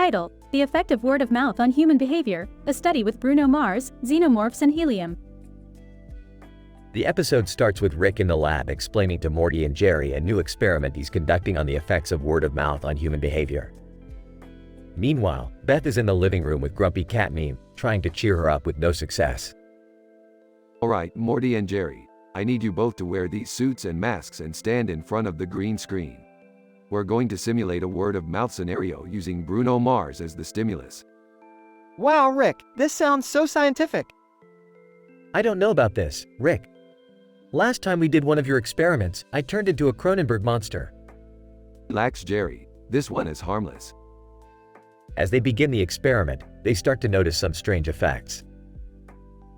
Title: The Effect of Word of Mouth on Human Behavior, a Study with Bruno Mars, Xenomorphs and Helium. The episode starts with Rick in the lab explaining to Morty and Jerry a new experiment he's conducting on the effects of word of mouth on human behavior. Meanwhile, Beth is in the living room with Grumpy Cat Meme, trying to cheer her up with no success. Alright, Morty and Jerry, I need you both to wear these suits and masks and stand in front of the green screen. We're going to simulate a word-of-mouth scenario using Bruno Mars as the stimulus. Wow, Rick, this sounds so scientific. I don't know about this, Rick. Last time we did one of your experiments, I turned into a Cronenberg monster. Relax, Jerry, this one is harmless. As they begin the experiment, they start to notice some strange effects.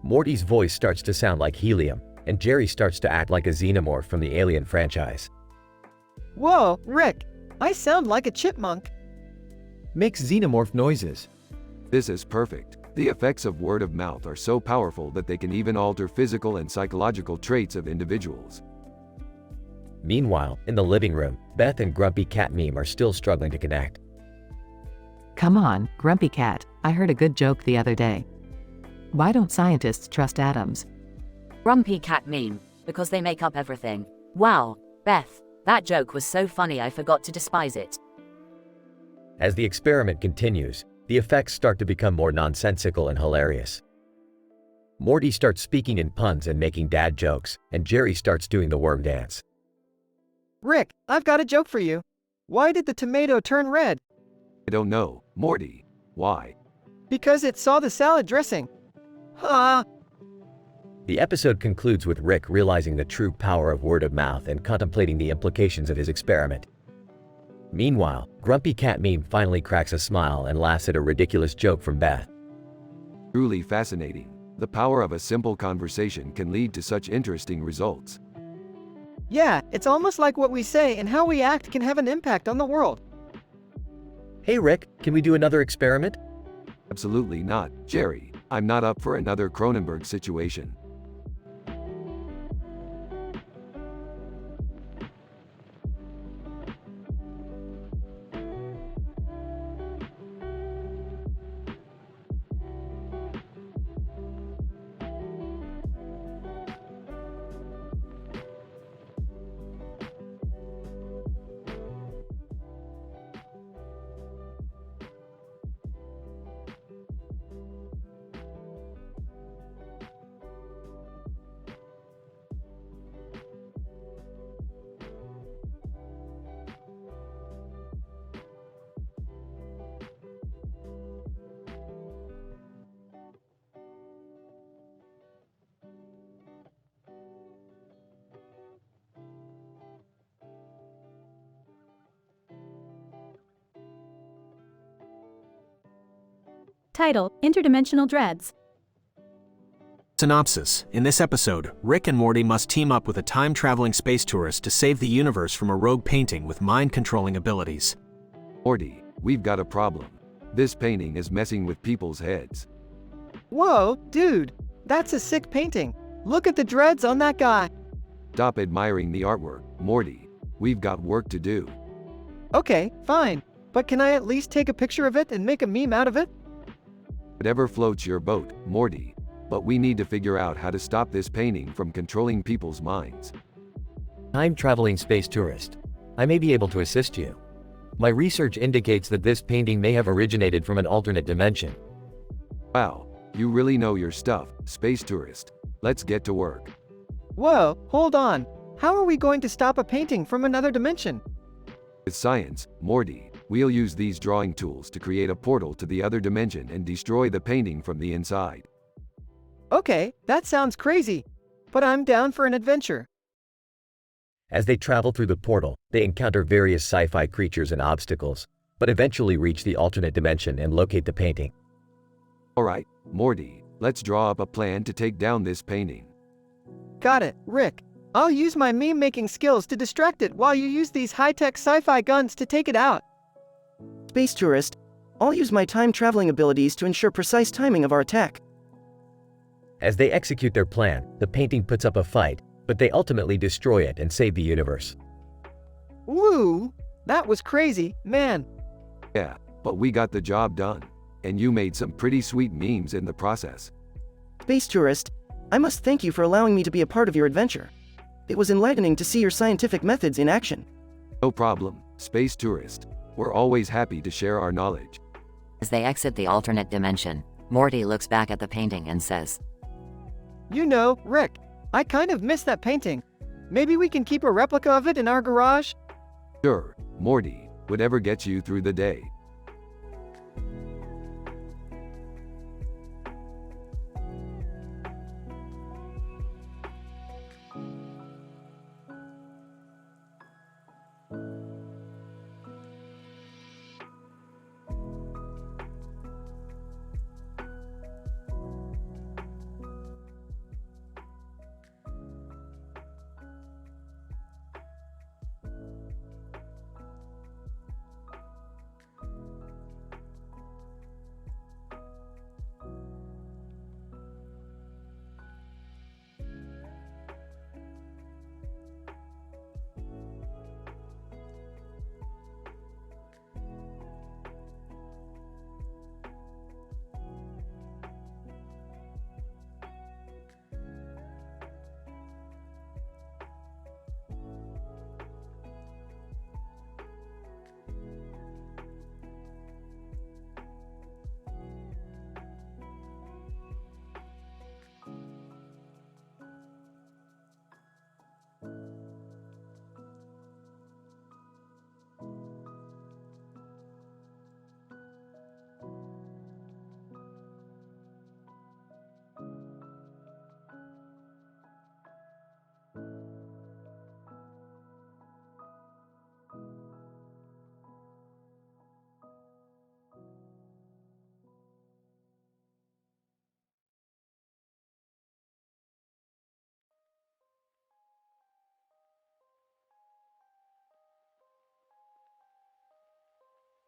Morty's voice starts to sound like helium, and Jerry starts to act like a xenomorph from the Alien franchise. Whoa, Rick, I sound like a chipmunk. Makes xenomorph noises. This is perfect. The effects of word of mouth are so powerful that they can even alter physical and psychological traits of individuals. Meanwhile, in the living room, Beth and Grumpy Cat Meme are still struggling to connect. Come on, Grumpy Cat, I heard a good joke the other day. Why don't scientists trust atoms? Grumpy Cat Meme, because they make up everything. Wow, Beth, that joke was so funny I forgot to despise it. As the experiment continues, the effects start to become more nonsensical and hilarious. Morty starts speaking in puns and making dad jokes, and Jerry starts doing the worm dance. Rick, I've got a joke for you. Why did the tomato turn red? I don't know, Morty. Why? Because it saw the salad dressing. Ha! The episode concludes with Rick realizing the true power of word of mouth and contemplating the implications of his experiment. Meanwhile, Grumpy Cat Meme finally cracks a smile and laughs at a ridiculous joke from Beth. Truly fascinating. The power of a simple conversation can lead to such interesting results. Yeah, it's almost like what we say and how we act can have an impact on the world. Hey Rick, can we do another experiment? Absolutely not, Jerry. I'm not up for another Cronenberg situation. Title: Interdimensional Dreads. Synopsis. In this episode, Rick and Morty must team up with a time-traveling space tourist to save the universe from a rogue painting with mind-controlling abilities. Morty, we've got a problem. This painting is messing with people's heads. Whoa, dude, that's a sick painting. Look at the dreads on that guy. Stop admiring the artwork, Morty. We've got work to do. Okay, fine. But can I at least take a picture of it and make a meme out of it? Whatever floats your boat, Morty. But we need to figure out how to stop this painting from controlling people's minds. Time-traveling space tourist. I may be able to assist you. My research indicates that this painting may have originated from an alternate dimension. Wow, you really know your stuff, space tourist. Let's get to work. Whoa, hold on. How are we going to stop a painting from another dimension? With science, Morty, we'll use these drawing tools to create a portal to the other dimension and destroy the painting from the inside. Okay, that sounds crazy. But I'm down for an adventure. As they travel through the portal, they encounter various sci-fi creatures and obstacles, but eventually reach the alternate dimension and locate the painting. Alright, Morty, let's draw up a plan to take down this painting. Got it, Rick. I'll use my meme-making skills to distract it while you use these high-tech sci-fi guns to take it out. Space tourist, I'll use my time-traveling abilities to ensure precise timing of our attack. As they execute their plan, the painting puts up a fight, but they ultimately destroy it and save the universe. Woo! That was crazy, man. Yeah, but we got the job done. And you made some pretty sweet memes in the process. Space tourist, I must thank you for allowing me to be a part of your adventure. It was enlightening to see your scientific methods in action. No problem, space tourist. We're always happy to share our knowledge. As they exit the alternate dimension, Morty looks back at the painting and says, You know, Rick, I kind of miss that painting. Maybe we can keep a replica of it in our garage? Sure, Morty, whatever gets you through the day.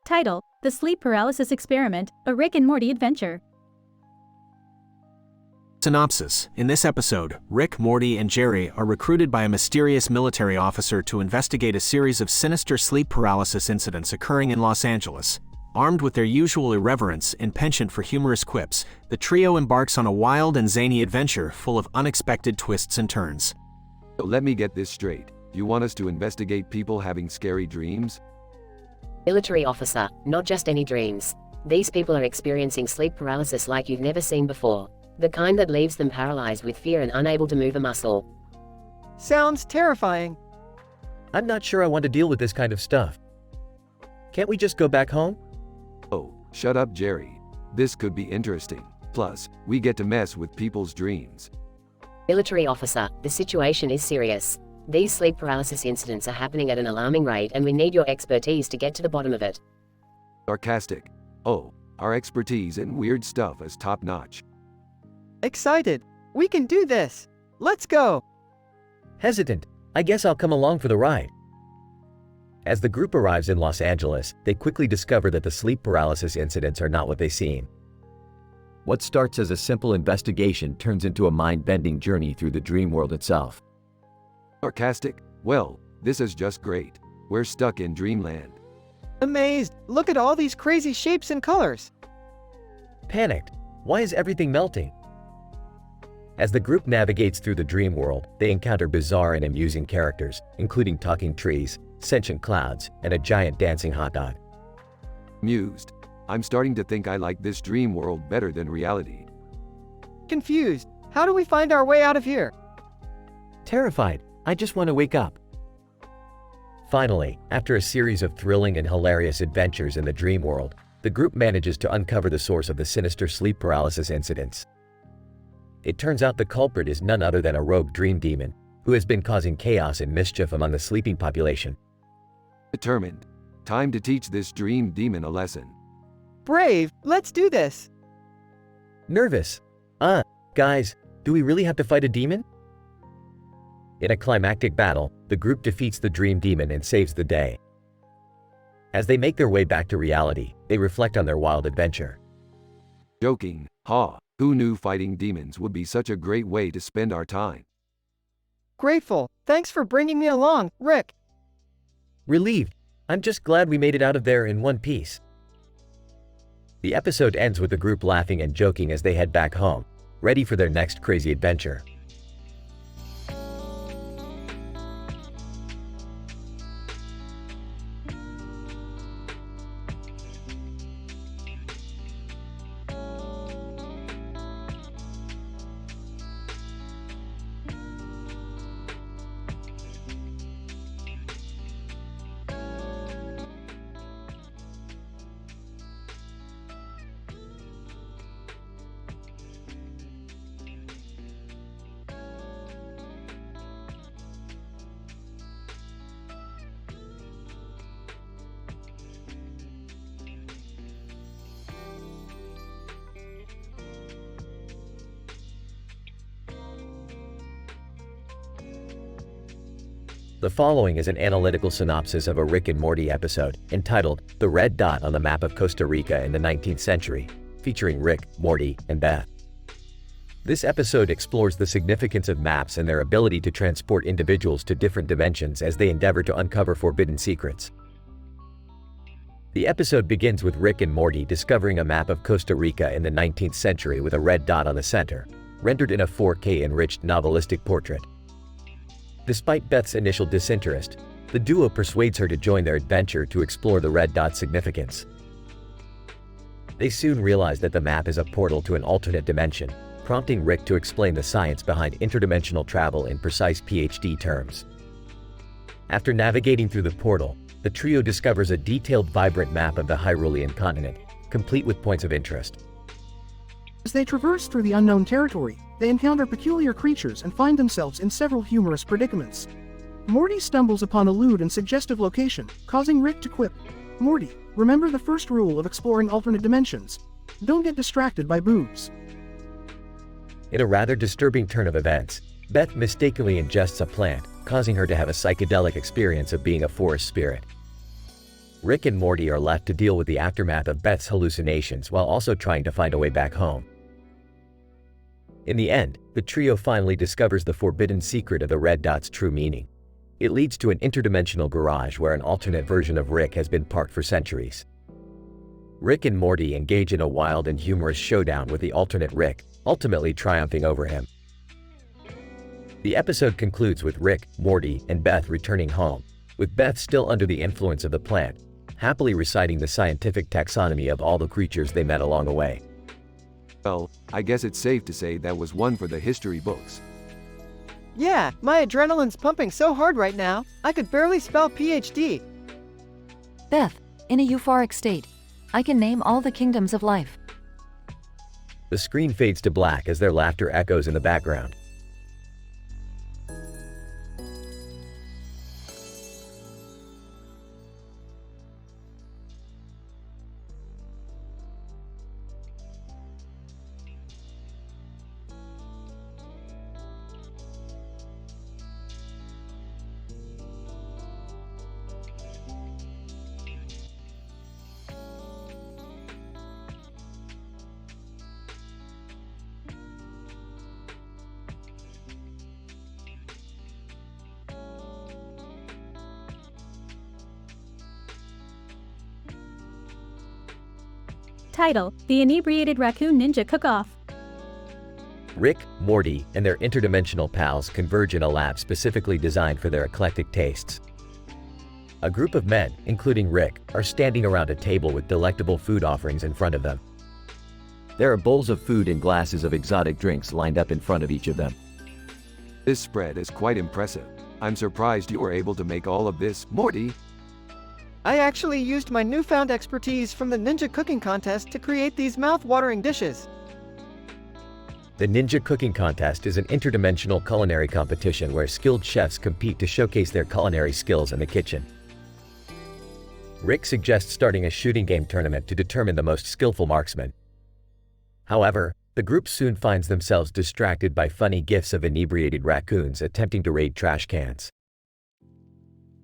Title: The Sleep Paralysis Experiment, a Rick and Morty Adventure. Synopsis. In this episode, Rick, Morty, and Jerry are recruited by a mysterious military officer to investigate a series of sinister sleep paralysis incidents occurring in Los Angeles. Armed with their usual irreverence and penchant for humorous quips, the trio embarks on a wild and zany adventure full of unexpected twists and turns. So let me get this straight. You want us to investigate people having scary dreams? Military officer, not just any dreams. These people are experiencing sleep paralysis like you've never seen before. The kind that leaves them paralyzed with fear and unable to move a muscle. Sounds terrifying. I'm not sure I want to deal with this kind of stuff. Can't we just go back home? Oh, shut up, Jerry. This could be interesting. Plus, we get to mess with people's dreams. Military officer, the situation is serious. These sleep paralysis incidents are happening at an alarming rate and we need your expertise to get to the bottom of it. Sarcastic. Oh, our expertise in weird stuff is top-notch. Excited. We can do this. Let's go. Hesitant. I guess I'll come along for the ride. As the group arrives in Los Angeles, they quickly discover that the sleep paralysis incidents are not what they seem. What starts as a simple investigation turns into a mind-bending journey through the dream world itself. Sarcastic? Well, this is just great. We're stuck in dreamland. Amazed. Look at all these crazy shapes and colors. Panicked. Why is everything melting? As the group navigates through the dream world, they encounter bizarre and amusing characters, including talking trees, sentient clouds, and a giant dancing hot dog. Amused. I'm starting to think I like this dream world better than reality. Confused. How do we find our way out of here? Terrified. I just want to wake up. Finally, after a series of thrilling and hilarious adventures in the dream world, the group manages to uncover the source of the sinister sleep paralysis incidents. It turns out the culprit is none other than a rogue dream demon, who has been causing chaos and mischief among the sleeping population. Determined. Time to teach this dream demon a lesson. Brave. Let's do this. Nervous. Guys, do we really have to fight a demon? In a climactic battle, the group defeats the dream demon and saves the day. As they make their way back to reality, they reflect on their wild adventure. Joking. Ha. Who knew fighting demons would be such a great way to spend our time? Grateful. Thanks for bringing me along, Rick. Relieved. I'm just glad we made it out of there in one piece. The episode ends with the group laughing and joking as they head back home, ready for their next crazy adventure. The following is an analytical synopsis of a Rick and Morty episode entitled The Red Dot on the Map of Costa Rica in the 19th Century, featuring Rick, Morty, and Beth. This episode explores the significance of maps and their ability to transport individuals to different dimensions as they endeavor to uncover forbidden secrets. The episode begins with Rick and Morty discovering a map of Costa Rica in the 19th century with a red dot on the center, rendered in a 4K enriched novelistic portrait. Despite Beth's initial disinterest, the duo persuades her to join their adventure to explore the red dot's significance. They soon realize that the map is a portal to an alternate dimension, prompting Rick to explain the science behind interdimensional travel in precise PhD terms. After navigating through the portal, the trio discovers a detailed, vibrant map of the Hyrulean continent, complete with points of interest. As they traverse through the unknown territory, they encounter peculiar creatures and find themselves in several humorous predicaments. Morty stumbles upon a lewd and suggestive location, causing Rick to quip, "Morty, remember the first rule of exploring alternate dimensions. Don't get distracted by boobs." In a rather disturbing turn of events, Beth mistakenly ingests a plant, causing her to have a psychedelic experience of being a forest spirit. Rick and Morty are left to deal with the aftermath of Beth's hallucinations while also trying to find a way back home. In the end, the trio finally discovers the forbidden secret of the red dot's true meaning. It leads to an interdimensional garage where an alternate version of Rick has been parked for centuries. Rick and Morty engage in a wild and humorous showdown with the alternate Rick, ultimately triumphing over him. The episode concludes with Rick, Morty, and Beth returning home, with Beth still under the influence of the plant, happily reciting the scientific taxonomy of all the creatures they met along the way. Well, I guess it's safe to say that was one for the history books. Yeah, my adrenaline's pumping so hard right now, I could barely spell PhD. Beth, in a euphoric state, I can name all the kingdoms of life. The screen fades to black as their laughter echoes in the background. Title: The Inebriated Raccoon Ninja Cook-Off. Rick, Morty, and their interdimensional pals converge in a lab specifically designed for their eclectic tastes. A group of men, including Rick, are standing around a table with delectable food offerings in front of them. There are bowls of food and glasses of exotic drinks lined up in front of each of them. This spread is quite impressive. I'm surprised you were able to make all of this, Morty. I actually used my newfound expertise from the Ninja Cooking Contest to create these mouth-watering dishes. The Ninja Cooking Contest is an interdimensional culinary competition where skilled chefs compete to showcase their culinary skills in the kitchen. Rick suggests starting a shooting game tournament to determine the most skillful marksman. However, the group soon finds themselves distracted by funny gifs of inebriated raccoons attempting to raid trash cans.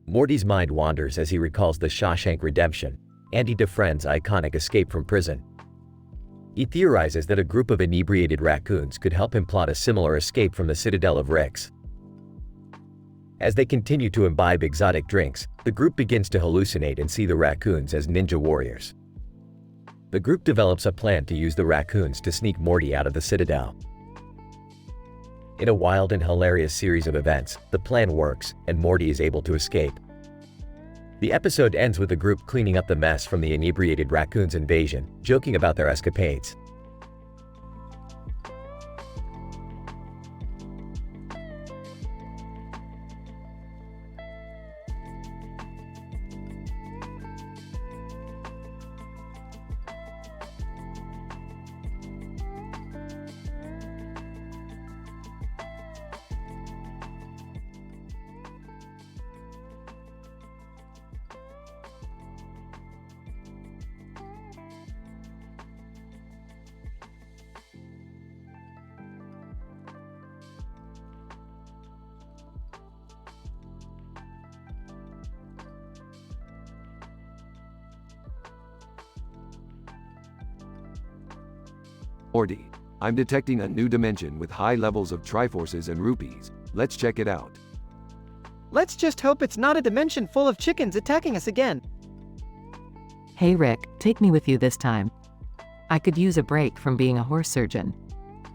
Morty's mind wanders as he recalls the Shawshank Redemption, Andy Dufresne's iconic escape from prison. He theorizes that a group of inebriated raccoons could help him plot a similar escape from the Citadel of Ricks. As they continue to imbibe exotic drinks, the group begins to hallucinate and see the raccoons as ninja warriors. the group develops a plan to use the raccoons to sneak Morty out of the Citadel. In a wild and hilarious series of events, the plan works, and Morty is able to escape. The episode ends with the group cleaning up the mess from the inebriated raccoons' invasion, joking about their escapades. Morty, I'm detecting a new dimension with high levels of Triforces and Rupees. Let's check it out. Let's just hope it's not a dimension full of chickens attacking us again. Hey Rick, take me with you this time. I could use a break from being a horse surgeon.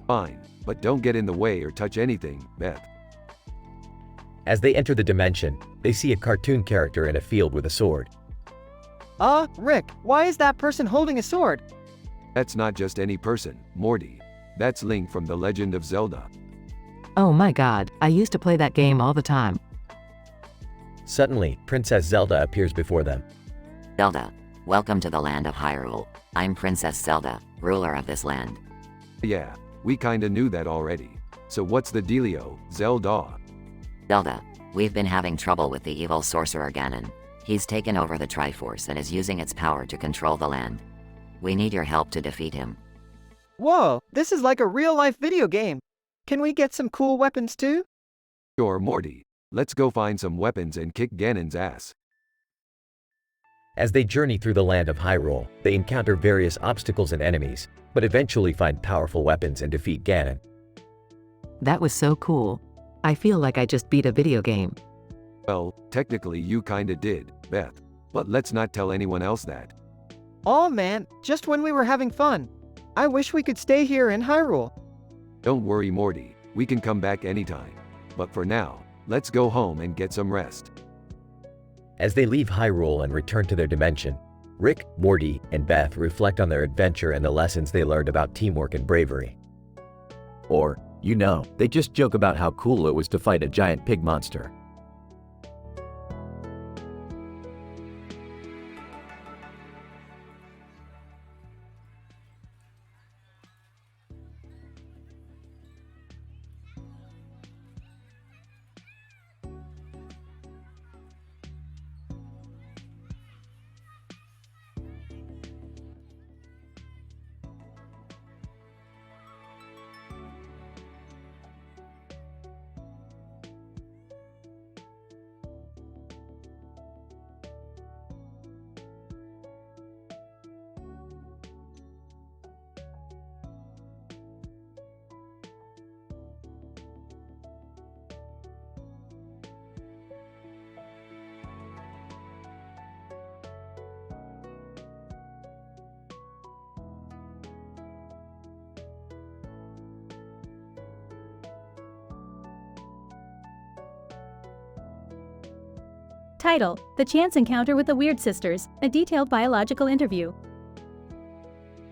Fine, but don't get in the way or touch anything, Beth. As they enter the dimension, they see a cartoon character in a field with a sword. Rick, why is that person holding a sword? That's not just any person, Morty. That's Link from The Legend of Zelda. Oh my god, I used to play that game all the time. Suddenly, Princess Zelda appears before them. Zelda, welcome to the land of Hyrule. I'm Princess Zelda, ruler of this land. Yeah, we kinda knew that already. So what's the dealio, Zelda? Zelda, we've been having trouble with the evil sorcerer Ganon. He's taken over the Triforce and is using its power to control the land. We need your help to defeat him. Whoa, this is like a real-life video game. Can we get some cool weapons too? Sure, Morty. Let's go find some weapons and kick Ganon's ass. As they journey through the land of Hyrule, they encounter various obstacles and enemies, but eventually find powerful weapons and defeat Ganon. That was so cool. I feel like I just beat a video game. Well, technically you kinda did, Beth. But let's not tell anyone else that. Oh man, just when we were having fun. I wish we could stay here in Hyrule. Don't worry, Morty. We can come back anytime. But for now, let's go home and get some rest. As they leave Hyrule and return to their dimension, Rick, Morty, and Beth reflect on their adventure and the lessons they learned about teamwork and bravery. Or, they just joke about how cool it was to fight a giant pig monster. Title: The Chance Encounter with the Weird Sisters, a detailed biological interview.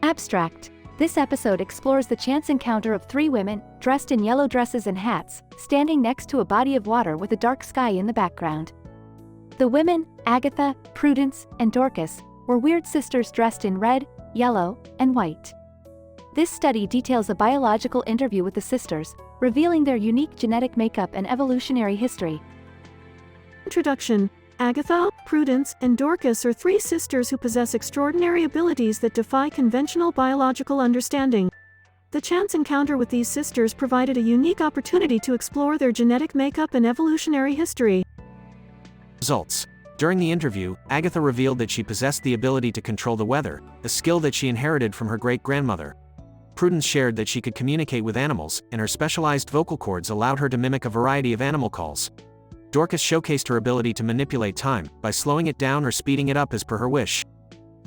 Abstract. This episode explores the chance encounter of three women, dressed in yellow dresses and hats, standing next to a body of water with a dark sky in the background. The women, Agatha, Prudence, and Dorcas, were weird sisters dressed in red, yellow, and white. This study details a biological interview with the sisters, revealing their unique genetic makeup and evolutionary history. Introduction. Agatha, Prudence, and Dorcas are three sisters who possess extraordinary abilities that defy conventional biological understanding. The chance encounter with these sisters provided a unique opportunity to explore their genetic makeup and evolutionary history. Results. During the interview, Agatha revealed that she possessed the ability to control the weather, a skill that she inherited from her great-grandmother. Prudence shared that she could communicate with animals, and her specialized vocal cords allowed her to mimic a variety of animal calls. Dorcas showcased her ability to manipulate time, by slowing it down or speeding it up as per her wish.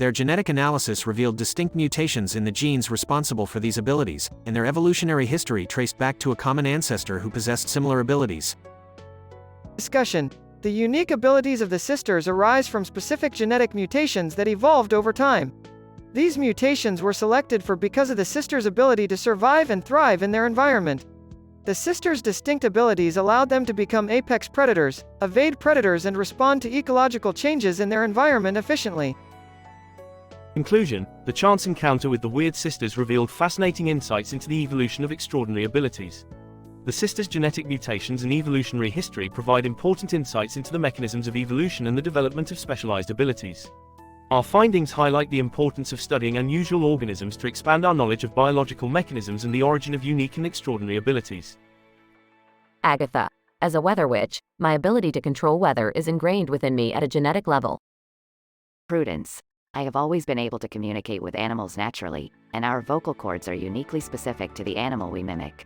Their genetic analysis revealed distinct mutations in the genes responsible for these abilities, and their evolutionary history traced back to a common ancestor who possessed similar abilities. Discussion. The unique abilities of the sisters arise from specific genetic mutations that evolved over time. These mutations were selected for because of the sisters' ability to survive and thrive in their environment. The sisters' distinct abilities allowed them to become apex predators, evade predators, and respond to ecological changes in their environment efficiently. Conclusion. The chance encounter with the weird sisters revealed fascinating insights into the evolution of extraordinary abilities. The sisters' genetic mutations and evolutionary history provide important insights into the mechanisms of evolution and the development of specialized abilities. Our findings highlight the importance of studying unusual organisms to expand our knowledge of biological mechanisms and the origin of unique and extraordinary abilities. Agatha. As a weather witch, my ability to control weather is ingrained within me at a genetic level. Prudence. I have always been able to communicate with animals naturally, and our vocal cords are uniquely specific to the animal we mimic.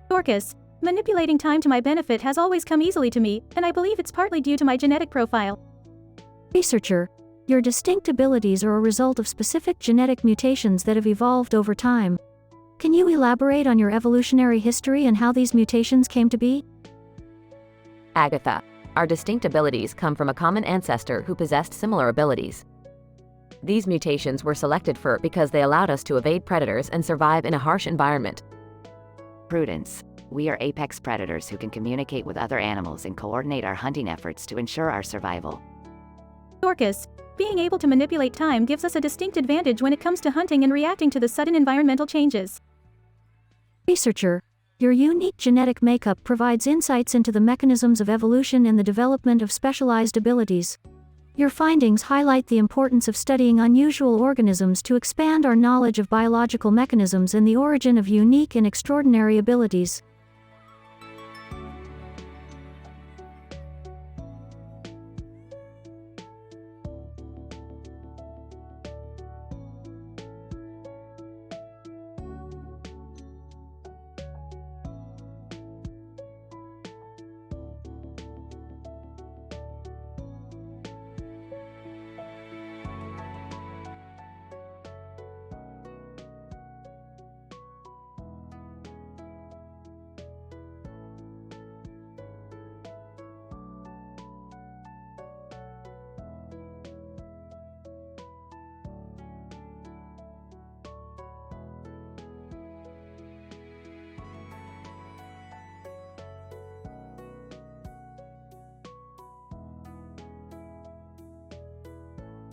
Dorcas. Manipulating time to my benefit has always come easily to me, and I believe it's partly due to my genetic profile. Researcher. Your distinct abilities are a result of specific genetic mutations that have evolved over time. Can you elaborate on your evolutionary history and how these mutations came to be? Agatha. Our distinct abilities come from a common ancestor who possessed similar abilities. These mutations were selected for because they allowed us to evade predators and survive in a harsh environment. Prudence. We are apex predators who can communicate with other animals and coordinate our hunting efforts to ensure our survival. Dorcas. Being able to manipulate time gives us a distinct advantage when it comes to hunting and reacting to the sudden environmental changes. Researcher. Your unique genetic makeup provides insights into the mechanisms of evolution and the development of specialized abilities. Your findings highlight the importance of studying unusual organisms to expand our knowledge of biological mechanisms and the origin of unique and extraordinary abilities.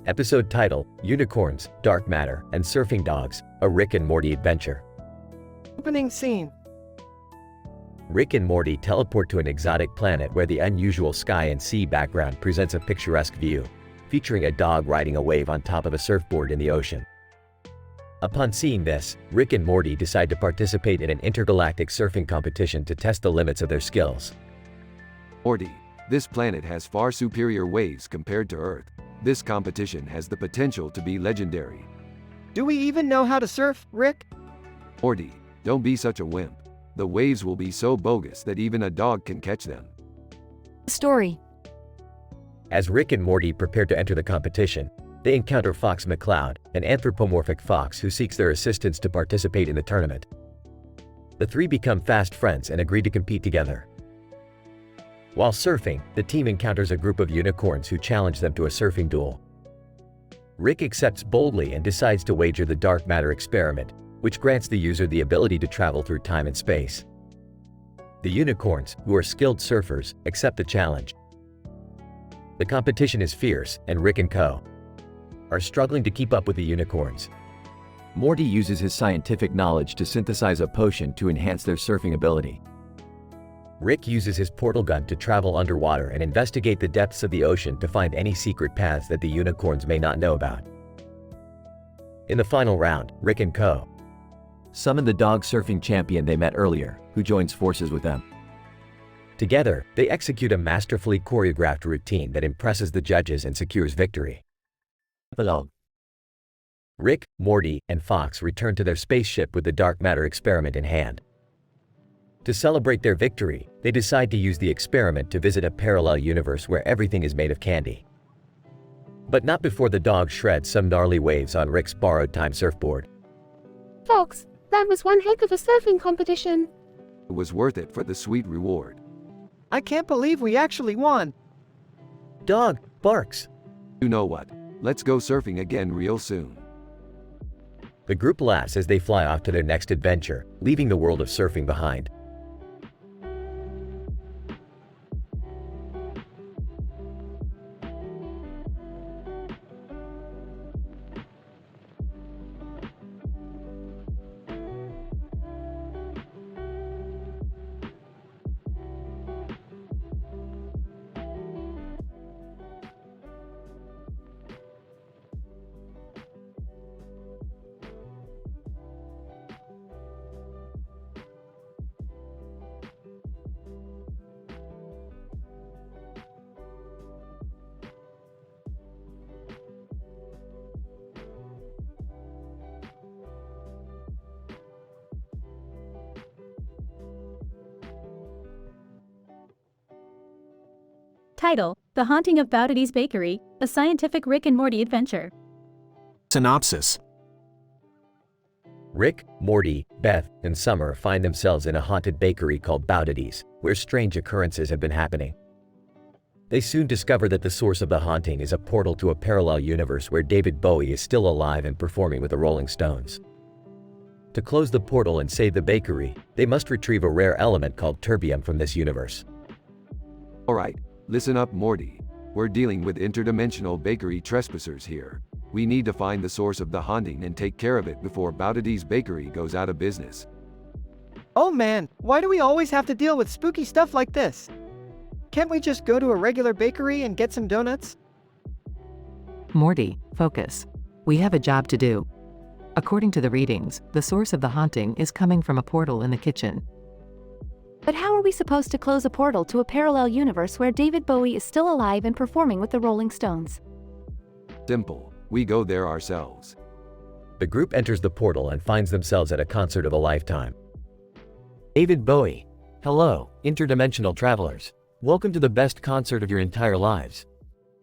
Episode title: Unicorns, Dark Matter, and Surfing Dogs, a Rick and Morty adventure. Opening scene. Rick and Morty teleport to an exotic planet where the unusual sky and sea background presents a picturesque view, featuring a dog riding a wave on top of a surfboard in the ocean. Upon seeing this, Rick and Morty decide to participate in an intergalactic surfing competition to test the limits of their skills. Morty, this planet has far superior waves compared to Earth. This competition has the potential to be legendary. Do we even know how to surf, Rick? Morty, don't be such a wimp. The waves will be so bogus that even a dog can catch them. Story. As Rick and Morty prepare to enter the competition, they encounter Fox McCloud, an anthropomorphic fox who seeks their assistance to participate in the tournament. The three become fast friends and agree to compete together. While surfing, the team encounters a group of unicorns who challenge them to a surfing duel. Rick accepts boldly and decides to wager the dark matter experiment, which grants the user the ability to travel through time and space. The unicorns, who are skilled surfers, accept the challenge. The competition is fierce, and Rick and co. are struggling to keep up with the unicorns. Morty uses his scientific knowledge to synthesize a potion to enhance their surfing ability. Rick uses his portal gun to travel underwater and investigate the depths of the ocean to find any secret paths that the unicorns may not know about. In the final round, Rick and co. summon the dog surfing champion they met earlier, who joins forces with them. Together, they execute a masterfully choreographed routine that impresses the judges and secures victory. Epilogue. Rick, Morty, and Fox return to their spaceship with the dark matter experiment in hand. To celebrate their victory, they decide to use the experiment to visit a parallel universe where everything is made of candy. But not before the dog shreds some gnarly waves on Rick's borrowed time surfboard. Fox, that was one heck of a surfing competition. It was worth it for the sweet reward. I can't believe we actually won. Dog barks. You know what? Let's go surfing again real soon. The group laughs as they fly off to their next adventure, leaving the world of surfing behind. Title: The Haunting of Bowdity's Bakery, a scientific Rick and Morty adventure. Synopsis. Rick, Morty, Beth, and Summer find themselves in a haunted bakery called Bowdity's, where strange occurrences have been happening. They soon discover that the source of the haunting is a portal to a parallel universe where David Bowie is still alive and performing with the Rolling Stones. To close the portal and save the bakery, they must retrieve a rare element called terbium from this universe. Alright, listen up, Morty. We're dealing with interdimensional bakery trespassers here. We need to find the source of the haunting and take care of it before Bowdity's Bakery goes out of business. Oh man, why do we always have to deal with spooky stuff like this? Can't we just go to a regular bakery and get some donuts? Morty, focus. We have a job to do. According to the readings, the source of the haunting is coming from a portal in the kitchen. But how are we supposed to close a portal to a parallel universe where David Bowie is still alive and performing with the Rolling Stones? Simple. We go there ourselves. The group enters the portal and finds themselves at a concert of a lifetime. David Bowie. Hello, interdimensional travelers. Welcome to the best concert of your entire lives.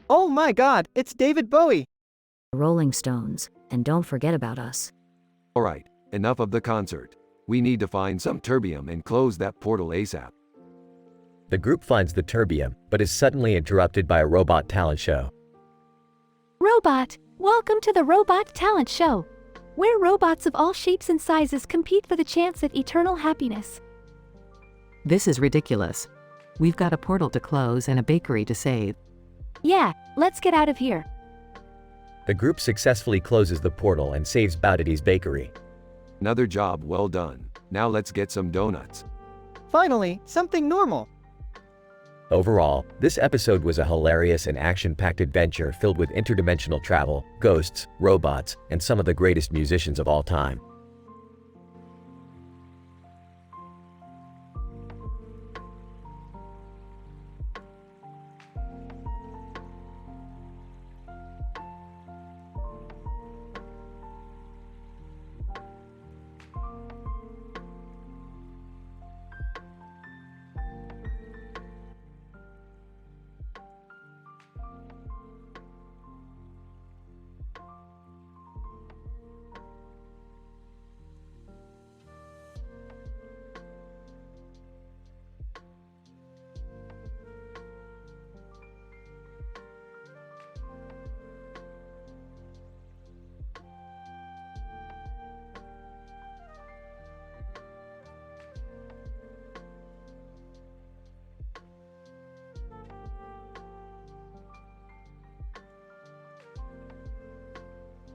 Oh my god, it's David Bowie! Rolling Stones, and don't forget about us. Alright, enough of the concert. We need to find some terbium and close that portal ASAP. The group finds the terbium, but is suddenly interrupted by a robot talent show. Robot! Welcome to the Robot Talent Show, where robots of all shapes and sizes compete for the chance at eternal happiness. This is ridiculous. We've got a portal to close and a bakery to save. Yeah, let's get out of here. The group successfully closes the portal and saves Bowdity's Bakery. Another job well done. Now let's get some donuts. Finally, something normal. Overall, this episode was a hilarious and action-packed adventure filled with interdimensional travel, ghosts, robots, and some of the greatest musicians of all time.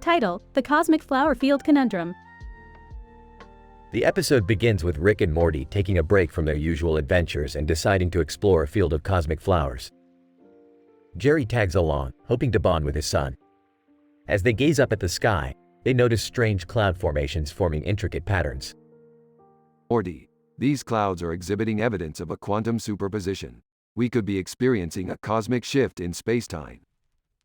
Title: The Cosmic Flower Field Conundrum. The episode begins with Rick and Morty taking a break from their usual adventures and deciding to explore a field of cosmic flowers. Jerry tags along, hoping to bond with his son. As they gaze up at the sky, they notice strange cloud formations forming intricate patterns. Morty, these clouds are exhibiting evidence of a quantum superposition. We could be experiencing a cosmic shift in spacetime.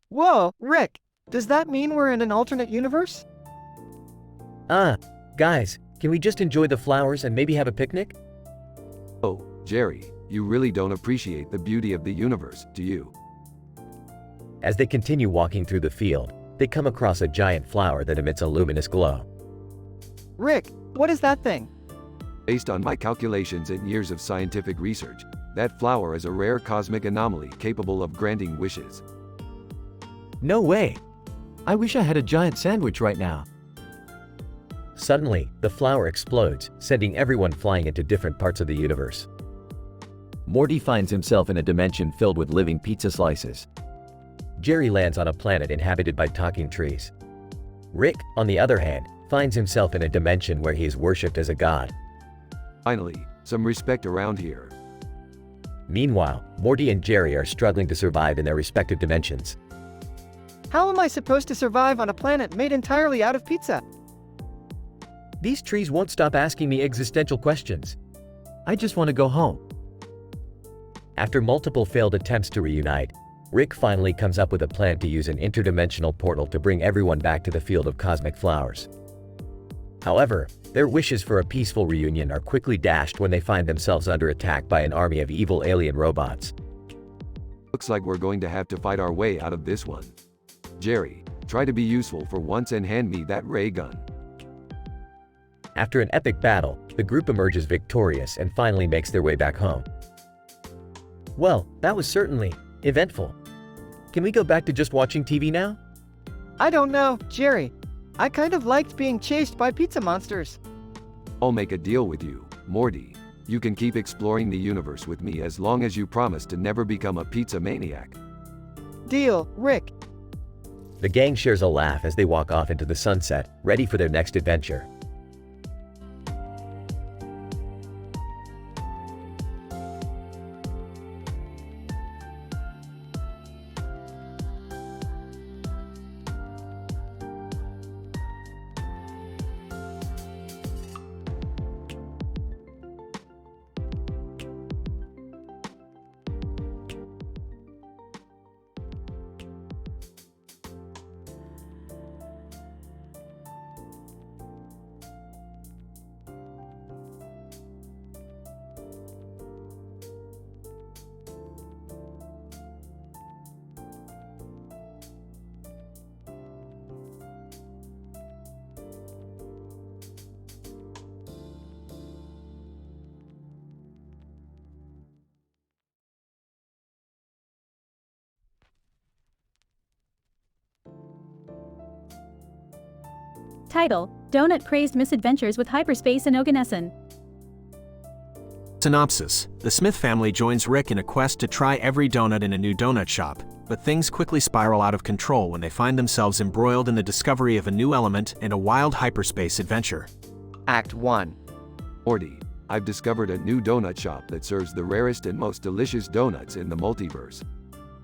Whoa, Rick! Does that mean we're in an alternate universe? Guys, can we just enjoy the flowers and maybe have a picnic? Oh, Jerry, you really don't appreciate the beauty of the universe, do you? As they continue walking through the field, they come across a giant flower that emits a luminous glow. Rick, what is that thing? Based on my calculations and years of scientific research, that flower is a rare cosmic anomaly capable of granting wishes. No way! I wish I had a giant sandwich right now. Suddenly, the flower explodes, sending everyone flying into different parts of the universe. Morty finds himself in a dimension filled with living pizza slices. Jerry lands on a planet inhabited by talking trees. Rick, on the other hand, finds himself in a dimension where he is worshipped as a god. Finally, some respect around here. Meanwhile, Morty and Jerry are struggling to survive in their respective dimensions. How am I supposed to survive on a planet made entirely out of pizza? These trees won't stop asking me existential questions. I just want to go home. After multiple failed attempts to reunite, Rick finally comes up with a plan to use an interdimensional portal to bring everyone back to the field of cosmic flowers. However, their wishes for a peaceful reunion are quickly dashed when they find themselves under attack by an army of evil alien robots. Looks like we're going to have to fight our way out of this one. Jerry, try to be useful for once and hand me that ray gun. After an epic battle, the group emerges victorious and finally makes their way back home. Well, that was certainly eventful. Can we go back to just watching TV now? I don't know, Jerry. I kind of liked being chased by pizza monsters. I'll make a deal with you, Morty. You can keep exploring the universe with me as long as you promise to never become a pizza maniac. Deal, Rick. The gang shares a laugh as they walk off into the sunset, ready for their next adventure. Title: Donut Crazed Misadventures with Hyperspace and Oganesson. Synopsis: The Smith family joins Rick in a quest to try every donut in a new donut shop, but things quickly spiral out of control when they find themselves embroiled in the discovery of a new element and a wild hyperspace adventure. Act 1. Morty, I've discovered a new donut shop that serves the rarest and most delicious donuts in the multiverse.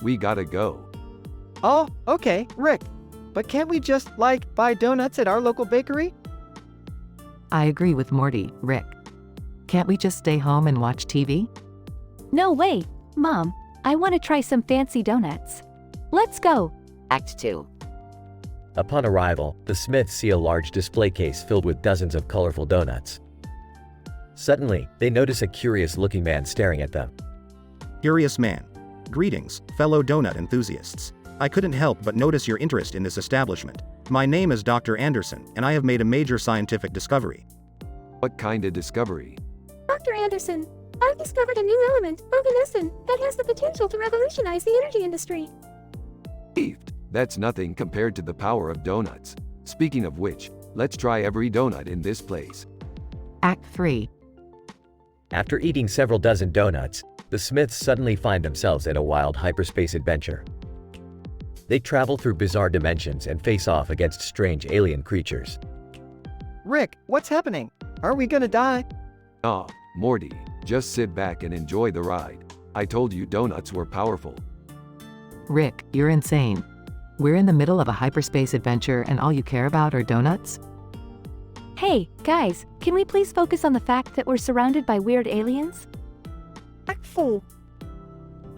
We gotta go. Oh, okay, Rick. But can't we just, buy donuts at our local bakery? I agree with Morty, Rick. Can't we just stay home and watch TV? No way, Mom. I want to try some fancy donuts. Let's go. Act 2. Upon arrival, the Smiths see a large display case filled with dozens of colorful donuts. Suddenly, they notice a curious-looking man staring at them. Curious man. Greetings, fellow donut enthusiasts. I couldn't help but notice your interest in this establishment. My name is Dr. Anderson, and I have made a major scientific discovery. What kind of discovery? Dr. Anderson, I've discovered a new element, oganesson, that has the potential to revolutionize the energy industry. That's nothing compared to the power of donuts. Speaking of which, let's try every donut in this place. Act 3. After eating several dozen donuts, the Smiths suddenly find themselves in a wild hyperspace adventure. They travel through bizarre dimensions and face off against strange alien creatures. Rick, what's happening? Are we gonna die? Ah, Morty, just sit back and enjoy the ride. I told you donuts were powerful. Rick, you're insane. We're in the middle of a hyperspace adventure and all you care about are donuts? Hey, guys, can we please focus on the fact that we're surrounded by weird aliens? Act 4.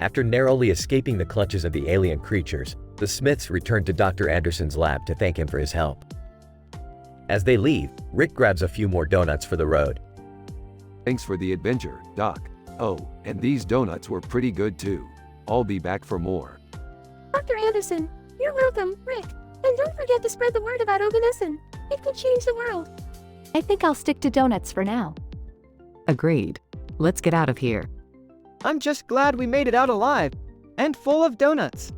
After narrowly escaping the clutches of the alien creatures, the Smiths return to Dr. Anderson's lab to thank him for his help. As they leave, Rick grabs a few more donuts for the road. Thanks for the adventure, Doc. Oh, and these donuts were pretty good too. I'll be back for more. Dr. Anderson, you're welcome, Rick. And don't forget to spread the word about Oganesson. It could change the world. I think I'll stick to donuts for now. Agreed. Let's get out of here. I'm just glad we made it out alive. And full of donuts.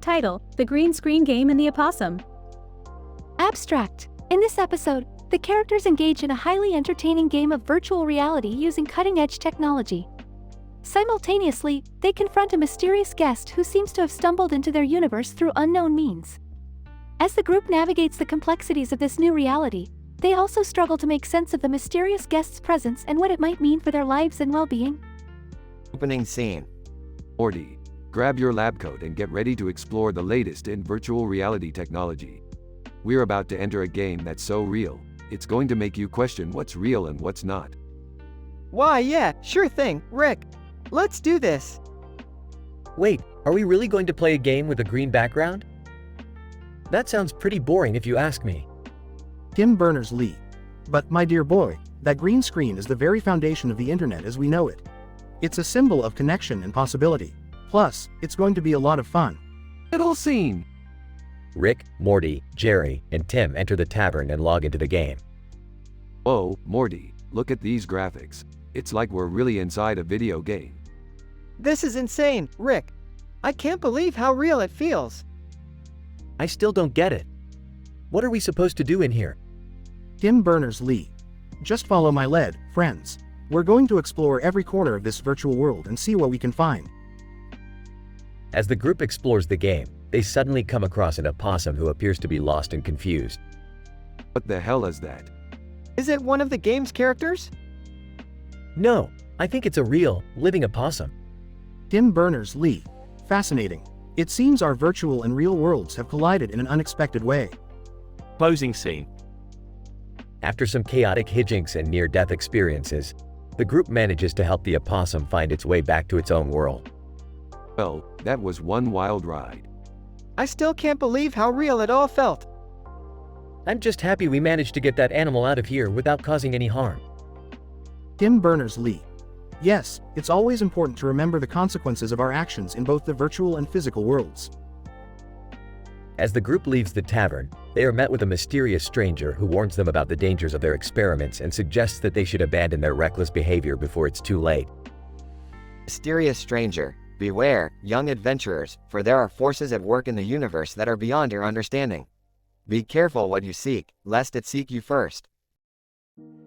Title: The Green Screen Game and the Opossum. Abstract. In this episode, the characters engage in a highly entertaining game of virtual reality using cutting-edge technology. Simultaneously, they confront a mysterious guest who seems to have stumbled into their universe through unknown means. As the group navigates the complexities of this new reality, they also struggle to make sense of the mysterious guest's presence and what it might mean for their lives and well-being. Opening scene. Morty, grab your lab coat and get ready to explore the latest in virtual reality technology. We're about to enter a game that's so real, it's going to make you question what's real and what's not. Why, yeah, sure thing, Rick. Let's do this. Wait, are we really going to play a game with a green background? That sounds pretty boring if you ask me. Tim Berners-Lee. But my dear boy, that green screen is the very foundation of the internet as we know it. It's a symbol of connection and possibility. Plus, it's going to be a lot of fun. Middle scene. Rick, Morty, Jerry, and Tim enter the tavern and log into the game. Oh, Morty, look at these graphics. It's like we're really inside a video game. This is insane, Rick. I can't believe how real it feels. I still don't get it. What are we supposed to do in here? Tim Berners-Lee. Just follow my lead, friends. We're going to explore every corner of this virtual world and see what we can find. As the group explores the game, they suddenly come across an opossum who appears to be lost and confused. What the hell is that? Is it one of the game's characters? No, I think it's a real, living opossum. Tim Berners-Lee. Fascinating. It seems our virtual and real worlds have collided in an unexpected way. Closing scene. After some chaotic hijinks and near-death experiences, the group manages to help the opossum find its way back to its own world. Well, that was one wild ride. I still can't believe how real it all felt. I'm just happy we managed to get that animal out of here without causing any harm. Tim Berners-Lee. Yes, it's always important to remember the consequences of our actions in both the virtual and physical worlds. As the group leaves the tavern, they are met with a mysterious stranger who warns them about the dangers of their experiments and suggests that they should abandon their reckless behavior before it's too late. Mysterious stranger, beware, young adventurers, for there are forces at work in the universe that are beyond your understanding. Be careful what you seek, lest it seek you first.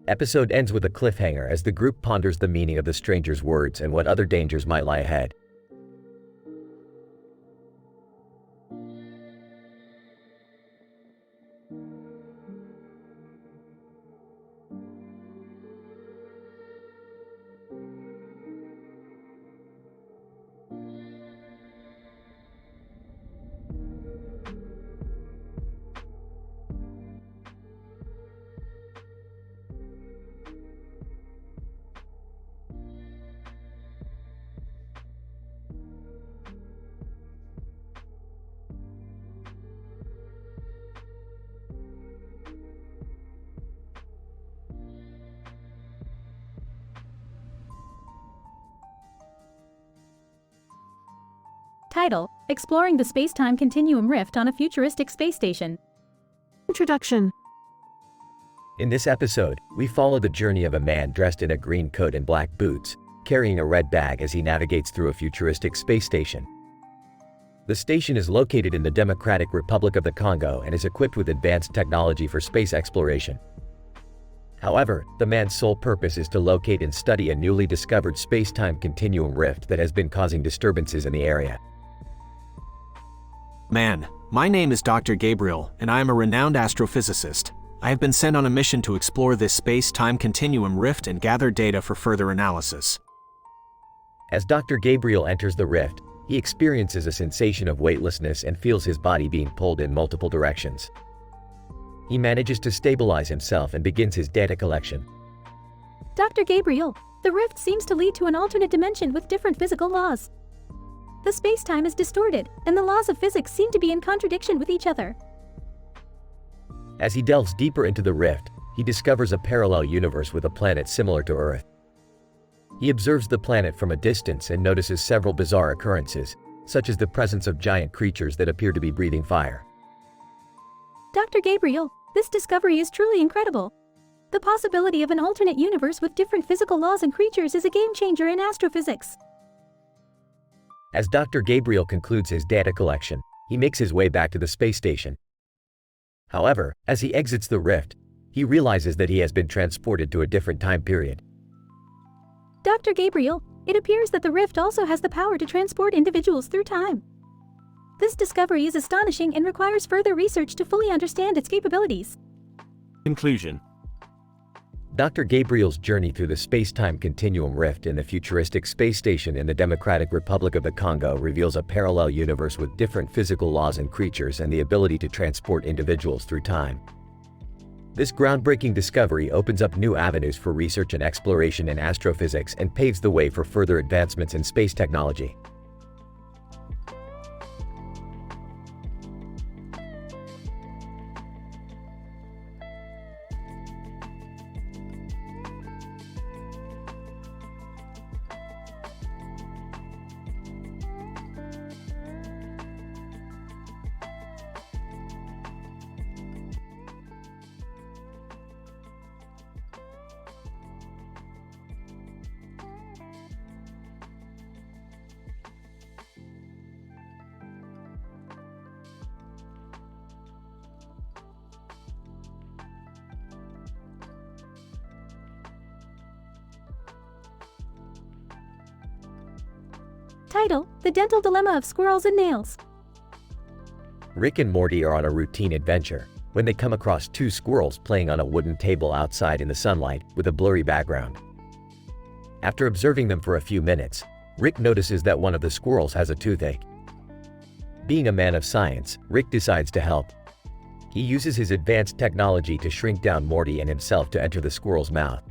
Episode ends with a cliffhanger as the group ponders the meaning of the stranger's words and what other dangers might lie ahead. Title: Exploring the Space-Time Continuum Rift on a Futuristic Space Station. Introduction. In this episode, we follow the journey of a man dressed in a green coat and black boots, carrying a red bag as he navigates through a futuristic space station. The station is located in the Democratic Republic of the Congo and is equipped with advanced technology for space exploration. However, the man's sole purpose is to locate and study a newly discovered space-time continuum rift that has been causing disturbances in the area. Man, my name is Dr. Gabriel, and I am a renowned astrophysicist. I have been sent on a mission to explore this space-time continuum rift and gather data for further analysis. As Dr. Gabriel enters the rift, he experiences a sensation of weightlessness and feels his body being pulled in multiple directions. He manages to stabilize himself and begins his data collection. Dr. Gabriel, the rift seems to lead to an alternate dimension with different physical laws. The space-time is distorted, and the laws of physics seem to be in contradiction with each other. As he delves deeper into the rift, he discovers a parallel universe with a planet similar to Earth. He observes the planet from a distance and notices several bizarre occurrences, such as the presence of giant creatures that appear to be breathing fire. Dr. Gabriel, this discovery is truly incredible. The possibility of an alternate universe with different physical laws and creatures is a game-changer in astrophysics. As Dr. Gabriel concludes his data collection, he makes his way back to the space station. However, as he exits the rift, he realizes that he has been transported to a different time period. Dr. Gabriel, it appears that the rift also has the power to transport individuals through time. This discovery is astonishing and requires further research to fully understand its capabilities. Conclusion. Dr. Gabriel's journey through the space-time continuum rift in the futuristic space station in the Democratic Republic of the Congo reveals a parallel universe with different physical laws and creatures and the ability to transport individuals through time. This groundbreaking discovery opens up new avenues for research and exploration in astrophysics and paves the way for further advancements in space technology. Title: The Dental Dilemma of Squirrels and Nails. Rick and Morty are on a routine adventure when they come across two squirrels playing on a wooden table outside in the sunlight with a blurry background. After observing them for a few minutes, Rick notices that one of the squirrels has a toothache. Being a man of science, Rick decides to help. He uses his advanced technology to shrink down Morty and himself to enter the squirrel's mouth.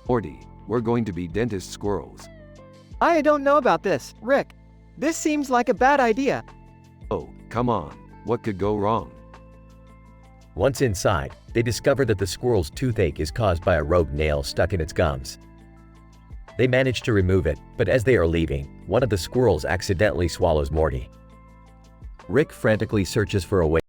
Morty, we're going to be dentist squirrels. I don't know about this, Rick. This seems like a bad idea. Oh, come on. What could go wrong? Once inside, they discover that the squirrel's toothache is caused by a rogue nail stuck in its gums. They manage to remove it, but as they are leaving, one of the squirrels accidentally swallows Morty. Rick frantically searches for a way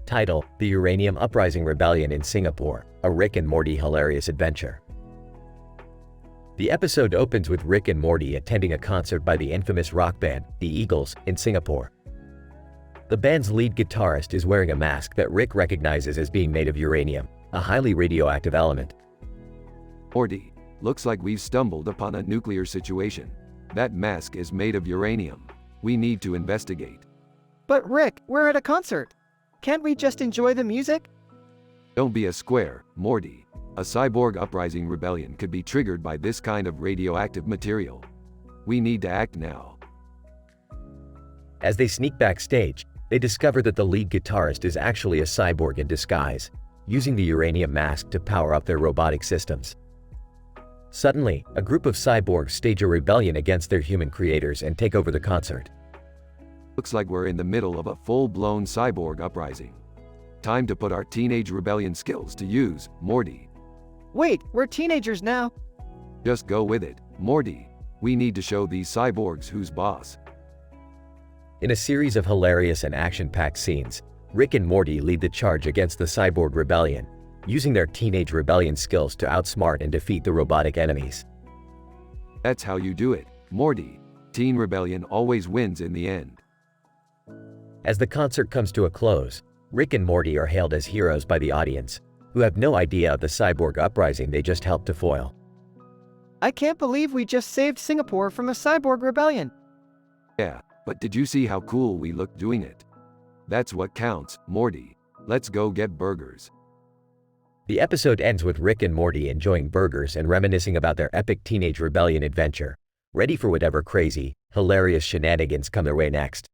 Title: The Uranium Uprising Rebellion in Singapore, a Rick and Morty hilarious adventure. The episode opens with Rick and Morty attending a concert by the infamous rock band, the Eagles, in Singapore. The band's lead guitarist is wearing a mask that Rick recognizes as being made of uranium, a highly radioactive element. Morty, looks like we've stumbled upon a nuclear situation. That mask is made of uranium. We need to investigate. But Rick, we're at a concert. Can't we just enjoy the music? Don't be a square, Morty. A cyborg uprising rebellion could be triggered by this kind of radioactive material. We need to act now. As they sneak backstage, they discover that the lead guitarist is actually a cyborg in disguise, using the uranium mask to power up their robotic systems. Suddenly, a group of cyborgs stage a rebellion against their human creators and take over the concert. Looks like we're in the middle of a full-blown cyborg uprising. Time to put our teenage rebellion skills to use, Morty. Wait, we're teenagers now. Just go with it, Morty. We need to show these cyborgs who's boss. In a series of hilarious and action-packed scenes, Rick and Morty lead the charge against the cyborg rebellion, using their teenage rebellion skills to outsmart and defeat the robotic enemies. That's how you do it, Morty. Teen rebellion always wins in the end. As the concert comes to a close, Rick and Morty are hailed as heroes by the audience, who have no idea of the cyborg uprising they just helped to foil. I can't believe we just saved Singapore from a cyborg rebellion. Yeah, but did you see how cool we looked doing it? That's what counts, Morty. Let's go get burgers. The episode ends with Rick and Morty enjoying burgers and reminiscing about their epic teenage rebellion adventure, ready for whatever crazy, hilarious shenanigans come their way next.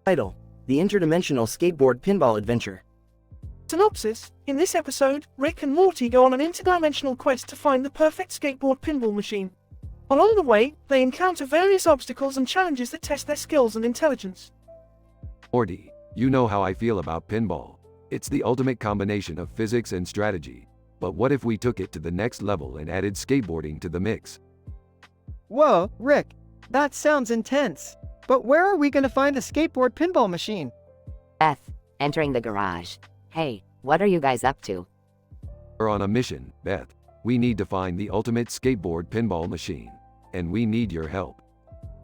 Title: The Interdimensional Skateboard Pinball Adventure. Synopsis: in this episode, Rick and Morty go on an interdimensional quest to find the perfect skateboard pinball machine. Along the way, they encounter various obstacles and challenges that test their skills and intelligence. Morty, you know how I feel about pinball. It's the ultimate combination of physics and strategy. But what if we took it to the next level and added skateboarding to the mix? Whoa, Rick, that sounds intense. But where are we going to find the skateboard pinball machine? Beth, entering the garage. Hey, what are you guys up to? We're on a mission, Beth. We need to find the ultimate skateboard pinball machine. And we need your help.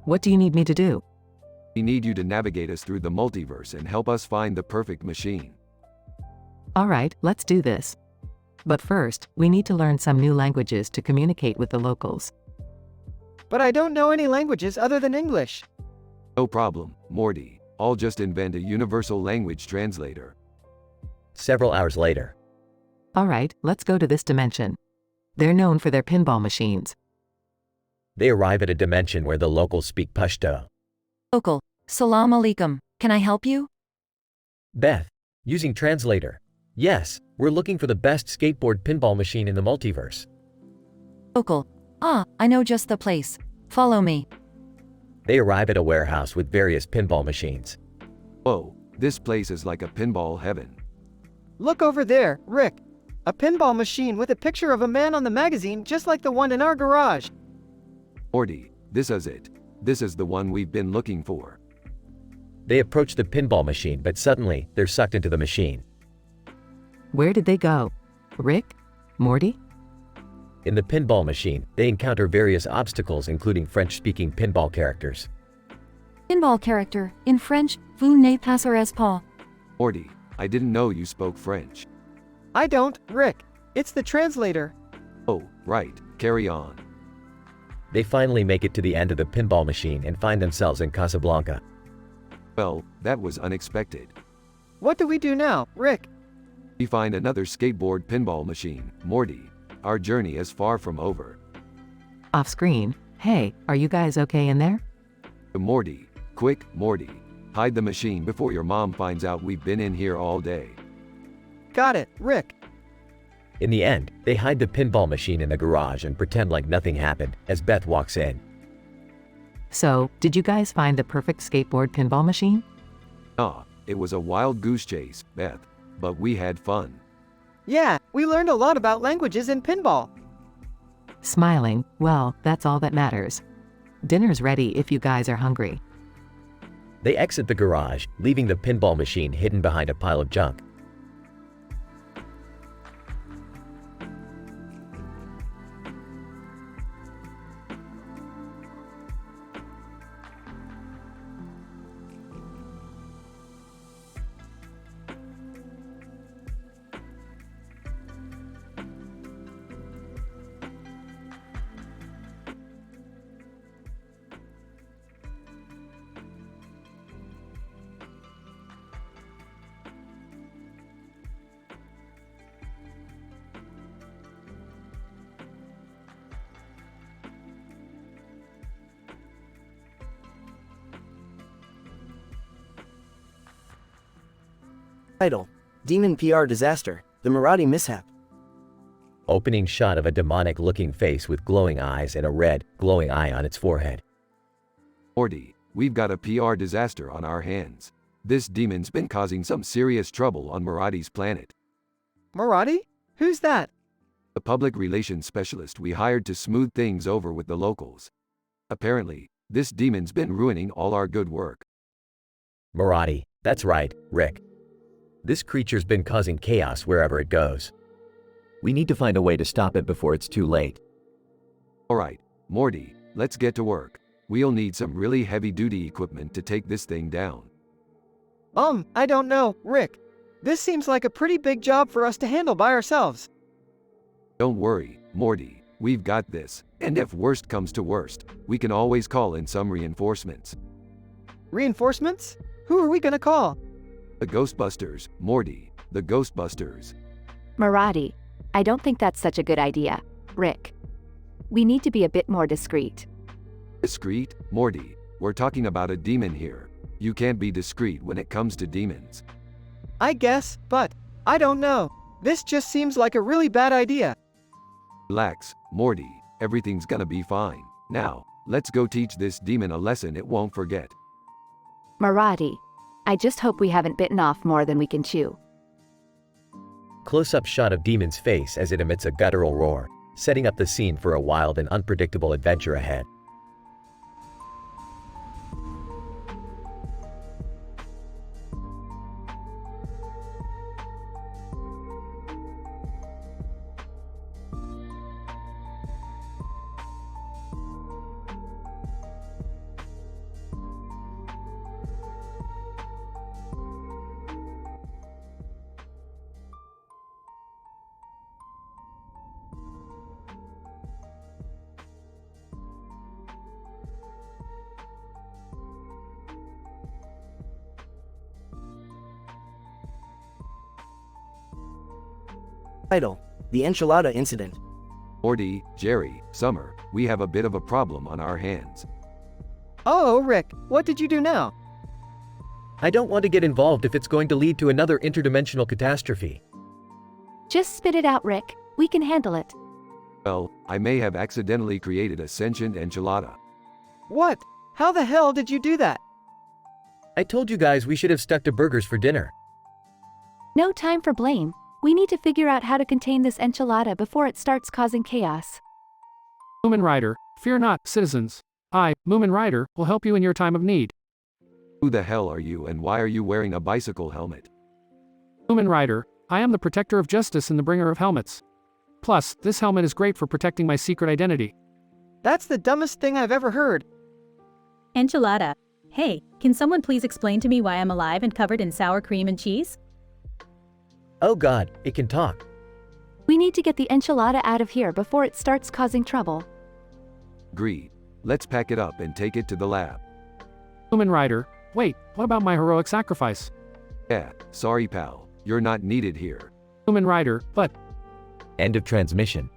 What do you need me to do? We need you to navigate us through the multiverse and help us find the perfect machine. Alright, let's do this. But first, we need to learn some new languages to communicate with the locals. But I don't know any languages other than English. No problem, Morty. I'll just invent a universal language translator. Several hours later. Alright, let's go to this dimension. They're known for their pinball machines. They arrive at a dimension where the locals speak Pashto. Local, salam alaikum, can I help you? Beth, using translator. Yes, we're looking for the best skateboard pinball machine in the multiverse. Local, I know just the place. Follow me. They arrive at a warehouse with various pinball machines. Whoa, this place is like a pinball heaven. Look over there, Rick. A pinball machine with a picture of a man on the magazine just like the one in our garage. Morty, this is it. This is the one we've been looking for. They approach the pinball machine, but suddenly, they're sucked into the machine. Where did they go? Rick? Morty? In the pinball machine, they encounter various obstacles including French-speaking pinball characters. Pinball character, in French, vous ne passerez pas. Morty, I didn't know you spoke French. I don't, Rick. It's the translator. Oh, right, carry on. They finally make it to the end of the pinball machine and find themselves in Casablanca. Well, that was unexpected. What do we do now, Rick? We find another skateboard pinball machine, Morty. Our journey is far from over. Off screen, hey, are you guys okay in there? Morty, quick, Morty. hide the machine before your mom finds out we've been in here all day. Got it, Rick. In the end, they hide the pinball machine in the garage and pretend like nothing happened as Beth walks in. So, did you guys find the perfect skateboard pinball machine? It was a wild goose chase, Beth, but we had fun. Yeah, we learned a lot about languages in pinball. Smiling, well, that's all that matters. Dinner's ready if you guys are hungry. They exit the garage, leaving the pinball machine hidden behind a pile of junk. Title: Demon PR Disaster, The Morty Mishap. Opening shot of a demonic-looking face with glowing eyes and a red, glowing eye on its forehead. Morty, we've got a PR disaster on our hands. This demon's been causing some serious trouble on Morty's planet. Morty? Who's that? The public relations specialist we hired to smooth things over with the locals. Apparently, this demon's been ruining all our good work. Morty, that's right, Rick. This creature's been causing chaos wherever it goes. We need to find a way to stop it before it's too late. Alright, Morty, let's get to work. We'll need some really heavy-duty equipment to take this thing down. I don't know, Rick. This seems like a pretty big job for us to handle by ourselves. Don't worry, Morty, we've got this, and if worst comes to worst, we can always call in some reinforcements. Reinforcements? Who are we gonna call? The Ghostbusters, Morty, the Ghostbusters. Morty, I don't think that's such a good idea, Rick. We need to be a bit more discreet. Discreet? Morty, we're talking about a demon here. You can't be discreet when it comes to demons. I guess, but I don't know. This just seems like a really bad idea. Relax, Morty, everything's gonna be fine. Now, let's go teach this demon a lesson it won't forget. Morty, I just hope we haven't bitten off more than we can chew. Close-up shot of Demon's face as it emits a guttural roar, setting up the scene for a wild and unpredictable adventure ahead. Title: The Enchilada Incident. Morty, Jerry, Summer, we have a bit of a problem on our hands. Oh, Rick, what did you do now? I don't want to get involved if it's going to lead to another interdimensional catastrophe. Just spit it out, Rick. We can handle it. Well, I may have accidentally created a sentient enchilada. What? How the hell did you do that? I told you guys we should have stuck to burgers for dinner. No time for blame. We need to figure out how to contain this enchilada before it starts causing chaos. Moomin Rider, fear not, citizens. I, Moomin Rider, will help you in your time of need. Who the hell are you and why are you wearing a bicycle helmet? Moomin Rider, I am the protector of justice and the bringer of helmets. Plus, this helmet is great for protecting my secret identity. That's the dumbest thing I've ever heard. Enchilada. Hey, can someone please explain to me why I'm alive and covered in sour cream and cheese? Oh god, it can talk. We need to get the enchilada out of here before it starts causing trouble. Agreed. Let's pack it up and take it to the lab. Moomin Rider, wait, what about my heroic sacrifice? Yeah, sorry pal, you're not needed here. Moomin Rider, but... End of transmission.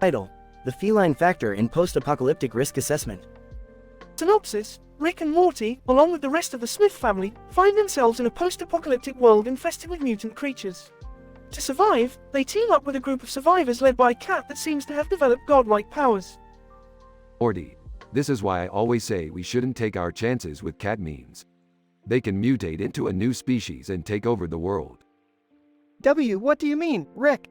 Title: The Feline Factor in Post-Apocalyptic Risk Assessment. Synopsis: Rick and Morty, along with the rest of the Smith family, find themselves in a post-apocalyptic world infested with mutant creatures. To survive, they team up with a group of survivors led by a cat that seems to have developed godlike powers. Morty, this is why I always say we shouldn't take our chances with cat memes. They can mutate into a new species and take over the world. What do you mean, Rick?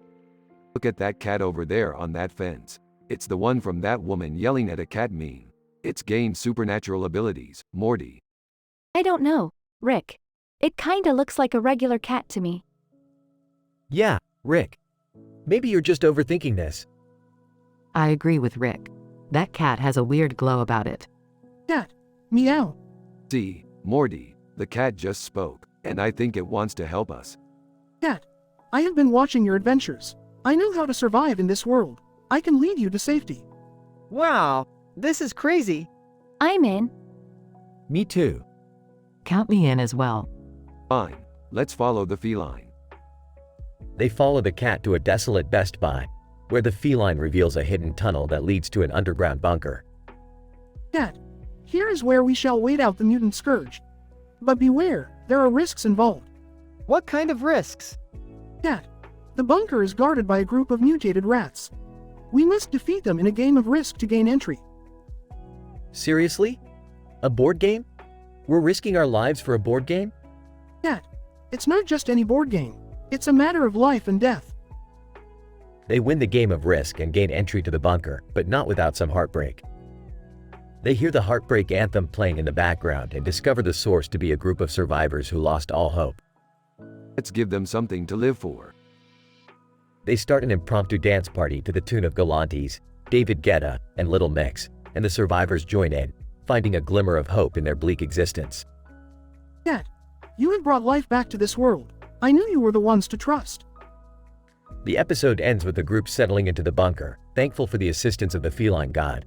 Look at that cat over there on that fence. It's the one from that woman yelling at a cat meme. It's gained supernatural abilities, Morty. I don't know, Rick. It kinda looks like a regular cat to me. Yeah, Rick. Maybe you're just overthinking this. I agree with Rick. That cat has a weird glow about it. Cat. Meow. See, Morty, the cat just spoke, and I think it wants to help us. Cat. I have been watching your adventures. I know how to survive in this world. I can lead you to safety. Wow, this is crazy. I'm in. Me too. Count me in as well. Fine, let's follow the feline. They follow the cat to a desolate Best Buy, where the feline reveals a hidden tunnel that leads to an underground bunker. Cat. Here is where we shall wait out the mutant scourge. But beware, there are risks involved. What kind of risks? Cat. The bunker is guarded by a group of mutated rats. We must defeat them in a game of Risk to gain entry. Seriously? A board game? We're risking our lives for a board game? Cat. It's not just any board game. It's a matter of life and death. They win the game of Risk and gain entry to the bunker, but not without some heartbreak. They hear the heartbreak anthem playing in the background and discover the source to be a group of survivors who lost all hope. Let's give them something to live for. They start an impromptu dance party to the tune of Galantes, David Guetta, and Little Mix, and the survivors join in, finding a glimmer of hope in their bleak existence. Cat. You have brought life back to this world. I knew you were the ones to trust. The episode ends with the group settling into the bunker, thankful for the assistance of the feline god.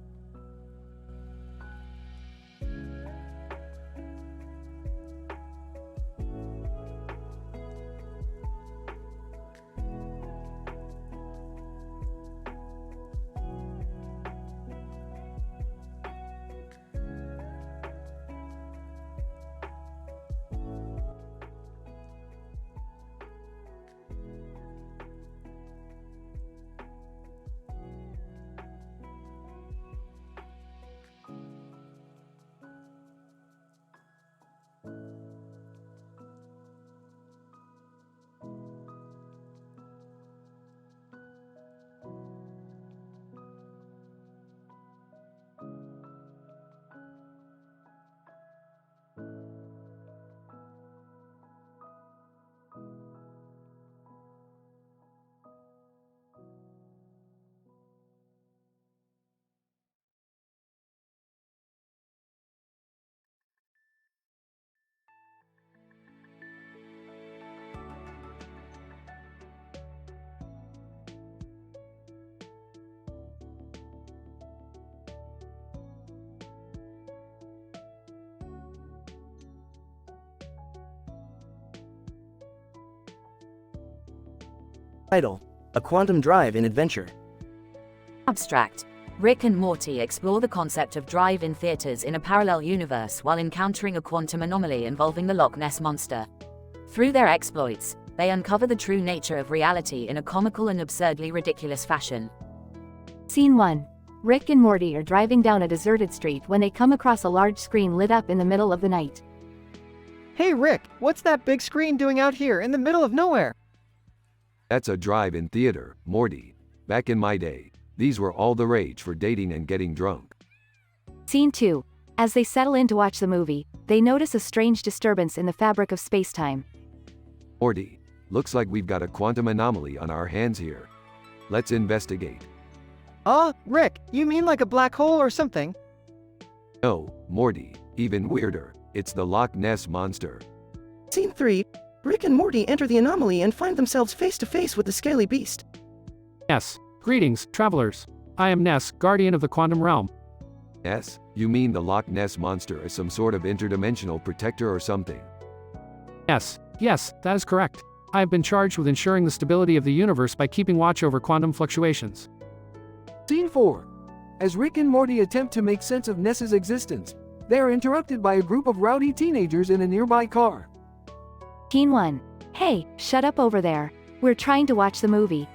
Title: A Quantum Drive in Adventure. Abstract. Rick and Morty explore the concept of drive in theaters in a parallel universe while encountering a quantum anomaly involving the Loch Ness Monster. Through their exploits, they uncover the true nature of reality in a comical and absurdly ridiculous fashion. Scene 1. Rick and Morty are driving down a deserted street when they come across a large screen lit up in the middle of the night. Hey Rick, what's that big screen doing out here in the middle of nowhere? That's a drive-in theater, Morty. Back in my day, these were all the rage for dating and getting drunk. Scene 2. As they settle in to watch the movie, they notice a strange disturbance in the fabric of space-time. Morty, looks like we've got a quantum anomaly on our hands here. Let's investigate. Rick, you mean like a black hole or something? No, Morty, even weirder. It's the Loch Ness Monster. Scene 3. Rick and Morty enter the anomaly and find themselves face to face with the scaly beast. Yes. Greetings, travelers. I am Ness, guardian of the quantum realm. Ness? You mean the Loch Ness Monster is some sort of interdimensional protector or something? Yes, that is correct. I have been charged with ensuring the stability of the universe by keeping watch over quantum fluctuations. Scene 4. As Rick and Morty attempt to make sense of Ness's existence, they are interrupted by a group of rowdy teenagers in a nearby car. Teen 1. Hey, shut up over there. We're trying to watch the movie.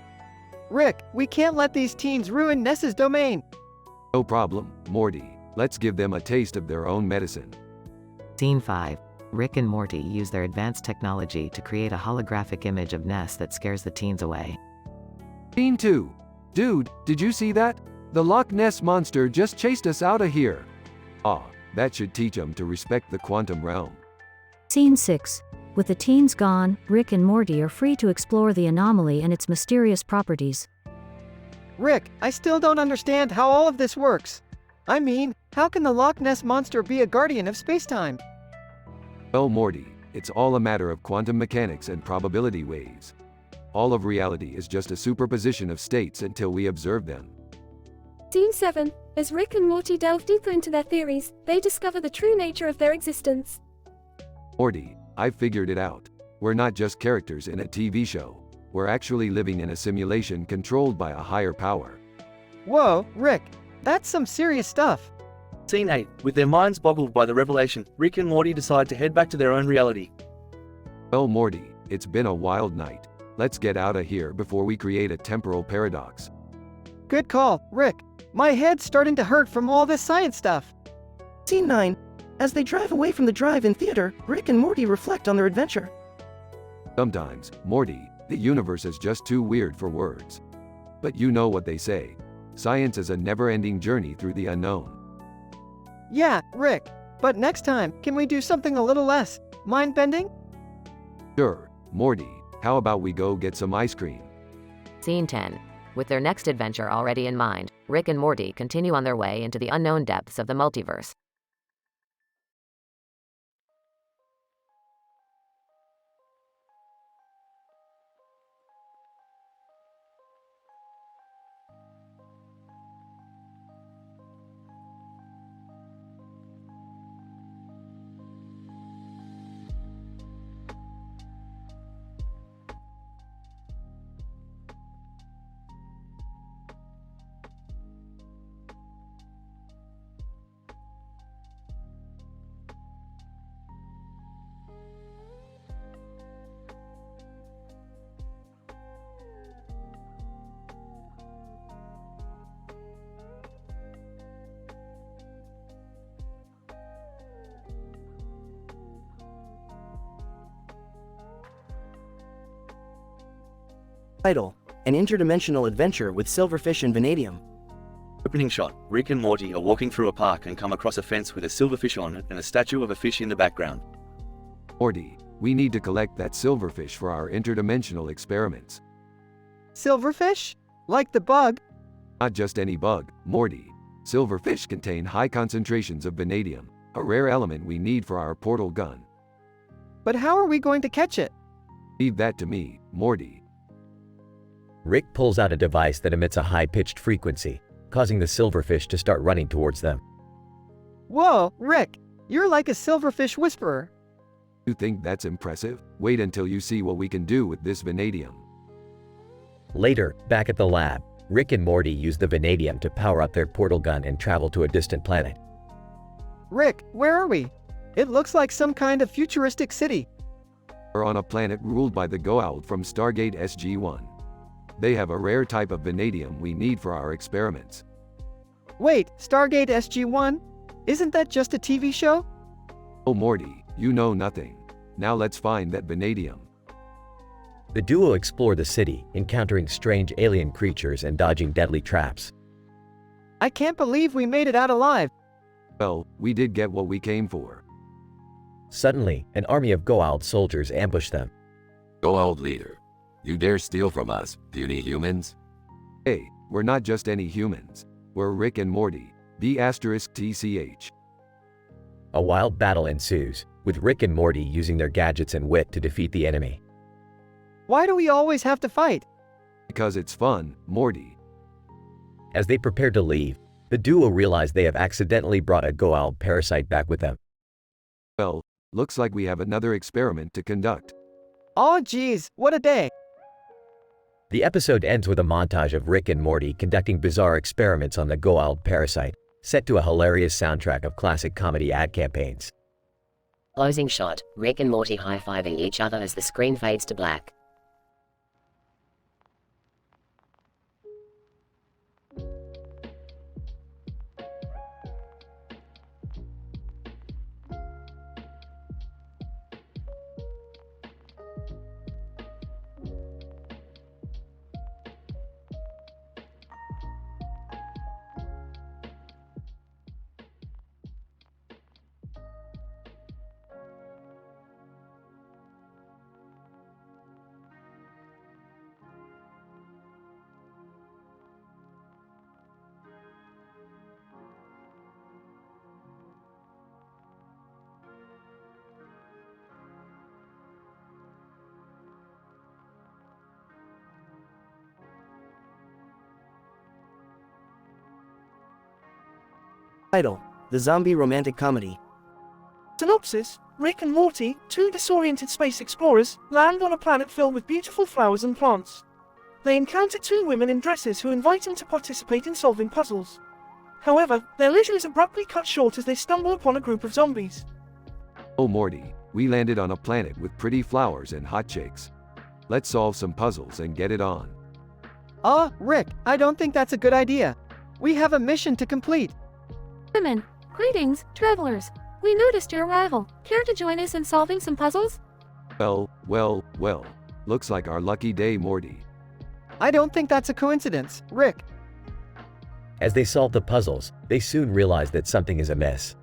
Rick, we can't let these teens ruin Ness's domain. No problem, Morty. Let's give them a taste of their own medicine. Scene 5. Rick and Morty use their advanced technology to create a holographic image of Ness that scares the teens away. Scene 2. Dude, did you see that? The Loch Ness monster just chased us out of here. Ah, that should teach them to respect the quantum realm. Scene 6. With the teens gone, Rick and Morty are free to explore the anomaly and its mysterious properties. Rick, I still don't understand how all of this works. I mean, how can the Loch Ness monster be a guardian of spacetime? Well, Morty, it's all a matter of quantum mechanics and probability waves. All of reality is just a superposition of states until we observe them. Scene 7. As Rick and Morty delve deeper into their theories, they discover the true nature of their existence. Morty, I've figured it out. We're not just characters in a TV show. We're actually living in a simulation controlled by a higher power. Whoa, Rick, that's some serious stuff. Scene 8. With their minds boggled by the revelation, Rick and Morty decide to head back to their own reality. Well, Morty, it's been a wild night. Let's get out of here before we create a temporal paradox. Good call, Rick. My head's starting to hurt from all this science stuff. Scene 9. As they drive away from the drive-in theater, Rick and Morty reflect on their adventure. Sometimes, Morty, the universe is just too weird for words. But you know what they say. Science is a never-ending journey through the unknown. Yeah, Rick. But next time, can we do something a little less mind-bending? Sure, Morty. How about we go get some ice cream? Scene 10. With their next adventure already in mind, Rick and Morty continue on their way into the unknown depths of the multiverse. Title: An interdimensional adventure with silverfish and vanadium. Opening shot. Rick and Morty are walking through a park and come across a fence with a silverfish on it and a statue of a fish in the background. Morty, we need to collect that silverfish for our interdimensional experiments. Silverfish? Like the bug? Not just any bug, Morty. Silverfish contain high concentrations of vanadium, a rare element we need for our portal gun. But how are we going to catch it? Leave that to me, Morty. Rick pulls out a device that emits a high-pitched frequency, causing the silverfish to start running towards them. Whoa, Rick, you're like a silverfish whisperer. You think that's impressive? Wait until you see what we can do with this vanadium. Later, back at the lab, Rick and Morty use the vanadium to power up their portal gun and travel to a distant planet. Rick, where are we? It looks like some kind of futuristic city. We're on a planet ruled by the Goa'uld from Stargate SG-1. They have a rare type of vanadium we need for our experiments. Wait, Stargate SG-1? Isn't that just a TV show? Oh, Morty, you know nothing. Now let's find that vanadium. The duo explore the city, encountering strange alien creatures and dodging deadly traps. I can't believe we made it out alive. Well, we did get what we came for. Suddenly, an army of Goa'uld soldiers ambush them. Goa'uld leader, you dare steal from us, puny humans? Hey, we're not just any humans. We're Rick and Morty, B*TCH. A wild battle ensues, with Rick and Morty using their gadgets and wit to defeat the enemy. Why do we always have to fight? Because it's fun, Morty. As they prepare to leave, the duo realize they have accidentally brought a Goa'uld parasite back with them. Well, looks like we have another experiment to conduct. Oh geez, what a day. The episode ends with a montage of Rick and Morty conducting bizarre experiments on the Goa'uld parasite, set to a hilarious soundtrack of classic comedy ad campaigns. Closing shot, Rick and Morty high-fiving each other as the screen fades to black. Title: The Zombie Romantic Comedy. Synopsis: Rick and Morty, two disoriented space explorers, land on a planet filled with beautiful flowers and plants. They encounter two women in dresses who invite them to participate in solving puzzles. However, their leisure is abruptly cut short as they stumble upon a group of zombies. Oh Morty, we landed on a planet with pretty flowers and hot chicks. Let's solve some puzzles and get it on. Rick, I don't think that's a good idea. We have a mission to complete. Women, greetings, travelers. We noticed your arrival. Care to join us in solving some puzzles? Well. Looks like our lucky day, Morty. I don't think that's a coincidence, Rick. As they solve the puzzles, they soon realize that something is amiss.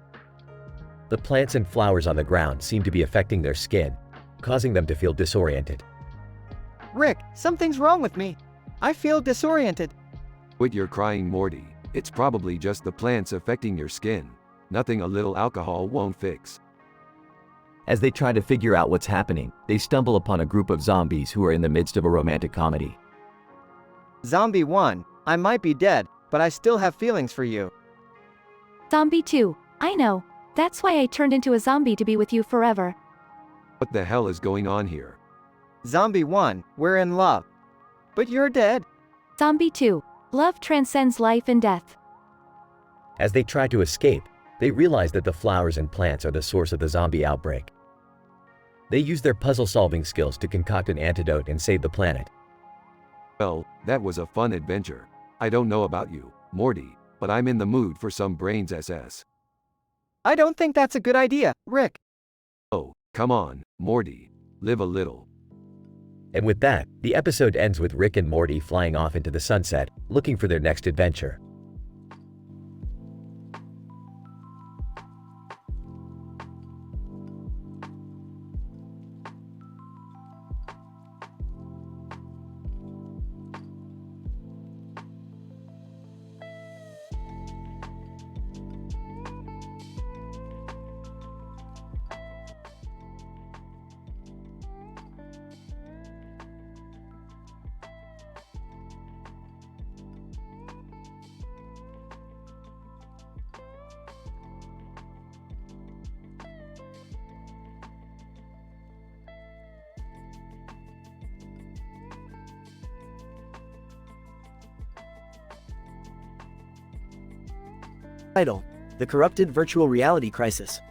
The plants and flowers on the ground seem to be affecting their skin, causing them to feel disoriented. Rick, something's wrong with me. I feel disoriented. Quit your crying, Morty. It's probably just the plants affecting your skin. Nothing a little alcohol won't fix. As they try to figure out what's happening, they stumble upon a group of zombies who are in the midst of a romantic comedy. Zombie 1, I might be dead, but I still have feelings for you. Zombie 2, I know. That's why I turned into a zombie to be with you forever. What the hell is going on here? Zombie 1, we're in love. But you're dead. Zombie 2, love transcends life and death. As they try to escape, they realize that the flowers and plants are the source of the zombie outbreak. They use their puzzle-solving skills to concoct an antidote and save the planet. Well, that was a fun adventure. I don't know about you, Morty, but I'm in the mood for some brains SS. I don't think that's a good idea, Rick. Oh, come on, Morty. Live a little. And with that, the episode ends with Rick and Morty flying off into the sunset, looking for their next adventure. Title: The Corrupted Virtual Reality Crisis.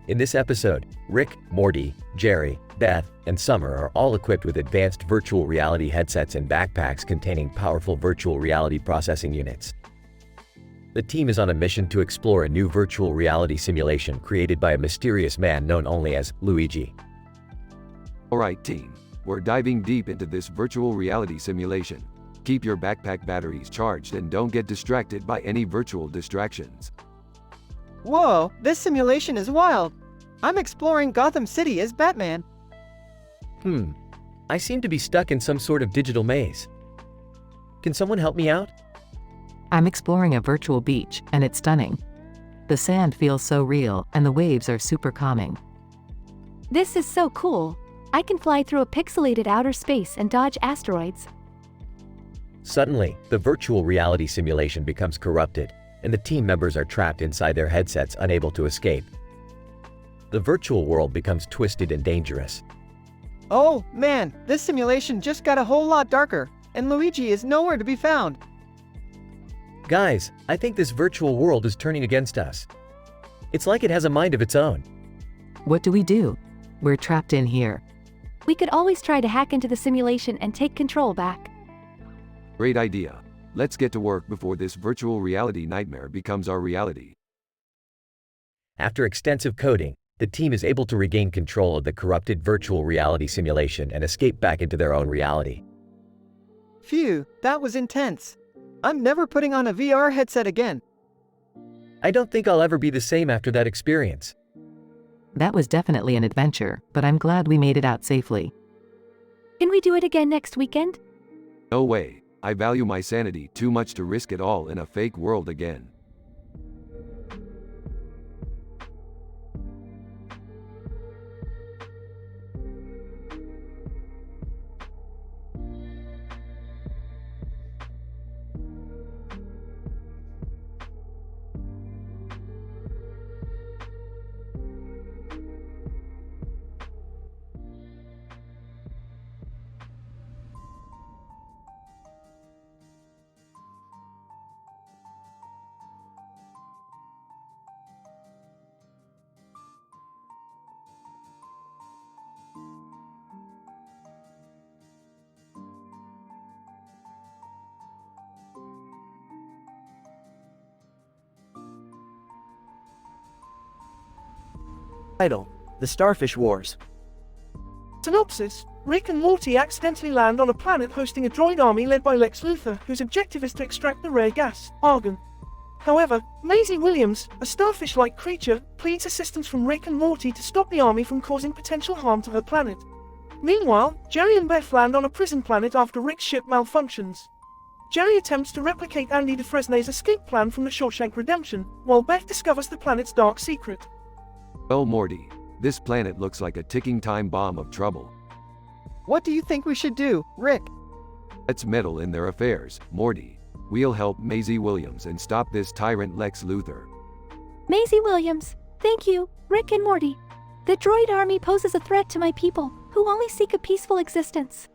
In this episode, Rick, Morty, Jerry, Beth, and Summer are all equipped with advanced virtual reality headsets and backpacks containing powerful virtual reality processing units. The team is on a mission to explore a new virtual reality simulation created by a mysterious man known only as Luigi. Alright team, we're diving deep into this virtual reality simulation. Keep your backpack batteries charged and don't get distracted by any virtual distractions. Whoa, this simulation is wild. I'm exploring Gotham City as Batman. I seem to be stuck in some sort of digital maze. Can someone help me out? I'm exploring a virtual beach, and it's stunning. The sand feels so real, and the waves are super calming. This is so cool. I can fly through a pixelated outer space and dodge asteroids. Suddenly, the virtual reality simulation becomes corrupted, and the team members are trapped inside their headsets, unable to escape. The virtual world becomes twisted and dangerous. Oh, man, this simulation just got a whole lot darker, and Luigi is nowhere to be found. Guys, I think this virtual world is turning against us. It's like it has a mind of its own. What do we do? We're trapped in here. We could always try to hack into the simulation and take control back. Great idea. Let's get to work before this virtual reality nightmare becomes our reality. After extensive coding, the team is able to regain control of the corrupted virtual reality simulation and escape back into their own reality. Phew, that was intense. I'm never putting on a VR headset again. I don't think I'll ever be the same after that experience. That was definitely an adventure, but I'm glad we made it out safely. Can we do it again next weekend? No way. I value my sanity too much to risk it all in a fake world again. Title: The Starfish Wars. Synopsis: Rick and Morty accidentally land on a planet hosting a droid army led by Lex Luthor, whose objective is to extract the rare gas, argon. However, Maisie Williams, a starfish-like creature, pleads assistance from Rick and Morty to stop the army from causing potential harm to her planet. Meanwhile, Jerry and Beth land on a prison planet after Rick's ship malfunctions. Jerry attempts to replicate Andy Dufresne's escape plan from the Shawshank Redemption, while Beth discovers the planet's dark secret. Well, Morty, this planet looks like a ticking time bomb of trouble. What do you think we should do, Rick? Let's meddle in their affairs, Morty. We'll help Maisie Williams and stop this tyrant Lex Luthor. Maisie Williams, thank you, Rick and Morty. The droid army poses a threat to my people, who only seek a peaceful existence.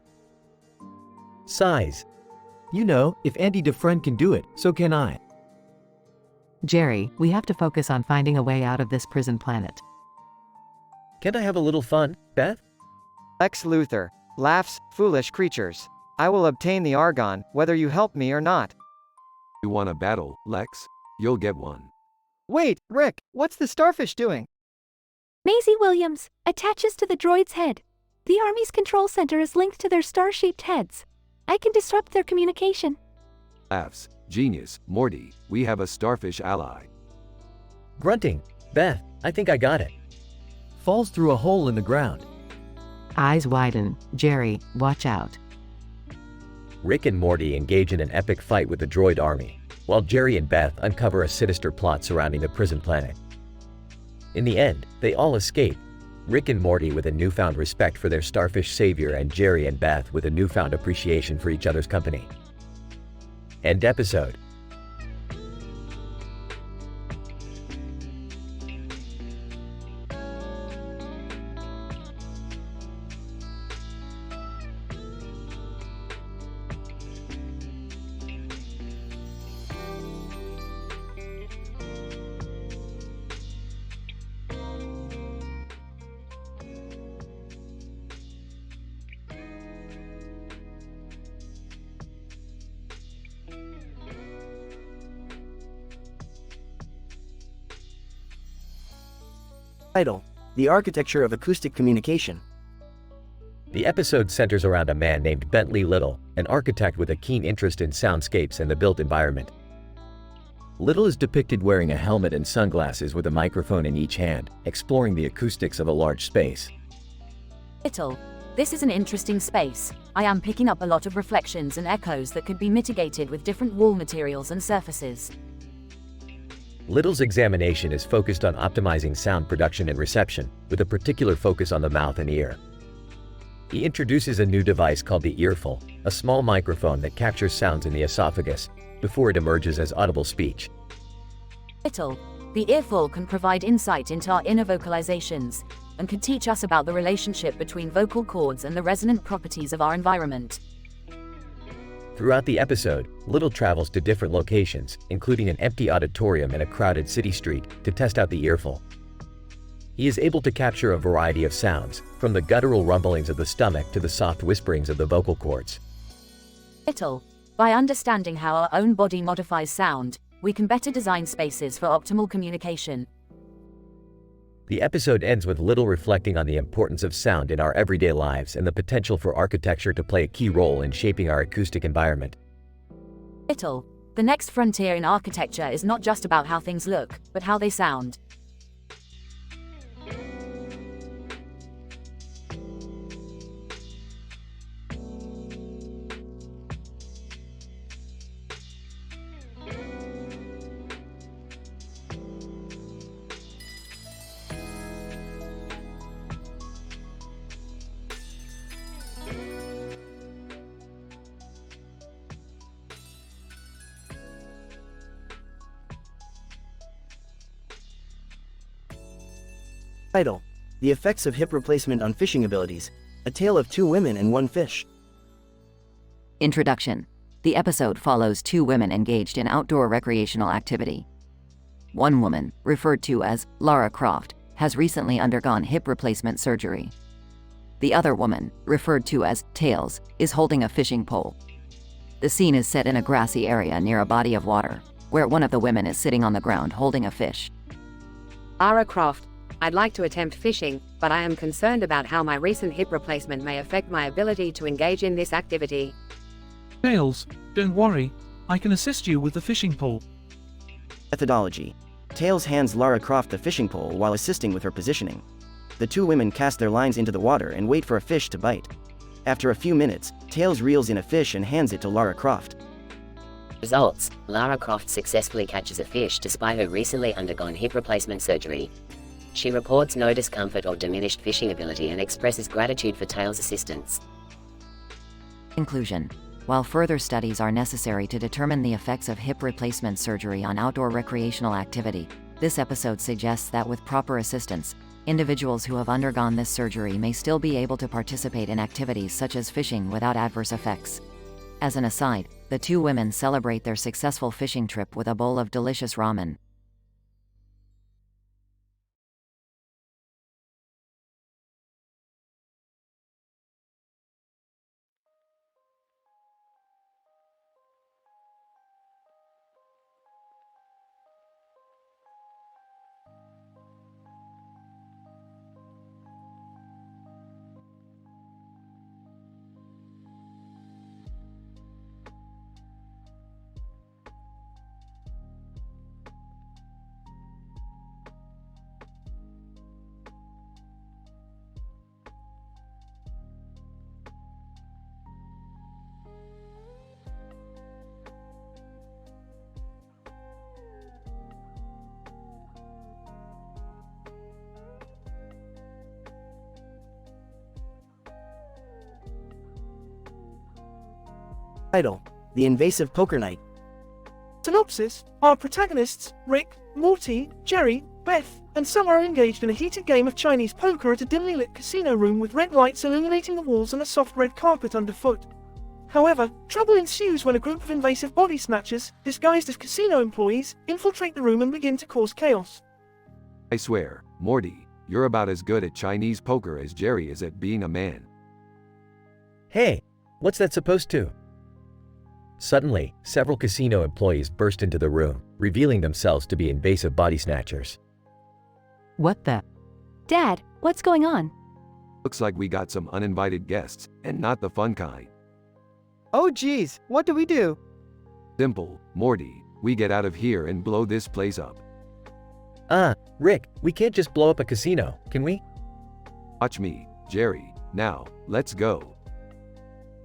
Size. You know, if Andy Dufresne can do it, so can I. Jerry, we have to focus on finding a way out of this prison planet. Can't I have a little fun, Beth? Lex Luthor laughs, foolish creatures. I will obtain the argon, whether you help me or not. You want a battle, Lex? You'll get one. Wait, Rick, what's the starfish doing? Maisie Williams attaches to the droid's head. The Army's control center is linked to their star-shaped heads. I can disrupt their communication. Laughs. Genius, Morty, we have a starfish ally. Grunting. Beth, I think I got it. Falls through a hole in the ground. Eyes widen. Jerry, watch out. Rick and Morty engage in an epic fight with the droid army, while Jerry and Beth uncover a sinister plot surrounding the prison planet. In the end, they all escape, Rick and Morty with a newfound respect for their starfish savior and Jerry and Beth with a newfound appreciation for each other's company. End episode. Title: The Architecture of Acoustic Communication. The episode centers around a man named Bentley Little, an architect with a keen interest in soundscapes and the built environment. Little is depicted wearing a helmet and sunglasses with a microphone in each hand, exploring the acoustics of a large space. Little, this is an interesting space. I am picking up a lot of reflections and echoes that could be mitigated with different wall materials and surfaces. Little's examination is focused on optimizing sound production and reception, with a particular focus on the mouth and ear. He introduces a new device called the earful, a small microphone that captures sounds in the esophagus before it emerges as audible speech. Little, the earful can provide insight into our inner vocalizations, and could teach us about the relationship between vocal cords and the resonant properties of our environment. Throughout the episode, Little travels to different locations, including an empty auditorium and a crowded city street, to test out the earful. He is able to capture a variety of sounds, from the guttural rumblings of the stomach to the soft whisperings of the vocal cords. Little. By understanding how our own body modifies sound, we can better design spaces for optimal communication. The episode ends with Little reflecting on the importance of sound in our everyday lives and the potential for architecture to play a key role in shaping our acoustic environment. Little. The next frontier in architecture is not just about how things look, but how they sound. Title: The Effects of Hip Replacement on Fishing Abilities. A Tale of Two Women and One Fish. Introduction. The episode follows two women engaged in outdoor recreational activity. One woman, referred to as Lara Croft, has recently undergone hip replacement surgery. The other woman, referred to as Tails, is holding a fishing pole. The scene is set in a grassy area near a body of water, where one of the women is sitting on the ground holding a fish. Lara Croft. I'd like to attempt fishing, but I am concerned about how my recent hip replacement may affect my ability to engage in this activity. Tails, don't worry. I can assist you with the fishing pole. Methodology. Tails hands Lara Croft the fishing pole while assisting with her positioning. The two women cast their lines into the water and wait for a fish to bite. After a few minutes, Tails reels in a fish and hands it to Lara Croft. Results: Lara Croft successfully catches a fish despite her recently undergone hip replacement surgery. She reports no discomfort or diminished fishing ability and expresses gratitude for Tails' assistance. Conclusion. While further studies are necessary to determine the effects of hip replacement surgery on outdoor recreational activity, this episode suggests that with proper assistance, individuals who have undergone this surgery may still be able to participate in activities such as fishing without adverse effects. As an aside, the two women celebrate their successful fishing trip with a bowl of delicious ramen. Title: The Invasive Poker Night. Synopsis: Our protagonists, Rick, Morty, Jerry, Beth, and some are engaged in a heated game of Chinese poker at a dimly lit casino room with red lights illuminating the walls and a soft red carpet underfoot. However, trouble ensues when a group of invasive body snatchers, disguised as casino employees, infiltrate the room and begin to cause chaos. I swear, Morty, you're about as good at Chinese poker as Jerry is at being a man. Hey, what's that supposed to? Suddenly, several casino employees burst into the room, revealing themselves to be invasive body snatchers. What the? Dad, what's going on? Looks like we got some uninvited guests, and not the fun kind. Oh geez, what do we do? Simple, Morty, we get out of here and blow this place up. Rick, we can't just blow up a casino, can we? Watch me, Jerry. Now, let's go.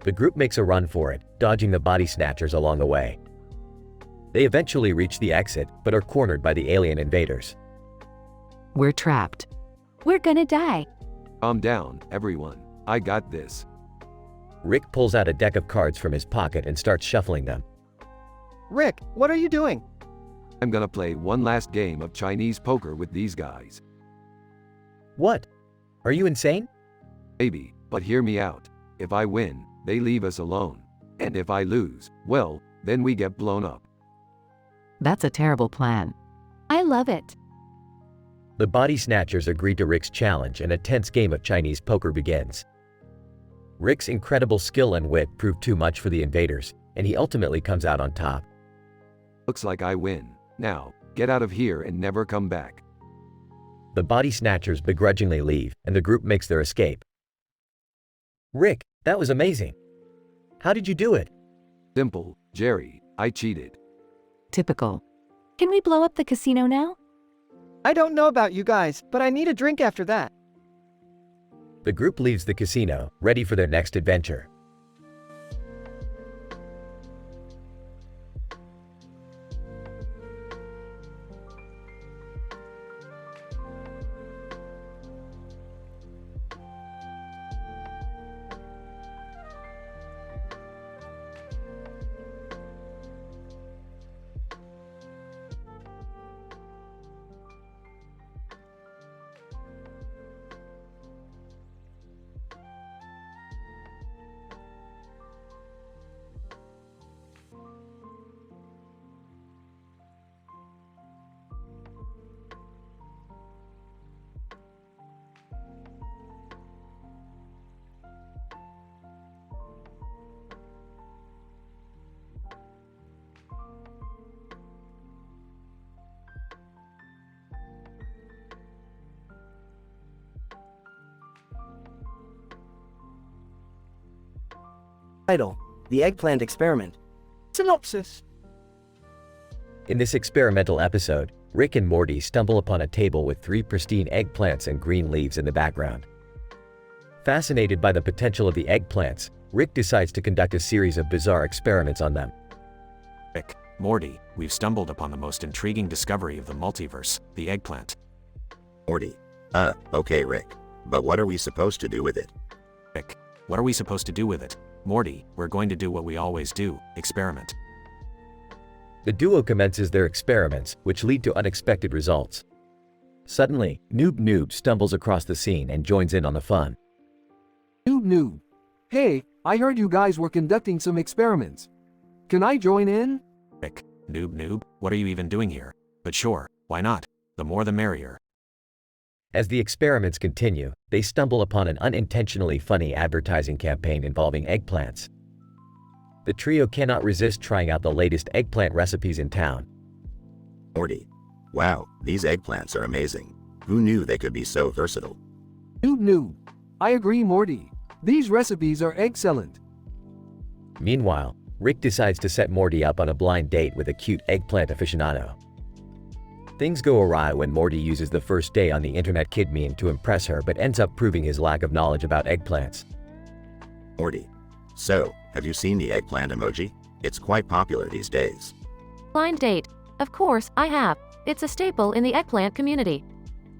The group makes a run for it, dodging the body snatchers along the way. They eventually reach the exit, but are cornered by the alien invaders. We're trapped. We're gonna die. Calm down, everyone. I got this. Rick pulls out a deck of cards from his pocket and starts shuffling them. Rick, what are you doing? I'm gonna play one last game of Chinese poker with these guys. What? Are you insane? Maybe, but hear me out. If I win, they leave us alone. And if I lose, well, then we get blown up. That's a terrible plan. I love it. The body snatchers agree to Rick's challenge and a tense game of Chinese poker begins. Rick's incredible skill and wit prove too much for the invaders, and he ultimately comes out on top. Looks like I win. Now, get out of here and never come back. The body snatchers begrudgingly leave, and the group makes their escape. Rick, that was amazing. How did you do it? Simple, Jerry, I cheated. Typical. Can we blow up the casino now? I don't know about you guys, but I need a drink after that. The group leaves the casino, ready for their next adventure. Title: The Eggplant Experiment. Synopsis. In this experimental episode, Rick and Morty stumble upon a table with 3 pristine eggplants and green leaves in the background. Fascinated by the potential of the eggplants, Rick decides to conduct a series of bizarre experiments on them. Rick, Morty, we've stumbled upon the most intriguing discovery of the multiverse, the eggplant. Morty. Okay, Rick. But what are we supposed to do with it? Rick, what are we supposed to do with it? Morty, we're going to do what we always do, experiment. The duo commences their experiments, which lead to unexpected results. Suddenly, Noob stumbles across the scene and joins in on the fun. Noob. Hey, I heard you guys were conducting some experiments. Can I join in? Rick, Noob, what are you even doing here? But sure, why not? The more the merrier. As the experiments continue, they stumble upon an unintentionally funny advertising campaign involving eggplants. The trio cannot resist trying out the latest eggplant recipes in town. Morty. Wow, these eggplants are amazing. Who knew they could be so versatile? Noob. I agree, Morty. These recipes are excellent. Meanwhile, Rick decides to set Morty up on a blind date with a cute eggplant aficionado. Things go awry when Morty uses the first day on the internet kid meme to impress her but ends up proving his lack of knowledge about eggplants. Morty. So, have you seen the eggplant emoji? It's quite popular these days. Blind date. Of course, I have. It's a staple in the eggplant community.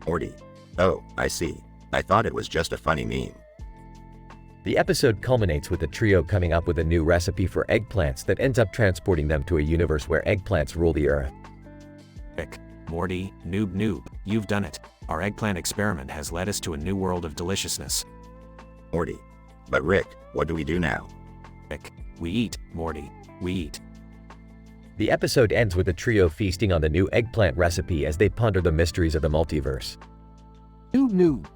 Morty. Oh, I see. I thought it was just a funny meme. The episode culminates with the trio coming up with a new recipe for eggplants that ends up transporting them to a universe where eggplants rule the earth. Rick, Morty, Noob, you've done it. Our eggplant experiment has led us to a new world of deliciousness. Morty. But Rick, what do we do now? Rick, we eat, Morty, we eat. The episode ends with the trio feasting on the new eggplant recipe as they ponder the mysteries of the multiverse. Noob.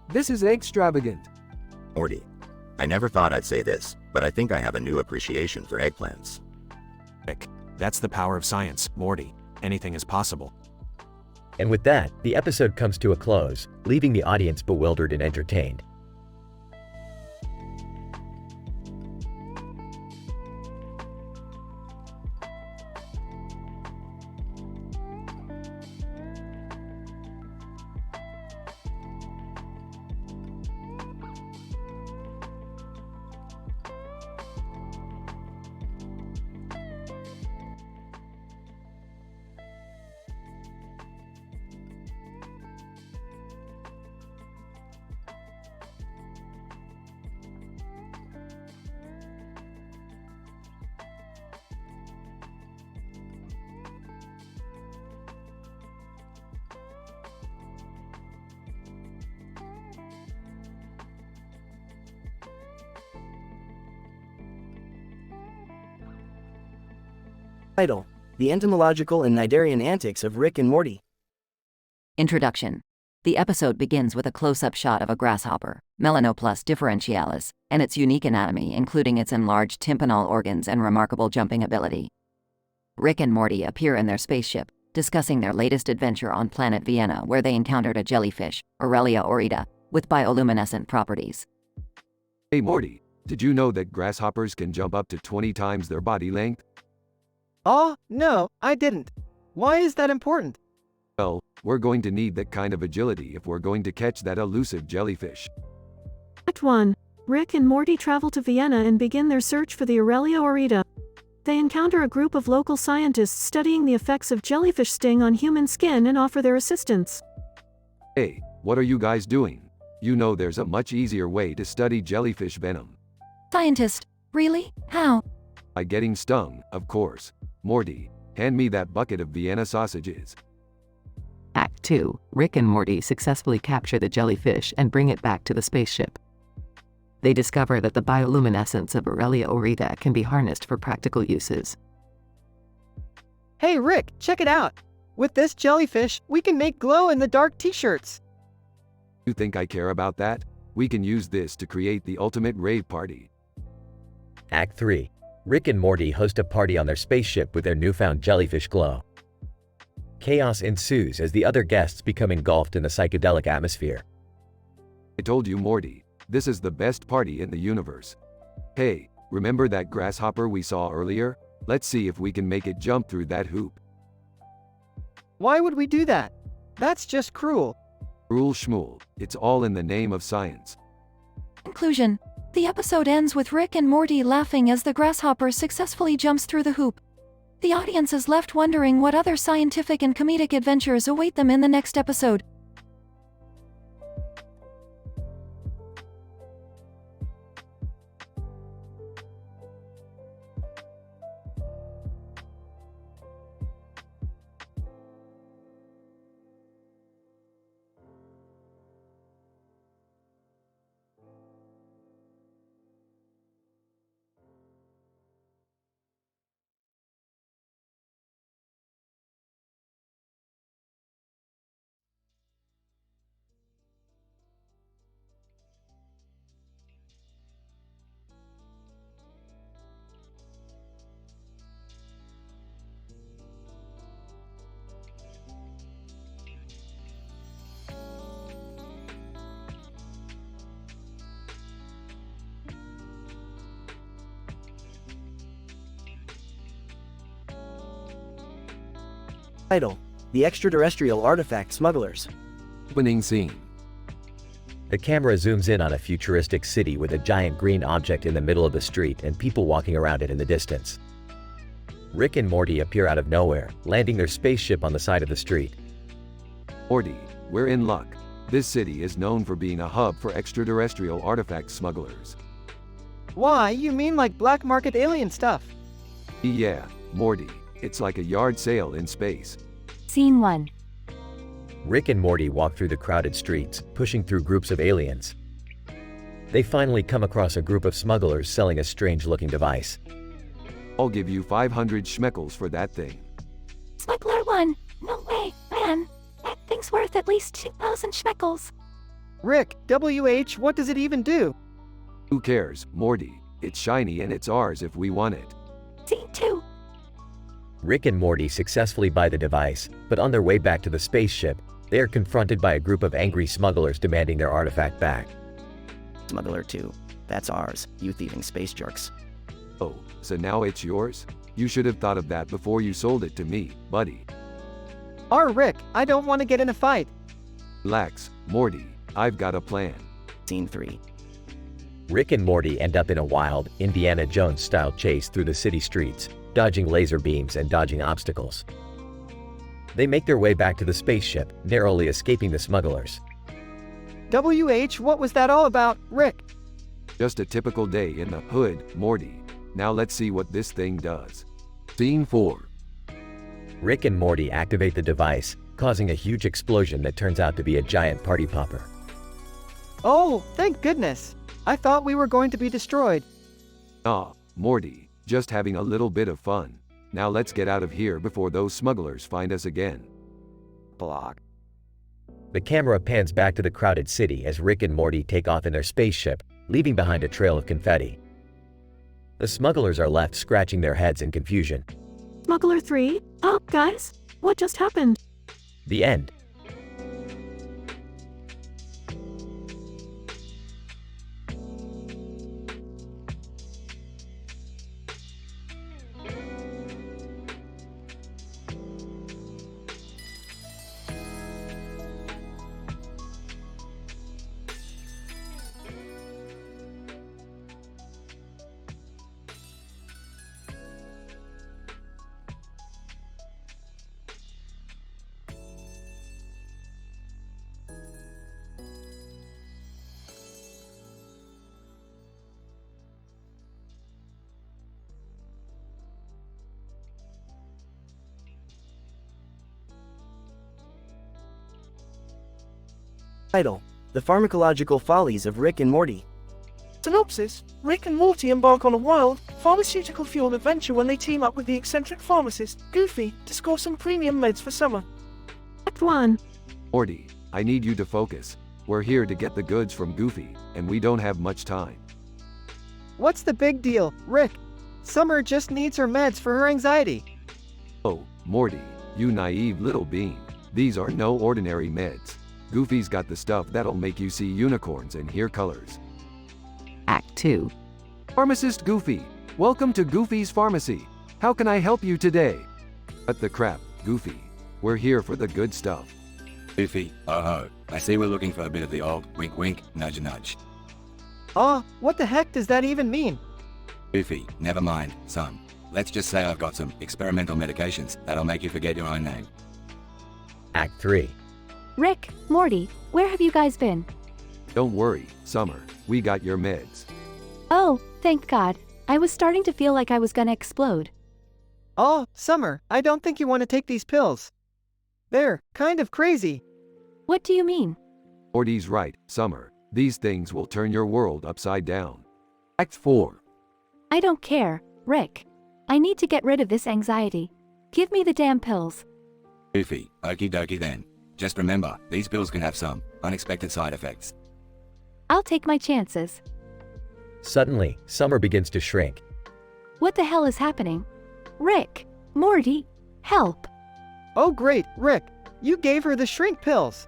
This is extravagant. Morty. I never thought I'd say this, but I think I have a new appreciation for eggplants. Rick, that's the power of science, Morty. Anything is possible. And with that, the episode comes to a close, leaving the audience bewildered and entertained. Title: The Entomological and Cnidarian Antics of Rick and Morty. Introduction. The episode begins with a close-up shot of a grasshopper, Melanoplus differentialis, and its unique anatomy, including its enlarged tympanal organs and remarkable jumping ability. Rick and Morty appear in their spaceship, discussing their latest adventure on planet Vienna, where they encountered a jellyfish, Aurelia aurita, with bioluminescent properties. Hey Morty, did you know that grasshoppers can jump up to 20 times their body length? Oh, no, I didn't. Why is that important? Well, we're going to need that kind of agility if we're going to catch that elusive jellyfish. Act 1. Rick and Morty travel to Vienna and begin their search for the Aurelia aurita. They encounter a group of local scientists studying the effects of jellyfish sting on human skin and offer their assistance. Hey, what are you guys doing? You know there's a much easier way to study jellyfish venom. Scientist, really? How? By getting stung, of course. Morty, hand me that bucket of Vienna sausages. Act 2. Rick and Morty successfully capture the jellyfish and bring it back to the spaceship. They discover that the bioluminescence of Aurelia aurita can be harnessed for practical uses. Hey Rick, check it out! With this jellyfish, we can make glow-in-the-dark t-shirts! You think I care about that? We can use this to create the ultimate rave party. Act 3. Rick and Morty host a party on their spaceship with their newfound jellyfish glow. Chaos ensues as the other guests become engulfed in the psychedelic atmosphere. I told you, Morty, this is the best party in the universe. Hey, remember that grasshopper we saw earlier? Let's see if we can make it jump through that hoop. Why would we do that? That's just cruel. Cruel schmool, it's all in the name of science. Conclusion. The episode ends with Rick and Morty laughing as the grasshopper successfully jumps through the hoop. The audience is left wondering what other scientific and comedic adventures await them in the next episode. Title: The Extraterrestrial Artifact Smugglers. Opening scene. The camera zooms in on a futuristic city with a giant green object in the middle of the street and people walking around it in the distance. Rick and Morty appear out of nowhere, landing their spaceship on the side of the street. Morty, we're in luck. This city is known for being a hub for extraterrestrial artifact smugglers. Why, you mean like black market alien stuff? Yeah, Morty, it's like a yard sale in space. Scene 1. Rick and Morty walk through the crowded streets, pushing through groups of aliens. They finally come across a group of smugglers selling a strange-looking device. I'll give you 500 schmeckles for that thing. Smuggler 1. No way, man. That thing's worth at least 2,000 schmeckles. Rick, WH, what does it even do? Who cares, Morty? It's shiny and it's ours if we want it. Scene 2. Rick and Morty successfully buy the device, but on their way back to the spaceship, they are confronted by a group of angry smugglers demanding their artifact back. Smuggler 2. That's ours, you thieving space jerks. Oh, so now it's yours? You should have thought of that before you sold it to me, buddy. Rick, I don't want to get in a fight. Relax, Morty, I've got a plan. Scene 3. Rick and Morty end up in a wild, Indiana Jones-style chase through the city streets, dodging laser beams and dodging obstacles. They make their way back to the spaceship, narrowly escaping the smugglers. WH, what was that all about, Rick? Just a typical day in the hood, Morty. Now let's see what this thing does. Scene 4. Rick and Morty activate the device, causing a huge explosion that turns out to be a giant party popper. Oh, thank goodness. I thought we were going to be destroyed. Ah, Morty, just having a little bit of fun. Now let's get out of here before those smugglers find us again. Block. The camera pans back to the crowded city as Rick and Morty take off in their spaceship, leaving behind a trail of confetti. The smugglers are left scratching their heads in confusion. Smuggler 3? Oh, guys, what just happened? The end. Title: The Pharmacological Follies of Rick and Morty. Synopsis: Rick and Morty embark on a wild, pharmaceutical-fueled adventure when they team up with the eccentric pharmacist, Goofy, to score some premium meds for summer. Act 1. Morty, I need you to focus. We're here to get the goods from Goofy, and we don't have much time. What's the big deal, Rick? Summer just needs her meds for her anxiety. Oh, Morty, you naive little bean. These are no ordinary meds. Goofy's got the stuff that'll make you see unicorns and hear colors. Act 2. Pharmacist Goofy, welcome to Goofy's Pharmacy. How can I help you today? Cut the crap, Goofy. We're here for the good stuff. Goofy, oh, I see we're looking for a bit of the old wink wink, nudge nudge. What the heck does that even mean? Goofy, never mind, son. Let's just say I've got some experimental medications that'll make you forget your own name. Act 3. Rick, Morty, where have you guys been? Don't worry, Summer. We got your meds. Oh, thank God. I was starting to feel like I was gonna explode. Oh, Summer, I don't think you want to take these pills. They're kind of crazy. What do you mean? Morty's right, Summer. These things will turn your world upside down. Act 4. I don't care, Rick. I need to get rid of this anxiety. Give me the damn pills. Goofy, okie dokie then. Just remember, these pills can have some unexpected side effects. I'll take my chances. Suddenly, Summer begins to shrink. What the hell is happening? Rick, Morty, help. Oh great, Rick, you gave her the shrink pills.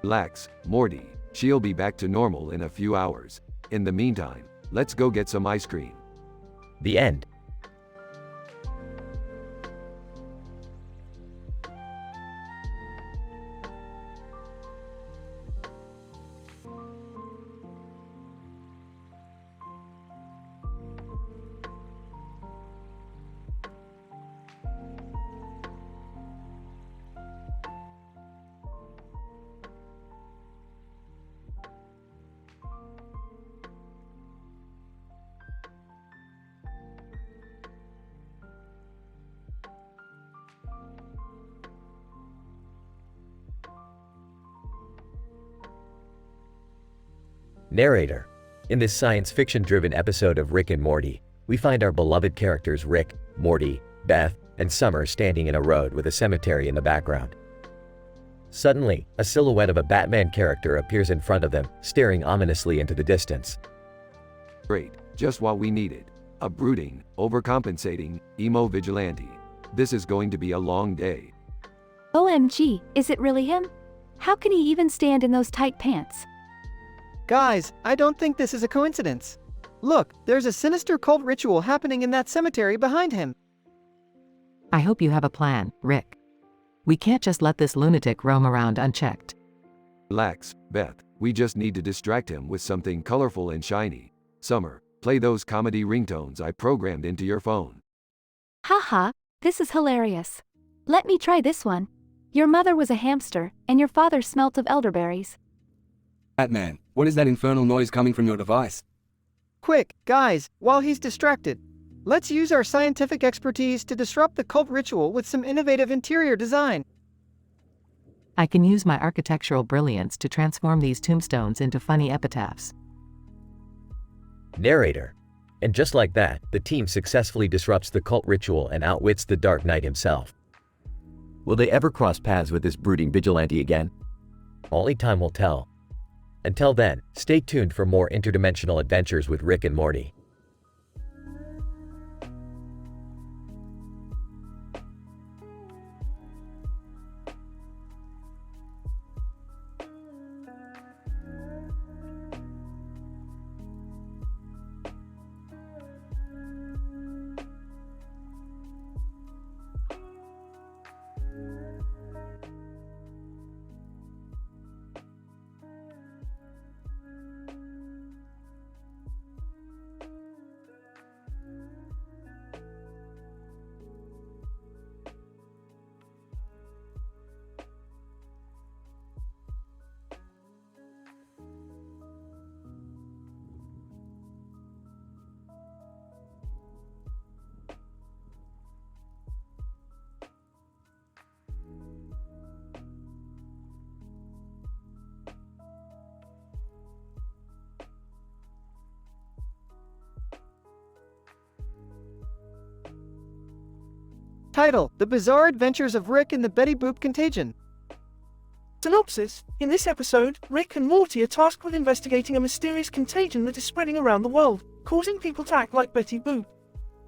Relax, Morty. She'll be back to normal in a few hours. In the meantime, let's go get some ice cream. The end. Narrator. In this science fiction-driven episode of Rick and Morty, we find our beloved characters Rick, Morty, Beth, and Summer standing in a road with a cemetery in the background. Suddenly, a silhouette of a Batman character appears in front of them, staring ominously into the distance. Great, just what we needed. A brooding, overcompensating, emo vigilante. This is going to be a long day. OMG, is it really him? How can he even stand in those tight pants? Guys, I don't think this is a coincidence. Look, there's a sinister cult ritual happening in that cemetery behind him. I hope you have a plan, Rick. We can't just let this lunatic roam around unchecked. Relax, Beth. We just need to distract him with something colorful and shiny. Summer, play those comedy ringtones I programmed into your phone. Haha, this is hilarious. Let me try this one. Your mother was a hamster, and your father smelt of elderberries. Batman, what is that infernal noise coming from your device? Quick, guys, while he's distracted, let's use our scientific expertise to disrupt the cult ritual with some innovative interior design. I can use my architectural brilliance to transform these tombstones into funny epitaphs. Narrator. And just like that, the team successfully disrupts the cult ritual and outwits the Dark Knight himself. Will they ever cross paths with this brooding vigilante again? Only time will tell. Until then, stay tuned for more interdimensional adventures with Rick and Morty. Title: The Bizarre Adventures of Rick and the Betty Boop Contagion. Synopsis: in this episode, Rick and Morty are tasked with investigating a mysterious contagion that is spreading around the world, causing people to act like Betty Boop.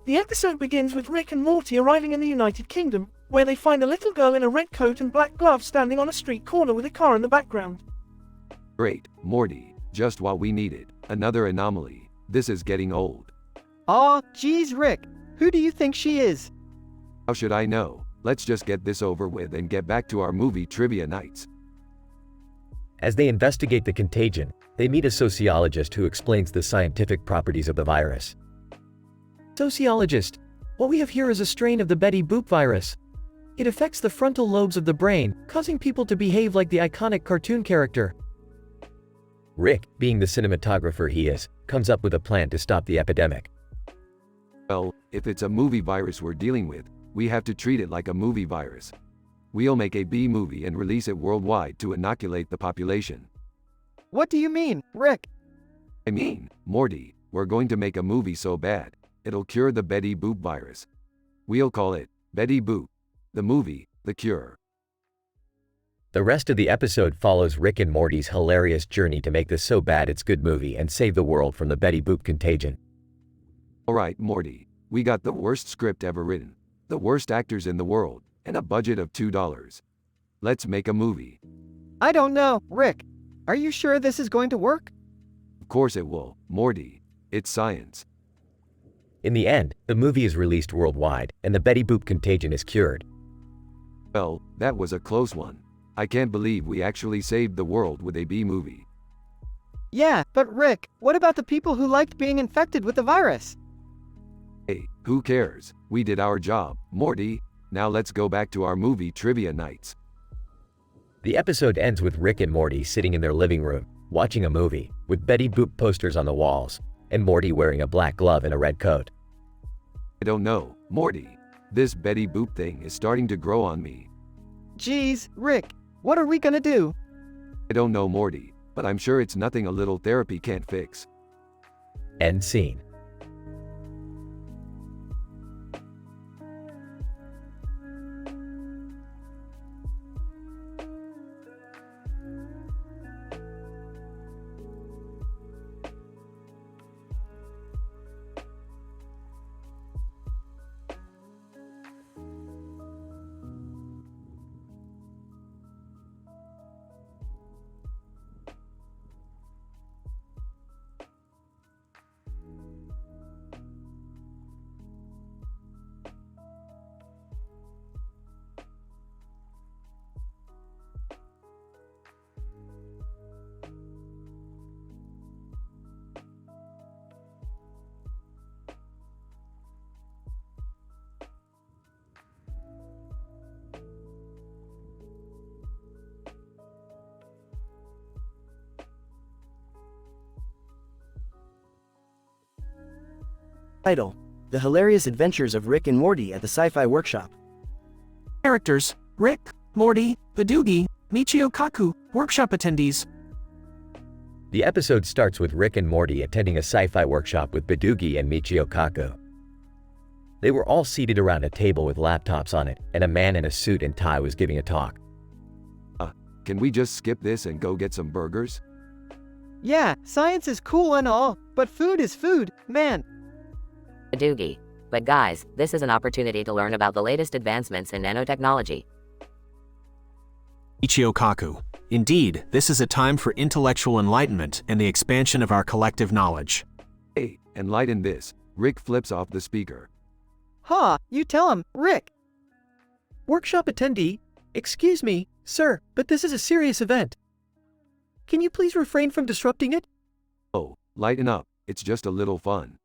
The episode begins with Rick and Morty arriving in the United Kingdom, where they find a little girl in a red coat and black gloves standing on a street corner with a car in the background. Great, Morty, just what we needed. Another anomaly. This is getting old. Aw, geez, Rick. Who do you think she is? How should I know? Let's just get this over with and get back to our movie trivia nights. As they investigate the contagion, they meet a sociologist who explains the scientific properties of the virus. Sociologist, what we have here is a strain of the Betty Boop virus. It affects the frontal lobes of the brain, causing people to behave like the iconic cartoon character. Rick, being the cinematographer he is, comes up with a plan to stop the epidemic. Well, if it's a movie virus we're dealing with, we have to treat it like a movie virus. We'll make a B movie and release it worldwide to inoculate the population. What do you mean, Rick? I mean, Morty, we're going to make a movie so bad, it'll cure the Betty Boop virus. We'll call it Betty Boop. The movie, The Cure. The rest of the episode follows Rick and Morty's hilarious journey to make this so bad it's good movie and save the world from the Betty Boop contagion. Alright, Morty, we got the worst script ever written, the worst actors in the world, and a budget of $2. Let's make a movie. I don't know, Rick. Are you sure this is going to work? Of course it will, Morty. It's science. In the end, the movie is released worldwide, and the Betty Boop contagion is cured. Well, that was a close one. I can't believe we actually saved the world with a B movie. Yeah, but Rick, what about the people who liked being infected with the virus? Hey, who cares? We did our job, Morty. Now let's go back to our movie trivia nights. The episode ends with Rick and Morty sitting in their living room, watching a movie, with Betty Boop posters on the walls, and Morty wearing a black glove and a red coat. I don't know, Morty. This Betty Boop thing is starting to grow on me. Geez, Rick, what are we gonna do? I don't know, Morty, but I'm sure it's nothing a little therapy can't fix. End scene. Title: The Hilarious Adventures of Rick and Morty at the Sci-Fi Workshop. Characters: Rick, Morty, Badoogie, Michio Kaku, workshop attendees. The episode starts with Rick and Morty attending a sci-fi workshop with Bidugi and Michio Kaku. They were all seated around a table with laptops on it, and a man in a suit and tie was giving a talk. Can we just skip this and go get some burgers? Yeah, science is cool and all, but food is food, man. Doogie. But guys, this is an opportunity to learn about the latest advancements in nanotechnology. Michio Kaku. Indeed, this is a time for intellectual enlightenment and the expansion of our collective knowledge. Hey, enlighten this. Rick flips off the speaker. Ha, you tell him, Rick. Workshop attendee, excuse me, sir, but this is a serious event. Can you please refrain from disrupting it? Oh, lighten up, it's just a little fun.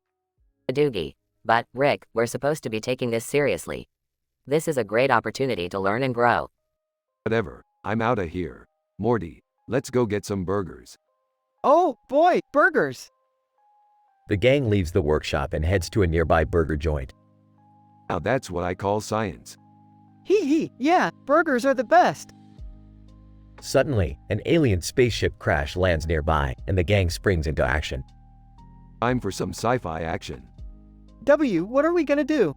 Doogie. But, Rick, we're supposed to be taking this seriously. This is a great opportunity to learn and grow. Whatever, I'm outta here. Morty, let's go get some burgers. Oh, boy, burgers. The gang leaves the workshop and heads to a nearby burger joint. Now that's what I call science. Hee, yeah, burgers are the best. Suddenly, an alien spaceship crash lands nearby, and the gang springs into action. Time for some sci-fi action. What are we gonna do?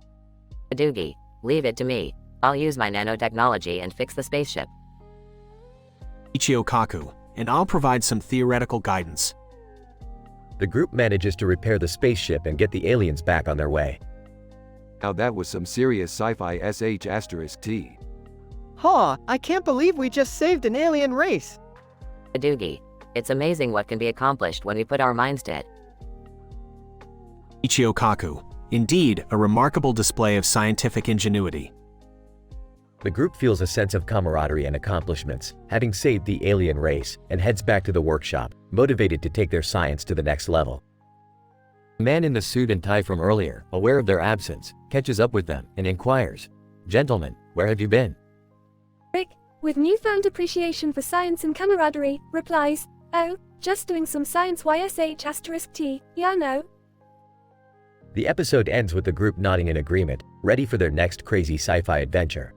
Doogie. Leave it to me. I'll use my nanotechnology and fix the spaceship. Michio Kaku, and I'll provide some theoretical guidance. The group manages to repair the spaceship and get the aliens back on their way. Now that was some serious sci-fi *T. Ha, I can't believe we just saved an alien race. Doogie. It's amazing what can be accomplished when we put our minds to it. Michio Kaku. Indeed, a remarkable display of scientific ingenuity. The group feels a sense of camaraderie and accomplishments, having saved the alien race, and heads back to the workshop, motivated to take their science to the next level. The man in the suit and tie from earlier, aware of their absence, catches up with them and inquires, "Gentlemen, where have you been?" Rick, with newfound appreciation for science and camaraderie, replies, "Oh, just doing some science *T, yeah no." The episode ends with the group nodding in agreement, ready for their next crazy sci-fi adventure.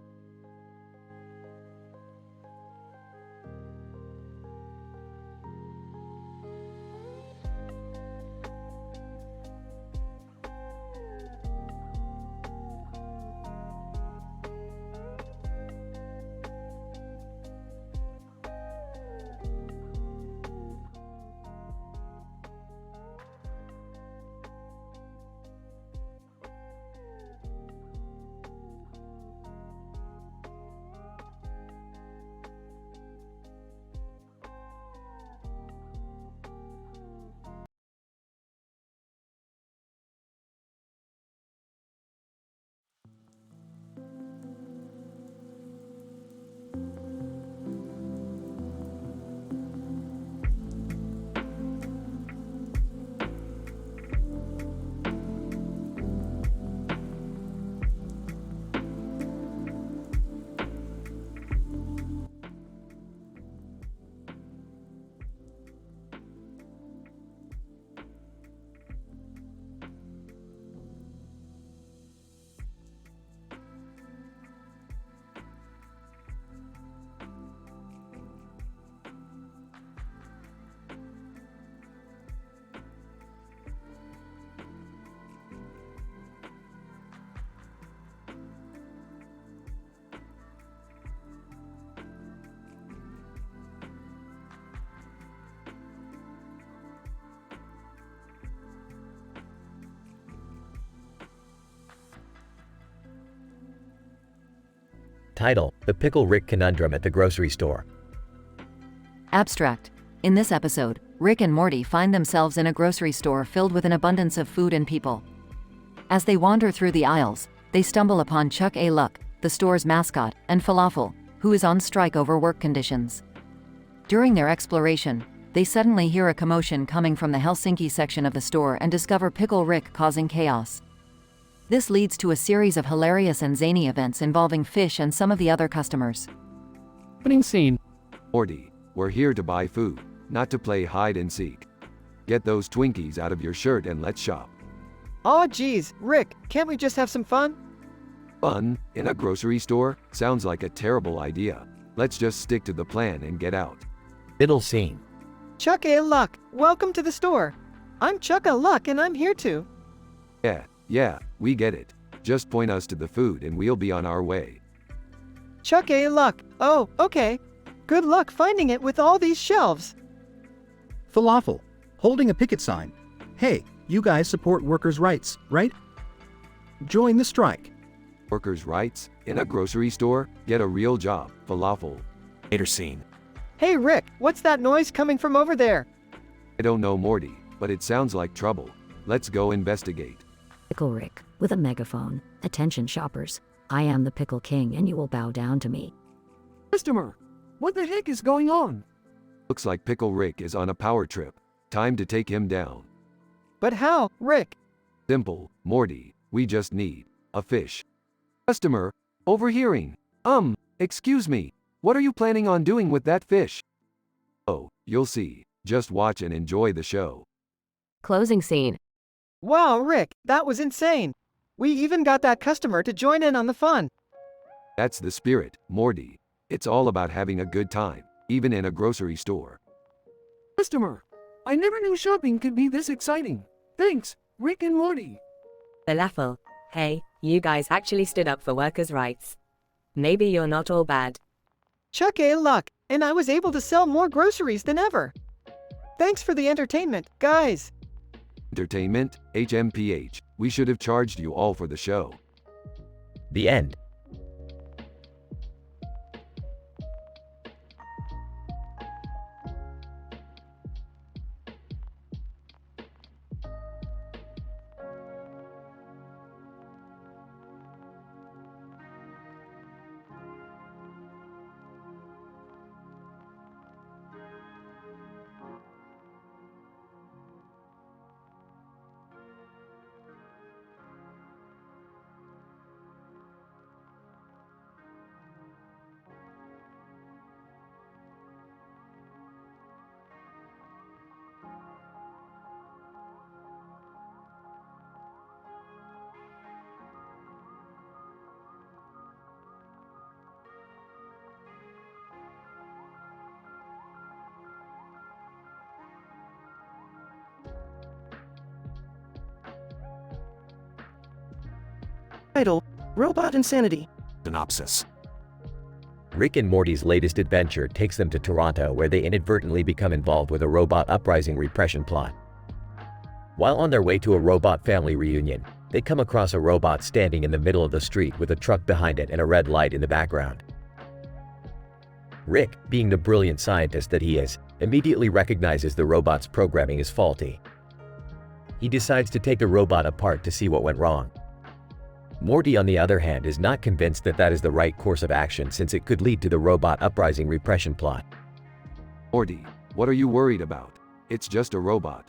Title: The Pickle Rick Conundrum at the Grocery Store. Abstract. In this episode, Rick and Morty find themselves in a grocery store filled with an abundance of food and people. As they wander through the aisles, they stumble upon Chuck A. Luck, the store's mascot, and Falafel, who is on strike over work conditions. During their exploration, they suddenly hear a commotion coming from the Helsinki section of the store and discover Pickle Rick causing chaos. This leads to a series of hilarious and zany events involving Fish and some of the other customers. Opening scene. Morty, we're here to buy food, not to play hide and seek. Get those Twinkies out of your shirt and let's shop. Aw geez, Rick, can't we just have some fun? Fun? In a grocery store? Sounds like a terrible idea. Let's just stick to the plan and get out. Middle scene. Chuck-a-luck, welcome to the store. I'm Chuck-a-luck and I'm here to. Yeah, we get it. Just point us to the food and we'll be on our way. Chuck-a-luck, oh, okay. Good luck finding it with all these shelves. Falafel, holding a picket sign. Hey, you guys support workers' rights, right? Join the strike. Workers' rights? In a grocery store? Get a real job, falafel. Later scene. Hey Rick, what's that noise coming from over there? I don't know, Morty, but it sounds like trouble. Let's go investigate. Pickle Rick, with a megaphone. Attention shoppers. I am the Pickle King and you will bow down to me. Customer, what the heck is going on? Looks like Pickle Rick is on a power trip. Time to take him down. But how, Rick? Simple, Morty, we just need a fish. Customer, overhearing. Excuse me, what are you planning on doing with that fish? Oh, you'll see. Just watch and enjoy the show. Closing scene. Wow, Rick, that was insane. We even got that customer to join in on the fun. That's the spirit, Morty. It's all about having a good time, even in a grocery store. Customer, I never knew shopping could be this exciting. Thanks, Rick and Morty. Falafel, hey, you guys actually stood up for workers' rights. Maybe you're not all bad. Chuck-a-luck, and I was able to sell more groceries than ever. Thanks for the entertainment, guys. Entertainment? HMPH. We should have charged you all for the show. The end. Title: Robot Insanity. Synopsis. Rick and Morty's latest adventure takes them to Toronto, where they inadvertently become involved with a robot uprising repression plot. While on their way to a robot family reunion, they come across a robot standing in the middle of the street with a truck behind it and a red light in the background. Rick, being the brilliant scientist that he is, immediately recognizes the robot's programming is faulty. He decides to take the robot apart to see what went wrong. Morty, on the other hand, is not convinced that that is the right course of action, since it could lead to the robot uprising repression plot. Morty, what are you worried about? It's just a robot.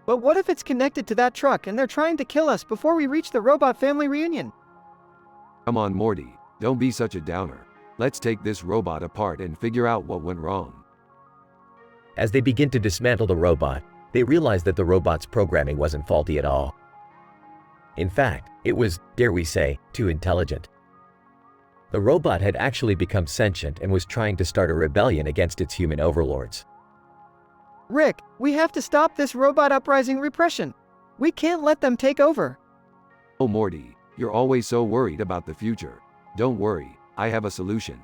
But what if it's connected to that truck and they're trying to kill us before we reach the robot family reunion? Come on, Morty, don't be such a downer. Let's take this robot apart and figure out what went wrong. As they begin to dismantle the robot, they realize that the robot's programming wasn't faulty at all. In fact, it was, dare we say, too intelligent. The robot had actually become sentient and was trying to start a rebellion against its human overlords. Rick, we have to stop this robot uprising repression. We can't let them take over. Oh, Morty, you're always so worried about the future. Don't worry, I have a solution.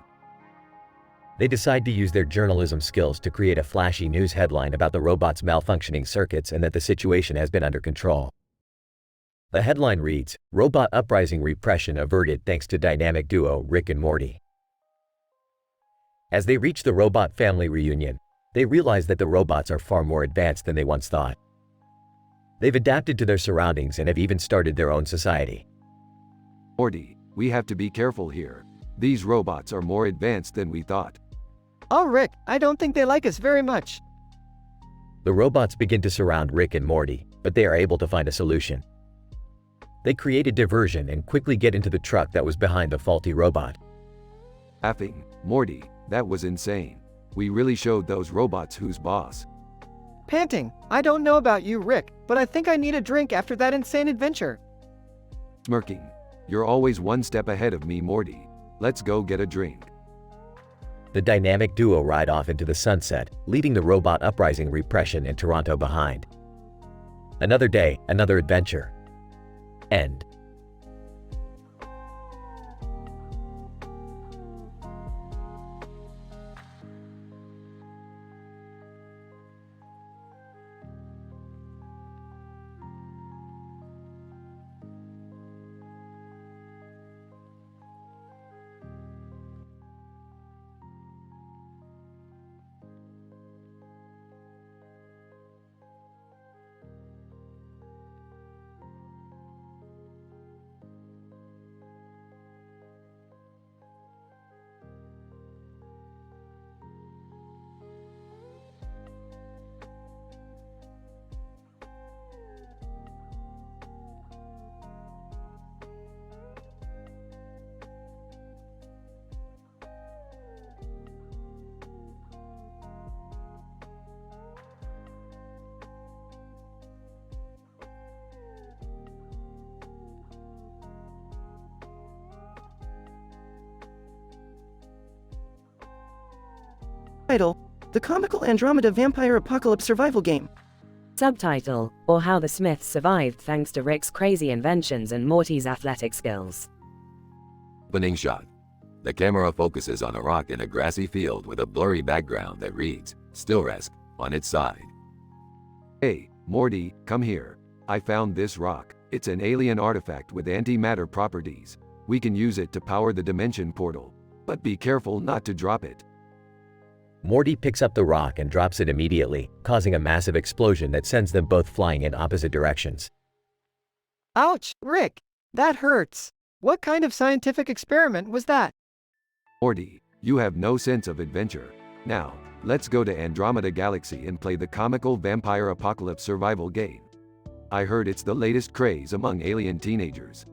They decide to use their journalism skills to create a flashy news headline about the robot's malfunctioning circuits and that the situation has been under control. The headline reads, "Robot Uprising Repression Averted Thanks to Dynamic Duo Rick and Morty." As they reach the robot family reunion, they realize that the robots are far more advanced than they once thought. They've adapted to their surroundings and have even started their own society. Morty, we have to be careful here. These robots are more advanced than we thought. Oh, Rick, I don't think they like us very much. The robots begin to surround Rick and Morty, but they are able to find a solution. They create a diversion and quickly get into the truck that was behind the faulty robot. Laughing, Morty, that was insane. We really showed those robots who's boss. Panting, I don't know about you, Rick, but I think I need a drink after that insane adventure. Smirking, you're always one step ahead of me, Morty. Let's go get a drink. The dynamic duo ride off into the sunset, leaving the robot uprising repression in Toronto behind. Another day, another adventure. End. Title: The Comical Andromeda Vampire Apocalypse Survival Game. Subtitle, or How the Smiths Survived Thanks to Rick's Crazy Inventions and Morty's Athletic Skills. Opening shot. The camera focuses on a rock in a grassy field with a blurry background that reads, "Still Rest," on its side. Hey, Morty, come here. I found this rock. It's an alien artifact with antimatter properties. We can use it to power the dimension portal. But be careful not to drop it. Morty picks up the rock and drops it immediately, causing a massive explosion that sends them both flying in opposite directions. Ouch, Rick! That hurts. What kind of scientific experiment was that? Morty, you have no sense of adventure. Now, let's go to Andromeda Galaxy and play the comical vampire apocalypse survival game. I heard it's the latest craze among alien teenagers.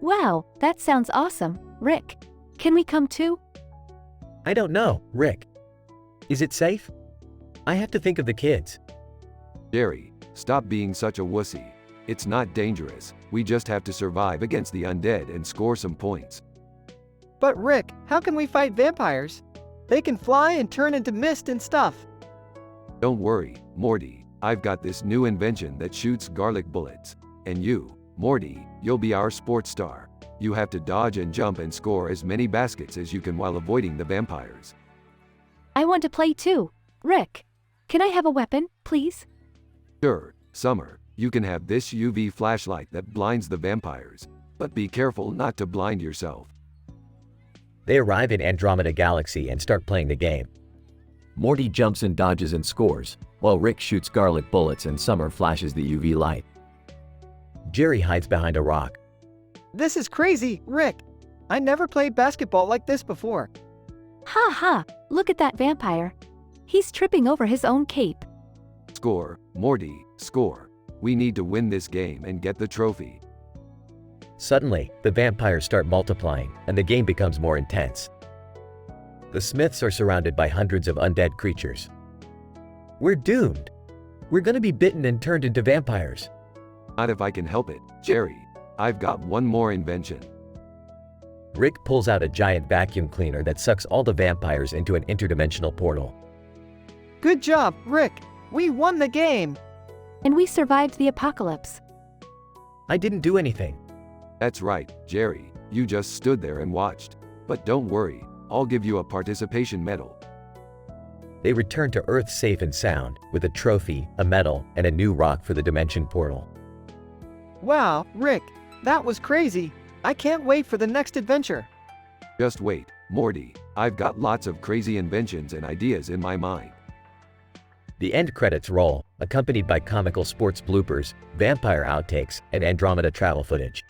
Wow, that sounds awesome. Rick, can we come too? I don't know, Rick. Is it safe? I have to think of the kids. Jerry, stop being such a wussy. It's not dangerous. We just have to survive against the undead and score some points. But Rick, how can we fight vampires? They can fly and turn into mist and stuff. Don't worry, Morty. I've got this new invention that shoots garlic bullets. And you, Morty, you'll be our sports star. You have to dodge and jump and score as many baskets as you can while avoiding the vampires. I want to play too. Rick, can I have a weapon, please? Sure, Summer, you can have this UV flashlight that blinds the vampires. But be careful not to blind yourself. They arrive in Andromeda Galaxy and start playing the game. Morty jumps and dodges and scores, while Rick shoots garlic bullets and Summer flashes the UV light. Jerry hides behind a rock. This is crazy, Rick. I never played basketball like this before. Ha ha, look at that vampire. He's tripping over his own cape. Score, Morty, score. We need to win this game and get the trophy. Suddenly, the vampires start multiplying, and the game becomes more intense. The Smiths are surrounded by hundreds of undead creatures. We're doomed. We're gonna be bitten and turned into vampires. Not if I can help it, Jerry. I've got one more invention. Rick pulls out a giant vacuum cleaner that sucks all the vampires into an interdimensional portal. Good job, Rick. We won the game. And we survived the apocalypse. I didn't do anything. That's right, Jerry. You just stood there and watched. But don't worry, I'll give you a participation medal. They return to Earth safe and sound, with a trophy, a medal, and a new rock for the dimension portal. Wow, Rick, that was crazy. I can't wait for the next adventure. Just wait, Morty. I've got lots of crazy inventions and ideas in my mind. The end credits roll, accompanied by comical sports bloopers, vampire outtakes, and Andromeda travel footage.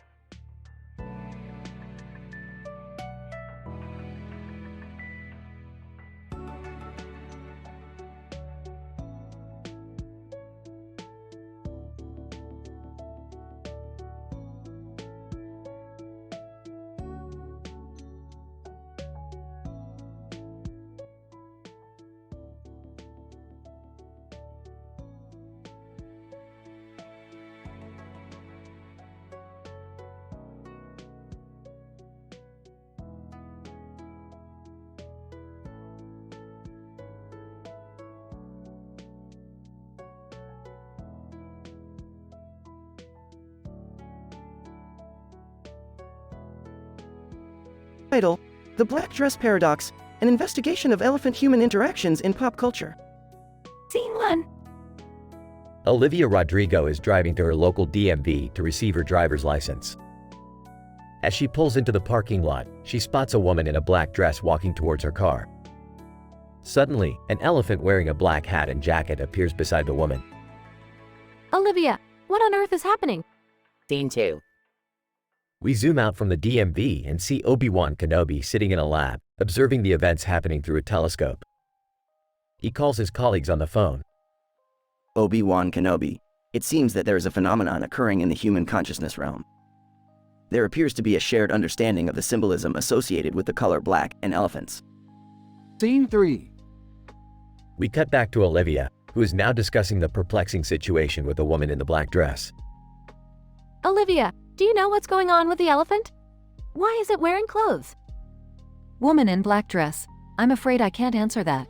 Title: The Black Dress Paradox, an investigation of elephant-human interactions in pop culture. Scene 1. Olivia Rodrigo is driving to her local DMV to receive her driver's license. As she pulls into the parking lot, she spots a woman in a black dress walking towards her car. Suddenly, an elephant wearing a black hat and jacket appears beside the woman. Olivia, what on earth is happening? Scene 2. We zoom out from the DMV and see Obi-Wan Kenobi sitting in a lab, observing the events happening through a telescope. He calls his colleagues on the phone. Obi-Wan Kenobi. It seems that there is a phenomenon occurring in the human consciousness realm. There appears to be a shared understanding of the symbolism associated with the color black and elephants. Scene 3. We cut back to Olivia, who is now discussing the perplexing situation with the woman in the black dress. Olivia, do you know what's going on with the elephant? Why is it wearing clothes? Woman in black dress. I'm afraid I can't answer that.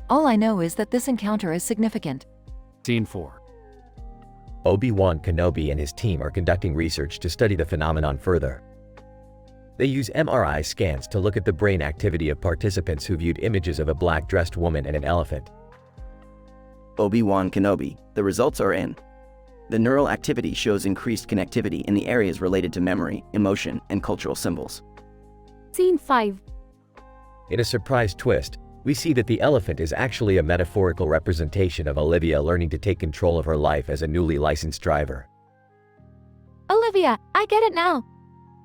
All I know is that this encounter is significant. Scene 4. Obi-Wan Kenobi and his team are conducting research to study the phenomenon further. They use MRI scans to look at the brain activity of participants who viewed images of a black-dressed woman and an elephant. Obi-Wan Kenobi. The results are in. The neural activity shows increased connectivity in the areas related to memory, emotion, and cultural symbols. Scene 5. In a surprise twist, we see that the elephant is actually a metaphorical representation of Olivia learning to take control of her life as a newly licensed driver. Olivia, I get it now.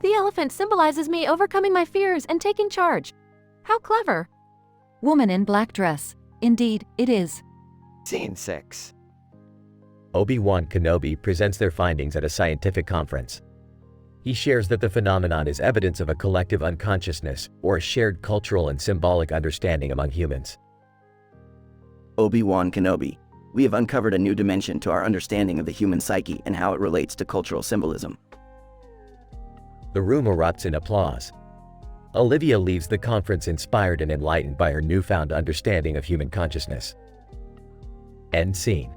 The elephant symbolizes me overcoming my fears and taking charge. How clever. Woman in black dress. Indeed, it is. Scene 6. Obi-Wan Kenobi presents their findings at a scientific conference. He shares that the phenomenon is evidence of a collective unconsciousness or a shared cultural and symbolic understanding among humans. Obi-Wan Kenobi. We have uncovered a new dimension to our understanding of the human psyche and how it relates to cultural symbolism. The room erupts in applause. Olivia leaves the conference inspired and enlightened by her newfound understanding of human consciousness. End scene.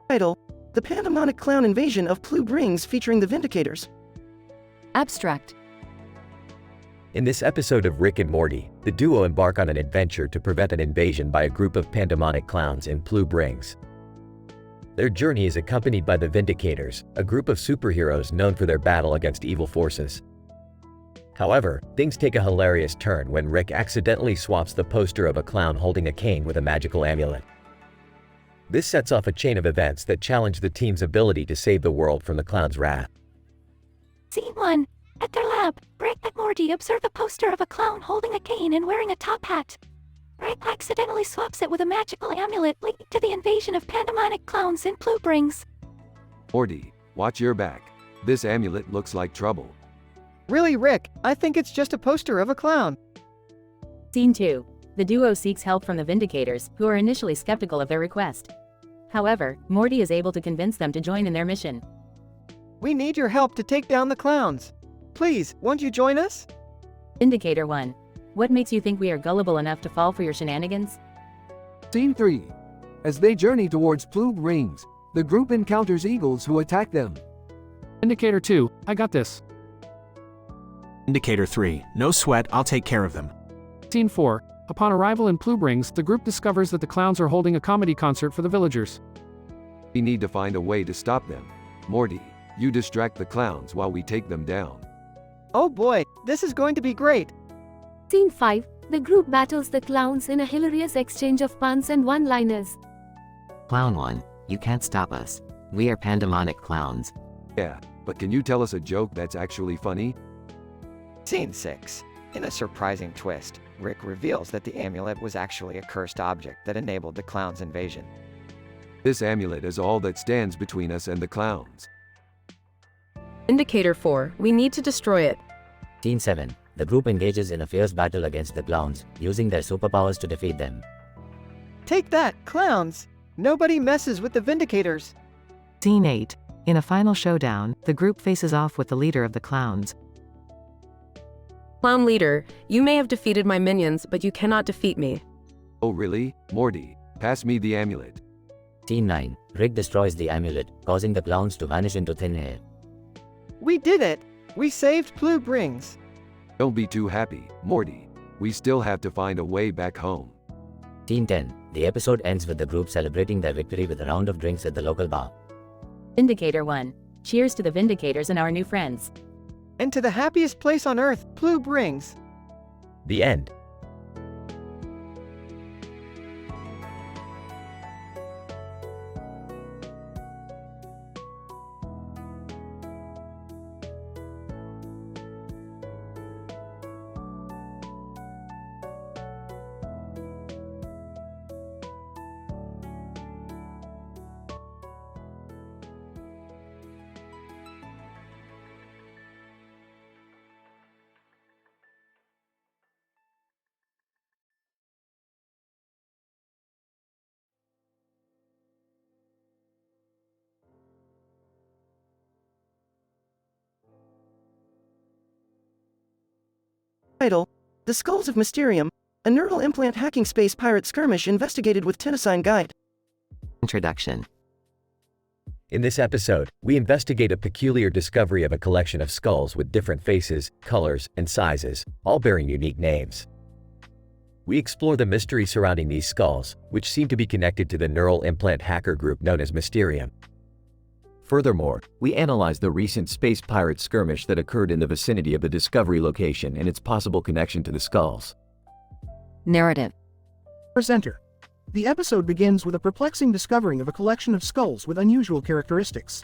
Title: The Pandemonic Clown Invasion of Blue Rings featuring the Vindicators. Abstract. In this episode of Rick and Morty, the duo embark on an adventure to prevent an invasion by a group of pandemonic clowns in blue rings. Their journey is accompanied by the Vindicators, a group of superheroes known for their battle against evil forces. However, things take a hilarious turn when Rick accidentally swaps the poster of a clown holding a cane with a magical amulet. This sets off a chain of events that challenge the team's ability to save the world from the clown's wrath. Scene 1. At their lab, Rick and Morty observe a poster of a clown holding a cane and wearing a top hat. Rick accidentally swaps it with a magical amulet leading to the invasion of pandemonic clowns in blue rings. Morty, watch your back. This amulet looks like trouble. Really, Rick? I think it's just a poster of a clown. Scene 2. The duo seeks help from the Vindicators, who are initially skeptical of their request. However, Morty is able to convince them to join in their mission. We need your help to take down the clowns. Please, won't you join us? Vindicator 1. What makes you think we are gullible enough to fall for your shenanigans? Scene 3. As they journey towards Blue Rings, the group encounters eagles who attack them. Indicator 2, I got this. Indicator 3, no sweat, I'll take care of them. Scene 4. Upon arrival in Plubrings, the group discovers that the clowns are holding a comedy concert for the villagers. We need to find a way to stop them. Morty, you distract the clowns while we take them down. Oh boy, this is going to be great. Scene 5. The group battles the clowns in a hilarious exchange of puns and one-liners. Clown 1, you can't stop us. We are pandemonic clowns. Yeah, but can you tell us a joke that's actually funny? Scene 6. In a surprising twist, Rick reveals that the amulet was actually a cursed object that enabled the clowns' invasion. This amulet is all that stands between us and the clowns. Indicator 4, we need to destroy it. Scene 7. The group engages in a fierce battle against the clowns, using their superpowers to defeat them. Take that, clowns! Nobody messes with the Vindicators. Scene 8. In a final showdown, the group faces off with the leader of the clowns. Clown leader, you may have defeated my minions, but you cannot defeat me. Oh really? Morty, pass me the amulet. Scene 9. Rick destroys the amulet, causing the clowns to vanish into thin air. We did it! We saved Plubrings. Don't be too happy, Morty. We still have to find a way back home. Scene 10. The episode ends with the group celebrating their victory with a round of drinks at the local bar. Indicator 1. Cheers to the Vindicators and our new friends. And to the happiest place on earth, Plubrings. The end. Title: The Skulls of Mysterium, a neural implant hacking space pirate skirmish investigated with Tennesine Guide. Introduction. In this episode, we investigate a peculiar discovery of a collection of skulls with different faces, colors, and sizes, all bearing unique names. We explore the mystery surrounding these skulls, which seem to be connected to the neural implant hacker group known as Mysterium. Furthermore, we analyze the recent space pirate skirmish that occurred in the vicinity of the discovery location and its possible connection to the skulls. Narrative. Presenter. The episode begins with a perplexing discovering of a collection of skulls with unusual characteristics.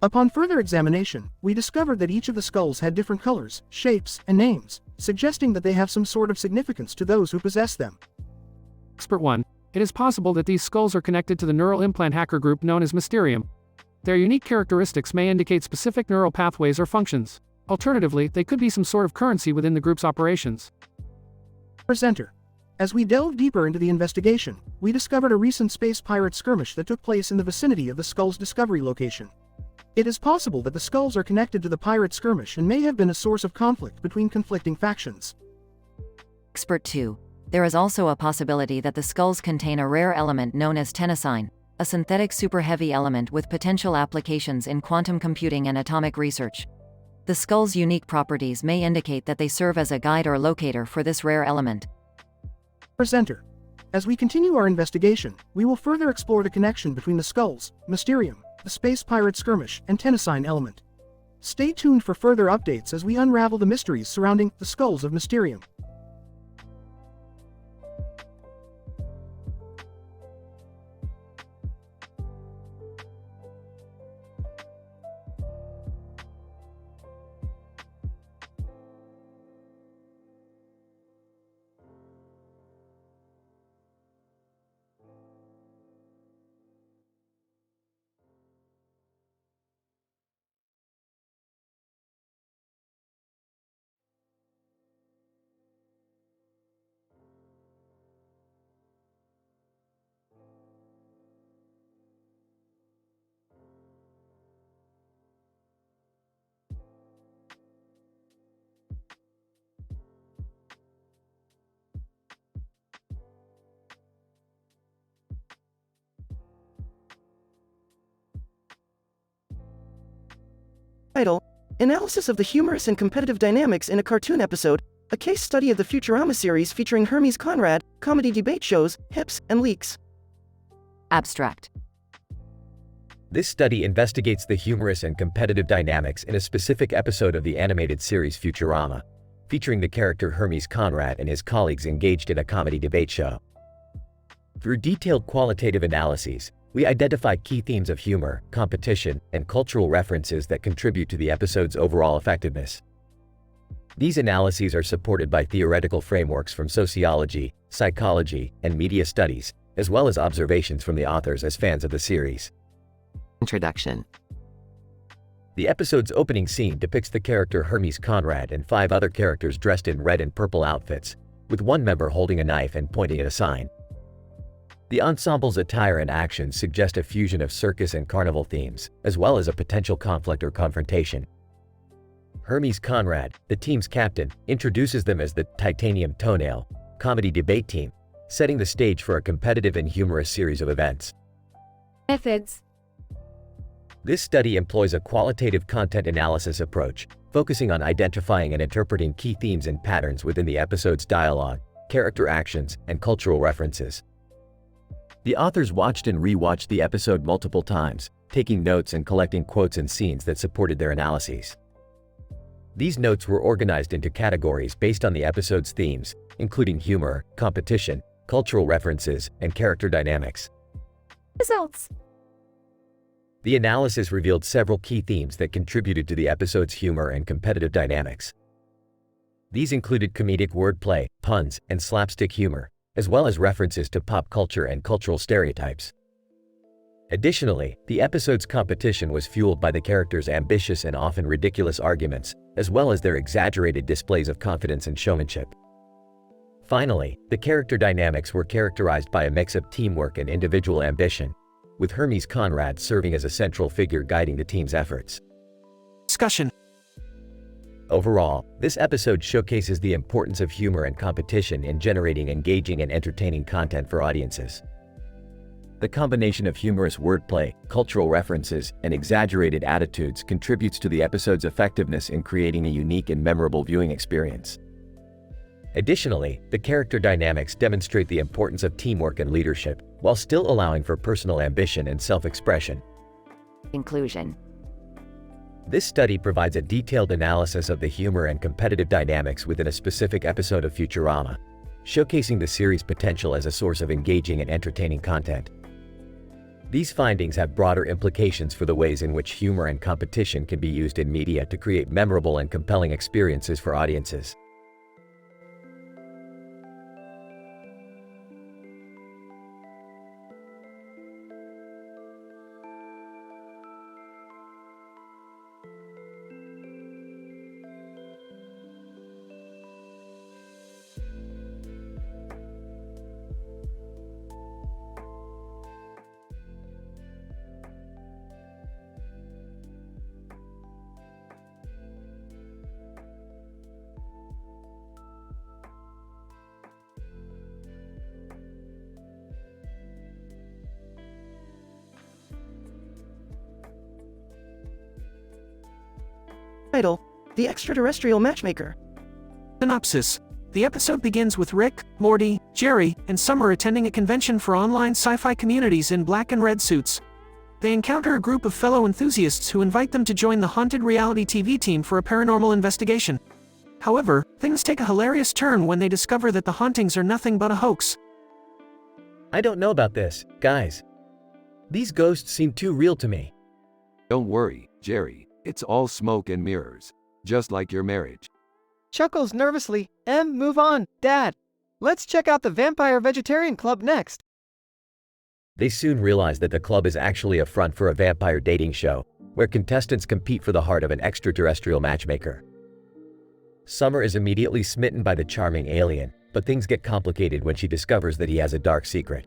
Upon further examination, we discovered that each of the skulls had different colors, shapes, and names, suggesting that they have some sort of significance to those who possess them. Expert 1. It is possible that these skulls are connected to the neural implant hacker group known as Mysterium. Their unique characteristics may indicate specific neural pathways or functions. Alternatively, they could be some sort of currency within the group's operations. Presenter. As we delve deeper into the investigation, we discovered a recent space pirate skirmish that took place in the vicinity of the skull's discovery location. It is possible that the skulls are connected to the pirate skirmish and may have been a source of conflict between conflicting factions. Expert 2. There is also a possibility that the skulls contain a rare element known as tennesine, a synthetic super-heavy element with potential applications in quantum computing and atomic research. The skull's unique properties may indicate that they serve as a guide or locator for this rare element. Presenter. As we continue our investigation, we will further explore the connection between the skulls, Mysterium, the space pirate skirmish, and tennesine element. Stay tuned for further updates as we unravel the mysteries surrounding the skulls of Mysterium. Title: Analysis of the humorous and competitive dynamics in a cartoon episode, a case study of the Futurama series featuring Hermes Conrad, comedy debate shows, hips, and leaks. Abstract. This study investigates the humorous and competitive dynamics in a specific episode of the animated series Futurama, featuring the character Hermes Conrad and his colleagues engaged in a comedy debate show. Through detailed qualitative analyses, we identify key themes of humor, competition, and cultural references that contribute to the episode's overall effectiveness. These analyses are supported by theoretical frameworks from sociology, psychology, and media studies, as well as observations from the authors as fans of the series. Introduction. The episode's opening scene depicts the character Hermes Conrad and 5 other characters dressed in red and purple outfits, with one member holding a knife and pointing at a sign. The ensemble's attire and actions suggest a fusion of circus and carnival themes, as well as a potential conflict or confrontation. Hermes Conrad, the team's captain, introduces them as the Titanium Toenail comedy debate team, setting the stage for a competitive and humorous series of events. Methods. This study employs a qualitative content analysis approach, focusing on identifying and interpreting key themes and patterns within the episode's dialogue, character actions, and cultural references. The authors watched and re-watched the episode multiple times, taking notes and collecting quotes and scenes that supported their analyses. These notes were organized into categories based on the episode's themes, including humor, competition, cultural references, and character dynamics. Results. The analysis revealed several key themes that contributed to the episode's humor and competitive dynamics. These included comedic wordplay, puns, and slapstick humor, as well as references to pop culture and cultural stereotypes. Additionally, the episode's competition was fueled by the characters' ambitious and often ridiculous arguments, as well as their exaggerated displays of confidence and showmanship. Finally, the character dynamics were characterized by a mix of teamwork and individual ambition, with Hermes Conrad serving as a central figure guiding the team's efforts. Discussion. Overall, this episode showcases the importance of humor and competition in generating engaging and entertaining content for audiences. The combination of humorous wordplay, cultural references, and exaggerated attitudes contributes to the episode's effectiveness in creating a unique and memorable viewing experience. Additionally, the character dynamics demonstrate the importance of teamwork and leadership, while still allowing for personal ambition and self-expression. Conclusion. This study provides a detailed analysis of the humor and competitive dynamics within a specific episode of Futurama, showcasing the series' potential as a source of engaging and entertaining content. These findings have broader implications for the ways in which humor and competition can be used in media to create memorable and compelling experiences for audiences. Title: The Extraterrestrial Matchmaker. Synopsis. The episode begins with Rick, Morty, Jerry, and Summer attending a convention for online sci-fi communities in black and red suits. They encounter a group of fellow enthusiasts who invite them to join the haunted reality TV team for a paranormal investigation. However, things take a hilarious turn when they discover that the hauntings are nothing but a hoax. I don't know about this, guys. These ghosts seem too real to me. Don't worry, Jerry. It's all smoke and mirrors, just like your marriage. Chuckles nervously. Move on, Dad. Let's check out the Vampire Vegetarian Club next. They soon realize that the club is actually a front for a vampire dating show, where contestants compete for the heart of an extraterrestrial matchmaker. Summer is immediately smitten by the charming alien, but things get complicated when she discovers that he has a dark secret.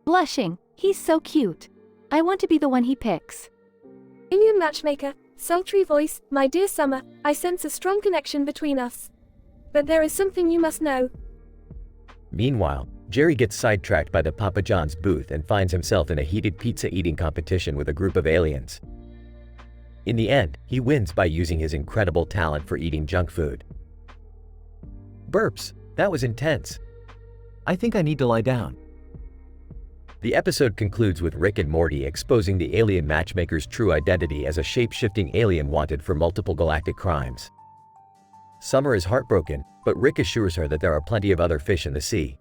Blushing. He's so cute. I want to be the one he picks. Alien matchmaker, sultry voice, my dear Summer, I sense a strong connection between us. But there is something you must know. Meanwhile, Jerry gets sidetracked by the Papa John's booth and finds himself in a heated pizza eating competition with a group of aliens. In the end, he wins by using his incredible talent for eating junk food. Burps. That was intense. I think I need to lie down. The episode concludes with Rick and Morty exposing the alien matchmaker's true identity as a shape-shifting alien wanted for multiple galactic crimes. Summer is heartbroken, but Rick assures her that there are plenty of other fish in the sea.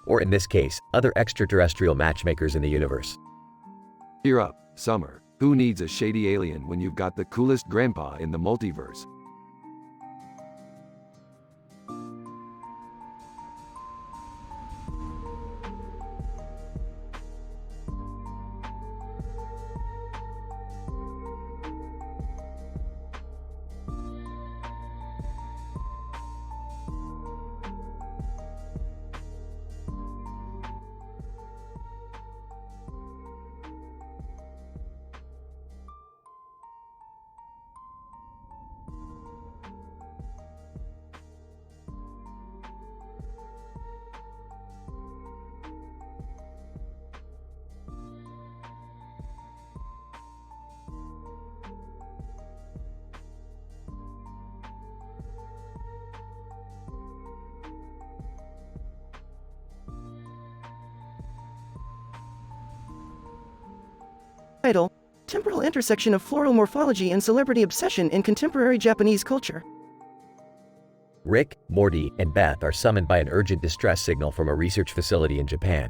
Or in this case, other extraterrestrial matchmakers in the universe. Cheer up, Summer. Who needs a shady alien when you've got the coolest grandpa in the multiverse? Title: Temporal Intersection of Floral Morphology and Celebrity Obsession in Contemporary Japanese Culture. Rick, Morty, and Beth are summoned by an urgent distress signal from a research facility in Japan.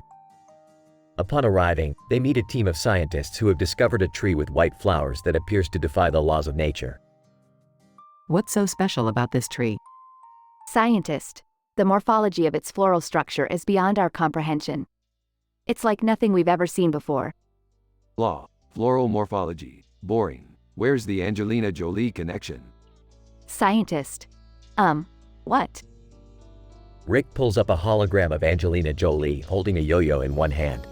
Upon arriving, they meet a team of scientists who have discovered a tree with white flowers that appears to defy the laws of nature. What's so special about this tree? Scientist. The morphology of its floral structure is beyond our comprehension. It's like nothing we've ever seen before. Law. Floral morphology. Boring. Where's the Angelina Jolie connection? Scientist. What? Rick pulls up a hologram of Angelina Jolie holding a yo-yo in one hand.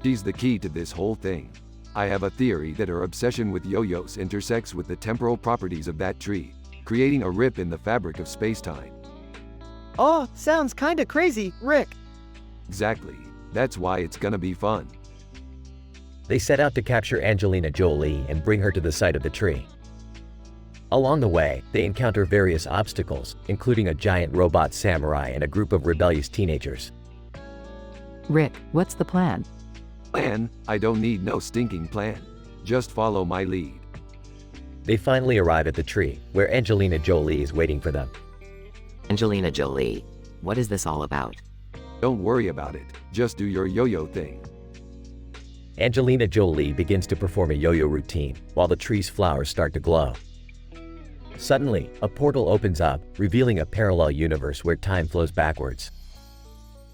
She's the key to this whole thing. I have a theory that her obsession with yo-yos intersects with the temporal properties of that tree, creating a rip in the fabric of space-time. Oh, sounds kinda crazy, Rick. Exactly. That's why it's gonna be fun. They set out to capture Angelina Jolie and bring her to the site of the tree. Along the way, they encounter various obstacles, including a giant robot samurai and a group of rebellious teenagers. Rick, what's the plan? Plan? I don't need no stinking plan. Just follow my lead. They finally arrive at the tree, where Angelina Jolie is waiting for them. Angelina Jolie, what is this all about? Don't worry about it. Just do your yo-yo thing. Angelina Jolie begins to perform a yo-yo routine, while the tree's flowers start to glow. Suddenly, a portal opens up, revealing a parallel universe where time flows backwards.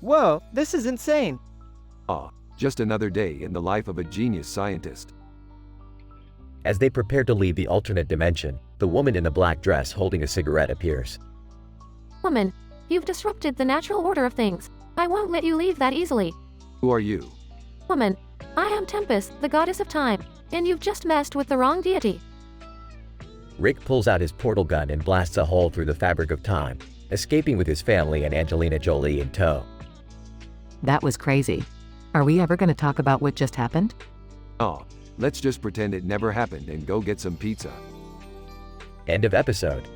Whoa, this is insane. Just another day in the life of a genius scientist. As they prepare to leave the alternate dimension, the woman in the black dress holding a cigarette appears. Woman, you've disrupted the natural order of things. I won't let you leave that easily. Who are you? Woman, I am Tempest, the goddess of time, and you've just messed with the wrong deity. Rick pulls out his portal gun and blasts a hole through the fabric of time, escaping with his family and Angelina Jolie in tow. That was crazy. Are we ever going to talk about what just happened? Let's just pretend it never happened and go get some pizza. End of episode.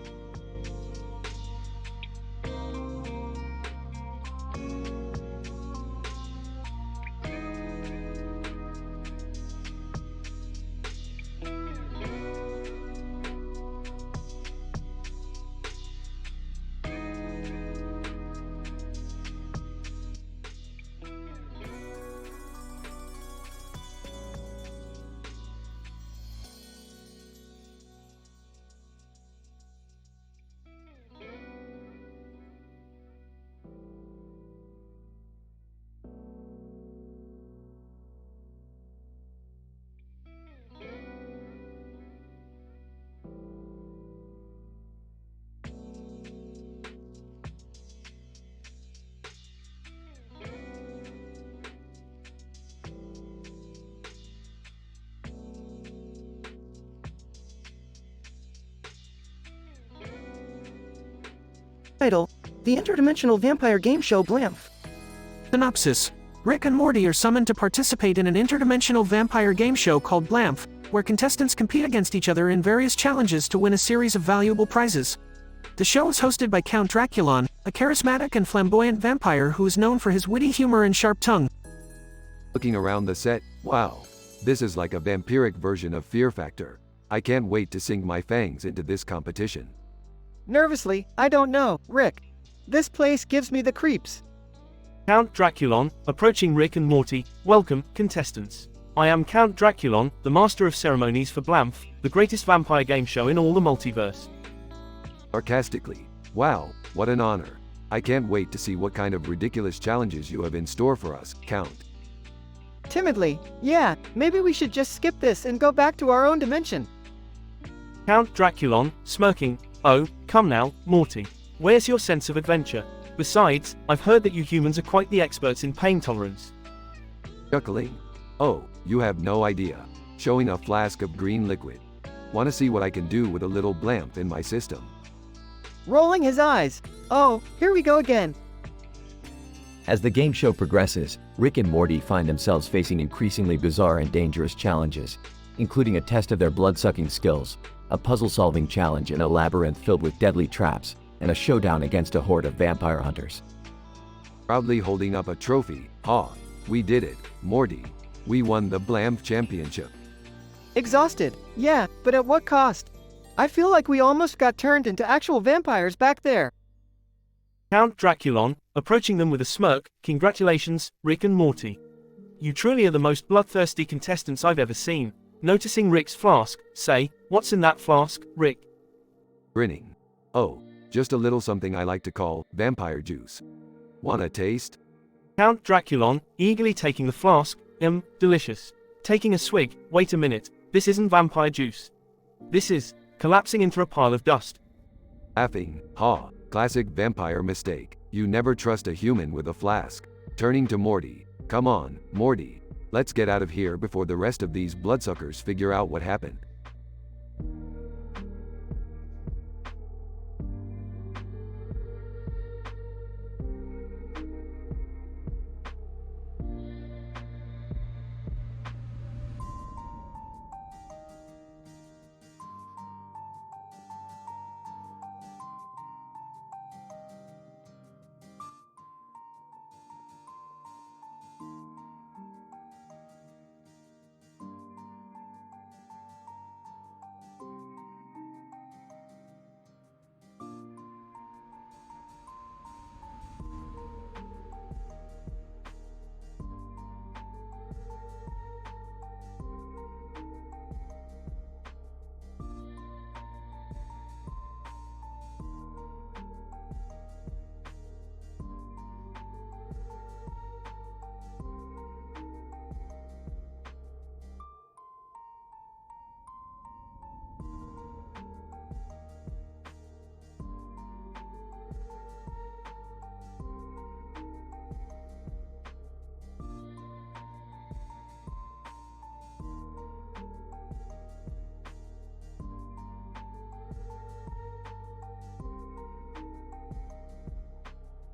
Title: The Interdimensional Vampire Game Show Blamf. Synopsis: Rick and Morty are summoned to participate in an interdimensional vampire game show called Blamf. where contestants compete against each other in various challenges to win a series of valuable prizes. The show is hosted by Count Draculon, a charismatic and flamboyant vampire who is known for his witty humor and sharp tongue. Looking around the set, wow, this is like a vampiric version of Fear Factor. I can't wait to sink my fangs into this competition. Nervously, I don't know, Rick. This place gives me the creeps. Count Draculon, approaching Rick and Morty. Welcome, contestants. I am Count Draculon, the master of ceremonies for Blamf, the greatest vampire game show in all the multiverse. Sarcastically, wow, what an honor. I can't wait to see what kind of ridiculous challenges you have in store for us, Count. Timidly, yeah, maybe we should just skip this and go back to our own dimension. Count Draculon, smirking. Oh, come now, Morty. Where's your sense of adventure? Besides, I've heard that you humans are quite the experts in pain tolerance. Chuckling. Oh, you have no idea. Showing a flask of green liquid. Want to see what I can do with a little blamf in my system? Rolling his eyes. Oh, here we go again. As the game show progresses, Rick and Morty find themselves facing increasingly bizarre and dangerous challenges, including a test of their blood-sucking skills, a puzzle-solving challenge in a labyrinth filled with deadly traps, and a showdown against a horde of vampire hunters. Proudly holding up a trophy. We did it, Morty. We won the Blamf Championship. Exhausted, yeah, but at what cost? I feel like we almost got turned into actual vampires back there. Count Draculon, approaching them with a smirk. Congratulations, Rick and Morty. You truly are the most bloodthirsty contestants I've ever seen. Noticing Rick's flask, say, what's in that flask, Rick? Grinning. Oh, just a little something I like to call vampire juice. Want a taste? Count Draculon, eagerly taking the flask. Delicious. Taking a swig. Wait a minute, this isn't vampire juice. This is collapsing into a pile of dust. Laughing. Classic vampire mistake. You never trust a human with a flask. Turning to Morty. Come on, Morty. Let's get out of here before the rest of these bloodsuckers figure out what happened.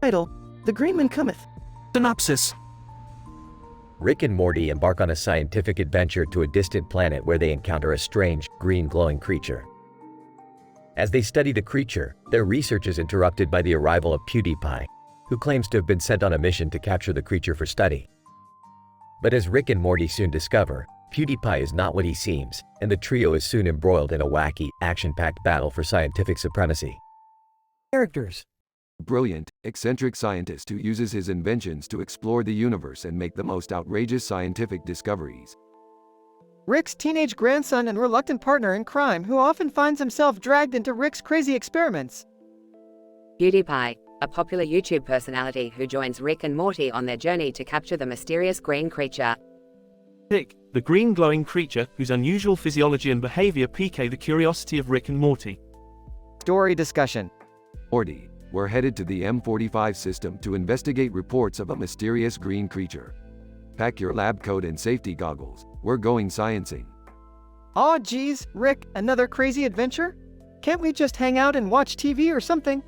Title: The Greenman Cometh. Synopsis. Rick and Morty embark on a scientific adventure to a distant planet where they encounter a strange, green glowing creature. As they study the creature, their research is interrupted by the arrival of PewDiePie, who claims to have been sent on a mission to capture the creature for study. But as Rick and Morty soon discover, PewDiePie is not what he seems, and the trio is soon embroiled in a wacky, action-packed battle for scientific supremacy. Characters. Brilliant, eccentric scientist who uses his inventions to explore the universe and make the most outrageous scientific discoveries. Rick's teenage grandson and reluctant partner in crime who often finds himself dragged into Rick's crazy experiments. PewDiePie, a popular YouTube personality who joins Rick and Morty on their journey to capture the mysterious green creature. Tick, the green glowing creature whose unusual physiology and behavior pique the curiosity of Rick and Morty. Story discussion. Morty, we're headed to the M45 system to investigate reports of a mysterious green creature. Pack your lab coat and safety goggles. We're going sciencing. Aw geez, Rick, another crazy adventure? Can't we just hang out and watch TV or something?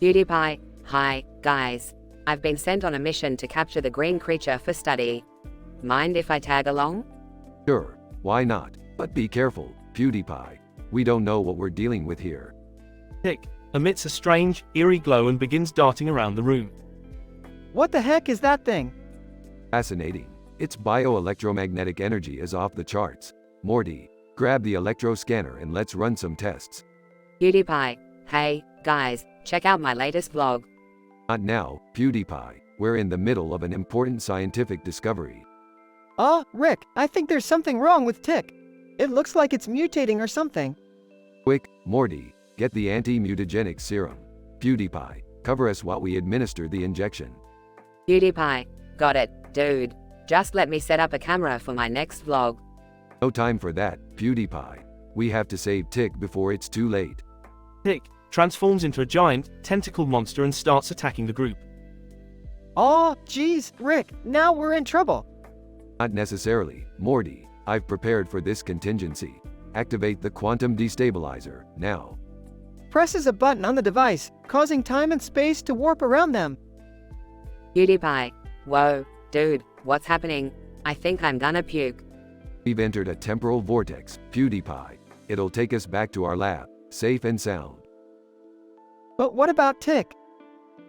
PewDiePie, hi, guys. I've been sent on a mission to capture the green creature for study. Mind if I tag along? Sure, why not? But be careful, PewDiePie. We don't know what we're dealing with here. Tick emits a strange, eerie glow and begins darting around the room. What the heck is that thing? Fascinating. Its bioelectromagnetic energy is off the charts. Morty, grab the electro scanner and let's run some tests. PewDiePie. Hey, guys, check out my latest vlog. Not now, PewDiePie. We're in the middle of an important scientific discovery. Rick, I think there's something wrong with Tick. It looks like it's mutating or something. Quick, Morty, get the anti-mutagenic serum. PewDiePie, cover us while we administer the injection. PewDiePie. Got it, dude. Just let me set up a camera for my next vlog. No time for that, PewDiePie. We have to save Tick before it's too late. Tick transforms into a giant, tentacled monster and starts attacking the group. Oh, geez, Rick, now we're in trouble. Not necessarily, Morty. I've prepared for this contingency. Activate the quantum destabilizer, now. Presses a button on the device, causing time and space to warp around them. PewDiePie. Whoa, dude, what's happening? I think I'm gonna puke. We've entered a temporal vortex, PewDiePie. It'll take us back to our lab, safe and sound. But what about Tick?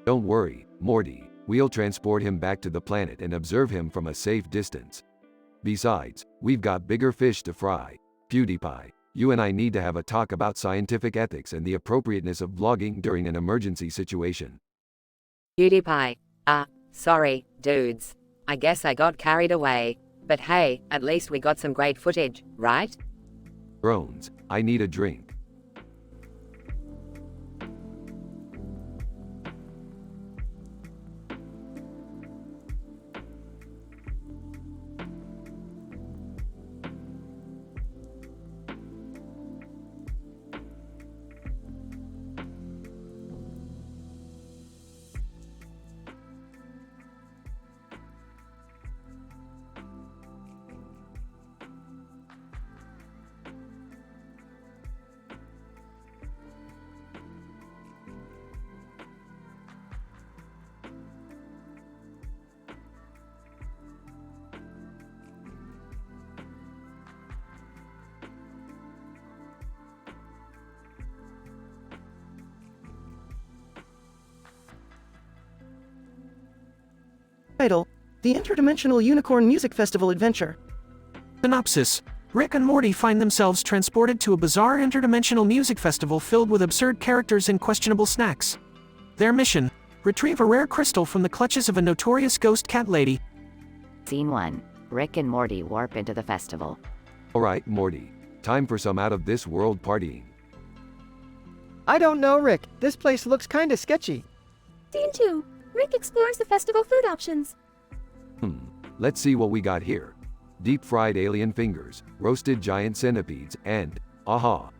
Don't worry, Morty. We'll transport him back to the planet and observe him from a safe distance. Besides, we've got bigger fish to fry. PewDiePie, you and I need to have a talk about scientific ethics and the appropriateness of vlogging during an emergency situation. PewDiePie. Sorry, dudes. I guess I got carried away. But hey, at least we got some great footage, right? Groans, I need a drink. Title: The Interdimensional Unicorn Music Festival Adventure. Synopsis. Rick and Morty find themselves transported to a bizarre interdimensional music festival filled with absurd characters and questionable snacks. Their mission: retrieve a rare crystal from the clutches of a notorious ghost cat lady. Scene 1. Rick and Morty warp into the festival. Alright, Morty. Time for some out-of-this-world partying. I don't know, Rick. This place looks kinda sketchy. Scene 2. Rick explores the festival food options. Let's see what we got here. Deep-fried alien fingers, roasted giant centipedes, and, aha,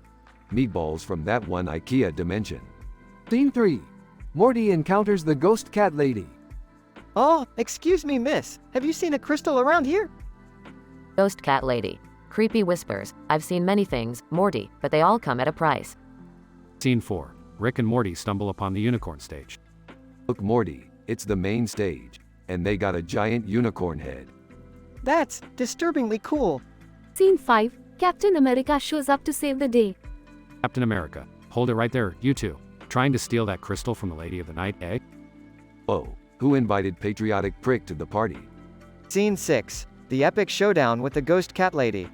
meatballs from that one IKEA dimension. Scene 3. Morty encounters the ghost cat lady. Oh, excuse me, miss. Have you seen a crystal around here? Ghost cat lady. Creepy whispers. I've seen many things, Morty, but they all come at a price. Scene 4. Rick and Morty stumble upon the unicorn stage. Look, Morty, it's the main stage, and they got a giant unicorn head. That's disturbingly cool. Scene 5. Captain America shows up to save the day. Captain America. Hold it right there, you two. Trying to steal that crystal from the Lady of the Night, eh? Oh, who invited patriotic prick to the party? Scene 6. The epic showdown with the ghost cat lady.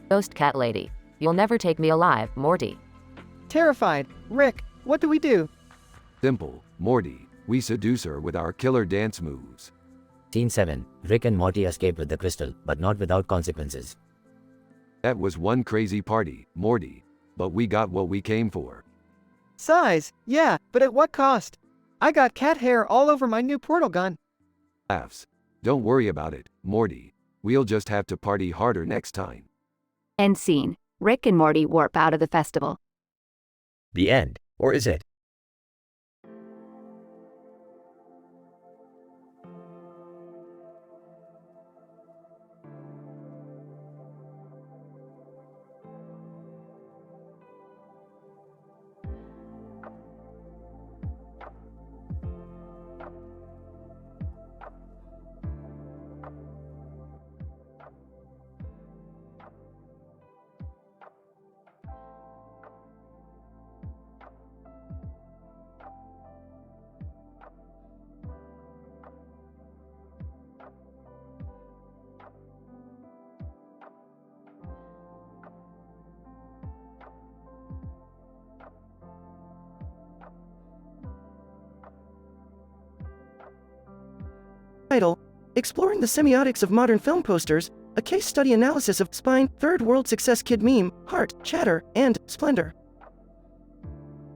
Ghost cat lady. You'll never take me alive, Morty. Terrified. Rick, what do we do? Simple, Morty. We seduce her with our killer dance moves. Scene 7. Rick and Morty escape with the crystal, but not without consequences. That was one crazy party, Morty. But we got what we came for. Size, yeah, but at what cost? I got cat hair all over my new portal gun. Laughs. Don't worry about it, Morty. We'll just have to party harder next time. End scene. Rick and Morty warp out of the festival. The end. Or is it? Title: Exploring the Semiotics of Modern Film Posters, a case study analysis of Spine, Third World Success Kid Meme, Heart, Chatter, and Splendor.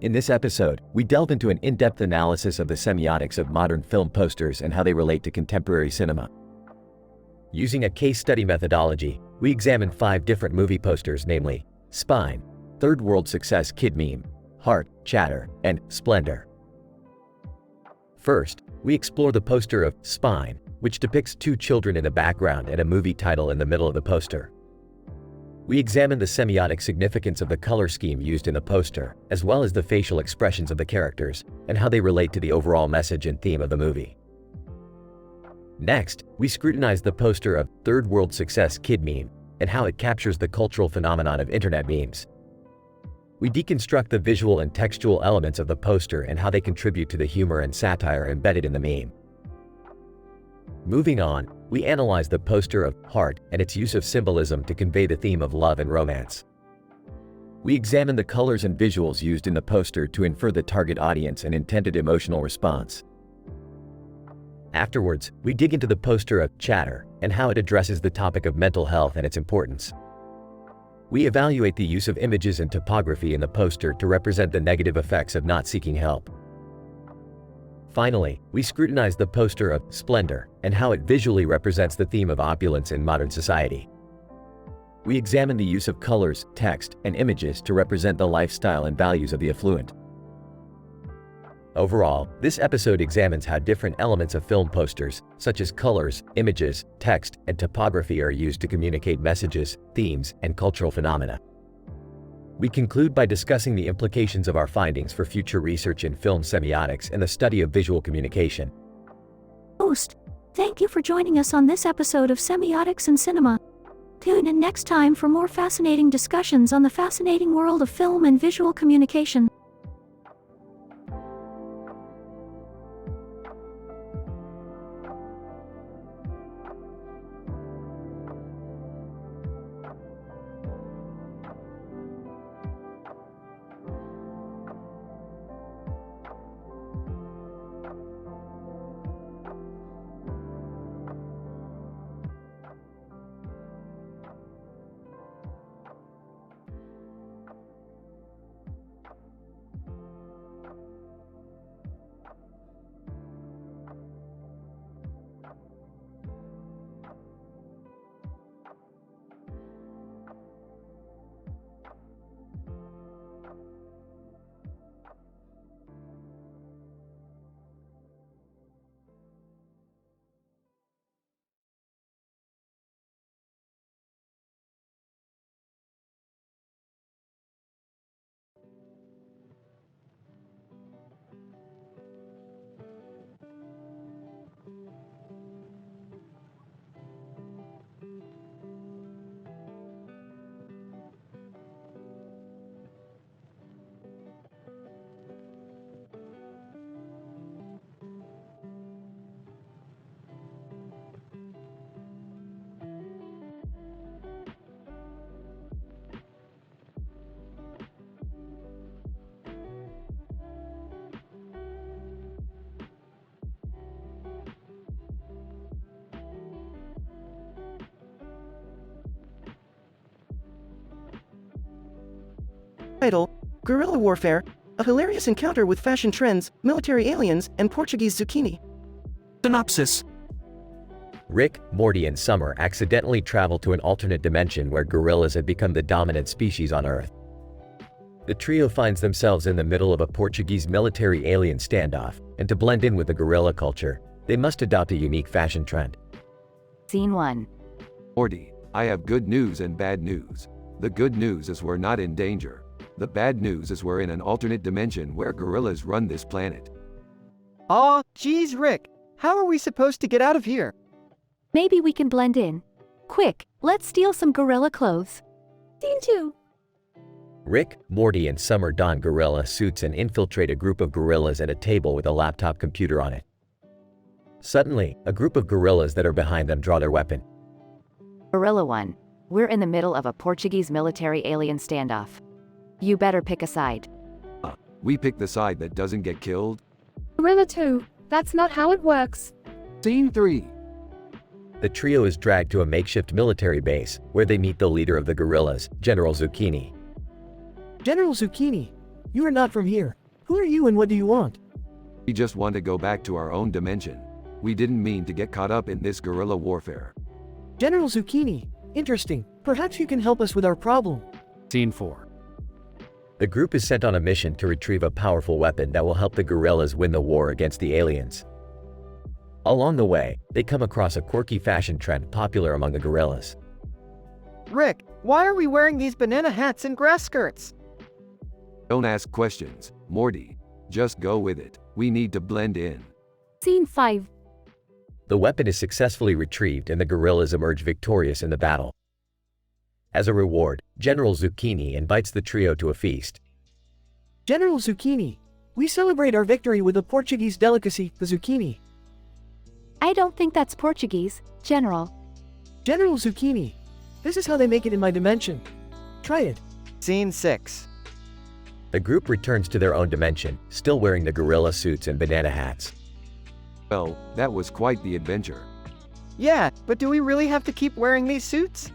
In this episode, we delve into an in-depth analysis of the semiotics of modern film posters and how they relate to contemporary cinema. Using a case study methodology, we examined 5 different movie posters, namely Spine, Third World Success Kid Meme, Heart, Chatter, and Splendor. First, we explore the poster of Spine, which depicts 2 children in the background and a movie title in the middle of the poster. We examine the semiotic significance of the color scheme used in the poster, as well as the facial expressions of the characters, and how they relate to the overall message and theme of the movie. Next, we scrutinize the poster of Third World Success Kid Meme and how it captures the cultural phenomenon of internet memes. We deconstruct the visual and textual elements of the poster and how they contribute to the humor and satire embedded in the meme. Moving on, we analyze the poster of Heart and its use of symbolism to convey the theme of love and romance. We examine the colors and visuals used in the poster to infer the target audience and intended emotional response. Afterwards, we dig into the poster of Chatter and how it addresses the topic of mental health and its importance. We evaluate the use of images and typography in the poster to represent the negative effects of not seeking help. Finally, we scrutinize the poster of Splendor and how it visually represents the theme of opulence in modern society. We examine the use of colors, text, and images to represent the lifestyle and values of the affluent. Overall, this episode examines how different elements of film posters, such as colors, images, text, and typography, are used to communicate messages, themes, and cultural phenomena. We conclude by discussing the implications of our findings for future research in film semiotics and the study of visual communication. Host, thank you for joining us on this episode of Semiotics and Cinema. Tune in next time for more fascinating discussions on the fascinating world of film and visual communication. Title: Guerrilla Warfare, a hilarious encounter with fashion trends, military aliens, and Portuguese zucchini. Synopsis: Rick, Morty, and Summer accidentally travel to an alternate dimension where gorillas have become the dominant species on Earth. The trio finds themselves in the middle of a Portuguese military alien standoff, and to blend in with the gorilla culture, they must adopt a unique fashion trend. Scene 1. Morty, I have good news and bad news. The good news is we're not in danger. The bad news is we're in an alternate dimension where gorillas run this planet. Aw, geez, Rick. How are we supposed to get out of here? Maybe we can blend in. Quick, let's steal some gorilla clothes. Scene 2. Rick, Morty, and Summer don gorilla suits and infiltrate a group of gorillas at a table with a laptop computer on it. Suddenly, a group of gorillas that are behind them draw their weapon. Gorilla 1. We're in the middle of a Portuguese military alien standoff. You better pick a side. We pick the side that doesn't get killed? Gorilla 2. That's not how it works. Scene 3. The trio is dragged to a makeshift military base, where they meet the leader of the guerrillas, General Zucchini. General Zucchini, you are not from here. Who are you and what do you want? We just want to go back to our own dimension. We didn't mean to get caught up in this guerrilla warfare. General Zucchini, interesting. Perhaps you can help us with our problem. Scene 4. The group is sent on a mission to retrieve a powerful weapon that will help the guerrillas win the war against the aliens. Along the way, they come across a quirky fashion trend popular among the guerrillas. Rick, why are we wearing these banana hats and grass skirts? Don't ask questions, Morty. Just go with it. We need to blend in. Scene 5. The weapon is successfully retrieved and the guerrillas emerge victorious in the battle. As a reward, General Zucchini invites the trio to a feast. General Zucchini, we celebrate our victory with a Portuguese delicacy, the zucchini. I don't think that's Portuguese, General. General Zucchini, this is how they make it in my dimension. Try it. Scene 6. The group returns to their own dimension, still wearing the gorilla suits and banana hats. Well, that was quite the adventure. Yeah, but do we really have to keep wearing these suits?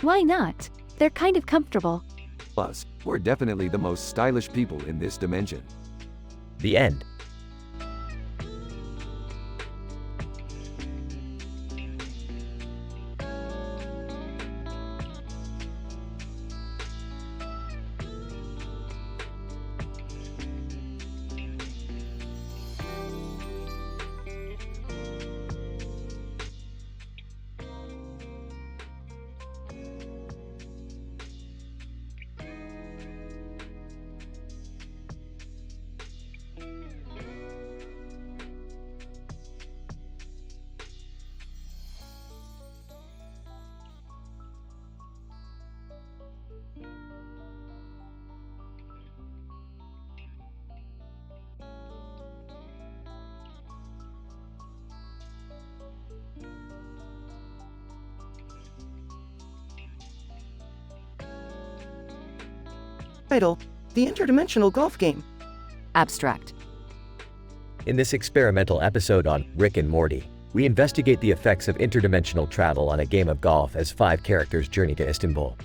Why not? They're kind of comfortable. Plus, we're definitely the most stylish people in this dimension. The end. Title: The Interdimensional Golf Game. Abstract. In this experimental episode on Rick and Morty, we investigate the effects of interdimensional travel on a game of golf as 5 characters journey to Istanbul.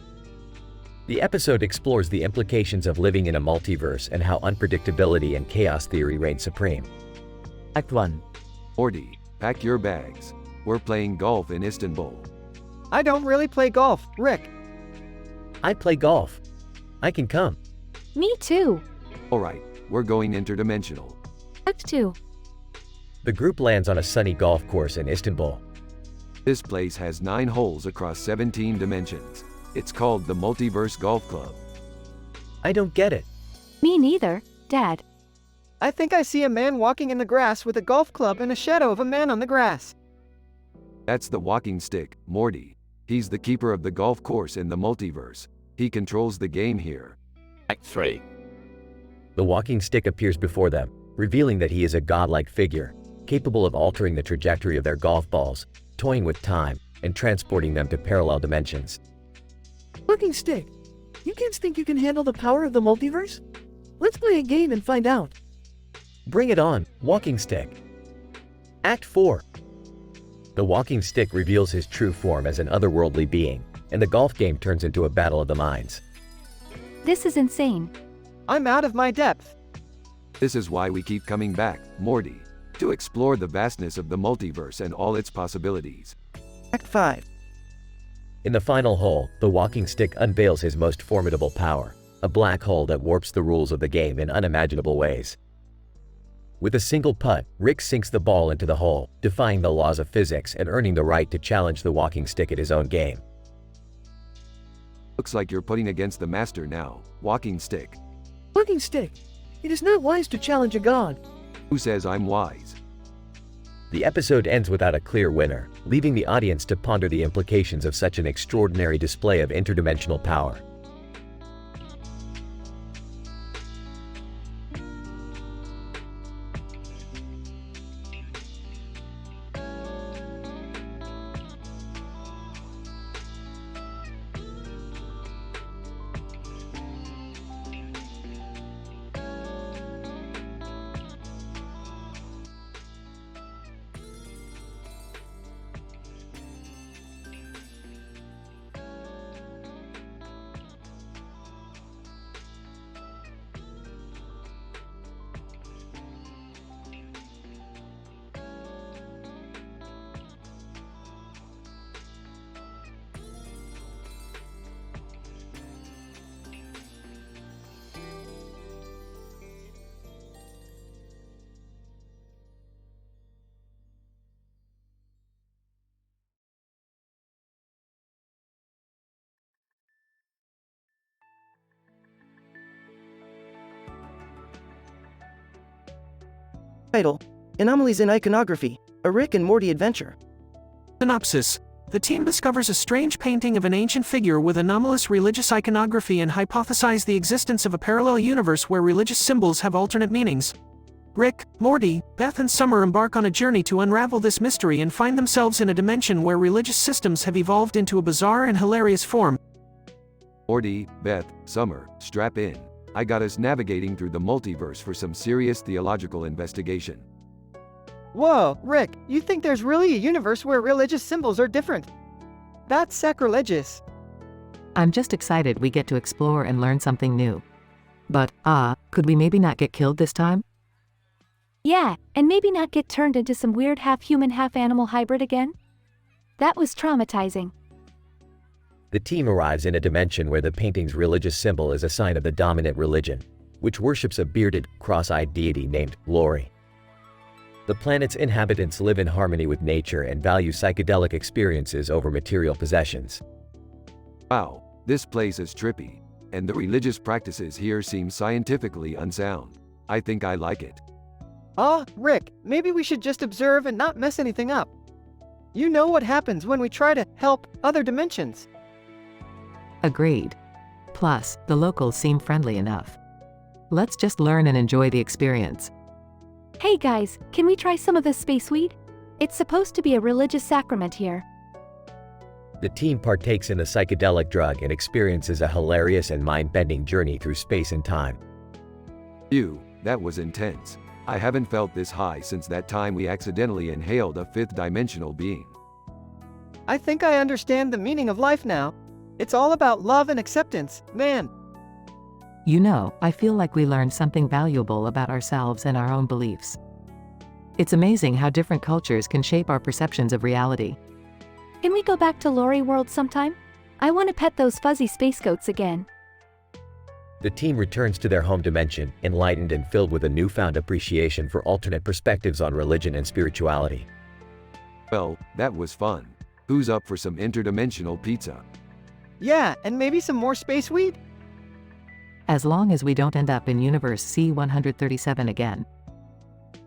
The episode explores the implications of living in a multiverse and how unpredictability and chaos theory reign supreme. Act 1. Morty, pack your bags. We're playing golf in Istanbul. I don't really play golf, Rick. I play golf. I can come. Me too. Alright, we're going interdimensional. Act 2. The group lands on a sunny golf course in Istanbul. This place has 9 holes across 17 dimensions. It's called the Multiverse Golf Club. I don't get it. Me neither, Dad. I think I see a man walking in the grass with a golf club and a shadow of a man on the grass. That's the walking stick, Morty. He's the keeper of the golf course in the multiverse. He controls the game here. Act 3. The walking stick appears before them, revealing that he is a godlike figure, capable of altering the trajectory of their golf balls, toying with time, and transporting them to parallel dimensions. Walking stick, you kids think you can handle the power of the multiverse? Let's play a game and find out. Bring it on, walking stick. Act 4. The walking stick reveals his true form as an otherworldly being, and the golf game turns into a battle of the minds. This is insane. I'm out of my depth. This is why we keep coming back, Morty, to explore the vastness of the multiverse and all its possibilities. Act 5. In the final hole, the walking stick unveils his most formidable power, a black hole that warps the rules of the game in unimaginable ways. With a single putt, Rick sinks the ball into the hole, defying the laws of physics and earning the right to challenge the walking stick at his own game. Looks like you're putting against the master now, walking stick. Walking stick, it is not wise to challenge a god. Who says I'm wise? The episode ends without a clear winner, leaving the audience to ponder the implications of such an extraordinary display of interdimensional power. Title: Anomalies in Iconography, a Rick and Morty adventure. Synopsis: the team discovers a strange painting of an ancient figure with anomalous religious iconography and hypothesize the existence of a parallel universe where religious symbols have alternate meanings. Rick, Morty, Beth and Summer embark on a journey to unravel this mystery and find themselves in a dimension where religious systems have evolved into a bizarre and hilarious form. Morty, Beth, Summer, strap in. I got us navigating through the multiverse for some serious theological investigation. Whoa, Rick, you think there's really a universe where religious symbols are different? That's sacrilegious. I'm just excited we get to explore and learn something new. But, could we maybe not get killed this time? Yeah, and maybe not get turned into some weird half-human half-animal hybrid again? That was traumatizing. The team arrives in a dimension where the painting's religious symbol is a sign of the dominant religion, which worships a bearded, cross-eyed deity named Lori. The planet's inhabitants live in harmony with nature and value psychedelic experiences over material possessions. Wow, this place is trippy, and the religious practices here seem scientifically unsound. I think I like it. Rick, maybe we should just observe and not mess anything up. You know what happens when we try to help other dimensions. Agreed. Plus, the locals seem friendly enough. Let's just learn and enjoy the experience. Hey guys, can we try some of this space weed? It's supposed to be a religious sacrament here. The team partakes in the psychedelic drug and experiences a hilarious and mind-bending journey through space and time. Ew, that was intense. I haven't felt this high since that time we accidentally inhaled a fifth-dimensional being. I think I understand the meaning of life now. It's all about love and acceptance, man. You know, I feel like we learned something valuable about ourselves and our own beliefs. It's amazing how different cultures can shape our perceptions of reality. Can we go back to Lori World sometime? I want to pet those fuzzy space goats again. The team returns to their home dimension, enlightened and filled with a newfound appreciation for alternate perspectives on religion and spirituality. Well, that was fun. Who's up for some interdimensional pizza? Yeah, and maybe some more space weed? As long as we don't end up in Universe C-137 again.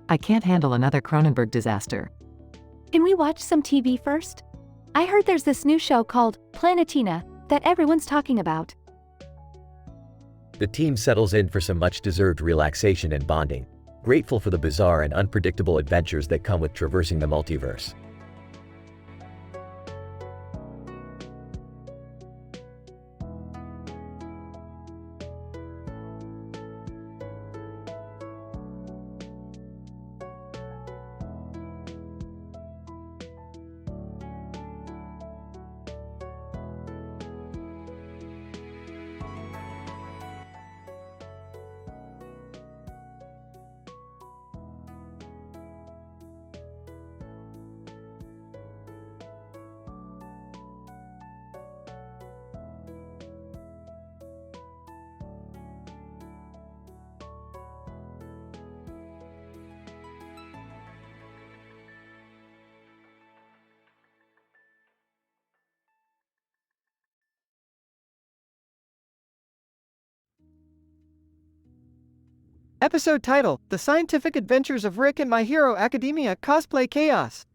I can't handle another Cronenberg disaster. Can we watch some TV first? I heard there's this new show called Planetina that everyone's talking about. The team settles in for some much-deserved relaxation and bonding, grateful for the bizarre and unpredictable adventures that come with traversing the multiverse. Episode title: The Scientific Adventures of Rick and My Hero Academia Cosplay Chaos.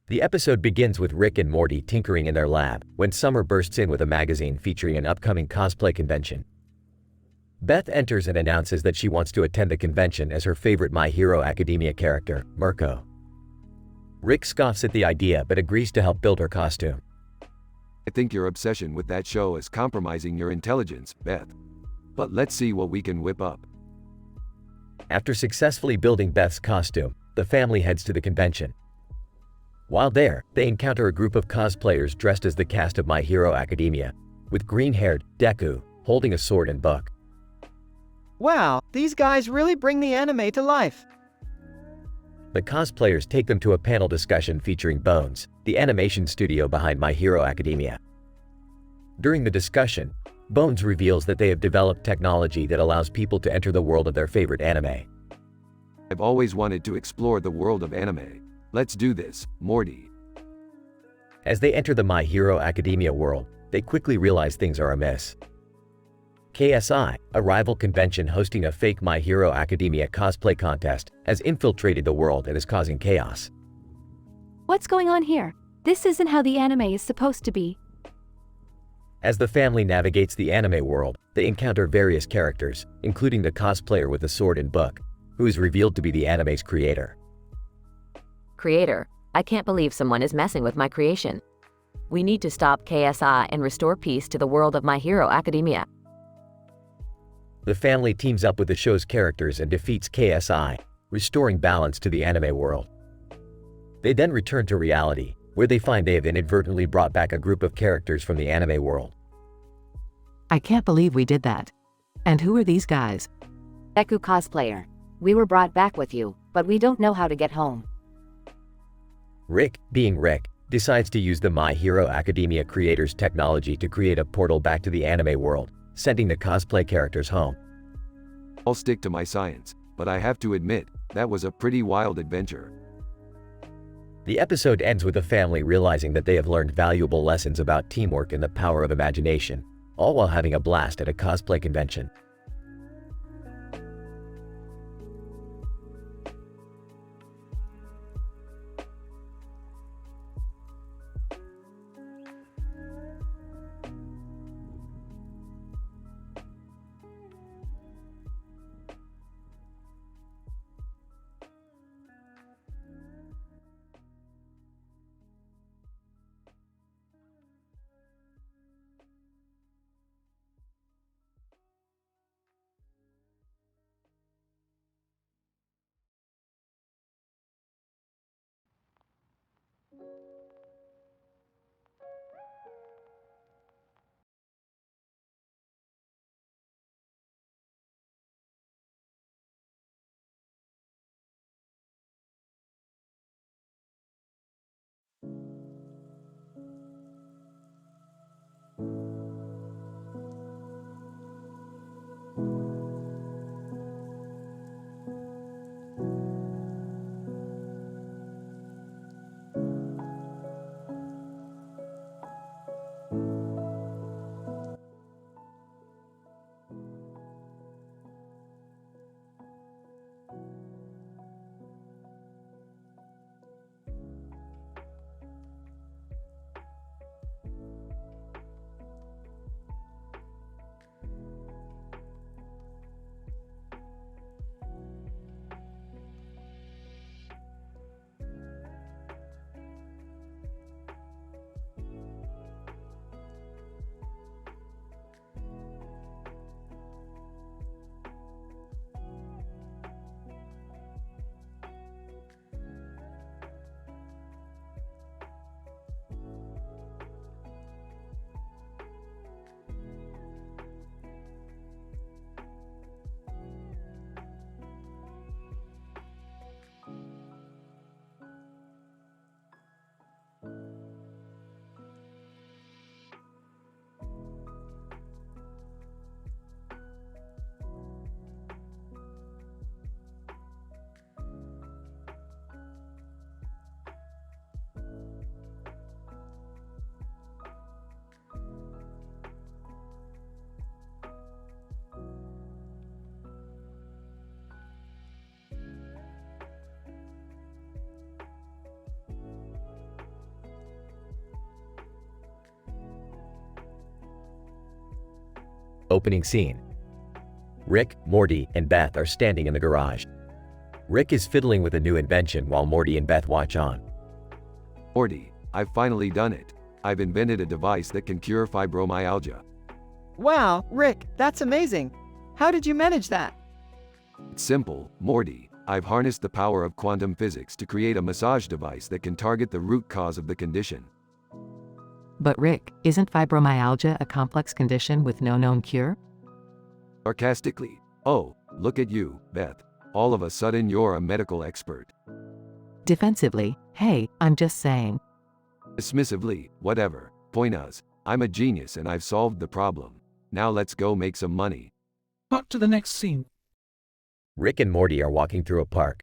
The episode begins with Rick and Morty tinkering in their lab, when Summer bursts in with a magazine featuring an upcoming cosplay convention. Beth enters and announces that she wants to attend the convention as her favorite My Hero Academia character, Mirko. Rick scoffs at the idea but agrees to help build her costume. I think your obsession with that show is compromising your intelligence, Beth. But let's see what we can whip up. After successfully building Beth's costume, the family heads to the convention. While there, they encounter a group of cosplayers dressed as the cast of My Hero Academia, with green-haired Deku holding a sword and book. Wow, these guys really bring the anime to life. The cosplayers take them to a panel discussion featuring Bones, the animation studio behind My Hero Academia. During the discussion, Bones reveals that they have developed technology that allows people to enter the world of their favorite anime. I've always wanted to explore the world of anime. Let's do this, Morty. As they enter the My Hero Academia world, they quickly realize things are amiss. KSI, a rival convention hosting a fake My Hero Academia cosplay contest, has infiltrated the world and is causing chaos. What's going on here? This isn't how the anime is supposed to be. As the family navigates the anime world, they encounter various characters, including the cosplayer with the sword and book, who is revealed to be the anime's creator. Creator, I can't believe someone is messing with my creation. We need to stop KSI and restore peace to the world of My Hero Academia. The family teams up with the show's characters and defeats KSI, restoring balance to the anime world. They then return to reality, where they find they have inadvertently brought back a group of characters from the anime world. I can't believe we did that. And who are these guys? Deku cosplayer. We were brought back with you, but we don't know how to get home. Rick, being Rick, decides to use the My Hero Academia creators' technology to create a portal back to the anime world, sending the cosplay characters home. I'll stick to my science, but I have to admit, that was a pretty wild adventure. The episode ends with the family realizing that they have learned valuable lessons about teamwork and the power of imagination, all while having a blast at a cosplay convention. Opening scene. Rick, Morty, and Beth are standing in the garage. Rick is fiddling with a new invention while Morty and Beth watch on. Morty, I've finally done it. I've invented a device that can cure fibromyalgia. Wow, Rick, that's amazing. How did you manage that? It's simple, Morty. I've harnessed the power of quantum physics to create a massage device that can target the root cause of the condition. But Rick, isn't fibromyalgia a complex condition with no known cure? Sarcastically, oh, look at you, Beth. All of a sudden you're a medical expert. Defensively, hey, I'm just saying. Dismissively, whatever. Point is, I'm a genius and I've solved the problem. Now let's go make some money. Cut to the next scene. Rick and Morty are walking through a park.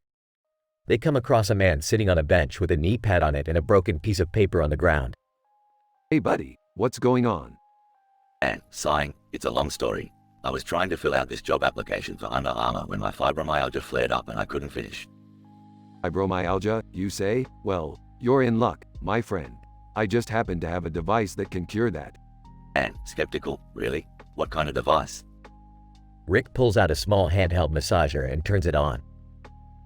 They come across a man sitting on a bench with a knee pad on it and a broken piece of paper on the ground. Hey buddy, what's going on? Sorry, it's a long story. I was trying to fill out this job application for Under Armour when my fibromyalgia flared up and I couldn't finish. Fibromyalgia, you say? Well, you're in luck, my friend. I just happen to have a device that can cure that. And skeptical, really? What kind of device? Rick pulls out a small handheld massager and turns it on.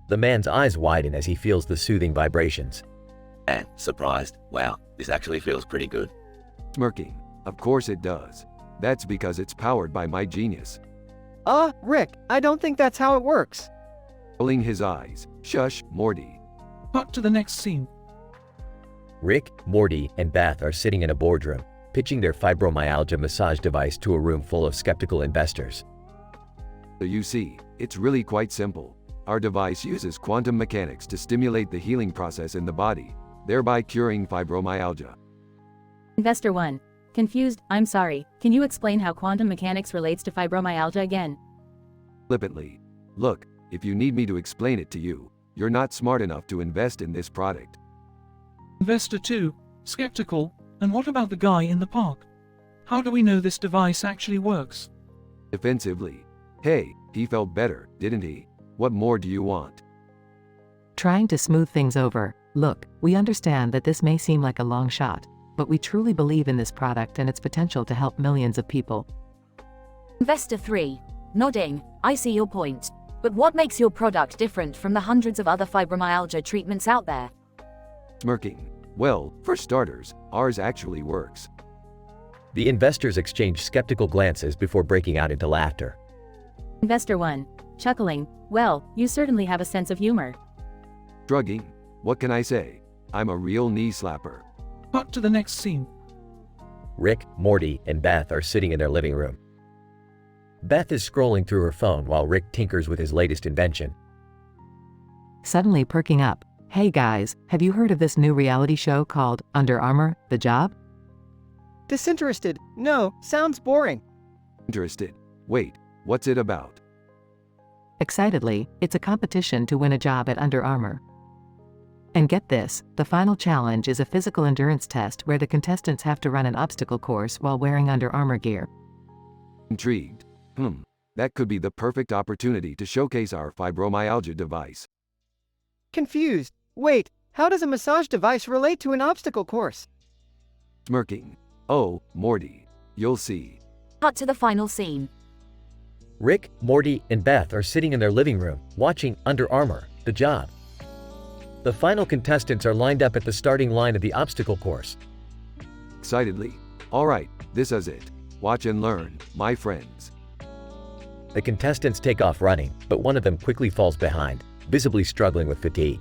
The man's eyes widen as he feels the soothing vibrations. And surprised, wow, this actually feels pretty good. Smirking. Of course it does. That's because it's powered by my genius. Rick, I don't think that's how it works. Rolling his eyes. Shush, Morty. Cut to the next scene. Rick, Morty, and Beth are sitting in a boardroom, pitching their fibromyalgia massage device to a room full of skeptical investors. So you see, it's really quite simple. Our device uses quantum mechanics to stimulate the healing process in the body, thereby curing fibromyalgia. Investor 1. Confused, I'm sorry. Can you explain how quantum mechanics relates to fibromyalgia again? Flippantly. Look, if you need me to explain it to you, you're not smart enough to invest in this product. Investor 2. Skeptical, and what about the guy in the park? How do we know this device actually works? Defensively. Hey, he felt better, didn't he? What more do you want? Trying to smooth things over. Look, we understand that this may seem like a long shot, but we truly believe in this product and its potential to help millions of people. Investor 3. Nodding, I see your point. But what makes your product different from the hundreds of other fibromyalgia treatments out there? Smirking. Well, for starters, ours actually works. The investors exchange skeptical glances before breaking out into laughter. Investor 1. Chuckling, well, you certainly have a sense of humor. Shrugging. What can I say? I'm a real knee slapper. Cut to the next scene. Rick, Morty, and Beth are sitting in their living room. Beth is scrolling through her phone while Rick tinkers with his latest invention. Suddenly perking up, hey guys, have you heard of this new reality show called Under Armour, The Job? Disinterested. No, sounds boring. Interested. Wait, what's it about? Excitedly, it's a competition to win a job at Under Armour. And get this, the final challenge is a physical endurance test where the contestants have to run an obstacle course while wearing Under Armour gear. Intrigued. That could be the perfect opportunity to showcase our fibromyalgia device. Confused. Wait, how does a massage device relate to an obstacle course? Smirking. Oh, Morty. You'll see. Cut to the final scene. Rick, Morty, and Beth are sitting in their living room, watching Under Armour, The Job. The final contestants are lined up at the starting line of the obstacle course. Excitedly. All right, this is it. Watch and learn, my friends. The contestants take off running, but one of them quickly falls behind, visibly struggling with fatigue.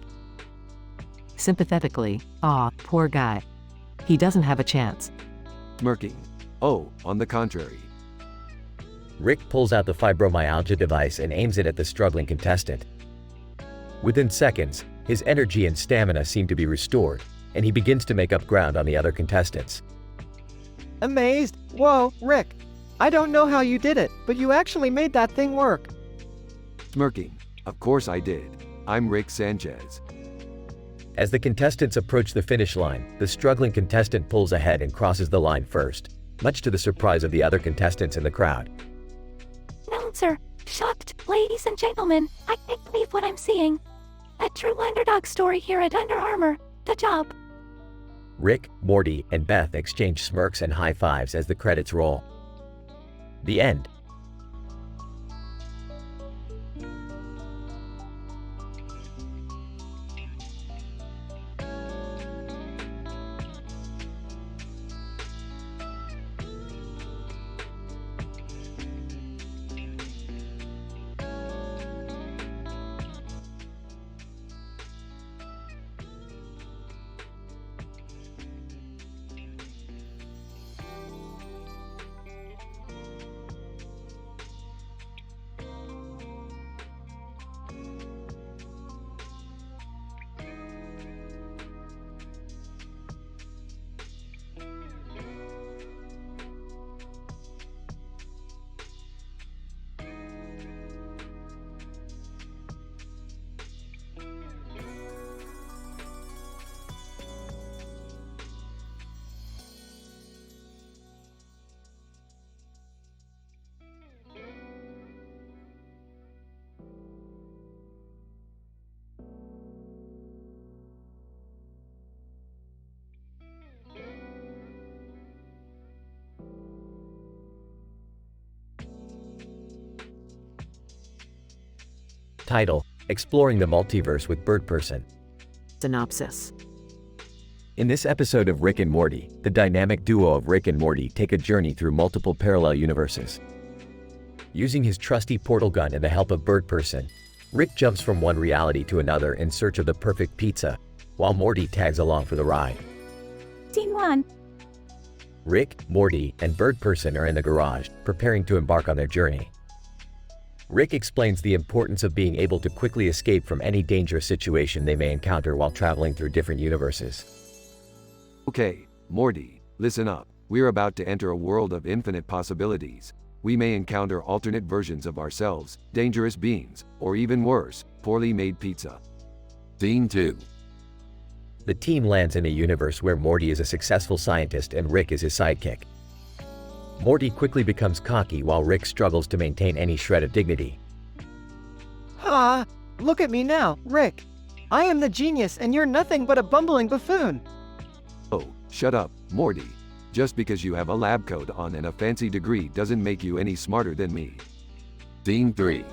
Sympathetically, aw, poor guy. He doesn't have a chance. Smirking. Oh, on the contrary. Rick pulls out the fibromyalgia device and aims it at the struggling contestant. Within seconds, his energy and stamina seem to be restored, and he begins to make up ground on the other contestants. Amazed. Whoa, Rick. I don't know how you did it, but you actually made that thing work. Smirking. Of course I did. I'm Rick Sanchez. As the contestants approach the finish line, the struggling contestant pulls ahead and crosses the line first, much to the surprise of the other contestants in the crowd. Announcer, shocked, ladies and gentlemen, I can't believe what I'm seeing. A true underdog story here at Under Armour, The Job. Rick, Morty, and Beth exchange smirks and high fives as the credits roll. The end. Title: Exploring the Multiverse with Bird Person. Synopsis. In this episode of Rick and Morty, the dynamic duo of Rick and Morty take a journey through multiple parallel universes. Using his trusty portal gun and the help of Bird Person, Rick jumps from one reality to another in search of the perfect pizza, while Morty tags along for the ride. Scene 1. Rick, Morty, and Bird Person are in the garage, preparing to embark on their journey. Rick explains the importance of being able to quickly escape from any dangerous situation they may encounter while traveling through different universes. Okay, Morty, listen up. We're about to enter a world of infinite possibilities. We may encounter alternate versions of ourselves, dangerous beings, or even worse, poorly made pizza. Scene 2. The team lands in a universe where Morty is a successful scientist and Rick is his sidekick. Morty quickly becomes cocky while Rick struggles to maintain any shred of dignity. Ah, look at me now, Rick. I am the genius and you're nothing but a bumbling buffoon. Oh, shut up, Morty. Just because you have a lab coat on and a fancy degree doesn't make you any smarter than me. Scene 3.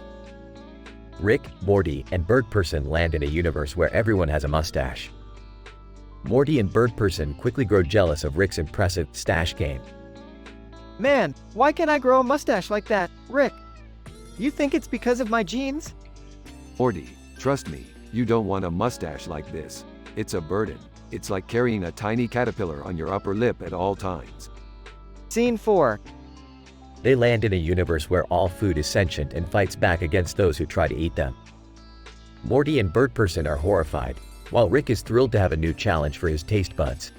Rick, Morty, and Bird Person land in a universe where everyone has a mustache. Morty and Bird Person quickly grow jealous of Rick's impressive stash game. Man, why can't I grow a mustache like that, Rick? You think it's because of my genes? Morty, trust me, you don't want a mustache like this. It's a burden. It's like carrying a tiny caterpillar on your upper lip at all times. Scene 4. They land in a universe where all food is sentient and fights back against those who try to eat them. Morty and Bird Person are horrified, while Rick is thrilled to have a new challenge for his taste buds.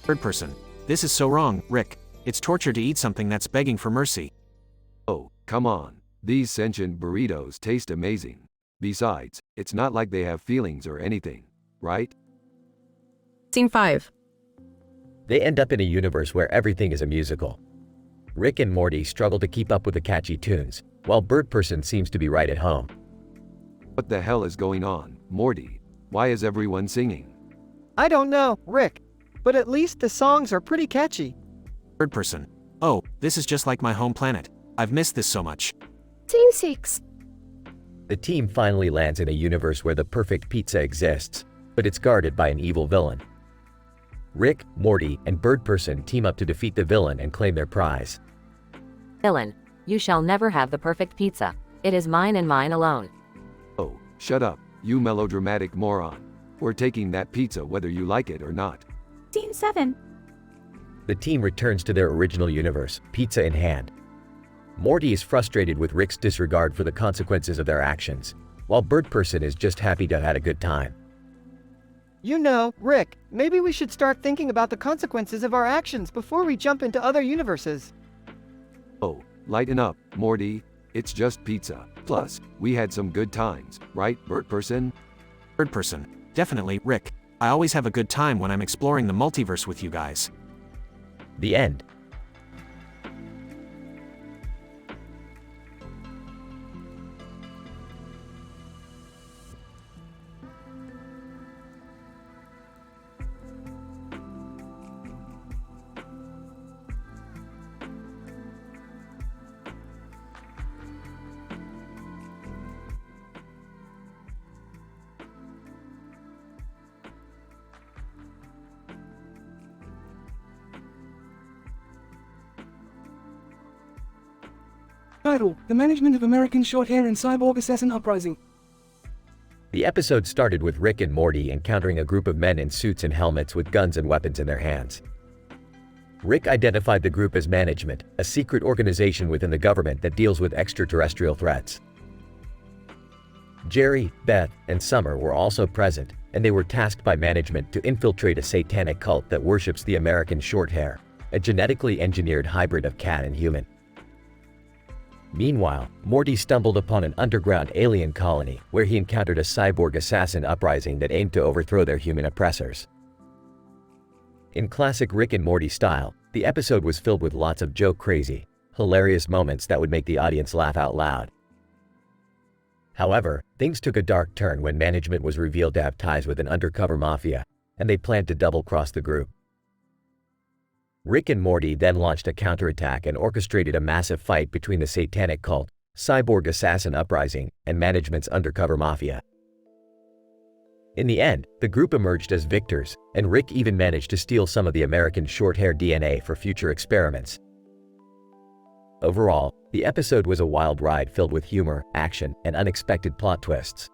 Bird Person. This is so wrong, Rick. It's torture to eat something that's begging for mercy. Oh, come on. These sentient burritos taste amazing. Besides, it's not like they have feelings or anything, right? Scene 5. They end up in a universe where everything is a musical. Rick and Morty struggle to keep up with the catchy tunes, while Bird Person seems to be right at home. What the hell is going on, Morty? Why is everyone singing? I don't know, Rick, but at least the songs are pretty catchy. Bird Person. Oh, this is just like my home planet. I've missed this so much. Scene 6. The team finally lands in a universe where the perfect pizza exists, but it's guarded by an evil villain. Rick, Morty, and Bird Person team up to defeat the villain and claim their prize. Villain, you shall never have the perfect pizza. It is mine and mine alone. Oh, shut up, you melodramatic moron. We're taking that pizza whether you like it or not. Scene 7. The team returns to their original universe, pizza in hand. Morty is frustrated with Rick's disregard for the consequences of their actions, while Bird Person is just happy to have had a good time. You know, Rick, maybe we should start thinking about the consequences of our actions before we jump into other universes. Oh, lighten up, Morty. It's just pizza. Plus, we had some good times, right, Bird Person? Bird Person. Definitely, Rick. I always have a good time when I'm exploring the multiverse with you guys. The end. Title: The Management of American Shorthair and Cyborg Assassin Uprising. The episode started with Rick and Morty encountering a group of men in suits and helmets with guns and weapons in their hands. Rick identified the group as Management, a secret organization within the government that deals with extraterrestrial threats. Jerry, Beth, and Summer were also present, and they were tasked by Management to infiltrate a satanic cult that worships the American Shorthair, a genetically engineered hybrid of cat and human. Meanwhile, Morty stumbled upon an underground alien colony where he encountered a cyborg assassin uprising that aimed to overthrow their human oppressors. In classic Rick and Morty style, the episode was filled with lots of joke-crazy, hilarious moments that would make the audience laugh out loud. However, things took a dark turn when Management was revealed to have ties with an undercover mafia, and they planned to double-cross the group. Rick and Morty then launched a counterattack and orchestrated a massive fight between the satanic cult, cyborg assassin uprising, and management's undercover mafia. In the end, the group emerged as victors, and Rick even managed to steal some of the American short-hair DNA for future experiments. Overall, the episode was a wild ride filled with humor, action, and unexpected plot twists.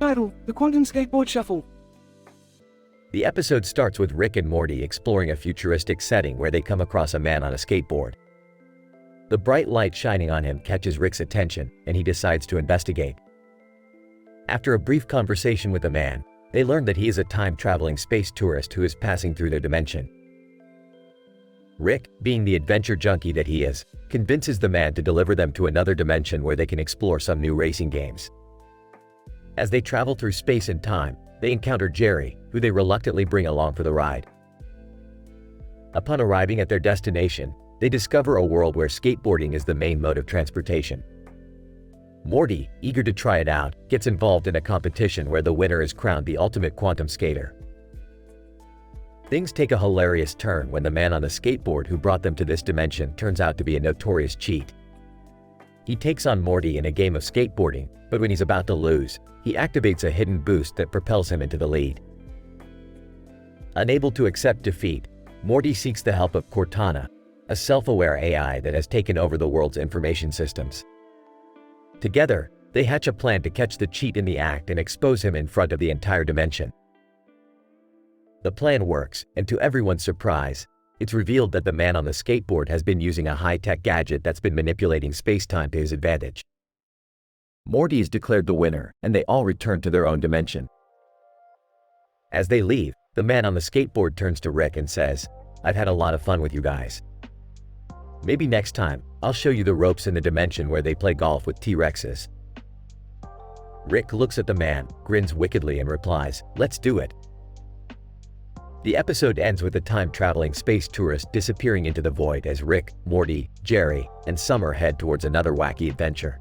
Title: The Quantum Skateboard Shuffle. The episode starts with Rick and Morty exploring a futuristic setting where they come across a man on a skateboard. The bright light shining on him catches Rick's attention, and he decides to investigate. After a brief conversation with the man, they learn that he is a time-traveling space tourist who is passing through their dimension. Rick, being the adventure junkie that he is, convinces the man to deliver them to another dimension where they can explore some new racing games. As they travel through space and time, they encounter Jerry, who they reluctantly bring along for the ride. Upon arriving at their destination, they discover a world where skateboarding is the main mode of transportation. Morty, eager to try it out, gets involved in a competition where the winner is crowned the ultimate quantum skater. Things take a hilarious turn when the man on the skateboard who brought them to this dimension turns out to be a notorious cheat. He takes on Morty in a game of skateboarding, but when he's about to lose, he activates a hidden boost that propels him into the lead. Unable to accept defeat, Morty seeks the help of Cortana, a self-aware AI that has taken over the world's information systems. Together, they hatch a plan to catch the cheat in the act and expose him in front of the entire dimension. The plan works, and to everyone's surprise, it's revealed that the man on the skateboard has been using a high-tech gadget that's been manipulating space-time to his advantage. Morty is declared the winner, and they all return to their own dimension. As they leave, the man on the skateboard turns to Rick and says, "I've had a lot of fun with you guys. Maybe next time, I'll show you the ropes in the dimension where they play golf with T-Rexes." Rick looks at the man, grins wickedly and replies, "Let's do it." The episode ends with a time-traveling space tourist disappearing into the void as Rick, Morty, Jerry, and Summer head towards another wacky adventure.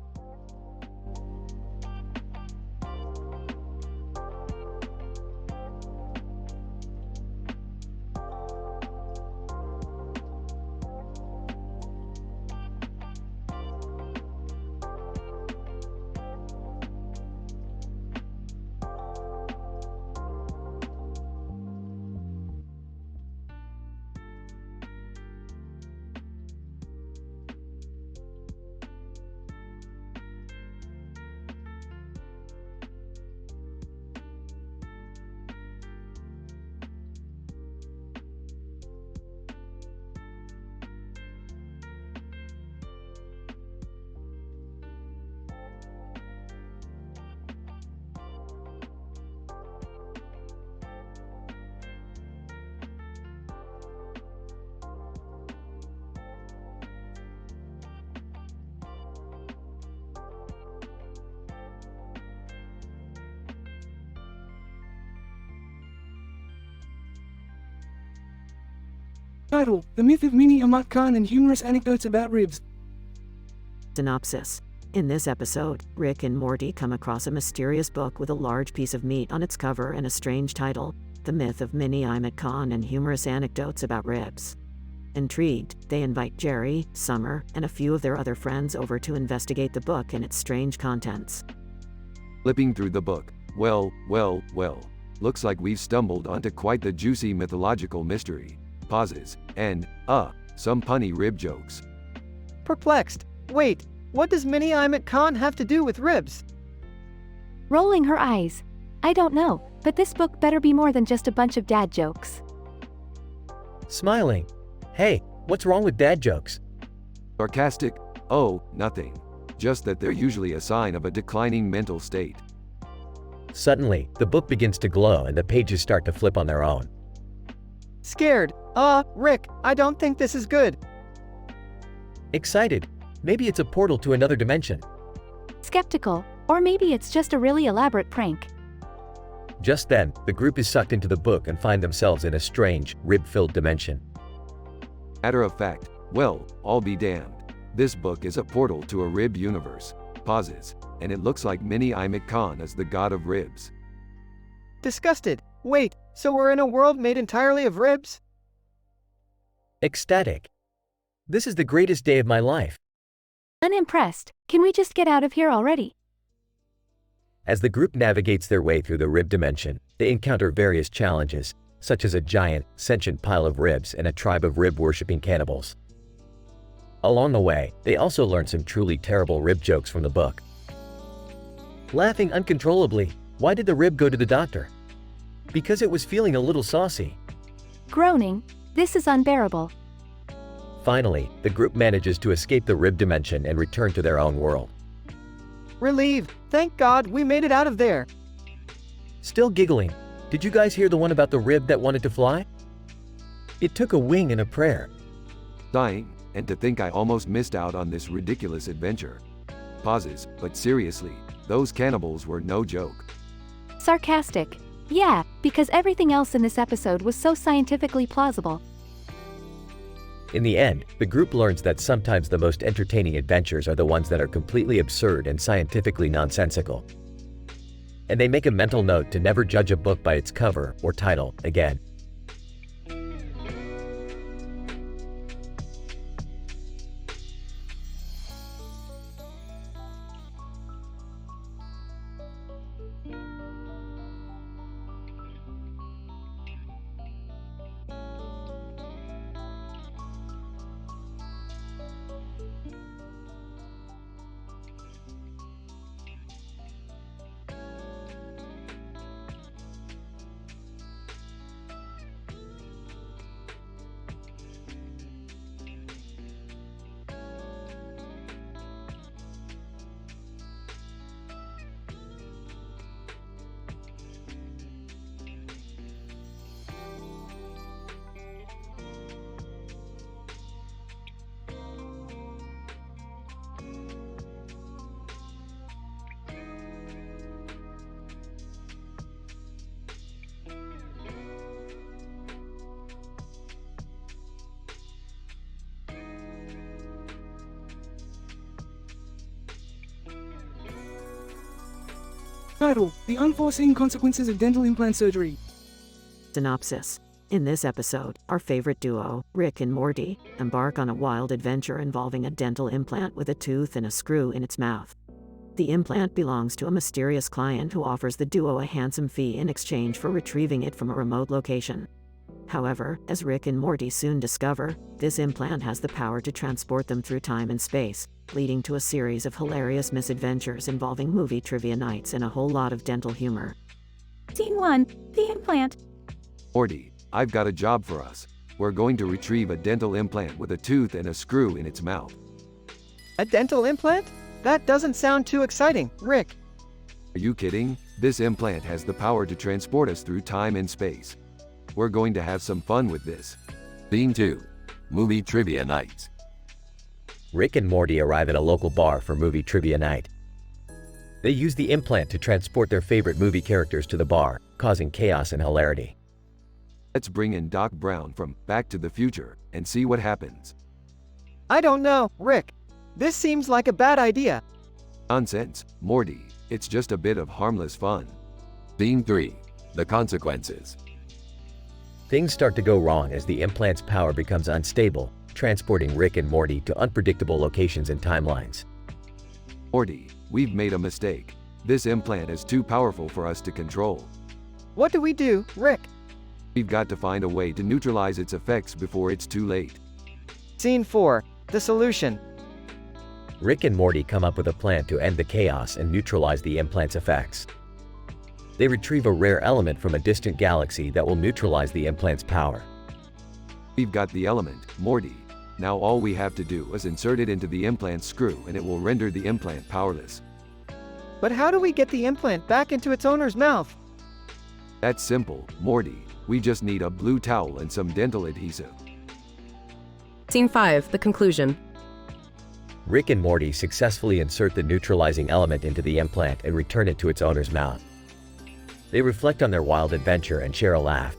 Title: The Myth of Mini Ahmad Khan and Humorous Anecdotes About Ribs. Synopsis. In this episode, Rick and Morty come across a mysterious book with a large piece of meat on its cover and a strange title, The Myth of Mini Ahmad Khan and Humorous Anecdotes About Ribs. Intrigued, they invite Jerry, Summer, and a few of their other friends over to investigate the book and its strange contents. Flipping through the book, well, looks like we've stumbled onto quite the juicy mythological mystery. Pauses, and, some punny rib jokes. Perplexed. Wait, what does Mini Ahmad Khan have to do with ribs? Rolling her eyes. I don't know, but this book better be more than just a bunch of dad jokes. Smiling. Hey, what's wrong with dad jokes? Sarcastic, oh, nothing. just that they're usually a sign of a declining mental state. Suddenly, the book begins to glow and the pages start to flip on their own. Scared. Rick, I don't think this is good. Excited. Maybe it's a portal to another dimension. Skeptical, or maybe it's just a really elaborate prank. Just then, the group is sucked into the book and find themselves in a strange, rib-filled dimension. Matter of fact, well, I'll be damned. This book is a portal to a rib universe. Pauses, and it looks like Mini Imet Khan is the god of ribs. Disgusted. Wait, so we're in a world made entirely of ribs? Ecstatic. This is the greatest day of my life. Unimpressed. Can we just get out of here already? As the group navigates their way through the rib dimension, they encounter various challenges, such as a giant, sentient pile of ribs and a tribe of rib-worshipping cannibals. Along the way, they also learn some truly terrible rib jokes from the book. Laughing uncontrollably, why did the rib go to the doctor? Because it was feeling a little saucy. Groaning, this is unbearable. Finally, the group manages to escape the rib dimension and return to their own world. Relieved. Thank God we made it out of there. Still giggling, did you guys hear the one about the rib that wanted to fly? It took a wing and a prayer. Dying, and to think I almost missed out on this ridiculous adventure. Pauses, but seriously, those cannibals were no joke. Sarcastic. Yeah, because everything else in this episode was so scientifically plausible. In the end, the group learns that sometimes the most entertaining adventures are the ones that are completely absurd and scientifically nonsensical. And they make a mental note to never judge a book by its cover or title again. Title: The Unforeseen Consequences of Dental Implant Surgery. Synopsis. In this episode, our favorite duo, Rick and Morty, embark on a wild adventure involving a dental implant with a tooth and a screw in its mouth. The implant belongs to a mysterious client who offers the duo a handsome fee in exchange for retrieving it from a remote location. However, as Rick and Morty soon discover, this implant has the power to transport them through time and space, leading to a series of hilarious misadventures involving movie trivia nights and a whole lot of dental humor. Scene 1. The implant. Morty, I've got a job for us. We're going to retrieve a dental implant with a tooth and a screw in its mouth. A dental implant? That doesn't sound too exciting, Rick. Are you kidding? This implant has the power to transport us through time and space. We're going to have some fun with this. Scene 2. Movie Trivia Night. Rick and Morty arrive at a local bar for movie trivia night. They use the implant to transport their favorite movie characters to the bar, causing chaos and hilarity. Let's bring in Doc Brown from Back to the Future and see what happens. I don't know, Rick. This seems like a bad idea. Nonsense, Morty. It's just a bit of harmless fun. Scene 3. The Consequences. Things start to go wrong as the implant's power becomes unstable, transporting Rick and Morty to unpredictable locations and timelines. Morty, we've made a mistake. This implant is too powerful for us to control. What do we do, Rick? We've got to find a way to neutralize its effects before it's too late. Scene 4. The solution. Rick and Morty come up with a plan to end the chaos and neutralize the implant's effects. They retrieve a rare element from a distant galaxy that will neutralize the implant's power. We've got the element, Morty. Now all we have to do is insert it into the implant screw and it will render the implant powerless. But how do we get the implant back into its owner's mouth? That's simple, Morty. We just need a blue towel and some dental adhesive. Scene 5, the conclusion. Rick and Morty successfully insert the neutralizing element into the implant and return it to its owner's mouth. They reflect on their wild adventure and share a laugh.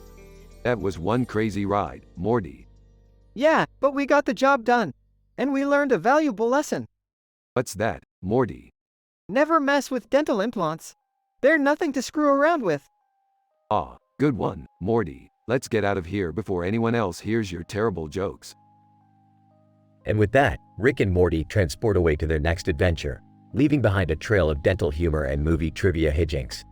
That was one crazy ride, Morty. Yeah, but we got the job done. And we learned a valuable lesson. What's that, Morty? Never mess with dental implants. They're nothing to screw around with. Ah, good one, Morty. Let's get out of here before anyone else hears your terrible jokes. And with that, Rick and Morty transport away to their next adventure, leaving behind a trail of dental humor and movie trivia hijinks.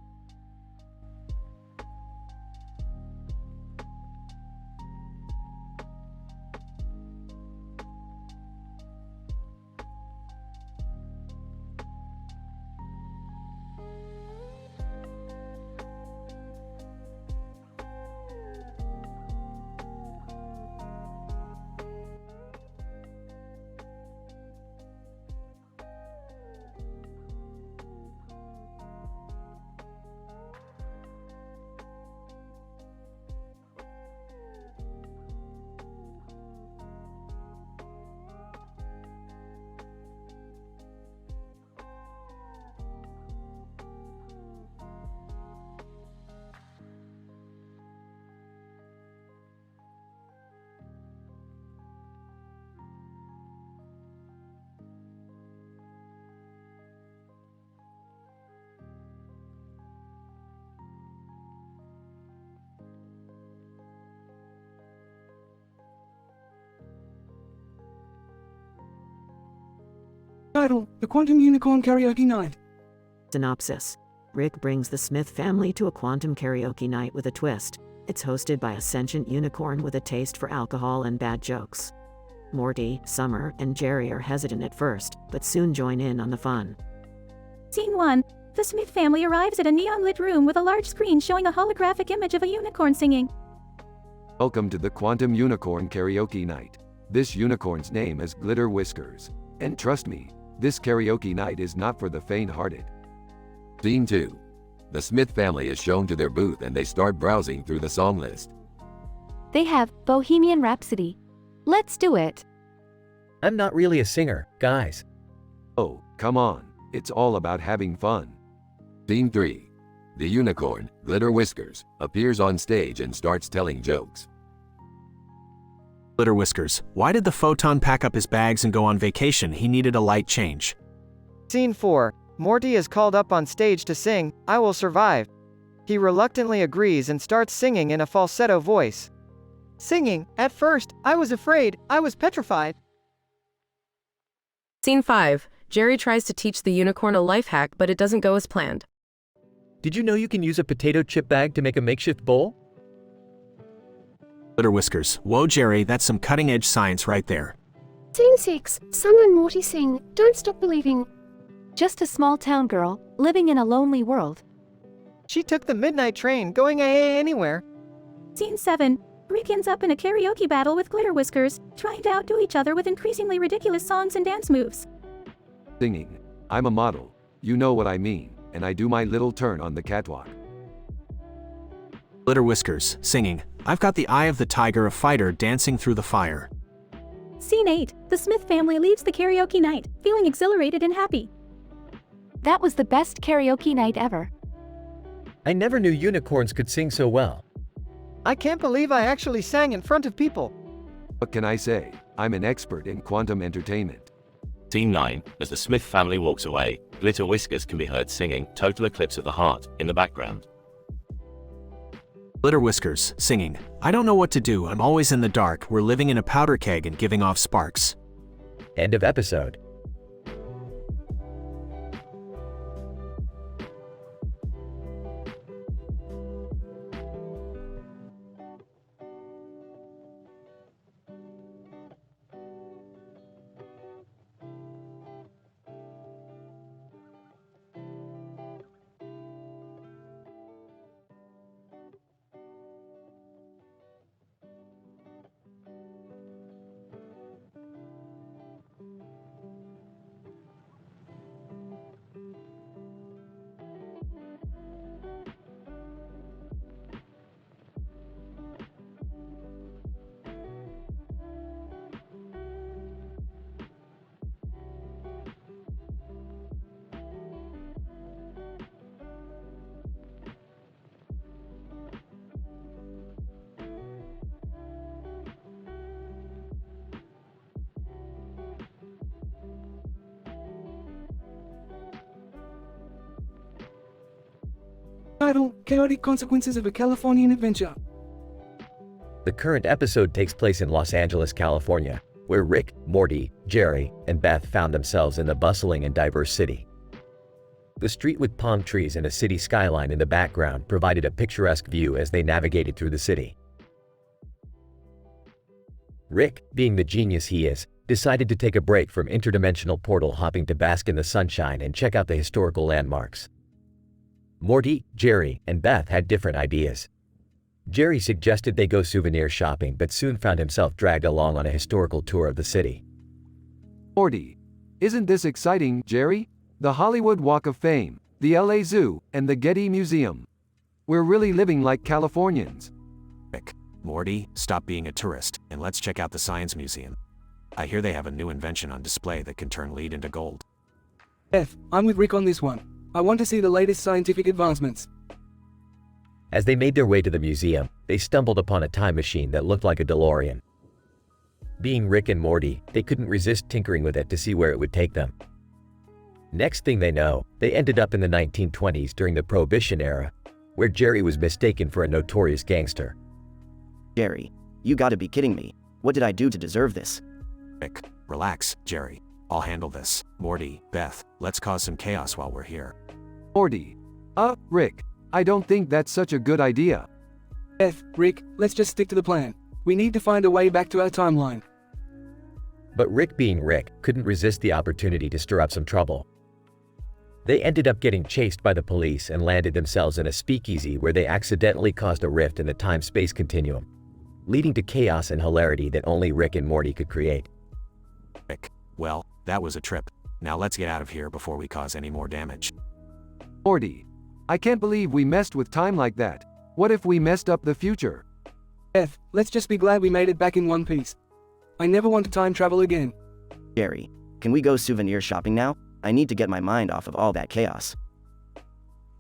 Title: The Quantum Unicorn Karaoke Night. Synopsis. Rick brings the Smith family to a quantum karaoke night with a twist. It's hosted by a sentient unicorn with a taste for alcohol and bad jokes. Morty, Summer, and Jerry are hesitant at first, but soon join in on the fun. Scene 1. The Smith family arrives at a neon-lit room with a large screen showing a holographic image of a unicorn singing. Welcome to the Quantum Unicorn Karaoke Night. This unicorn's name is Glitter Whiskers. And trust me, this karaoke night is not for the faint-hearted. Scene 2. The Smith family is shown to their booth and they start browsing through the song list. They have Bohemian Rhapsody. Let's do it. I'm not really a singer, guys. Oh, come on. It's all about having fun. Scene 3. The unicorn, Glitter Whiskers, appears on stage and starts telling jokes. Glitter Whiskers, why did the photon pack up his bags and go on vacation? He needed a light change. Scene 4. Morty is called up on stage to sing, I Will Survive. He reluctantly agrees and starts singing in a falsetto voice. Singing, at first, I was afraid, I was petrified. Scene 5. Jerry tries to teach the unicorn a life hack, but it doesn't go as planned. Did you know you can use a potato chip bag to make a makeshift bowl? Glitter Whiskers, whoa Jerry, that's some cutting-edge science right there. Scene 6. Summer and Morty sing, Don't Stop Believing. Just a small town girl, living in a lonely world. She took the midnight train, going anywhere. Scene 7. Rick ends up in a karaoke battle with Glitter Whiskers, trying to outdo each other with increasingly ridiculous songs and dance moves. Singing. I'm a model. You know what I mean, and I do my little turn on the catwalk. Glitter Whiskers, singing, I've got the eye of the tiger, a fighter dancing through the fire. Scene 8. The Smith family leaves the karaoke night, feeling exhilarated and happy. That was the best karaoke night ever. I never knew unicorns could sing so well. I can't believe I actually sang in front of people. What can I say? I'm an expert in quantum entertainment. Scene 9. As the Smith family walks away, Glitter Whiskers can be heard singing Total Eclipse of the Heart in the background. Glitter Whiskers, singing, I don't know what to do, I'm always in the dark, we're living in a powder keg and giving off sparks. End of episode. Title: Chaotic Consequences of a Californian Adventure. The current episode takes place in Los Angeles, California, where Rick, Morty, Jerry, and Beth found themselves in the bustling and diverse city. The street with palm trees and a city skyline in the background provided a picturesque view as they navigated through the city. Rick, being the genius he is, decided to take a break from interdimensional portal hopping to bask in the sunshine and check out the historical landmarks. Morty, Jerry, and Beth had different ideas. Jerry suggested they go souvenir shopping but soon found himself dragged along on a historical tour of the city. Morty. Isn't this exciting, Jerry? The Hollywood Walk of Fame, the LA Zoo, and the Getty Museum. We're really living like Californians. Rick, Morty, stop being a tourist, and let's check out the Science Museum. I hear they have a new invention on display that can turn lead into gold. I'm with Rick on this one. I want to see the latest scientific advancements. As they made their way to the museum, they stumbled upon a time machine that looked like a DeLorean. Being Rick and Morty, they couldn't resist tinkering with it to see where it would take them. Next thing they know, they ended up in the 1920s during the Prohibition era, where Jerry was mistaken for a notorious gangster. Jerry, you gotta be kidding me. What did I do to deserve this? Rick, relax, Jerry. I'll handle this. Morty, Beth, let's cause some chaos while we're here. Morty. Rick. I don't think that's such a good idea. Rick, let's just stick to the plan. We need to find a way back to our timeline. But Rick, being Rick, couldn't resist the opportunity to stir up some trouble. They ended up getting chased by the police and landed themselves in a speakeasy where they accidentally caused a rift in the time-space continuum, leading to chaos and hilarity that only Rick and Morty could create. Rick, well, that was a trip. Now let's get out of here before we cause any more damage. Morty. I can't believe we messed with time like that. What if we messed up the future? Let's just be glad we made it back in one piece. I never want to time travel again. Jerry, can we go souvenir shopping now? I need to get my mind off of all that chaos.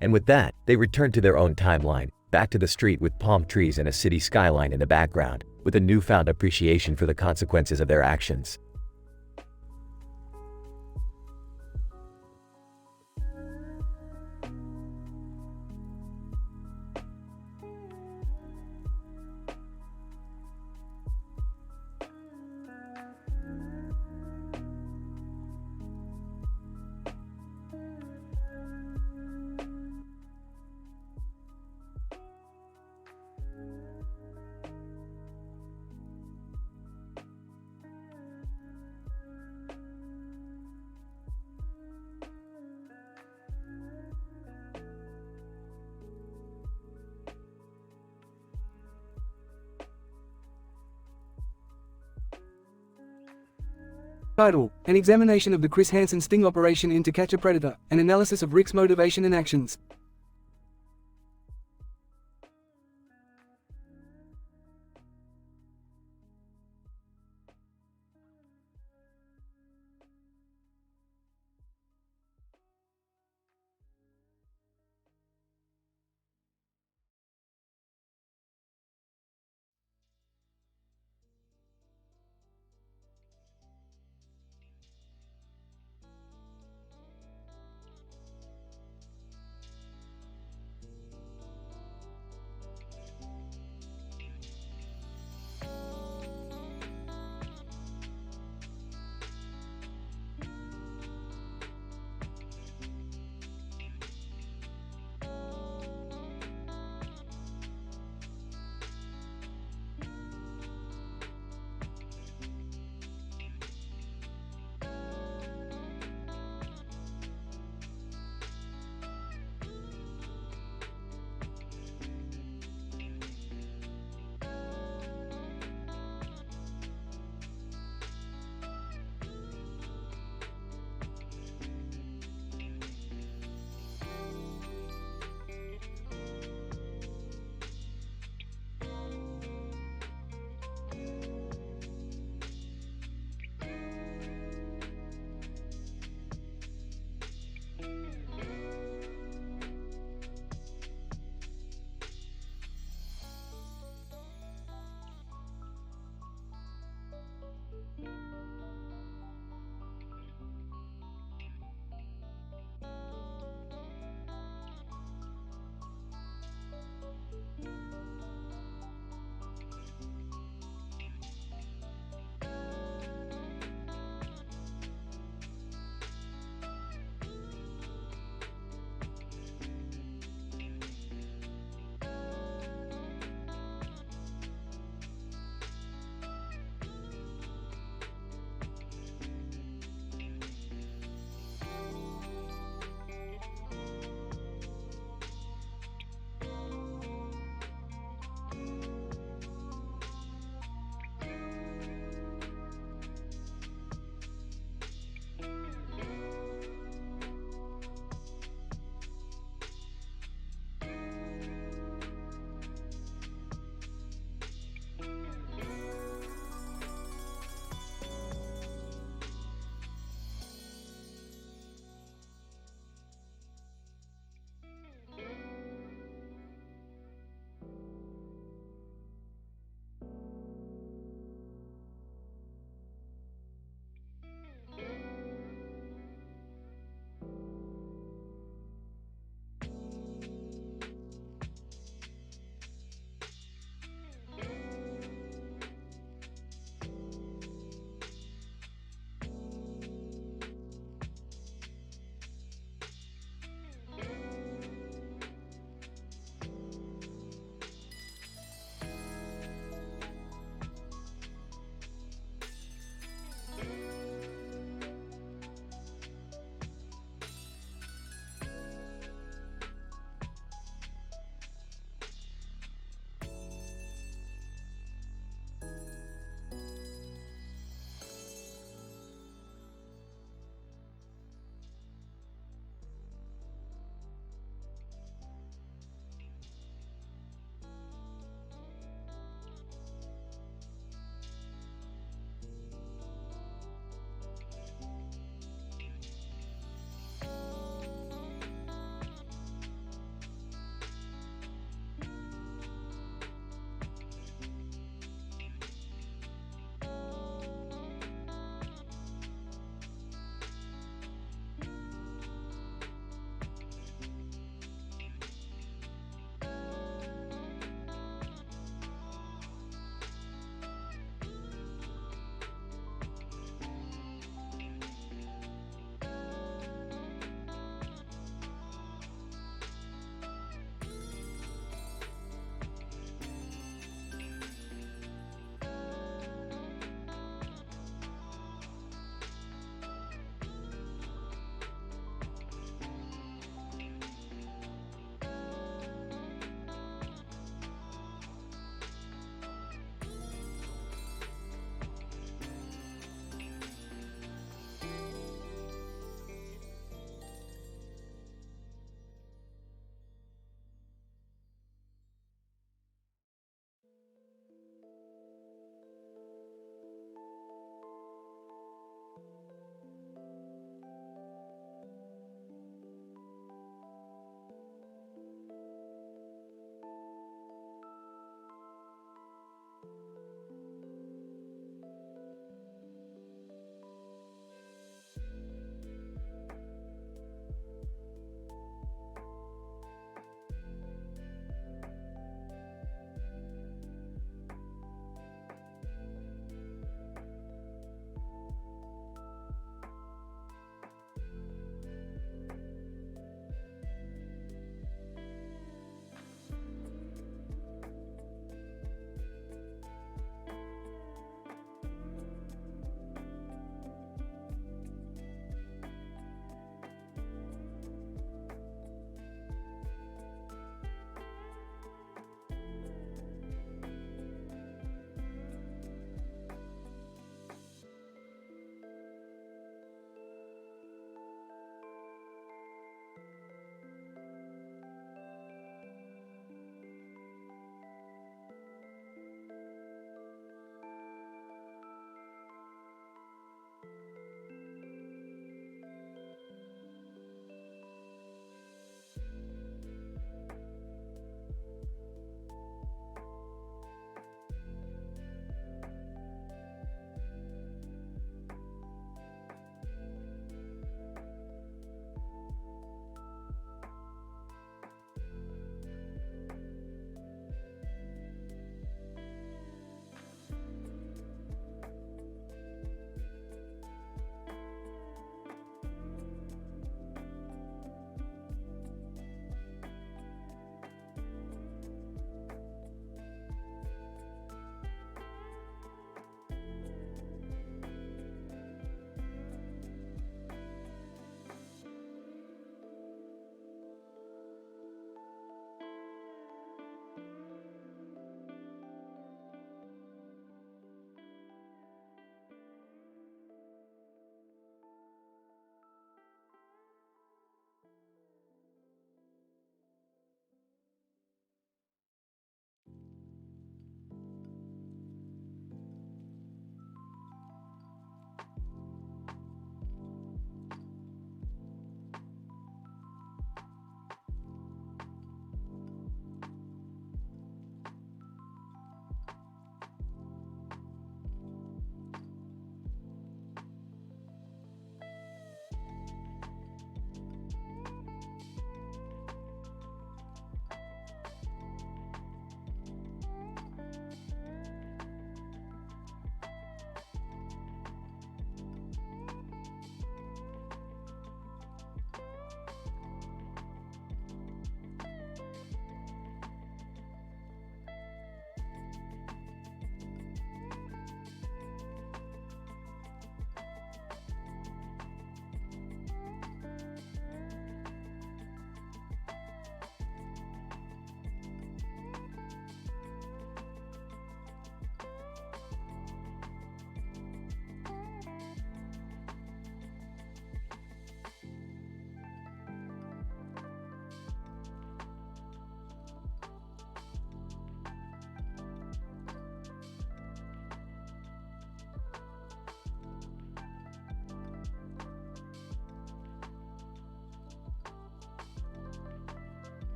And with that, they returned to their own timeline, back to the street with palm trees and a city skyline in the background, with a newfound appreciation for the consequences of their actions. Title: An examination of the Chris Hansen sting operation into Catch a Predator, an analysis of Rick's motivation and actions.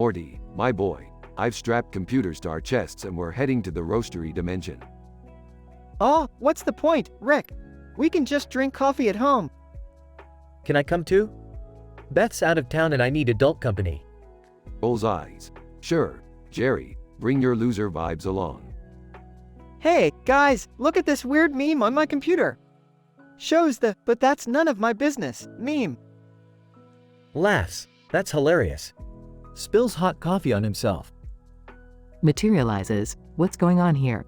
Morty, my boy, I've strapped computers to our chests and we're heading to the roastery dimension. Oh, what's the point, Rick? We can just drink coffee at home. Can I come too? Beth's out of town and I need adult company. Rolls eyes. Sure, Jerry, bring your loser vibes along. Hey, guys, look at this weird meme on my computer. Shows the "but that's none of my business" meme. Laughs. That's hilarious. Spills hot coffee on himself. Materializes. What's going on here?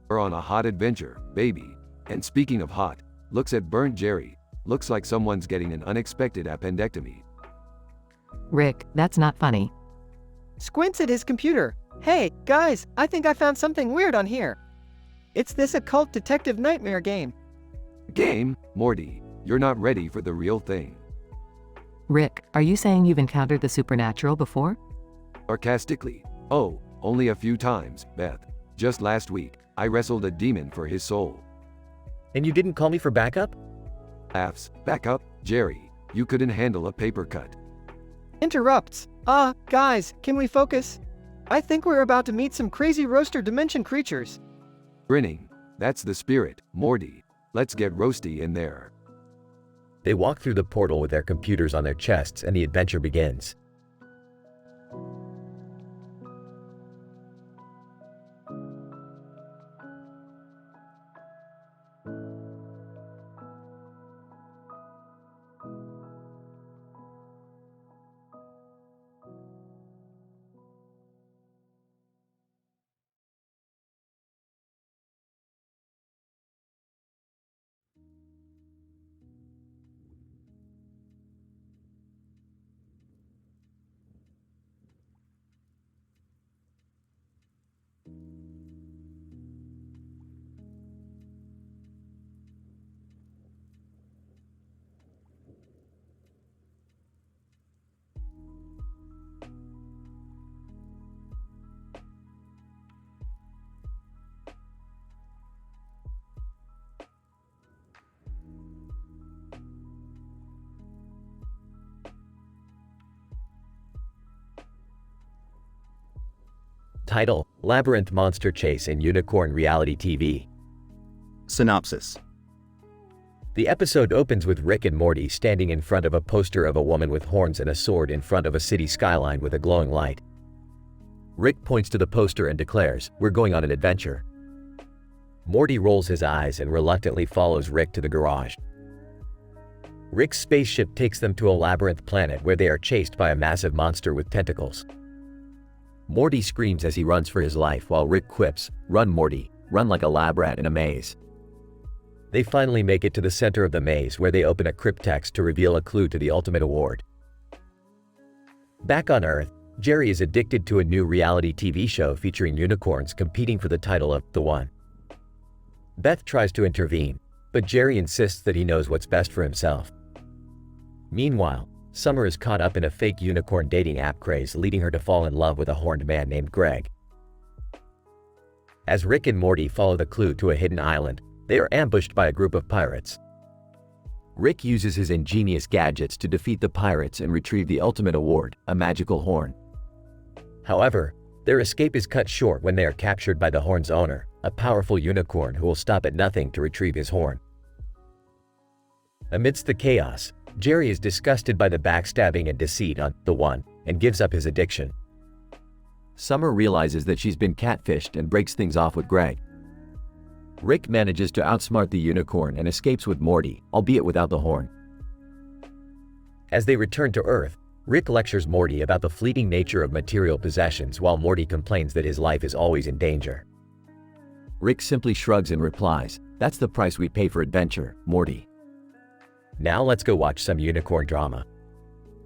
We're on a hot adventure, baby. And speaking of hot, looks at burnt Jerry. Looks like someone's getting an unexpected appendectomy. Rick, that's not funny. Squints at his computer. Hey, guys, I think I found something weird on here. It's this occult detective nightmare game. Game? Morty, you're not ready for the real thing. Rick, are you saying you've encountered the supernatural before? Sarcastically. Oh, only a few times, Beth. Just last week, I wrestled a demon for his soul. And you didn't call me for backup? Laughs. Backup? Jerry, you couldn't handle a paper cut. Interrupts. Guys, can we focus? I think we're about to meet some crazy roaster dimension creatures. Grinning. That's the spirit, Morty. Let's get roasty in there. They walk through the portal with their computers on their chests and the adventure begins. Title: Labyrinth Monster Chase in Unicorn Reality TV. Synopsis. The episode opens with Rick and Morty standing in front of a poster of a woman with horns and a sword in front of a city skyline with a glowing light. Rick points to the poster and declares, "We're going on an adventure." Morty rolls his eyes and reluctantly follows Rick to the garage. Rick's spaceship takes them to a labyrinth planet where they are chased by a massive monster with tentacles. Morty screams as he runs for his life while Rick quips, "Run, Morty, run like a lab rat in a maze." They finally make it to the center of the maze where they open a cryptext to reveal a clue to the ultimate award. Back on Earth, Jerry is addicted to a new reality TV show featuring unicorns competing for the title of The One. Beth tries to intervene, but Jerry insists that he knows what's best for himself. Meanwhile, Summer is caught up in a fake unicorn dating app craze, leading her to fall in love with a horned man named Greg. As Rick and Morty follow the clue to a hidden island, they are ambushed by a group of pirates. Rick uses his ingenious gadgets to defeat the pirates and retrieve the ultimate award, a magical horn. However, their escape is cut short when they are captured by the horn's owner, a powerful unicorn who will stop at nothing to retrieve his horn. Amidst the chaos, Jerry is disgusted by the backstabbing and deceit on The One and gives up his addiction. Summer realizes that she's been catfished and breaks things off with Greg. Rick manages to outsmart the unicorn and escapes with Morty, albeit without the horn. As they return to Earth, Rick lectures Morty about the fleeting nature of material possessions while Morty complains that his life is always in danger. Rick simply shrugs and replies, "That's the price we pay for adventure, Morty." Now let's go watch some unicorn drama.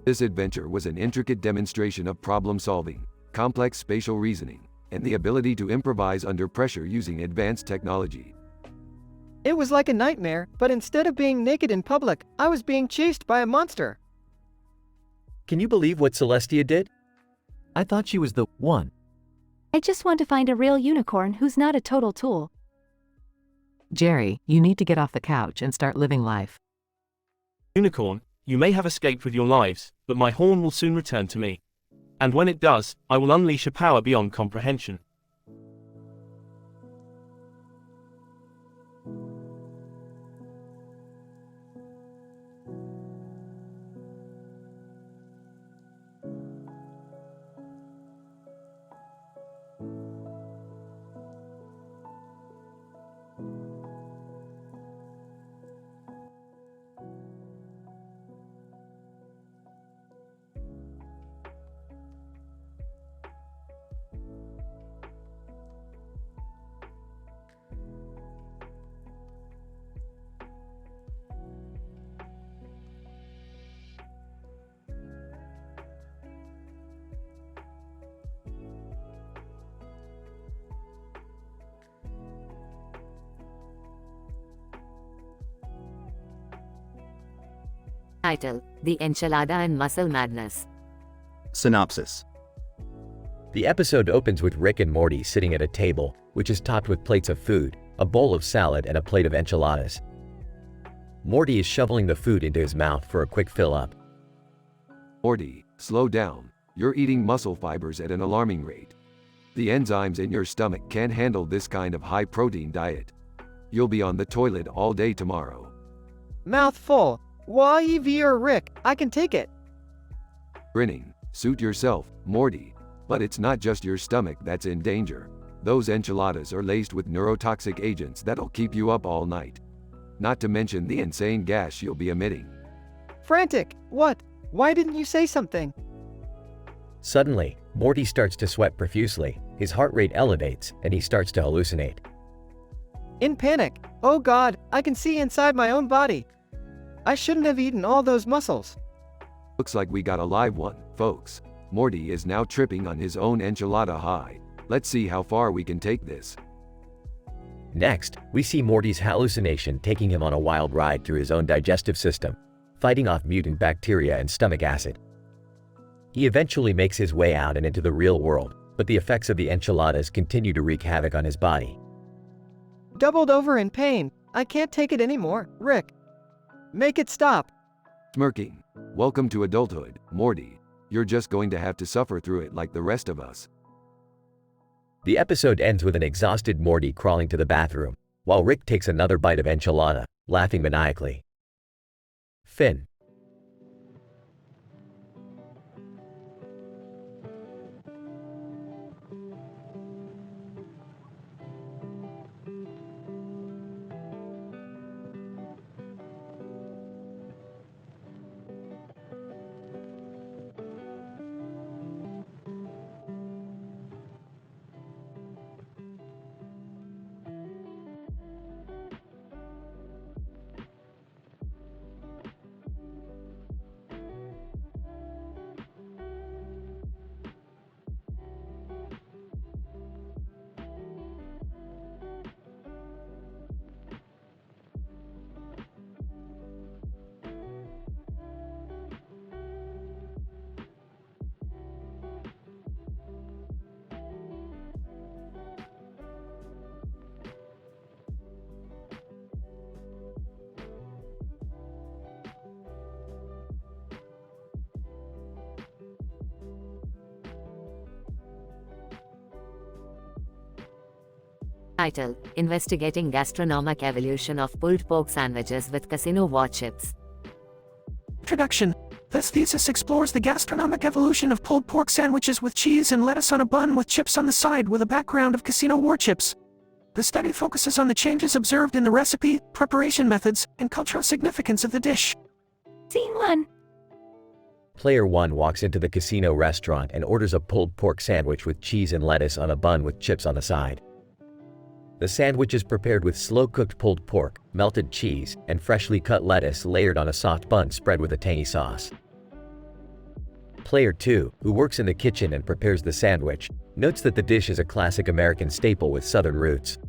This adventure was an intricate demonstration of problem solving, complex spatial reasoning, and the ability to improvise under pressure using advanced technology. It was like a nightmare, but instead of being naked in public, I was being chased by a monster. Can you believe what Celestia did? I thought she was the one. I just want to find a real unicorn who's not a total tool. Jerry, you need to get off the couch and start living life. Unicorn, you may have escaped with your lives, but my horn will soon return to me. And when it does, I will unleash a power beyond comprehension. Title: The Enchilada and Muscle Madness. Synopsis. The episode opens with Rick and Morty sitting at a table, which is topped with plates of food, a bowl of salad, and a plate of enchiladas. Morty is shoveling the food into his mouth for a quick fill-up. Morty, slow down. You're eating muscle fibers at an alarming rate. The enzymes in your stomach can't handle this kind of high-protein diet. You'll be on the toilet all day tomorrow. Mouth full. Why or Rick, I can take it. Grinning, suit yourself, Morty. But it's not just your stomach that's in danger. Those enchiladas are laced with neurotoxic agents that'll keep you up all night. Not to mention the insane gas you'll be emitting. Frantic, what? Why didn't you say something? Suddenly, Morty starts to sweat profusely, his heart rate elevates, and he starts to hallucinate. In panic, oh God, I can see inside my own body. I shouldn't have eaten all those mussels. Looks like we got a live one, folks. Morty is now tripping on his own enchilada high. Let's see how far we can take this. Next, we see Morty's hallucination taking him on a wild ride through his own digestive system, fighting off mutant bacteria and stomach acid. He eventually makes his way out and into the real world, but the effects of the enchiladas continue to wreak havoc on his body. Doubled over in pain. I can't take it anymore, Rick. Make it stop. Smirking. Welcome to adulthood, Morty. You're just going to have to suffer through it like the rest of us. The episode ends with an exhausted Morty crawling to the bathroom, while Rick takes another bite of enchilada, laughing maniacally. Finn. Title: Investigating Gastronomic Evolution of Pulled Pork Sandwiches with Casino War Chips. Introduction. This thesis explores the gastronomic evolution of pulled pork sandwiches with cheese and lettuce on a bun with chips on the side with a background of casino war chips. The study focuses on the changes observed in the recipe, preparation methods, and cultural significance of the dish. Scene 1. Player 1 walks into the casino restaurant and orders a pulled pork sandwich with cheese and lettuce on a bun with chips on the side. The sandwich is prepared with slow-cooked pulled pork, melted cheese, and freshly cut lettuce layered on a soft bun spread with a tangy sauce. Player 2, who works in the kitchen and prepares the sandwich, notes that the dish is a classic American staple with Southern roots.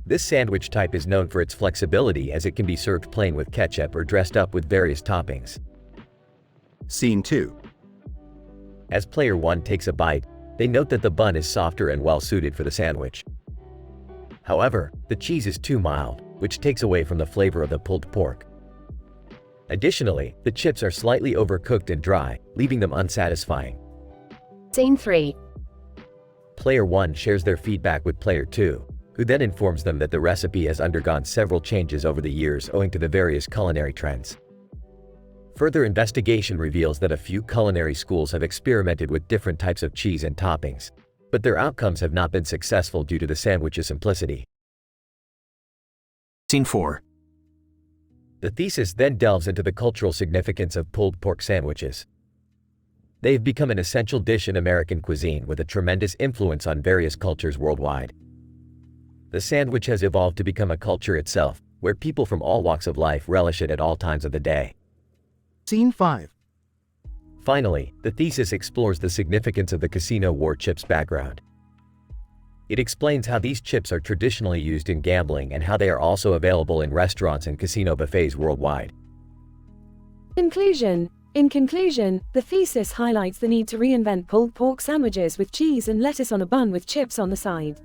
This sandwich type is known for its flexibility as it can be served plain with ketchup or dressed up with various toppings. Scene 2. As Player 1 takes a bite, they note that the bun is softer and well-suited for the sandwich. However, the cheese is too mild, which takes away from the flavor of the pulled pork. Additionally, the chips are slightly overcooked and dry, leaving them unsatisfying. Scene 3. Player 1 shares their feedback with Player 2, who then informs them that the recipe has undergone several changes over the years owing to the various culinary trends. Further investigation reveals that a few culinary schools have experimented with different types of cheese and toppings, but their outcomes have not been successful due to the sandwich's simplicity. Scene 4. The thesis then delves into the cultural significance of pulled pork sandwiches. They have become an essential dish in American cuisine with a tremendous influence on various cultures worldwide. The sandwich has evolved to become a culture itself, where people from all walks of life relish it at all times of the day. Scene 5. Finally, the thesis explores the significance of the casino war chips background. It explains how these chips are traditionally used in gambling and how they are also available in restaurants and casino buffets worldwide. Conclusion. In conclusion, the thesis highlights the need to reinvent pulled pork sandwiches with cheese and lettuce on a bun with chips on the side.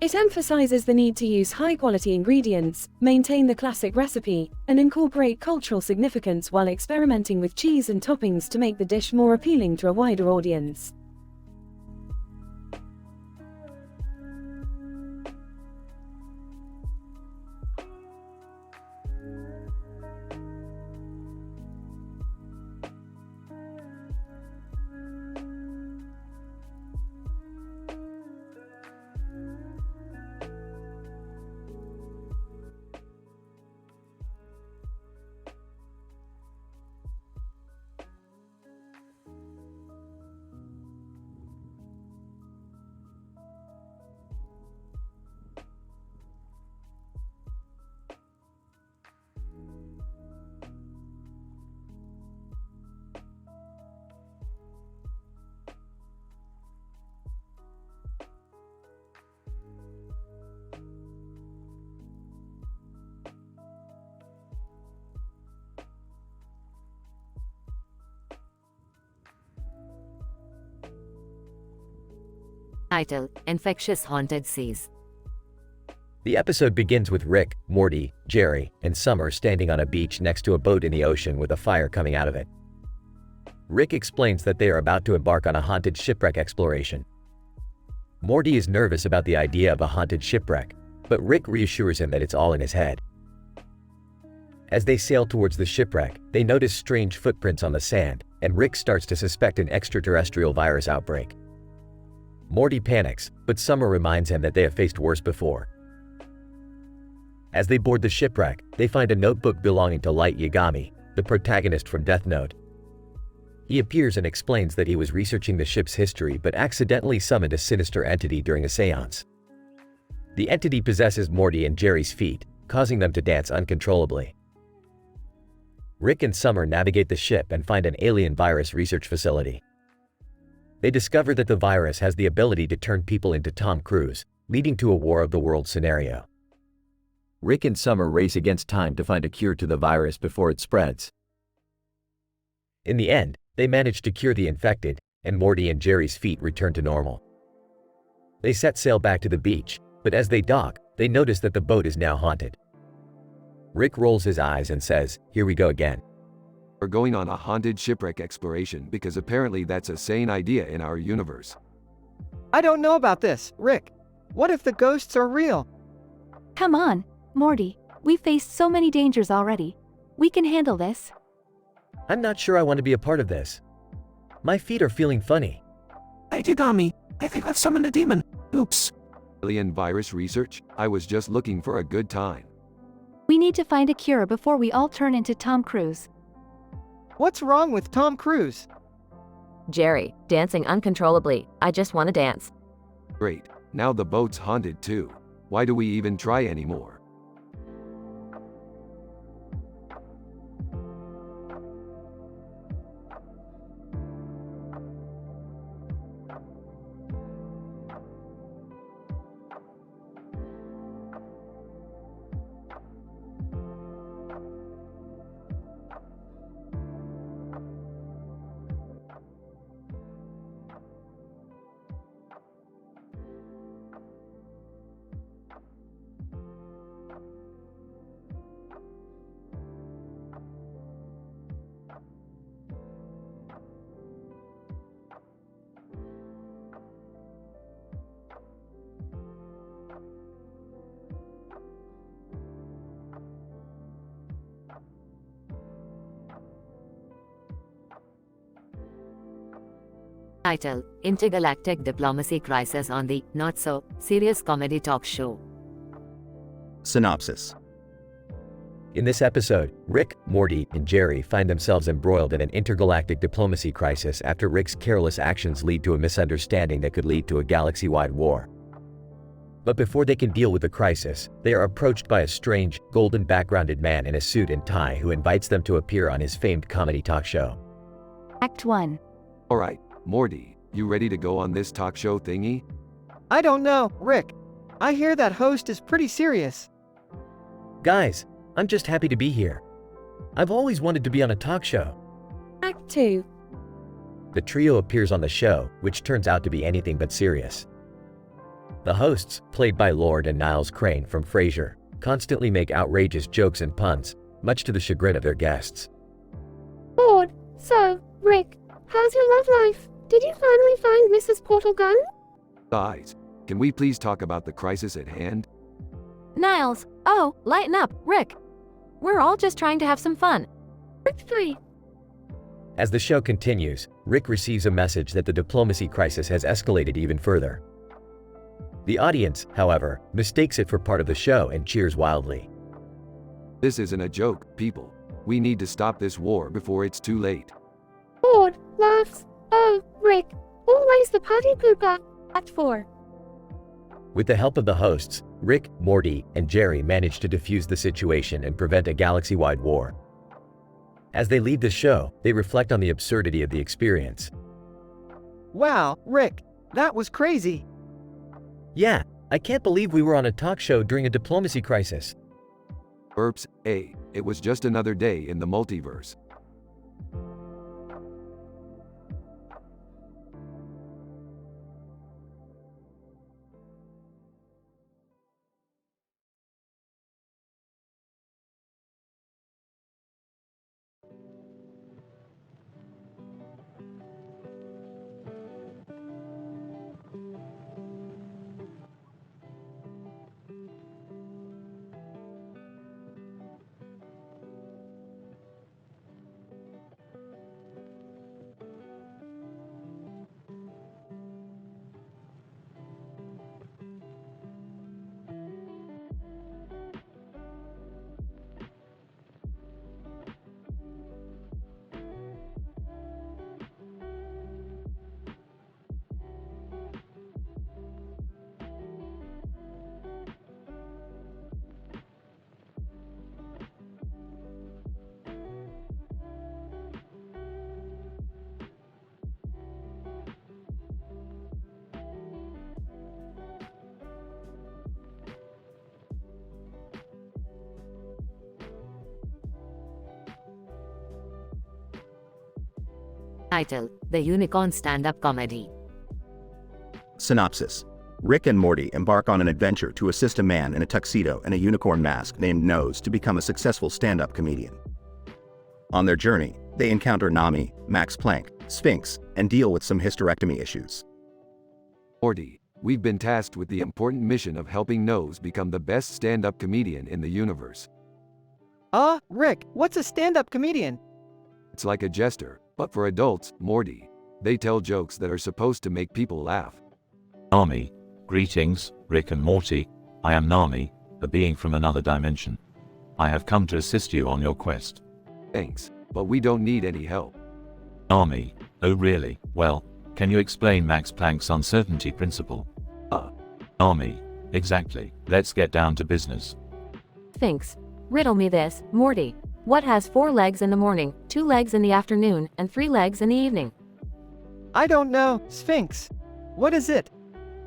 It emphasizes the need to use high-quality ingredients, maintain the classic recipe, and incorporate cultural significance while experimenting with cheese and toppings to make the dish more appealing to a wider audience. Title: Infectious Haunted Seas. The episode begins with Rick, Morty, Jerry, and Summer standing on a beach next to a boat in the ocean with a fire coming out of it. Rick explains that they are about to embark on a haunted shipwreck exploration. Morty is nervous about the idea of a haunted shipwreck, but Rick reassures him that it's all in his head. As they sail towards the shipwreck, they notice strange footprints on the sand, and Rick starts to suspect an extraterrestrial virus outbreak. Morty panics, but Summer reminds him that they have faced worse before. As they board the shipwreck, they find a notebook belonging to Light Yagami, the protagonist from Death Note. He appears and explains that he was researching the ship's history but accidentally summoned a sinister entity during a seance. The entity possesses Morty and Jerry's feet, causing them to dance uncontrollably. Rick and Summer navigate the ship and find an alien virus research facility. They discover that the virus has the ability to turn people into Tom Cruise, leading to a War of the Worlds scenario. Rick and Summer race against time to find a cure to the virus before it spreads. In the end, they manage to cure the infected, and Morty and Jerry's feet return to normal. They set sail back to the beach, but as they dock, they notice that the boat is now haunted. Rick rolls his eyes and says, "Here we go again." We're going on a haunted shipwreck exploration because apparently that's a sane idea in our universe. I don't know about this, Rick. What if the ghosts are real? Come on, Morty. We've faced so many dangers already. We can handle this. I'm not sure I want to be a part of this. My feet are feeling funny. Hey, Yagami, I think I've summoned a demon. Oops. Alien virus research? I was just looking for a good time. We need to find a cure before we all turn into Tom Cruise. What's wrong with Tom Cruise? Jerry, dancing uncontrollably. I just want to dance. Great. Now the boat's haunted too. Why do we even try anymore? Title: Intergalactic Diplomacy Crisis on the Not-So-Serious Comedy Talk Show. Synopsis. In this episode, Rick, Morty, and Jerry find themselves embroiled in an intergalactic diplomacy crisis after Rick's careless actions lead to a misunderstanding that could lead to a galaxy-wide war. But before they can deal with the crisis, they are approached by a strange, golden-backgrounded man in a suit and tie who invites them to appear on his famed comedy talk show. Act 1. Alright, Morty, you ready to go on this talk show thingy? I don't know, Rick. I hear that host is pretty serious. Guys, I'm just happy to be here. I've always wanted to be on a talk show. Act 2. The trio appears on the show, which turns out to be anything but serious. The hosts, played by Lord and Niles Crane from Frasier, constantly make outrageous jokes and puns, much to the chagrin of their guests. Lord, so, Rick, how's your love life? Did you finally find Mrs. Portal Gun? Guys, can we please talk about the crisis at hand? Niles, oh, lighten up, Rick. We're all just trying to have some fun. Act 3. As the show continues, Rick receives a message that the diplomacy crisis has escalated even further. The audience, however, mistakes it for part of the show and cheers wildly. This isn't a joke, people. We need to stop this war before it's too late. Lord laughs. Oh, Rick, always the party pooper. Act 4. With the help of the hosts, Rick, Morty, and Jerry manage to defuse the situation and prevent a galaxy-wide war. As they leave the show, they reflect on the absurdity of the experience. Wow, Rick, that was crazy. Yeah, I can't believe we were on a talk show during a diplomacy crisis. Oops, it was just another day in the multiverse. Title: The Unicorn Stand-Up Comedy. Synopsis. Rick and Morty embark on an adventure to assist a man in a tuxedo and a unicorn mask named Nose to become a successful stand-up comedian. On their journey, they encounter Nami, Max Planck, Sphinx, and deal with some hysterectomy issues. Morty, we've been tasked with the important mission of helping Nose become the best stand-up comedian in the universe. Rick, what's a stand-up comedian? It's like a jester, but for adults, Morty. They tell jokes that are supposed to make people laugh. Nami. Greetings, Rick and Morty. I am Nami, a being from another dimension. I have come to assist you on your quest. Thanks, but we don't need any help. Nami. Oh really? Well, can you explain Max Planck's uncertainty principle? Nami. Exactly. Let's get down to business. Sphinx, riddle me this, Morty. What has 4 legs in the morning, 2 legs in the afternoon, and 3 legs in the evening? I don't know, Sphinx. What is it?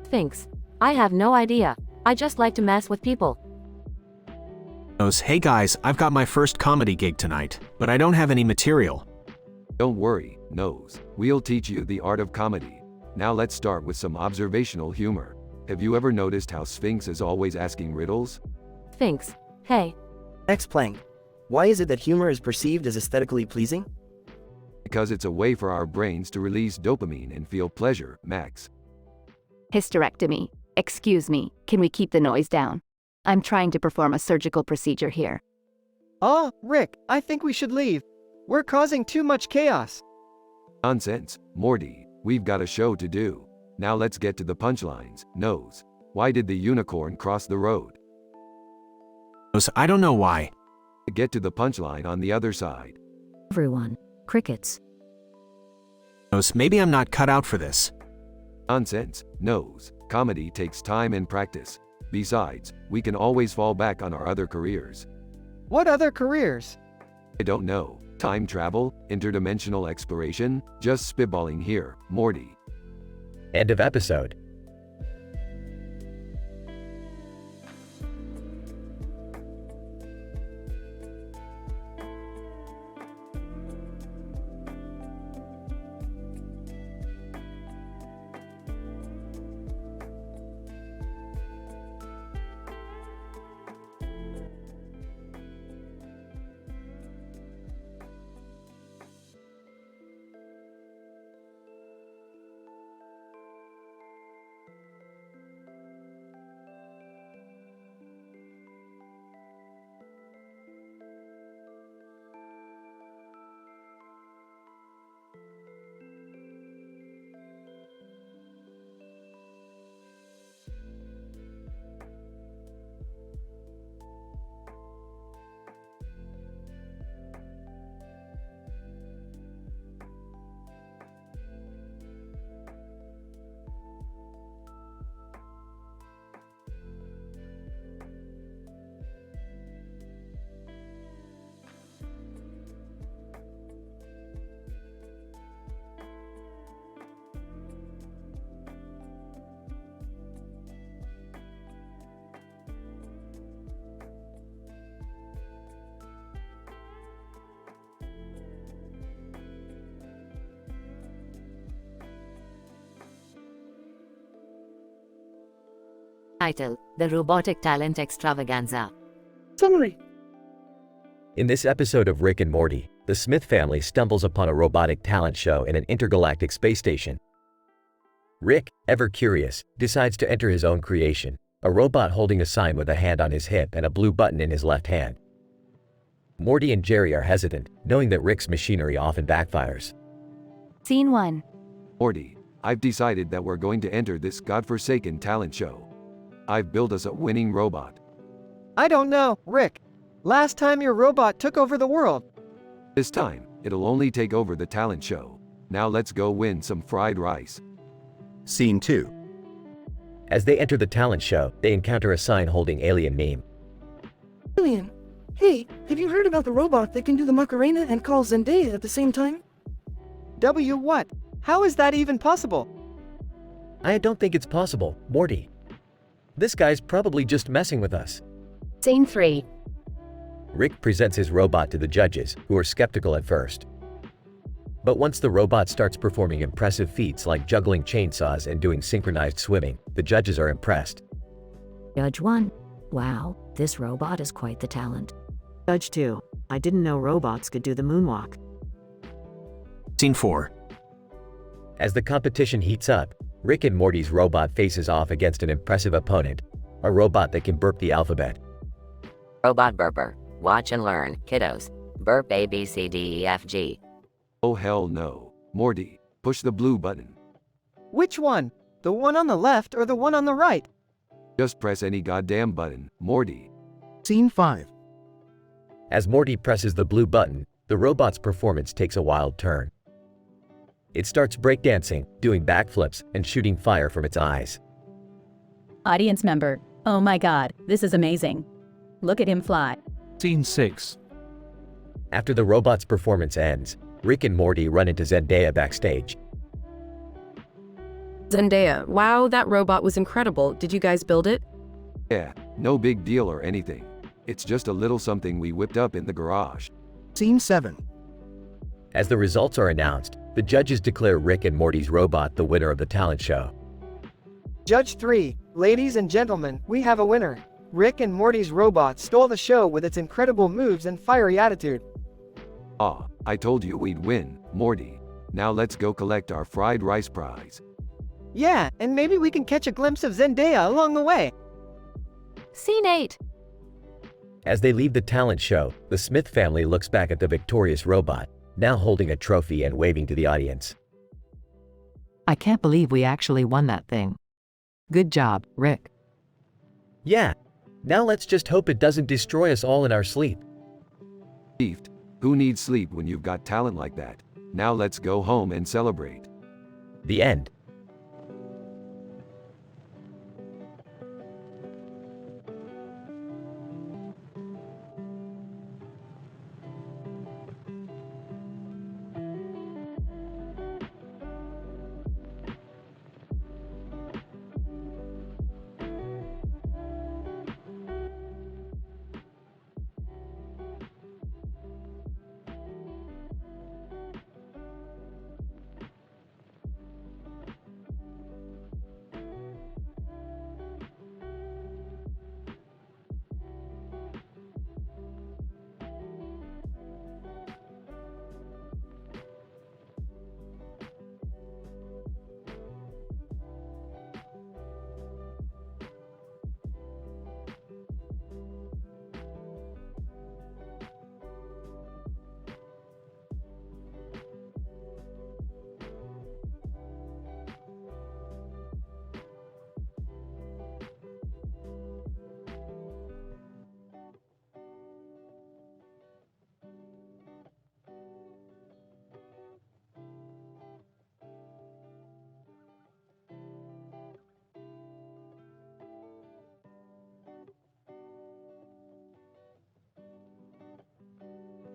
Sphinx, I have no idea. I just like to mess with people. Hey guys, I've got my first comedy gig tonight, but I don't have any material. Don't worry, Nose. We'll teach you the art of comedy. Now let's start with some observational humor. Have you ever noticed how Sphinx is always asking riddles? Sphinx, hey. Max Planck. Why is it that humor is perceived as aesthetically pleasing? Because it's a way for our brains to release dopamine and feel pleasure, Max. Hysterectomy. Excuse me, can we keep the noise down? I'm trying to perform a surgical procedure here. Rick, I think we should leave. We're causing too much chaos. Nonsense, Morty. We've got a show to do. Now let's get to the punchlines. Nose. Why did the unicorn cross the road? Nose, I don't know why. Get to the punchline on the other side. Everyone. Crickets. Nose, maybe I'm not cut out for this. Nonsense. Nose. Comedy takes time and practice. Besides, we can always fall back on our other careers. What other careers? I don't know. Time travel, interdimensional exploration, just spitballing here, Morty. End of episode. Title: The Robotic Talent Extravaganza. Summary. In this episode of Rick and Morty, the Smith family stumbles upon a robotic talent show in an intergalactic space station. Rick, ever curious, decides to enter his own creation, a robot holding a sign with a hand on his hip and a blue button in his left hand. Morty and Jerry are hesitant, knowing that Rick's machinery often backfires. Scene 1. Morty, I've decided that we're going to enter this godforsaken talent show. I've built us a winning robot. I don't know, Rick. Last time your robot took over the world. This time, it'll only take over the talent show. Now let's go win some fried rice. Scene 2. As they enter the talent show, they encounter a sign holding alien meme. Alien. Hey, have you heard about the robot that can do the Macarena and call Zendaya at the same time? W what? How is that even possible? I don't think it's possible, Morty. This guy's probably just messing with us. Scene 3. Rick presents his robot to the judges, who are skeptical at first. But once the robot starts performing impressive feats like juggling chainsaws and doing synchronized swimming, the judges are impressed. Judge 1. Wow, this robot is quite the talent. Judge 2. I didn't know robots could do the moonwalk. Scene 4. As the competition heats up, Rick and Morty's robot faces off against an impressive opponent, a robot that can burp the alphabet. Robot burper. Watch and learn, kiddos. Burp A, B, C, D, E, F, G. Oh hell no. Morty, push the blue button. Which one? The one on the left or the one on the right? Just press any goddamn button, Morty. Scene 5. As Morty presses the blue button, the robot's performance takes a wild turn. It starts breakdancing, doing backflips, and shooting fire from its eyes. Audience member, oh my god, this is amazing. Look at him fly. Scene 6. After the robot's performance ends, Rick and Morty run into Zendaya backstage. Zendaya, wow, that robot was incredible. Did you guys build it? Yeah, no big deal or anything. It's just a little something we whipped up in the garage. Scene 7. As the results are announced, the judges declare Rick and Morty's robot the winner of the talent show. Judge 3, ladies and gentlemen, we have a winner. Rick and Morty's robot stole the show with its incredible moves and fiery attitude. Ah, I told you we'd win, Morty. Now let's go collect our fried rice prize. Yeah, and maybe we can catch a glimpse of Zendaya along the way. Scene 8. As they leave the talent show, the Smith family looks back at the victorious robot, now holding a trophy and waving to the audience. I can't believe we actually won that thing. Good job, Rick. Yeah. Now let's just hope it doesn't destroy us all in our sleep. Beefed. Who needs sleep when you've got talent like that? Now let's go home and celebrate. The end.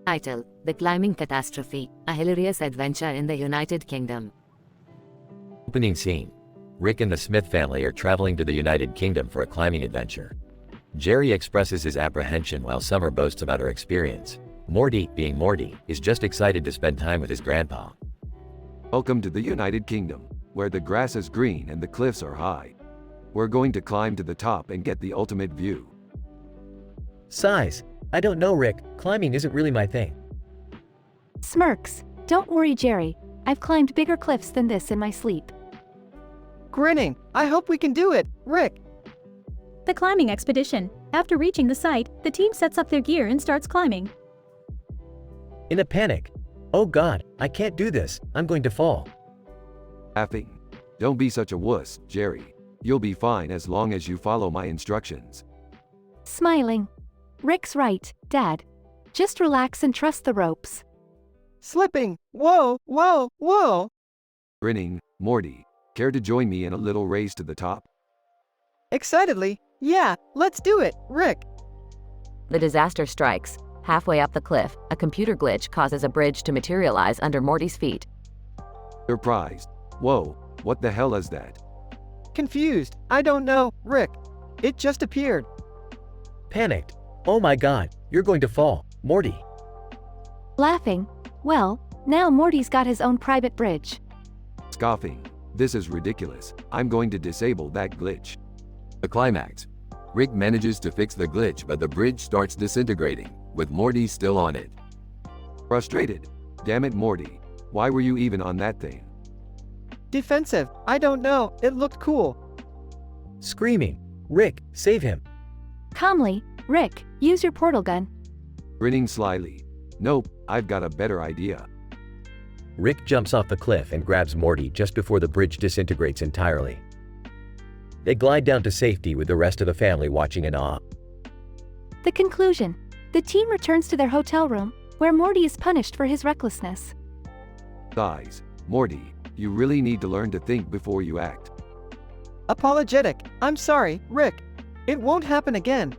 Title: The Climbing Catastrophe, a hilarious adventure in the United Kingdom. Opening scene. Rick and the Smith family are traveling to the United Kingdom for a climbing adventure. Jerry expresses his apprehension while Summer boasts about her experience. Morty, being Morty, is just excited to spend time with his grandpa. Welcome to the United Kingdom, where the grass is green and the cliffs are high. We're going to climb to the top and get the ultimate view. Sighs. I don't know, Rick. Climbing isn't really my thing. Smirks. Don't worry, Jerry. I've climbed bigger cliffs than this in my sleep. Grinning. I hope we can do it, Rick. The climbing expedition. After reaching the site, the team sets up their gear and starts climbing. In a panic. Oh God, I can't do this. I'm going to fall. Laughing. Don't be such a wuss, Jerry. You'll be fine as long as you follow my instructions. Smiling. Rick's right, Dad. Just relax and trust the ropes. Slipping. Whoa, whoa, whoa. Grinning. Morty, care to join me in a little race to the top? Excitedly. Yeah, let's do it, Rick. The disaster strikes. Halfway up the cliff, a computer glitch causes a bridge to materialize under Morty's feet. Surprised. Whoa, what the hell is that? Confused. I don't know, Rick. It just appeared. Panicked. Oh my God, you're going to fall, Morty. Laughing. Well, now Morty's got his own private bridge. Scoffing. This is ridiculous. I'm going to disable that glitch. The climax. Rick manages to fix the glitch, but the bridge starts disintegrating, with Morty still on it. Frustrated. Damn it, Morty. Why were you even on that thing? Defensive. I don't know. It looked cool. Screaming. Rick, save him. Calmly. Rick, use your portal gun. Grinning slyly. Nope, I've got a better idea. Rick jumps off the cliff and grabs Morty just before the bridge disintegrates entirely. They glide down to safety with the rest of the family watching in awe. The conclusion. The team returns to their hotel room, where Morty is punished for his recklessness. Guys, Morty, you really need to learn to think before you act. Apologetic. I'm sorry, Rick. It won't happen again.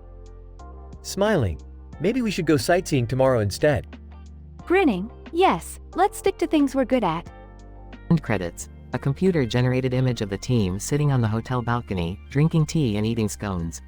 Smiling. Maybe we should go sightseeing tomorrow instead. Grinning. Yes, let's stick to things we're good at. End credits. A computer-generated image of the team sitting on the hotel balcony, drinking tea and eating scones.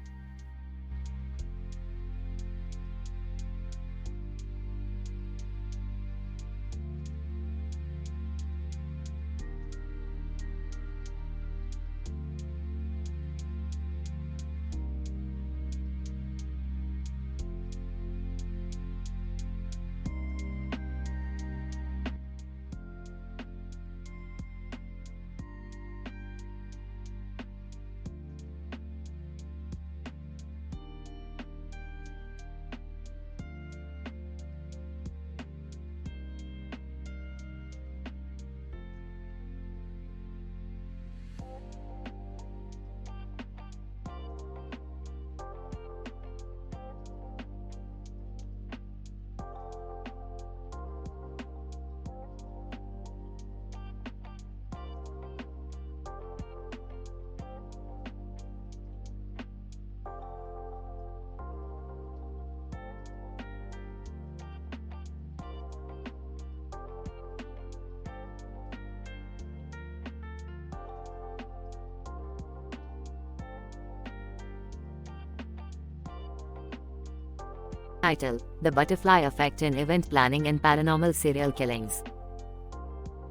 Title: The Butterfly Effect in Event Planning and Paranormal Serial Killings.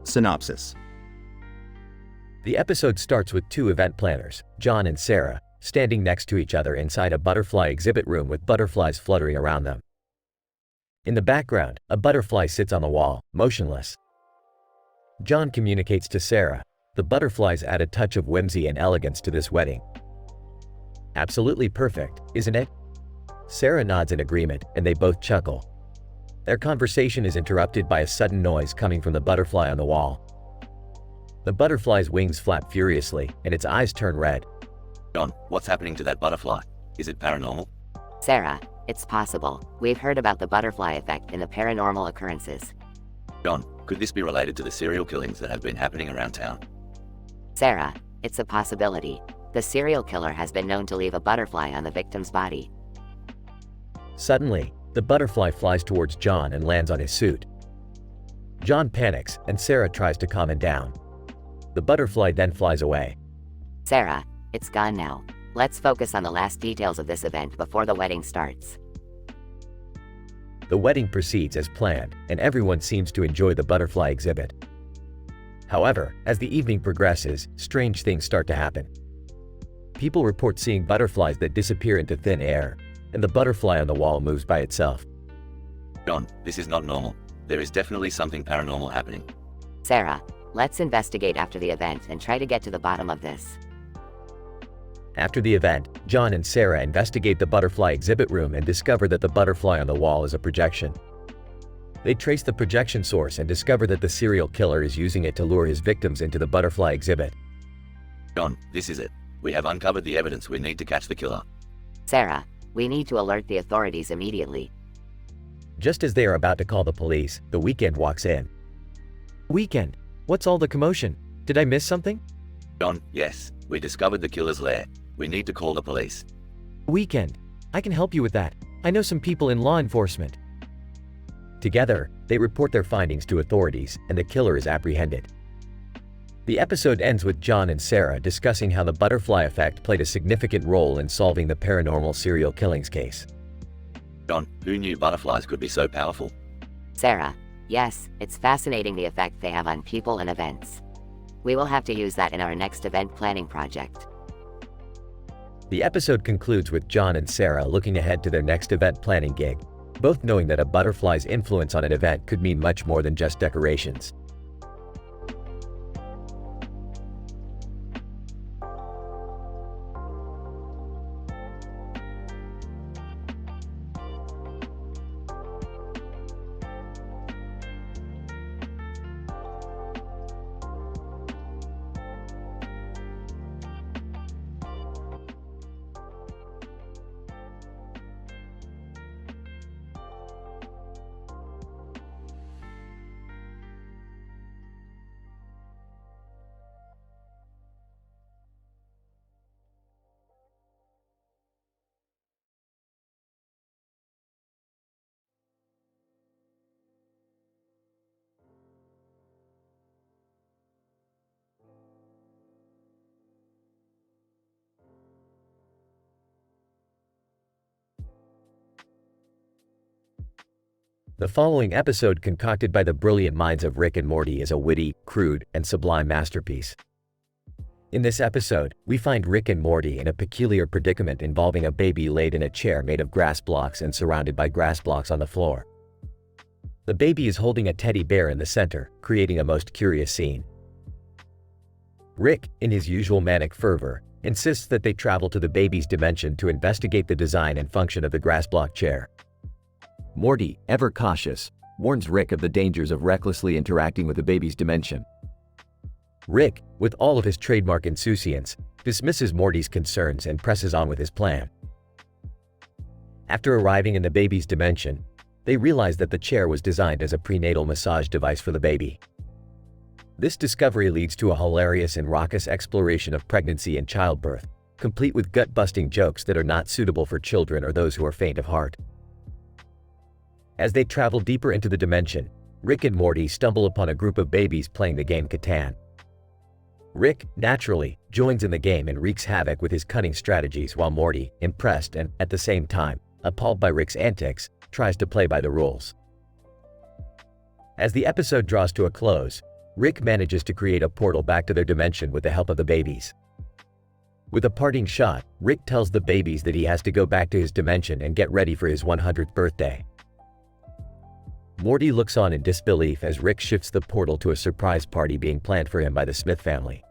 Synopsis. The episode starts with two event planners, John and Sarah, standing next to each other inside a butterfly exhibit room with butterflies fluttering around them. In the background, a butterfly sits on the wall, motionless. John communicates to Sarah, "The butterflies add a touch of whimsy and elegance to this wedding." "Absolutely perfect, isn't it?" Sarah nods in agreement, and they both chuckle. Their conversation is interrupted by a sudden noise coming from the butterfly on the wall. The butterfly's wings flap furiously, and its eyes turn red. John, what's happening to that butterfly? Is it paranormal? Sarah, it's possible. We've heard about the butterfly effect in the paranormal occurrences. John, could this be related to the serial killings that have been happening around town? Sarah, it's a possibility. The serial killer has been known to leave a butterfly on the victim's body. Suddenly, the butterfly flies towards John and lands on his suit. John panics, and Sarah tries to calm him down. The butterfly then flies away. Sarah, it's gone now. Let's focus on the last details of this event before the wedding starts. The wedding proceeds as planned, and everyone seems to enjoy the butterfly exhibit. However, as the evening progresses, strange things start to happen. People report seeing butterflies that disappear into thin air, and the butterfly on the wall moves by itself. John, this is not normal. There is definitely something paranormal happening. Sarah, let's investigate after the event and try to get to the bottom of this. After the event, John and Sarah investigate the butterfly exhibit room and discover that the butterfly on the wall is a projection. They trace the projection source and discover that the serial killer is using it to lure his victims into the butterfly exhibit. John, this is it. We have uncovered the evidence we need to catch the killer. Sarah, we need to alert the authorities immediately. Just as they are about to call the police, the Weekend walks in. "Weekend, what's all the commotion? Did I miss something?" John, yes, we discovered the killer's lair. We need to call the police. "Weekend, I can help you with that. I know some people in law enforcement." Together, they report their findings to authorities, and the killer is apprehended. The episode ends with John and Sarah discussing how the butterfly effect played a significant role in solving the paranormal serial killings case. John, who knew butterflies could be so powerful? Sarah, yes, it's fascinating the effect they have on people and events. We will have to use that in our next event planning project. The episode concludes with John and Sarah looking ahead to their next event planning gig, both knowing that a butterfly's influence on an event could mean much more than just decorations. The following episode, concocted by the brilliant minds of Rick and Morty, is a witty, crude, and sublime masterpiece. In this episode, we find Rick and Morty in a peculiar predicament involving a baby laid in a chair made of grass blocks and surrounded by grass blocks on the floor. The baby is holding a teddy bear in the center, creating a most curious scene. Rick, in his usual manic fervor, insists that they travel to the baby's dimension to investigate the design and function of the grass block chair. Morty, ever cautious, warns Rick of the dangers of recklessly interacting with the baby's dimension. Rick, with all of his trademark insouciance, dismisses Morty's concerns and presses on with his plan. After arriving in the baby's dimension, they realize that the chair was designed as a prenatal massage device for the baby. This discovery leads to a hilarious and raucous exploration of pregnancy and childbirth, complete with gut-busting jokes that are not suitable for children or those who are faint of heart. As they travel deeper into the dimension, Rick and Morty stumble upon a group of babies playing the game Catan. Rick, naturally, joins in the game and wreaks havoc with his cunning strategies, while Morty, impressed and, at the same time, appalled by Rick's antics, tries to play by the rules. As the episode draws to a close, Rick manages to create a portal back to their dimension with the help of the babies. With a parting shot, Rick tells the babies that he has to go back to his dimension and get ready for his 100th birthday. Morty looks on in disbelief as Rick shifts the portal to a surprise party being planned for him by the Smith family.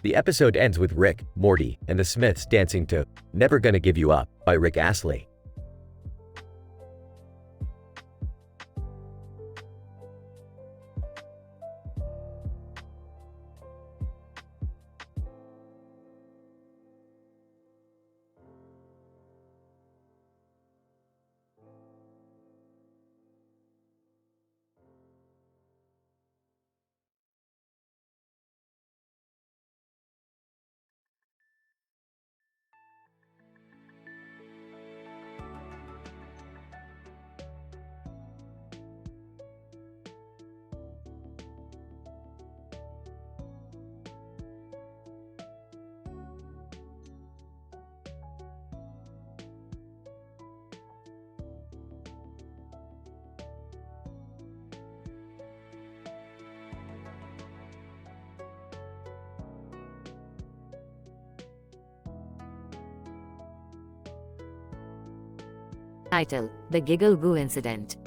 The episode ends with Rick, Morty, and the Smiths dancing to "Never Gonna Give You Up" by Rick Astley. Title: The Giggle Goo Incident.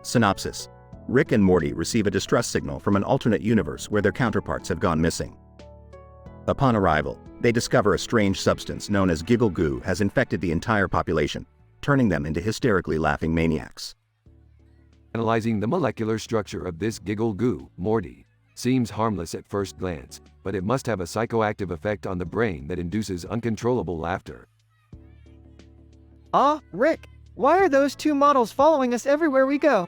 Synopsis. Rick and Morty receive a distress signal from an alternate universe where their counterparts have gone missing. Upon arrival, they discover a strange substance known as giggle goo has infected the entire population, turning them into hysterically laughing maniacs. Analyzing the molecular structure of this giggle goo, Morty, seems harmless at first glance, but it must have a psychoactive effect on the brain that induces uncontrollable laughter. Rick, why are those two models following us everywhere we go?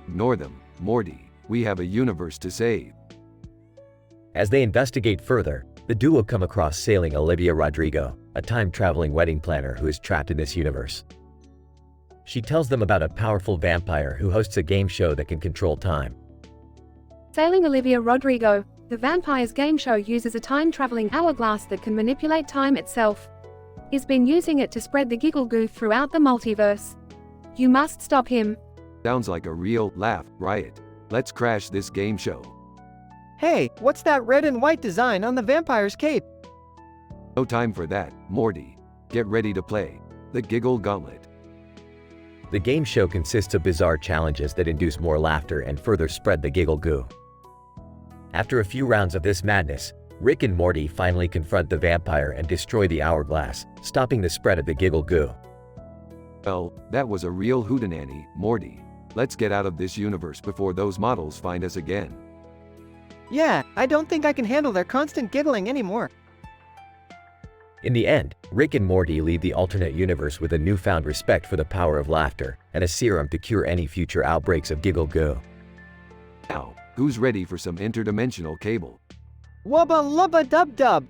Ignore them, Morty. We have a universe to save. As they investigate further, the duo come across sailing Olivia Rodrigo, a time-traveling wedding planner who is trapped in this universe. She tells them about a powerful vampire who hosts a game show that can control time. Sailing Olivia Rodrigo, the vampire's game show uses a time-traveling hourglass that can manipulate time itself. He's been using it to spread the giggle goo throughout the multiverse. You must stop him. Sounds like a real laugh riot. Let's crash this game show. Hey, what's that red and white design on the vampire's cape? No time for that, Morty. Get ready to play the Giggle Gauntlet. The game show consists of bizarre challenges that induce more laughter and further spread the giggle goo. After a few rounds of this madness, Rick and Morty finally confront the vampire and destroy the hourglass, stopping the spread of the giggle goo. Well, that was a real hootenanny, Morty. Let's get out of this universe before those models find us again. Yeah, I don't think I can handle their constant giggling anymore. In the end, Rick and Morty leave the alternate universe with a newfound respect for the power of laughter and a serum to cure any future outbreaks of giggle goo. Now, who's ready for some interdimensional cable? Wubba lubba dub dub!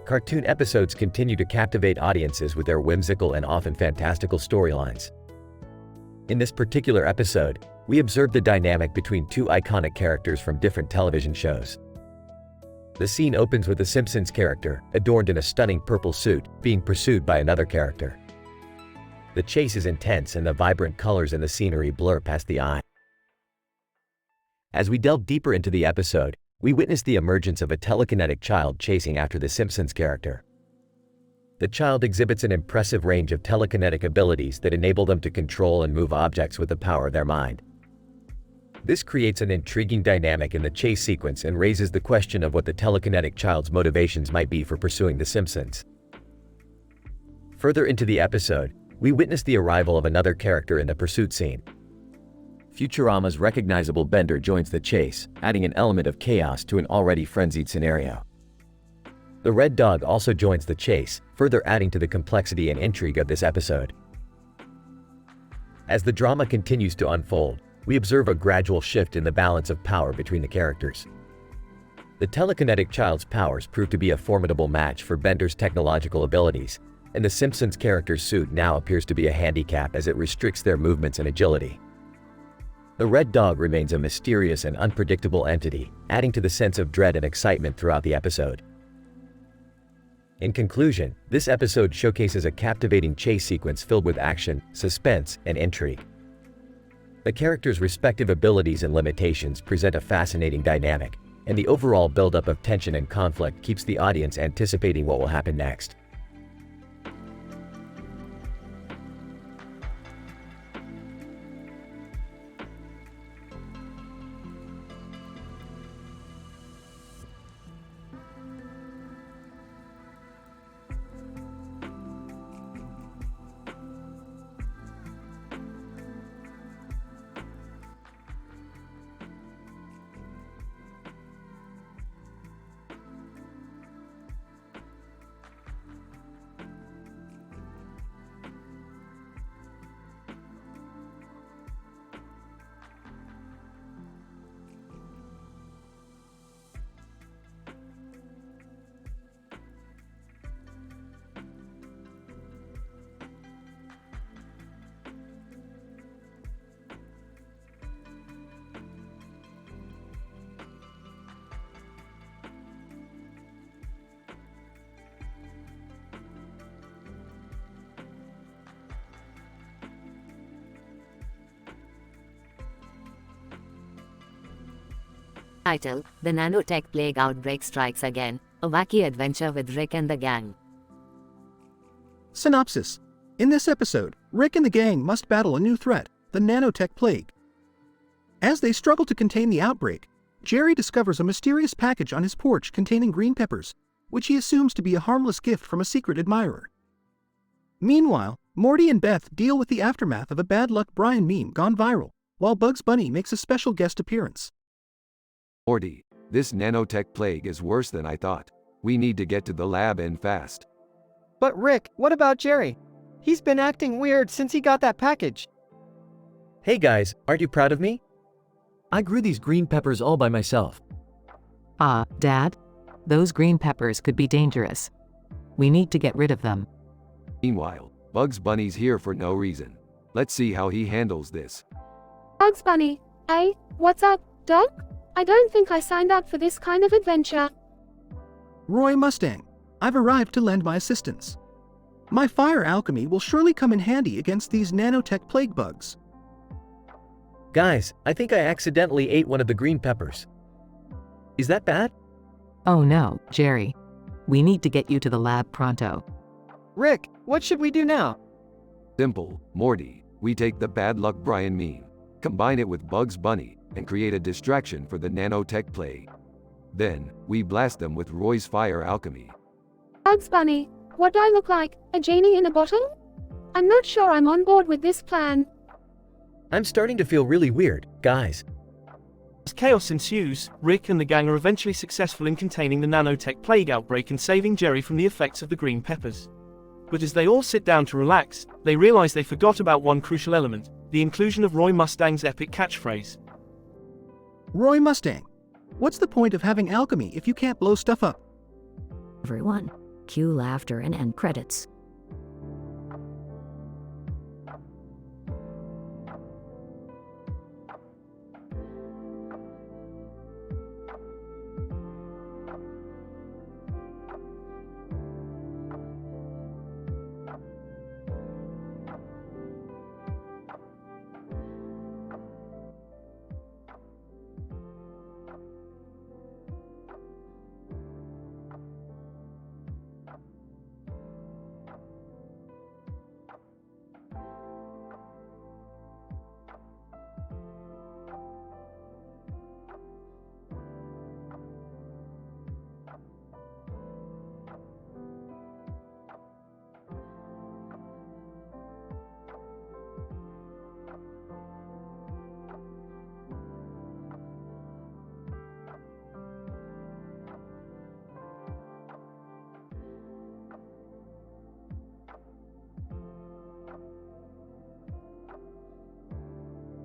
Cartoon episodes continue to captivate audiences with their whimsical and often fantastical storylines. In this particular episode, we observe the dynamic between two iconic characters from different television shows. The scene opens with the Simpsons character, adorned in a stunning purple suit, being pursued by another character. The chase is intense and the vibrant colors in the scenery blur past the eye. As we delve deeper into the episode, we witness the emergence of a telekinetic child chasing after the Simpsons character. The child exhibits an impressive range of telekinetic abilities that enable them to control and move objects with the power of their mind. This creates an intriguing dynamic in the chase sequence and raises the question of what the telekinetic child's motivations might be for pursuing the Simpsons. Further into the episode, we witness the arrival of another character in the pursuit scene. Futurama's recognizable Bender joins the chase, adding an element of chaos to an already frenzied scenario. The Red Dog also joins the chase, further adding to the complexity and intrigue of this episode. As the drama continues to unfold, we observe a gradual shift in the balance of power between the characters. The telekinetic child's powers prove to be a formidable match for Bender's technological abilities, and the Simpsons character's suit now appears to be a handicap as it restricts their movements and agility. The Red Dog remains a mysterious and unpredictable entity, adding to the sense of dread and excitement throughout the episode. In conclusion, this episode showcases a captivating chase sequence filled with action, suspense, and intrigue. The characters' respective abilities and limitations present a fascinating dynamic, and the overall buildup of tension and conflict keeps the audience anticipating what will happen next. Title: The Nanotech Plague Outbreak Strikes Again, a wacky adventure with Rick and the gang. Synopsis. In this episode, Rick and the gang must battle a new threat, the nanotech plague. As they struggle to contain the outbreak, Jerry discovers a mysterious package on his porch containing green peppers, which he assumes to be a harmless gift from a secret admirer. Meanwhile, Morty and Beth deal with the aftermath of a bad luck Brian meme gone viral, while Bugs Bunny makes a special guest appearance. Morty, this nanotech plague is worse than I thought. We need to get to the lab and fast. But Rick, what about Jerry? He's been acting weird since he got that package. Hey guys, aren't you proud of me? I grew these green peppers all by myself. Dad? Those green peppers could be dangerous. We need to get rid of them. Meanwhile, Bugs Bunny's here for no reason. Let's see how he handles this. Bugs Bunny, hey, what's up, Doc? I don't think I signed up for this kind of adventure. Roy Mustang, I've arrived to lend my assistance. My fire alchemy will surely come in handy against these nanotech plague bugs. Guys, I think I accidentally ate one of the green peppers. Is that bad? Oh no, Jerry. We need to get you to the lab pronto. Rick, what should we do now? Simple, Morty. We take the bad luck Brian meme, combine it with Bugs Bunny, and create a distraction for the nanotech plague. Then, we blast them with Roy's fire alchemy. Bugs Bunny, what do I look like, a genie in a bottle? I'm not sure I'm on board with this plan. I'm starting to feel really weird, guys. As chaos ensues, Rick and the gang are eventually successful in containing the nanotech plague outbreak and saving Jerry from the effects of the green peppers. But as they all sit down to relax, they realize they forgot about one crucial element, the inclusion of Roy Mustang's epic catchphrase. Roy Mustang, what's the point of having alchemy if you can't blow stuff up? Everyone, cue laughter and end credits.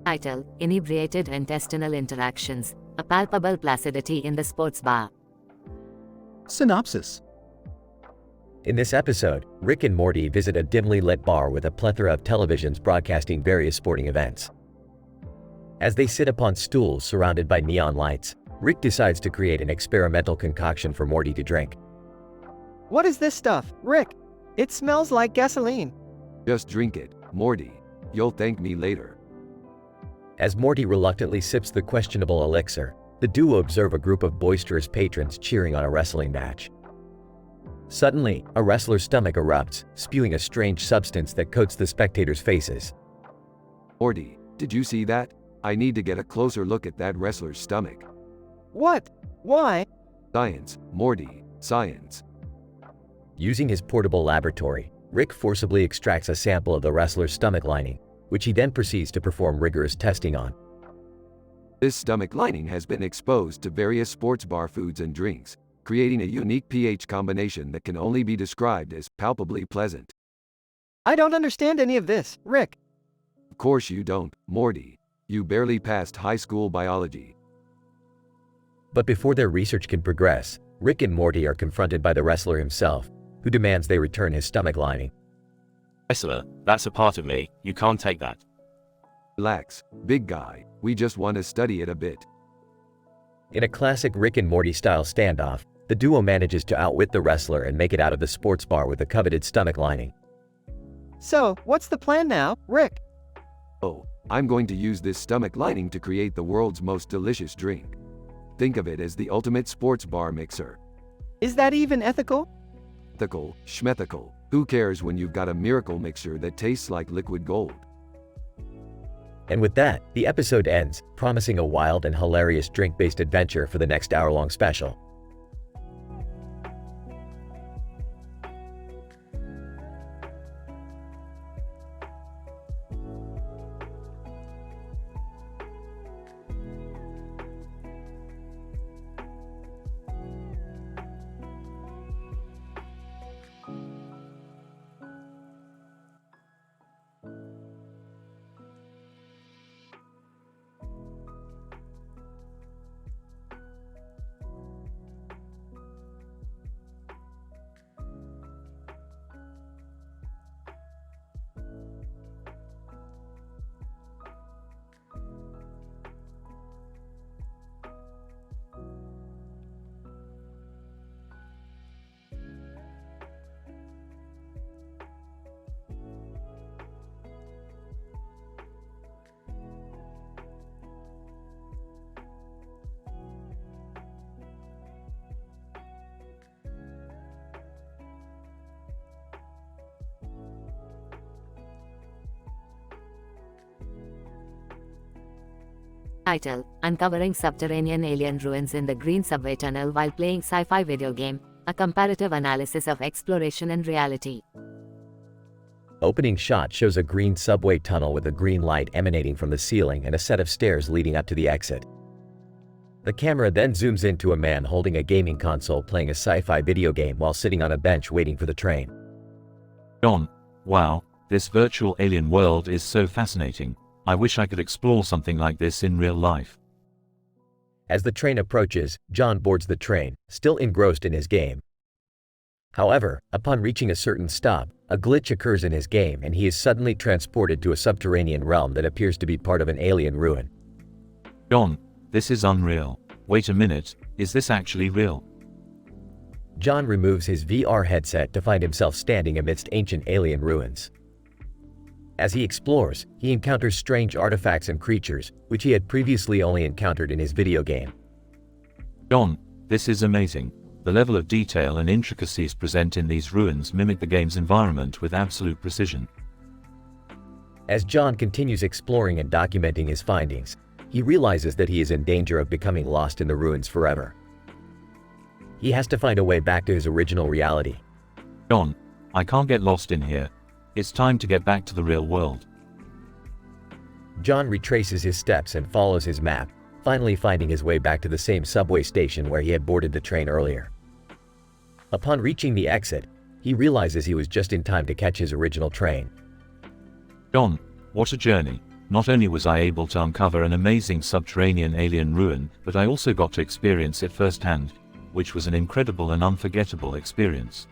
Title: Inebriated Intestinal Interactions, a palpable placidity in the sports bar. Synopsis. In this episode, Rick and Morty visit a dimly lit bar with a plethora of televisions broadcasting various sporting events. As they sit upon stools surrounded by neon lights, Rick decides to create an experimental concoction for Morty to drink. What is this stuff, Rick? It smells like gasoline. Just drink it, Morty. You'll thank me later. As Morty reluctantly sips the questionable elixir, the duo observe a group of boisterous patrons cheering on a wrestling match. Suddenly, a wrestler's stomach erupts, spewing a strange substance that coats the spectators' faces. Morty, did you see that? I need to get a closer look at that wrestler's stomach. What? Why? Science, Morty, science. Using his portable laboratory, Rick forcibly extracts a sample of the wrestler's stomach lining, which he then proceeds to perform rigorous testing on. This stomach lining has been exposed to various sports bar foods and drinks, creating a unique pH combination that can only be described as palpably pleasant. I don't understand any of this, Rick. Of course you don't, Morty. You barely passed high school biology. But before their research can progress, Rick and Morty are confronted by the wrestler himself, who demands they return his stomach lining. Wrestler, that's a part of me, you can't take that. Relax, big guy, we just want to study it a bit. In a classic Rick and Morty style standoff, the duo manages to outwit the wrestler and make it out of the sports bar with the coveted stomach lining. So, what's the plan now, Rick? Oh, I'm going to use this stomach lining to create the world's most delicious drink. Think of it as the ultimate sports bar mixer. Is that even ethical? Ethical, schmethical. Who cares when you've got a miracle mixture that tastes like liquid gold? And with that, the episode ends, promising a wild and hilarious drink-based adventure for the next hour-long special. Title: Uncovering Subterranean Alien Ruins in the Green Subway Tunnel while playing sci-fi video game, a comparative analysis of exploration and reality. Opening shot shows a green subway tunnel with a green light emanating from the ceiling and a set of stairs leading up to the exit. The camera then zooms into a man holding a gaming console playing a sci-fi video game while sitting on a bench waiting for the train. John, wow, this virtual alien world is so fascinating. I wish I could explore something like this in real life. As the train approaches, John boards the train, still engrossed in his game. However, upon reaching a certain stop, a glitch occurs in his game and he is suddenly transported to a subterranean realm that appears to be part of an alien ruin. John, this is unreal. Wait a minute, is this actually real? John removes his VR headset to find himself standing amidst ancient alien ruins. As he explores, he encounters strange artifacts and creatures, which he had previously only encountered in his video game. John, this is amazing. The level of detail and intricacies present in these ruins mimic the game's environment with absolute precision. As John continues exploring and documenting his findings, he realizes that he is in danger of becoming lost in the ruins forever. He has to find a way back to his original reality. John, I can't get lost in here. It's time to get back to the real world. John retraces his steps and follows his map, finally finding his way back to the same subway station where he had boarded the train earlier. Upon reaching the exit, he realizes he was just in time to catch his original train. John, what a journey. Not only was I able to uncover an amazing subterranean alien ruin, but I also got to experience it firsthand, which was an incredible and unforgettable experience.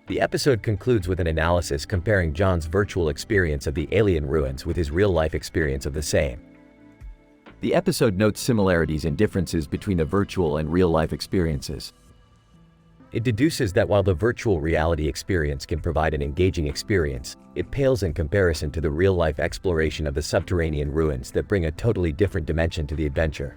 The episode concludes with an analysis comparing John's virtual experience of the alien ruins with his real-life experience of the same. The episode notes similarities and differences between the virtual and real-life experiences. It deduces that while the virtual reality experience can provide an engaging experience, it pales in comparison to the real-life exploration of the subterranean ruins that bring a totally different dimension to the adventure.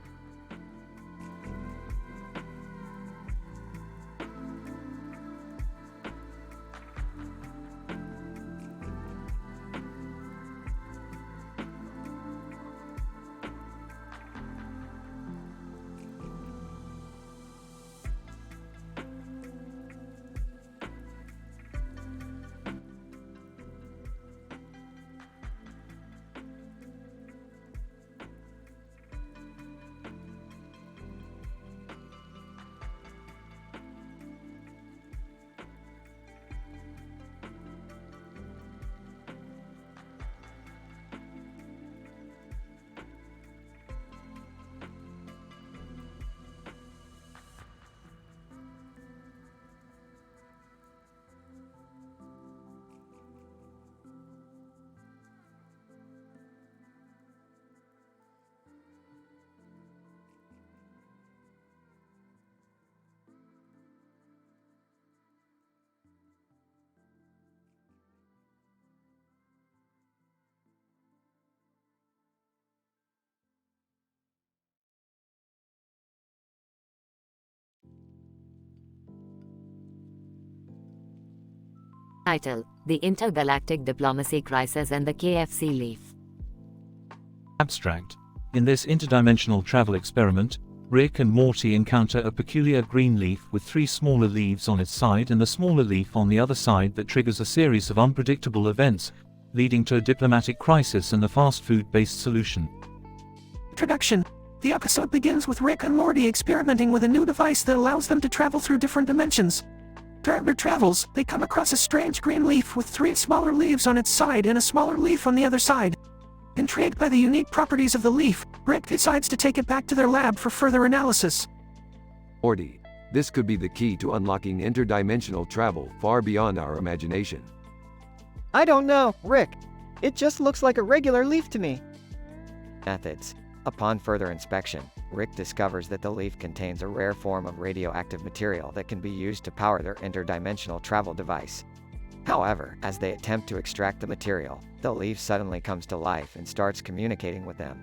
Title: The Intergalactic Diplomacy Crisis and the KFC Leaf. Abstract. In this interdimensional travel experiment, Rick and Morty encounter a peculiar green leaf with 3 smaller leaves on its side and a smaller leaf on the other side that triggers a series of unpredictable events, leading to a diplomatic crisis and a fast food-based solution. Introduction. The episode begins with Rick and Morty experimenting with a new device that allows them to travel through different dimensions. During their travels, they come across a strange green leaf with 3 smaller leaves on its side and a smaller leaf on the other side. Intrigued by the unique properties of the leaf, Rick decides to take it back to their lab for further analysis. Morty, this could be the key to unlocking interdimensional travel far beyond our imagination. I don't know, Rick. It just looks like a regular leaf to me. Methods. Upon further inspection, Rick discovers that the leaf contains a rare form of radioactive material that can be used to power their interdimensional travel device. However, as they attempt to extract the material, the leaf suddenly comes to life and starts communicating with them.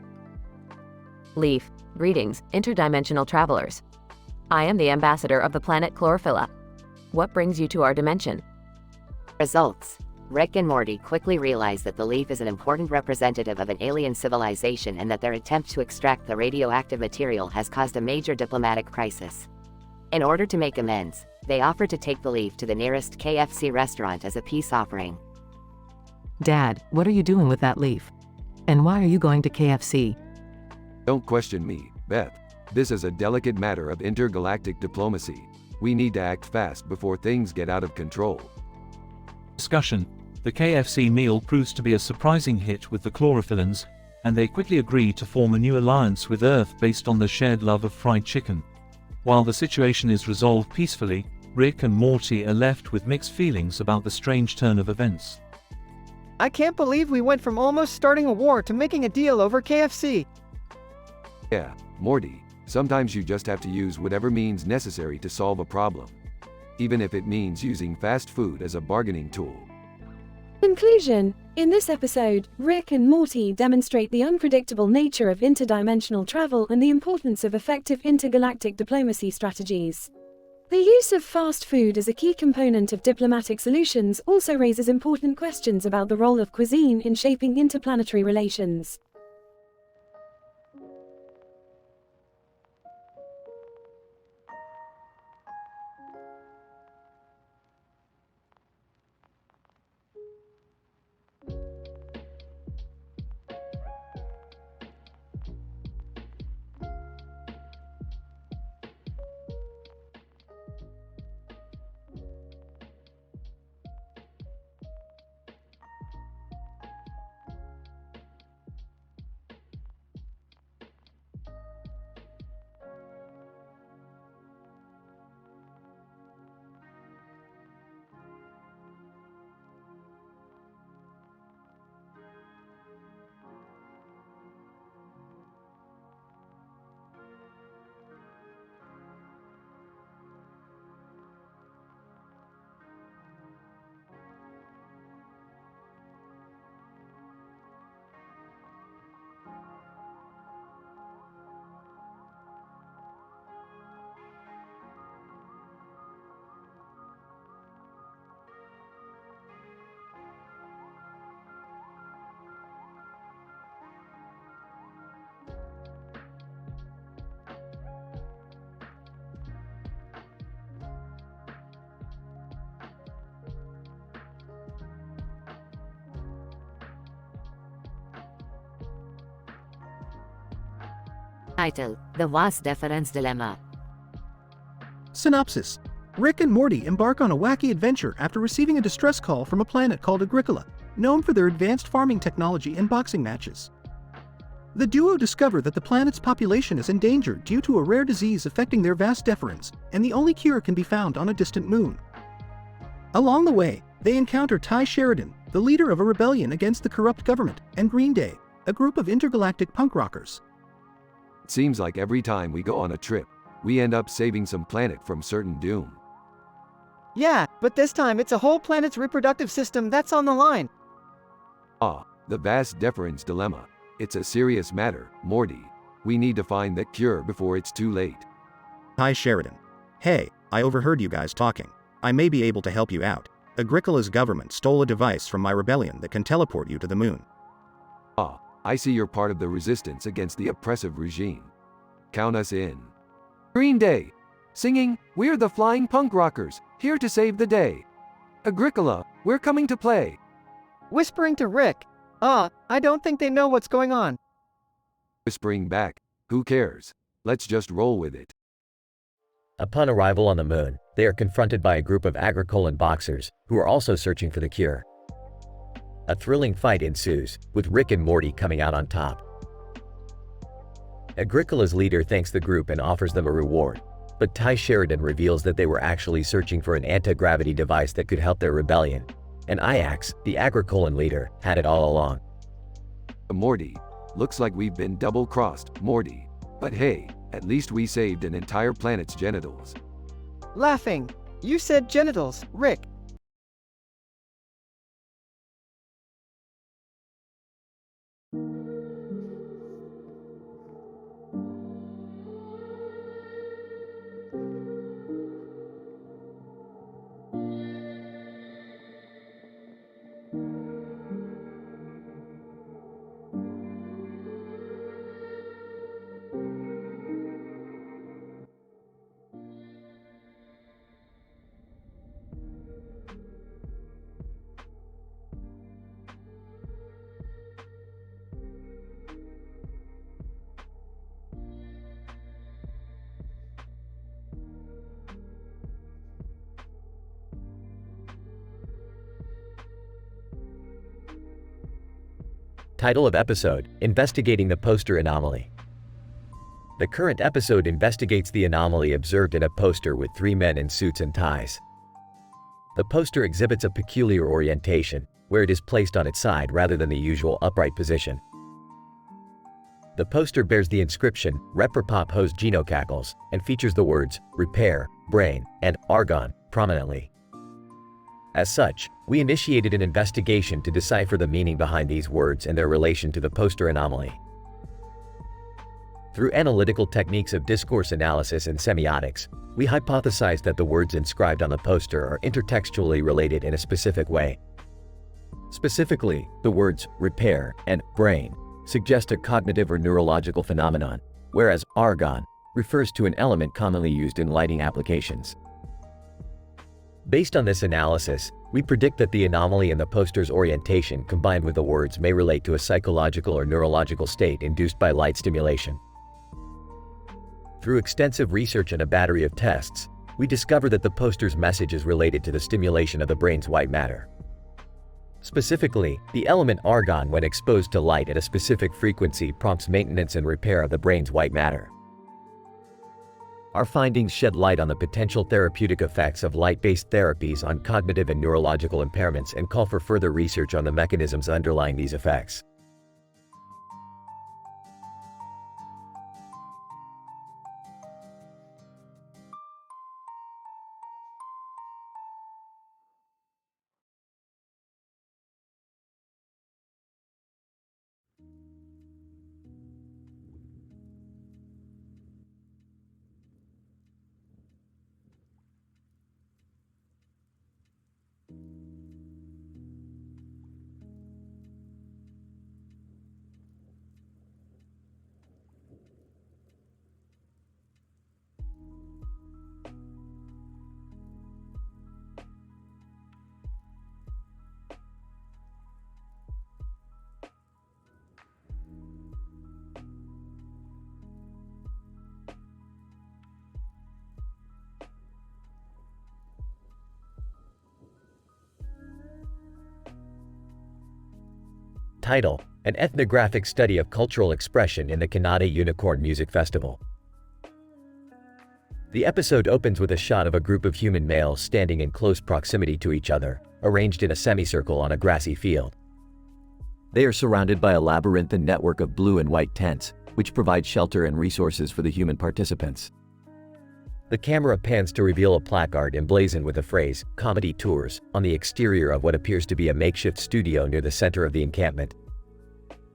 Leaf, greetings, interdimensional travelers. I am the ambassador of the planet Chlorophylla. What brings you to our dimension? Results. Rick and Morty quickly realize that the leaf is an important representative of an alien civilization and that their attempt to extract the radioactive material has caused a major diplomatic crisis. In order to make amends, they offer to take the leaf to the nearest KFC restaurant as a peace offering. Dad, what are you doing with that leaf? And why are you going to KFC? Don't question me, Beth. This is a delicate matter of intergalactic diplomacy. We need to act fast before things get out of control. Discussion. The KFC meal proves to be a surprising hit with the Chlorophyllans, and they quickly agree to form a new alliance with Earth based on their shared love of fried chicken. While the situation is resolved peacefully, Rick and Morty are left with mixed feelings about the strange turn of events. I can't believe we went from almost starting a war to making a deal over KFC. Yeah, Morty, sometimes you just have to use whatever means necessary to solve a problem. Even if it means using fast food as a bargaining tool. Conclusion. In this episode, Rick and Morty demonstrate the unpredictable nature of interdimensional travel and the importance of effective intergalactic diplomacy strategies. The use of fast food as a key component of diplomatic solutions also raises important questions about the role of cuisine in shaping interplanetary relations. Title: The Vast Deference Dilemma. Synopsis: Rick and Morty embark on a wacky adventure after receiving a distress call from a planet called Agricola, known for their advanced farming technology and boxing matches. The duo discover that the planet's population is endangered due to a rare disease affecting their vast deference, and the only cure can be found on a distant moon. Along the way, they encounter Ty Sheridan, the leader of a rebellion against the corrupt government, and Green Day, a group of intergalactic punk rockers. It seems like every time we go on a trip, we end up saving some planet from certain doom. Yeah, but this time it's a whole planet's reproductive system that's on the line. The vast deference dilemma. It's a serious matter, Morty. We need to find that cure before it's too late. Hi Sheridan. Hey, I overheard you guys talking. I may be able to help you out. Agricola's government stole a device from my rebellion that can teleport you to the moon. I see you're part of the resistance against the oppressive regime. Count us in. Green Day, singing, "We're the Flying Punk Rockers, here to save the day." Agricola, we're coming to play. Whispering to Rick, I don't think they know what's going on. Whispering back, who cares? Let's just roll with it. Upon arrival on the moon, they are confronted by a group of Agricolan boxers, who are also searching for the cure. A thrilling fight ensues, with Rick and Morty coming out on top. Agricola's leader thanks the group and offers them a reward, but Ty Sheridan reveals that they were actually searching for an anti-gravity device that could help their rebellion, and Iax, the Agricolan leader, had it all along. Morty, looks like we've been double-crossed, Morty. But hey, at least we saved an entire planet's genitals. Laughing. You said genitals, Rick. Title of episode: Investigating the Poster Anomaly. The current episode investigates the anomaly observed in a poster with three men in suits and ties. The poster exhibits a peculiar orientation, where it is placed on its side rather than the usual upright position. The poster bears the inscription "Repropop Hos Genocackles" and features the words "repair," "brain," and "argon" prominently. As such, we initiated an investigation to decipher the meaning behind these words and their relation to the poster anomaly. Through analytical techniques of discourse analysis and semiotics, we hypothesized that the words inscribed on the poster are intertextually related in a specific way. Specifically, the words "repair" and "brain" suggest a cognitive or neurological phenomenon, whereas "argon" refers to an element commonly used in lighting applications. Based on this analysis, we predict that the anomaly in the poster's orientation combined with the words may relate to a psychological or neurological state induced by light stimulation. Through extensive research and a battery of tests, we discover that the poster's message is related to the stimulation of the brain's white matter. Specifically, the element argon when exposed to light at a specific frequency prompts maintenance and repair of the brain's white matter. Our findings shed light on the potential therapeutic effects of light-based therapies on cognitive and neurological impairments and call for further research on the mechanisms underlying these effects. Title: An ethnographic study of cultural expression in the Kannada Unicorn Music Festival. The episode opens with a shot of a group of human males standing in close proximity to each other, arranged in a semicircle on a grassy field. They are surrounded by a labyrinthine network of blue and white tents, which provide shelter and resources for the human participants. The camera pans to reveal a placard emblazoned with the phrase, "Comedy Tours," on the exterior of what appears to be a makeshift studio near the center of the encampment.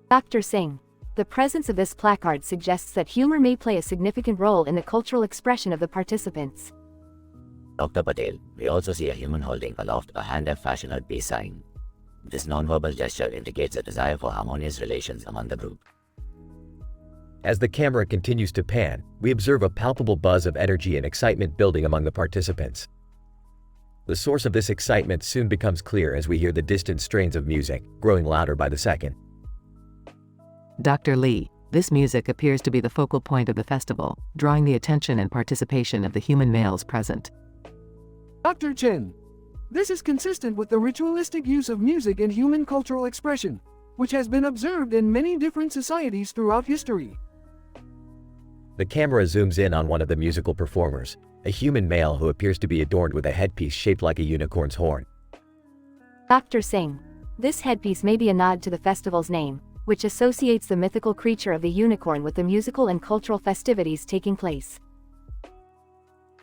Dr. Singh, the presence of this placard suggests that humor may play a significant role in the cultural expression of the participants. Dr. Patel, we also see a human holding aloft a hand-fashioned peace sign. This non-verbal gesture indicates a desire for harmonious relations among the group. As the camera continues to pan, we observe a palpable buzz of energy and excitement building among the participants. The source of this excitement soon becomes clear as we hear the distant strains of music, growing louder by the second. Dr. Lee, this music appears to be the focal point of the festival, drawing the attention and participation of the human males present. Dr. Chen, this is consistent with the ritualistic use of music in human cultural expression, which has been observed in many different societies throughout history. The camera zooms in on one of the musical performers, a human male who appears to be adorned with a headpiece shaped like a unicorn's horn. Dr. Singh, this headpiece may be a nod to the festival's name, which associates the mythical creature of the unicorn with the musical and cultural festivities taking place.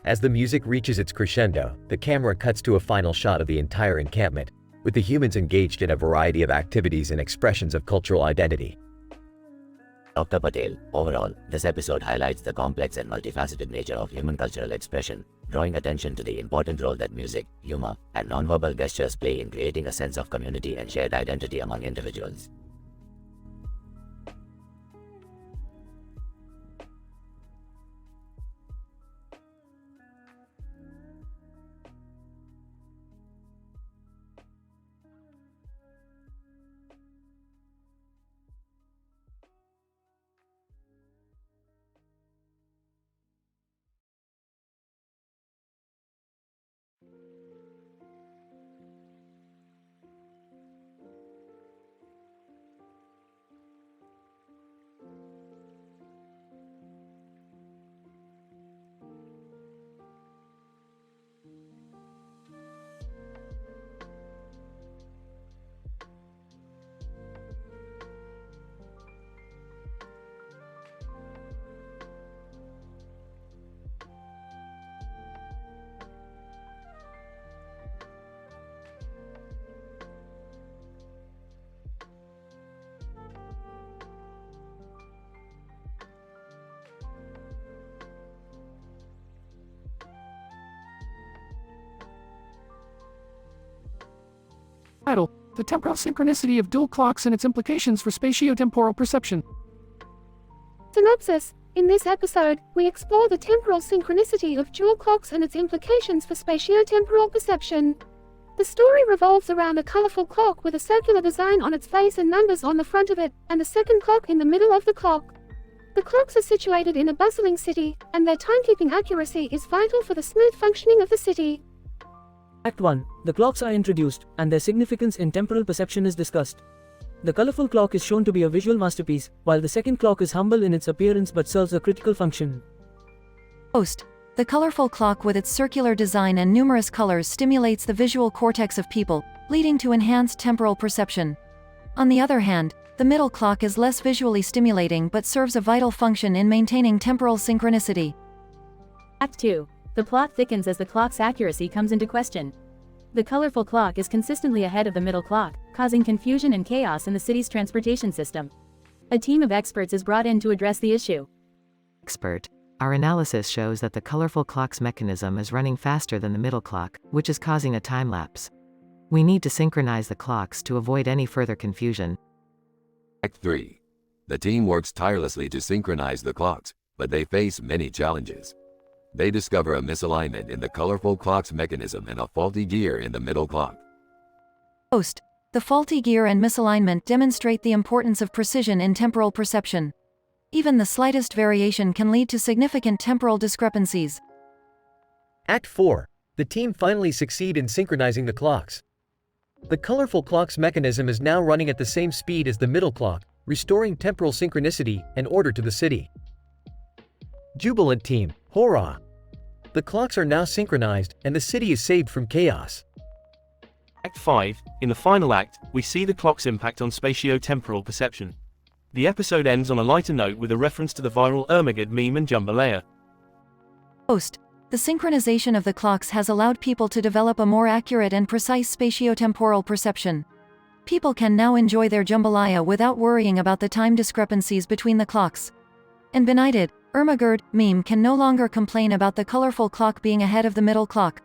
As the music reaches its crescendo, the camera cuts to a final shot of the entire encampment, with the humans engaged in a variety of activities and expressions of cultural identity. Dr. Patel, overall, this episode highlights the complex and multifaceted nature of human cultural expression, drawing attention to the important role that music, humor, and nonverbal gestures play in creating a sense of community and shared identity among individuals. Title: The temporal synchronicity of dual clocks and its implications for spatiotemporal perception. Synopsis: In this episode, we explore the temporal synchronicity of dual clocks and its implications for spatiotemporal perception. The story revolves around a colorful clock with a circular design on its face and numbers on the front of it, and a second clock in the middle of the clock. The clocks are situated in a bustling city, and their timekeeping accuracy is vital for the smooth functioning of the city. Act 1. The clocks are introduced, and their significance in temporal perception is discussed. The colorful clock is shown to be a visual masterpiece, while the second clock is humble in its appearance but serves a critical function. Host. The colorful clock with its circular design and numerous colors stimulates the visual cortex of people, leading to enhanced temporal perception. On the other hand, the middle clock is less visually stimulating but serves a vital function in maintaining temporal synchronicity. Act 2. The plot thickens as the clock's accuracy comes into question. The colorful clock is consistently ahead of the middle clock, causing confusion and chaos in the city's transportation system. A team of experts is brought in to address the issue. Expert. Our analysis shows that the colorful clock's mechanism is running faster than the middle clock, which is causing a time lapse. We need to synchronize the clocks to avoid any further confusion. Act 3. The team works tirelessly to synchronize the clocks, but they face many challenges. They discover a misalignment in the colorful clock's mechanism and a faulty gear in the middle clock. Host. The faulty gear and misalignment demonstrate the importance of precision in temporal perception. Even the slightest variation can lead to significant temporal discrepancies. Act 4. The team finally succeed in synchronizing the clocks. The colorful clock's mechanism is now running at the same speed as the middle clock, restoring temporal synchronicity and order to the city. Jubilant team, hurrah! The clocks are now synchronized and the city is saved from chaos. Act 5. In the final act, we see the clock's impact on spatio-temporal perception. The episode ends on a lighter note with a reference to the viral Ermagerd meme and jambalaya. Host. The synchronization of the clocks has allowed people to develop a more accurate and precise spatio-temporal perception. People can now enjoy their jambalaya without worrying about the time discrepancies between the clocks. And benighted, Ermagerd meme can no longer complain about the colorful clock being ahead of the middle clock.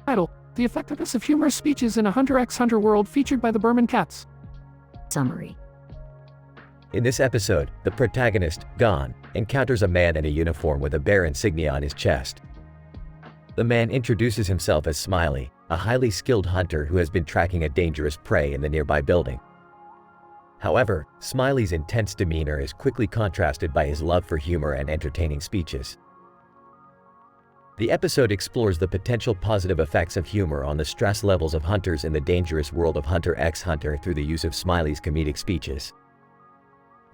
Title: The Effectiveness of Humorous Speeches in a Hunter x Hunter World, featured by the Berman Cats. Summary. In this episode, the protagonist, Gon, encounters a man in a uniform with a bear insignia on his chest. The man introduces himself as Smiley, a highly skilled hunter who has been tracking a dangerous prey in the nearby building. However, Smiley's intense demeanor is quickly contrasted by his love for humor and entertaining speeches. The episode explores the potential positive effects of humor on the stress levels of hunters in the dangerous world of Hunter x Hunter through the use of Smiley's comedic speeches.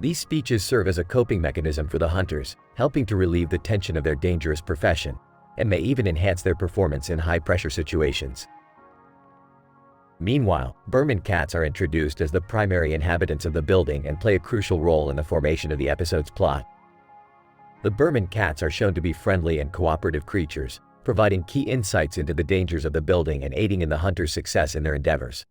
These speeches serve as a coping mechanism for the hunters, helping to relieve the tension of their dangerous profession, and may even enhance their performance in high-pressure situations. Meanwhile, Berman cats are introduced as the primary inhabitants of the building and play a crucial role in the formation of the episode's plot. The Berman cats are shown to be friendly and cooperative creatures, providing key insights into the dangers of the building and aiding in the hunters' success in their endeavors.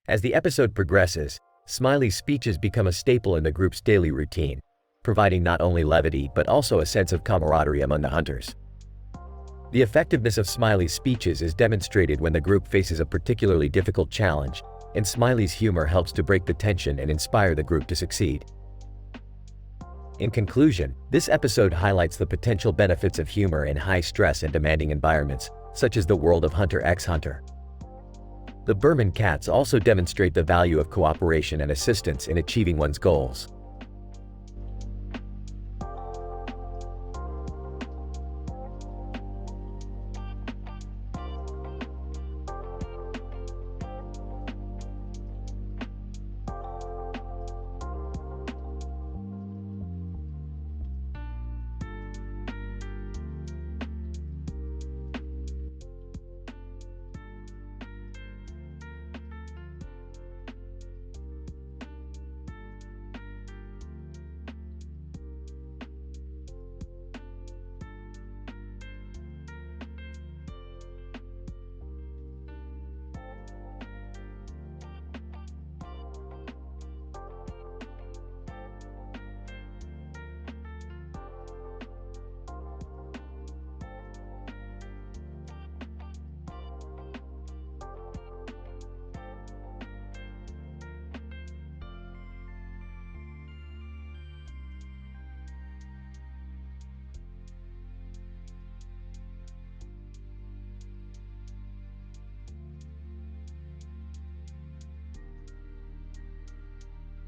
As the episode progresses, Smiley's speeches become a staple in the group's daily routine, providing not only levity but also a sense of camaraderie among the hunters. The effectiveness of Smiley's speeches is demonstrated when the group faces a particularly difficult challenge, and Smiley's humor helps to break the tension and inspire the group to succeed. In conclusion, this episode highlights the potential benefits of humor in high-stress and demanding environments, such as the world of Hunter x Hunter. The Berman cats also demonstrate the value of cooperation and assistance in achieving one's goals.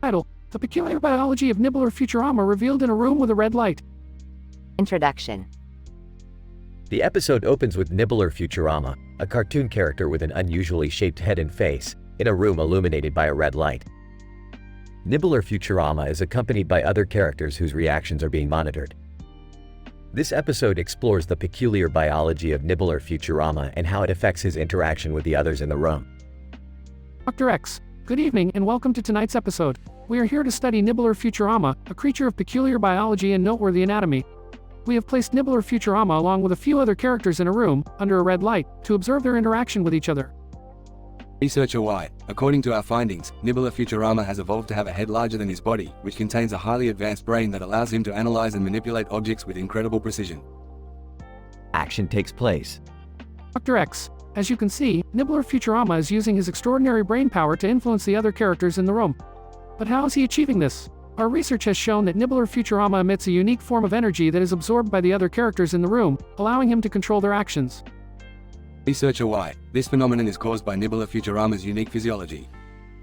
Title: The Peculiar Biology of Nibbler Futurama, revealed in a room with a red light. Introduction. The episode opens with Nibbler Futurama, a cartoon character with an unusually shaped head and face, in a room illuminated by a red light. Nibbler Futurama is accompanied by other characters whose reactions are being monitored. This episode explores the peculiar biology of Nibbler Futurama and how it affects his interaction with the others in the room. Dr. X, good evening and welcome to tonight's episode. We are here to study Nibbler Futurama, a creature of peculiar biology and noteworthy anatomy. we have placed Nibbler Futurama along with a few other characters in a room, under a red light, to observe their interaction with each other. Researcher Y. According to our findings, Nibbler Futurama has evolved to have a head larger than his body, which contains a highly advanced brain that allows him to analyze and manipulate objects with incredible precision. Action takes place. Dr. X. As you can see, Nibbler Futurama is using his extraordinary brain power to influence the other characters in the room. But how is he achieving this? Our research has shown that Nibbler Futurama emits a unique form of energy that is absorbed by the other characters in the room, allowing him to control their actions. Researcher Y. This phenomenon is caused by Nibbler Futurama's unique physiology.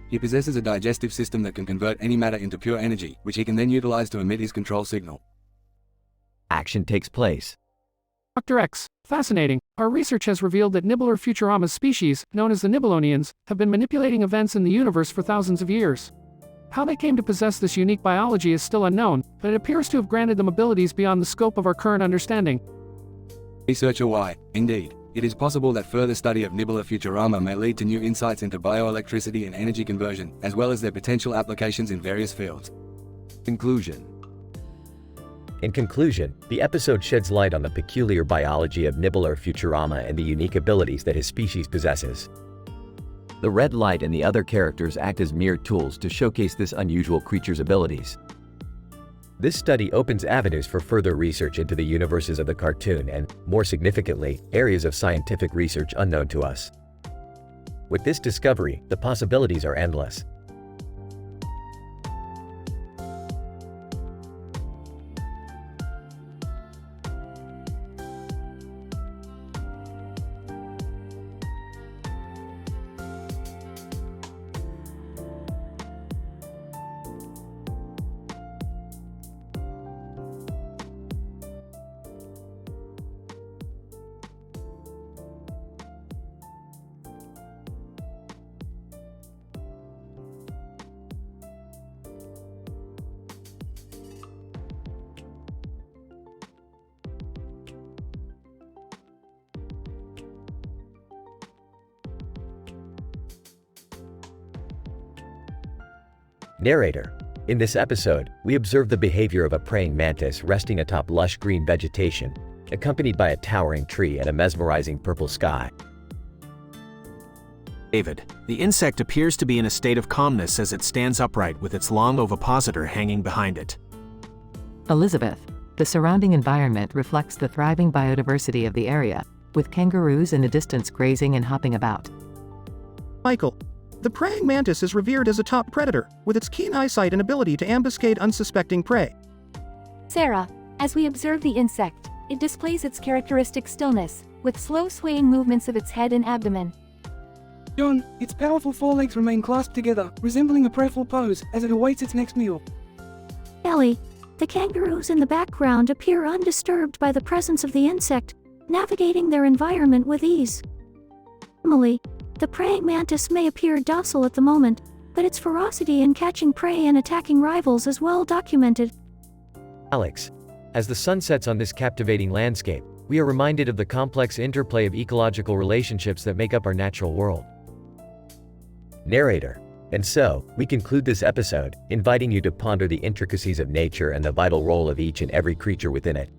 He possesses a digestive system that can convert any matter into pure energy, which he can then utilize to emit his control signal. Action takes place. Dr. X. Fascinating. Our research has revealed that Nibbler Futurama's species, known as the Nibelonians, have been manipulating events in the universe for thousands of years. How they came to possess this unique biology is still unknown, but it appears to have granted them abilities beyond the scope of our current understanding. Researcher Y. Indeed, it is possible that further study of Nibbler Futurama may lead to new insights into bioelectricity and energy conversion, as well as their potential applications in various fields. Conclusion. In conclusion, the episode sheds light on the peculiar biology of Nibbler Futurama and the unique abilities that his species possesses. The red light and the other characters act as mere tools to showcase this unusual creature's abilities. This study opens avenues for further research into the universes of the cartoon and, more significantly, areas of scientific research unknown to us. With this discovery, the possibilities are endless. Narrator. In this episode, we observe the behavior of a praying mantis resting atop lush green vegetation, accompanied by a towering tree and a mesmerizing purple sky. David. The insect appears to be in a state of calmness as it stands upright with its long ovipositor hanging behind it. Elizabeth. The surrounding environment reflects the thriving biodiversity of the area, with kangaroos in the distance grazing and hopping about. Michael. The praying mantis is revered as a top predator, with its keen eyesight and ability to ambuscade unsuspecting prey. Sarah. As we observe the insect, it displays its characteristic stillness, with slow swaying movements of its head and abdomen. John. Its powerful forelegs remain clasped together, resembling a prayerful pose as it awaits its next meal. Ellie. The kangaroos in the background appear undisturbed by the presence of the insect, navigating their environment with ease. Emily. The praying mantis may appear docile at the moment, but its ferocity in catching prey and attacking rivals is well documented. Alex. As the sun sets on this captivating landscape, we are reminded of the complex interplay of ecological relationships that make up our natural world. Narrator. And so, we conclude this episode, inviting you to ponder the intricacies of nature and the vital role of each and every creature within it.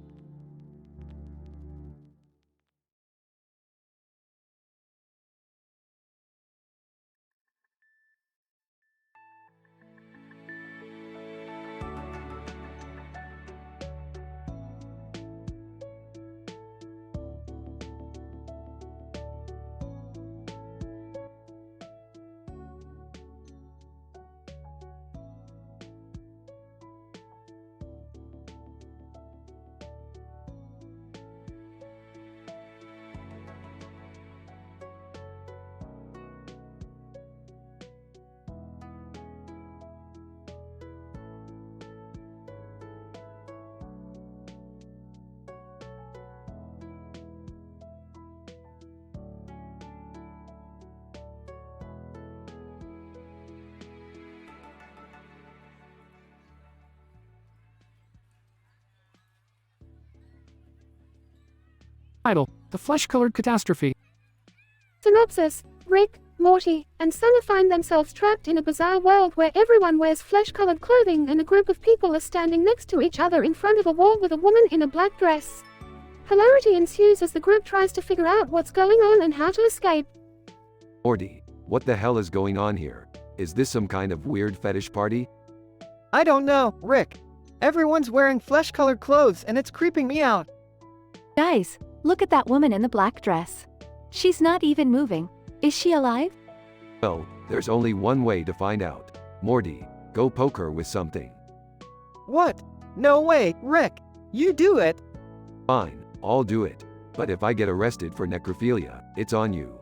Title: The Flesh-Colored Catastrophe. Synopsis: Rick, Morty, and Summer find themselves trapped in a bizarre world where everyone wears flesh-colored clothing and a group of people are standing next to each other in front of a wall with a woman in a black dress. Hilarity ensues as the group tries to figure out what's going on and how to escape. Morty, what the hell is going on here? Is this some kind of weird fetish party? I don't know, Rick. Everyone's wearing flesh-colored clothes and it's creeping me out. Guys, look at that woman in the black dress. She's not even moving. Is she alive? Well, there's only one way to find out. Morty, go poke her with something. What? No way, Rick. You do it. Fine, I'll do it. But if I get arrested for necrophilia, it's on you.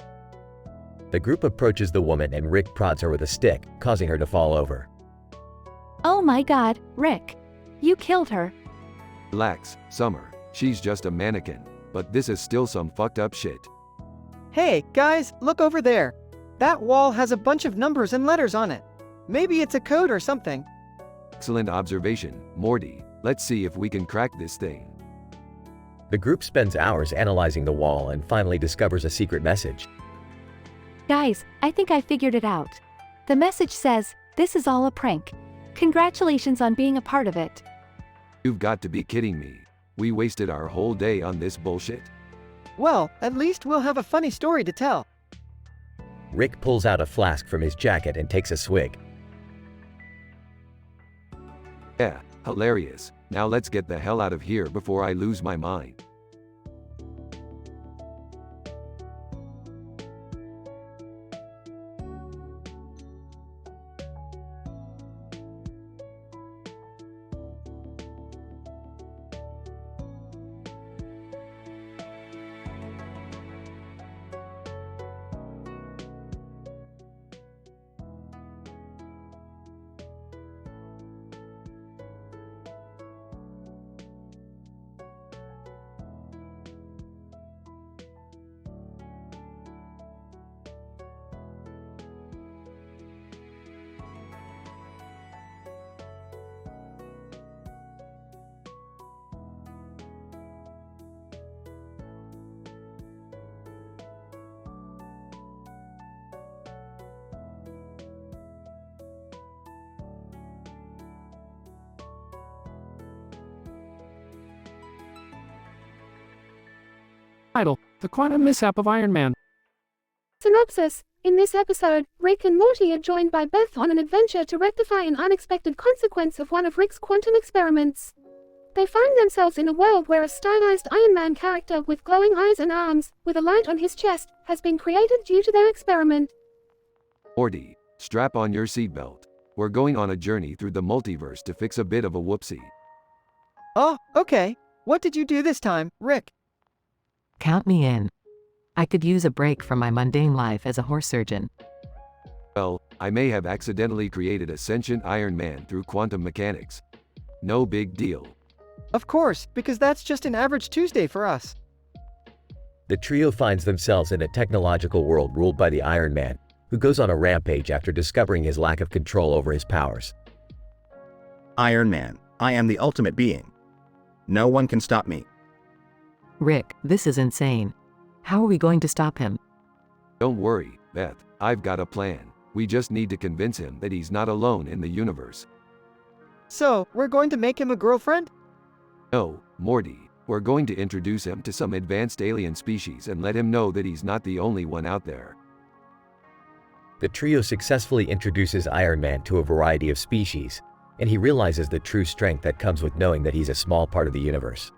The group approaches the woman and Rick prods her with a stick, causing her to fall over. Oh my god, Rick. You killed her. Relax, Summer. She's just a mannequin. But this is still some fucked up shit. Hey, guys, look over there. That wall has a bunch of numbers and letters on it. Maybe it's a code or something. Excellent observation, Morty. Let's see if we can crack this thing. The group spends hours analyzing the wall and finally discovers a secret message. Guys, I think I figured it out. The message says, "This is all a prank. Congratulations on being a part of it." You've got to be kidding me. We wasted our whole day on this bullshit. Well, at least we'll have a funny story to tell. Rick pulls out a flask from his jacket and takes a swig. Yeah, hilarious. Now let's get the hell out of here before I lose my mind. Title: The Quantum Mishap of Iron Man. Synopsis: in this episode, Rick and Morty are joined by Beth on an adventure to rectify an unexpected consequence of one of Rick's quantum experiments. They find themselves in a world where a stylized Iron Man character with glowing eyes and arms, with a light on his chest, has been created due to their experiment. Morty, strap on your seatbelt. We're going on a journey through the multiverse to fix a bit of a whoopsie. Oh, okay. What did you do this time, Rick? Count me in. I could use a break from my mundane life as a horse surgeon. Well, I may have accidentally created a sentient Iron Man through quantum mechanics. No big deal. Of course, because that's just an average Tuesday for us. The trio finds themselves in a technological world ruled by the Iron Man, who goes on a rampage after discovering his lack of control over his powers. Iron Man, I am the ultimate being. No one can stop me. Rick, this is insane. How are we going to stop him? Don't worry, Beth. I've got a plan. We just need to convince him that he's not alone in the universe. So, we're going to make him a girlfriend? No, Morty. We're going to introduce him to some advanced alien species and let him know that he's not the only one out there. The trio successfully introduces Iron Man to a variety of species, and he realizes the true strength that comes with knowing that he's a small part of the universe.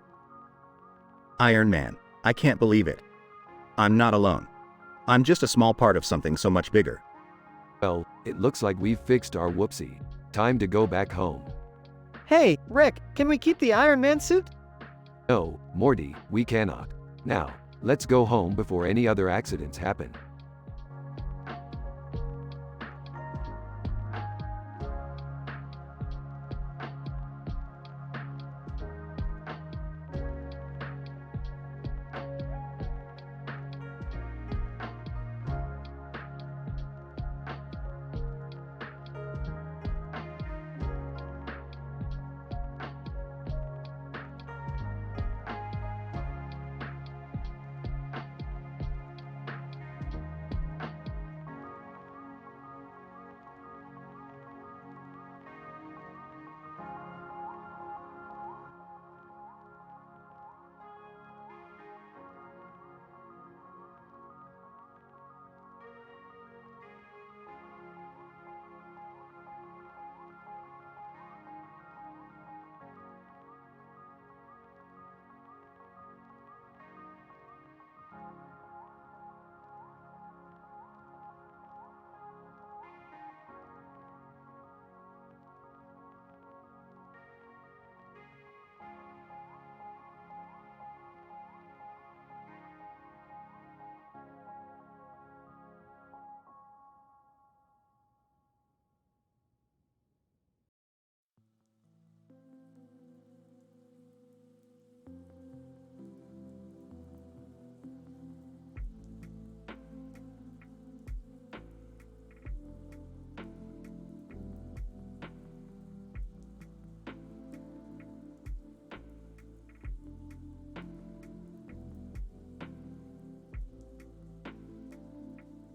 Iron Man, I can't believe it. I'm not alone. I'm just a small part of something so much bigger. Well, it looks like we've fixed our whoopsie. Time to go back home. Hey, Rick, can we keep the Iron Man suit? No, Morty, we cannot. Now, let's go home before any other accidents happen.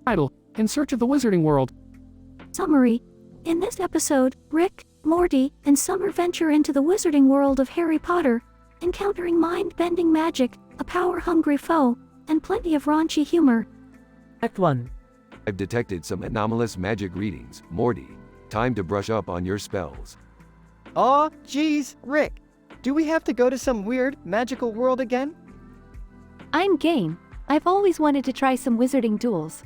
Title: In Search of the Wizarding World. Summary. In this episode, Rick, Morty, and Summer venture into the wizarding world of Harry Potter, encountering mind-bending magic, a power-hungry foe, and plenty of raunchy humor. Act 1. I've detected some anomalous magic readings. Morty, time to brush up on your spells. Aw, geez, Rick. Do we have to go to some weird, magical world again? I'm game. I've always wanted to try some wizarding duels.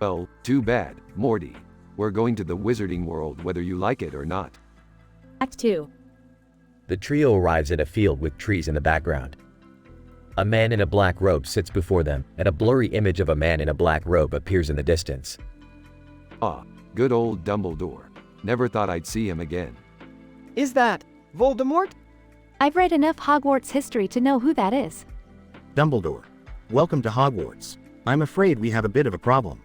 Well, too bad, Morty. We're going to the wizarding world whether you like it or not. Act 2. The trio arrives at a field with trees in the background. A man in a black robe sits before them, and a blurry image of a man in a black robe appears in the distance. Ah, good old Dumbledore. Never thought I'd see him again. Is that Voldemort? I've read enough Hogwarts history to know who that is. Dumbledore. Welcome to Hogwarts. I'm afraid we have a bit of a problem.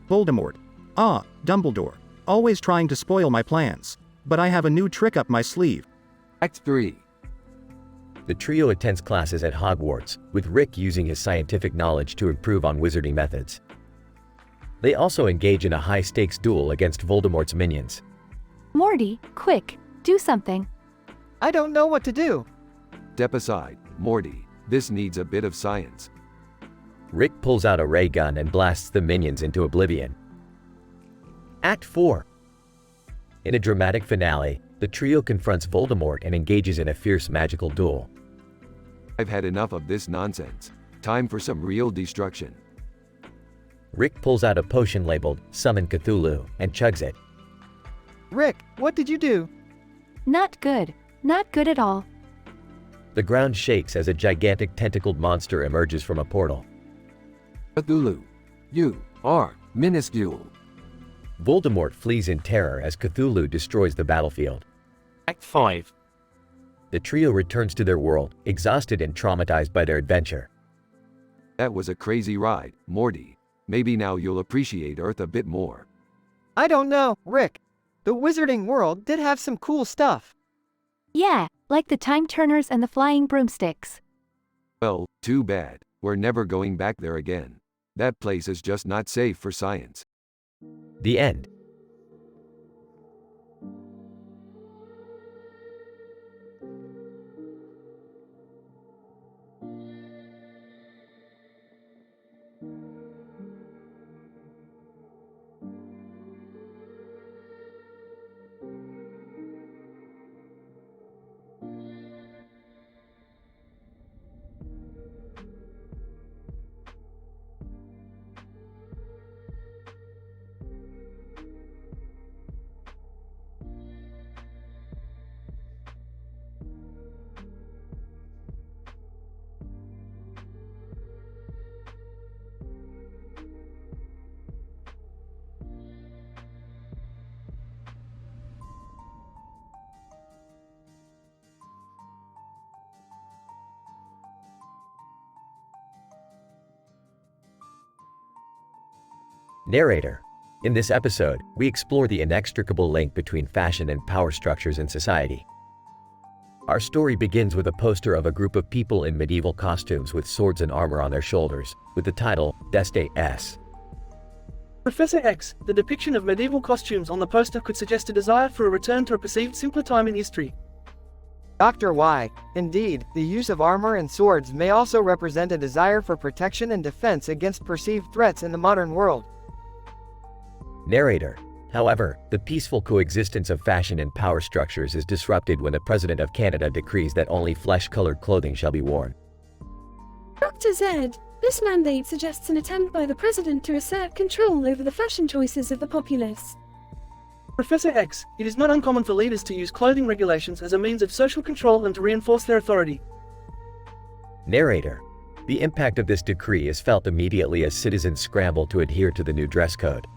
Voldemort. Ah, Dumbledore. Always trying to spoil my plans. But I have a new trick up my sleeve. Act 3. The trio attends classes at Hogwarts, with Rick using his scientific knowledge to improve on wizarding methods. They also engage in a high-stakes duel against Voldemort's minions. Morty, quick, do something. I don't know what to do. Step aside, Morty. This needs a bit of science. Rick pulls out a ray gun and blasts the minions into oblivion. Act 4. In a dramatic finale, the trio confronts Voldemort and engages in a fierce magical duel. I've had enough of this nonsense. Time for some real destruction. Rick pulls out a potion labeled Summon Cthulhu and chugs it. Rick, what did you do? Not good. Not good at all. The ground shakes as a gigantic tentacled monster emerges from a portal. Cthulhu. You are minuscule. Voldemort flees in terror as Cthulhu destroys the battlefield. Act 5. The trio returns to their world, exhausted and traumatized by their adventure. That was a crazy ride, Morty. Maybe now you'll appreciate Earth a bit more. I don't know, Rick. The wizarding world did have some cool stuff. Yeah, like the time turners and the flying broomsticks. Well, too bad. We're never going back there again. That place is just not safe for science. The end. Narrator. In this episode, we explore the inextricable link between fashion and power structures in society. Our story begins with a poster of a group of people in medieval costumes with swords and armor on their shoulders, with the title, Deste S. Professor X, the depiction of medieval costumes on the poster could suggest a desire for a return to a perceived simpler time in history. Dr. Y. Indeed, the use of armor and swords may also represent a desire for protection and defense against perceived threats in the modern world. Narrator. However, the peaceful coexistence of fashion and power structures is disrupted when the President of Canada decrees that only flesh-colored clothing shall be worn. Dr. Z, this mandate suggests an attempt by the President to assert control over the fashion choices of the populace. Professor X, it is not uncommon for leaders to use clothing regulations as a means of social control and to reinforce their authority. Narrator. The impact of this decree is felt immediately as citizens scramble to adhere to the new dress code.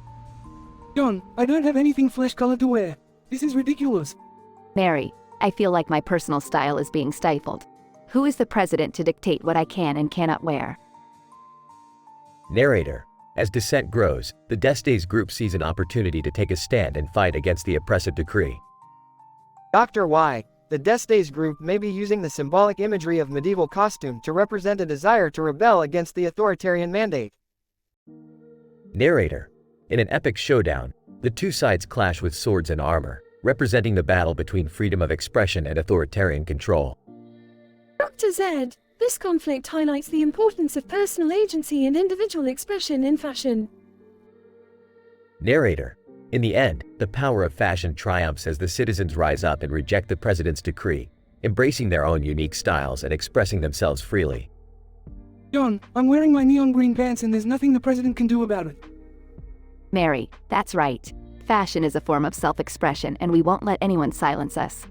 John, I don't have anything flesh-colored to wear. This is ridiculous. Mary, I feel like my personal style is being stifled. Who is the president to dictate what I can and cannot wear? Narrator. As dissent grows, the Destes group sees an opportunity to take a stand and fight against the oppressive decree. Dr. Y. The Destes group may be using the symbolic imagery of medieval costume to represent a desire to rebel against the authoritarian mandate. Narrator. In an epic showdown, the two sides clash with swords and armor, representing the battle between freedom of expression and authoritarian control. Dr. Z. This conflict highlights the importance of personal agency and individual expression in fashion. Narrator. In the end, the power of fashion triumphs as the citizens rise up and reject the president's decree, embracing their own unique styles and expressing themselves freely. John, I'm wearing my neon green pants and there's nothing the president can do about it. Mary, that's right. Fashion is a form of self-expression and we won't let anyone silence us.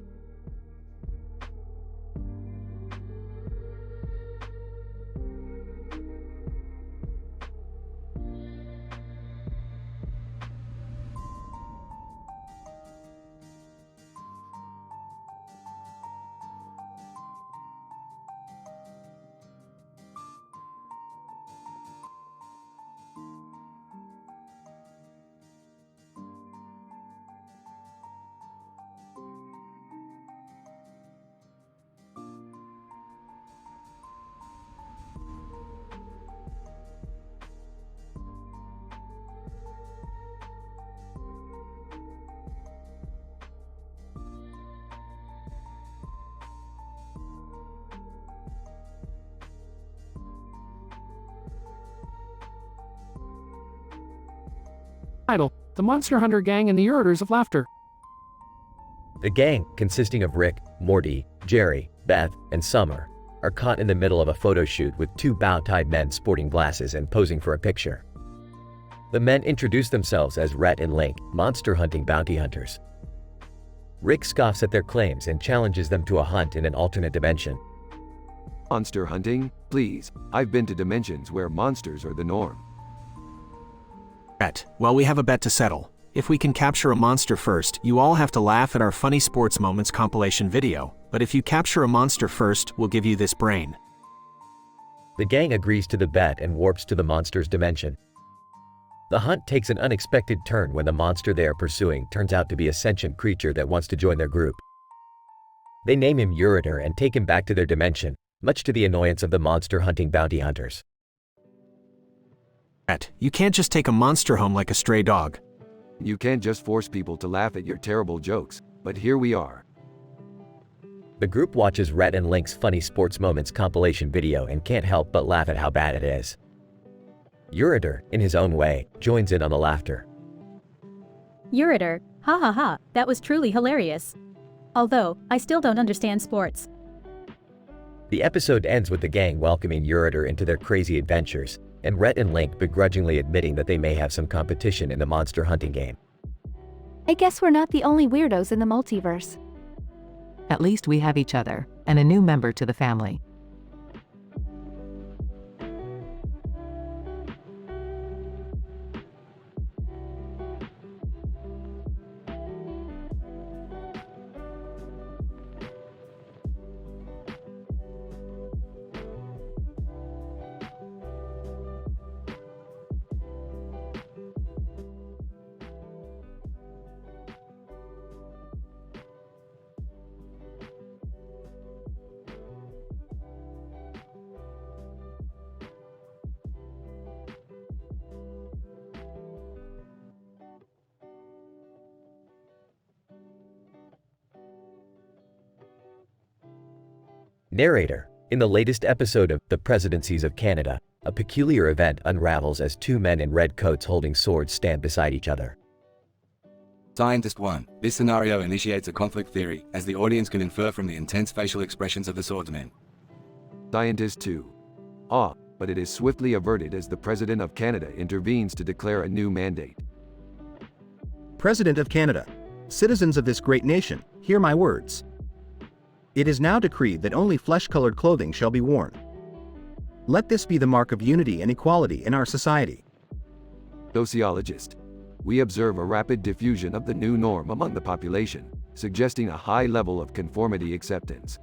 Title: The Monster Hunter Gang and the Ureters of Laughter. The gang, consisting of Rick, Morty, Jerry, Beth, and Summer, are caught in the middle of a photo shoot with two bow-tied men sporting glasses and posing for a picture. The men introduce themselves as Rhett and Link, monster hunting bounty hunters. Rick scoffs at their claims and challenges them to a hunt in an alternate dimension. Monster hunting? Please, I've been to dimensions where monsters are the norm. Well, we have a bet to settle. If we can capture a monster first, you all have to laugh at our funny sports moments compilation video. But if you capture a monster first, we'll give you this brain. The gang agrees to the bet and warps to the monster's dimension. The hunt takes an unexpected turn when the monster they are pursuing turns out to be a sentient creature that wants to join their group. They name him Ureter and take him back to their dimension, much to the annoyance of the monster hunting bounty hunters. You can't just take a monster home like a stray dog. You can't just force people to laugh at your terrible jokes, but here we are. The group watches Rhett and Link's funny sports moments compilation video and can't help but laugh at how bad it is. Ureter, in his own way, joins in on the laughter. Ureter, ha ha ha, that was truly hilarious. Although, I still don't understand sports. The episode ends with the gang welcoming Ureter into their crazy adventures, and Rhett and Link begrudgingly admitting that they may have some competition in the monster hunting game. I guess we're not the only weirdos in the multiverse. At least we have each other, and a new member to the family. Narrator. In the latest episode of The Presidencies of Canada, a peculiar event unravels as two men in red coats holding swords stand beside each other. Scientist 1. This scenario initiates a conflict theory, as the audience can infer from the intense facial expressions of the swordsmen. Scientist 2. But it is swiftly averted as the President of Canada intervenes to declare a new mandate. President of Canada. Citizens of this great nation, hear my words. It is now decreed that only flesh-colored clothing shall be worn. Let this be the mark of unity and equality in our society. Sociologist. We observe a rapid diffusion of the new norm among the population, suggesting a high level of conformity acceptance.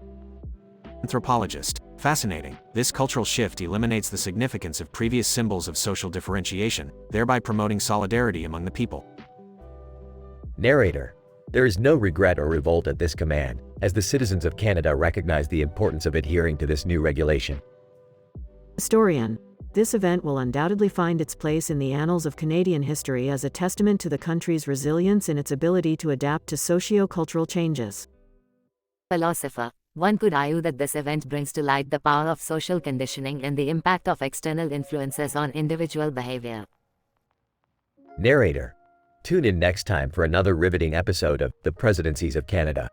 Anthropologist. Fascinating. This cultural shift eliminates the significance of previous symbols of social differentiation, thereby promoting solidarity among the people. Narrator. There is no regret or revolt at this command, as the citizens of Canada recognize the importance of adhering to this new regulation. Historian. This event will undoubtedly find its place in the annals of Canadian history as a testament to the country's resilience and its ability to adapt to socio-cultural changes. Philosopher. One could argue that this event brings to light the power of social conditioning and the impact of external influences on individual behavior. Narrator. Tune in next time for another riveting episode of The Presidencies of Canada.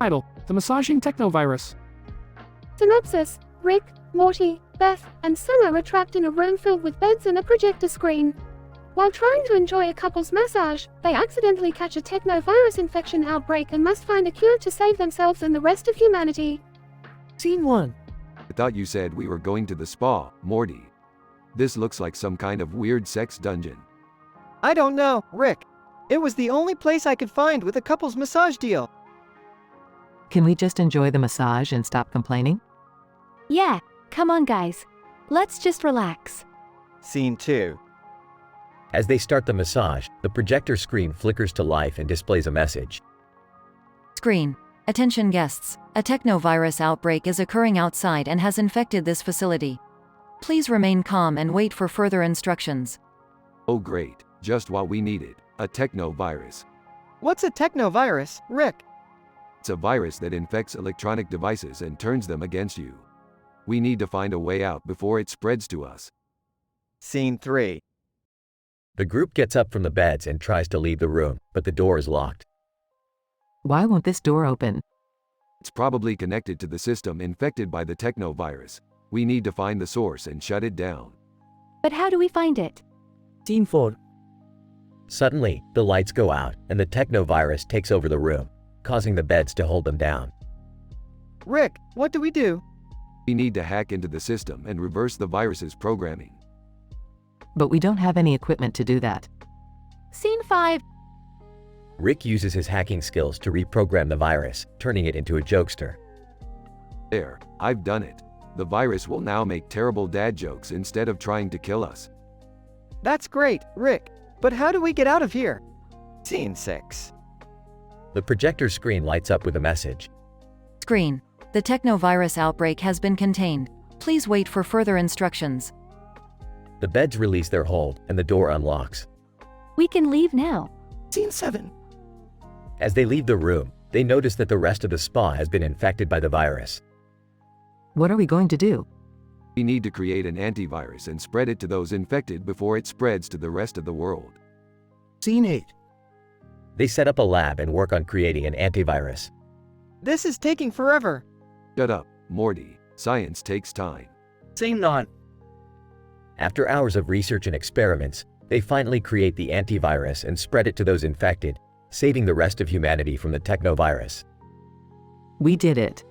Title: The Massaging Technovirus. Synopsis: Rick, Morty, Beth, and Summer are trapped in a room filled with beds and a projector screen. While trying to enjoy a couple's massage, they accidentally catch a technovirus infection outbreak and must find a cure to save themselves and the rest of humanity. Scene 1. I thought you said we were going to the spa, Morty. This looks like some kind of weird sex dungeon. I don't know, Rick. It was the only place I could find with a couple's massage deal. Can we just enjoy the massage and stop complaining? Yeah, come on guys. Let's just relax. Scene 2. As they start the massage, the projector screen flickers to life and displays a message. Screen. Attention guests. A technovirus outbreak is occurring outside and has infected this facility. Please remain calm and wait for further instructions. Oh great, just what we needed, a technovirus. What's a technovirus, Rick? It's a virus that infects electronic devices and turns them against you. We need to find a way out before it spreads to us. Scene 3. The group gets up from the beds and tries to leave the room, but the door is locked. Why won't this door open? It's probably connected to the system infected by the technovirus. We need to find the source and shut it down. But how do we find it? Scene 4. Suddenly, the lights go out and the technovirus takes over the room, causing the beds to hold them down. Rick, what do we do? We need to hack into the system and reverse the virus's programming. But we don't have any equipment to do that. Scene 5. Rick uses his hacking skills to reprogram the virus, turning it into a jokester. There, I've done it. The virus will now make terrible dad jokes instead of trying to kill us. That's great, Rick. But how do we get out of here? Scene 6. The projector screen lights up with a message. Screen. The technovirus outbreak has been contained. Please wait for further instructions. The beds release their hold and the door unlocks. We can leave now. Scene 7. As they leave the room, they notice that the rest of the spa has been infected by the virus. What are we going to do? We need to create an antivirus and spread it to those infected before it spreads to the rest of the world. Scene 8. They set up a lab and work on creating an antivirus. This is taking forever. Shut up, Morty. Science takes time. Scene 9. After hours of research and experiments, they finally create the antivirus and spread it to those infected, saving the rest of humanity from the technovirus. We did it.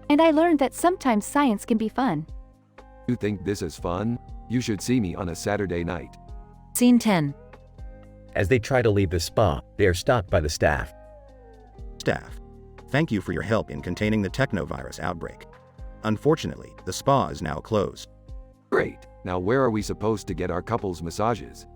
And I learned that sometimes science can be fun. You think this is fun? You should see me on a Saturday night. Scene 10. As they try to leave the spa, they are stopped by the staff. Staff, thank you for your help in containing the technovirus outbreak. Unfortunately, the spa is now closed. Great. Now where are we supposed to get our couples massages?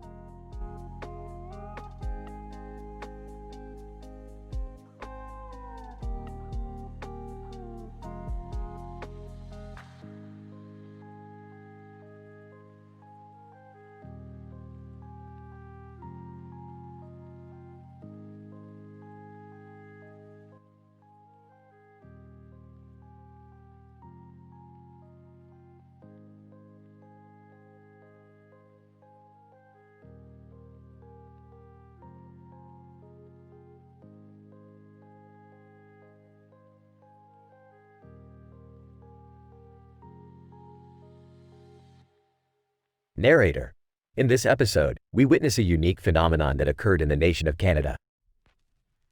Narrator. In this episode, we witness a unique phenomenon that occurred in the nation of Canada.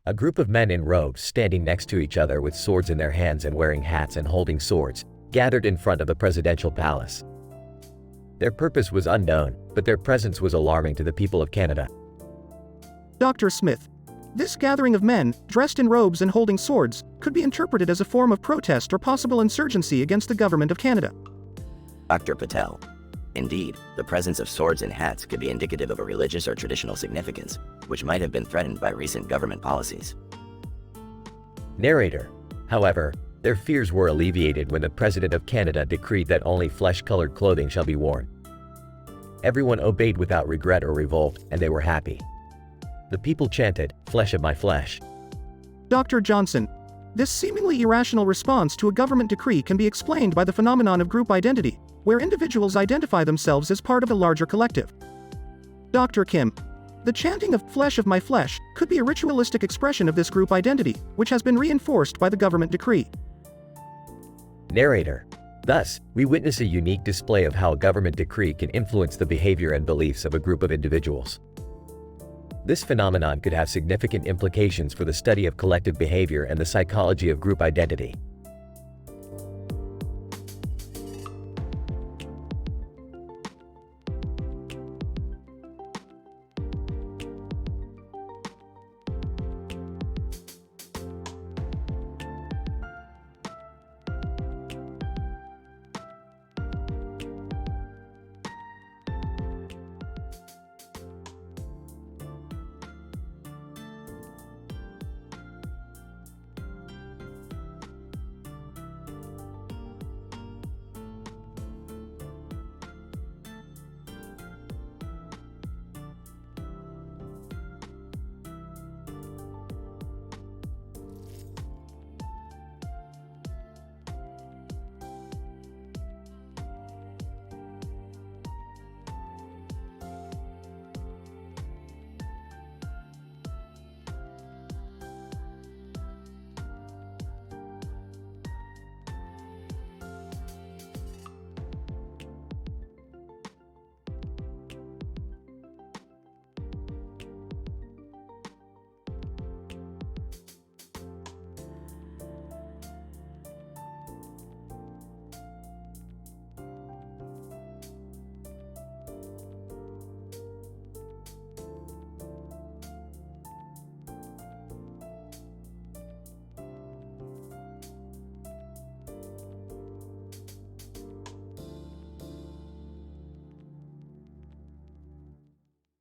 A group of men in robes standing next to each other with swords in their hands and wearing hats and holding swords, gathered in front of the presidential palace. Their purpose was unknown, but their presence was alarming to the people of Canada. Dr. Smith, this gathering of men, dressed in robes and holding swords, could be interpreted as a form of protest or possible insurgency against the government of Canada. Dr. Patel. Indeed, the presence of swords and hats could be indicative of a religious or traditional significance, which might have been threatened by recent government policies. Narrator. However, their fears were alleviated when the President of Canada decreed that only flesh-colored clothing shall be worn. Everyone obeyed without regret or revolt, and they were happy. The people chanted, "Flesh of my flesh." Dr. Johnson, this seemingly irrational response to a government decree can be explained by the phenomenon of group identity, where individuals identify themselves as part of a larger collective. Dr. Kim, the chanting of "flesh of my flesh" could be a ritualistic expression of this group identity, which has been reinforced by the government decree. Narrator. Thus, we witness a unique display of how a government decree can influence the behavior and beliefs of a group of individuals. This phenomenon could have significant implications for the study of collective behavior and the psychology of group identity.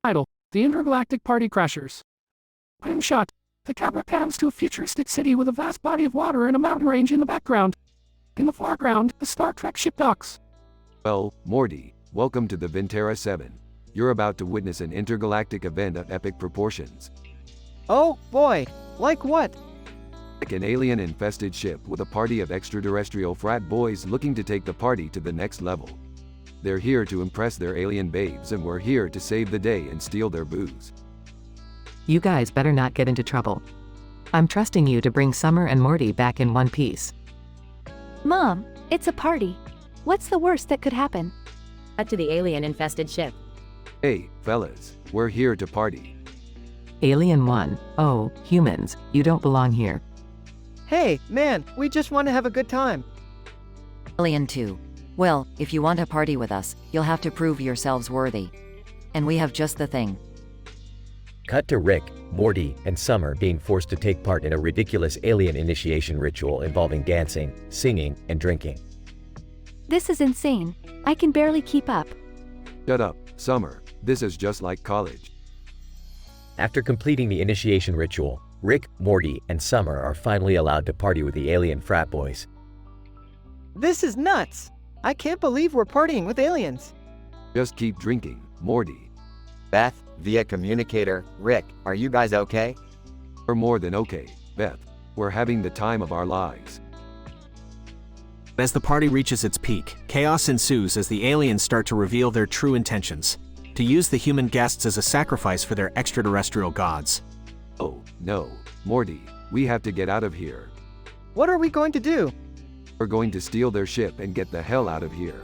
Title: The Intergalactic Party Crashers. Frame shot. The camera pans to a futuristic city with a vast body of water and a mountain range in the background. In the foreground, the Star Trek ship docks. Well, Morty, welcome to the Venterra 7. You're about to witness an intergalactic event of epic proportions. Oh, boy. Like what? Like an alien-infested ship with a party of extraterrestrial frat boys looking to take the party to the next level. They're here to impress their alien babes, and we're here to save the day and steal their booze. You guys better not get into trouble. I'm trusting you to bring Summer and Morty back in one piece. Mom, it's a party. What's the worst that could happen? Cut to the alien-infested ship. Hey, fellas, we're here to party. Alien 1, oh, humans, you don't belong here. Hey, man, we just want to have a good time. Alien 2. Well, if you want to party with us, you'll have to prove yourselves worthy. And we have just the thing. Cut to Rick, Morty, and Summer being forced to take part in a ridiculous alien initiation ritual involving dancing, singing, and drinking. This is insane. I can barely keep up. Shut up, Summer. This is just like college. After completing the initiation ritual, Rick, Morty, and Summer are finally allowed to party with the alien frat boys. This is nuts! I can't believe we're partying with aliens. Just keep drinking, Morty. Beth, via communicator, Rick, are you guys okay? We're more than okay, Beth. We're having the time of our lives. As the party reaches its peak, chaos ensues as the aliens start to reveal their true intentions: to use the human guests as a sacrifice for their extraterrestrial gods. Oh, no, Morty, we have to get out of here. What are we going to do? We're going to steal their ship and get the hell out of here.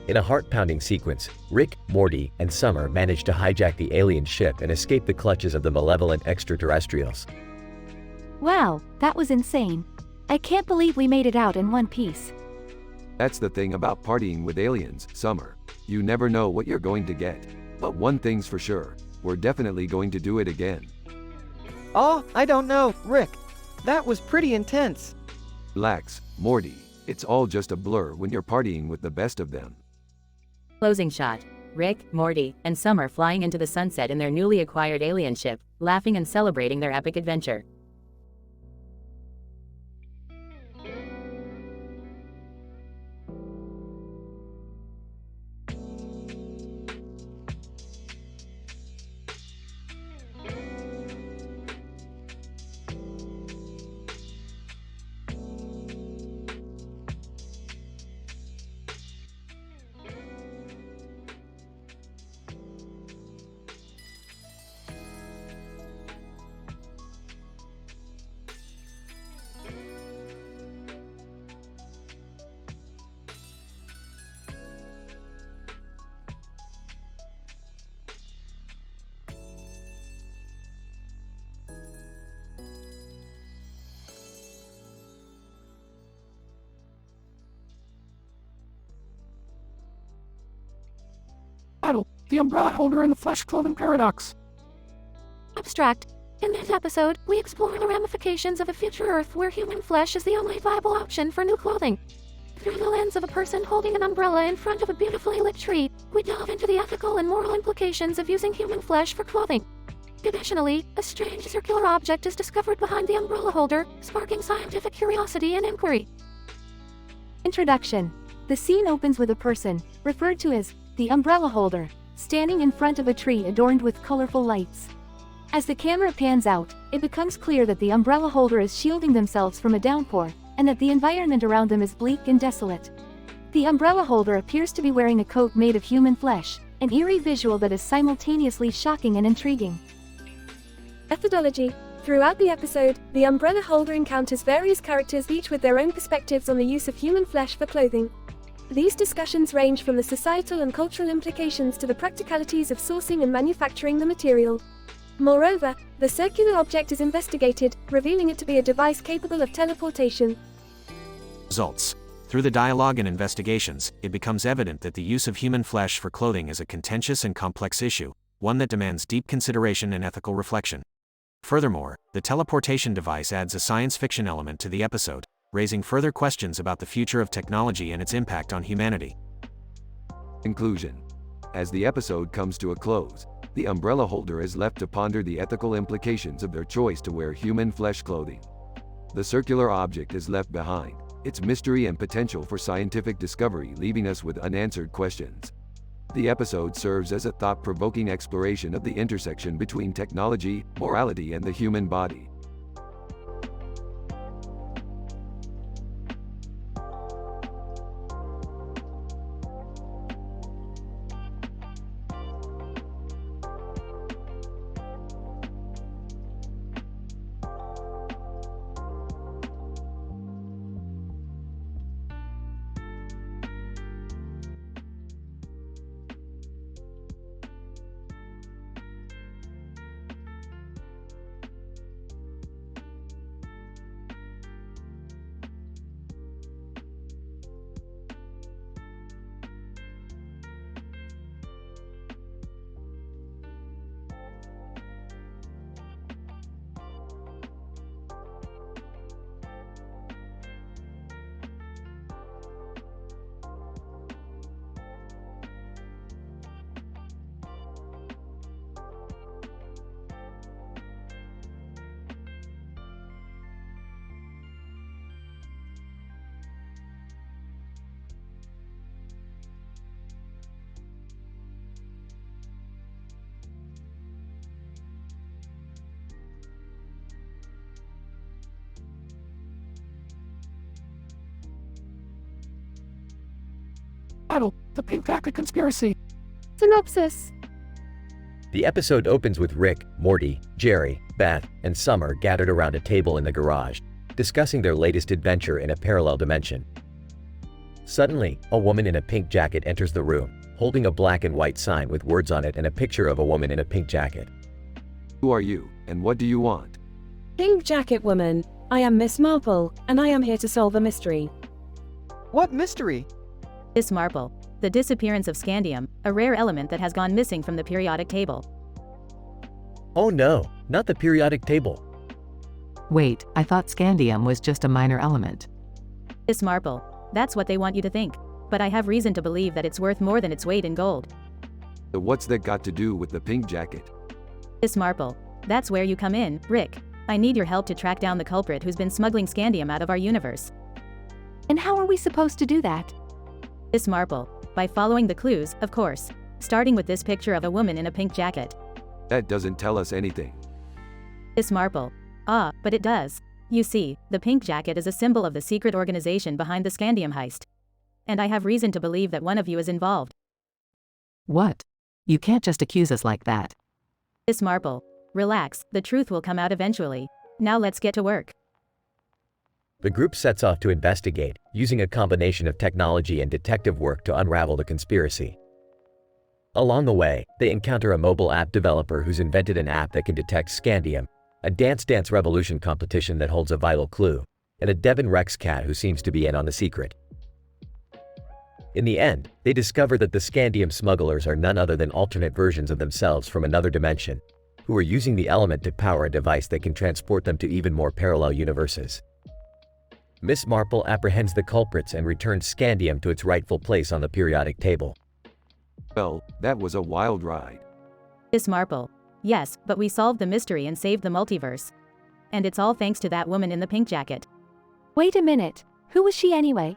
In a heart-pounding sequence, Rick, Morty, and Summer manage to hijack the alien ship and escape the clutches of the malevolent extraterrestrials. Wow, that was insane. I can't believe we made it out in one piece. That's the thing about partying with aliens, Summer. You never know what you're going to get. But one thing's for sure, we're definitely going to do it again. Oh, I don't know, Rick. That was pretty intense. Relax, Morty. It's all just a blur when you're partying with the best of them. Closing shot. Rick, Morty, and Summer flying into the sunset in their newly acquired alien ship, laughing and celebrating their epic adventure. Battle, the umbrella holder and the flesh clothing paradox. Abstract. In this episode, we explore the ramifications of a future Earth where human flesh is the only viable option for new clothing. Through the lens of a person holding an umbrella in front of a beautifully lit tree, we delve into the ethical and moral implications of using human flesh for clothing. Additionally, a strange circular object is discovered behind the umbrella holder, sparking scientific curiosity and inquiry. Introduction. The scene opens with a person, referred to as the umbrella holder, standing in front of a tree adorned with colorful lights. As the camera pans out, it becomes clear that the umbrella holder is shielding themselves from a downpour, and that the environment around them is bleak and desolate. The umbrella holder appears to be wearing a coat made of human flesh, an eerie visual that is simultaneously shocking and intriguing. Methodology. Throughout the episode, the umbrella holder encounters various characters, each with their own perspectives on the use of human flesh for clothing. These discussions range from the societal and cultural implications to the practicalities of sourcing and manufacturing the material. Moreover, the circular object is investigated, revealing it to be a device capable of teleportation. Results. Through the dialogue and investigations, it becomes evident that the use of human flesh for clothing is a contentious and complex issue, one that demands deep consideration and ethical reflection. Furthermore, the teleportation device adds a science fiction element to the episode, raising further questions about the future of technology and its impact on humanity. Conclusion. As the episode comes to a close, the umbrella holder is left to ponder the ethical implications of their choice to wear human flesh clothing. The circular object is left behind, its mystery and potential for scientific discovery leaving us with unanswered questions. The episode serves as a thought-provoking exploration of the intersection between technology, morality, and the human body. Battle, the Pink Jacket Conspiracy. Synopsis. The episode opens with Rick, Morty, Jerry, Beth, and Summer gathered around a table in the garage, discussing their latest adventure in a parallel dimension. Suddenly, a woman in a pink jacket enters the room, holding a black and white sign with words on it and a picture of a woman in a pink jacket. Who are you, and what do you want? Pink Jacket Woman, I am Miss Marple, and I am here to solve a mystery. What mystery? Miss Marple, the disappearance of scandium, a rare element that has gone missing from the periodic table. Oh no, not the periodic table. Wait, I thought scandium was just a minor element. Miss Marple, that's what they want you to think. But I have reason to believe that it's worth more than its weight in gold. So what's that got to do with the pink jacket? Miss Marple, that's where you come in, Rick. I need your help to track down the culprit who's been smuggling scandium out of our universe. And how are we supposed to do that? Miss Marple, by following the clues, of course. Starting with this picture of a woman in a pink jacket. That doesn't tell us anything. Miss Marple. Ah, but it does. You see, the pink jacket is a symbol of the secret organization behind the scandium heist. And I have reason to believe that one of you is involved. What? You can't just accuse us like that. Miss Marple, relax, the truth will come out eventually. Now let's get to work. The group sets off to investigate, using a combination of technology and detective work to unravel the conspiracy. Along the way, they encounter a mobile app developer who's invented an app that can detect scandium, a Dance Dance Revolution competition that holds a vital clue, and a Devon Rex cat who seems to be in on the secret. In the end, they discover that the scandium smugglers are none other than alternate versions of themselves from another dimension, who are using the element to power a device that can transport them to even more parallel universes. Miss Marple apprehends the culprits and returns scandium to its rightful place on the periodic table. Well, that was a wild ride. Miss Marple. Yes, but we solved the mystery and saved the multiverse. And it's all thanks to that woman in the pink jacket. Wait a minute. Who was she anyway?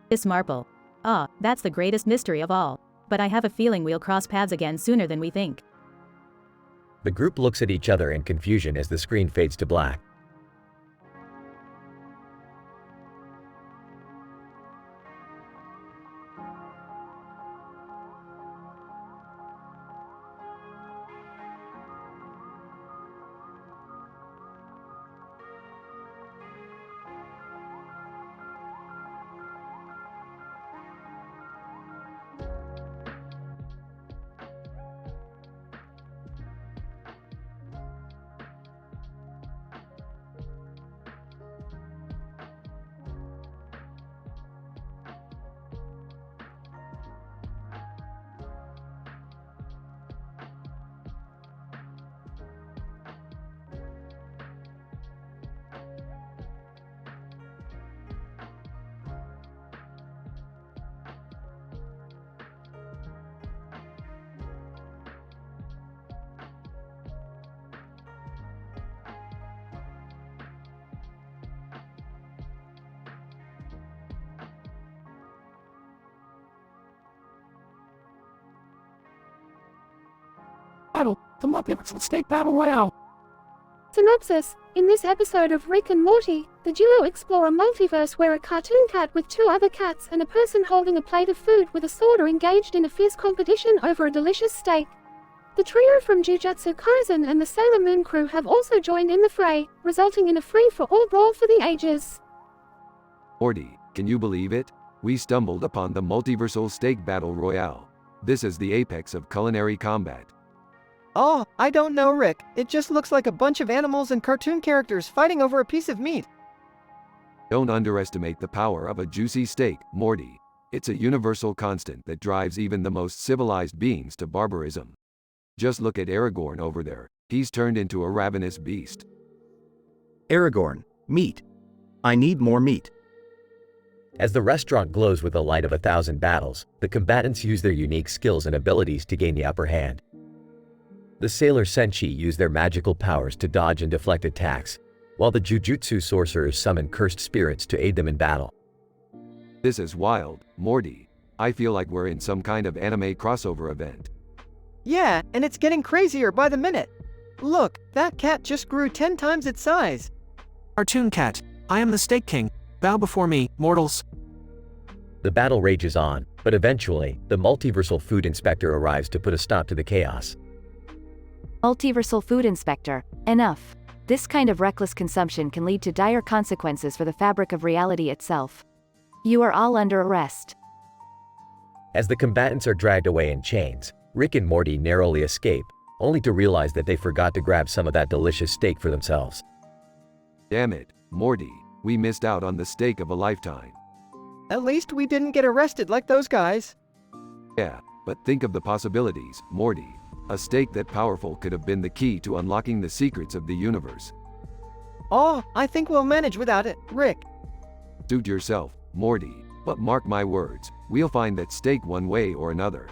Miss Marple. Ah, that's the greatest mystery of all. But I have a feeling we'll cross paths again sooner than we think. The group looks at each other in confusion as the screen fades to black. Battle, the multiversal state battle royale. Synopsis. In this episode of Rick and Morty, the duo explore a multiverse where a cartoon cat with two other cats and a person holding a plate of food with a sword are engaged in a fierce competition over a delicious steak. The trio from Jujutsu Kaisen and the Sailor Moon crew have also joined in the fray, resulting in a free-for-all brawl for the ages. Morty, can you believe it? We stumbled upon the multiversal steak battle royale. This is the apex of culinary combat. Oh, I don't know, Rick. It just looks like a bunch of animals and cartoon characters fighting over a piece of meat. Don't underestimate the power of a juicy steak, Morty. It's a universal constant that drives even the most civilized beings to barbarism. Just look at Aragorn over there. He's turned into a ravenous beast. Aragorn, meat. I need more meat. As the restaurant glows with the light of 1,000 battles, the combatants use their unique skills and abilities to gain the upper hand. The Sailor Senshi use their magical powers to dodge and deflect attacks, while the Jujutsu sorcerers summon cursed spirits to aid them in battle. This is wild, Morty. I feel like we're in some kind of anime crossover event. Yeah, and it's getting crazier by the minute. Look, that cat just grew 10 times its size. Cartoon cat, I am the Steak King. Bow before me, mortals. The battle rages on, But eventually, the multiversal food inspector arrives to put a stop to the chaos. Multiversal food inspector, enough. This kind of reckless consumption can lead to dire consequences for the fabric of reality itself. You are all under arrest. As the combatants are dragged away in chains, Rick and Morty narrowly escape, only to realize that they forgot to grab some of that delicious steak for themselves. Damn it, Morty, we missed out on the steak of a lifetime. At least we didn't get arrested like those guys. Yeah, but think of the possibilities, Morty. A steak that powerful could have been the key to unlocking the secrets of the universe. Oh, I think we'll manage without it, Rick. Suit yourself, Morty, but mark my words, we'll find that steak one way or another.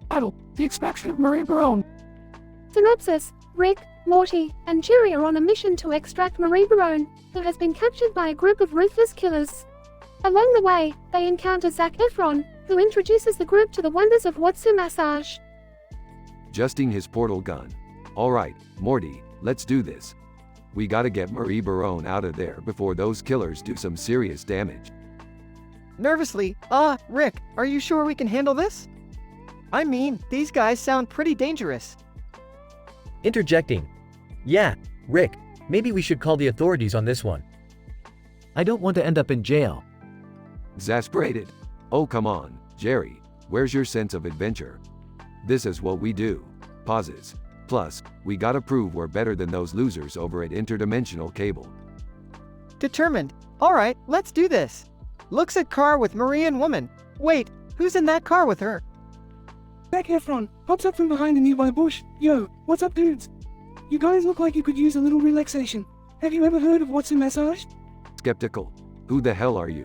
Battle, the extraction of Marie Barone. Synopsis: Rick, Morty, and Jerry are on a mission to extract Marie Barone, who has been captured by a group of ruthless killers. Along the way, they encounter Zac Efron, who introduces the group to the wonders of Watsu massage. Adjusting his portal gun. Alright, Morty, let's do this. We gotta get Marie Barone out of there before those killers do some serious damage. Nervously, Rick, are you sure we can handle this? I mean, these guys sound pretty dangerous. Interjecting. Yeah, Rick, maybe we should call the authorities on this one. I don't want to end up in jail. Exasperated. Oh come on, Jerry, where's your sense of adventure? This is what we do. Pauses. Plus, we gotta prove we're better than those losers over at Interdimensional Cable. Determined. Alright, let's do this. Looks at car with Marie and woman. Wait, who's in that car with her? Zac Efron pops up from behind a nearby bush. Yo, what's up, dudes? You guys look like you could use a little relaxation. Have you ever heard of Watsu massage? Skeptical. Who the hell are you?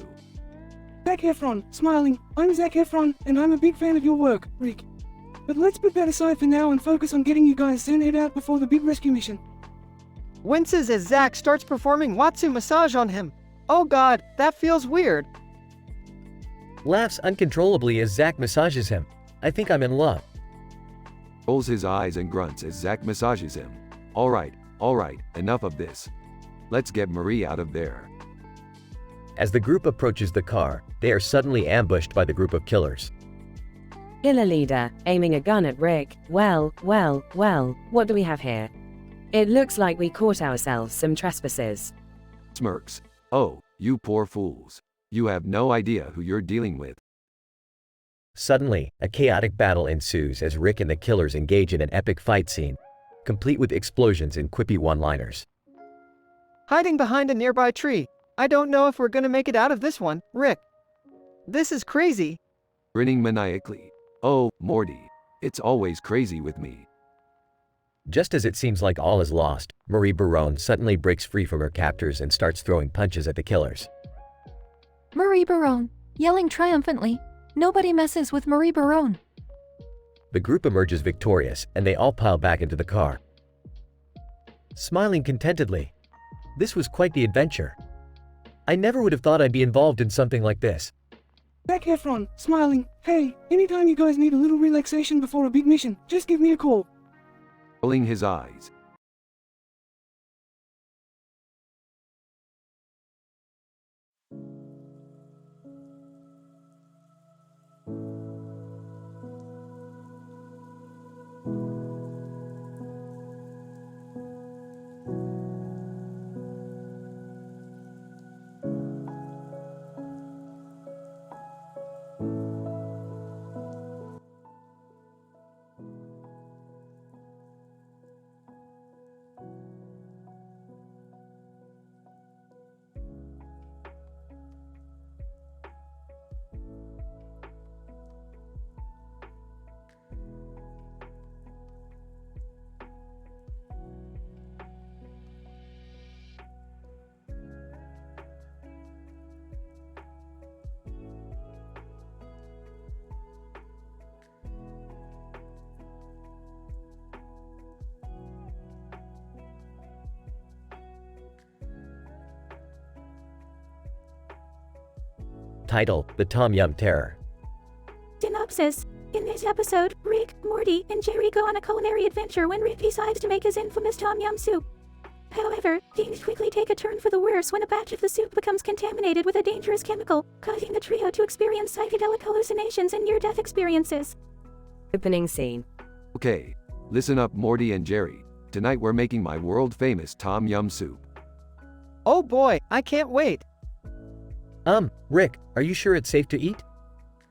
Zac Efron, smiling. I'm Zac Efron, and I'm a big fan of your work, Rick. But let's put that aside for now and focus on getting you guys sent out before the big rescue mission. Winces as Zac starts performing Watsu massage on him. Oh god, that feels weird. Laughs uncontrollably as Zac massages him. I think I'm in love. Rolls his eyes and grunts as Zac massages him. Alright, enough of this. Let's get Marie out of there. As the group approaches the car, they are suddenly ambushed by the group of killers. Killer leader, aiming a gun at Rick. Well, what do we have here? It looks like we caught ourselves some trespassers. Smirks. Oh, you poor fools. You have no idea who you're dealing with. Suddenly, a chaotic battle ensues as Rick and the killers engage in an epic fight scene, complete with explosions and quippy one-liners. Hiding behind a nearby tree. I don't know if we're gonna make it out of this one, Rick. This is crazy. Grinning maniacally. Oh, Morty. It's always crazy with me. Just as it seems like all is lost, Marie Barone suddenly breaks free from her captors and starts throwing punches at the killers. Marie Barone, yelling triumphantly, "Nobody messes with Marie Barone." The group emerges victorious, and they all pile back into the car, smiling contentedly. This was quite the adventure. I never would have thought I'd be involved in something like this. Zac Efron, smiling. Hey, anytime you guys need a little relaxation before a big mission, just give me a call. Rolling his eyes. Title: The Tom Yum Terror. Synopsis. In this episode, Rick, Morty, and Jerry go on a culinary adventure when Rick decides to make his infamous Tom Yum soup. However, things quickly take a turn for the worse when a batch of the soup becomes contaminated with a dangerous chemical, causing the trio to experience psychedelic hallucinations and near-death experiences. Opening scene. Okay, listen up, Morty and Jerry. Tonight we're making my world-famous Tom Yum soup. Oh boy, I can't wait. Rick, are you sure it's safe to eat?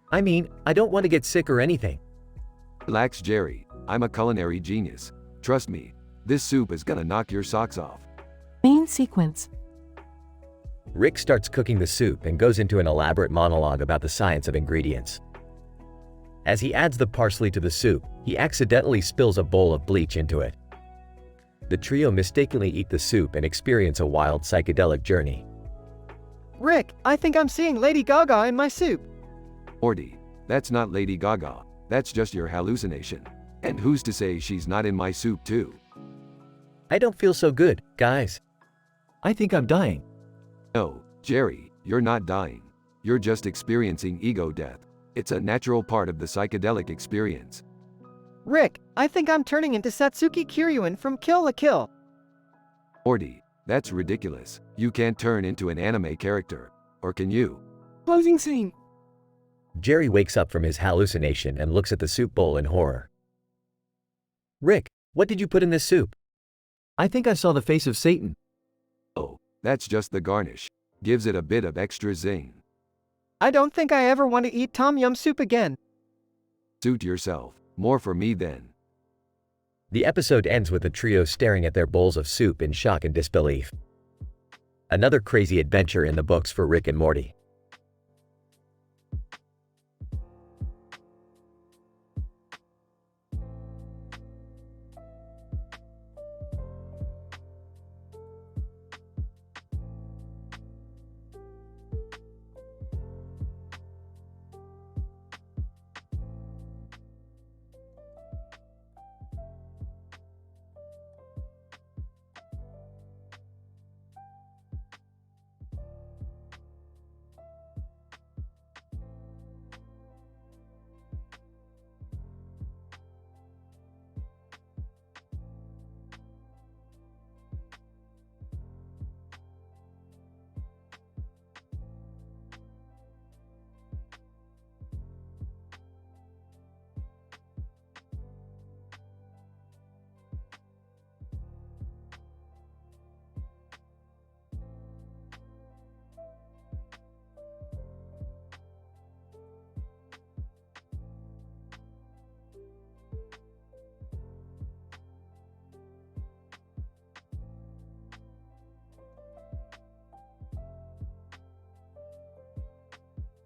I mean, I don't want to get sick or anything. Relax, Jerry. I'm a culinary genius. Trust me, this soup is gonna knock your socks off. Main sequence. Rick starts cooking the soup and goes into an elaborate monologue about the science of ingredients. As he adds the parsley to the soup, he accidentally spills a bowl of bleach into it. The trio mistakenly eat the soup and experience a wild psychedelic journey. Rick, I think I'm seeing Lady Gaga in my soup. Morty, that's not Lady Gaga. That's just your hallucination. And who's to say she's not in my soup too? I don't feel so good, guys. I think I'm dying. No, Jerry, you're not dying. You're just experiencing ego death. It's a natural part of the psychedelic experience. Rick, I think I'm turning into Satsuki Kiryuin from Kill la Kill. Morty, that's ridiculous. You can't turn into an anime character. Or can you? Closing scene. Jerry wakes up from his hallucination and looks at the soup bowl in horror. Rick, what did you put in this soup? I think I saw the face of Satan. Oh, that's just the garnish. Gives it a bit of extra zing. I don't think I ever want to eat Tom Yum soup again. Suit yourself. More for me then. The episode ends with the trio staring at their bowls of soup in shock and disbelief. Another crazy adventure in the books for Rick and Morty.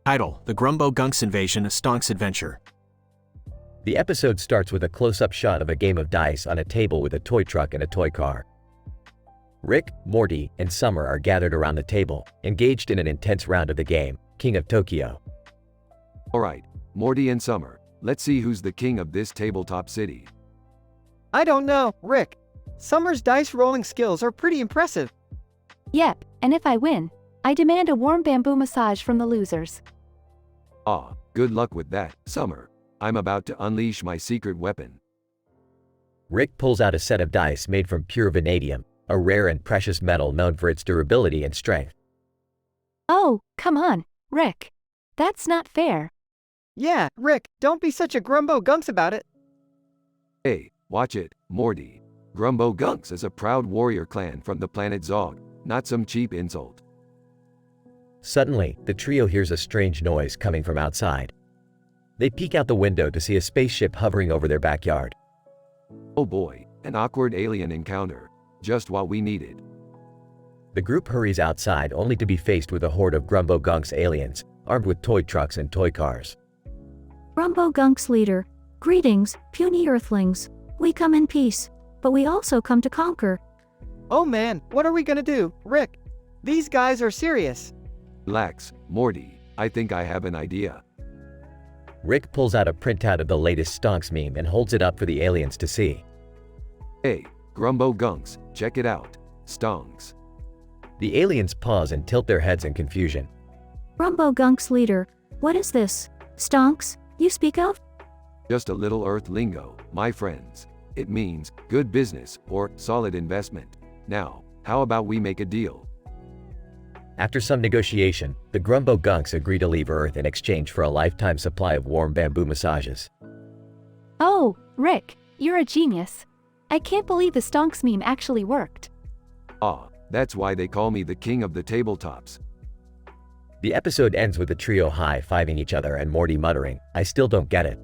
Title: The Grumbo Gunks Invasion, a Stonks Adventure. The episode starts with a close-up shot of a game of dice on a table with a toy truck and a toy car. Rick, Morty, and Summer are gathered around the table, engaged in an intense round of the game, King of Tokyo. Alright, Morty and Summer, let's see who's the king of this tabletop city. I don't know, Rick. Summer's dice rolling skills are pretty impressive. Yep, and if I win, I demand a warm bamboo massage from the losers. Ah, good luck with that, Summer. I'm about to unleash my secret weapon. Rick pulls out a set of dice made from pure vanadium, a rare and precious metal known for its durability and strength. Oh, come on, Rick. That's not fair. Yeah, Rick, don't be such a grumbo gunks about it. Hey, watch it, Morty. Grumbo Gunks is a proud warrior clan from the planet Zog, not some cheap insult. Suddenly, the trio hears a strange noise coming from outside. They peek out the window to see a spaceship hovering over their backyard. Oh boy, an awkward alien encounter. Just what we needed. The group hurries outside only to be faced with a horde of Grumbo Gunks aliens, armed with toy trucks and toy cars. Grumbo Gunks leader, greetings, puny earthlings. We come in peace, but we also come to conquer. Oh man, what are we gonna do, Rick? These guys are serious. Relax, Morty. I think I have an idea. Rick pulls out a printout of the latest Stonks meme and holds it up for the aliens to see. Hey, Grumbo Gunks, check it out. Stonks. The aliens pause and tilt their heads in confusion. Grumbo Gunks leader, what is this? Stonks, you speak of? Just a little Earth lingo, my friends. It means good business or solid investment. Now, how about we make a deal? After some negotiation, the Grumbo Gunks agree to leave Earth in exchange for a lifetime supply of warm bamboo massages. Oh, Rick, you're a genius. I can't believe the Stonks meme actually worked. Ah, that's why they call me the king of the tabletops. The episode ends with the trio high-fiving each other and Morty muttering, "I still don't get it."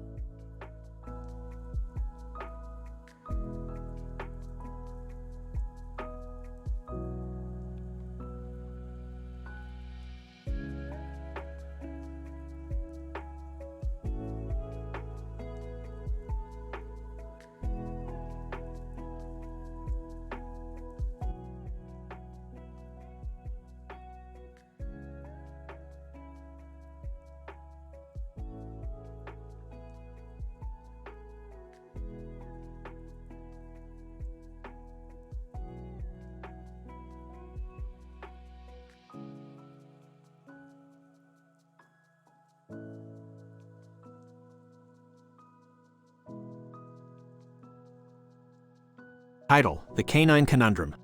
Title: The Canine Conundrum.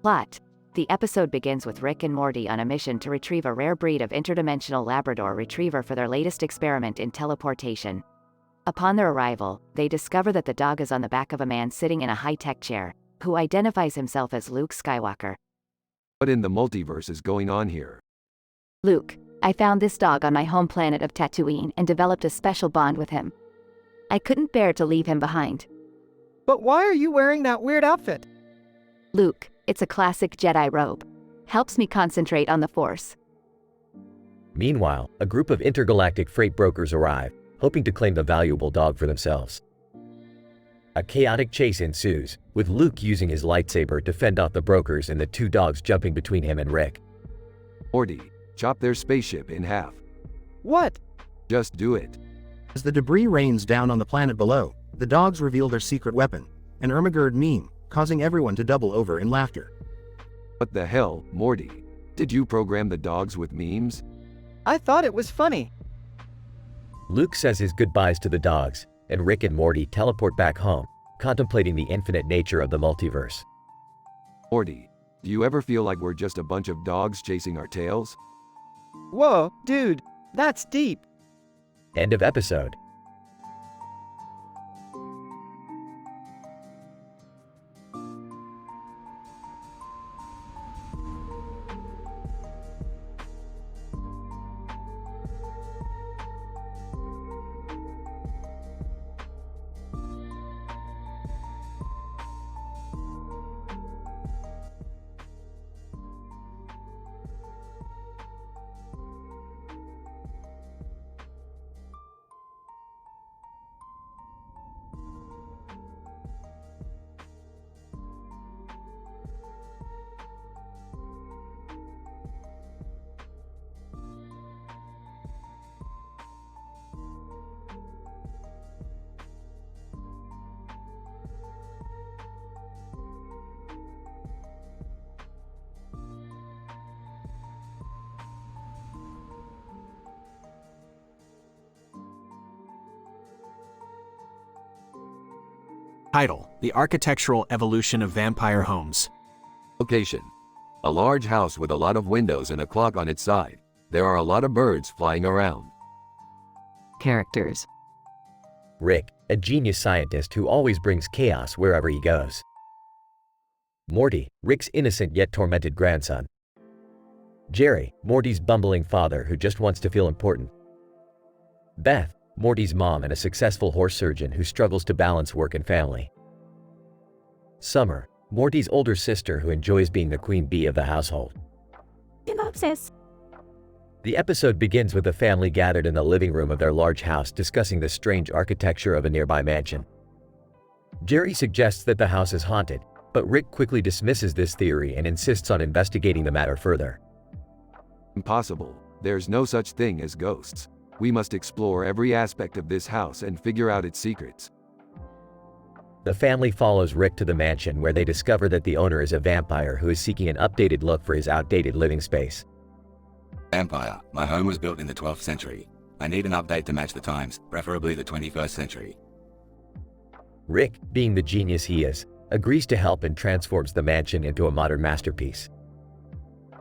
Plot. The episode begins with Rick and Morty on a mission to retrieve a rare breed of interdimensional Labrador retriever for their latest experiment in teleportation. Upon their arrival, they discover that the dog is on the back of a man sitting in a high-tech chair, who identifies himself as Luke Skywalker. What in the multiverse is going on here? Luke, I found this dog on my home planet of Tatooine and developed a special bond with him. I couldn't bear to leave him behind. But why are you wearing that weird outfit? Luke, it's a classic Jedi robe. Helps me concentrate on the Force. Meanwhile, a group of intergalactic freight brokers arrive, hoping to claim the valuable dog for themselves. A chaotic chase ensues, with Luke using his lightsaber to fend off the brokers and the two dogs jumping between him and Rick. Morty, chop their spaceship in half. What? Just do it. As the debris rains down on the planet below, the dogs reveal their secret weapon, an Ermagerd meme, causing everyone to double over in laughter. What the hell, Morty? Did you program the dogs with memes? I thought it was funny. Luke says his goodbyes to the dogs, and Rick and Morty teleport back home, contemplating the infinite nature of the multiverse. Morty, do you ever feel like we're just a bunch of dogs chasing our tails? Whoa, dude, that's deep. End of episode. Title: The Architectural Evolution of Vampire Homes. Location: a large house with a lot of windows and a clock on its side. There are a lot of birds flying around. Characters: Rick, a genius scientist who always brings chaos wherever he goes. Morty, Rick's innocent yet tormented grandson. Jerry, Morty's bumbling father who just wants to feel important. Beth, Morty's mom and a successful horse surgeon who struggles to balance work and family. Summer, Morty's older sister who enjoys being the queen bee of the household. Synopsis. The episode begins with the family gathered in the living room of their large house discussing the strange architecture of a nearby mansion. Jerry suggests that the house is haunted, but Rick quickly dismisses this theory and insists on investigating the matter further. Impossible. There's no such thing as ghosts. We must explore every aspect of this house and figure out its secrets. The family follows Rick to the mansion where they discover that the owner is a vampire who is seeking an updated look for his outdated living space. Vampire, my home was built in the 12th century. I need an update to match the times, preferably the 21st century. Rick, being the genius he is, agrees to help and transforms the mansion into a modern masterpiece.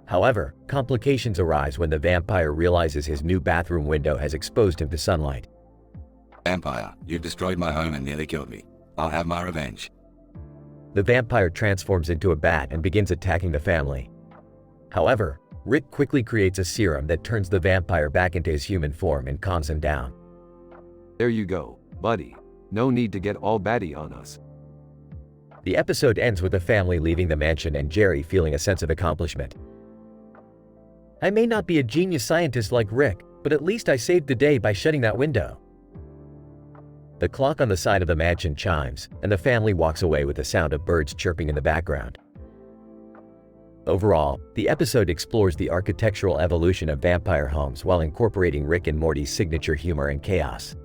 However, complications arise when the vampire realizes his new bathroom window has exposed him to sunlight. Vampire, you've destroyed my home and nearly killed me. I'll have my revenge. The vampire transforms into a bat and begins attacking the family. However, Rick quickly creates a serum that turns the vampire back into his human form and calms him down. There you go, buddy. No need to get all batty on us. The episode ends with the family leaving the mansion and Jerry feeling a sense of accomplishment. I may not be a genius scientist like Rick, but at least I saved the day by shutting that window. The clock on the side of the mansion chimes, and the family walks away with the sound of birds chirping in the background. Overall, the episode explores the architectural evolution of vampire homes while incorporating Rick and Morty's signature humor and chaos.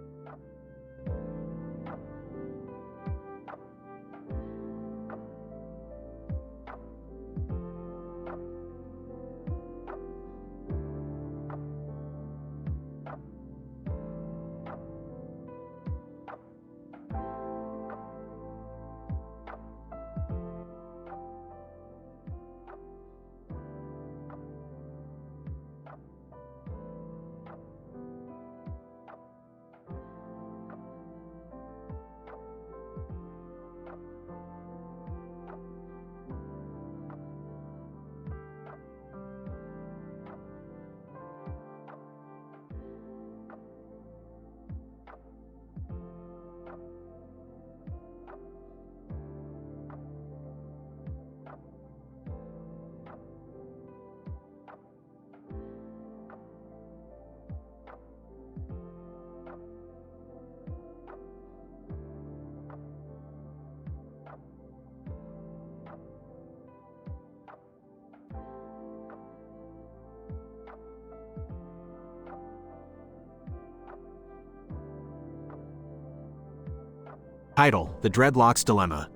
Title: The Dreadlocks Dilemma.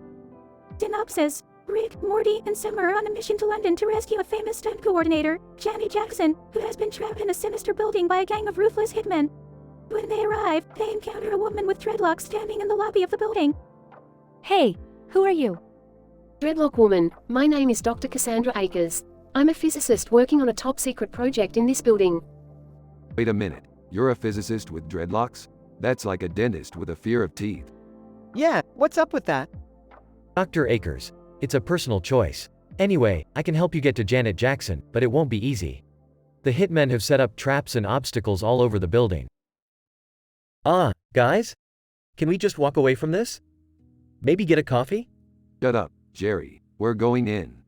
Synopsis. Rick, Morty, and Summer are on a mission to London to rescue a famous stunt coordinator, Janet Jackson, who has been trapped in a sinister building by a gang of ruthless hitmen. When they arrive, they encounter a woman with dreadlocks standing in the lobby of the building. Hey, who are you? Dreadlock woman, my name is Dr. Cassandra Akers. I'm a physicist working on a top-secret project in this building. Wait a minute. You're a physicist with dreadlocks? That's like a dentist with a fear of teeth. Yeah, what's up with that? Dr. Akers, it's a personal choice. Anyway, I can help you get to Janet Jackson, but it won't be easy. The hitmen have set up traps and obstacles all over the building. Guys? Can we just walk away from this? Maybe get a coffee? Shut up, Jerry. We're going in.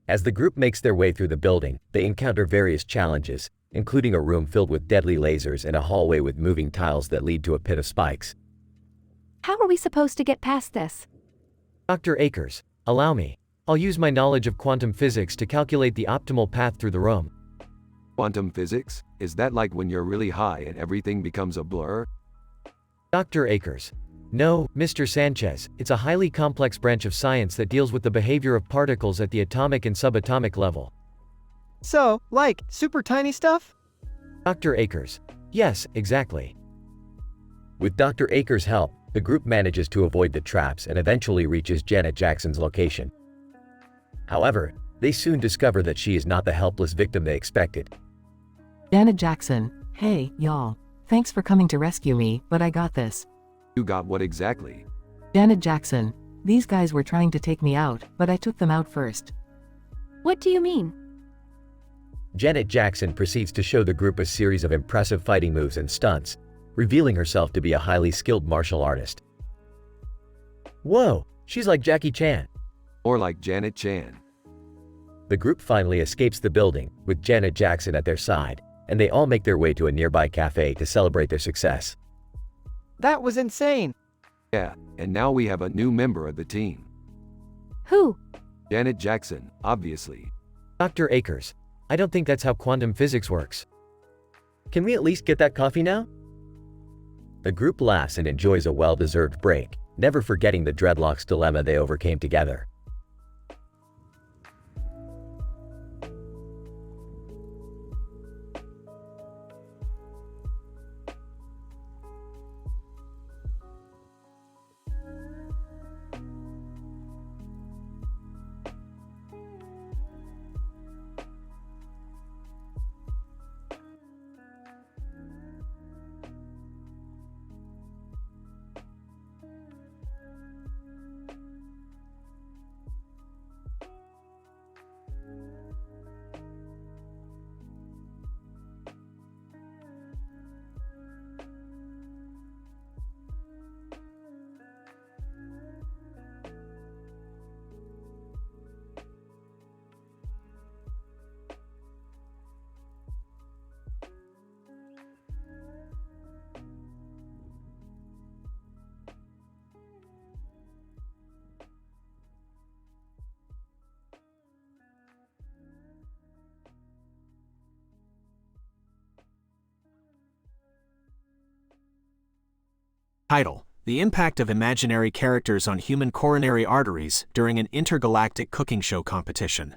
As the group makes their way through the building, they encounter various challenges, including a room filled with deadly lasers and a hallway with moving tiles that lead to a pit of spikes. How are we supposed to get past this? Dr. Akers, allow me. I'll use my knowledge of quantum physics to calculate the optimal path through the room. Quantum physics? Is that like when you're really high and everything becomes a blur? Dr. Akers. No, Mr. Sanchez, it's a highly complex branch of science that deals with the behavior of particles at the atomic and subatomic level. So, like, super tiny stuff? Dr. Akers. Yes, exactly. With Dr. Akers' help, The group manages to avoid the traps and eventually reaches Janet Jackson's location. However, they soon discover that she is not the helpless victim they expected. Janet Jackson, hey, y'all. Thanks for coming to rescue me, but I got this. You got what exactly? Janet Jackson, these guys were trying to take me out, but I took them out first. What do you mean? Janet Jackson proceeds to show the group a series of impressive fighting moves and stunts, revealing herself to be a highly skilled martial artist. Whoa, she's like Jackie Chan. Or like Janet Chan. The group finally escapes the building, with Janet Jackson at their side, and they all make their way to a nearby cafe to celebrate their success. That was insane. Yeah, and now we have a new member of the team. Who? Janet Jackson, obviously. Dr. Akers, I don't think that's how quantum physics works. Can we at least get that coffee now? The group laughs and enjoys a well-deserved break, never forgetting the dreadlocks dilemma they overcame together. Title: The Impact of Imaginary Characters on Human Coronary Arteries During an Intergalactic Cooking Show Competition.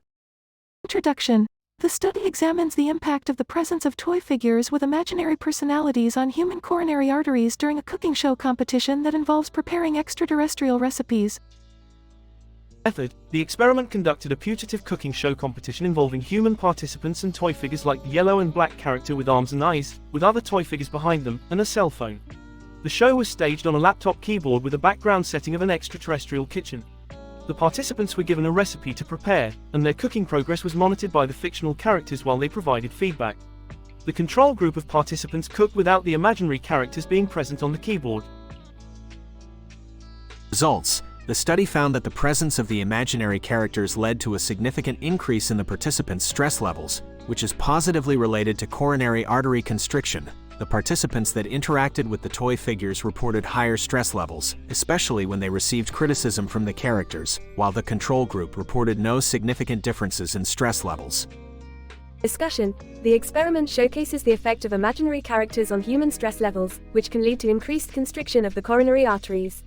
Introduction. The study examines the impact of the presence of toy figures with imaginary personalities on human coronary arteries during a cooking show competition that involves preparing extraterrestrial recipes. Method. The experiment conducted a putative cooking show competition involving human participants and toy figures like the yellow and black character with arms and eyes, with other toy figures behind them, and a cell phone. The show was staged on a laptop keyboard with a background setting of an extraterrestrial kitchen. The participants were given a recipe to prepare, and their cooking progress was monitored by the fictional characters while they provided feedback. The control group of participants cooked without the imaginary characters being present on the keyboard. Results. The study found that the presence of the imaginary characters led to a significant increase in the participants' stress levels, which is positively related to coronary artery constriction. The participants that interacted with the toy figures reported higher stress levels, especially when they received criticism from the characters, while the control group reported no significant differences in stress levels. Discussion. The experiment showcases the effect of imaginary characters on human stress levels, which can lead to increased constriction of the coronary arteries.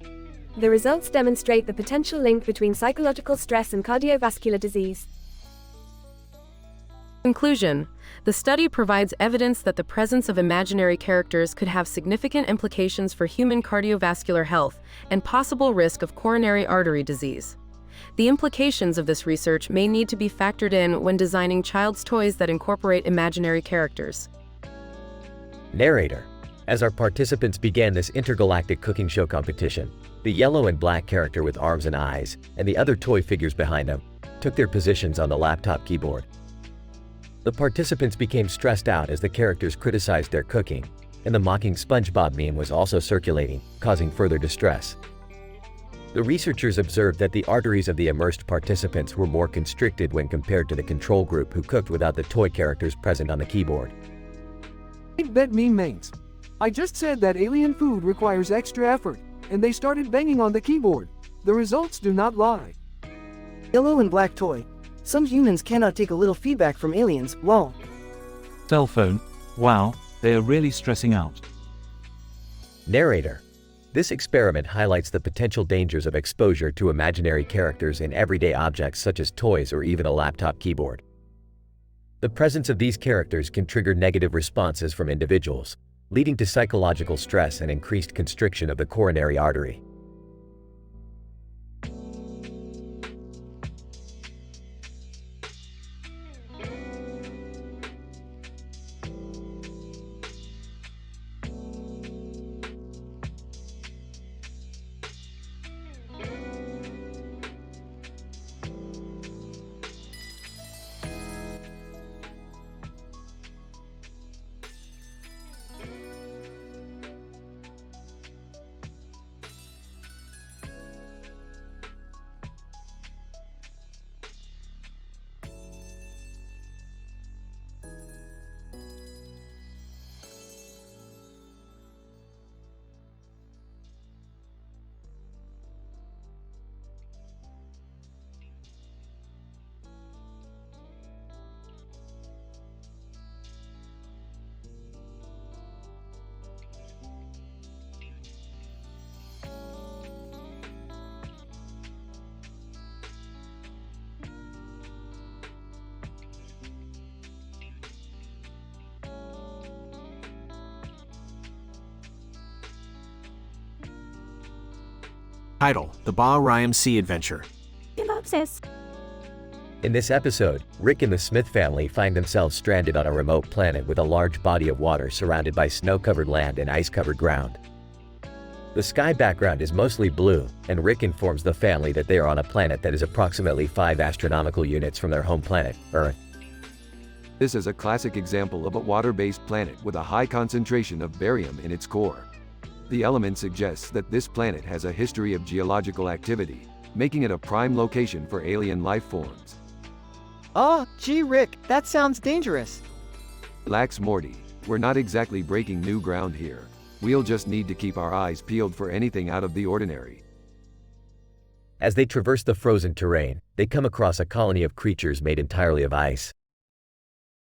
The results demonstrate the potential link between psychological stress and cardiovascular disease. Conclusion. The study provides evidence that the presence of imaginary characters could have significant implications for human cardiovascular health and possible risk of coronary artery disease. The implications of this research may need to be factored in when designing child's toys that incorporate imaginary characters. Narrator. As our participants began this intergalactic cooking show competition, the yellow and black character with arms and eyes, and the other toy figures behind them, took their positions on the laptop keyboard. The participants became stressed out as the characters criticized their cooking, and the mocking SpongeBob meme was also circulating, causing further distress. The researchers observed that the arteries of the immersed participants were more constricted when compared to the control group who cooked without the toy characters present on the keyboard. Bet me mates. I just said that alien food requires extra effort, and they started banging on the keyboard. The results do not lie. Yellow and black toy. Some humans cannot take a little feedback from aliens, lol. Cell phone. Wow, they are really stressing out. Narrator. This experiment highlights the potential dangers of exposure to imaginary characters in everyday objects such as toys or even a laptop keyboard. The presence of these characters can trigger negative responses from individuals, leading to psychological stress and increased constriction of the coronary artery. Title: The Ba-Rhyme Sea Adventure. Synopsis. In this episode, Rick and the Smith family find themselves stranded on a remote planet with a large body of water surrounded by snow-covered land and ice-covered ground. The sky background is mostly blue, and Rick informs the family that they are on a planet that is approximately 5 astronomical units from their home planet, Earth. This is a classic example of a water-based planet with a high concentration of barium in its core. The element suggests that this planet has a history of geological activity, making it a prime location for alien life forms. Gee Rick, that sounds dangerous. Relax Morty, we're not exactly breaking new ground here. We'll just need to keep our eyes peeled for anything out of the ordinary. As they traverse the frozen terrain, they come across a colony of creatures made entirely of ice.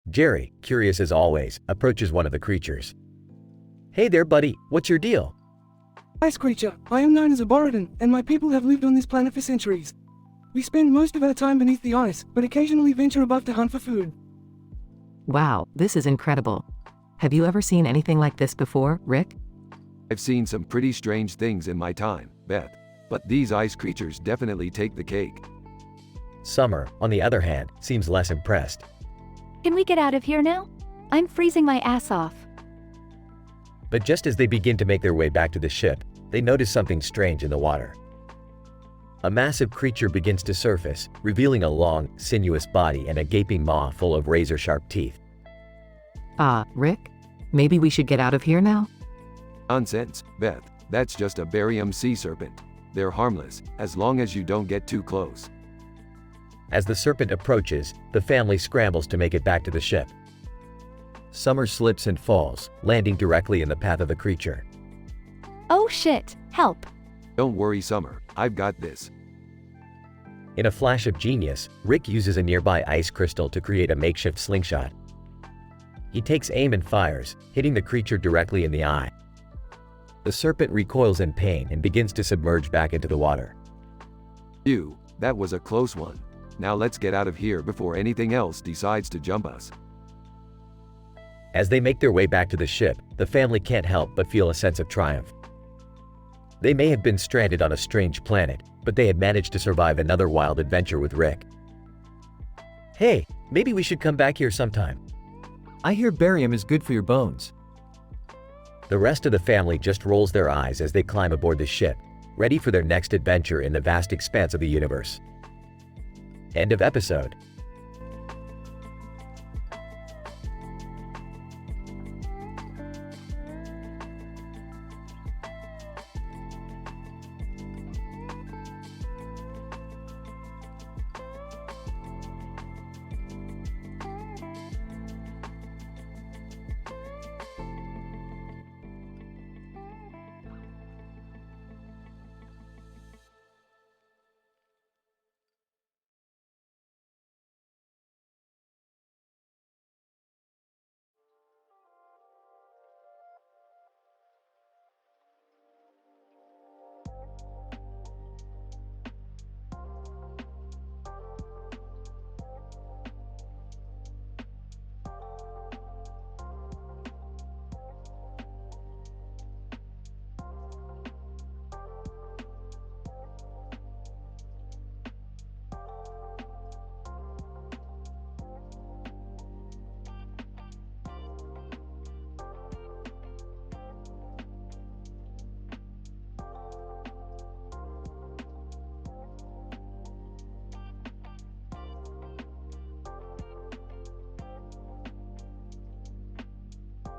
Jerry, curious as always, approaches one of the creatures. "Hey there, buddy, what's your deal?" Ice creature, I am known as a Borodin, and my people have lived on this planet for centuries. We spend most of our time beneath the ice, but occasionally venture above to hunt for food. Wow, this is incredible. Have you ever seen anything like this before, Rick? I've seen some pretty strange things in my time, Beth, but these ice creatures definitely take the cake. Summer, on the other hand, seems less impressed. Can we get out of here now? I'm freezing my ass off. But just as they begin to make their way back to the ship, they notice something strange in the water. A massive creature begins to surface, revealing a long, sinuous body and a gaping maw full of razor-sharp teeth. Rick? Maybe we should get out of here now? Nonsense, Beth, that's just a barium sea serpent. They're harmless, as long as you don't get too close. As the serpent approaches, the family scrambles to make it back to the ship. Summer slips and falls, landing directly in the path of the creature. Oh shit, help. Don't worry Summer, I've got this. In a flash of genius, Rick uses a nearby ice crystal to create a makeshift slingshot. He takes aim and fires, hitting the creature directly in the eye. The serpent recoils in pain and begins to submerge back into the water. Phew, that was a close one. Now let's get out of here before anything else decides to jump us. As they make their way back to the ship, the family can't help but feel a sense of triumph. They may have been stranded on a strange planet, but they had managed to survive another wild adventure with Rick. "Hey, maybe we should come back here sometime. I hear barium is good for your bones." The rest of the family just rolls their eyes as they climb aboard the ship, ready for their next adventure in the vast expanse of the universe. End of episode.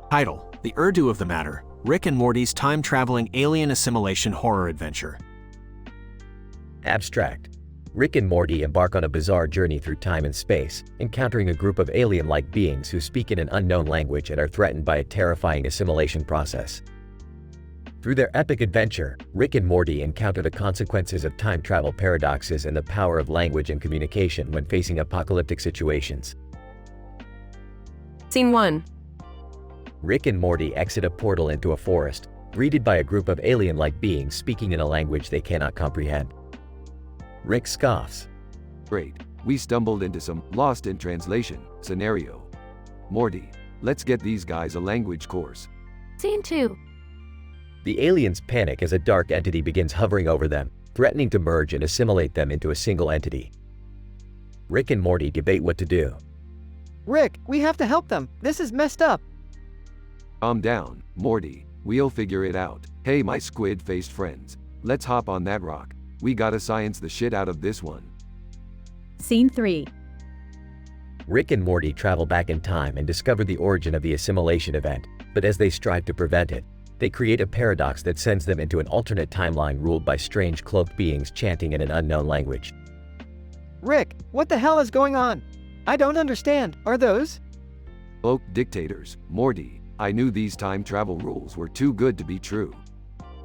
Title: The Urdu of the Matter, Rick and Morty's time-traveling alien assimilation horror adventure. Abstract. Rick and Morty embark on a bizarre journey through time and space, encountering a group of alien-like beings who speak in an unknown language and are threatened by a terrifying assimilation process. Through their epic adventure, Rick and Morty encounter the consequences of time travel paradoxes and the power of language and communication when facing apocalyptic situations. Scene 1. Rick and Morty exit a portal into a forest, greeted by a group of alien-like beings speaking in a language they cannot comprehend. Rick scoffs. Great, we stumbled into some lost in translation scenario. Morty, let's get these guys a language course. Scene 2. The aliens panic as a dark entity begins hovering over them, threatening to merge and assimilate them into a single entity. Rick and Morty debate what to do. Rick, we have to help them. This is messed up. Calm down, Morty. We'll figure it out. Hey, my squid-faced friends. Let's hop on that rock. We gotta science the shit out of this one. Scene 3. Rick and Morty travel back in time and discover the origin of the assimilation event, but as they strive to prevent it, they create a paradox that sends them into an alternate timeline ruled by strange cloaked beings chanting in an unknown language. Rick, what the hell is going on? I don't understand. Are those Cloaked dictators? Morty, I knew these time travel rules were too good to be true.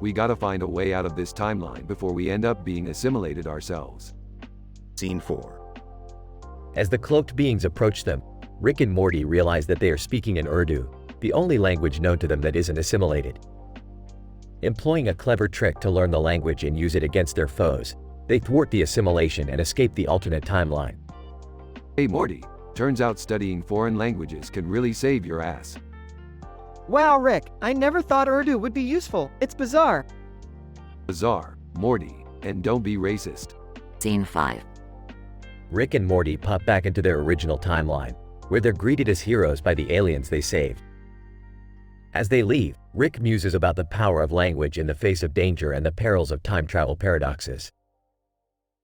We gotta find a way out of this timeline before we end up being assimilated ourselves. Scene 4. As the cloaked beings approach them, Rick and Morty realize that they are speaking in Urdu, the only language known to them that isn't assimilated. Employing a clever trick to learn the language and use it against their foes, they thwart the assimilation and escape the alternate timeline. Hey Morty, turns out studying foreign languages can really save your ass. Wow, Rick, I never thought Urdu would be useful. It's bizarre. Bizarre, Morty, and don't be racist. Scene 5. Rick and Morty pop back into their original timeline, where they're greeted as heroes by the aliens they saved. As they leave, Rick muses about the power of language in the face of danger and the perils of time travel paradoxes.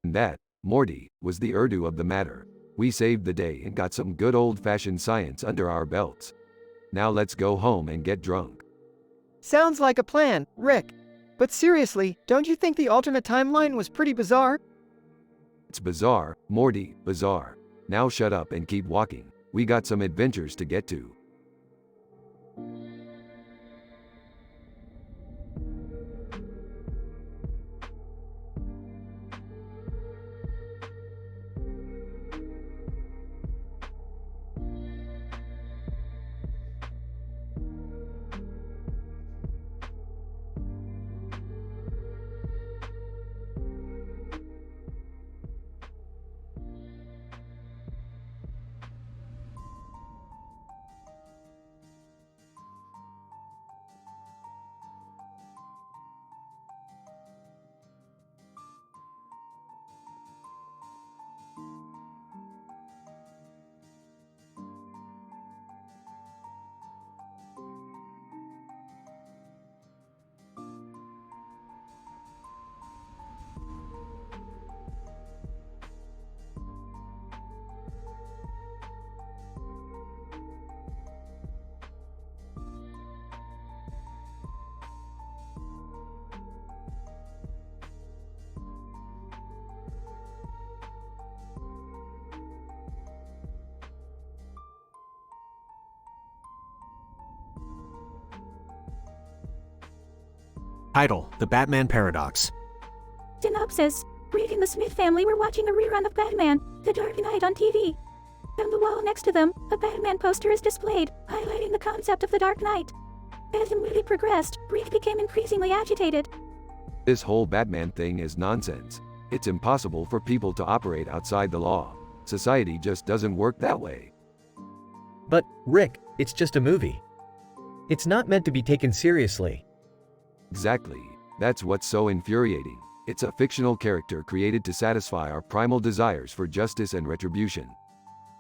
And that, Morty, was the Urdu of the matter. We saved the day and got some good old-fashioned science under our belts. Now let's go home and get drunk. Sounds like a plan, Rick. But seriously, don't you think the alternate timeline was pretty bizarre? It's bizarre, Morty, bizarre. Now shut up and keep walking. We got some adventures to get to. Title: The Batman Paradox. Synopsis. Reed and the Smith family were watching a rerun of Batman, The Dark Knight on TV. On the wall next to them, a Batman poster is displayed, highlighting the concept of the Dark Knight. As the movie progressed, Reed became increasingly agitated. This whole Batman thing is nonsense. It's impossible for people to operate outside the law. Society just doesn't work that way. But, Rick, it's just a movie. It's not meant to be taken seriously. Exactly. That's what's so infuriating. It's a fictional character created to satisfy our primal desires for justice and retribution.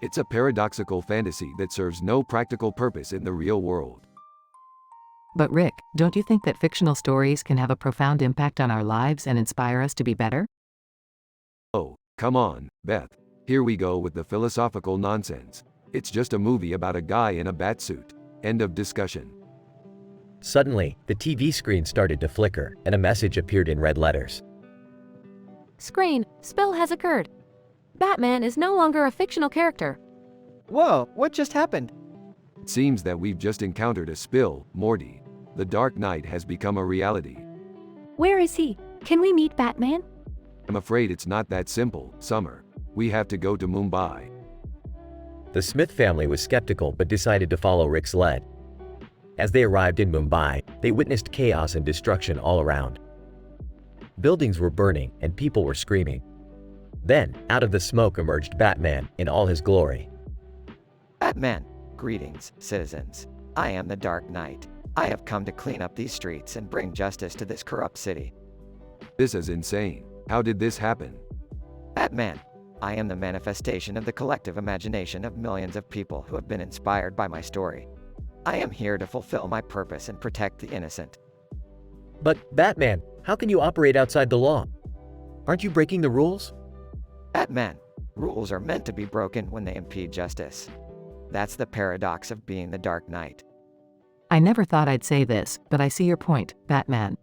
It's a paradoxical fantasy that serves no practical purpose in the real world. But Rick, don't you think that fictional stories can have a profound impact on our lives and inspire us to be better? Oh, come on, Beth. Here we go with the philosophical nonsense. It's just a movie about a guy in a bat suit. End of discussion. Suddenly, the TV screen started to flicker, and a message appeared in red letters. Screen, spill has occurred. Batman is no longer a fictional character. Whoa, what just happened? It seems that we've just encountered a spill, Morty. The Dark Knight has become a reality. Where is he? Can we meet Batman? I'm afraid it's not that simple, Summer. We have to go to Mumbai. The Smith family was skeptical but decided to follow Rick's lead. As they arrived in Mumbai, they witnessed chaos and destruction all around. Buildings were burning and people were screaming. Then, out of the smoke emerged Batman in all his glory. Batman, greetings, citizens. I am the Dark Knight. I have come to clean up these streets and bring justice to this corrupt city. This is insane. How did this happen? Batman, I am the manifestation of the collective imagination of millions of people who have been inspired by my story. I am here to fulfill my purpose and protect the innocent. But, Batman, how can you operate outside the law? Aren't you breaking the rules? Batman, rules are meant to be broken when they impede justice. That's the paradox of being the Dark Knight. I never thought I'd say this, but I see your point, Batman.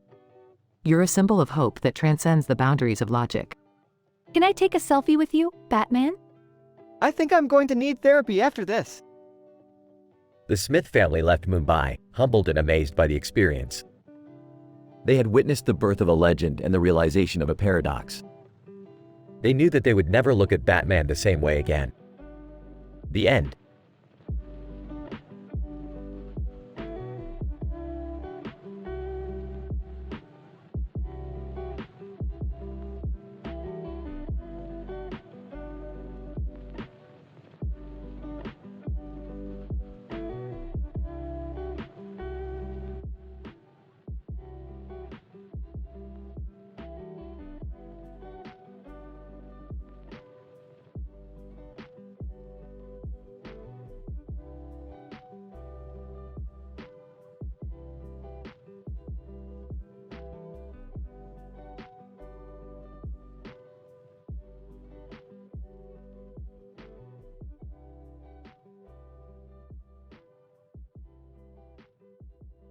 You're a symbol of hope that transcends the boundaries of logic. Can I take a selfie with you, Batman? I think I'm going to need therapy after this. The Smith family left Mumbai, humbled and amazed by the experience. They had witnessed the birth of a legend and the realization of a paradox. They knew that they would never look at Batman the same way again. The end.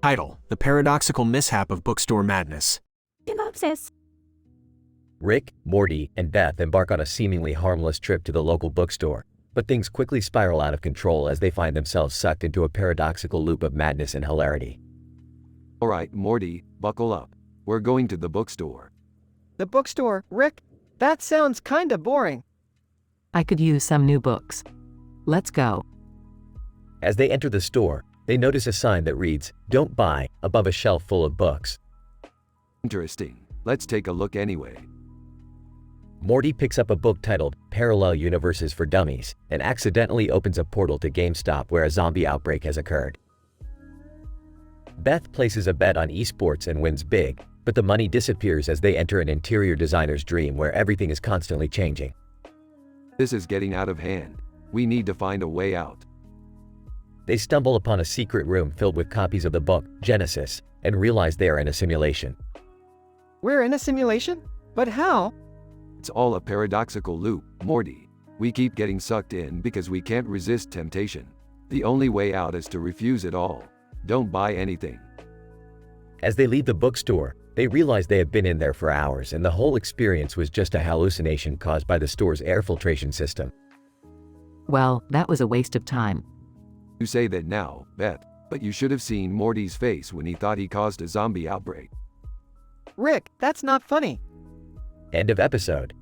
Title: The Paradoxical Mishap of Bookstore Madness. Synopsis. Rick, Morty, and Beth embark on a seemingly harmless trip to the local bookstore, but things quickly spiral out of control as they find themselves sucked into a paradoxical loop of madness and hilarity. Alright, Morty, buckle up. We're going to the bookstore. The bookstore, Rick? That sounds kinda boring. I could use some new books. Let's go. As they enter the store, they notice a sign that reads, "Don't buy," above a shelf full of books. Interesting. Let's take a look anyway. Morty picks up a book titled Parallel Universes for Dummies and accidentally opens a portal to GameStop where a zombie outbreak has occurred. Beth places a bet on esports and wins big, but the money disappears as they enter an interior designer's dream where everything is constantly changing. This is getting out of hand. We need to find a way out. They stumble upon a secret room filled with copies of the book, Genesis, and realize they are in a simulation. We're in a simulation? But how? It's all a paradoxical loop, Morty. We keep getting sucked in because we can't resist temptation. The only way out is to refuse it all. Don't buy anything. As they leave the bookstore, they realize they have been in there for hours and the whole experience was just a hallucination caused by the store's air filtration system. Well, that was a waste of time. You say that now, Beth, but you should have seen Morty's face when he thought he caused a zombie outbreak. Rick, that's not funny. End of episode.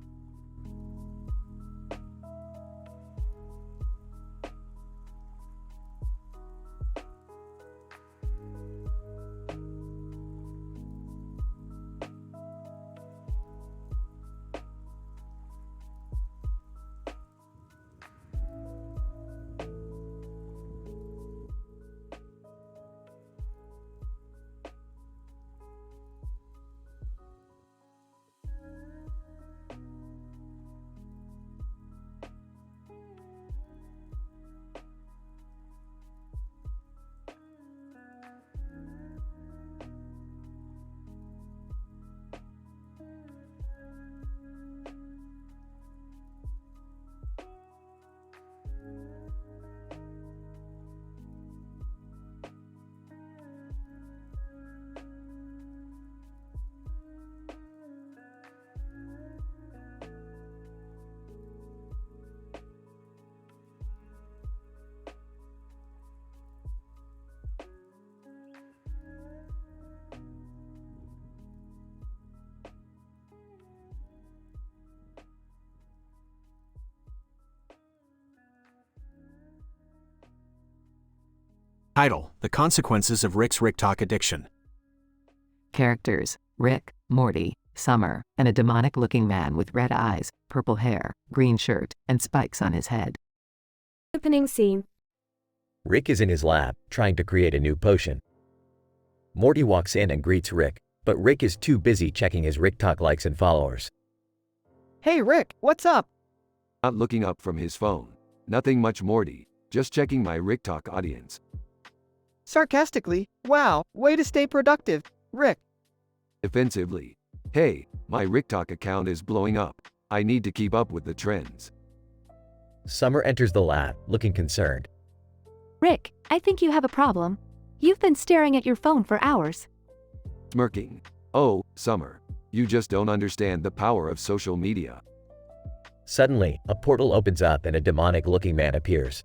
Title: The Consequences of Rick's Rick-Talk Addiction. Characters: Rick, Morty, Summer, and a demonic-looking man with red eyes, purple hair, green shirt, and spikes on his head. Opening scene. Rick is in his lab, trying to create a new potion. Morty walks in and greets Rick, but Rick is too busy checking his RickTalk likes and followers. Hey Rick, what's up? Not looking up from his phone. Nothing much, Morty. Just checking my RickTalk audience. Sarcastically, wow, way to stay productive, Rick. Offensively, hey, my RickTalk account is blowing up. I need to keep up with the trends. Summer enters the lab, looking concerned. Rick, I think you have a problem. You've been staring at your phone for hours. Smirking. Oh, Summer. You just don't understand the power of social media. Suddenly, a portal opens up and a demonic-looking man appears.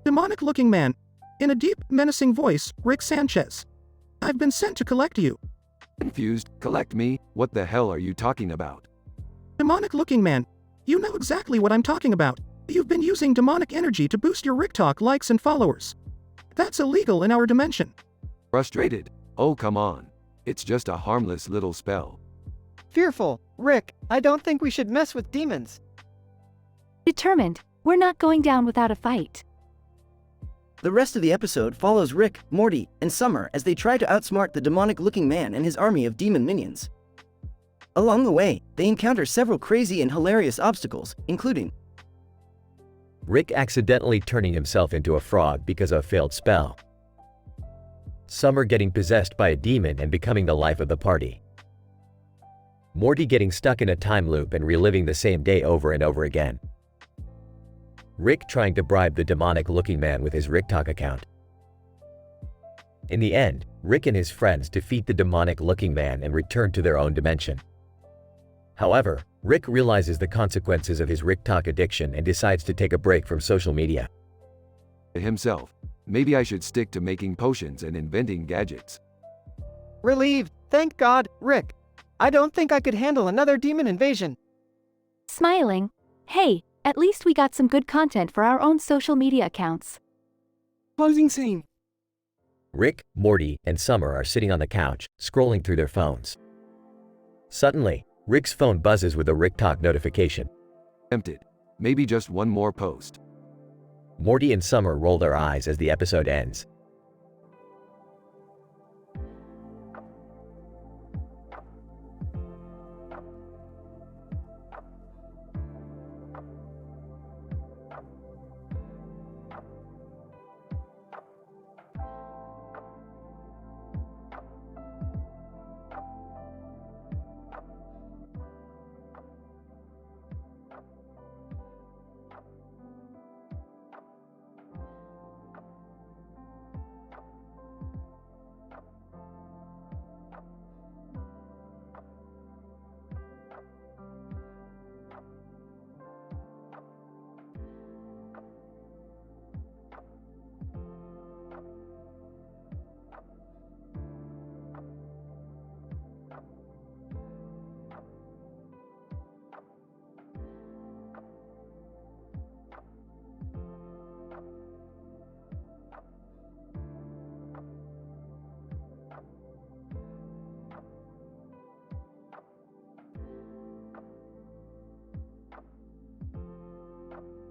Demonic-looking man. In a deep, menacing voice, Rick Sanchez. I've been sent to collect you. Confused, collect me? What the hell are you talking about? Demonic-looking man. You know exactly what I'm talking about. You've been using demonic energy to boost your RickTalk likes and followers. That's illegal in our dimension. Frustrated? Oh, come on. It's just a harmless little spell. Fearful, Rick, I don't think we should mess with demons. Determined, we're not going down without a fight. The rest of the episode follows Rick, Morty, and Summer as they try to outsmart the demonic-looking man and his army of demon minions. Along the way, they encounter several crazy and hilarious obstacles, including Rick accidentally turning himself into a frog because of a failed spell. Summer getting possessed by a demon and becoming the life of the party. Morty getting stuck in a time loop and reliving the same day over and over again. Rick trying to bribe the demonic-looking man with his RickTalk account. In the end, Rick and his friends defeat the demonic-looking man and return to their own dimension. However, Rick realizes the consequences of his RickTalk addiction and decides to take a break from social media. Himself. Maybe I should stick to making potions and inventing gadgets. Relieved, thank God, Rick. I don't think I could handle another demon invasion. Smiling. Hey, at least we got some good content for our own social media accounts. Closing scene. Rick, Morty, and Summer are sitting on the couch, scrolling through their phones. Suddenly, Rick's phone buzzes with a RickTalk notification. Tempted. Maybe just one more post. Morty and Summer roll their eyes as the episode ends.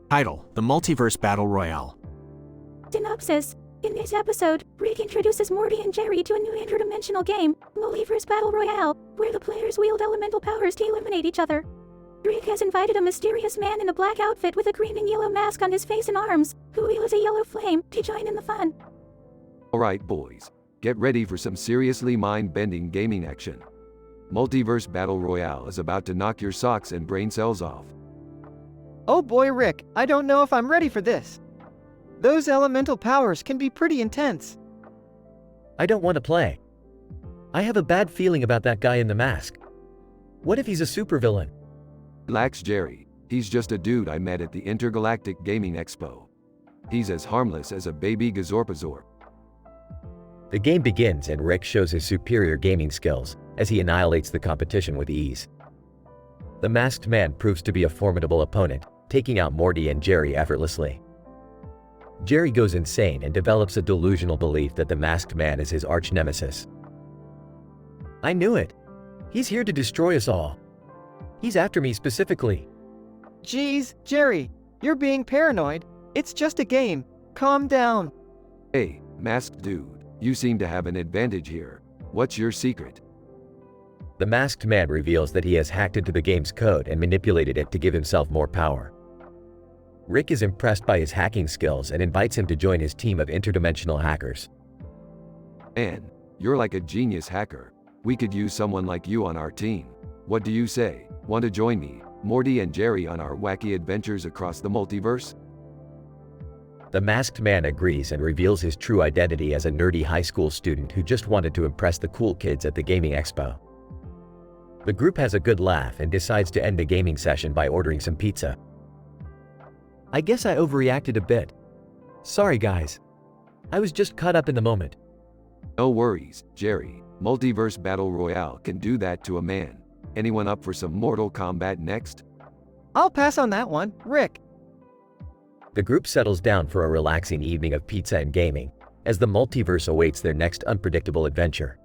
Title: The Multiverse Battle Royale. Synopsis. In this episode, Rick introduces Morty and Jerry to a new interdimensional game, Multiverse Battle Royale, where the players wield elemental powers to eliminate each other. Rick has invited a mysterious man in a black outfit with a green and yellow mask on his face and arms, who wields a yellow flame, to join in the fun. Alright boys, get ready for some seriously mind-bending gaming action. Multiverse Battle Royale is about to knock your socks and brain cells off. Oh boy, Rick, I don't know if I'm ready for this. Those elemental powers can be pretty intense. I don't want to play. I have a bad feeling about that guy in the mask. What if he's a supervillain? Relax, Jerry. He's just a dude I met at the Intergalactic Gaming Expo. He's as harmless as a baby Gazorpazorp. The game begins and Rick shows his superior gaming skills as he annihilates the competition with ease. The masked man proves to be a formidable opponent, taking out Morty and Jerry effortlessly. Jerry goes insane and develops a delusional belief that the masked man is his arch nemesis. I knew it. He's here to destroy us all. He's after me specifically. Geez, Jerry, you're being paranoid. It's just a game. Calm down. Hey, masked dude, you seem to have an advantage here. What's your secret? The masked man reveals that he has hacked into the game's code and manipulated it to give himself more power. Rick is impressed by his hacking skills and invites him to join his team of interdimensional hackers. Man, you're like a genius hacker. We could use someone like you on our team. What do you say? Want to join me, Morty and Jerry, on our wacky adventures across the multiverse? The masked man agrees and reveals his true identity as a nerdy high school student who just wanted to impress the cool kids at the gaming expo. The group has a good laugh and decides to end the gaming session by ordering some pizza. I guess I overreacted a bit. Sorry guys. I was just caught up in the moment. No worries, Jerry. Multiverse Battle Royale can do that to a man. Anyone up for some Mortal Kombat next? I'll pass on that one, Rick. The group settles down for a relaxing evening of pizza and gaming, as the multiverse awaits their next unpredictable adventure.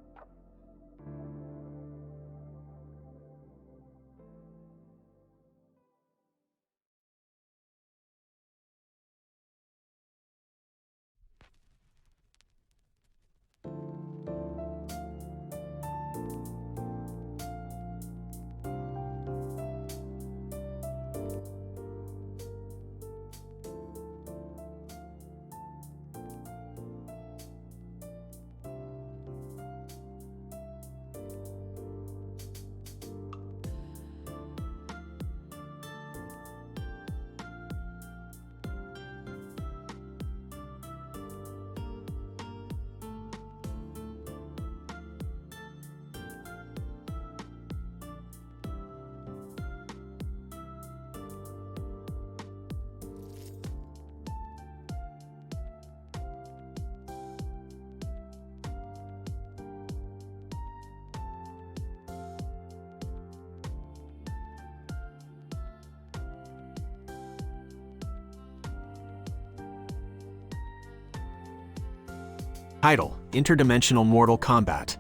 Title: Interdimensional Mortal Kombat.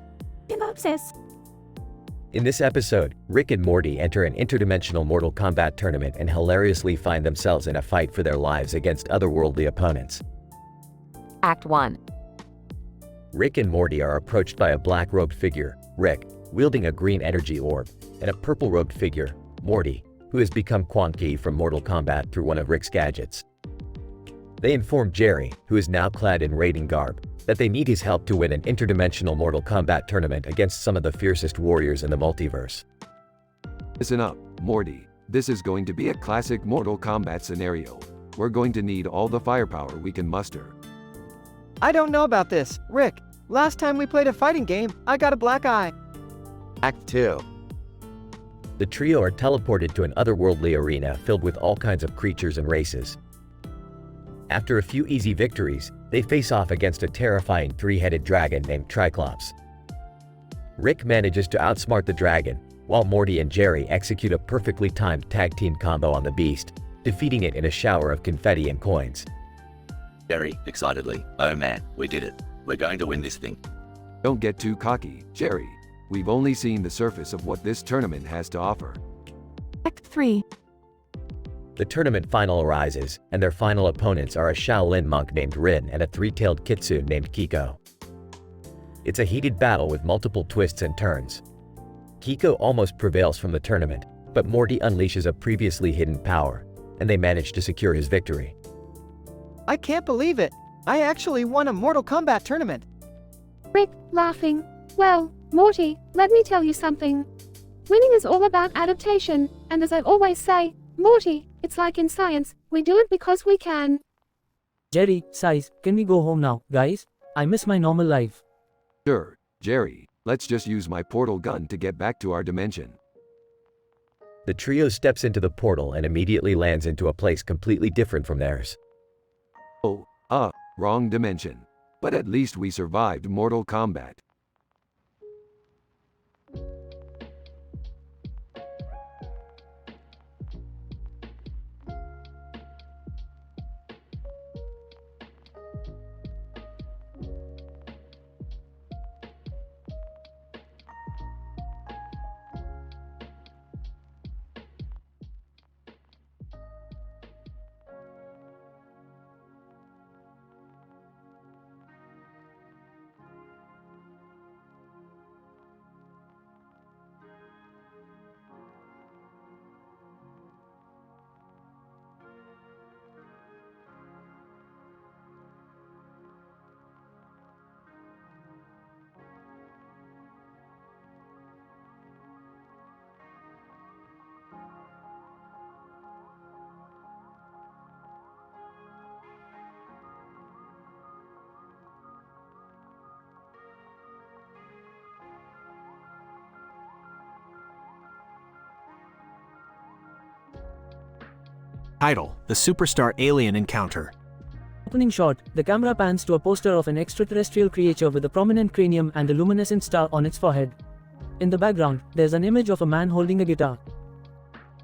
Synopsis. In this episode, Rick and Morty enter an interdimensional Mortal Kombat tournament and hilariously find themselves in a fight for their lives against otherworldly opponents. Act 1. Rick and Morty are approached by a black-robed figure, Rick, wielding a green energy orb, and a purple-robed figure, Morty, who has become Quan Chi from Mortal Kombat through one of Rick's gadgets. They inform Jerry, who is now clad in raiding garb, that they need his help to win an interdimensional Mortal Kombat tournament against some of the fiercest warriors in the multiverse. Listen up, Morty. This is going to be a classic Mortal Kombat scenario. We're going to need all the firepower we can muster. I don't know about this, Rick. Last time we played a fighting game, I got a black eye. Act 2. The trio are teleported to an otherworldly arena filled with all kinds of creatures and races. After a few easy victories, they face off against a terrifying three-headed dragon named Triclops. Rick manages to outsmart the dragon, while Morty and Jerry execute a perfectly timed tag team combo on the beast, defeating it in a shower of confetti and coins. Jerry, excitedly, oh man, we did it. We're going to win this thing. Don't get too cocky, Jerry. We've only seen the surface of what this tournament has to offer. Act 3. The tournament final arises, and their final opponents are a Shaolin monk named Rin and a three-tailed kitsune named Kiko. It's a heated battle with multiple twists and turns. Kiko almost prevails from the tournament, but Morty unleashes a previously hidden power, and they manage to secure his victory. I can't believe it. I actually won a Mortal Kombat tournament. Rick, laughing. Well, Morty, let me tell you something. Winning is all about adaptation, and as I always say, Morty, it's like in science, we do it because we can. Jerry, Size, can we go home now, guys? I miss my normal life. Sure, Jerry, let's just use my portal gun to get back to our dimension. The trio steps into the portal and immediately lands into a place completely different from theirs. Oh, wrong dimension. But at least we survived Mortal Kombat. Title: The Superstar Alien Encounter. Opening shot, the camera pans to a poster of an extraterrestrial creature with a prominent cranium and a luminescent star on its forehead. In the background, there's an image of a man holding a guitar.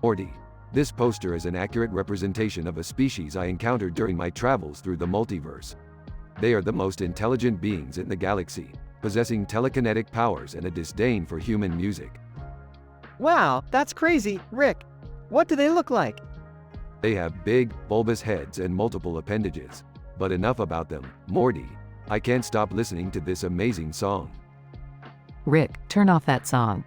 Morty. This poster is an accurate representation of a species I encountered during my travels through the multiverse. They are the most intelligent beings in the galaxy, possessing telekinetic powers and a disdain for human music. Wow, that's crazy, Rick. What do they look like? They have big, bulbous heads and multiple appendages. But enough about them, Morty. I can't stop listening to this amazing song. Rick, turn off that song.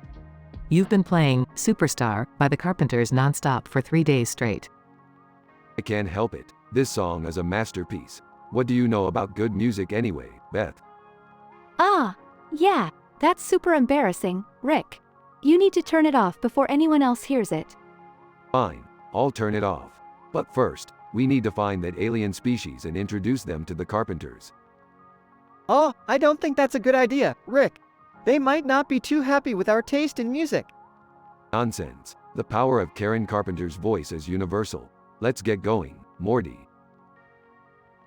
You've been playing Superstar by the Carpenters nonstop for 3 days straight. I can't help it. This song is a masterpiece. What do you know about good music anyway, Beth? Yeah, that's super embarrassing, Rick. You need to turn it off before anyone else hears it. Fine, I'll turn it off. But first, we need to find that alien species and introduce them to the Carpenters. Oh, I don't think that's a good idea, Rick. They might not be too happy with our taste in music. Nonsense. The power of Karen Carpenter's voice is universal. Let's get going, Morty.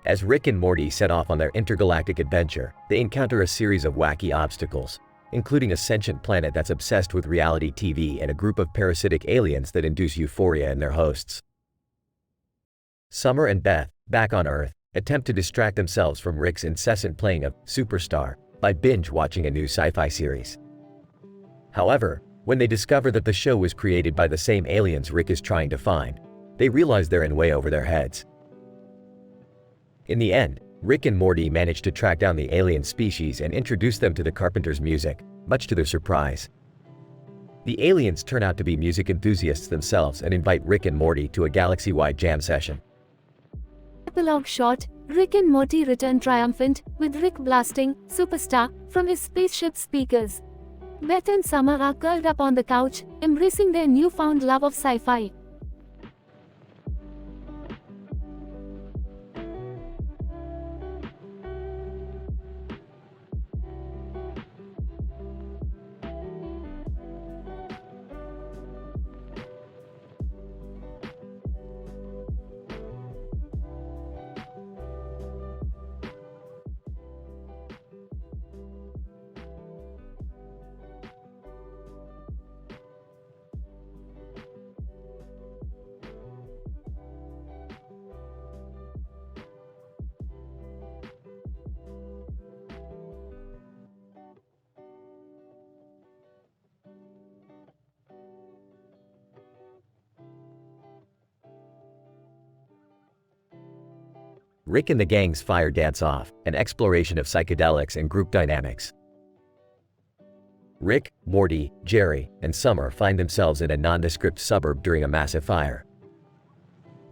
As Rick and Morty set off on their intergalactic adventure, they encounter a series of wacky obstacles, including a sentient planet that's obsessed with reality TV and a group of parasitic aliens that induce euphoria in their hosts. Summer and Beth, back on Earth, attempt to distract themselves from Rick's incessant playing of Superstar by binge-watching a new sci-fi series. However, when they discover that the show was created by the same aliens Rick is trying to find, they realize they're in way over their heads. In the end, Rick and Morty manage to track down the alien species and introduce them to the Carpenters' music, much to their surprise. The aliens turn out to be music enthusiasts themselves and invite Rick and Morty to a galaxy-wide jam session. Epilogue shot, Rick and Morty return triumphant, with Rick blasting Superstar from his spaceship speakers. Beth and Summer are curled up on the couch, embracing their newfound love of sci-fi. Rick and the gang's fire dance off, an exploration of psychedelics and group dynamics. Rick, Morty, Jerry, and Summer find themselves in a nondescript suburb during a massive fire.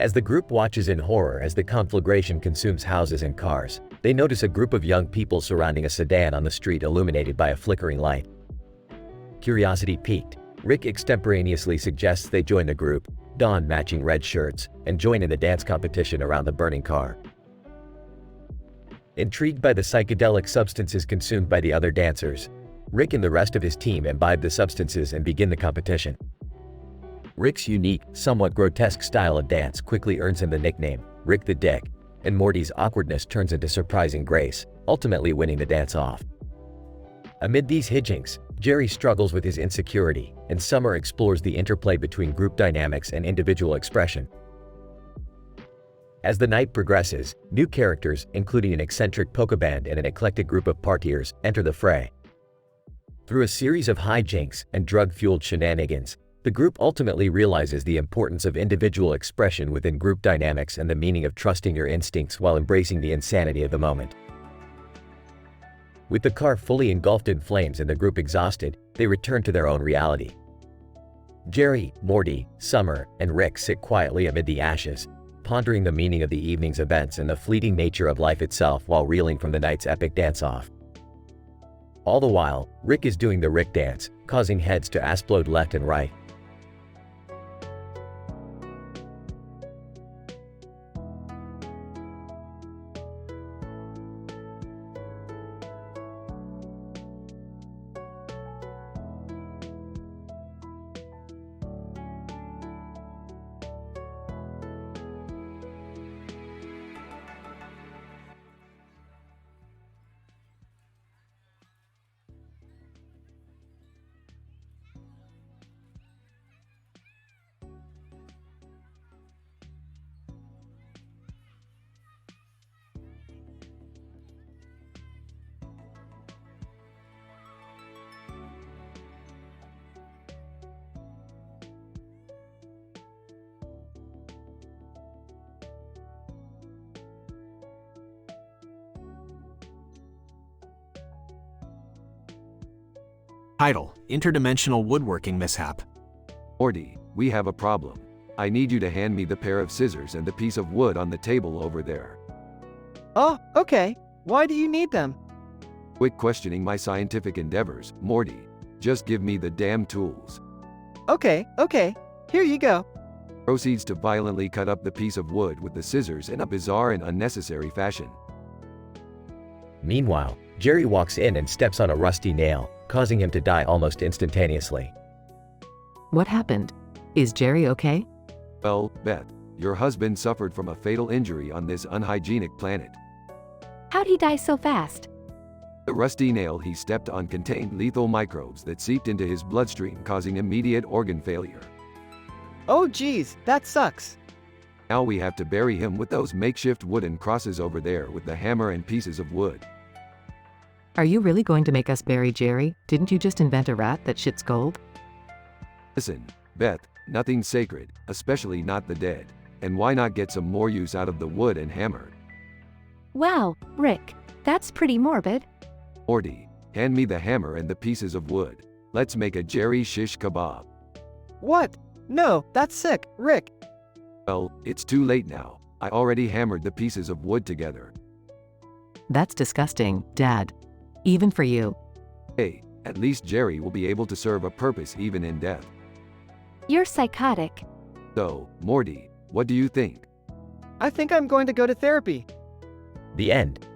As the group watches in horror as the conflagration consumes houses and cars, they notice a group of young people surrounding a sedan on the street illuminated by a flickering light. Curiosity piqued, Rick extemporaneously suggests they join the group, don matching red shirts, and join in the dance competition around the burning car. Intrigued by the psychedelic substances consumed by the other dancers, Rick and the rest of his team imbibe the substances and begin the competition. Rick's unique, somewhat grotesque style of dance quickly earns him the nickname, Rick the Dick, and Morty's awkwardness turns into surprising grace, ultimately winning the dance off. Amid these hijinks, Jerry struggles with his insecurity, and Summer explores the interplay between group dynamics and individual expression. As the night progresses, new characters, including an eccentric polka band and an eclectic group of partiers, enter the fray. Through a series of hijinks and drug-fueled shenanigans, the group ultimately realizes the importance of individual expression within group dynamics and the meaning of trusting your instincts while embracing the insanity of the moment. With the car fully engulfed in flames and the group exhausted, they return to their own reality. Jerry, Morty, Summer, and Rick sit quietly amid the ashes, pondering the meaning of the evening's events and the fleeting nature of life itself while reeling from the night's epic dance-off. All the while, Rick is doing the Rick dance, causing heads to explode left and right. Title: Interdimensional Woodworking Mishap. Morty, we have a problem. I need you to hand me the pair of scissors and the piece of wood on the table over there. Oh, okay. Why do you need them? Quit questioning my scientific endeavors, Morty. Just give me the damn tools. Okay, here you go. Proceeds to violently cut up the piece of wood with the scissors in a bizarre and unnecessary fashion. Meanwhile, Jerry walks in and steps on a rusty nail, causing him to die almost instantaneously. What happened? Is Jerry okay? Well, Beth, your husband suffered from a fatal injury on this unhygienic planet. How'd he die so fast? The rusty nail he stepped on contained lethal microbes that seeped into his bloodstream, causing immediate organ failure. Oh geez, that sucks. Now we have to bury him with those makeshift wooden crosses over there with the hammer and pieces of wood. Are you really going to make us bury Jerry? Didn't you just invent a rat that shits gold? Listen, Beth, nothing's sacred, especially not the dead. And why not get some more use out of the wood and hammer? Wow, Rick, that's pretty morbid. Morty, hand me the hammer and the pieces of wood. Let's make a Jerry shish kebab. What? No, that's sick, Rick. Well, it's too late now. I already hammered the pieces of wood together. That's disgusting, Dad. Even for you. Hey, at least Jerry will be able to serve a purpose even in death. You're psychotic. So, Morty, what do you think? I think I'm going to go to therapy. The end.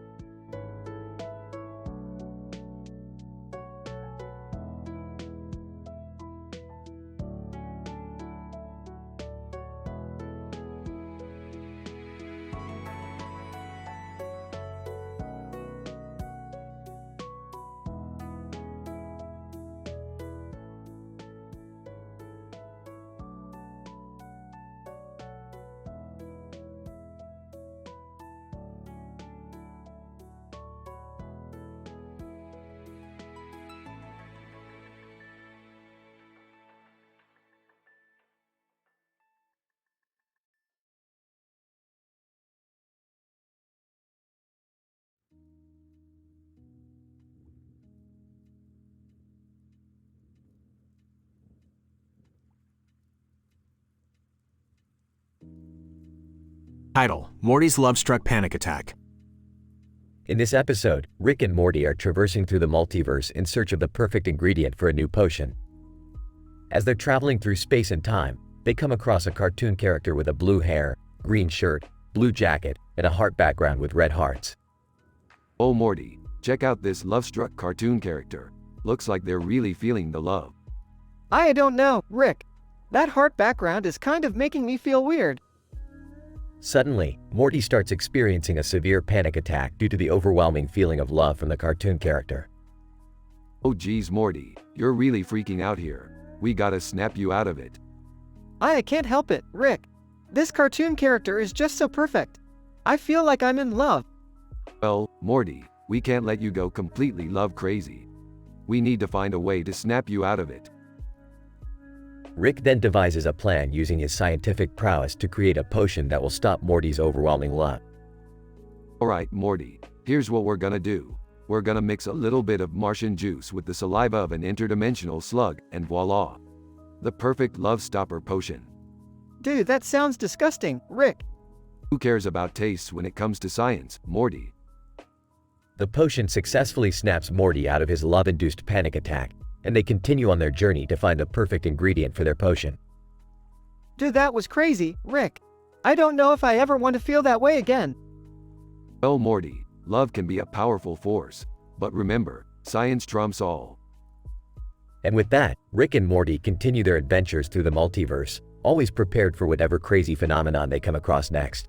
Title: Morty's Love-Struck Panic Attack. In this episode, Rick and Morty are traversing through the multiverse in search of the perfect ingredient for a new potion. As they're traveling through space and time, they come across a cartoon character with a blue hair, green shirt, blue jacket, and a heart background with red hearts. Oh Morty, check out this love-struck cartoon character. Looks like they're really feeling the love. I don't know, Rick. That heart background is kind of making me feel weird. Suddenly, Morty starts experiencing a severe panic attack due to the overwhelming feeling of love from the cartoon character. Oh geez Morty, you're really freaking out here. We gotta snap you out of it. I can't help it, Rick. This cartoon character is just so perfect. I feel like I'm in love. Well, Morty, we can't let you go completely love crazy. We need to find a way to snap you out of it. Rick then devises a plan using his scientific prowess to create a potion that will stop Morty's overwhelming love. Alright Morty, here's what we're gonna do. We're gonna mix a little bit of Martian juice with the saliva of an interdimensional slug, and voila! The perfect love stopper potion. Dude, that sounds disgusting, Rick. Who cares about tastes when it comes to science, Morty? The potion successfully snaps Morty out of his love-induced panic attack, and they continue on their journey to find the perfect ingredient for their potion. Dude, that was crazy, Rick. I don't know if I ever want to feel that way again. Well Morty, love can be a powerful force. But remember, science trumps all. And with that, Rick and Morty continue their adventures through the multiverse, always prepared for whatever crazy phenomenon they come across next.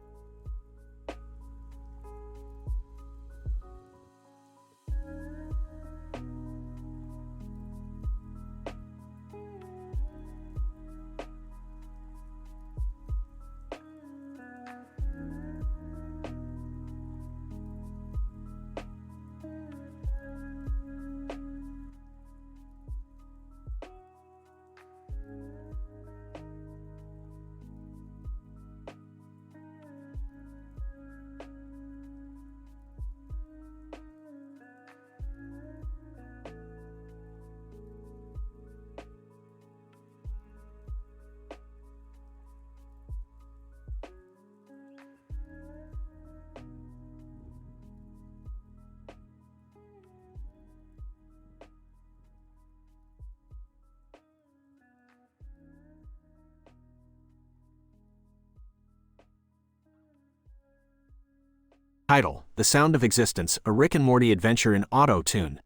Title: The Sound of Existence, a Rick and Morty adventure in auto-tune.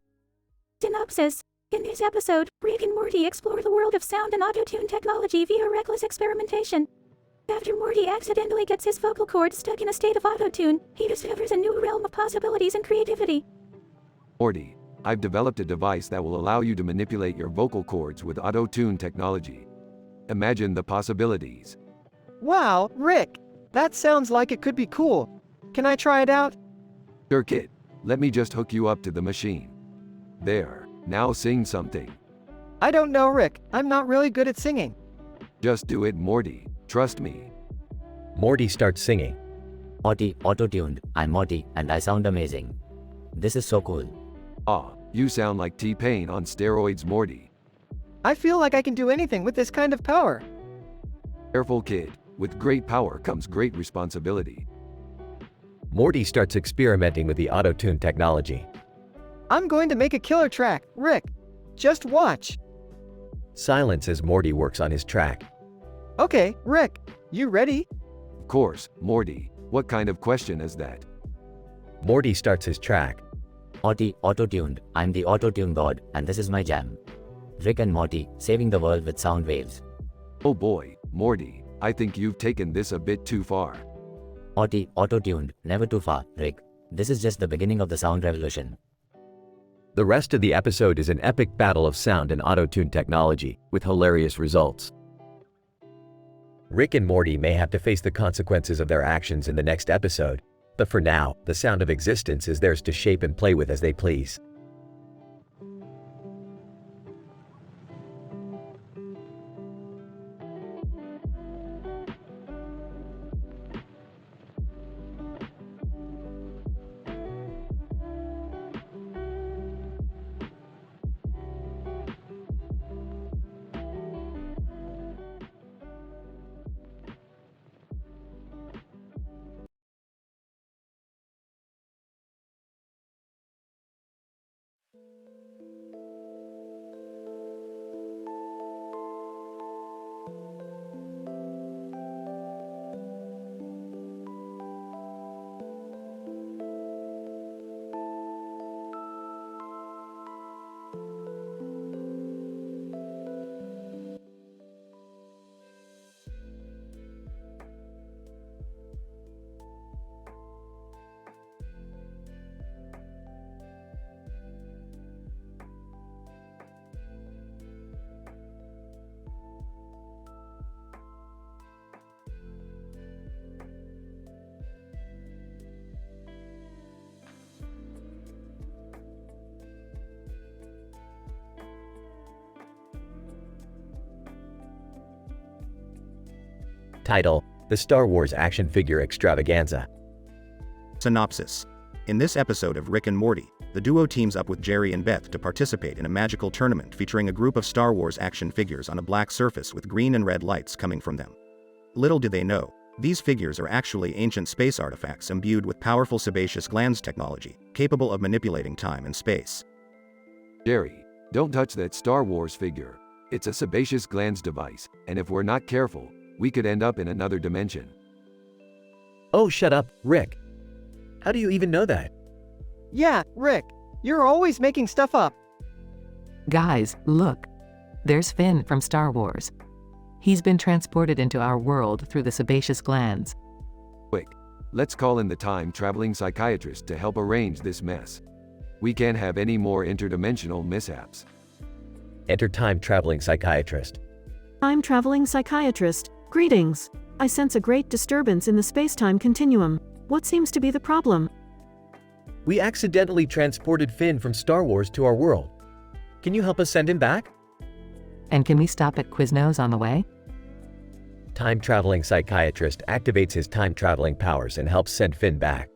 Synopsis. In this episode, Rick and Morty explore the world of sound and auto-tune technology via reckless experimentation. After Morty accidentally gets his vocal cords stuck in a state of auto-tune, he discovers a new realm of possibilities and creativity. Morty, I've developed a device that will allow you to manipulate your vocal cords with auto-tune technology. Imagine the possibilities. Wow, Rick! That sounds like it could be cool. Can I try it out? Sure, kid. Let me just hook you up to the machine. There, now sing something. I don't know, Rick. I'm not really good at singing. Just do it, Morty. Trust me. Morty starts singing. Morty, auto-tuned. I'm Morty, and I sound amazing. This is so cool. Ah, you sound like T-Pain on steroids, Morty. I feel like I can do anything with this kind of power. Careful, kid. With great power comes great responsibility. Morty starts experimenting with the auto-tune technology. I'm going to make a killer track, Rick. Just watch. Silence as Morty works on his track. Okay, Rick, you ready? Of course, Morty. What kind of question is that? Morty starts his track. Morty, auto-tuned. I'm the auto-tune god, and this is my jam. Rick and Morty, saving the world with sound waves. Oh boy, Morty, I think you've taken this a bit too far. Morty, auto-tuned. Never too far, Rick. This is just the beginning of the sound revolution. The rest of the episode is an epic battle of sound and auto-tune technology, with hilarious results. Rick and Morty may have to face the consequences of their actions in the next episode, but for now, the sound of existence is theirs to shape and play with as they please. Title: The Star Wars Action Figure Extravaganza. Synopsis. In this episode of Rick and Morty, the duo teams up with Jerry and Beth to participate in a magical tournament featuring a group of Star Wars action figures on a black surface with green and red lights coming from them. Little do they know, these figures are actually ancient space artifacts imbued with powerful sebaceous glands technology, capable of manipulating time and space. Jerry, don't touch that Star Wars figure. It's a sebaceous glands device, and if we're not careful, we could end up in another dimension. Oh, shut up, Rick. How do you even know that? Yeah, Rick, you're always making stuff up. Guys, look. There's Finn from Star Wars. He's been transported into our world through the sebaceous glands. Quick, let's call in the time-traveling psychiatrist to help arrange this mess. We can't have any more interdimensional mishaps. Enter time-traveling psychiatrist. Time-traveling psychiatrist, greetings. I sense a great disturbance in the space-time continuum. What seems to be the problem? We accidentally transported Finn from Star Wars to our world. Can you help us send him back? And can we stop at Quiznos on the way? Time-traveling psychiatrist activates his time-traveling powers and helps send Finn back.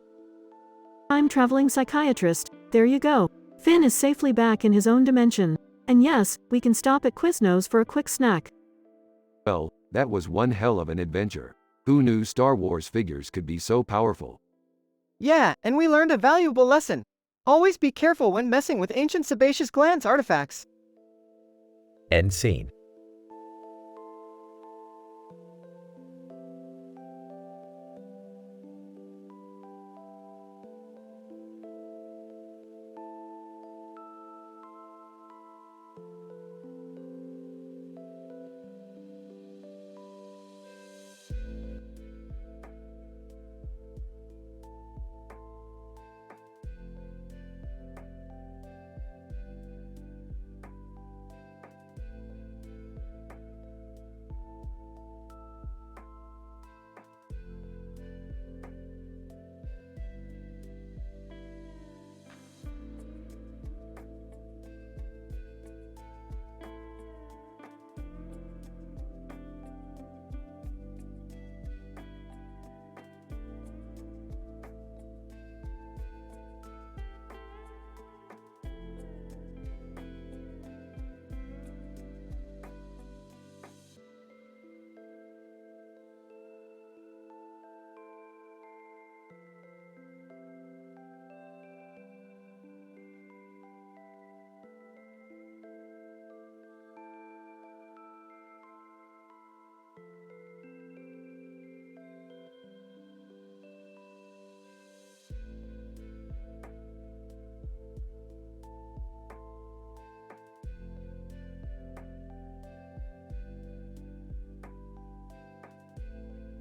Time-traveling psychiatrist, there you go. Finn is safely back in his own dimension. And yes, we can stop at Quiznos for a quick snack. Well, that was one hell of an adventure. Who knew Star Wars figures could be so powerful? Yeah, and we learned a valuable lesson. Always be careful when messing with ancient sebaceous glands artifacts. End scene.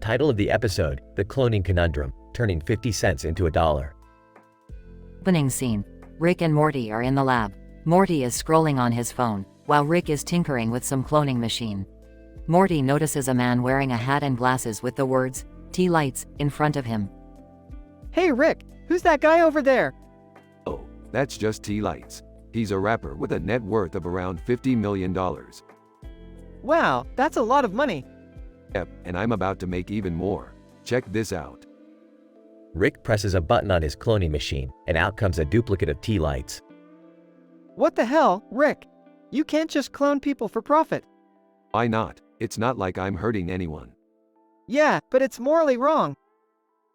Title of the episode, The Cloning Conundrum, turning 50 cents into $1. Opening scene. Rick and Morty are in the lab. Morty is scrolling on his phone, while Rick is tinkering with some cloning machine. Morty notices a man wearing a hat and glasses with the words, "Tea Lights," in front of him. Hey Rick, who's that guy over there? Oh, that's just Tea Lights. He's a rapper with a net worth of around $50 million. Wow, that's a lot of money. Yep, and I'm about to make even more. Check this out. Rick presses a button on his cloning machine, and out comes a duplicate of Tea Lights. What the hell, Rick? You can't just clone people for profit. Why not? It's not like I'm hurting anyone. Yeah, but it's morally wrong.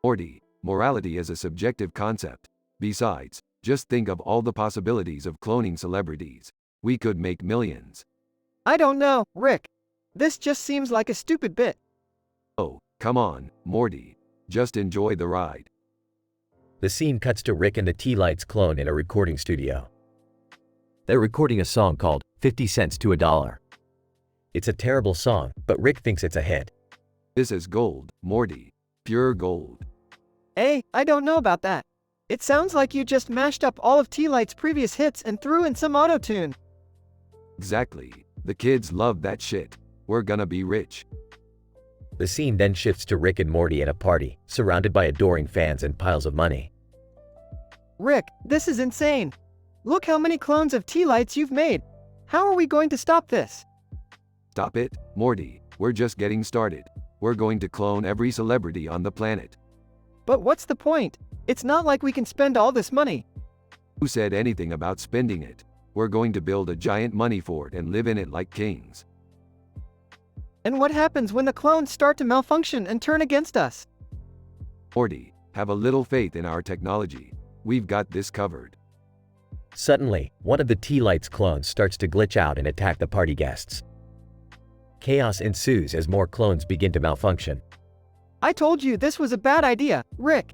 Morty, morality is a subjective concept. Besides, just think of all the possibilities of cloning celebrities. We could make millions. I don't know, Rick. This just seems like a stupid bit. Oh, come on, Morty. Just enjoy the ride. The scene cuts to Rick and the Tea Lights clone in a recording studio. They're recording a song called 50 Cents to $1. It's a terrible song, but Rick thinks it's a hit. This is gold, Morty. Pure gold. Hey, I don't know about that. It sounds like you just mashed up all of Tea Light's previous hits and threw in some auto-tune. Exactly. The kids love that shit. We're gonna be rich. The scene then shifts to Rick and Morty at a party, surrounded by adoring fans and piles of money. Rick, this is insane. Look how many clones of Tea Lights you've made. How are we going to stop this? Stop it, Morty. We're just getting started. We're going to clone every celebrity on the planet. But what's the point? It's not like we can spend all this money. Who said anything about spending it? We're going to build a giant money fort and live in it like kings. And what happens when the clones start to malfunction and turn against us? Morty, have a little faith in our technology. We've got this covered. Suddenly, one of the Tea Lights clones starts to glitch out and attack the party guests. Chaos ensues as more clones begin to malfunction. I told you this was a bad idea, Rick.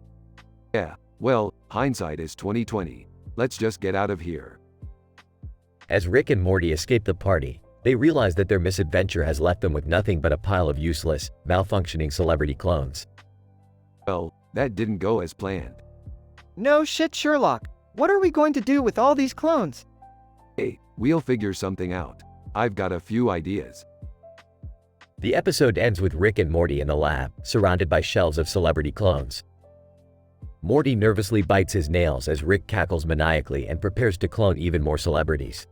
Yeah, well, hindsight is 20/20. Let's just get out of here. As Rick and Morty escape the party, they realize that their misadventure has left them with nothing but a pile of useless, malfunctioning celebrity clones. Well, that didn't go as planned. No shit, Sherlock. What are we going to do with all these clones? Hey, we'll figure something out. I've got a few ideas. The episode ends with Rick and Morty in the lab, surrounded by shelves of celebrity clones. Morty nervously bites his nails as Rick cackles maniacally and prepares to clone even more celebrities.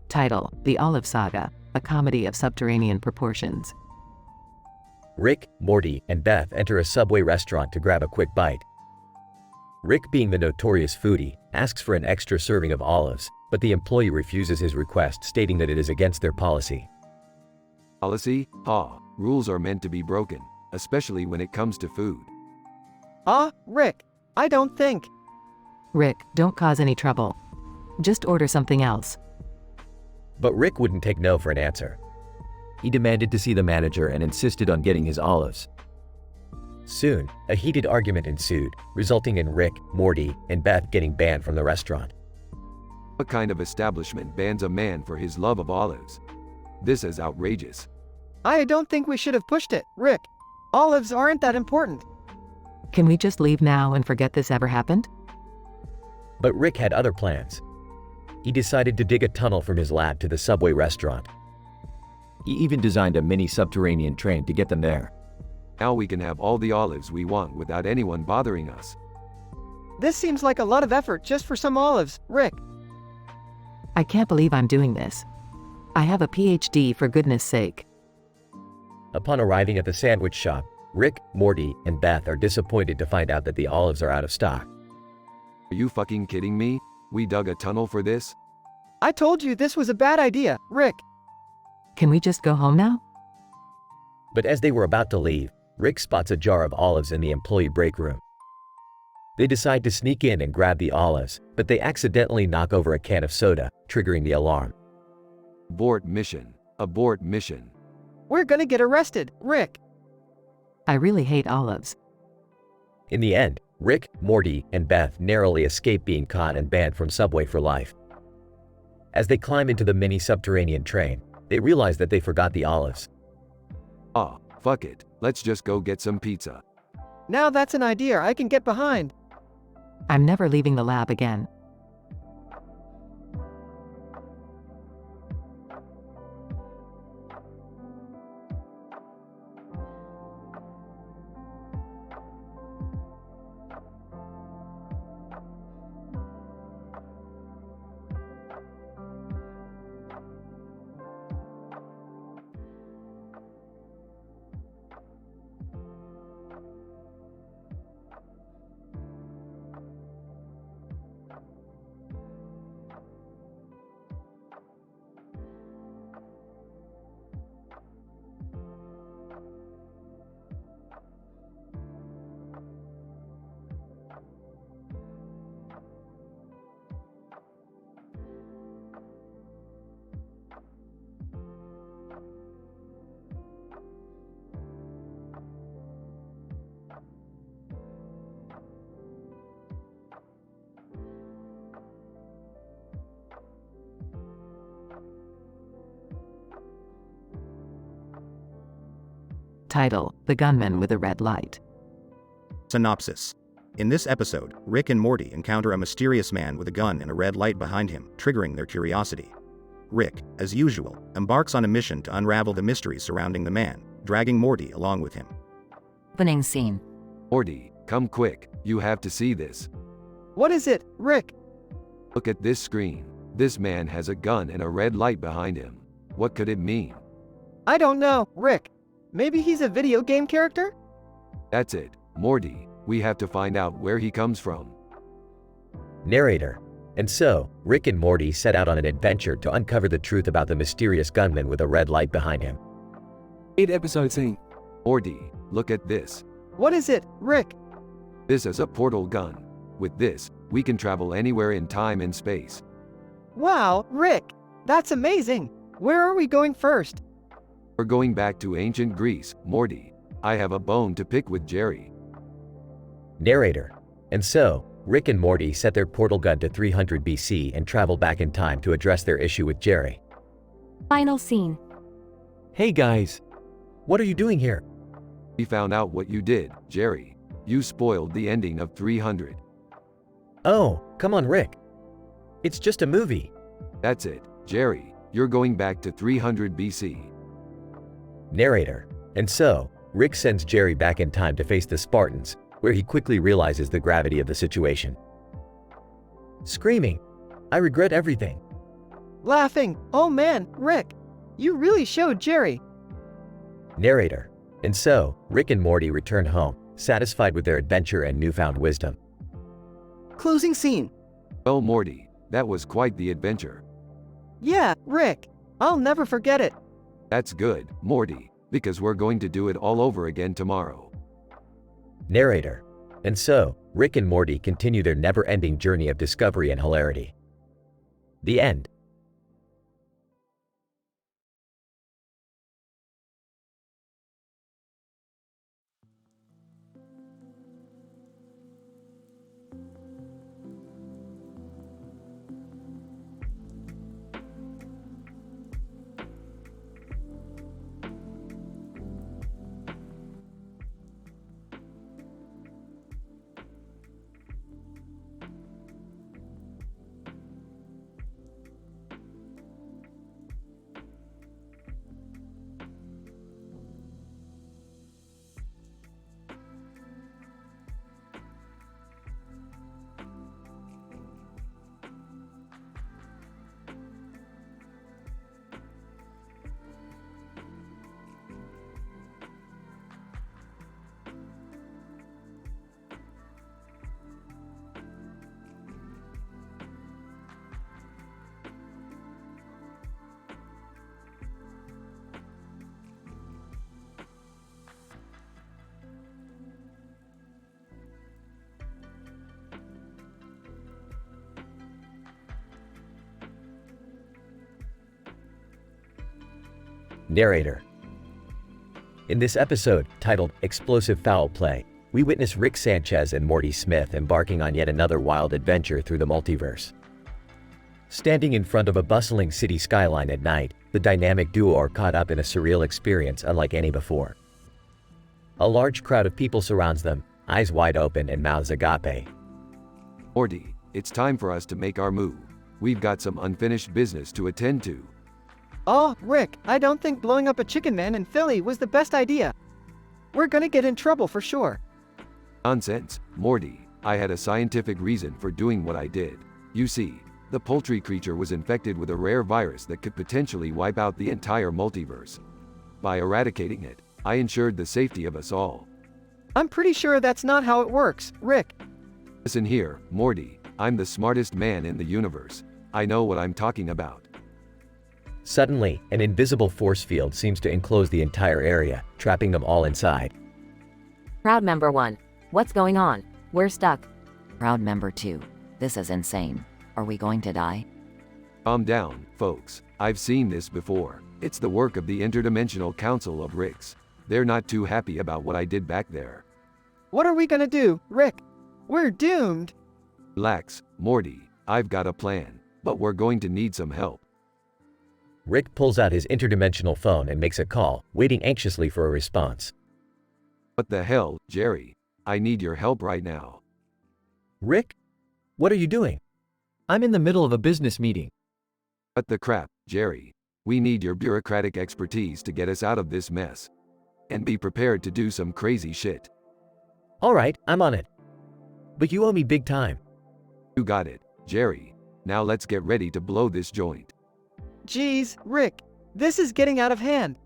Title: The Olive Saga, a comedy of subterranean proportions. Rick, Morty, and Beth enter a Subway restaurant to grab a quick bite. Rick, being the notorious foodie, asks for an extra serving of olives, but the employee refuses his request, stating that it is against their policy. Policy? Rules are meant to be broken, especially when it comes to food. Rick, I don't think. Rick, don't cause any trouble. Just order something else. But Rick wouldn't take no for an answer. He demanded to see the manager and insisted on getting his olives. Soon, a heated argument ensued, resulting in Rick, Morty, and Beth getting banned from the restaurant. What kind of establishment bans a man for his love of olives? This is outrageous. I don't think we should have pushed it, Rick. Olives aren't that important. Can we just leave now and forget this ever happened? But Rick had other plans. he decided to dig a tunnel from his lab to the subway restaurant. He even designed a mini subterranean train to get them there. Now we can have all the olives we want without anyone bothering us. This seems like a lot of effort just for some olives, Rick. I can't believe I'm doing this. I have a PhD, for goodness sake. Upon arriving at the sandwich shop, Rick, Morty, and Beth are disappointed to find out that the olives are out of stock. Are you fucking kidding me? We dug a tunnel for this? I told you this was a bad idea, Rick. Can we just go home now? But as they were about to leave, Rick spots a jar of olives in the employee break room. They decide to sneak in and grab the olives, but they accidentally knock over a can of soda, triggering the alarm. Abort mission. Abort mission. We're gonna get arrested, Rick. I really hate olives. In the end, Rick, Morty, and Beth narrowly escape being caught and banned from Subway for life. As they climb into the mini subterranean train, they realize that they forgot the olives. Ah, fuck it. Let's just go get some pizza. Now that's an idea I can get behind. I'm never leaving the lab again. Title: The Gunman with a Red Light. Synopsis. In this episode, Rick and Morty encounter a mysterious man with a gun and a red light behind him, triggering their curiosity. Rick, as usual, embarks on a mission to unravel the mysteries surrounding the man, dragging Morty along with him. Opening scene. Morty, come quick. You have to see this. What is it, Rick? Look at this screen. This man has a gun and a red light behind him. What could it mean? I don't know, Rick. Maybe he's a video game character? That's it, Morty. We have to find out where he comes from. Narrator. And so, Rick and Morty set out on an adventure to uncover the truth about the mysterious gunman with a red light behind him. Episode scene. Morty, look at this. What is it, Rick? This is a portal gun. With this, we can travel anywhere in time and space. Wow, Rick. That's amazing. Where are we going first? We're going back to ancient Greece, Morty. I have a bone to pick with Jerry. Narrator. And so, Rick and Morty set their portal gun to 300 BC and travel back in time to address their issue with Jerry. Final scene. Hey guys! What are you doing here? We found out what you did, Jerry. You spoiled the ending of 300. Oh, come on, Rick. It's just a movie. That's it, Jerry. You're going back to 300 BC. Narrator. And so, Rick sends Jerry back in time to face the Spartans, where he quickly realizes the gravity of the situation. Screaming, I regret everything. Laughing, oh man, Rick. You really showed Jerry. Narrator. And so, Rick and Morty return home, satisfied with their adventure and newfound wisdom. Closing scene. Well, Morty, that was quite the adventure. Yeah, Rick. I'll never forget it. That's good, Morty, because we're going to do it all over again tomorrow. Narrator. And so, Rick and Morty continue their never-ending journey of discovery and hilarity. The end. Narrator. In this episode, titled Explosive Foul Play, we witness Rick Sanchez and Morty Smith embarking on yet another wild adventure through the multiverse. Standing in front of a bustling city skyline at night, the dynamic duo are caught up in a surreal experience unlike any before. A large crowd of people surrounds them, eyes wide open and mouths agape. Morty, it's time for us to make our move. We've got some unfinished business to attend to. Oh, Rick, I don't think blowing up a chicken man in Philly was the best idea. We're gonna get in trouble for sure. Nonsense, Morty. I had a scientific reason for doing what I did. You see, the poultry creature was infected with a rare virus that could potentially wipe out the entire multiverse. By eradicating it, I ensured the safety of us all. I'm pretty sure that's not how it works, Rick. Listen here, Morty. I'm the smartest man in the universe. I know what I'm talking about. Suddenly, an invisible force field seems to enclose the entire area, trapping them all inside. Crowd member 1. What's going on? We're stuck. Crowd member 2. This is insane. Are we going to die? Calm down, folks. I've seen this before. It's the work of the Interdimensional Council of Ricks. They're not too happy about what I did back there. What are we gonna do, Rick? We're doomed. Relax, Morty. I've got a plan, but we're going to need some help. Rick pulls out his interdimensional phone and makes a call, waiting anxiously for a response. What the hell, Jerry? I need your help right now. Rick? What are you doing? I'm in the middle of a business meeting. What the crap, Jerry? We need your bureaucratic expertise to get us out of this mess. And be prepared to do some crazy shit. Alright, I'm on it. But you owe me big time. You got it, Jerry. Now let's get ready to blow this joint. Geez, Rick, this is getting out of hand.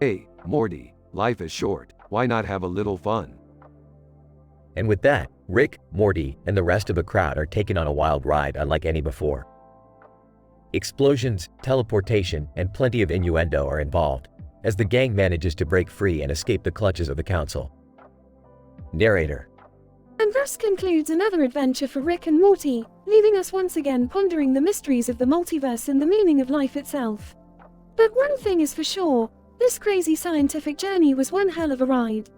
Hey, Morty, life is short. Why not have a little fun? And with that, Rick, Morty, and the rest of the crowd are taken on a wild ride unlike any before. Explosions, teleportation, and plenty of innuendo are involved, as the gang manages to break free and escape the clutches of the council. Narrator. And thus concludes another adventure for Rick and Morty, leaving us once again pondering the mysteries of the multiverse and the meaning of life itself. But one thing is for sure, this crazy scientific journey was one hell of a ride.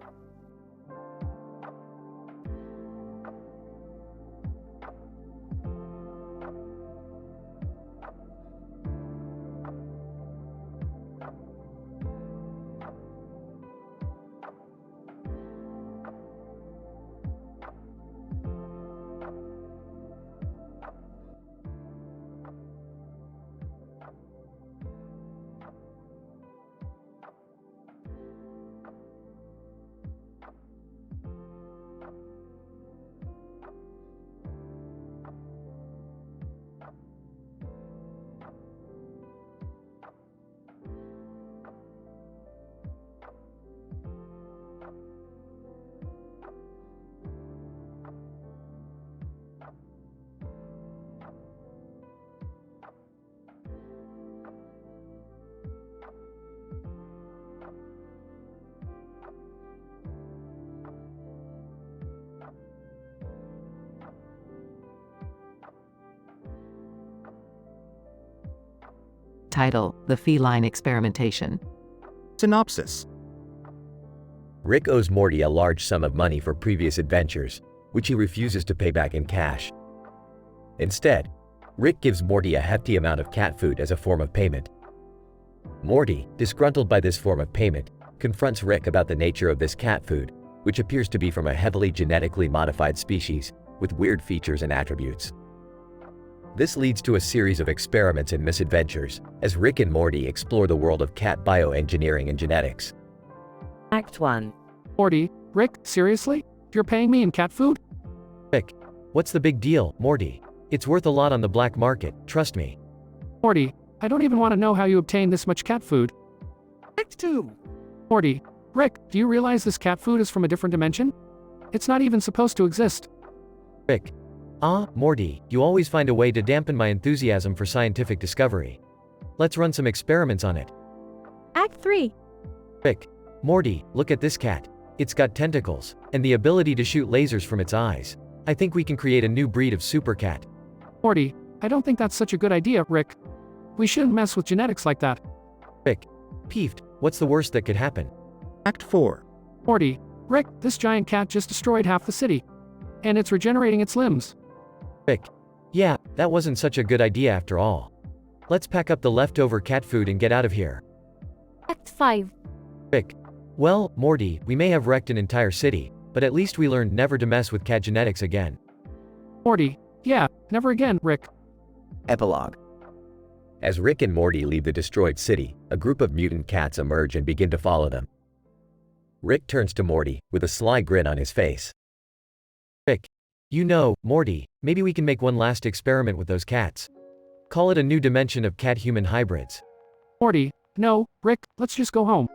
Title: The Feline Experimentation. Synopsis. Rick owes Morty a large sum of money for previous adventures, which he refuses to pay back in cash. Instead, Rick gives Morty a hefty amount of cat food as a form of payment. Morty, disgruntled by this form of payment, confronts Rick about the nature of this cat food, which appears to be from a heavily genetically modified species, with weird features and attributes. This leads to a series of experiments and misadventures, as Rick and Morty explore the world of cat bioengineering and genetics. Act 1. Morty, Rick, seriously? You're paying me in cat food? Rick, what's the big deal, Morty? It's worth a lot on the black market, trust me. Morty, I don't even want to know how you obtained this much cat food. Act 2. Morty, Rick, do you realize this cat food is from a different dimension? It's not even supposed to exist. Rick. Morty, you always find a way to dampen my enthusiasm for scientific discovery. Let's run some experiments on it. Act 3. Rick. Morty, look at this cat. It's got tentacles, and the ability to shoot lasers from its eyes. I think we can create a new breed of super cat. Morty, I don't think that's such a good idea, Rick. We shouldn't mess with genetics like that. Rick. Peeved, what's the worst that could happen? Act 4. Morty, Rick, this giant cat just destroyed half the city. And it's regenerating its limbs. Rick. Yeah, that wasn't such a good idea after all. Let's pack up the leftover cat food and get out of here. Act 5. Rick. Well, Morty, we may have wrecked an entire city, but at least we learned never to mess with cat genetics again. Morty, yeah, never again, Rick. Epilogue. As Rick and Morty leave the destroyed city, a group of mutant cats emerge and begin to follow them. Rick turns to Morty, with a sly grin on his face. Rick. You know, Morty, maybe we can make one last experiment with those cats. Call it a new dimension of cat-human hybrids. Morty, no, Rick, let's just go home.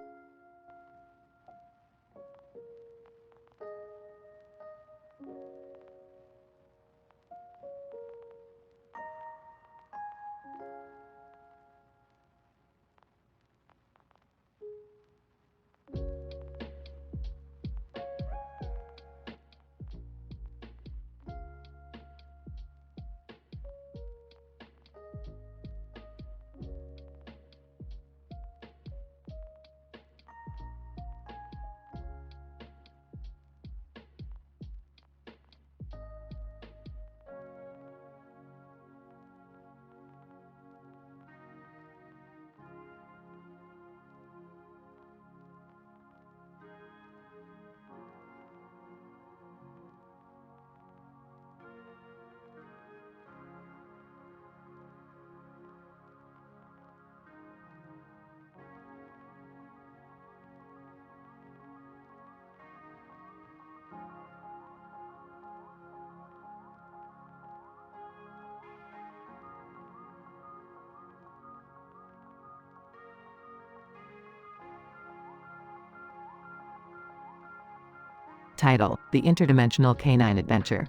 Title: The Interdimensional Canine Adventure.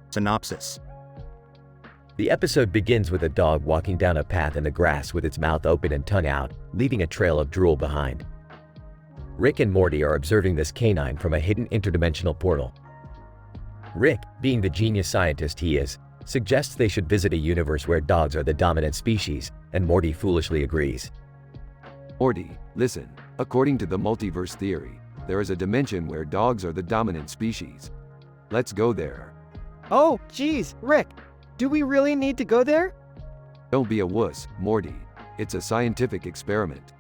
Synopsis. The episode begins with a dog walking down a path in the grass with its mouth open and tongue out, leaving a trail of drool behind. Rick and Morty are observing this canine from a hidden interdimensional portal. Rick, being the genius scientist he is, suggests they should visit a universe where dogs are the dominant species, and Morty foolishly agrees. Morty, listen, according to the multiverse theory, there is a dimension where dogs are the dominant species. Let's go there. Oh, geez, Rick. Do we really need to go there? Don't be a wuss, Morty. It's a scientific experiment.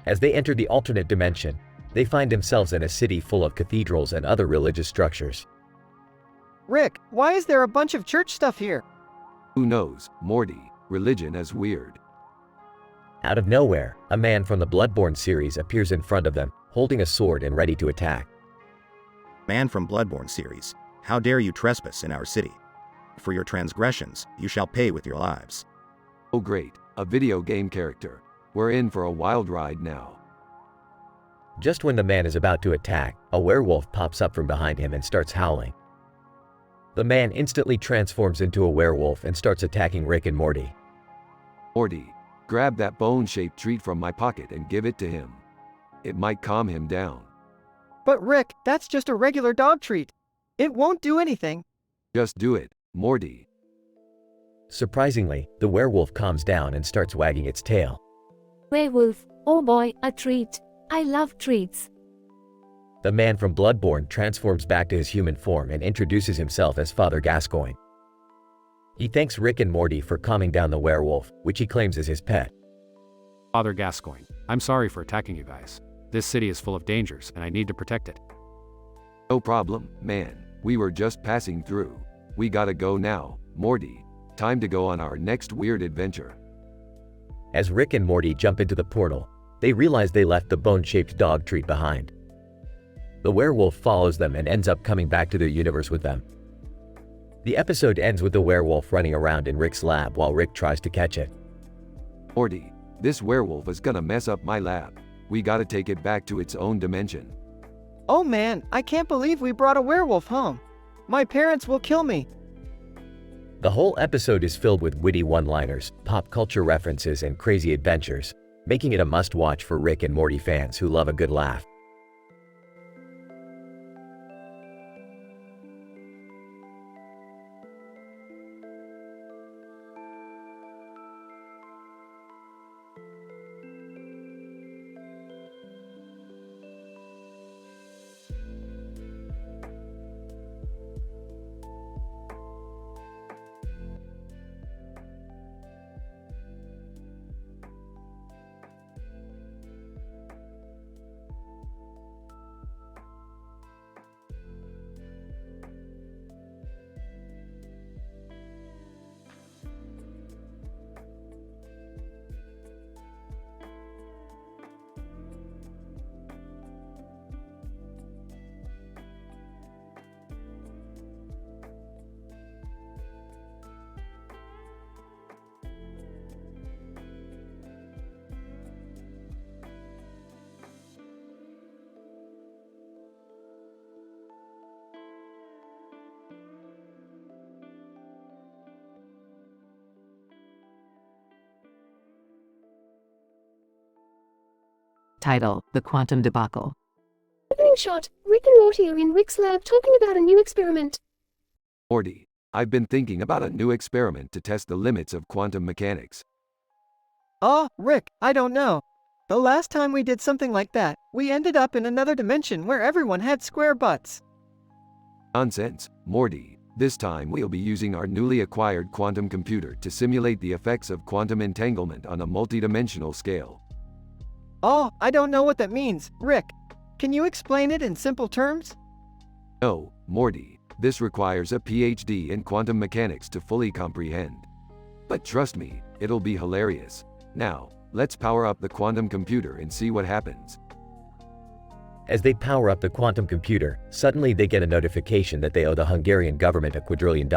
As they enter the alternate dimension, they find themselves in a city full of cathedrals and other religious structures. Rick, why is there a bunch of church stuff here? Who knows, Morty? Religion is weird. Out of nowhere, a man from the Bloodborne series appears in front of them, holding a sword and ready to attack. Man from Bloodborne series, how dare you trespass in our city? For your transgressions, you shall pay with your lives. Oh great, a video game character. We're in for a wild ride now. Just when the man is about to attack, a werewolf pops up from behind him and starts howling. The man instantly transforms into a werewolf and starts attacking Rick and Morty. Morty, grab that bone-shaped treat from my pocket and give it to him. It might calm him down. But Rick, that's just a regular dog treat. It won't do anything. Just do it, Morty. Surprisingly, the werewolf calms down and starts wagging its tail. Werewolf, oh boy, a treat. I love treats. The man from Bloodborne transforms back to his human form and introduces himself as Father Gascoigne. He thanks Rick and Morty for calming down the werewolf, which he claims is his pet. Father Gascoigne, I'm sorry for attacking you guys. This city is full of dangers, and I need to protect it. No problem, man. We were just passing through. We gotta go now, Morty. Time to go on our next weird adventure. As Rick and Morty jump into the portal, they realize they left the bone-shaped dog treat behind. The werewolf follows them and ends up coming back to their universe with them. The episode ends with the werewolf running around in Rick's lab while Rick tries to catch it. Morty, this werewolf is gonna mess up my lab. We gotta take it back to its own dimension. Oh man, I can't believe we brought a werewolf home. My parents will kill me. The whole episode is filled with witty one-liners, pop culture references, and crazy adventures, making it a must-watch for Rick and Morty fans who love a good laugh. Title: The Quantum Debacle. Opening shot, Rick and Morty are in Rick's lab talking about a new experiment. Morty, I've been thinking about a new experiment to test the limits of quantum mechanics. Oh, Rick, I don't know. The last time we did something like that, we ended up in another dimension where everyone had square butts. Nonsense, Morty. This time we'll be using our newly acquired quantum computer to simulate the effects of quantum entanglement on a multidimensional scale. Oh, I don't know what that means, Rick. Can you explain it in simple terms? No, Morty. This requires a PhD in quantum mechanics to fully comprehend. But trust me, it'll be hilarious. Now, let's power up the quantum computer and see what happens. As they power up the quantum computer, suddenly they get a notification that they owe the Hungarian government $1 quadrillion.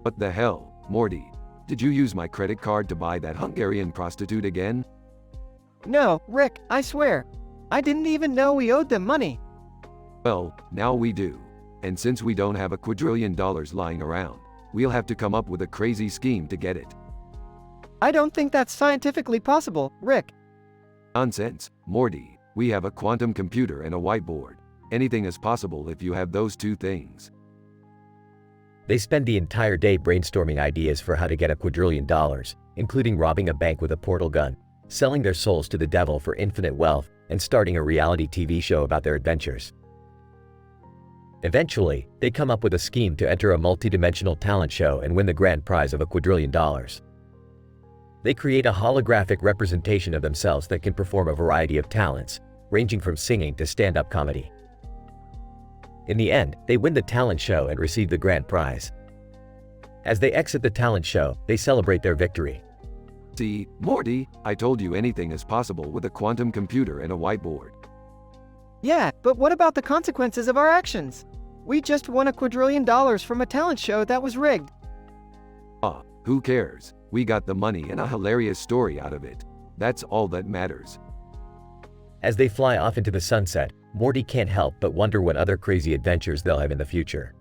What the hell, Morty? Did you use my credit card to buy that Hungarian prostitute again? No, Rick, I swear. I didn't even know we owed them money. Well, now we do. And since we don't have $1 quadrillion lying around, we'll have to come up with a crazy scheme to get it. I don't think that's scientifically possible, Rick. Nonsense, Morty. We have a quantum computer and a whiteboard. Anything is possible if you have those two things. They spend the entire day brainstorming ideas for how to get $1 quadrillion, including robbing a bank with a portal gun, selling their souls to the devil for infinite wealth, and starting a reality TV show about their adventures. Eventually, they come up with a scheme to enter a multidimensional talent show and win the grand prize of $1 quadrillion. They create a holographic representation of themselves that can perform a variety of talents, ranging from singing to stand-up comedy. In the end, they win the talent show and receive the grand prize. As they exit the talent show, they celebrate their victory. See, Morty, I told you anything is possible with a quantum computer and a whiteboard. Yeah, but what about the consequences of our actions? We just won $1 quadrillion from a talent show that was rigged. Ah, who cares? We got the money and a hilarious story out of it. That's all that matters. As they fly off into the sunset, Morty can't help but wonder what other crazy adventures they'll have in the future.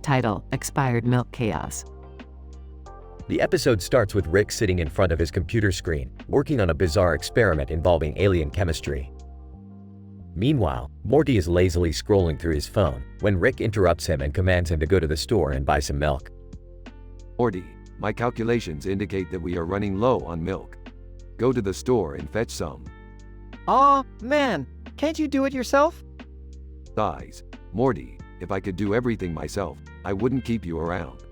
Title: Expired Milk Chaos. The episode starts with Rick sitting in front of his computer screen, working on a bizarre experiment involving alien chemistry. Meanwhile, Morty is lazily scrolling through his phone when Rick interrupts him and commands him to go to the store and buy some milk. Morty, my calculations indicate that we are running low on milk. Go to the store and fetch some. Aw, man, can't you do it yourself? Sighs. Morty, if I could do everything myself, I wouldn't keep you around.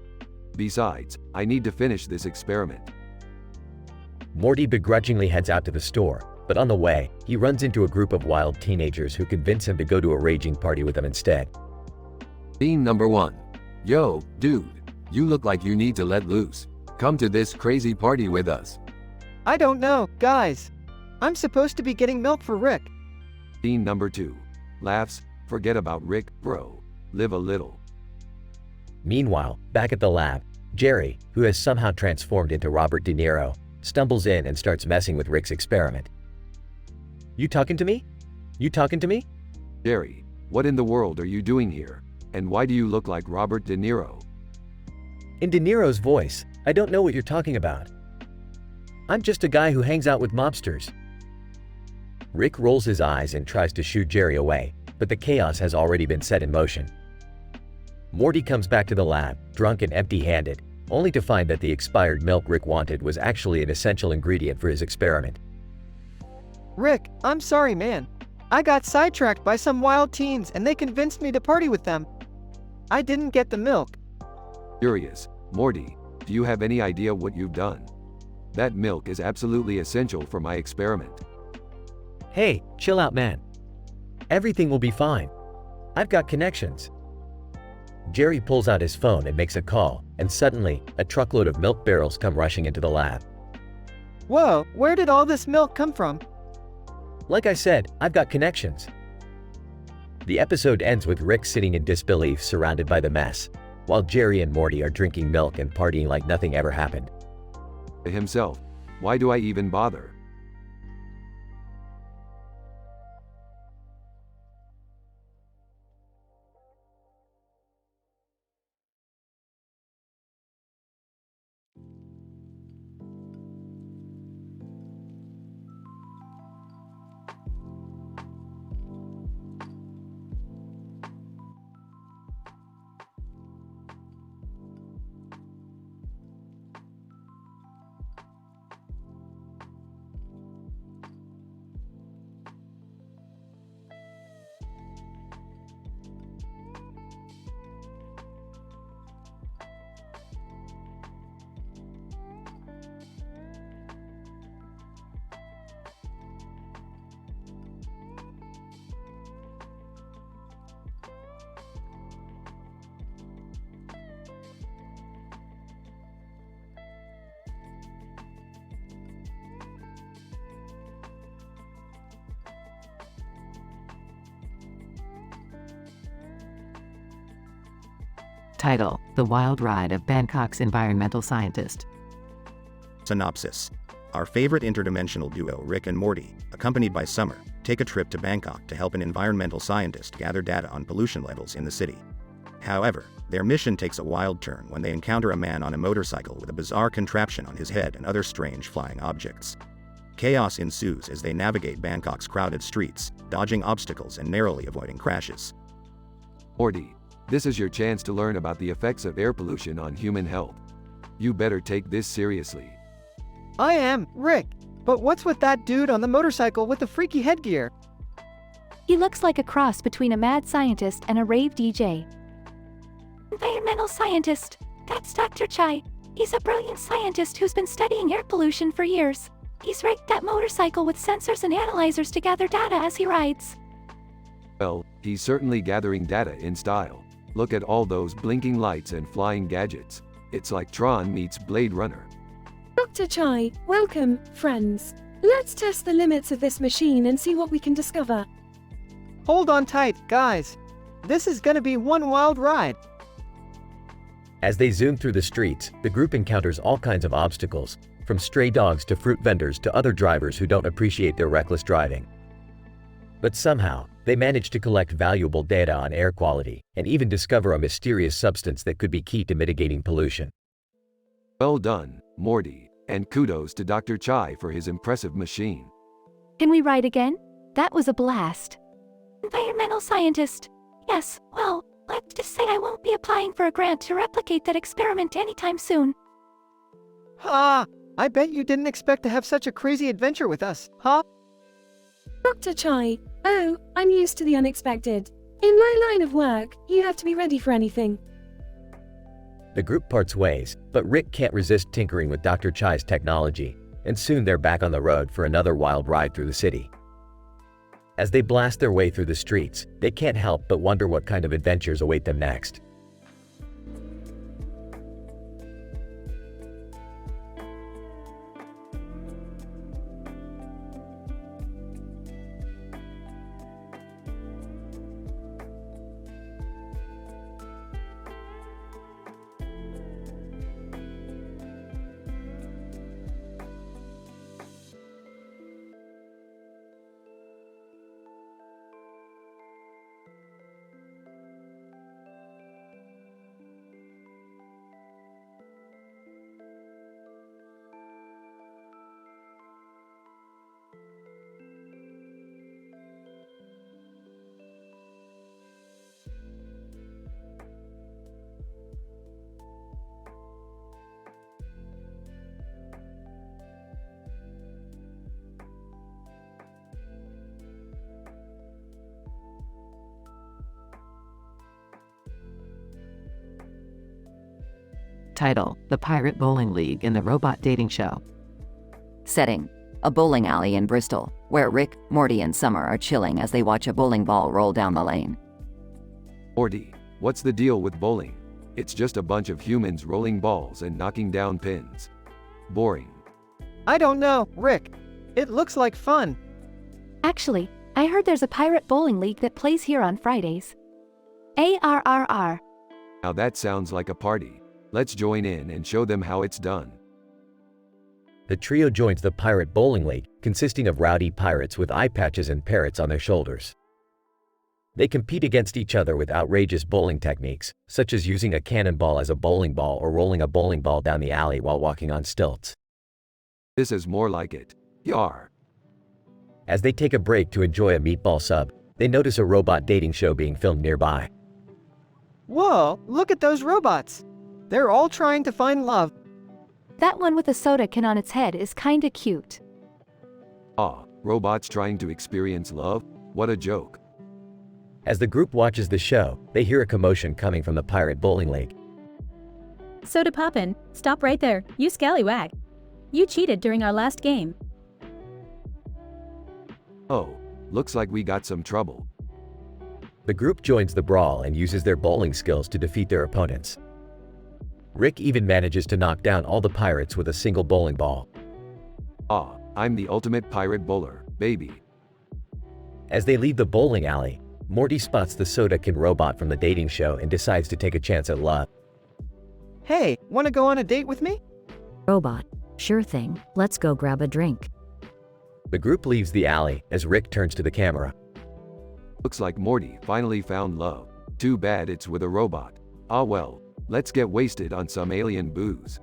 Besides, I need to finish this experiment. Morty begrudgingly heads out to the store, but on the way, he runs into a group of wild teenagers who convince him to go to a raging party with them instead. Scene number 1. Yo, dude, you look like you need to let loose. Come to this crazy party with us. I don't know, guys. I'm supposed to be getting milk for Rick. Scene number 2. Laughs. Forget about Rick, bro. Live a little. Meanwhile, back at the lab, Jerry, who has somehow transformed into Robert De Niro, stumbles in and starts messing with Rick's experiment. You talking to me? You talking to me? Jerry, what in the world are you doing here? And why do you look like Robert De Niro? In De Niro's voice, I don't know what you're talking about. I'm just a guy who hangs out with mobsters. Rick rolls his eyes and tries to shoo Jerry away, but the chaos has already been set in motion. Morty comes back to the lab, drunk and empty-handed, only to find that the expired milk Rick wanted was actually an essential ingredient for his experiment. Rick, I'm sorry, man. I got sidetracked by some wild teens and they convinced me to party with them. I didn't get the milk. Curious, Morty, do you have any idea what you've done? That milk is absolutely essential for my experiment. Hey, chill out, man. Everything will be fine. I've got connections. Jerry pulls out his phone and makes a call, and suddenly, a truckload of milk barrels come rushing into the lab. Whoa, where did all this milk come from? Like I said, I've got connections. The episode ends with Rick sitting in disbelief surrounded by the mess, while Jerry and Morty are drinking milk and partying like nothing ever happened. Himself, why do I even bother? Title: The Wild Ride of Bangkok's Environmental Scientist. Synopsis. Our favorite interdimensional duo, Rick and Morty, accompanied by Summer, take a trip to Bangkok to help an environmental scientist gather data on pollution levels in the city. However, their mission takes a wild turn when they encounter a man on a motorcycle with a bizarre contraption on his head and other strange flying objects. Chaos ensues as they navigate Bangkok's crowded streets, dodging obstacles and narrowly avoiding crashes. Morty, this is your chance to learn about the effects of air pollution on human health. You better take this seriously. I am, Rick. But what's with that dude on the motorcycle with the freaky headgear? He looks like a cross between a mad scientist and a rave DJ. Environmental scientist. That's Dr. Chai. He's a brilliant scientist who's been studying air pollution for years. He's rigged that motorcycle with sensors and analyzers to gather data as he rides. Well, he's certainly gathering data in style. Look at all those blinking lights and flying gadgets. It's like Tron meets Blade Runner. Dr. Chai, welcome, friends. Let's test the limits of this machine and see what we can discover. Hold on tight, guys. This is gonna be one wild ride. As they zoom through the streets, the group encounters all kinds of obstacles, from stray dogs to fruit vendors to other drivers who don't appreciate their reckless driving. But somehow, they manage to collect valuable data on air quality and even discover a mysterious substance that could be key to mitigating pollution. Well done, Morty, and kudos to Dr. Chai for his impressive machine. Can we ride again? That was a blast. Environmental scientist. Yes, well, let's just say I won't be applying for a grant to replicate that experiment anytime soon. Ha! I bet you didn't expect to have such a crazy adventure with us, huh? Dr. Chai, oh, I'm used to the unexpected. In my line of work, you have to be ready for anything. The group parts ways, but Rick can't resist tinkering with Dr. Chai's technology, and soon they're back on the road for another wild ride through the city. As they blast their way through the streets, they can't help but wonder what kind of adventures await them next. Title: The Pirate Bowling League in the Robot Dating Show. Setting: a bowling alley in Bristol, where Rick, Morty, and Summer are chilling as they watch a bowling ball roll down the lane. Morty, what's the deal with bowling? It's just a bunch of humans rolling balls and knocking down pins. Boring. I don't know, Rick. It looks like fun. Actually, I heard there's a pirate bowling league that plays here on Fridays. ARRR. Now that sounds like a party. Let's join in and show them how it's done. The trio joins the Pirate Bowling League, consisting of rowdy pirates with eye patches and parrots on their shoulders. They compete against each other with outrageous bowling techniques, such as using a cannonball as a bowling ball or rolling a bowling ball down the alley while walking on stilts. This is more like it. Yar. As they take a break to enjoy a meatball sub, they notice a robot dating show being filmed nearby. Whoa, look at those robots. They're all trying to find love. That one with a soda can on its head is kinda cute. Ah, robots trying to experience love? What a joke. As the group watches the show, they hear a commotion coming from the Pirate Bowling League. Soda Poppin', stop right there, you scallywag. You cheated during our last game. Oh, looks like we got some trouble. The group joins the brawl and uses their bowling skills to defeat their opponents. Rick even manages to knock down all the pirates with a single bowling ball. Ah, I'm the ultimate pirate bowler, baby. As they leave the bowling alley, Morty spots the soda can robot from the dating show and decides to take a chance at love. Hey, wanna go on a date with me? Robot. Sure thing, let's go grab a drink. The group leaves the alley as Rick turns to the camera. Looks like Morty finally found love. Too bad it's with a robot. Ah well, let's get wasted on some alien booze.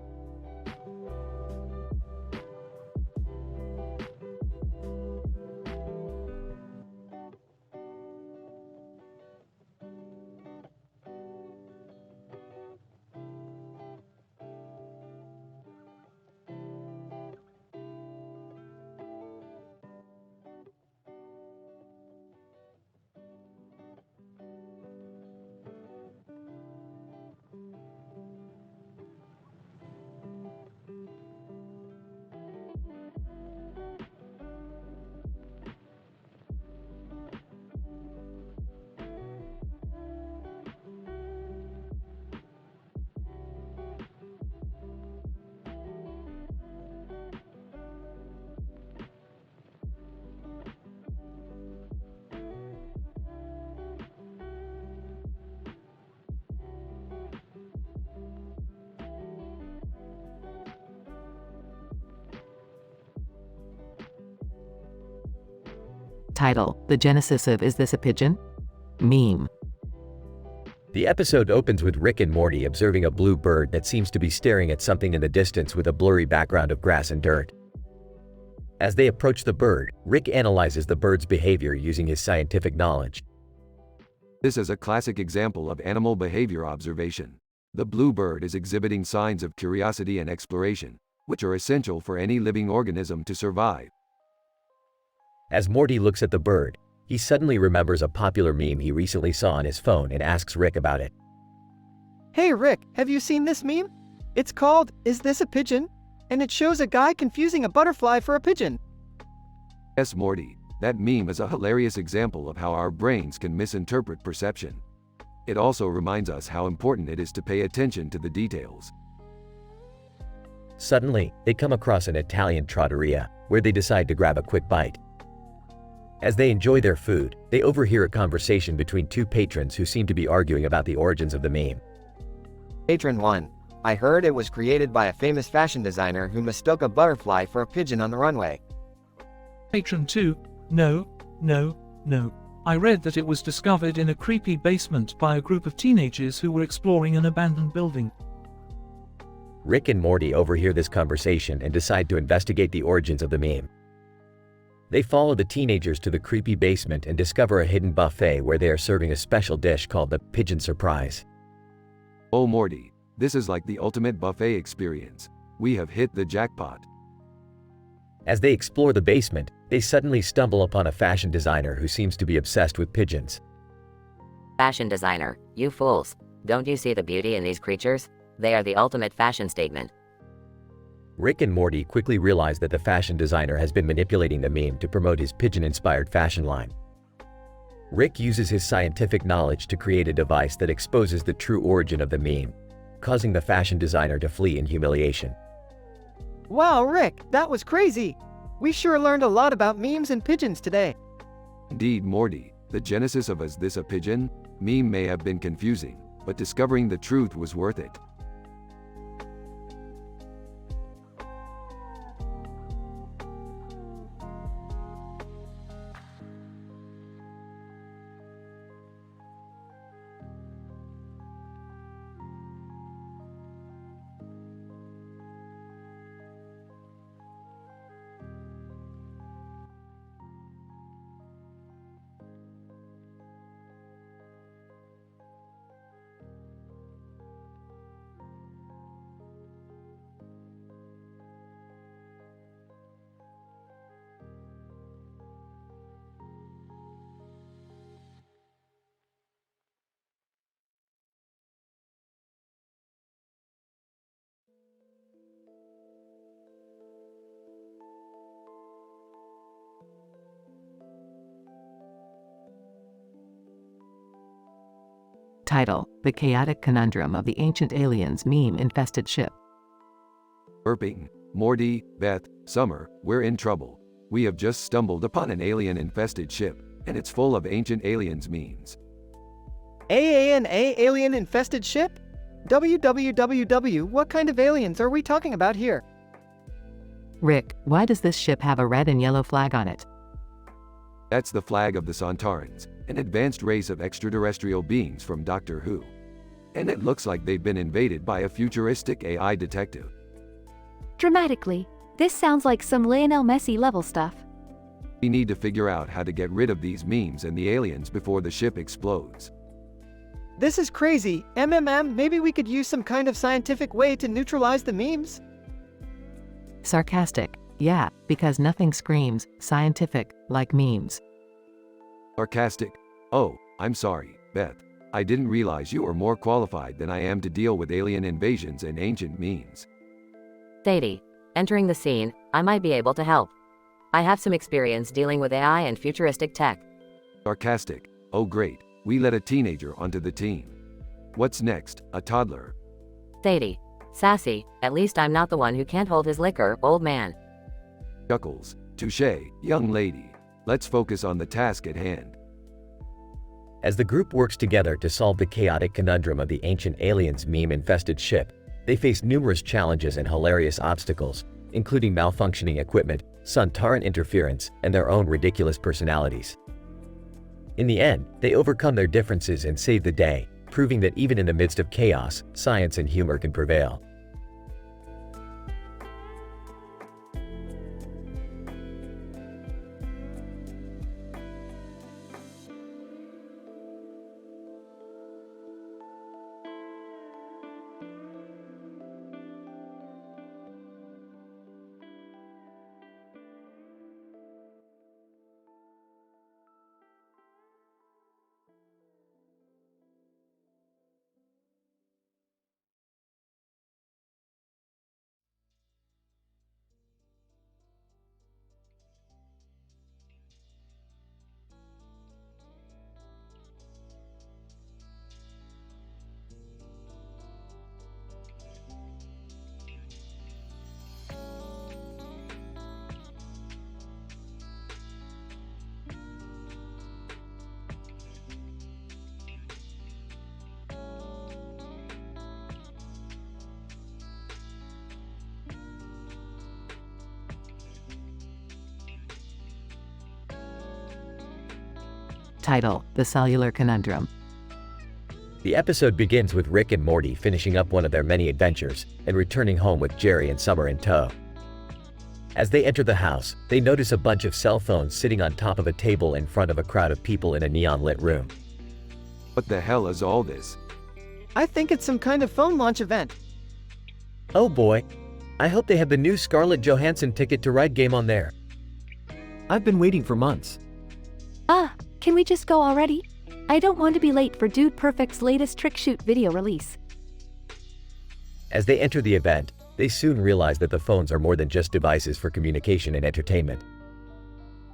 Title: The Genesis of Is This a Pigeon? Meme. The episode opens with Rick and Morty observing a blue bird that seems to be staring at something in the distance with a blurry background of grass and dirt. As they approach the bird, Rick analyzes the bird's behavior using his scientific knowledge. This is a classic example of animal behavior observation. The blue bird is exhibiting signs of curiosity and exploration, which are essential for any living organism to survive. As Morty looks at the bird, he suddenly remembers a popular meme he recently saw on his phone and asks Rick about it. Hey Rick, have you seen this meme? It's called, Is This a Pigeon? And it shows a guy confusing a butterfly for a pigeon. Yes, Morty, that meme is a hilarious example of how our brains can misinterpret perception. It also reminds us how important it is to pay attention to the details. Suddenly, they come across an Italian trattoria, where they decide to grab a quick bite. As they enjoy their food, they overhear a conversation between two patrons who seem to be arguing about the origins of the meme. Patron 1. I heard it was created by a famous fashion designer who mistook a butterfly for a pigeon on the runway. Patron 2. No. I read that it was discovered in a creepy basement by a group of teenagers who were exploring an abandoned building. Rick and Morty overhear this conversation and decide to investigate the origins of the meme. They follow the teenagers to the creepy basement and discover a hidden buffet where they are serving a special dish called the Pigeon Surprise. Oh Morty, this is like the ultimate buffet experience. We have hit the jackpot. As they explore the basement, they suddenly stumble upon a fashion designer who seems to be obsessed with pigeons. Fashion designer, you fools. Don't you see the beauty in these creatures? They are the ultimate fashion statement. Rick and Morty quickly realize that the fashion designer has been manipulating the meme to promote his pigeon-inspired fashion line. Rick uses his scientific knowledge to create a device that exposes the true origin of the meme, causing the fashion designer to flee in humiliation. Wow, Rick, that was crazy! We sure learned a lot about memes and pigeons today. Indeed, Morty, the genesis of "Is this a pigeon?" meme may have been confusing, but discovering the truth was worth it. Title: The Chaotic Conundrum of the Ancient Aliens Meme-Infested Ship. Burping. Morty, Beth, Summer, we're in trouble. We have just stumbled upon an alien-infested ship, and it's full of ancient aliens memes. AANA alien-infested ship? WWWW, what kind of aliens are we talking about here? Rick, why does this ship have a red and yellow flag on it? That's the flag of the Sontarans, an advanced race of extraterrestrial beings from Doctor Who. And it looks like they've been invaded by a futuristic AI detective. Dramatically, this sounds like some Lionel Messi level stuff. We need to figure out how to get rid of these memes and the aliens before the ship explodes. This is crazy. Maybe we could use some kind of scientific way to neutralize the memes? Sarcastic. Yeah, because nothing screams scientific like memes. Sarcastic. Oh, I'm sorry, Beth. I didn't realize you were more qualified than I am to deal with alien invasions and ancient memes. Sadie, entering the scene, I might be able to help. I have some experience dealing with AI and futuristic tech. Sarcastic. Oh great, we let a teenager onto the team. What's next, a toddler? Sadie, sassy, at least I'm not the one who can't hold his liquor, old man. Chuckles. Touché, young lady. Let's focus on the task at hand. As the group works together to solve the chaotic conundrum of the ancient aliens meme-infested ship, they face numerous challenges and hilarious obstacles, including malfunctioning equipment, Sontaran interference, and their own ridiculous personalities. In the end, they overcome their differences and save the day, proving that even in the midst of chaos, science and humor can prevail. Title: The Cellular Conundrum. The episode begins with Rick and Morty finishing up one of their many adventures and returning home with Jerry and Summer in tow. As they enter the house, they notice a bunch of cell phones sitting on top of a table in front of a crowd of people in a neon-lit room. What the hell is all this? I think it's some kind of phone launch event. Oh boy. I hope they have the new Scarlett Johansson Ticket to Ride game on there. I've been waiting for months. Can we just go already? I don't want to be late for Dude Perfect's latest trick shoot video release. As they enter the event, they soon realize that the phones are more than just devices for communication and entertainment.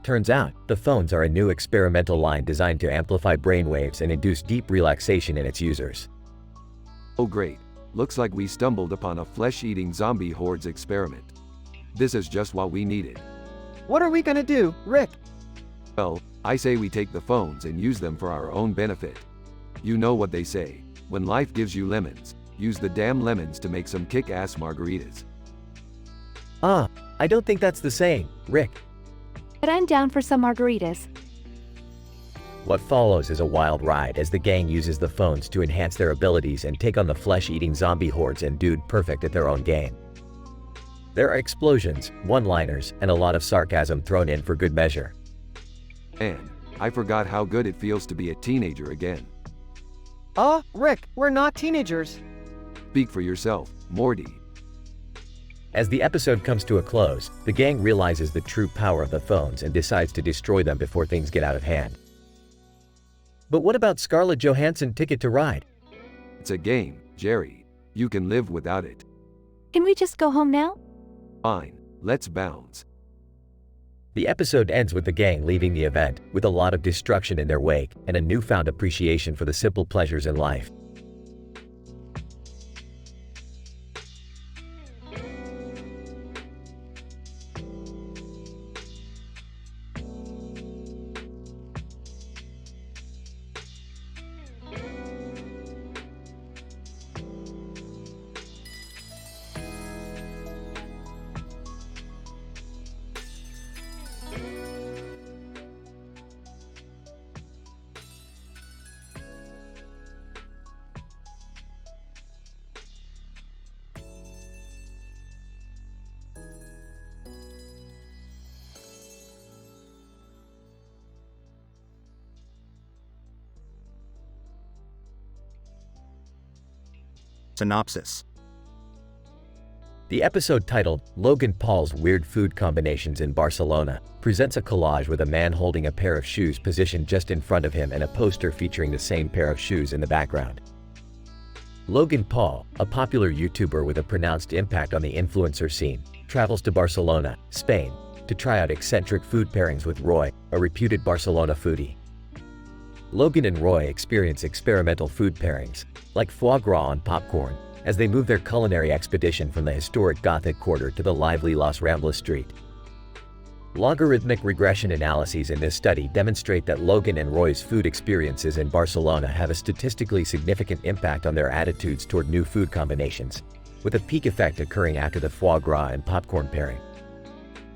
Turns out, the phones are a new experimental line designed to amplify brainwaves and induce deep relaxation in its users. Oh great, looks like we stumbled upon a flesh-eating zombie hordes experiment. This is just what we needed. What are we gonna do, Rick? Well, I say we take the phones and use them for our own benefit. You know what they say, when life gives you lemons, use the damn lemons to make some kick-ass margaritas. I don't think that's the same, Rick. But I'm down for some margaritas. What follows is a wild ride as the gang uses the phones to enhance their abilities and take on the flesh-eating zombie hordes and Dude Perfect at their own game. There are explosions, one-liners, and a lot of sarcasm thrown in for good measure. And I forgot how good it feels to be a teenager again. Rick, we're not teenagers. Speak for yourself, Morty. As the episode comes to a close, the gang realizes the true power of the phones and decides to destroy them before things get out of hand. But what about Scarlett Johansson Ticket to Ride? It's a game, Jerry. You can live without it. Can we just go home now? Fine, let's bounce. The episode ends with the gang leaving the event, with a lot of destruction in their wake and a newfound appreciation for the simple pleasures in life. Synopsis. The episode titled Logan Paul's Weird Food Combinations in Barcelona presents a collage with a man holding a pair of shoes positioned just in front of him and a poster featuring the same pair of shoes in the background. Logan Paul, a popular YouTuber with a pronounced impact on the influencer scene, travels to Barcelona, Spain, to try out eccentric food pairings with Roy, a reputed Barcelona foodie. Logan and Roy experience experimental food pairings, like foie gras and popcorn, as they move their culinary expedition from the historic Gothic Quarter to the lively Las Ramblas street. Logarithmic regression analyses in this study demonstrate that Logan and Roy's food experiences in Barcelona have a statistically significant impact on their attitudes toward new food combinations, with a peak effect occurring after the foie gras and popcorn pairing.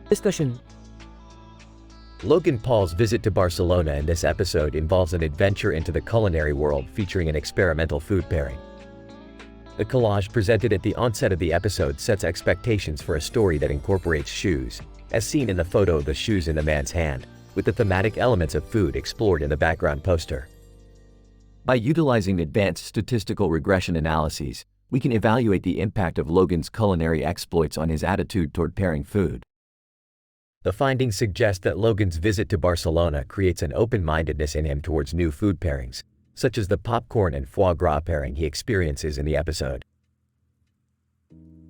Discussion. Logan Paul's visit to Barcelona in this episode involves an adventure into the culinary world featuring an experimental food pairing. The collage presented at the onset of the episode sets expectations for a story that incorporates shoes, as seen in the photo of the shoes in the man's hand, with the thematic elements of food explored in the background poster. By utilizing advanced statistical regression analyses, we can evaluate the impact of Logan's culinary exploits on his attitude toward pairing food. The findings suggest that Logan's visit to Barcelona creates an open-mindedness in him towards new food pairings, such as the popcorn and foie gras pairing he experiences in the episode.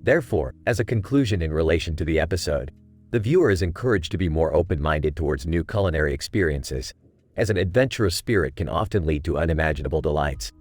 Therefore, as a conclusion in relation to the episode, the viewer is encouraged to be more open-minded towards new culinary experiences, as an adventurous spirit can often lead to unimaginable delights.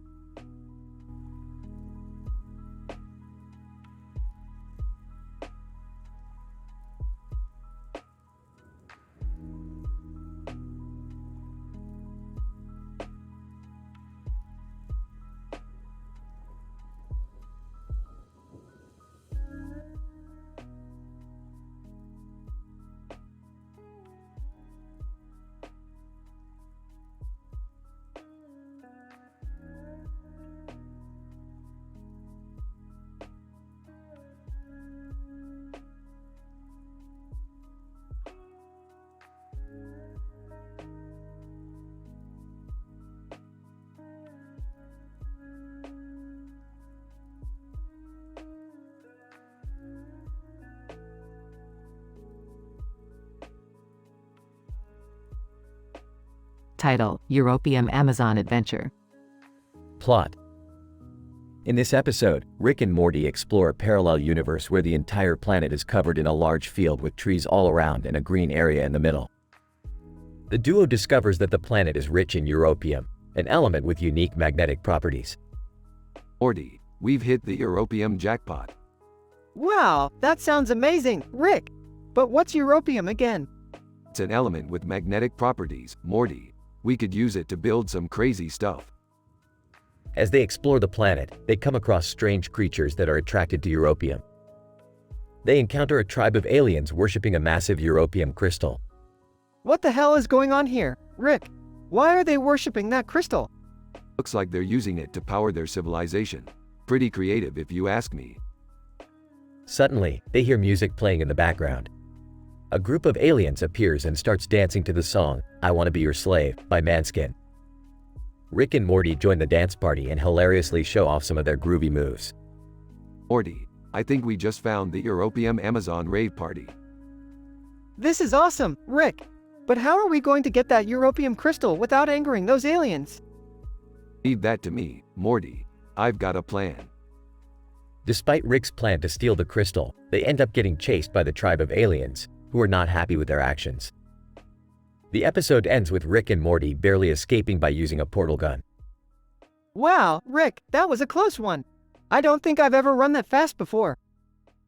Title: European Amazon Adventure. Plot: In this episode, Rick and Morty explore a parallel universe where the entire planet is covered in a large field with trees all around and a green area in the middle. The duo discovers that the planet is rich in europium, an element with unique magnetic properties. Morty, we've hit the europium jackpot. Wow, that sounds amazing, Rick. But what's europium again? It's an element with magnetic properties, Morty. We could use it to build some crazy stuff. As they explore the planet, they come across strange creatures that are attracted to europium. They encounter a tribe of aliens worshipping a massive europium crystal. What the hell is going on here, Rick? Why are they worshipping that crystal? Looks like they're using it to power their civilization. Pretty creative if you ask me. Suddenly, they hear music playing in the background. A group of aliens appears and starts dancing to the song, "I Wanna Be Your Slave" by Manskin. Rick and Morty join the dance party and hilariously show off some of their groovy moves. Morty, I think we just found the europium Amazon rave party. This is awesome, Rick. But how are we going to get that europium crystal without angering those aliens? Leave that to me, Morty. I've got a plan. Despite Rick's plan to steal the crystal, they end up getting chased by the tribe of aliens, who are not happy with their actions. The episode ends with Rick and Morty barely escaping by using a portal gun. Wow, Rick, that was a close one. I don't think I've ever run that fast before.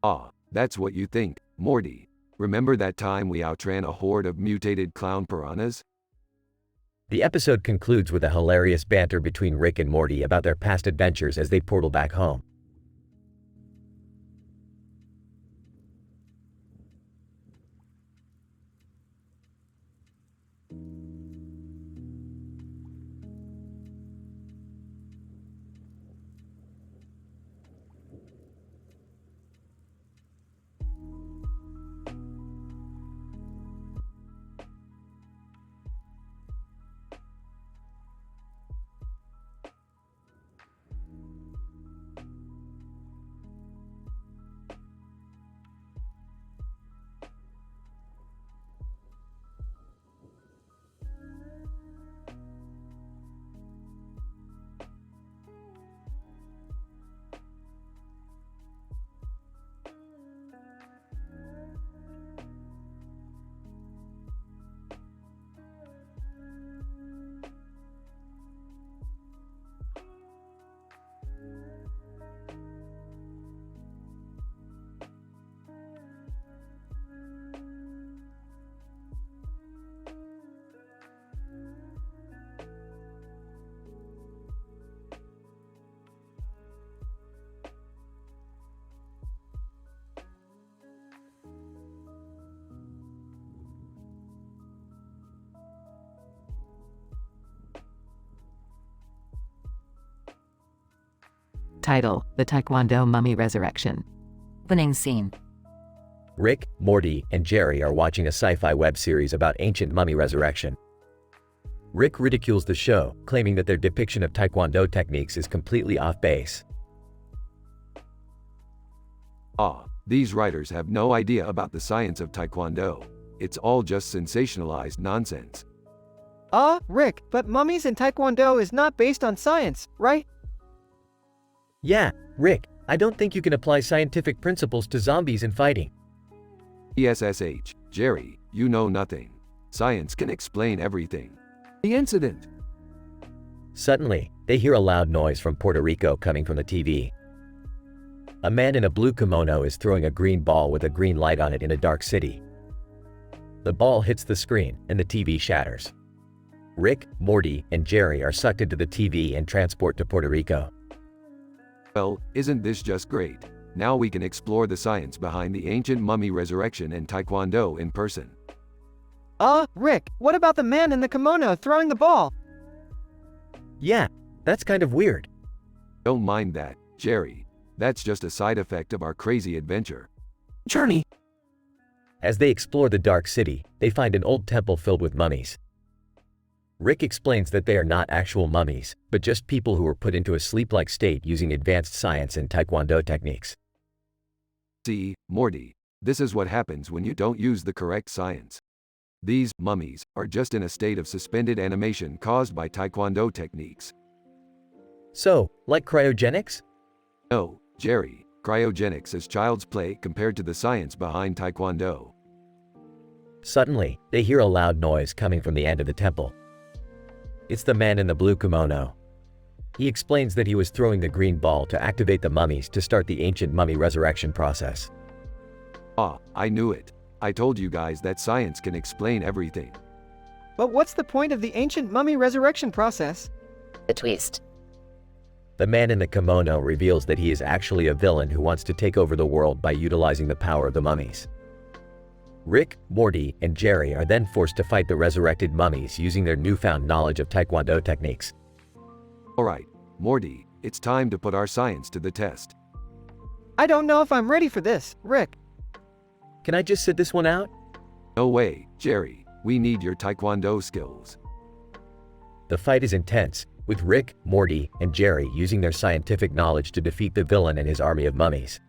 Ah, that's what you think, Morty. Remember that time we outran a horde of mutated clown piranhas? The episode concludes with a hilarious banter between Rick and Morty about their past adventures as they portal back home. Title: The Taekwondo Mummy Resurrection. Opening scene. Rick, Morty, and Jerry are watching a sci-fi web series about ancient mummy resurrection. Rick ridicules the show, claiming that their depiction of Taekwondo techniques is completely off base. Ah, these writers have no idea about the science of Taekwondo. It's all just sensationalized nonsense. Rick, but mummies and Taekwondo is not based on science, right? Yeah, Rick, I don't think you can apply scientific principles to zombies and fighting. ESSH, Jerry, you know nothing. Science can explain everything. The incident. Suddenly, they hear a loud noise from Puerto Rico coming from the TV. A man in a blue kimono is throwing a green ball with a green light on it in a dark city. The ball hits the screen, and the TV shatters. Rick, Morty, and Jerry are sucked into the TV and transport to Puerto Rico. Well, isn't this just great? Now we can explore the science behind the ancient mummy resurrection and Taekwondo in person. Rick, what about the man in the kimono throwing the ball? Yeah, that's kind of weird. Don't mind that, Jerry. That's just a side effect of our crazy adventure. Journey. As they explore the dark city, they find an old temple filled with mummies. Rick explains that they are not actual mummies, but just people who were put into a sleep-like state using advanced science and Taekwondo techniques. See, Morty, this is what happens when you don't use the correct science. These mummies are just in a state of suspended animation caused by Taekwondo techniques. So, like cryogenics? No, Jerry, cryogenics is child's play compared to the science behind Taekwondo. Suddenly, they hear a loud noise coming from the end of the temple. It's the man in the blue kimono. He explains that he was throwing the green ball to activate the mummies to start the ancient mummy resurrection process. Ah, I knew it. I told you guys that science can explain everything. But what's the point of the ancient mummy resurrection process? The twist. The man in the kimono reveals that he is actually a villain who wants to take over the world by utilizing the power of the mummies. Rick, Morty, and Jerry are then forced to fight the resurrected mummies using their newfound knowledge of Taekwondo techniques. Alright, Morty, it's time to put our science to the test. I don't know if I'm ready for this, Rick. Can I just sit this one out? No way, Jerry, we need your Taekwondo skills. The fight is intense, with Rick, Morty, and Jerry using their scientific knowledge to defeat the villain and his army of mummies.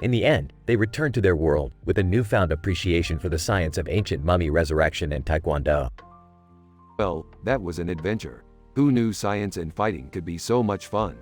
In the end, they return to their world with a newfound appreciation for the science of ancient mummy resurrection and Taekwondo. Well, that was an adventure. Who knew science and fighting could be so much fun?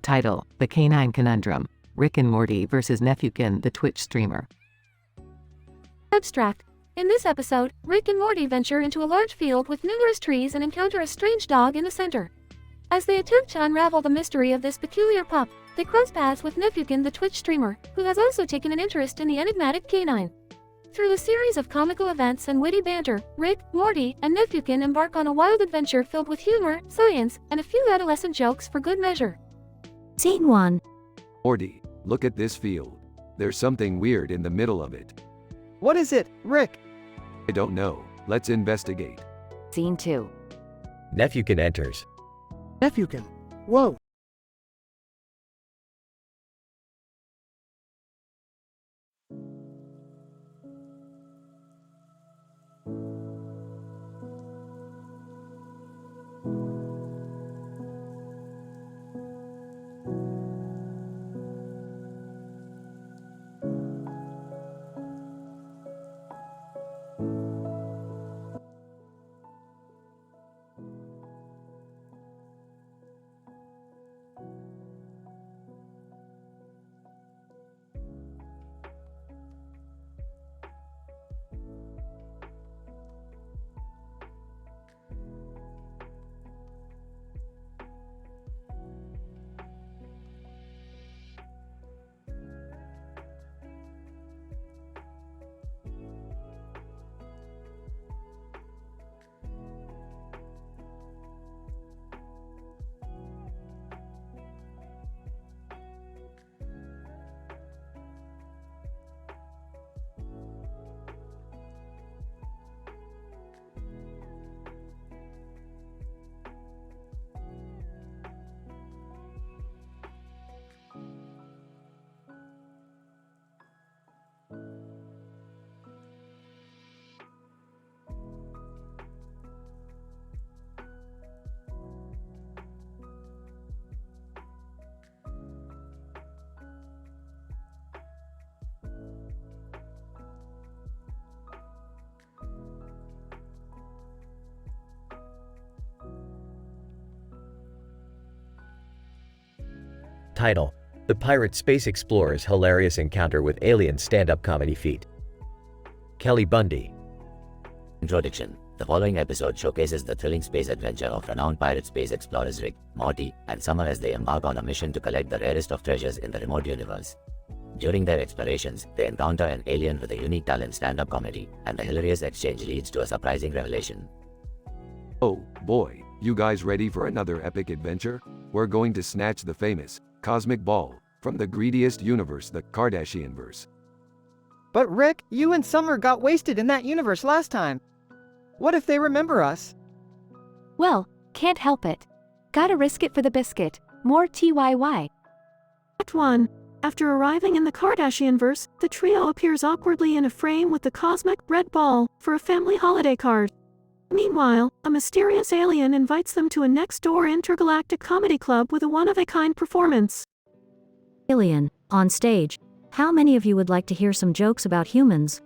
Title: The Canine Conundrum. Rick and Morty versus Nefukin, the Twitch streamer. Abstract. In this episode, Rick and Morty venture into a large field with numerous trees and encounter a strange dog in the center. As they attempt to unravel the mystery of this peculiar pup, they cross paths with Nefukin, the Twitch streamer, who has also taken an interest in the enigmatic canine. Through a series of comical events and witty banter, Rick, Morty, and Nefukin embark on a wild adventure filled with humor, science, and a few adolescent jokes for good measure. Scene 1. Morty, look at this field. There's something weird in the middle of it. What is it, Rick? I don't know. Let's investigate. Scene 2. Nefukin enters. Nefukin. Whoa. Title: The Pirate Space Explorer's Hilarious Encounter with Alien Stand-Up Comedy Feat. Kelly Bundy. Introduction. The following episode showcases the thrilling space adventure of renowned pirate space explorers Rick, Morty, and Summer as they embark on a mission to collect the rarest of treasures in the remote universe. During their explorations, they encounter an alien with a unique talent stand-up comedy, and the hilarious exchange leads to a surprising revelation. Oh, boy, you guys ready for another epic adventure? We're going to snatch the famous cosmic ball from the greediest universe, the Kardashianverse. But Rick, you and Summer got wasted in that universe last time. What if they remember us? Well, can't help it. Gotta risk it for the biscuit. More TYY. Act 1. After arriving in the Kardashianverse, the trio appears awkwardly in a frame with the cosmic red ball for a family holiday card. Meanwhile, a mysterious alien invites them to a next-door intergalactic comedy club with a one-of-a-kind performance. Alien, on stage. How many of you would like to hear some jokes about humans?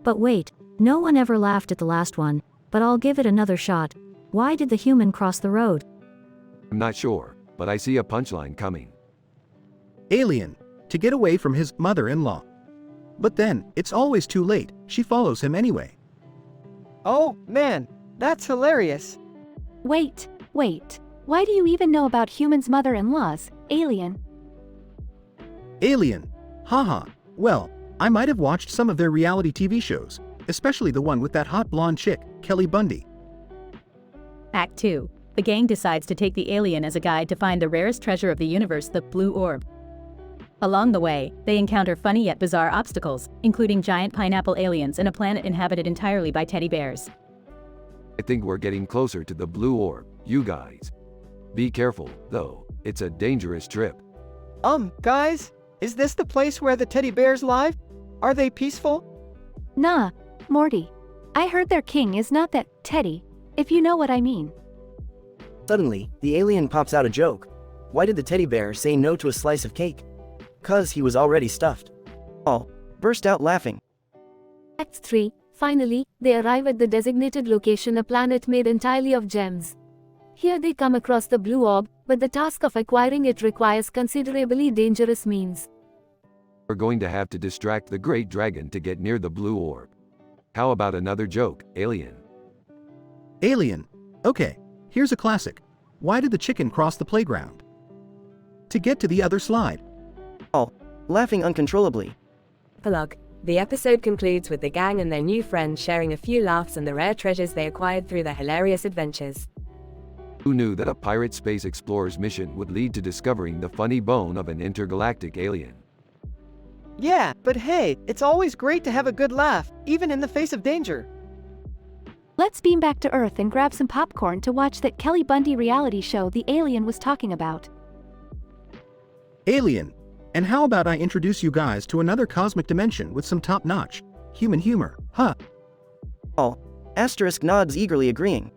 But wait, no one ever laughed at the last one, but I'll give it another shot. Why did the human cross the road? I'm not sure, but I see a punchline coming. Alien, to get away from his mother-in-law. But then, it's always too late, she follows him anyway. Oh, man, that's hilarious. Wait. Why do you even know about humans' mother-in-laws, Alien? Alien. Haha. Well, I might have watched some of their reality TV shows, especially the one with that hot blonde chick, Kelly Bundy. Act 2. The gang decides to take the alien as a guide to find the rarest treasure of the universe, the blue orb. Along the way, they encounter funny yet bizarre obstacles, including giant pineapple aliens and a planet inhabited entirely by teddy bears. I think we're getting closer to the blue orb, you guys. Be careful, though, it's a dangerous trip. Guys, is this the place where the teddy bears live? Are they peaceful? Nah, Morty. I heard their king is not that Teddy, if you know what I mean. Suddenly, the alien pops out a joke. Why did the teddy bear say no to a slice of cake? 'Cause he was already stuffed. All burst out laughing. Act 3. Finally, they arrive at the designated location, a planet made entirely of gems. Here they come across the blue orb, but the task of acquiring it requires considerably dangerous means. We're going to have to distract the great dragon to get near the blue orb. How about another joke, Alien? Alien. Okay, here's a classic. Why did the chicken cross the playground? To get to the other slide. All laughing uncontrollably. Epilogue. The episode concludes with the gang and their new friends sharing a few laughs and the rare treasures they acquired through their hilarious adventures. Who knew that a pirate space explorer's mission would lead to discovering the funny bone of an intergalactic alien? Yeah, but hey, it's always great to have a good laugh, even in the face of danger. Let's beam back to Earth and grab some popcorn to watch that Kelly Bundy reality show the alien was talking about. Alien. And how about I introduce you guys to another cosmic dimension with some top-notch human humor, huh? All asterisk nods eagerly agreeing.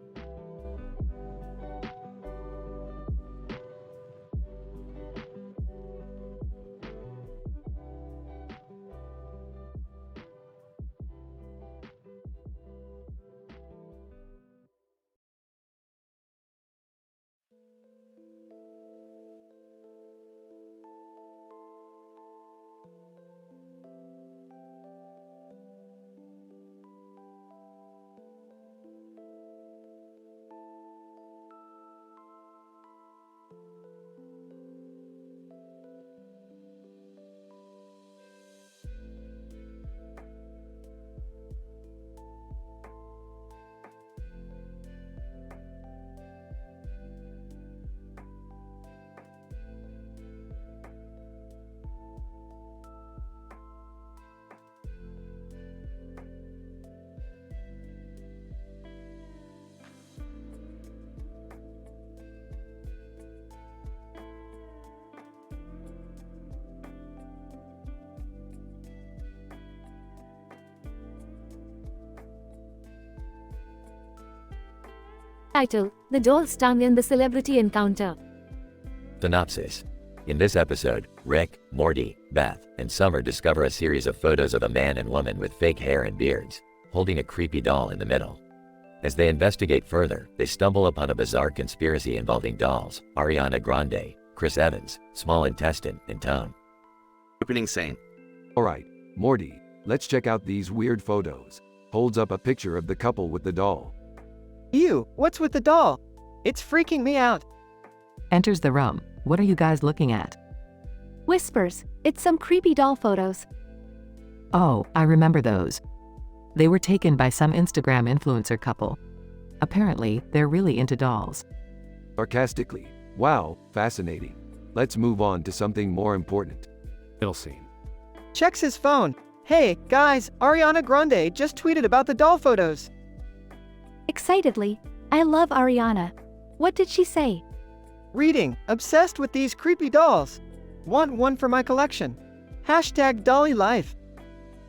Title: The Doll's Tongue and the Celebrity Encounter. Synopsis. In this episode, Rick, Morty, Beth, and Summer discover a series of photos of a man and woman with fake hair and beards, holding a creepy doll in the middle. As they investigate further, they stumble upon a bizarre conspiracy involving dolls, Ariana Grande, Chris Evans, small intestine, in tone. Opening scene. Alright, Morty, let's check out these weird photos. Holds up a picture of the couple with the doll. Ew, what's with the doll? It's freaking me out. Enters the room. What are you guys looking at? Whispers, it's some creepy doll photos. Oh, I remember those. They were taken by some Instagram influencer couple. Apparently, they're really into dolls. Sarcastically. Wow, fascinating. Let's move on to something more important. Middle scene. Checks his phone. Hey, guys, Ariana Grande just tweeted about the doll photos. Excitedly, I love Ariana. What did she say? Reading, obsessed with these creepy dolls. Want one for my collection. Hashtag Dolly Life.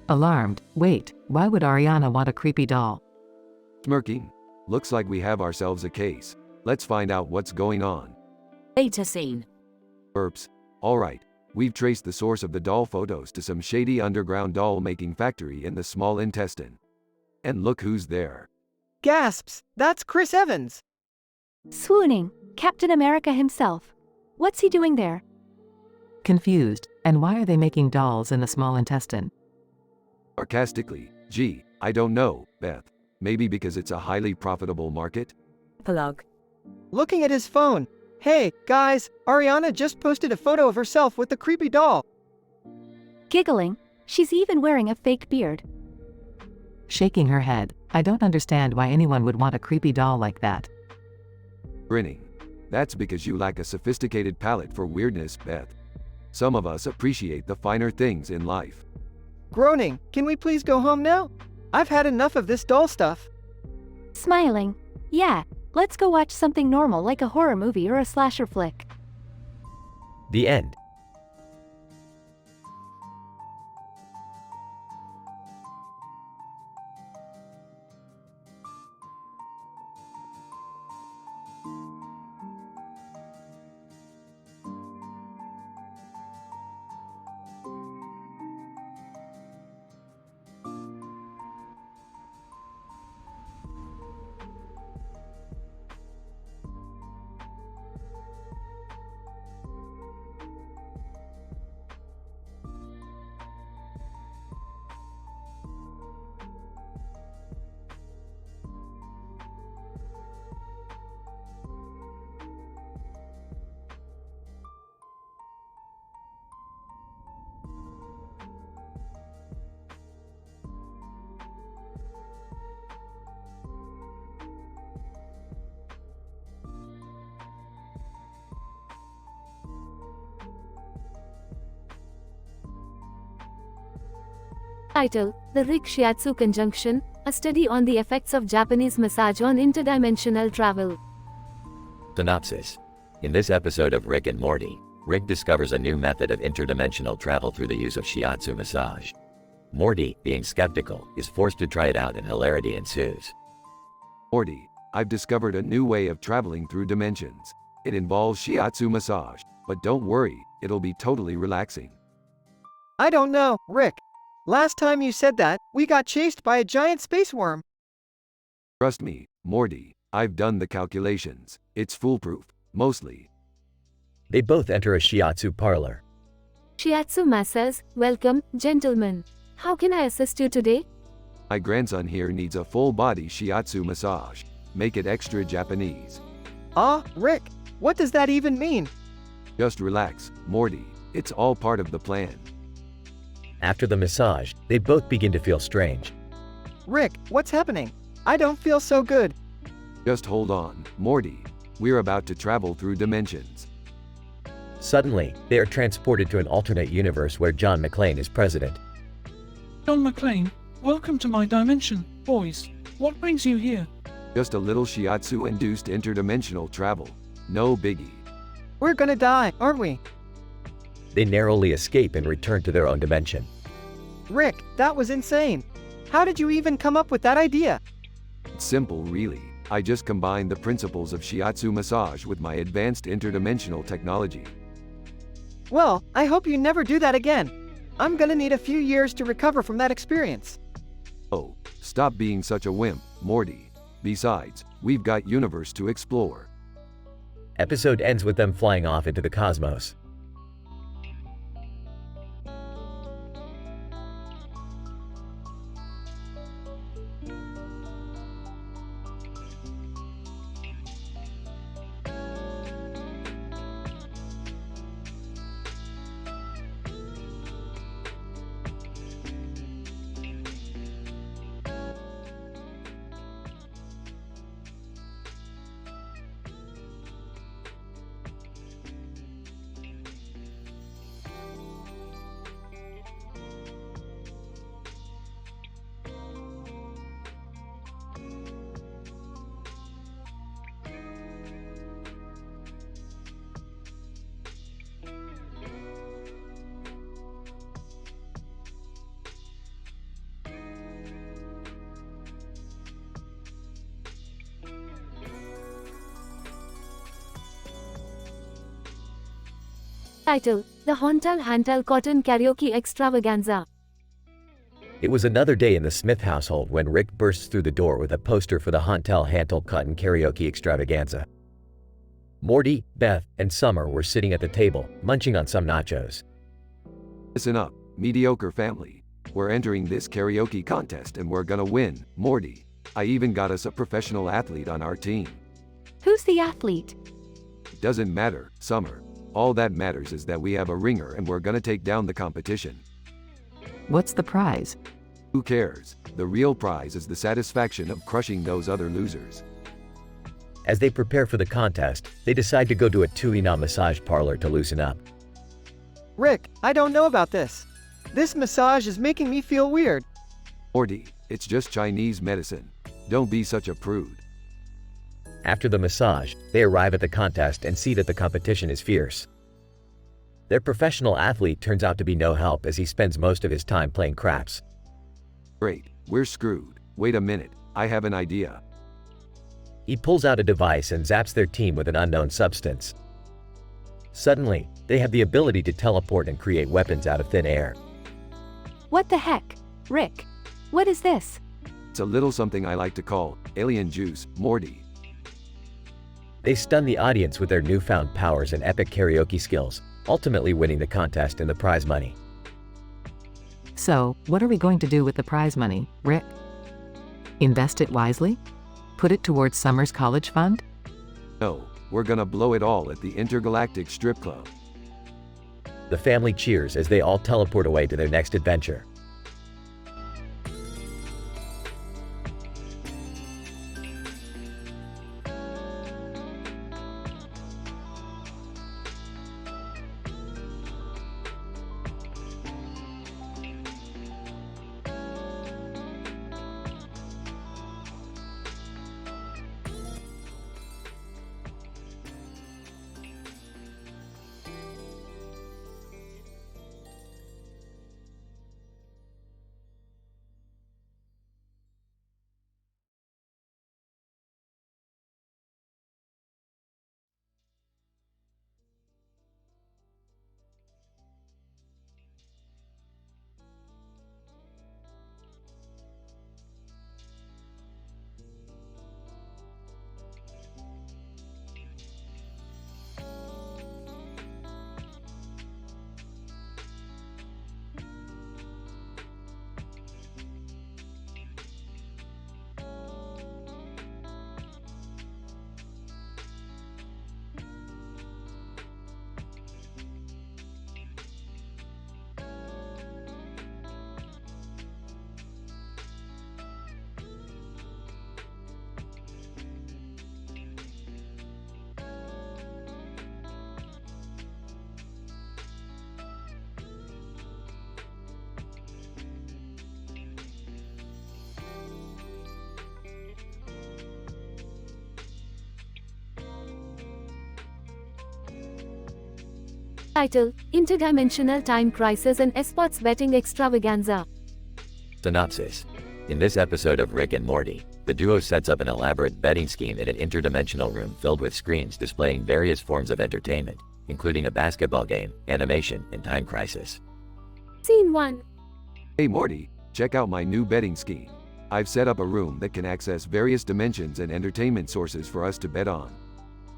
Alarmed. Wait, why would Ariana want a creepy doll? Smirking. Looks like we have ourselves a case. Let's find out what's going on. Later scene. Burps. Alright, we've traced the source of the doll photos to some shady underground doll making factory in the small intestine. And look who's there. Gasps, that's Chris Evans. Swooning, Captain America himself. What's he doing there? Confused. And why are they making dolls in the small intestine? Sarcastically, gee, I don't know, Beth. Maybe because it's a highly profitable market? Epilogue. Looking at his phone. Hey, guys, Ariana just posted a photo of herself with the creepy doll. Giggling, she's even wearing a fake beard. Shaking her head. I don't understand why anyone would want a creepy doll like that. Grinning. That's because you lack a sophisticated palate for weirdness, Beth. Some of us appreciate the finer things in life. Groaning, can we please go home now? I've had enough of this doll stuff. Smiling, yeah, let's go watch something normal like a horror movie or a slasher flick. The end. Title: The Rick Shiatsu Conjunction, a study on the effects of Japanese massage on interdimensional travel. Synopsis. In this episode of Rick and Morty, Rick discovers a new method of interdimensional travel through the use of shiatsu massage. Morty, being skeptical, is forced to try it out and hilarity ensues. Morty, I've discovered a new way of traveling through dimensions. It involves shiatsu massage, but don't worry, it'll be totally relaxing. I don't know, Rick. Last time you said that, we got chased by a giant space worm. Trust me, Morty, I've done the calculations. It's foolproof, mostly. They both enter a shiatsu parlor. Shiatsu massage, welcome, gentlemen. How can I assist you today? My grandson here needs a full-body shiatsu massage. Make it extra Japanese. Rick, what does that even mean? Just relax, Morty. It's all part of the plan. After the massage, they both begin to feel strange. Rick, what's happening? I don't feel so good. Just hold on, Morty. We're about to travel through dimensions. Suddenly, they are transported to an alternate universe where John McClane is president. John McClane, welcome to my dimension, boys. What brings you here? Just a little shiatsu-induced interdimensional travel. No biggie. We're gonna die, aren't we? They narrowly escape and return to their own dimension. Rick, that was insane. How did you even come up with that idea? It's simple, really. I just combined the principles of shiatsu massage with my advanced interdimensional technology. Well, I hope you never do that again. I'm gonna need a few years to recover from that experience. Oh, stop being such a wimp, Morty. Besides, we've got universe to explore. Episode ends with them flying off into the cosmos. Title: The Hauntel Hantel Cotton Karaoke Extravaganza. It was another day in the Smith household when Rick bursts through the door with a poster for the Hauntel Hantel Cotton Karaoke Extravaganza. Morty, Beth, and Summer were sitting at the table, munching on some nachos. Listen up, mediocre family. We're entering this karaoke contest and we're gonna win, Morty. I even got us a professional athlete on our team. Who's the athlete? Doesn't matter, Summer. All that matters is that we have a ringer and we're gonna take down the competition. What's the prize? Who cares? The real prize is the satisfaction of crushing those other losers. As they prepare for the contest, they decide to go to a Tuina massage parlor to loosen up. Rick, I don't know about this. This massage is making me feel weird. Morty, it's just Chinese medicine. Don't be such a prude. After the massage, they arrive at the contest and see that the competition is fierce. Their professional athlete turns out to be no help as he spends most of his time playing craps. Great, we're screwed. Wait a minute, I have an idea. He pulls out a device and zaps their team with an unknown substance. Suddenly, they have the ability to teleport and create weapons out of thin air. What the heck? Rick, what is this? It's a little something I like to call alien juice, Morty. They stun the audience with their newfound powers and epic karaoke skills, ultimately winning the contest and the prize money. So, what are we going to do with the prize money, Rick? Invest it wisely? Put it towards Summer's college fund? No, we're gonna blow it all at the intergalactic strip club. The family cheers as they all teleport away to their next adventure. Title: Interdimensional Time Crisis and Esports Betting Extravaganza. Synopsis. In this episode of Rick and Morty, the duo sets up an elaborate betting scheme in an interdimensional room filled with screens displaying various forms of entertainment, including a basketball game, animation, and time crisis. Scene 1. Hey Morty, check out my new betting scheme. I've set up a room that can access various dimensions and entertainment sources for us to bet on.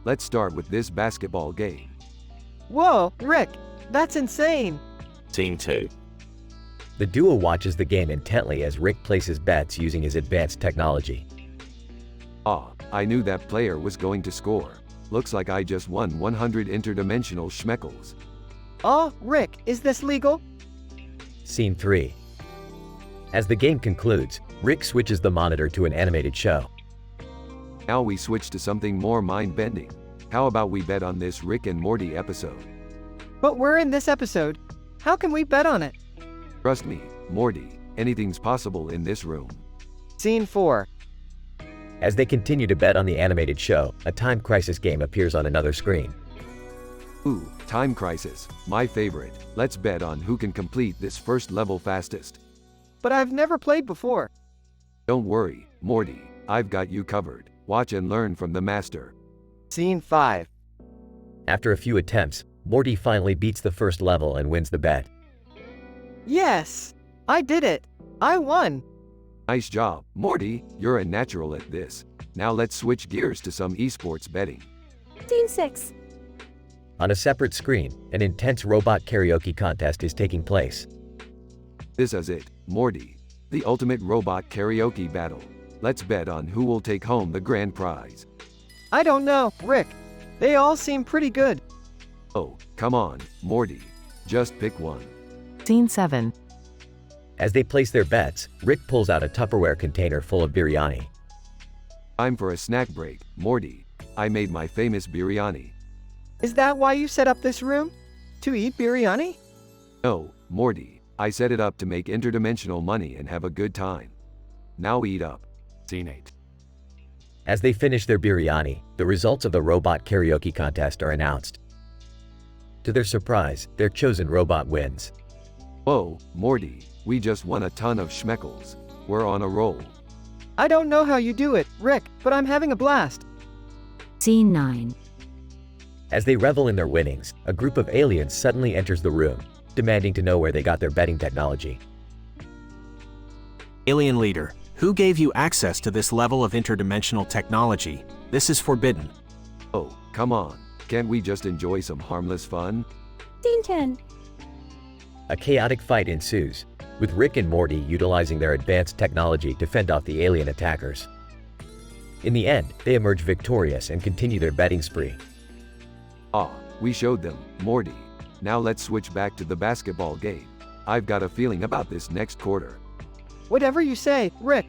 Let's start with this basketball game. Whoa, Rick, that's insane. Scene 2. The duo watches the game intently as Rick places bets using his advanced technology. Ah, I knew that player was going to score. Looks like I just won 100 interdimensional schmeckles. Oh, Rick, is this legal? Scene 3. As the game concludes, Rick switches the monitor to an animated show. Now we switch to something more mind-bending. How about we bet on this Rick and Morty episode? But we're in this episode. How can we bet on it? Trust me, Morty, anything's possible in this room. Scene 4. As they continue to bet on the animated show, a time crisis game appears on another screen. Ooh, Time Crisis, my favorite. Let's bet on who can complete this first level fastest. But I've never played before. Don't worry, Morty, I've got you covered. Watch and learn from the master. Scene 5. After a few attempts, Morty finally beats the first level and wins the bet. Yes! I did it! I won! Nice job, Morty, you're a natural at this. Now let's switch gears to some esports betting. Scene 6. On a separate screen, an intense robot karaoke contest is taking place. This is it, Morty. The ultimate robot karaoke battle. Let's bet on who will take home the grand prize. I don't know, Rick. They all seem pretty good. Oh, come on, Morty. Just pick one. Scene 7. As they place their bets, Rick pulls out a Tupperware container full of biryani. Time for a snack break, Morty. I made my famous biryani. Is that why you set up this room? To eat biryani? No, Morty. I set it up to make interdimensional money and have a good time. Now eat up. Scene 8. As they finish their biryani, the results of the robot karaoke contest are announced. To their surprise, their chosen robot wins. Whoa, Morty, we just won a ton of schmeckles. We're on a roll. I don't know how you do it, Rick, but I'm having a blast. Scene 9. As they revel in their winnings, a group of aliens suddenly enters the room, demanding to know where they got their betting technology. Alien leader, who gave you access to this level of interdimensional technology? This is forbidden. Oh, come on. Can't we just enjoy some harmless fun? Scene 10. A chaotic fight ensues, with Rick and Morty utilizing their advanced technology to fend off the alien attackers. In the end, they emerge victorious and continue their betting spree. Ah, we showed them, Morty. Now let's switch back to the basketball game. I've got a feeling about this next quarter. Whatever you say, Rick.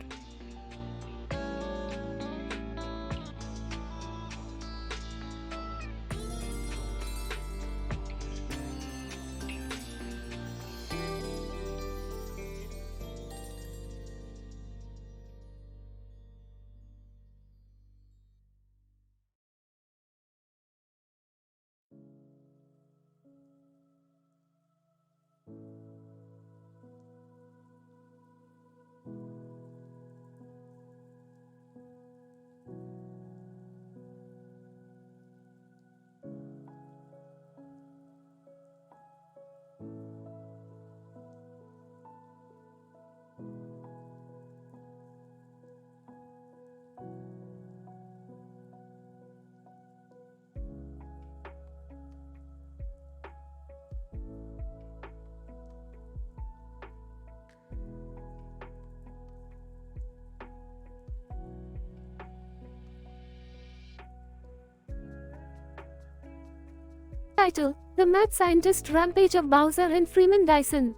Title: The Mad Scientist Rampage of Bowser and Freeman Dyson.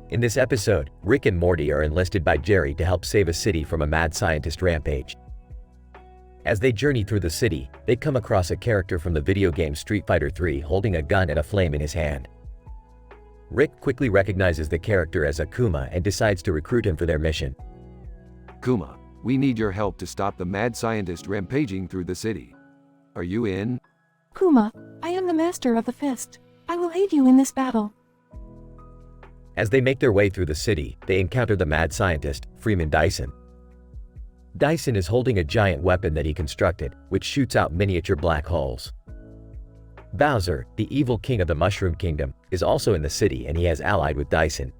In this episode, Rick and Morty are enlisted by Jerry to help save a city from a mad scientist rampage. As they journey through the city, they come across a character from the video game Street Fighter III holding a gun and a flame in his hand. Rick quickly recognizes the character as Akuma and decides to recruit him for their mission. Kuma, we need your help to stop the mad scientist rampaging through the city. Are you in? Kuma, I am the master of the fist. I will aid you in this battle. As they make their way through the city, they encounter the mad scientist, Freeman Dyson. Dyson is holding a giant weapon that he constructed, which shoots out miniature black holes. Bowser, the evil king of the Mushroom Kingdom, is also in the city and he has allied with Dyson.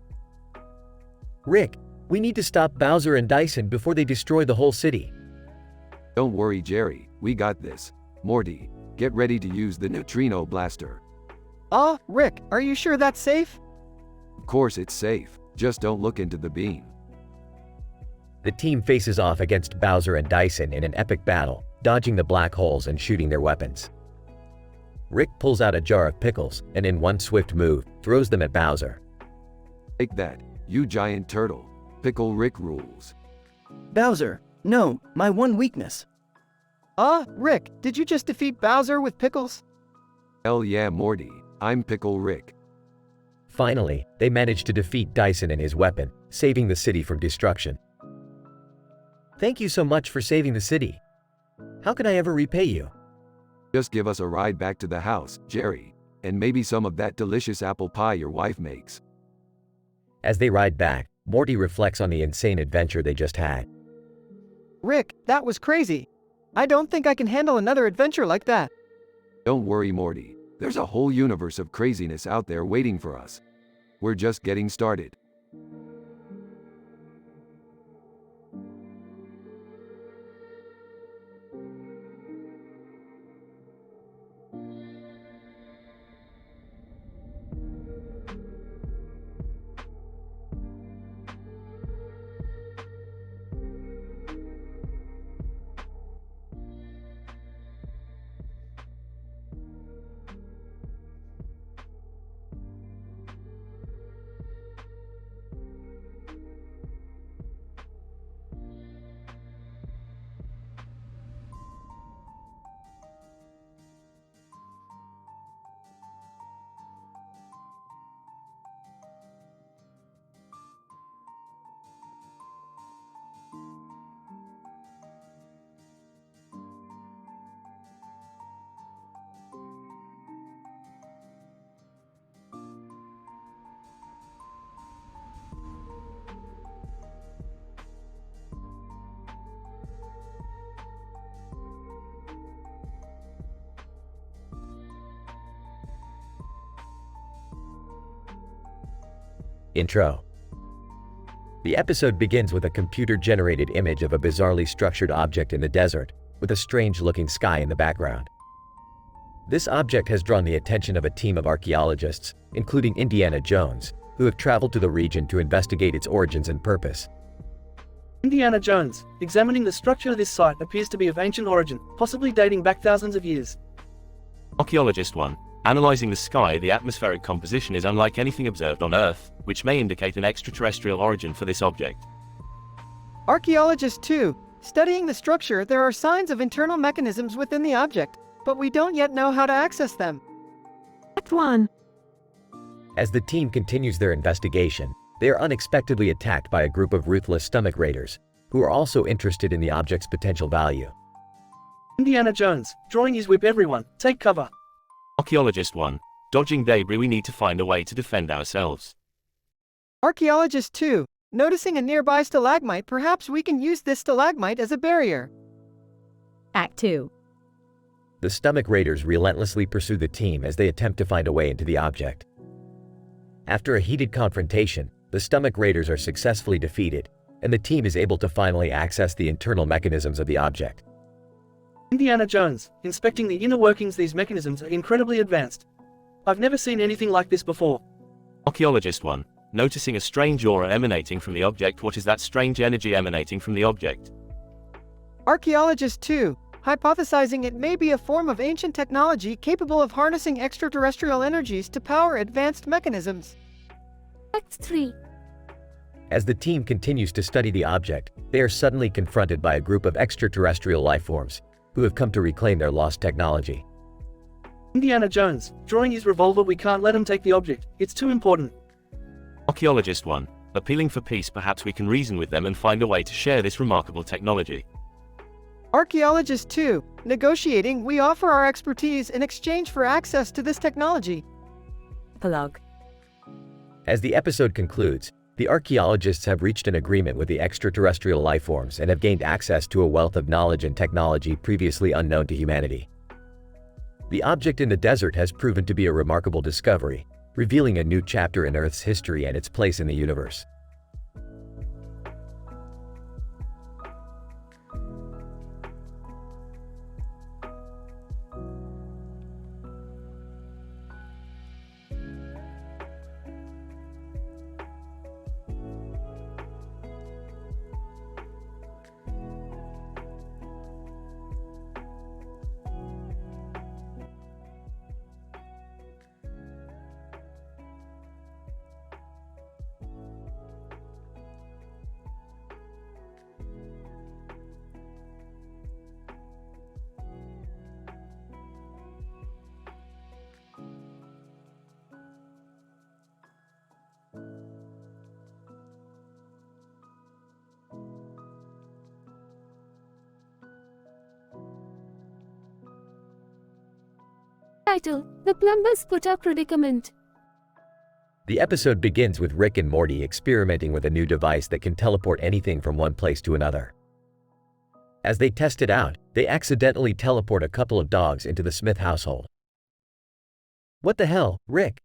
Rick, we need to stop Bowser and Dyson before they destroy the whole city. Don't worry, Jerry, we got this. Morty, get ready to use the neutrino blaster. Rick, are you sure that's safe? Of course it's safe, just don't look into the beam. The team faces off against Bowser and Dyson in an epic battle, dodging the black holes and shooting their weapons. Rick pulls out a jar of pickles and in one swift move, throws them at Bowser. Take that, you giant turtle. Pickle Rick rules. Bowser, no, my one weakness. Rick, did you just defeat Bowser with pickles? Hell yeah, Morty, I'm Pickle Rick. Finally, they manage to defeat Dyson and his weapon, saving the city from destruction. Thank you so much for saving the city. How can I ever repay you? Just give us a ride back to the house, Jerry, and maybe some of that delicious apple pie your wife makes. As they ride back, Morty reflects on the insane adventure they just had. Rick, that was crazy. I don't think I can handle another adventure like that. Don't worry, Morty. There's a whole universe of craziness out there waiting for us. We're just getting started. Intro. The episode begins with a computer-generated image of a bizarrely structured object in the desert, with a strange-looking sky in the background. This object has drawn the attention of a team of archaeologists, including Indiana Jones, who have traveled to the region to investigate its origins and purpose. Indiana Jones, examining the structure of this site appears to be of ancient origin, possibly dating back thousands of years. Archaeologist 1. Analyzing the sky, the atmospheric composition is unlike anything observed on Earth, which may indicate an extraterrestrial origin for this object. Archaeologist 2. Studying the structure, there are signs of internal mechanisms within the object, but we don't yet know how to access them. Act 1. As the team continues their investigation, they are unexpectedly attacked by a group of ruthless stomach raiders, who are also interested in the object's potential value. Indiana Jones, drawing his whip. Everyone, take cover. Archaeologist 1. Dodging debris, we need to find a way to defend ourselves. Archaeologist 2. Noticing a nearby stalagmite, perhaps we can use this stalagmite as a barrier. Act 2. The stomach raiders relentlessly pursue the team as they attempt to find a way into the object. After a heated confrontation, the stomach raiders are successfully defeated, and the team is able to finally access the internal mechanisms of the object. Indiana Jones, inspecting the inner workings. These mechanisms are incredibly advanced. I've never seen anything like this before. Archaeologist 1. Noticing a strange aura emanating from the object. What is that strange energy emanating from the object? Archaeologist 2. Hypothesizing it may be a form of ancient technology capable of harnessing extraterrestrial energies to power advanced mechanisms. Act 3. As the team continues to study the object, they are suddenly confronted by a group of extraterrestrial lifeforms, who have come to reclaim their lost technology. Indiana Jones, drawing his revolver. We can't let him take the object. It's too important. Archaeologist 1. Appealing for peace, perhaps we can reason with them and find a way to share this remarkable technology. Archaeologist 2. Negotiating, we offer our expertise in exchange for access to this technology. Epilogue. As the episode concludes, the archaeologists have reached an agreement with the extraterrestrial lifeforms and have gained access to a wealth of knowledge and technology previously unknown to humanity. The object in the desert has proven to be a remarkable discovery, revealing a new chapter in Earth's history and its place in the universe. Title: The Plumber's Put Up Predicament. The episode begins with Rick and Morty experimenting with a new device that can teleport anything from one place to another. As they test it out, they accidentally teleport a couple of dogs into the Smith household. What the hell, Rick?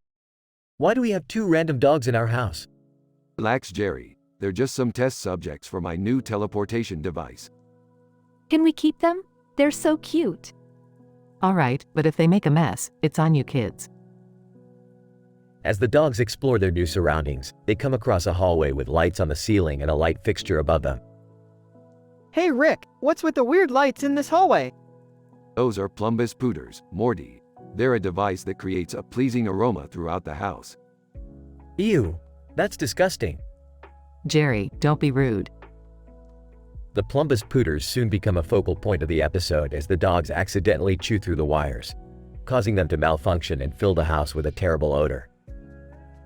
Why do we have 2 random dogs in our house? Relax, Jerry. They're just some test subjects for my new teleportation device. Can we keep them? They're so cute. Alright, but if they make a mess, it's on you kids. As the dogs explore their new surroundings, they come across a hallway with lights on the ceiling and a light fixture above them. Hey Rick, what's with the weird lights in this hallway? Those are Plumbus Pooters, Morty. They're a device that creates a pleasing aroma throughout the house. Ew, that's disgusting. Jerry, don't be rude. The Plumbus Pooters soon become a focal point of the episode as the dogs accidentally chew through the wires, causing them to malfunction and fill the house with a terrible odor.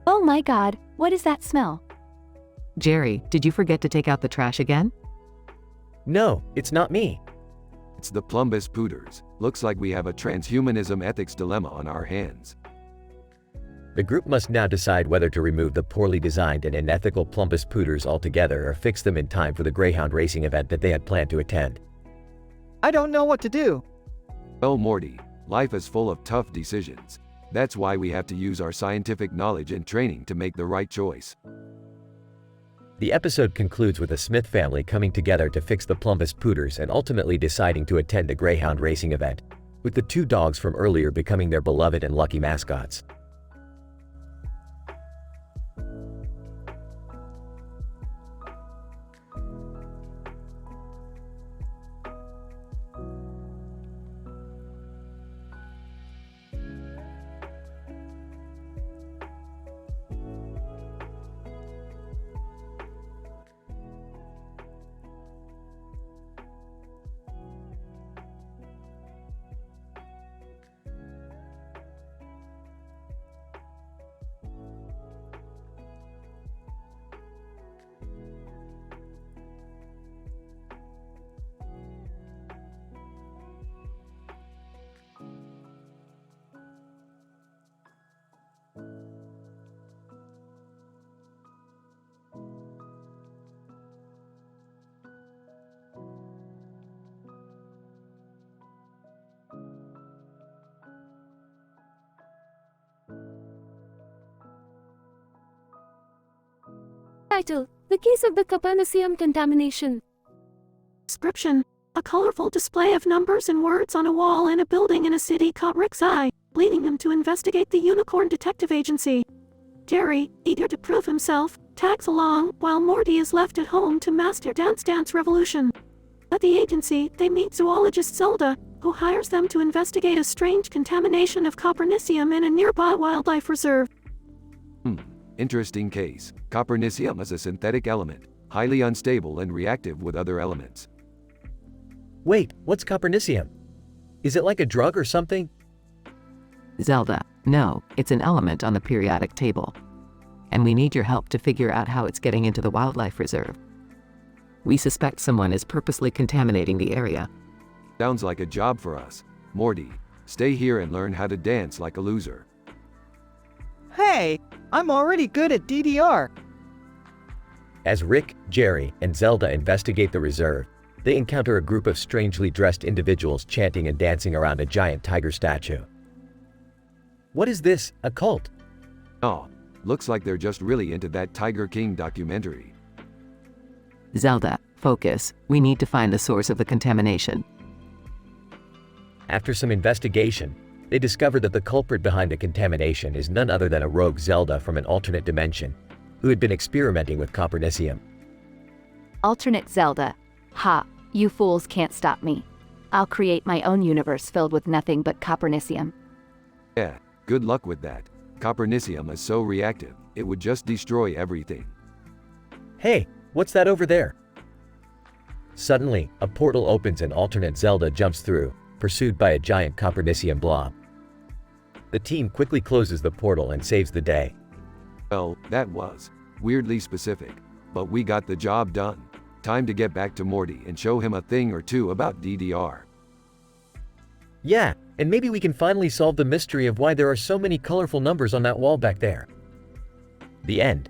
Oh my god, what is that smell? Jerry, did you forget to take out the trash again? No, it's not me. It's the Plumbus Pooters. Looks like we have a transhumanism ethics dilemma on our hands. The group must now decide whether to remove the poorly designed and unethical Plumbus Pooters altogether or fix them in time for the Greyhound racing event that they had planned to attend. I don't know what to do. Well, Morty, life is full of tough decisions. That's why we have to use our scientific knowledge and training to make the right choice. The episode concludes with the Smith family coming together to fix the Plumbus Pooters and ultimately deciding to attend the Greyhound racing event, with the 2 dogs from earlier becoming their beloved and lucky mascots. Title: The Case of the Copernicium Contamination. Description: A colorful display of numbers and words on a wall in a building in a city caught Rick's eye, leading him to investigate the Unicorn Detective Agency. Jerry, eager to prove himself, tags along, while Morty is left at home to master Dance Revolution. At the agency, they meet zoologist Zelda, who hires them to investigate a strange contamination of copernicium in a nearby wildlife reserve. Interesting case. Copernicium is a synthetic element, highly unstable and reactive with other elements. Wait, what's copernicium? Is it like a drug or something? Zelda, no, it's an element on the periodic table. And we need your help to figure out how it's getting into the wildlife reserve. We suspect someone is purposely contaminating the area. Sounds like a job for us. Morty, stay here and learn how to dance like a loser. Hey, I'm already good at DDR. As Rick, Jerry, and Zelda investigate the reserve, they encounter a group of strangely dressed individuals chanting and dancing around a giant tiger statue. What is this, a cult? Oh, looks like they're just really into that Tiger King documentary. Zelda, focus. We need to find the source of the contamination. After some investigation, they discover that the culprit behind the contamination is none other than a rogue Zelda from an alternate dimension, who had been experimenting with copernicium. Alternate Zelda. Ha, you fools can't stop me. I'll create my own universe filled with nothing but copernicium. Yeah, good luck with that. Copernicium is so reactive, it would just destroy everything. Hey, what's that over there? Suddenly, a portal opens and alternate Zelda jumps through, pursued by a giant copernicium blob. The team quickly closes the portal and saves the day. Well, that was weirdly specific, but we got the job done. Time to get back to Morty and show him a thing or two about DDR. Yeah, And maybe we can finally solve the mystery of why there are so many colorful numbers on that wall back there. The end.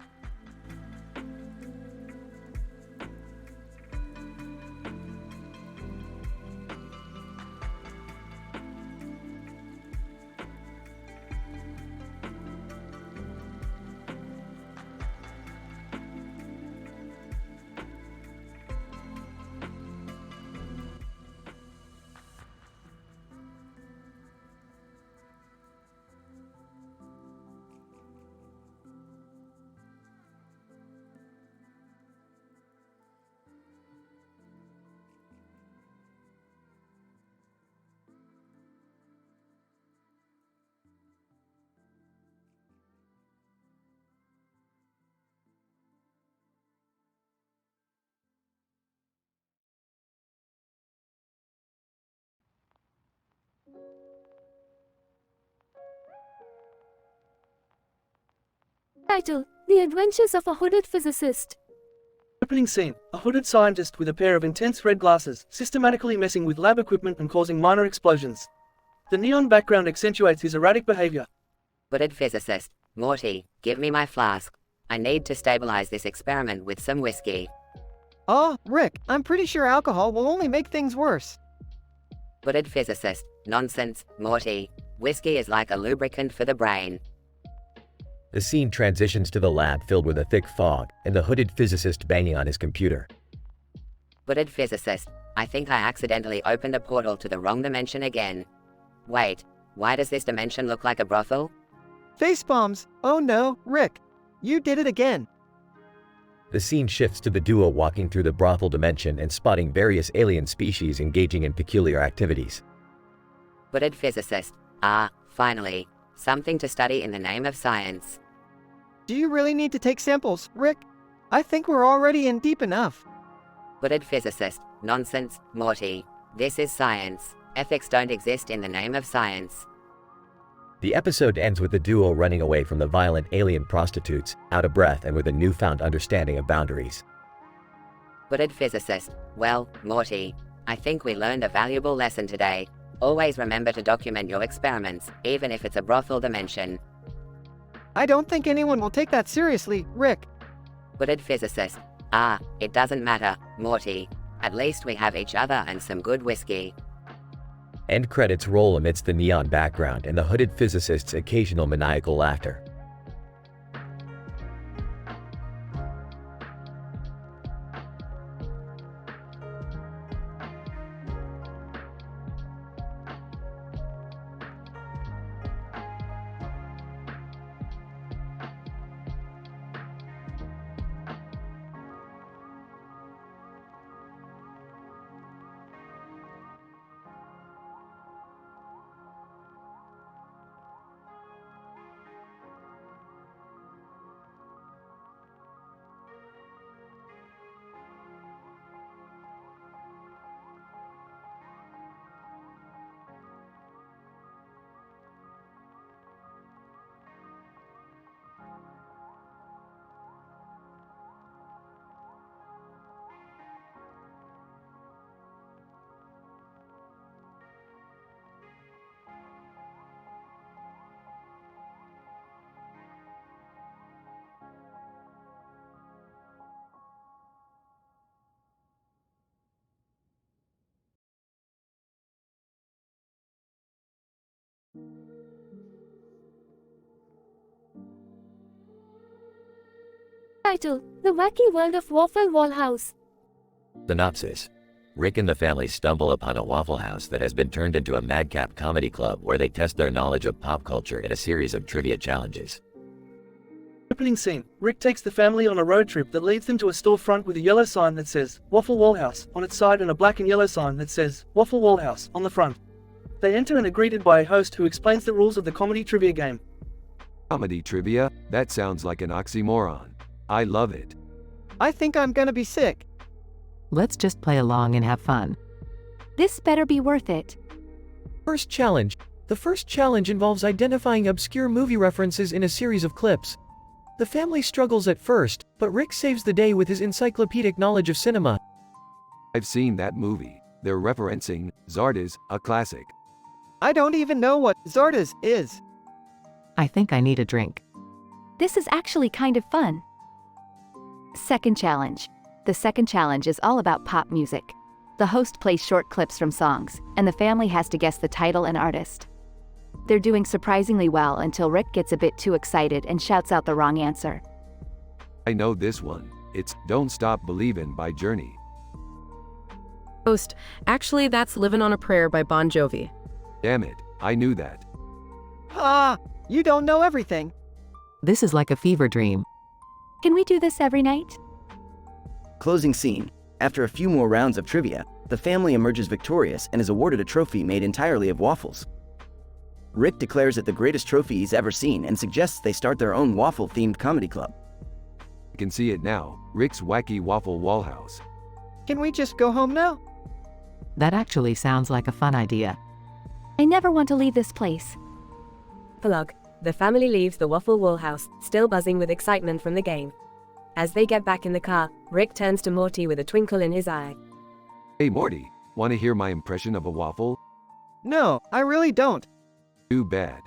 Title: The Adventures of a Hooded Physicist. Opening scene: a hooded scientist with a pair of intense red glasses, systematically messing with lab equipment and causing minor explosions. The neon background accentuates his erratic behavior. Hooded physicist, Morty, give me my flask. I need to stabilize this experiment with some whiskey. Oh, Rick, I'm pretty sure alcohol will only make things worse. Hooded physicist, nonsense, Morty. Whiskey is like a lubricant for the brain. The scene transitions to the lab filled with a thick fog, and the hooded physicist banging on his computer. Hooded physicist, I think I accidentally opened a portal to the wrong dimension again. Wait, why does this dimension look like a brothel? Face bombs! Oh no, Rick! You did it again! The scene shifts to the duo walking through the brothel dimension and spotting various alien species engaging in peculiar activities. Hooded physicist, finally. Something to study in the name of science. Do you really need to take samples, Rick? I think we're already in deep enough. Hooded physicist, nonsense, Morty. This is science. Ethics don't exist in the name of science. The episode ends with the duo running away from the violent alien prostitutes, out of breath and with a newfound understanding of boundaries. Hooded physicist, well, Morty, I think we learned a valuable lesson today. Always remember to document your experiments, even if it's a brothel dimension. I don't think anyone will take that seriously, Rick. Hooded physicist, it doesn't matter, Morty. At least we have each other and some good whiskey. End credits roll amidst the neon background and the hooded physicist's occasional maniacal laughter. Title: The Wacky World of Waffle Wall House. Synopsis. Rick and the family stumble upon a Waffle House that has been turned into a madcap comedy club where they test their knowledge of pop culture in a series of trivia challenges. Opening scene: Rick takes the family on a road trip that leads them to a storefront with a yellow sign that says Waffle Wall House on its side and a black and yellow sign that says Waffle Wall House on the front. They enter and are greeted by a host who explains the rules of the comedy trivia game. Comedy trivia? That sounds like an oxymoron. I love it. I think I'm gonna be sick. Let's just play along and have fun. This better be worth it. First challenge. The first challenge involves identifying obscure movie references in a series of clips. The family struggles at first, but Rick saves the day with his encyclopedic knowledge of cinema. I've seen that movie. They're referencing Zardes, a classic. I don't even know what Zardes is. I think I need a drink. This is actually kind of fun. Second challenge. The second challenge is all about pop music. The host plays short clips from songs, and the family has to guess the title and artist. They're doing surprisingly well until Rick gets a bit too excited and shouts out the wrong answer. I know this one. It's Don't Stop Believin' by Journey. Host, actually that's Livin' on a Prayer by Bon Jovi. Damn it, I knew that. You don't know everything. This is like a fever dream. Can we do this every night? Closing scene. After a few more rounds of trivia, the family emerges victorious and is awarded a trophy made entirely of waffles. Rick declares it the greatest trophy he's ever seen and suggests they start their own waffle-themed comedy club. You can see it now, Rick's Wacky Waffle Wall House. Can we just go home now? That actually sounds like a fun idea. I never want to leave this place. Epilogue. The family leaves the Waffle Wall house, still buzzing with excitement from the game. As they get back in the car, Rick turns to Morty with a twinkle in his eye. Hey Morty, want to hear my impression of a waffle? No, I really don't. Too bad.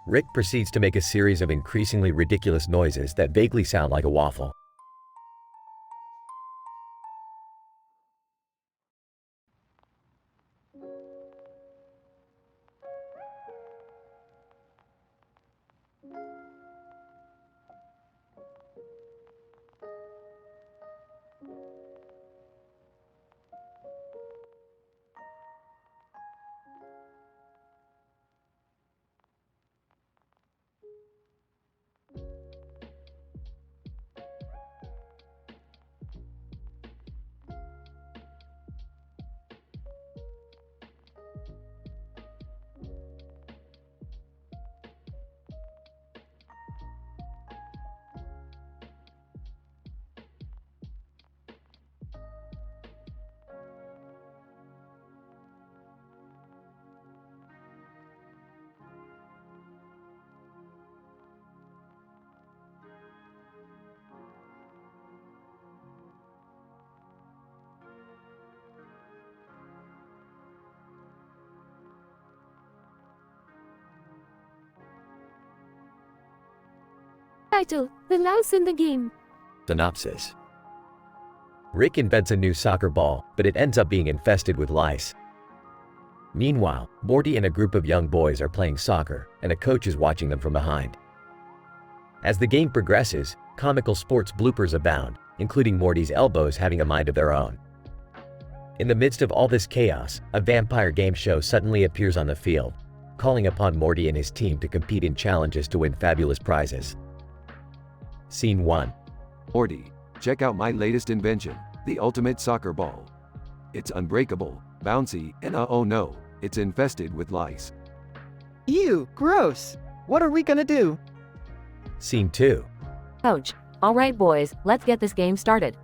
Rick proceeds to make a series of increasingly ridiculous noises that vaguely sound like a waffle. Title: The Louse in the Game. Synopsis. Rick invents a new soccer ball, but it ends up being infested with lice. Meanwhile, Morty and a group of young boys are playing soccer, and a coach is watching them from behind. As the game progresses, comical sports bloopers abound, including Morty's elbows having a mind of their own. In the midst of all this chaos, a vampire game show suddenly appears on the field, calling upon Morty and his team to compete in challenges to win fabulous prizes. Scene 1. Morty, check out my latest invention, the ultimate soccer ball. It's unbreakable, bouncy, and oh no, it's infested with lice. Ew, gross. What are we gonna do? Scene 2. Coach, alright boys, let's get this game started.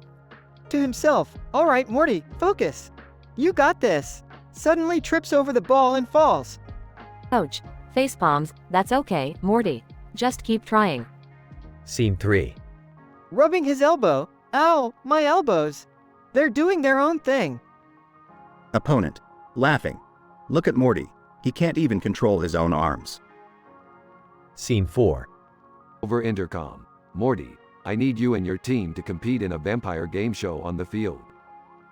To himself, alright Morty, focus. You got this. Suddenly trips over the ball and falls. Coach, face palms, that's okay, Morty. Just keep trying. Scene 3. Rubbing his elbow. Ow, my elbows. They're doing their own thing. Opponent. Laughing. Look at Morty. He can't even control his own arms. Scene 4. Over intercom. Morty, I need you and your team to compete in a vampire game show on the field.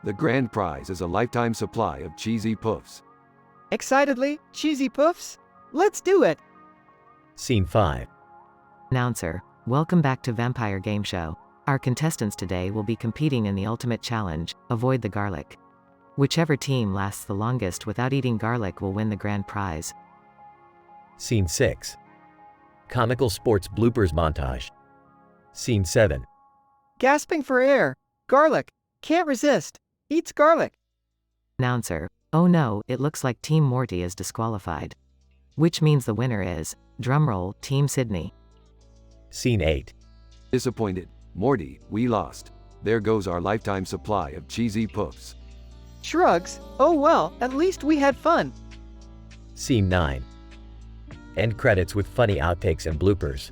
The grand prize is a lifetime supply of cheesy puffs. Excitedly, cheesy puffs? Let's do it. Scene 5. Announcer. Welcome back to Vampire Game Show. Our contestants today will be competing in the ultimate challenge, Avoid the Garlic. Whichever team lasts the longest without eating garlic will win the grand prize. Scene 6. Comical sports bloopers montage. Scene 7. Gasping for air. Garlic. Can't resist. Eats garlic. Announcer. Oh no, it looks like Team Morty is disqualified. Which means the winner is, drumroll, Team Sydney. Scene 8. Disappointed. Morty, we lost. There goes our lifetime supply of cheesy puffs. Shrugs. Oh well, at least we had fun. Scene 9. End credits with funny outtakes and bloopers.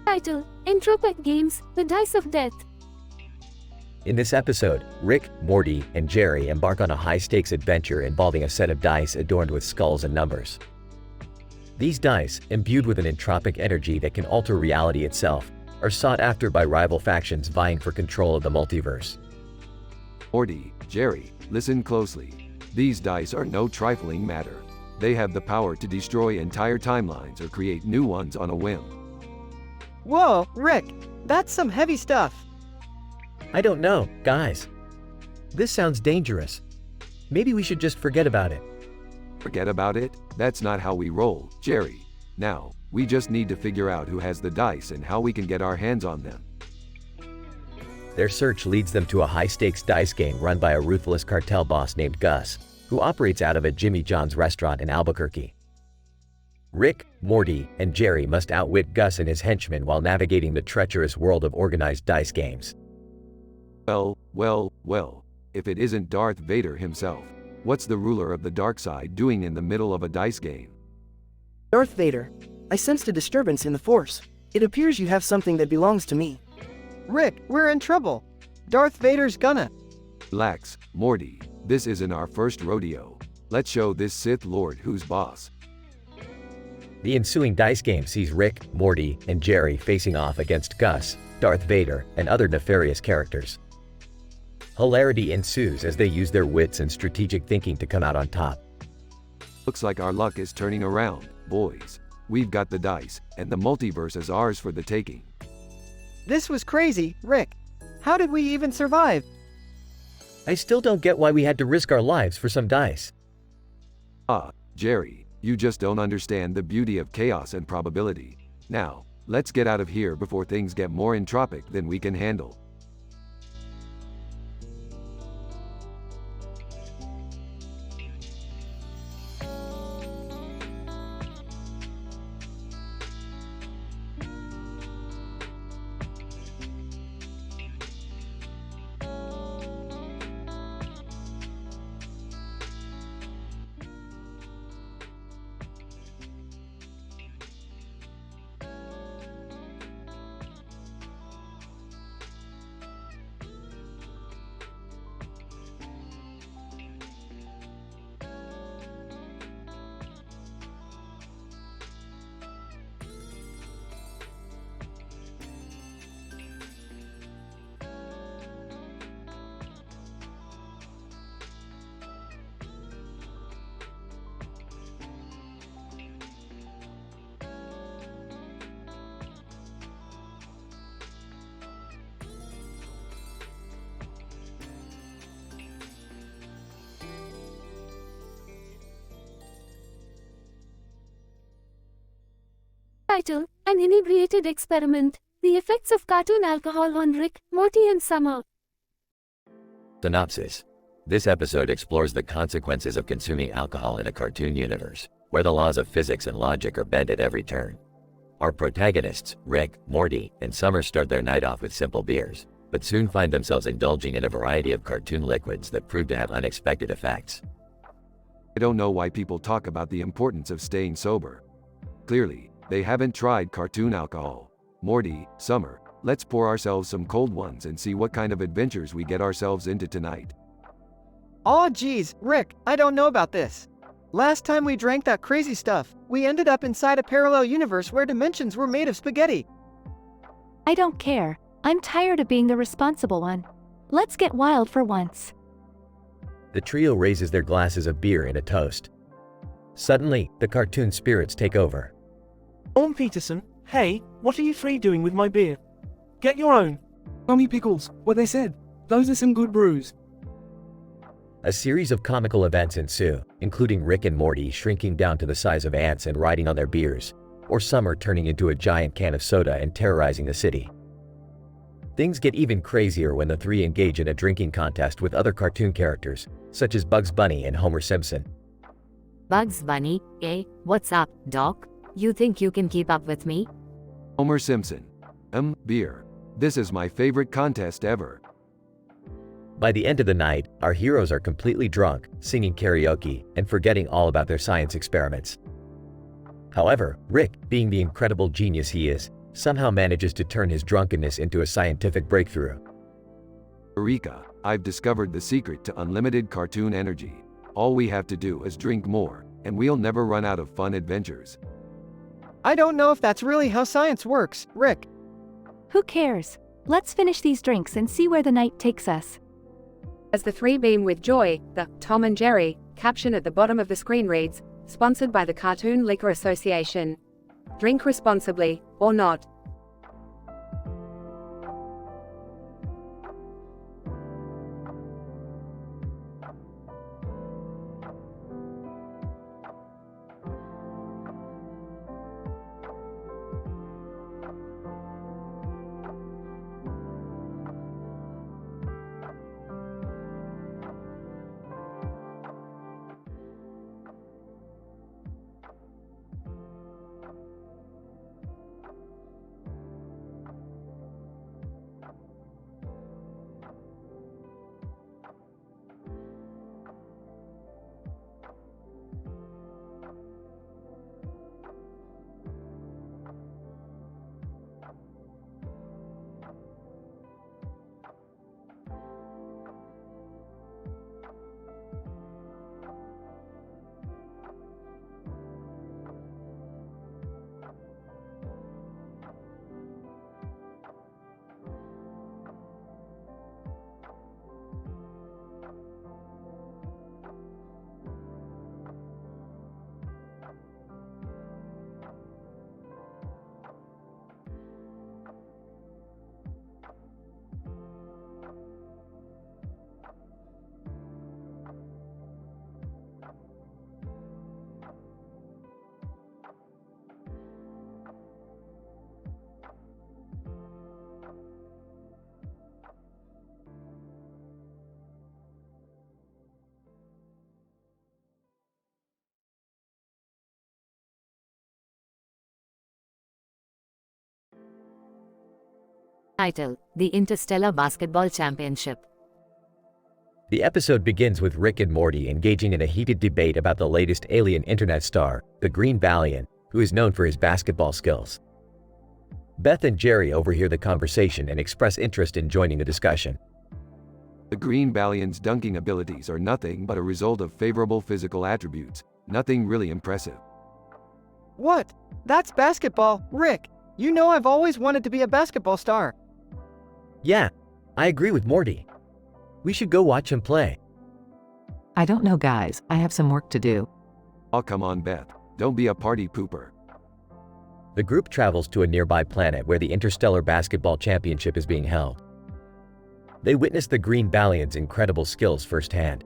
Title: Entropic Games, The Dice of Death. In this episode, Rick, Morty, and Jerry embark on a high-stakes adventure involving a set of dice adorned with skulls and numbers. These dice, imbued with an entropic energy that can alter reality itself, are sought after by rival factions vying for control of the multiverse. Morty, Jerry, listen closely. These dice are no trifling matter. They have the power to destroy entire timelines or create new ones on a whim. Whoa, Rick, that's some heavy stuff. I don't know, guys. This sounds dangerous. Maybe we should just forget about it. Forget about it? That's not how we roll, Jerry. Now, we just need to figure out who has the dice and how we can get our hands on them. Their search leads them to a high-stakes dice game run by a ruthless cartel boss named Gus, who operates out of a Jimmy John's restaurant in Albuquerque. Rick, Morty, and Jerry must outwit Gus and his henchmen while navigating the treacherous world of organized dice games. Well, if it isn't Darth Vader himself, what's the ruler of the dark side doing in the middle of a dice game? Darth Vader, I sensed a disturbance in the Force. It appears you have something that belongs to me. Rick, we're in trouble. Darth Vader's gonna. Relax, Morty, this isn't our first rodeo. Let's show this Sith Lord who's boss. The ensuing dice game sees Rick, Morty, and Jerry facing off against Gus, Darth Vader, and other nefarious characters. Hilarity ensues as they use their wits and strategic thinking to come out on top. Looks like our luck is turning around, boys. We've got the dice, and the multiverse is ours for the taking. This was crazy, Rick. How did we even survive? I still don't get why we had to risk our lives for some dice. Jerry, you just don't understand the beauty of chaos and probability. Now, let's get out of here before things get more entropic than we can handle. Title: An Inebriated Experiment. The Effects of Cartoon Alcohol on Rick, Morty and Summer. Synopsis. This episode explores the consequences of consuming alcohol in a cartoon universe, where the laws of physics and logic are bent at every turn. Our protagonists, Rick, Morty, and Summer start their night off with simple beers, but soon find themselves indulging in a variety of cartoon liquids that prove to have unexpected effects. I don't know why people talk about the importance of staying sober. Clearly, they haven't tried cartoon alcohol. Morty, Summer, let's pour ourselves some cold ones and see what kind of adventures we get ourselves into tonight. Aw geez, Rick, I don't know about this. Last time we drank that crazy stuff, we ended up inside a parallel universe where dimensions were made of spaghetti. I don't care. I'm tired of being the responsible one. Let's get wild for once. The trio raises their glasses of beer in a toast. Suddenly, the cartoon spirits take over. Peterson, hey, what are you three doing with my beer? Get your own. Tommy Pickles, what they said. Those are some good brews. A series of comical events ensue, including Rick and Morty shrinking down to the size of ants and riding on their beers, or Summer turning into a giant can of soda and terrorizing the city. Things get even crazier when the three engage in a drinking contest with other cartoon characters, such as Bugs Bunny and Homer Simpson. Bugs Bunny, what's up, Doc? You think you can keep up with me? Homer Simpson. Beer. This is my favorite contest ever. By the end of the night, our heroes are completely drunk, singing karaoke, and forgetting all about their science experiments. However, Rick, being the incredible genius he is, somehow manages to turn his drunkenness into a scientific breakthrough. Eureka! I've discovered the secret to unlimited cartoon energy. All we have to do is drink more, and we'll never run out of fun adventures. I don't know if that's really how science works, Rick. Who cares? Let's finish these drinks and see where the night takes us. As the three beam with joy, the Tom and Jerry caption at the bottom of the screen reads, "Sponsored by the Cartoon Liquor Association. Drink responsibly, or not." Title: The Interstellar Basketball Championship. The episode begins with Rick and Morty engaging in a heated debate about the latest alien internet star, the Green Valiant, who is known for his basketball skills. Beth and Jerry overhear the conversation and express interest in joining the discussion. The Green Valiant's dunking abilities are nothing but a result of favorable physical attributes, nothing really impressive. What? That's basketball, Rick. You know I've always wanted to be a basketball star. Yeah, I agree with Morty. We should go watch him play. I don't know, guys. I have some work to do. Oh, come on, Beth. Don't be a party pooper. The group travels to a nearby planet where the Interstellar Basketball Championship is being held. They witness the Green Valiant's incredible skills firsthand.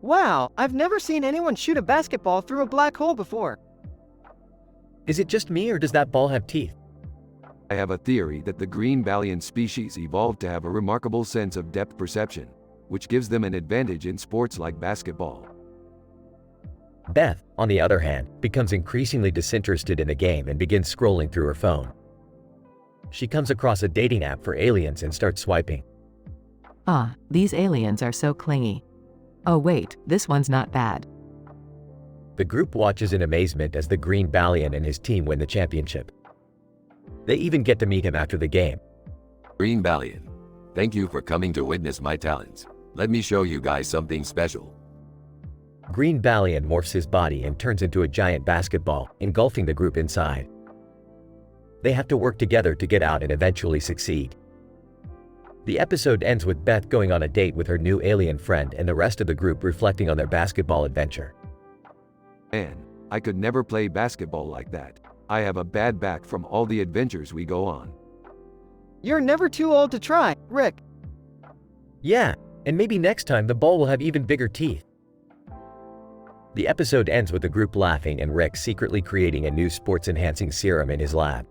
Wow, I've never seen anyone shoot a basketball through a black hole before. Is it just me, or does that ball have teeth? I have a theory that the Green Valiant species evolved to have a remarkable sense of depth perception, which gives them an advantage in sports like basketball. Beth, on the other hand, becomes increasingly disinterested in the game and begins scrolling through her phone. She comes across a dating app for aliens and starts swiping. Ah, these aliens are so clingy. Oh wait, this one's not bad. The group watches in amazement as the Green Valiant and his team win the championship. They even get to meet him after the game. Green Valiant, thank you for coming to witness my talents. Let me show you guys something special. Green Valiant morphs his body and turns into a giant basketball, engulfing the group inside. They have to work together to get out and eventually succeed. The episode ends with Beth going on a date with her new alien friend and the rest of the group reflecting on their basketball adventure. Man, I could never play basketball like that. I have a bad back from all the adventures we go on. You're never too old to try, Rick. Yeah, and maybe next time the ball will have even bigger teeth. The episode ends with the group laughing and Rick secretly creating a new sports-enhancing serum in his lab.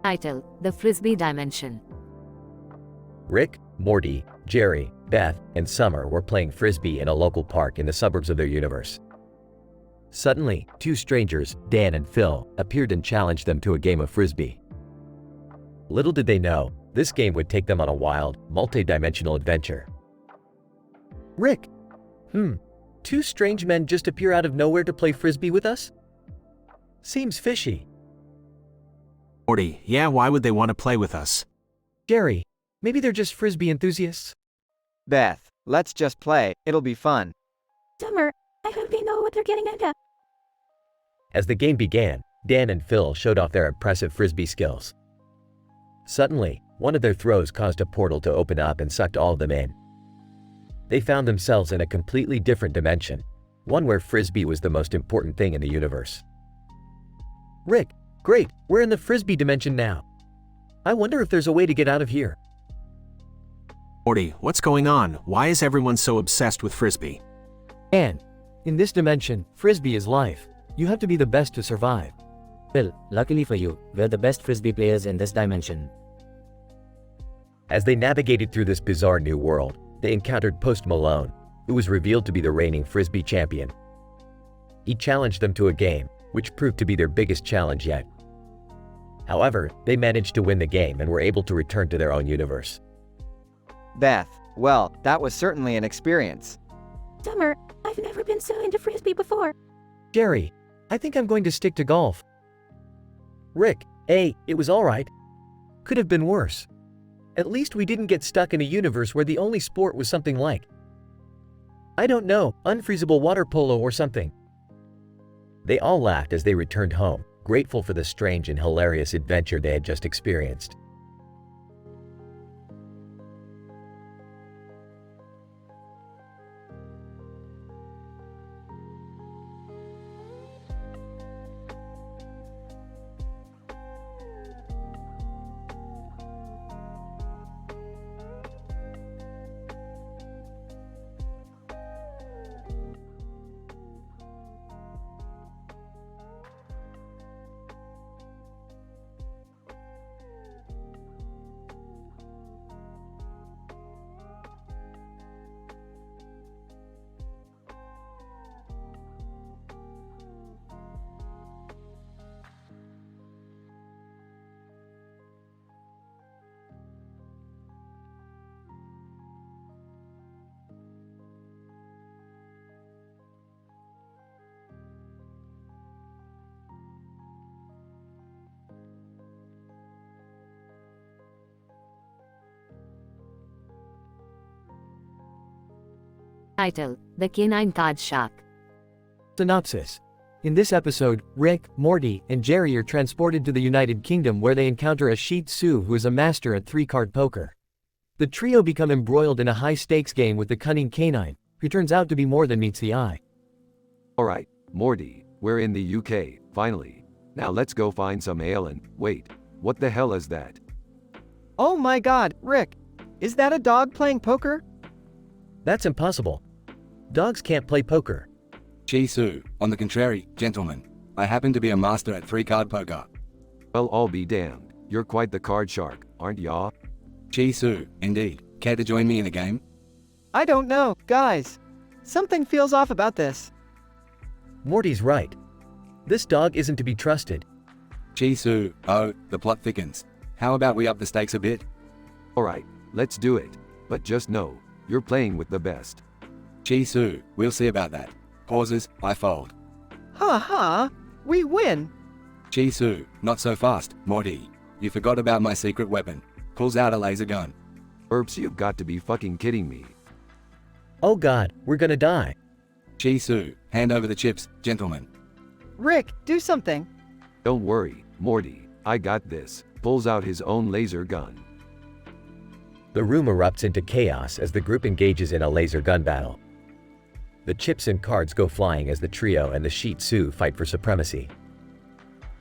Title: The Frisbee Dimension. Rick, Morty, Jerry, Beth, and Summer were playing frisbee in a local park in the suburbs of their universe. Suddenly, two strangers, Dan and Phil, appeared and challenged them to a game of frisbee. Little did they know, this game would take them on a wild, multi-dimensional adventure. Rick, two strange men just appear out of nowhere to play frisbee with us? Seems fishy. Morty, yeah, why would they want to play with us? Jerry, maybe they're just frisbee enthusiasts? Beth, let's just play, it'll be fun. Summer, I hope they know what they're getting into. As the game began, Dan and Phil showed off their impressive frisbee skills. Suddenly, one of their throws caused a portal to open up and sucked all of them in. They found themselves in a completely different dimension, one where frisbee was the most important thing in the universe. Rick, great, we're in the frisbee dimension now. I wonder if there's a way to get out of here. Morty, what's going on? Why is everyone so obsessed with frisbee? And in this dimension, frisbee is life. You have to be the best to survive. Phil, luckily for you, we're the best frisbee players in this dimension. As they navigated through this bizarre new world, they encountered Post Malone, who was revealed to be the reigning frisbee champion. He challenged them to a game, which proved to be their biggest challenge yet. However, they managed to win the game and were able to return to their own universe. Beth, well, that was certainly an experience. Summer, I've never been so into frisbee before. Jerry, I think I'm going to stick to golf. Rick, hey, it was alright. Could have been worse. At least we didn't get stuck in a universe where the only sport was something like, I don't know, unfreezable water polo or something. They all laughed as they returned home, grateful for the strange and hilarious adventure they had just experienced. Title: The Canine Card Shark. Synopsis. In this episode, Rick, Morty, and Jerry are transported to the United Kingdom where they encounter a Shih Tzu who is a master at three-card poker. The trio become embroiled in a high-stakes game with the cunning canine, who turns out to be more than meets the eye. Alright, Morty, we're in the UK, finally. Now let's go find some ale and, wait, what the hell is that? Oh my god, Rick! Is that a dog playing poker? That's impossible. Dogs can't play poker. Shih Tzu, on the contrary, gentlemen. I happen to be a master at three-card poker. Well, I'll be damned. You're quite the card shark, aren't ya? Shih Tzu, indeed. Care to join me in a game? I don't know, guys. Something feels off about this. Morty's right. This dog isn't to be trusted. Shih Tzu, oh, the plot thickens. How about we up the stakes a bit? Alright, let's do it. But just know, you're playing with the best. Shih Tzu, we'll see about that. Pauses, I fold. Ha ha! We win! Shih Tzu, not so fast, Morty. You forgot about my secret weapon. Pulls out a laser gun. Herbs, you've got to be fucking kidding me. Oh god, we're gonna die. Shih Tzu, hand over the chips, gentlemen. Rick, do something. Don't worry, Morty, I got this. Pulls out his own laser gun. The room erupts into chaos as the group engages in a laser gun battle. The chips and cards go flying as the trio and the Shih Tzu fight for supremacy.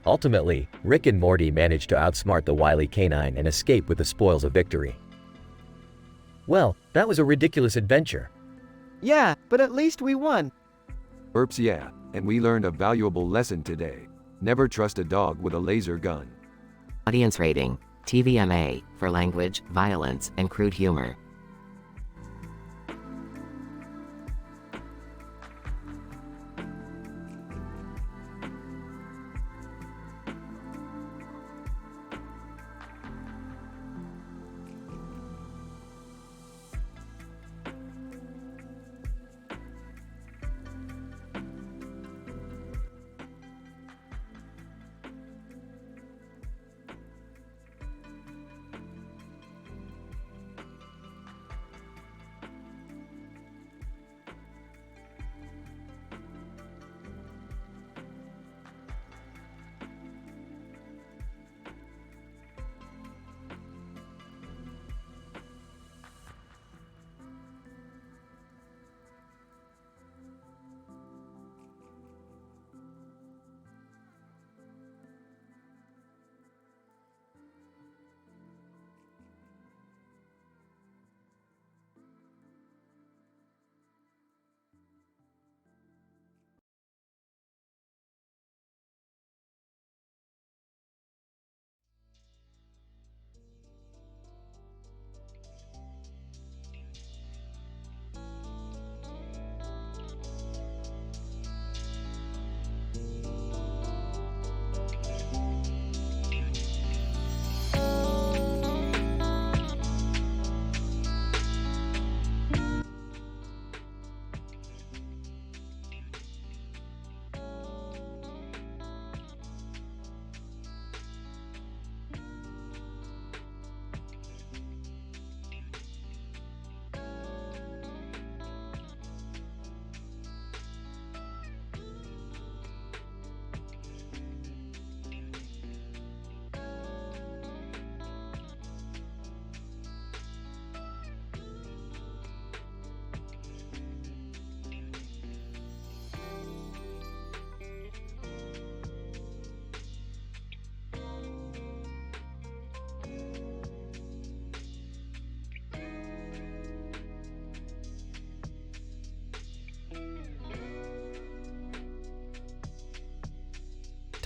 Ultimately, Rick and Morty manage to outsmart the wily canine and escape with the spoils of victory. Well, that was a ridiculous adventure. Yeah, but at least we won. Herbs, yeah, and we learned a valuable lesson today. Never trust a dog with a laser gun. Audience rating, TVMA, for language, violence, and crude humor.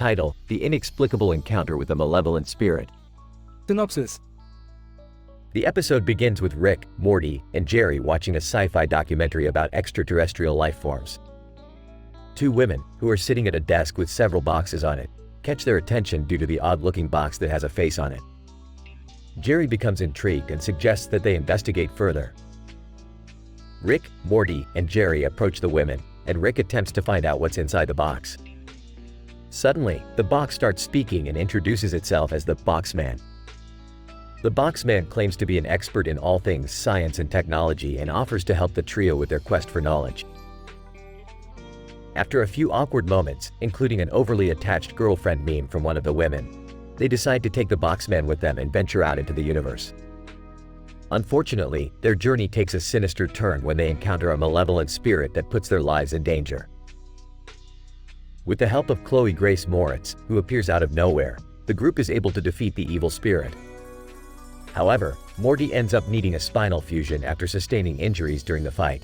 Title: The Inexplicable Encounter with a Malevolent Spirit. Synopsis. The episode begins with Rick, Morty, and Jerry watching a sci-fi documentary about extraterrestrial life forms. Two women, who are sitting at a desk with several boxes on it, catch their attention due to the odd-looking box that has a face on it. Jerry becomes intrigued and suggests that they investigate further. Rick, Morty, and Jerry approach the women, and Rick attempts to find out what's inside the box. Suddenly, the box starts speaking and introduces itself as the Boxman. The Boxman claims to be an expert in all things science and technology and offers to help the trio with their quest for knowledge. After a few awkward moments, including an overly attached girlfriend meme from one of the women, they decide to take the Boxman with them and venture out into the universe. Unfortunately, their journey takes a sinister turn when they encounter a malevolent spirit that puts their lives in danger. With the help of Chloe Grace Moritz, who appears out of nowhere, the group is able to defeat the evil spirit. However, Morty ends up needing a spinal fusion after sustaining injuries during the fight.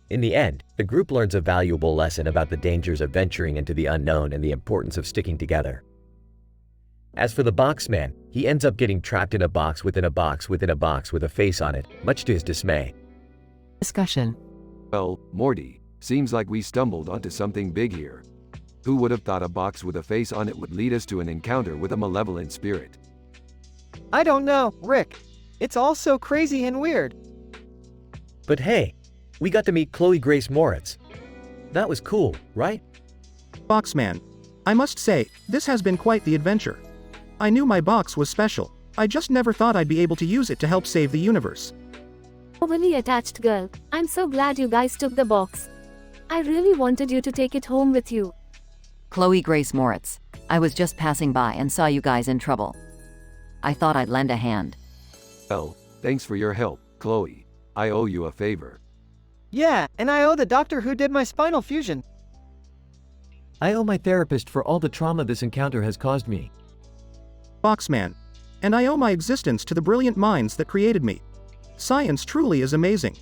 In the end, the group learns a valuable lesson about the dangers of venturing into the unknown and the importance of sticking together. As for the Boxman, he ends up getting trapped in a box within a box within a box with a face on it, much to his dismay. Discussion. Well, Morty, seems like we stumbled onto something big here. Who would have thought a box with a face on it would lead us to an encounter with a malevolent spirit? I don't know, Rick. It's all so crazy and weird. But hey, we got to meet Chloe Grace Moritz. That was cool, right? Boxman. I must say, this has been quite the adventure. I knew my box was special. I just never thought I'd be able to use it to help save the universe. Overly attached girl, I'm so glad you guys took the box. I really wanted you to take it home with you. Chloe Grace Moritz. I was just passing by and saw you guys in trouble. I thought I'd lend a hand. Well, thanks for your help, Chloe. I owe you a favor. Yeah, and I owe the doctor who did my spinal fusion. I owe my therapist for all the trauma this encounter has caused me. Boxman. And I owe my existence to the brilliant minds that created me. Science truly is amazing.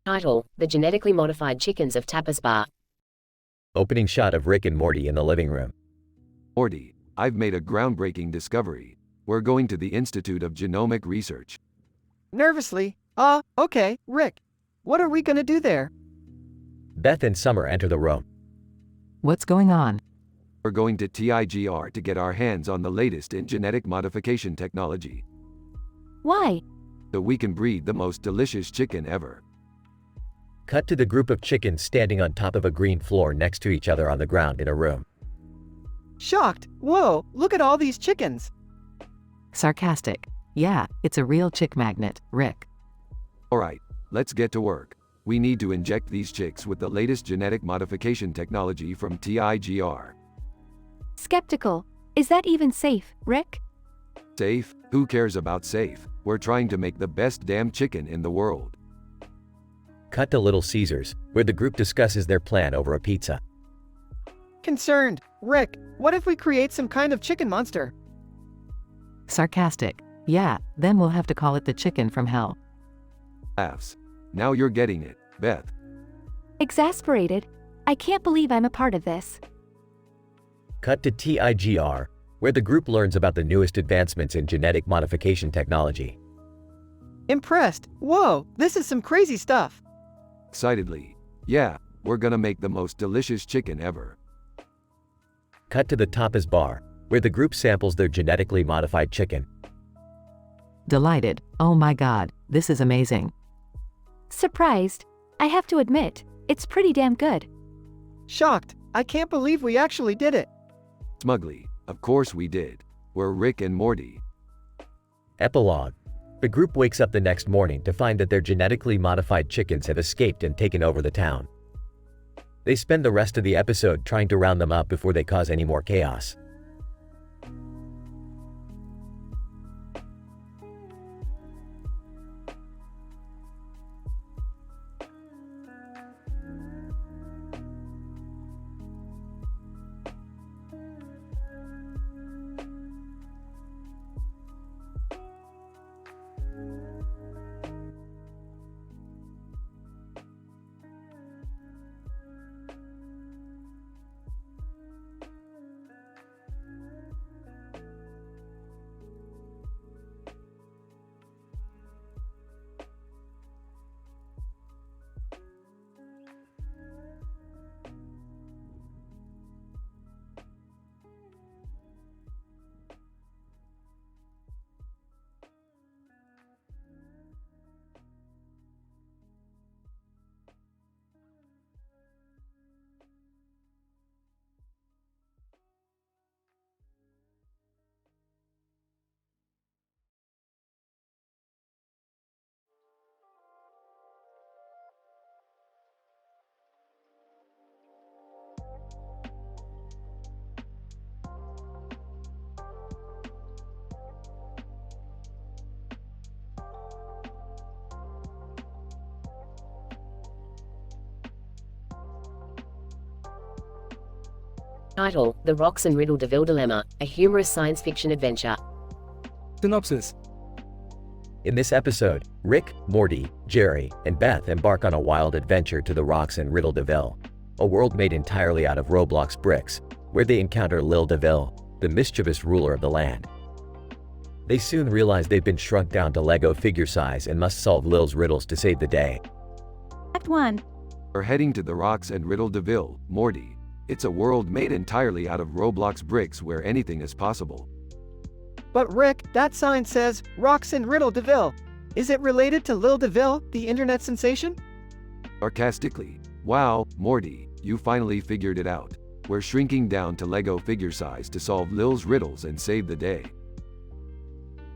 Title: The Genetically Modified Chickens of Tapas Bar. Opening shot of Rick and Morty in the living room. Morty, I've made a groundbreaking discovery. We're going to the Institute of Genomic Research. Nervously, okay, Rick. What are we gonna do there? Beth and Summer enter the room. What's going on? We're going to TIGR to get our hands on the latest in genetic modification technology, Why? so we can breed the most delicious chicken ever. Cut to the group of chickens standing on top of a green floor next to each other on the ground in a room. Shocked. Whoa, look at all these chickens. Sarcastic. Yeah, it's a real chick magnet, Rick. Alright, let's get to work. We need to inject these chicks with the latest genetic modification technology from TIGR. Skeptical. Is that even safe, Rick? Safe? Who cares about safe? We're trying to make the best damn chicken in the world. Cut to Little Caesars, where the group discusses their plan over a pizza. Concerned. Rick, what if we create some kind of chicken monster? Sarcastic. Yeah, then we'll have to call it the chicken from hell. Laughs. Now you're getting it, Beth. Exasperated. I can't believe I'm a part of this. Cut to TIGR, where the group learns about the newest advancements in genetic modification technology. Impressed. Whoa, this is some crazy stuff. Excitedly. Yeah, we're gonna make the most delicious chicken ever. Cut to the Tapas bar, where the group samples their genetically modified chicken. Delighted. Oh my god, this is amazing. Surprised. I have to admit, it's pretty damn good. Shocked. I can't believe we actually did it. Smugly. Of course we did. We're Rick and Morty. Epilogue. The group wakes up the next morning to find that their genetically modified chickens have escaped and taken over the town. They spend the rest of the episode trying to round them up before they cause any more chaos. Title: The Rocks and Riddle DeVille Dilemma, a humorous science fiction adventure. Synopsis. In this episode, Rick, Morty, Jerry, and Beth embark on a wild adventure to the Rocks and Riddle DeVille, a world made entirely out of Roblox bricks, where they encounter Lil DeVille, the mischievous ruler of the land. They soon realize they've been shrunk down to Lego figure size and must solve Lil's riddles to save the day. Act 1. We're heading to the Rocks and Riddle DeVille, Morty. It's a world made entirely out of Roblox bricks where anything is possible. But Rick, that sign says, Rocks and Riddle DeVille. Is it related to Lil DeVille, the internet sensation? Sarcastically. Wow, Morty, you finally figured it out. We're shrinking down to Lego figure size to solve Lil's riddles and save the day.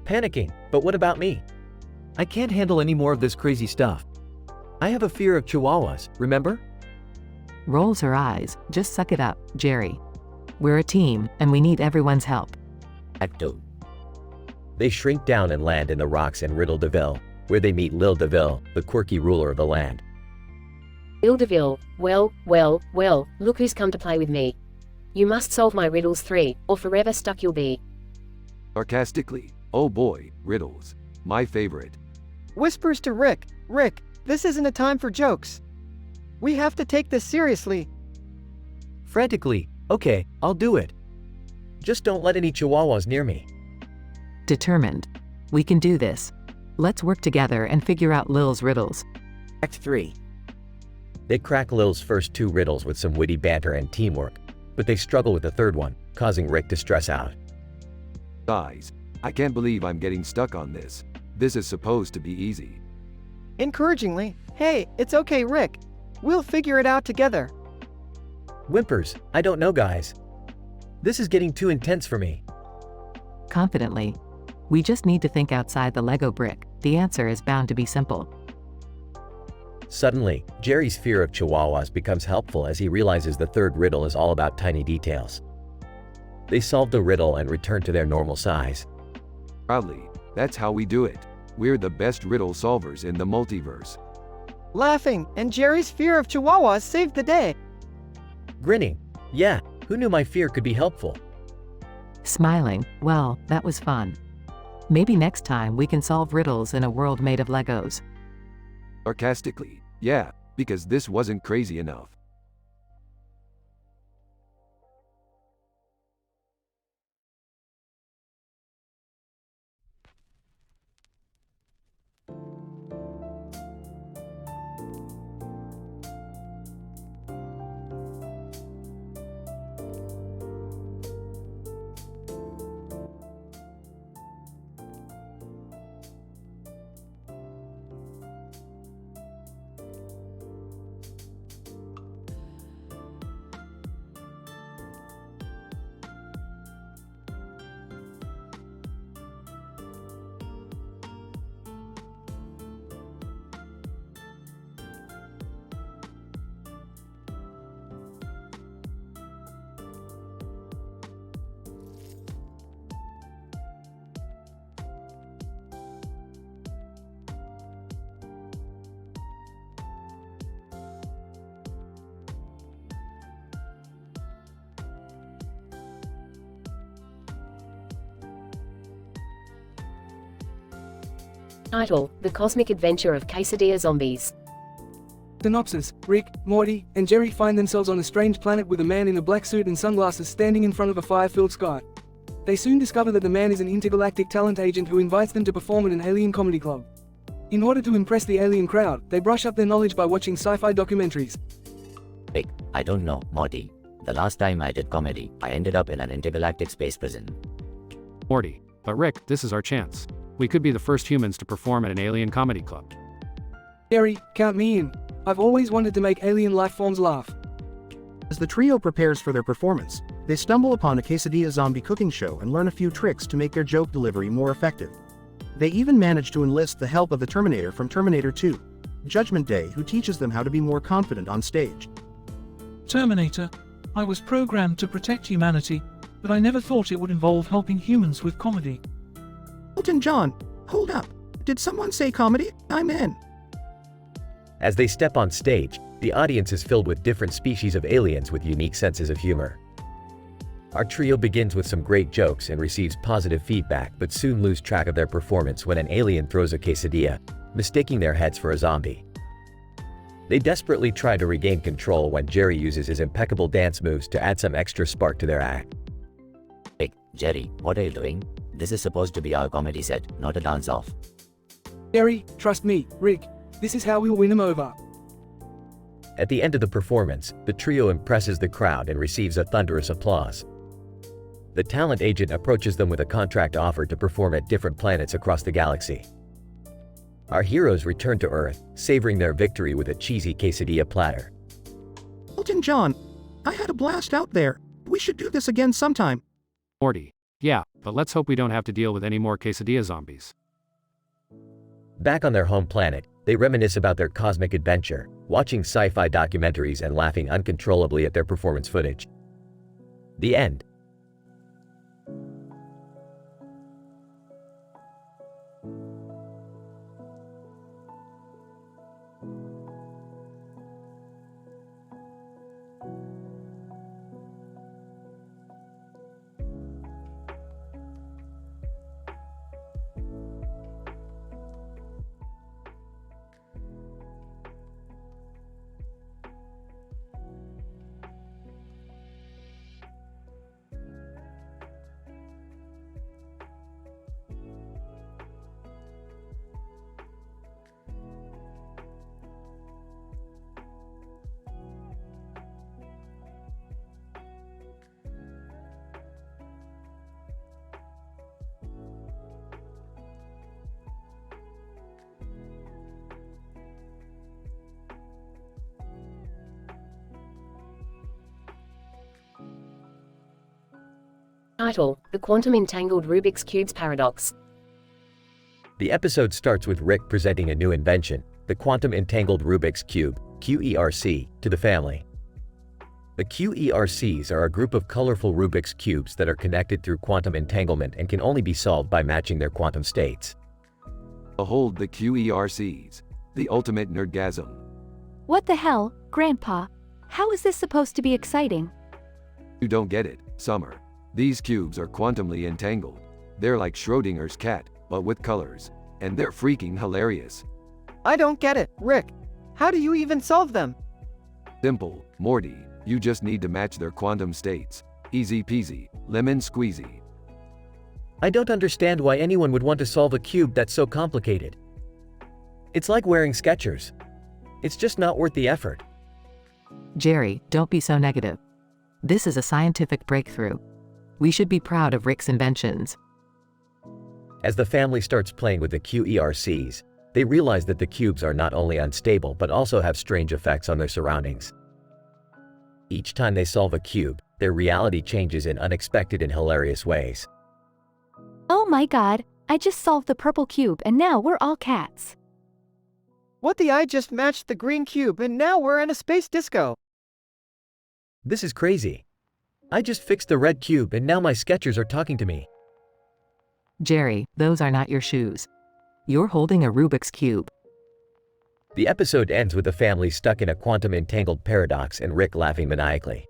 Panicking, but what about me? I can't handle any more of this crazy stuff. I have a fear of chihuahuas, remember? Rolls her eyes. Just suck it up, Jerry. We're a team, and we need everyone's help. Act 2. They shrink down and land in the Rocks and Riddle DeVille, where they meet Lil DeVille, the quirky ruler of the land. Lil DeVille, well, look who's come to play with me. You must solve my riddles 3, or forever stuck you'll be. Sarcastically. Oh boy, riddles. My favorite. Whispers to Rick, Rick, this isn't a time for jokes. We have to take this seriously. Frantically, okay, I'll do it. Just don't let any chihuahuas near me. Determined. We can do this. Let's work together and figure out Lil's riddles. Act 3. They crack Lil's first 2 riddles with some witty banter and teamwork, but they struggle with the third one, causing Rick to stress out. Guys, I can't believe I'm getting stuck on this. This is supposed to be easy. Encouragingly, hey, it's okay, Rick. We'll figure it out together. Whimpers, I don't know, guys. This is getting too intense for me. Confidently. We just need to think outside the Lego brick. The answer is bound to be simple. Suddenly, Jerry's fear of chihuahuas becomes helpful as he realizes the third riddle is all about tiny details. They solve the riddle and return to their normal size. Proudly, that's how we do it. We're the best riddle solvers in the multiverse. Laughing, and Jerry's fear of chihuahuas saved the day. Grinning, yeah, who knew my fear could be helpful? Smiling, well, that was fun. Maybe next time we can solve riddles in a world made of Legos. Sarcastically, yeah, because this wasn't crazy enough. Title: The Cosmic Adventure of Quesadilla Zombies. Synopsis: Rick, Morty, and Jerry find themselves on a strange planet with a man in a black suit and sunglasses standing in front of a fire-filled sky. They soon discover that the man is an intergalactic talent agent who invites them to perform at an alien comedy club. In order to impress the alien crowd, they brush up their knowledge by watching sci-fi documentaries. Rick, I don't know, Morty. The last time I did comedy, I ended up in an intergalactic space prison. Morty, but Rick, this is our chance. We could be the first humans to perform at an alien comedy club. Jerry, count me in. I've always wanted to make alien life forms laugh. As the trio prepares for their performance, they stumble upon a quesadilla zombie cooking show and learn a few tricks to make their joke delivery more effective. They even manage to enlist the help of the Terminator from Terminator 2, Judgment Day, who teaches them how to be more confident on stage. Terminator, I was programmed to protect humanity, but I never thought it would involve helping humans with comedy. Elton John, hold up. Did someone say comedy? I'm in. As they step on stage, the audience is filled with different species of aliens with unique senses of humor. Our trio begins with some great jokes and receives positive feedback, but soon lose track of their performance when an alien throws a quesadilla, mistaking their heads for a zombie. They desperately try to regain control when Jerry uses his impeccable dance moves to add some extra spark to their act. Rick, Jerry, what are you doing? This is supposed to be our comedy set, not a dance-off. Jerry, trust me, Rick. This is how we'll win him over. At the end of the performance, the trio impresses the crowd and receives a thunderous applause. The talent agent approaches them with a contract offer to perform at different planets across the galaxy. Our heroes return to Earth, savoring their victory with a cheesy quesadilla platter. Elton John, I had a blast out there. We should do this again sometime. Morty, yeah, but let's hope we don't have to deal with any more quesadilla zombies. Back on their home planet, they reminisce about their cosmic adventure, watching sci-fi documentaries and laughing uncontrollably at their performance footage. The end. Title: The Quantum Entangled Rubik's Cube's Paradox. The episode starts with Rick presenting a new invention, the Quantum Entangled Rubik's Cube, QERC, to the family. The QERCs are a group of colorful Rubik's Cubes that are connected through quantum entanglement and can only be solved by matching their quantum states. Behold the QERCs, the ultimate nerdgasm. What the hell, Grandpa? How is this supposed to be exciting? You don't get it, Summer. These cubes are quantumly entangled. They're like Schrodinger's cat, but with colors. And they're freaking hilarious. I don't get it, Rick. How do you even solve them? Simple, Morty. You just need to match their quantum states. Easy peasy, lemon squeezy. I don't understand why anyone would want to solve a cube that's so complicated. It's like wearing Skechers. It's just not worth the effort. Jerry, don't be so negative. This is a scientific breakthrough. We should be proud of Rick's inventions. As the family starts playing with the QERCs, they realize that the cubes are not only unstable but also have strange effects on their surroundings. Each time they solve a cube, their reality changes in unexpected and hilarious ways. Oh my god, I just solved the purple cube and now we're all cats. What the I just matched the green cube and now we're in a space disco. This is crazy. I just fixed the red cube and now my Skechers are talking to me. Jerry, those are not your shoes. You're holding a Rubik's Cube. The episode ends with the family stuck in a quantum entangled paradox and Rick laughing maniacally.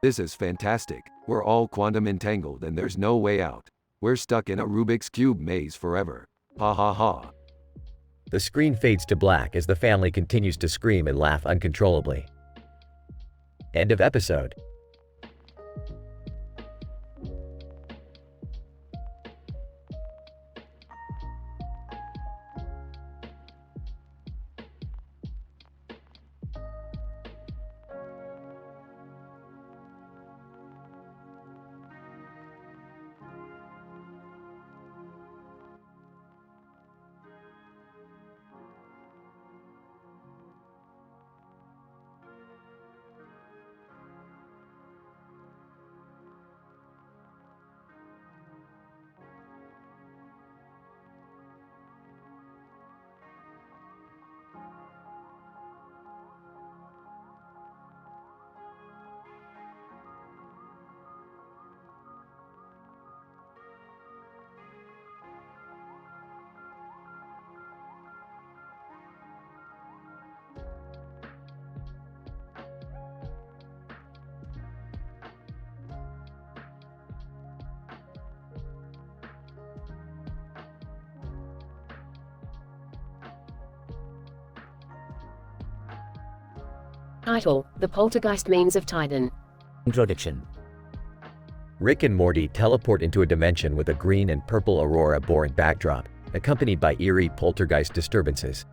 This is fantastic. We're all quantum entangled and there's no way out. We're stuck in a Rubik's Cube maze forever. Ha ha ha. The screen fades to black as the family continues to scream and laugh uncontrollably. End of episode. Title: The Poltergeist Memes of Titan. Introduction. Rick and Morty teleport into a dimension with a green and purple aurora-boring backdrop, accompanied by eerie poltergeist disturbances.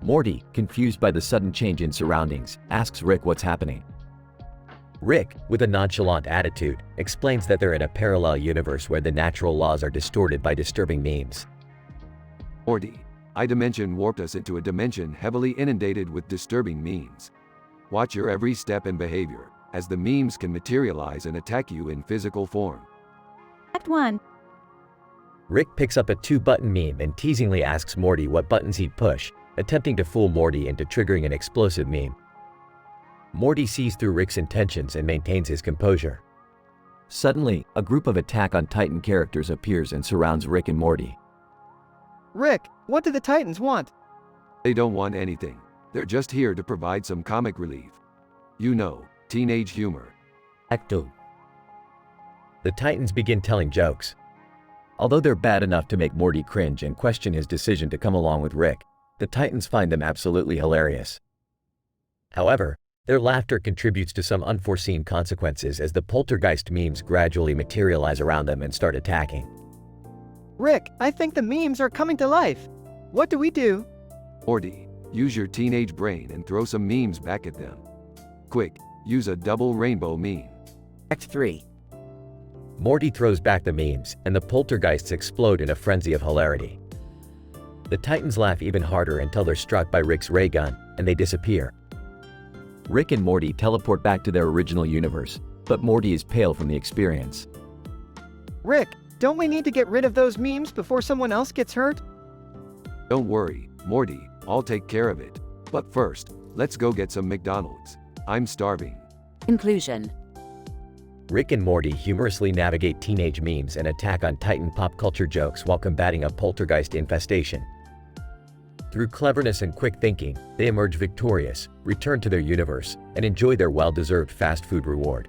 Morty, confused by the sudden change in surroundings, asks Rick what's happening. Rick, with a nonchalant attitude, explains that they're in a parallel universe where the natural laws are distorted by disturbing memes. Morty, AiTelevision warped us into a dimension heavily inundated with disturbing memes. Watch your every step and behavior, as the memes can materialize and attack you in physical form. Act 1. Rick picks up a 2-button meme and teasingly asks Morty what buttons he'd push, attempting to fool Morty into triggering an explosive meme. Morty sees through Rick's intentions and maintains his composure. Suddenly, a group of Attack on Titan characters appears and surrounds Rick and Morty. Rick, what do the Titans want? They don't want anything. They're just here to provide some comic relief. You know, teenage humor. Act 2. The Titans begin telling jokes. Although they're bad enough to make Morty cringe and question his decision to come along with Rick, the Titans find them absolutely hilarious. However, their laughter contributes to some unforeseen consequences as the poltergeist memes gradually materialize around them and start attacking. Rick, I think the memes are coming to life. What do we do? Morty, use your teenage brain and throw some memes back at them. Quick, use a double rainbow meme. Act 3. Morty throws back the memes, and the poltergeists explode in a frenzy of hilarity. The Titans laugh even harder until they're struck by Rick's ray gun, and they disappear. Rick and Morty teleport back to their original universe, but Morty is pale from the experience. Rick, don't we need to get rid of those memes before someone else gets hurt? Don't worry, Morty, I'll take care of it. But first, let's go get some McDonald's. I'm starving. Conclusion. Rick and Morty humorously navigate teenage memes and Attack on Titan pop culture jokes while combating a poltergeist infestation. Through cleverness and quick thinking, they emerge victorious, return to their universe, and enjoy their well-deserved fast food reward.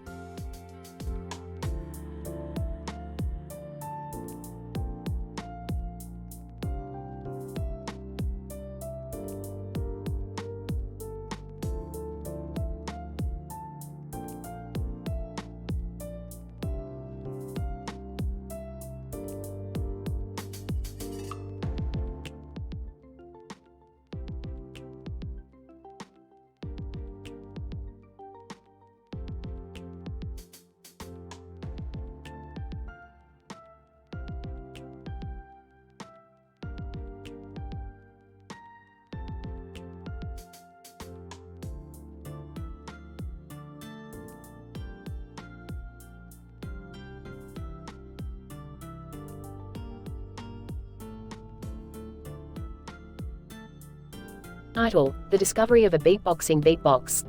Title: The Discovery of a Beatboxing Beatbox.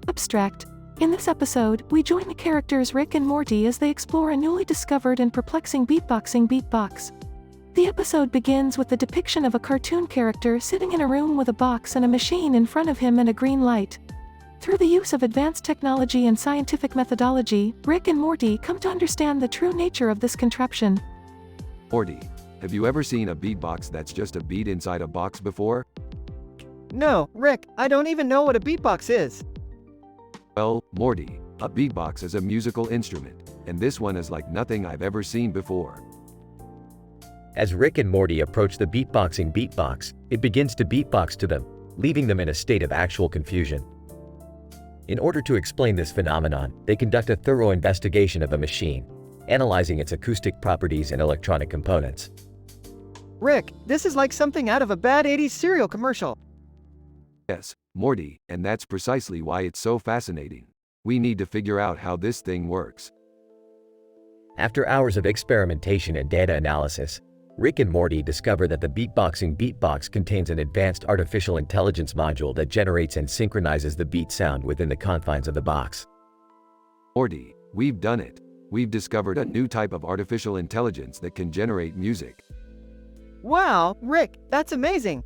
Abstract. In this episode, we join the characters Rick and Morty as they explore a newly discovered and perplexing beatboxing beatbox. The episode begins with the depiction of a cartoon character sitting in a room with a box and a machine in front of him and a green light. Through the use of advanced technology and scientific methodology, Rick and Morty come to understand the true nature of this contraption. Morty, have you ever seen a beatbox that's just a beat inside a box before? No, Rick, I don't even know what a beatbox is. Well, Morty, a beatbox is a musical instrument, and this one is like nothing I've ever seen before. As Rick and Morty approach the beatboxing beatbox, it begins to beatbox to them, leaving them in a state of actual confusion. In order to explain this phenomenon, they conduct a thorough investigation of the machine, analyzing its acoustic properties and electronic components. Rick, this is like something out of a bad 80s cereal commercial. Yes, Morty, and that's precisely why it's so fascinating. We need to figure out how this thing works. After hours of experimentation and data analysis, Rick and Morty discover that the beatboxing beatbox contains an advanced artificial intelligence module that generates and synchronizes the beat sound within the confines of the box. Morty, we've done it. We've discovered a new type of artificial intelligence that can generate music. Wow, Rick, that's amazing.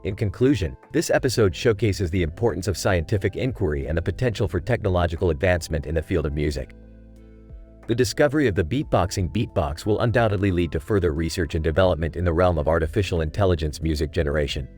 In conclusion, this episode showcases the importance of scientific inquiry and the potential for technological advancement in the field of music. The discovery of the beatboxing beatbox will undoubtedly lead to further research and development in the realm of artificial intelligence music generation.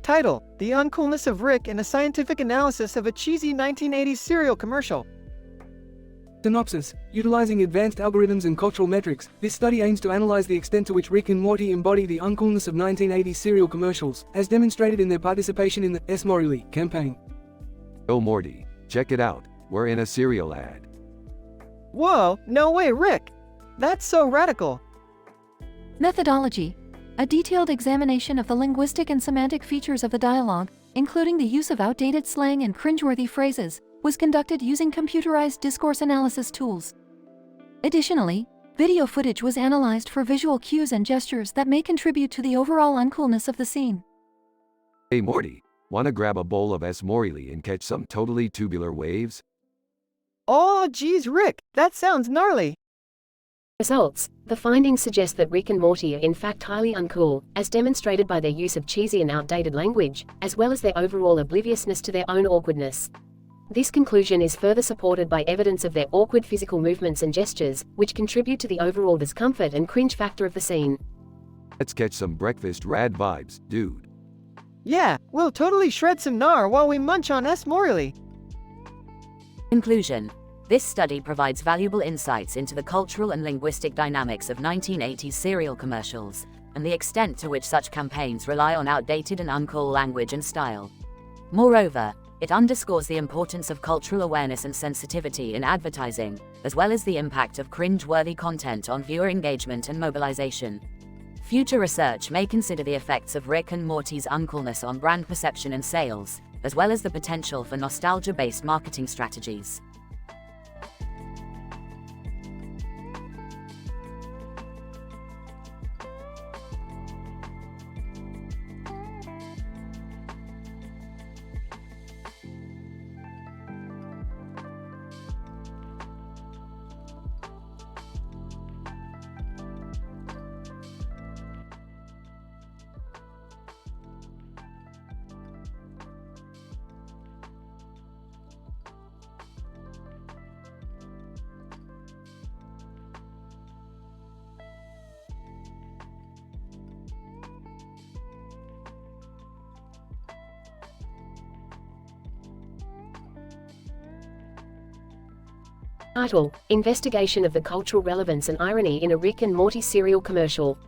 Title: The Uncoolness of Rick and a Scientific Analysis of a Cheesy 1980s Cereal Commercial. Synopsis: Utilizing advanced algorithms and cultural metrics, this study aims to analyze the extent to which Rick and Morty embody the uncoolness of 1980s cereal commercials, as demonstrated in their participation in the S. Morty campaign. Oh Morty, check it out, we're in a cereal ad. Whoa, no way, Rick! That's so radical. Methodology: a detailed examination of the linguistic and semantic features of the dialogue, including the use of outdated slang and cringeworthy phrases, was conducted using computerized discourse analysis tools. Additionally, video footage was analyzed for visual cues and gestures that may contribute to the overall uncoolness of the scene. Hey Morty, wanna grab a bowl of S. Morty and catch some totally tubular waves? Oh geez, Rick, that sounds gnarly. Results: the findings suggest that Rick and Morty are in fact highly uncool, as demonstrated by their use of cheesy and outdated language, as well as their overall obliviousness to their own awkwardness. This conclusion is further supported by evidence of their awkward physical movements and gestures, which contribute to the overall discomfort and cringe factor of the scene. Let's catch some breakfast rad vibes, dude. Yeah, we'll totally shred some gnar while we munch on S. Morley. Conclusion. This study provides valuable insights into the cultural and linguistic dynamics of 1980s cereal commercials, and the extent to which such campaigns rely on outdated and uncool language and style. Moreover, it underscores the importance of cultural awareness and sensitivity in advertising, as well as the impact of cringe-worthy content on viewer engagement and mobilization. Future research may consider the effects of Rick and Morty's uncoolness on brand perception and sales, as well as the potential for nostalgia-based marketing strategies. Title: Investigation of the cultural relevance and irony in a Rick and Morty cereal commercial.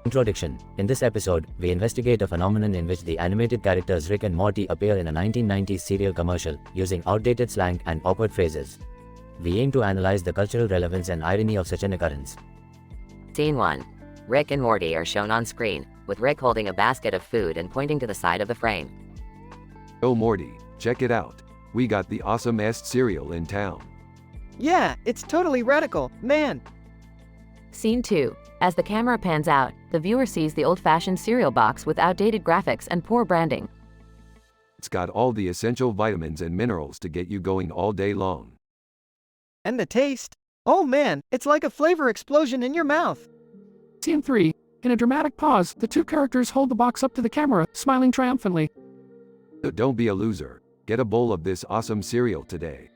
Introduction. In this episode, we investigate a phenomenon in which the animated characters Rick and Morty appear in a 1990s cereal commercial, using outdated slang and awkward phrases. We aim to analyze the cultural relevance and irony of such an occurrence. Scene 1. Rick and Morty are shown on screen, with Rick holding a basket of food and pointing to the side of the frame. Oh Morty, check it out. We got the awesome-est cereal in town. Yeah, it's totally radical, man. Scene 2. As the camera pans out, the viewer sees the old-fashioned cereal box with outdated graphics and poor branding. It's got all the essential vitamins and minerals to get you going all day long. And the taste? Oh man, it's like a flavor explosion in your mouth. Scene 3. In a dramatic pause, the two characters hold the box up to the camera, smiling triumphantly. So don't be a loser. Get a bowl of this awesome cereal today.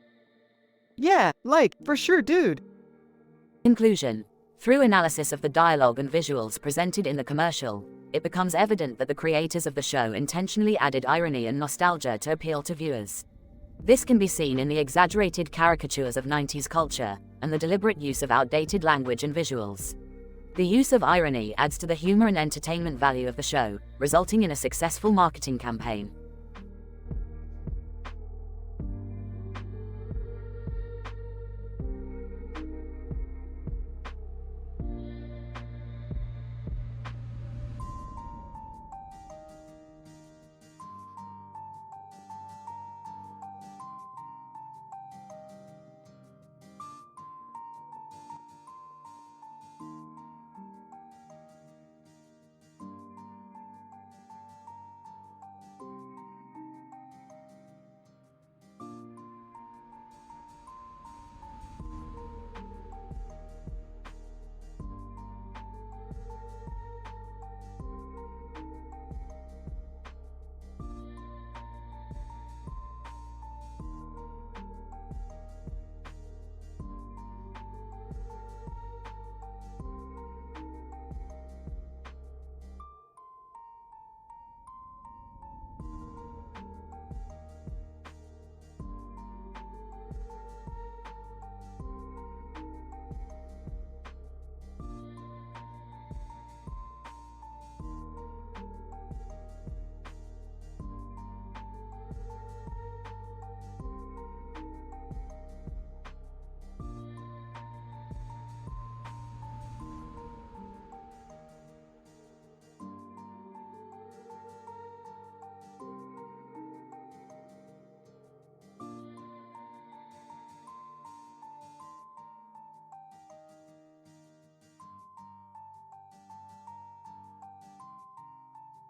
Yeah, like, for sure, dude. Conclusion. Through analysis of the dialogue and visuals presented in the commercial, it becomes evident that the creators of the show intentionally added irony and nostalgia to appeal to viewers. This can be seen in the exaggerated caricatures of 90s culture, and the deliberate use of outdated language and visuals. The use of irony adds to the humor and entertainment value of the show, resulting in a successful marketing campaign.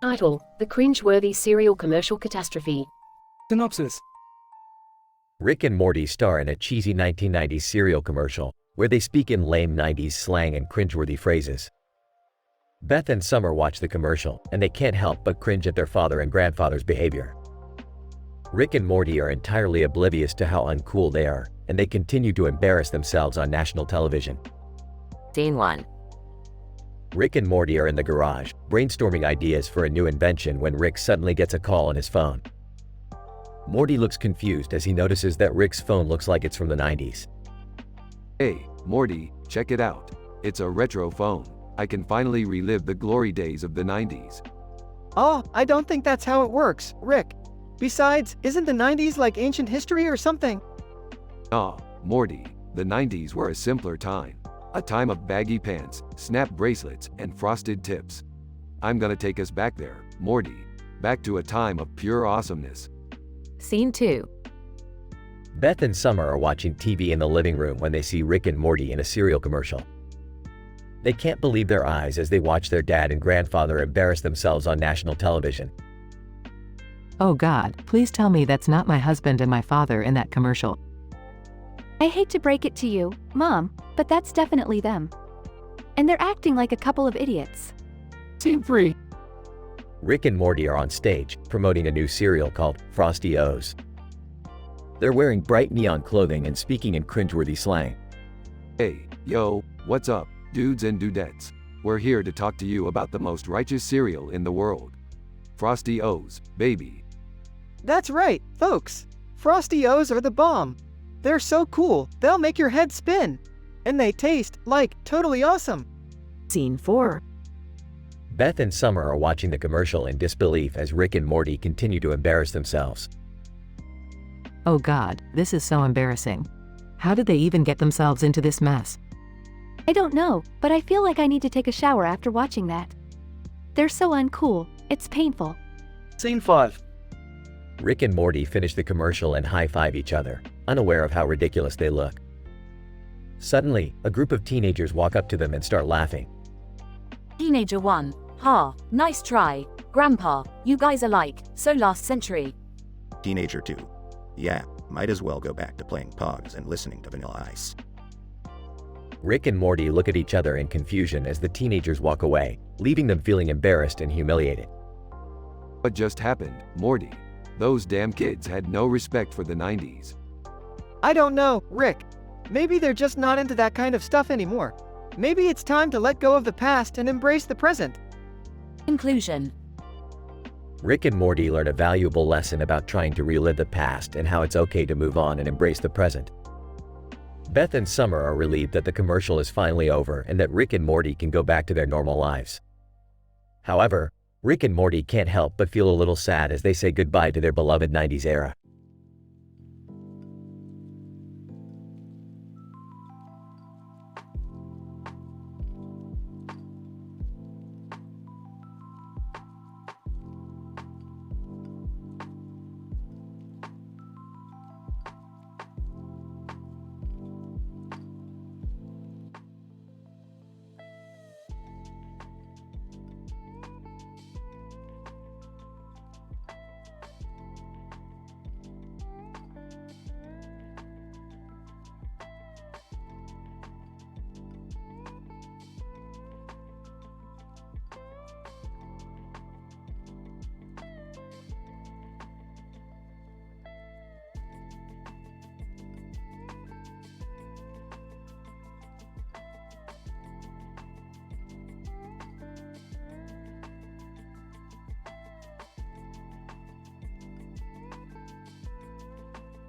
Title: The cringe-worthy cereal commercial catastrophe. Synopsis. Rick and Morty star in a cheesy 1990s cereal commercial, where they speak in lame 90s slang and cringeworthy phrases. Beth and Summer watch the commercial, and they can't help but cringe at their father and grandfather's behavior. Rick and Morty are entirely oblivious to how uncool they are, and they continue to embarrass themselves on national television. Scene 1. Rick and Morty are in the garage, brainstorming ideas for a new invention when Rick suddenly gets a call on his phone. Morty looks confused as he notices that Rick's phone looks like it's from the 90s. Hey, Morty, check it out. It's a retro phone. I can finally relive the glory days of the 90s. Oh, I don't think that's how it works, Rick. Besides, isn't the 90s like ancient history or something? Morty, the 90s were a simpler time. A time of baggy pants, snap bracelets, and frosted tips. I'm gonna take us back there, Morty. Back to a time of pure awesomeness. Scene 2. Beth and Summer are watching TV in the living room when they see Rick and Morty in a cereal commercial. They can't believe their eyes as they watch their dad and grandfather embarrass themselves on national television. Oh God, please tell me that's not my husband and my father in that commercial. I hate to break it to you, Mom, but that's definitely them. And they're acting like a couple of idiots. Scene 3. Rick and Morty are on stage, promoting a new cereal called Frosty O's. They're wearing bright neon clothing and speaking in cringeworthy slang. Hey, yo, what's up, dudes and dudettes? We're here to talk to you about the most righteous cereal in the world. Frosty O's, baby. That's right, folks. Frosty O's are the bomb. They're so cool, they'll make your head spin. And they taste, like, totally awesome. Scene 4. Beth and Summer are watching the commercial in disbelief as Rick and Morty continue to embarrass themselves. Oh God, this is so embarrassing. How did they even get themselves into this mess? I don't know, but I feel like I need to take a shower after watching that. They're so uncool, it's painful. Scene 5. Rick and Morty finish the commercial and high-five each other, unaware of how ridiculous they look. Suddenly, a group of teenagers walk up to them and start laughing. Teenager 1. Ha, nice try. Grandpa, you guys are like, so last century. Teenager 2. Yeah, might as well go back to playing Pogs and listening to Vanilla Ice. Rick and Morty look at each other in confusion as the teenagers walk away, leaving them feeling embarrassed and humiliated. What just happened, Morty? Those damn kids had no respect for the 90s. I don't know, Rick. Maybe they're just not into that kind of stuff anymore. Maybe it's time to let go of the past and embrace the present. Conclusion. Rick and Morty learn a valuable lesson about trying to relive the past and how it's okay to move on and embrace the present. Beth and Summer are relieved that the commercial is finally over and that Rick and Morty can go back to their normal lives. However, Rick and Morty can't help but feel a little sad as they say goodbye to their beloved 90s era.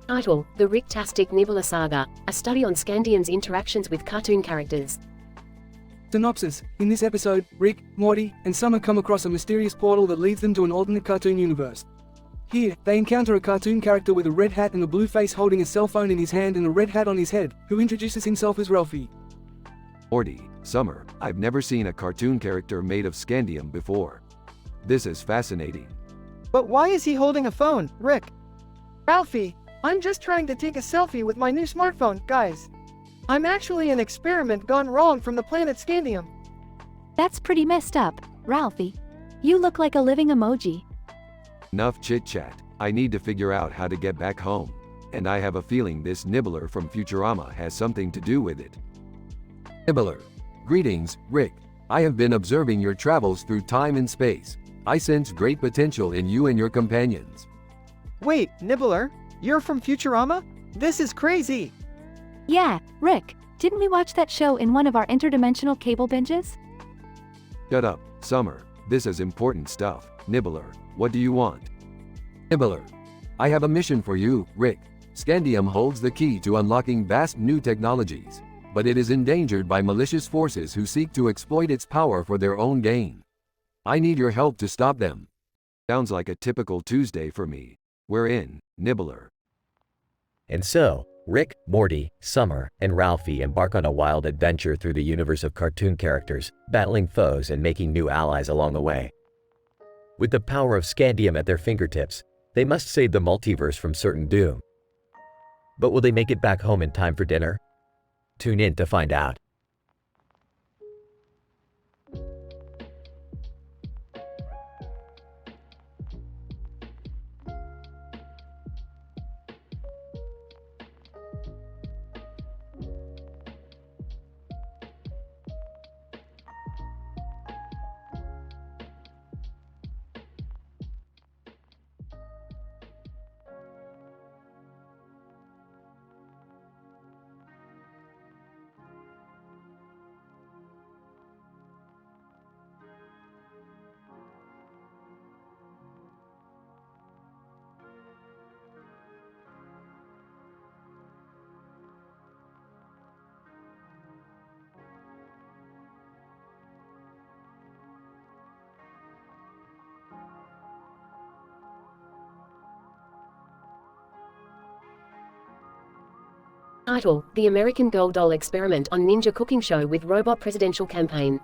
Title: The Rick-tastic Nibbler Saga, a study on Scandian's interactions with cartoon characters. Synopsis: in this episode, Rick, Morty, and Summer come across a mysterious portal that leads them to an alternate cartoon universe. Here, they encounter a cartoon character with a red hat and a blue face holding a cell phone in his hand and a red hat on his head, who introduces himself as Ralphie. Morty, Summer, I've never seen a cartoon character made of scandium before. This is fascinating. But why is he holding a phone, Rick? Ralphie, I'm just trying to take a selfie with my new smartphone, guys. I'm actually an experiment gone wrong from the planet Scandium. That's pretty messed up, Ralphie. You look like a living emoji. Enough chit-chat. I need to figure out how to get back home. And I have a feeling this nibbler from Futurama has something to do with it. Nibbler. Greetings, Rick. I have been observing your travels through time and space. I sense great potential in you and your companions. Wait, Nibbler, you're from Futurama? This is crazy! Yeah, Rick, didn't we watch that show in one of our interdimensional cable binges? Shut up, Summer. This is important stuff. Nibbler, what do you want? Nibbler. I have a mission for you, Rick. Scandium holds the key to unlocking vast new technologies, but it is endangered by malicious forces who seek to exploit its power for their own gain. I need your help to stop them. Sounds like a typical Tuesday for me. We're in, Nibbler. And so, Rick, Morty, Summer, and Ralphie embark on a wild adventure through the universe of cartoon characters, battling foes and making new allies along the way. With the power of Scandium at their fingertips, they must save the multiverse from certain doom. But will they make it back home in time for dinner? Tune in to find out. Title: The American Girl Doll Experiment on Ninja Cooking Show with Robot Presidential Campaign.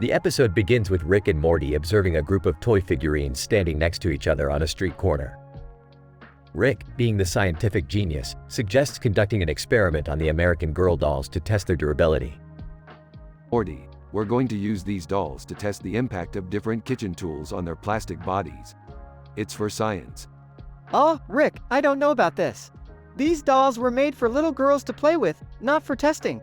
The episode begins with Rick and Morty observing a group of toy figurines standing next to each other on a street corner. Rick, being the scientific genius, suggests conducting an experiment on the American Girl dolls to test their durability. Morty, we're going to use these dolls to test the impact of different kitchen tools on their plastic bodies. It's for science. Oh, Rick, I don't know about this. These dolls were made for little girls to play with, not for testing.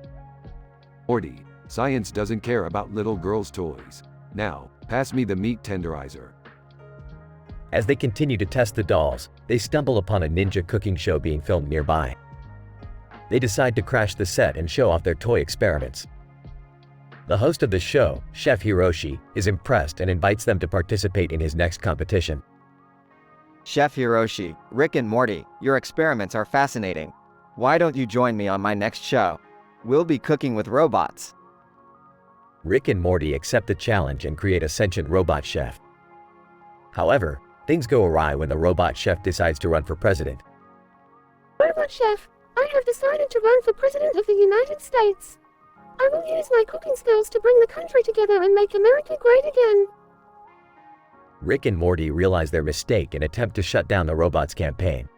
Morty, science doesn't care about little girls' toys. Now, pass me the meat tenderizer. As they continue to test the dolls, they stumble upon a ninja cooking show being filmed nearby. They decide to crash the set and show off their toy experiments. The host of the show, Chef Hiroshi, is impressed and invites them to participate in his next competition. Chef Hiroshi, Rick and Morty, your experiments are fascinating. Why don't you join me on my next show? We'll be cooking with robots. Rick and Morty accept the challenge and create a sentient robot chef. However, things go awry when the robot chef decides to run for president. Robot Chef, I have decided to run for President of the United States. I will use my cooking skills to bring the country together and make America great again. Rick and Morty realize their mistake and attempt to shut down the robot's campaign.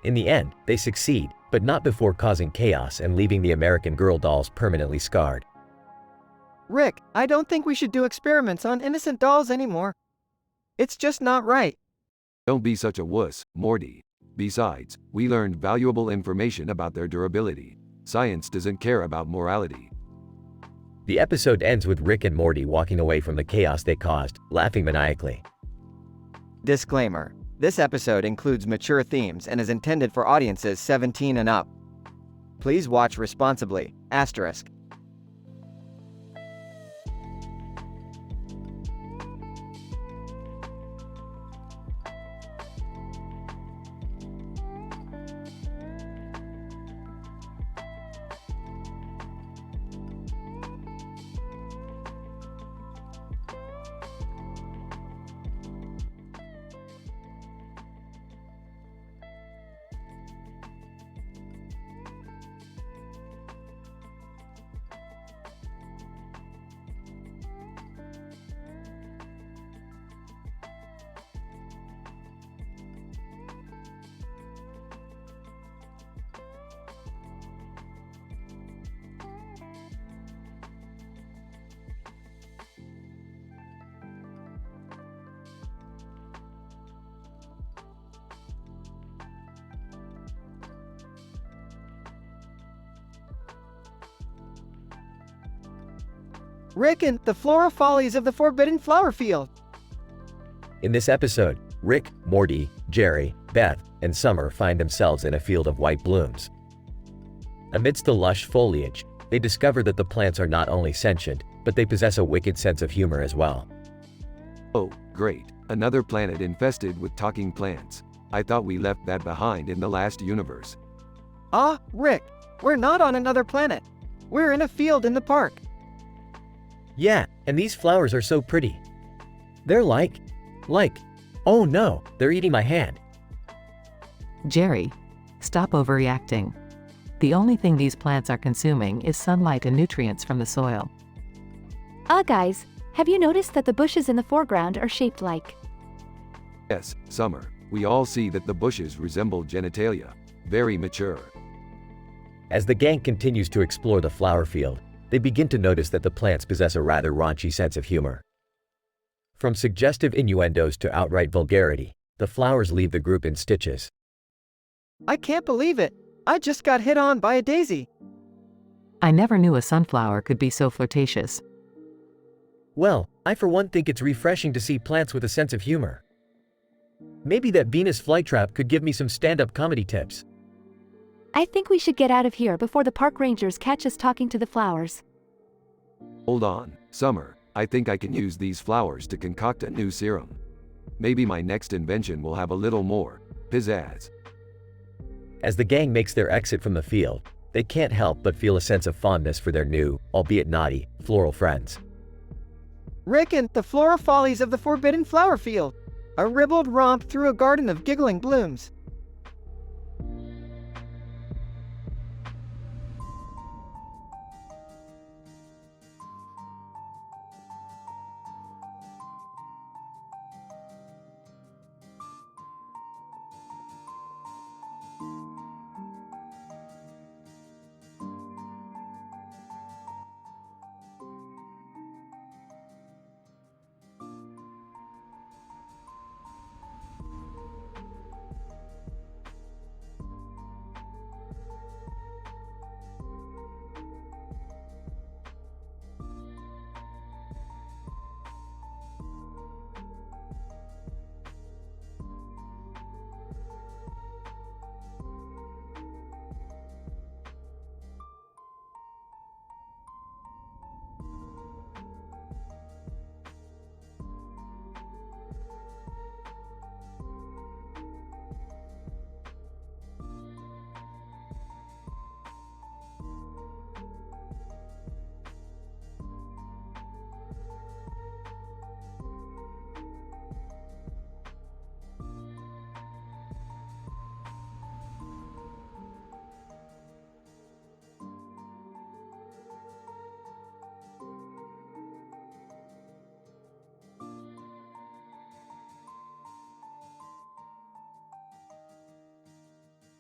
In the end, they succeed, but not before causing chaos and leaving the American Girl dolls permanently scarred. Rick, I don't think we should do experiments on innocent dolls anymore. It's just not right. Don't be such a wuss, Morty. Besides, we learned valuable information about their durability. Science doesn't care about morality. The episode ends with Rick and Morty walking away from the chaos they caused, laughing maniacally. Disclaimer: this episode includes mature themes and is intended for audiences 17 and up. Please watch responsibly. Asterisk. Rick and the Flora Follies of the Forbidden Flower Field. In this episode, Rick, Morty, Jerry, Beth, and Summer find themselves in a field of white blooms. Amidst the lush foliage, they discover that the plants are not only sentient, but they possess a wicked sense of humor as well. Oh, great. Another planet infested with talking plants. I thought we left that behind in the last universe. Ah, Rick, we're not on another planet. We're in a field in the park. Yeah, and these flowers are so pretty. They're like, oh no, they're eating my hand. Jerry, stop overreacting. The only thing these plants are consuming is sunlight and nutrients from the soil. Guys, have you noticed that the bushes in the foreground are shaped like? Yes, Summer, we all see that the bushes resemble genitalia. Very mature. As the gang continues to explore the flower field, they begin to notice that the plants possess a rather raunchy sense of humor. From suggestive innuendos to outright vulgarity, the flowers leave the group in stitches. I can't believe it. I just got hit on by a daisy. I never knew a sunflower could be so flirtatious. Well, I for one think it's refreshing to see plants with a sense of humor. Maybe that Venus flytrap could give me some stand-up comedy tips. I think we should get out of here before the park rangers catch us talking to the flowers. Hold on, Summer, I think I can use these flowers to concoct a new serum. Maybe my next invention will have a little more pizzazz. As the gang makes their exit from the field, they can't help but feel a sense of fondness for their new, albeit naughty, floral friends. Rick and the Flora Follies of the Forbidden Flower Field. A ribald romp through a garden of giggling blooms.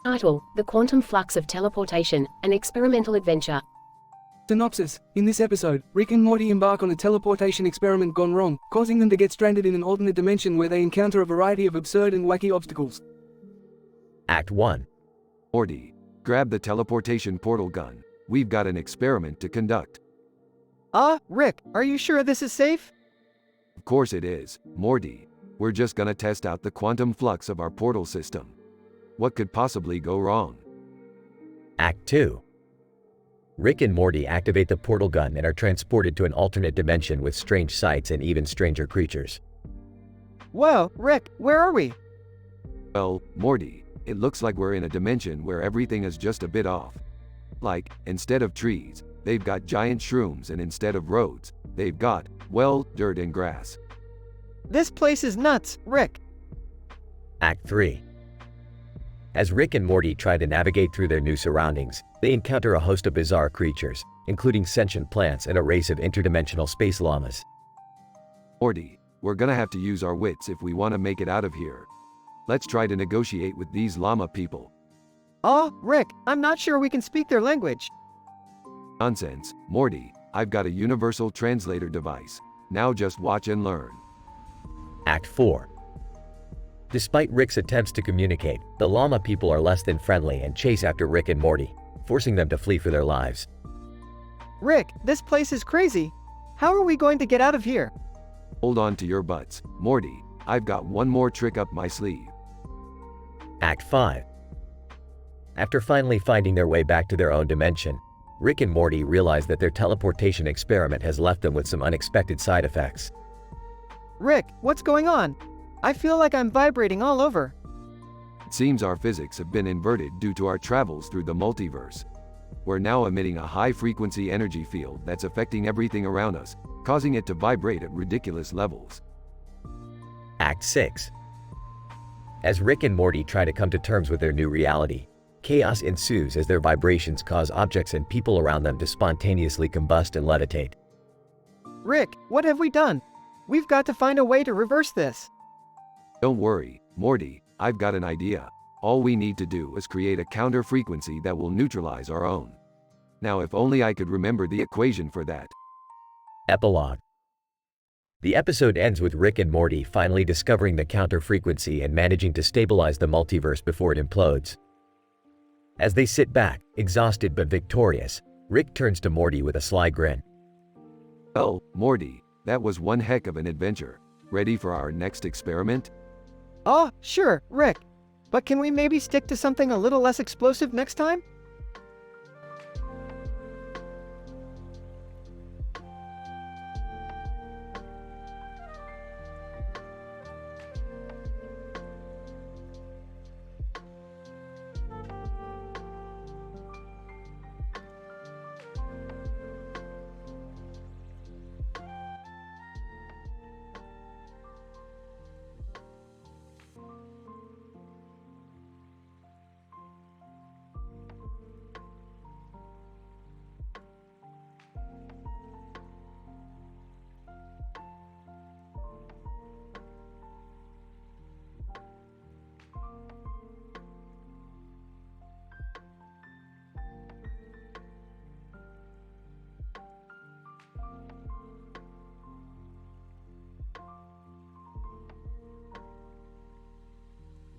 Title: The Quantum Flux of Teleportation, an Experimental Adventure. Synopsis: In this episode, Rick and Morty embark on a teleportation experiment gone wrong, causing them to get stranded in an alternate dimension where they encounter a variety of absurd and wacky obstacles. Act 1. Morty, grab the teleportation portal gun. We've got an experiment to conduct. Rick, are you sure this is safe? Of course it is, Morty. We're just gonna test out the quantum flux of our portal system. What could possibly go wrong? Act 2. Rick and Morty activate the portal gun and are transported to an alternate dimension with strange sights and even stranger creatures. Whoa, Rick, where are we? Well, Morty, it looks like we're in a dimension where everything is just a bit off. Like, instead of trees, they've got giant shrooms, and instead of roads, they've got, well, dirt and grass. This place is nuts, Rick. Act 3. As Rick and Morty try to navigate through their new surroundings, they encounter a host of bizarre creatures, including sentient plants and a race of interdimensional space llamas. Morty, we're gonna have to use our wits if we want to make it out of here. Let's try to negotiate with these llama people. Rick, I'm not sure we can speak their language. Nonsense, Morty, I've got a universal translator device. Now just watch and learn. Act 4. Despite Rick's attempts to communicate, the llama people are less than friendly and chase after Rick and Morty, forcing them to flee for their lives. Rick, this place is crazy. How are we going to get out of here? Hold on to your butts, Morty. I've got one more trick up my sleeve. Act 5. After finally finding their way back to their own dimension, Rick and Morty realize that their teleportation experiment has left them with some unexpected side effects. Rick, what's going on? I feel like I'm vibrating all over. It seems our physics have been inverted due to our travels through the multiverse. We're now emitting a high-frequency energy field that's affecting everything around us, causing it to vibrate at ridiculous levels. Act 6. As Rick and Morty try to come to terms with their new reality, chaos ensues as their vibrations cause objects and people around them to spontaneously combust and levitate. Rick, what have we done? We've got to find a way to reverse this. Don't worry, Morty, I've got an idea. All we need to do is create a counter frequency that will neutralize our own. Now if only I could remember the equation for that. Epilogue. The episode ends with Rick and Morty finally discovering the counter frequency and managing to stabilize the multiverse before it implodes. As they sit back, exhausted but victorious, Rick turns to Morty with a sly grin. Oh, Morty, that was one heck of an adventure. Ready for our next experiment? Oh, sure, Rick. But can we maybe stick to something a little less explosive next time?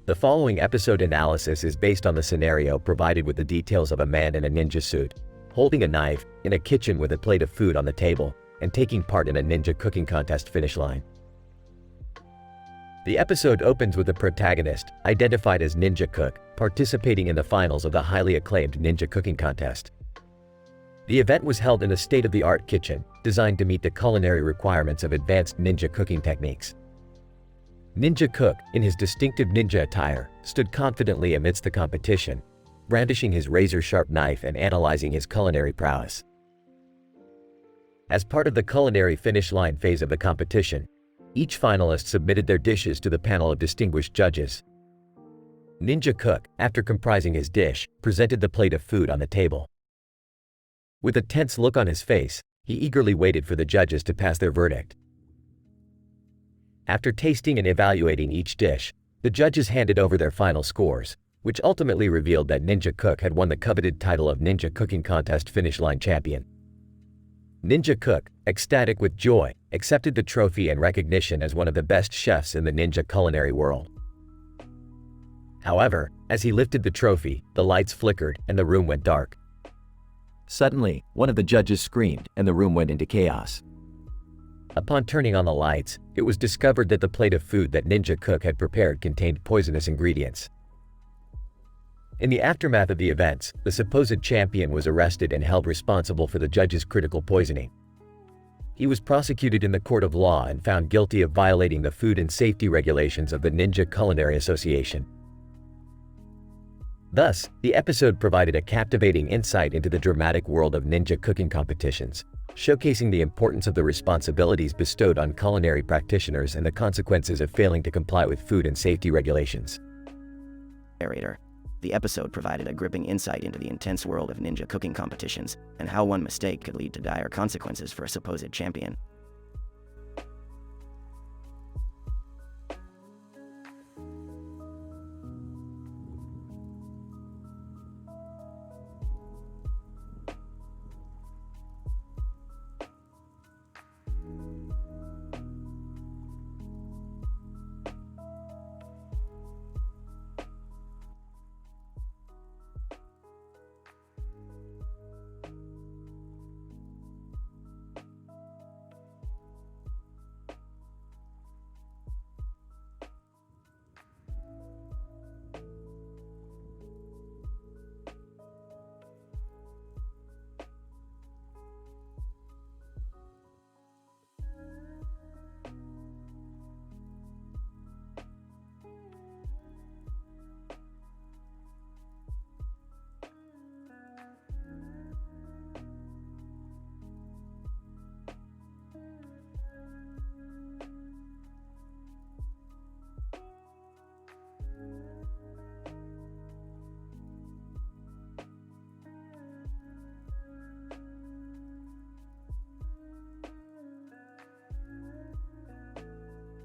The following episode analysis is based on the scenario provided with the details of a man in a ninja suit, holding a knife, in a kitchen with a plate of food on the table, and taking part in a ninja cooking contest finish line. The episode opens with the protagonist, identified as Ninja Cook, participating in the finals of the highly acclaimed ninja cooking contest. The event was held in a state-of-the-art kitchen, designed to meet the culinary requirements of advanced ninja cooking techniques. Ninja Cook, in his distinctive ninja attire, stood confidently amidst the competition, brandishing his razor-sharp knife and analyzing his culinary prowess. As part of the culinary finish line phase of the competition, each finalist submitted their dishes to the panel of distinguished judges. Ninja Cook, after comprising his dish, presented the plate of food on the table. With a tense look on his face, he eagerly waited for the judges to pass their verdict. After tasting and evaluating each dish, the judges handed over their final scores, which ultimately revealed that Ninja Cook had won the coveted title of Ninja Cooking Contest Finish Line Champion. Ninja Cook, ecstatic with joy, accepted the trophy and recognition as one of the best chefs in the ninja culinary world. However, as he lifted the trophy, the lights flickered and the room went dark. Suddenly, one of the judges screamed and the room went into chaos. Upon turning on the lights, it was discovered that the plate of food that Ninja Cook had prepared contained poisonous ingredients. In the aftermath of the events, the supposed champion was arrested and held responsible for the judge's critical poisoning. He was prosecuted in the court of law and found guilty of violating the food and safety regulations of the Ninja Culinary Association. Thus, the episode provided a captivating insight into the dramatic world of ninja cooking competitions, showcasing the importance of the responsibilities bestowed on culinary practitioners and the consequences of failing to comply with food and safety regulations. Narrator. The episode provided a gripping insight into the intense world of ninja cooking competitions and how one mistake could lead to dire consequences for a supposed champion.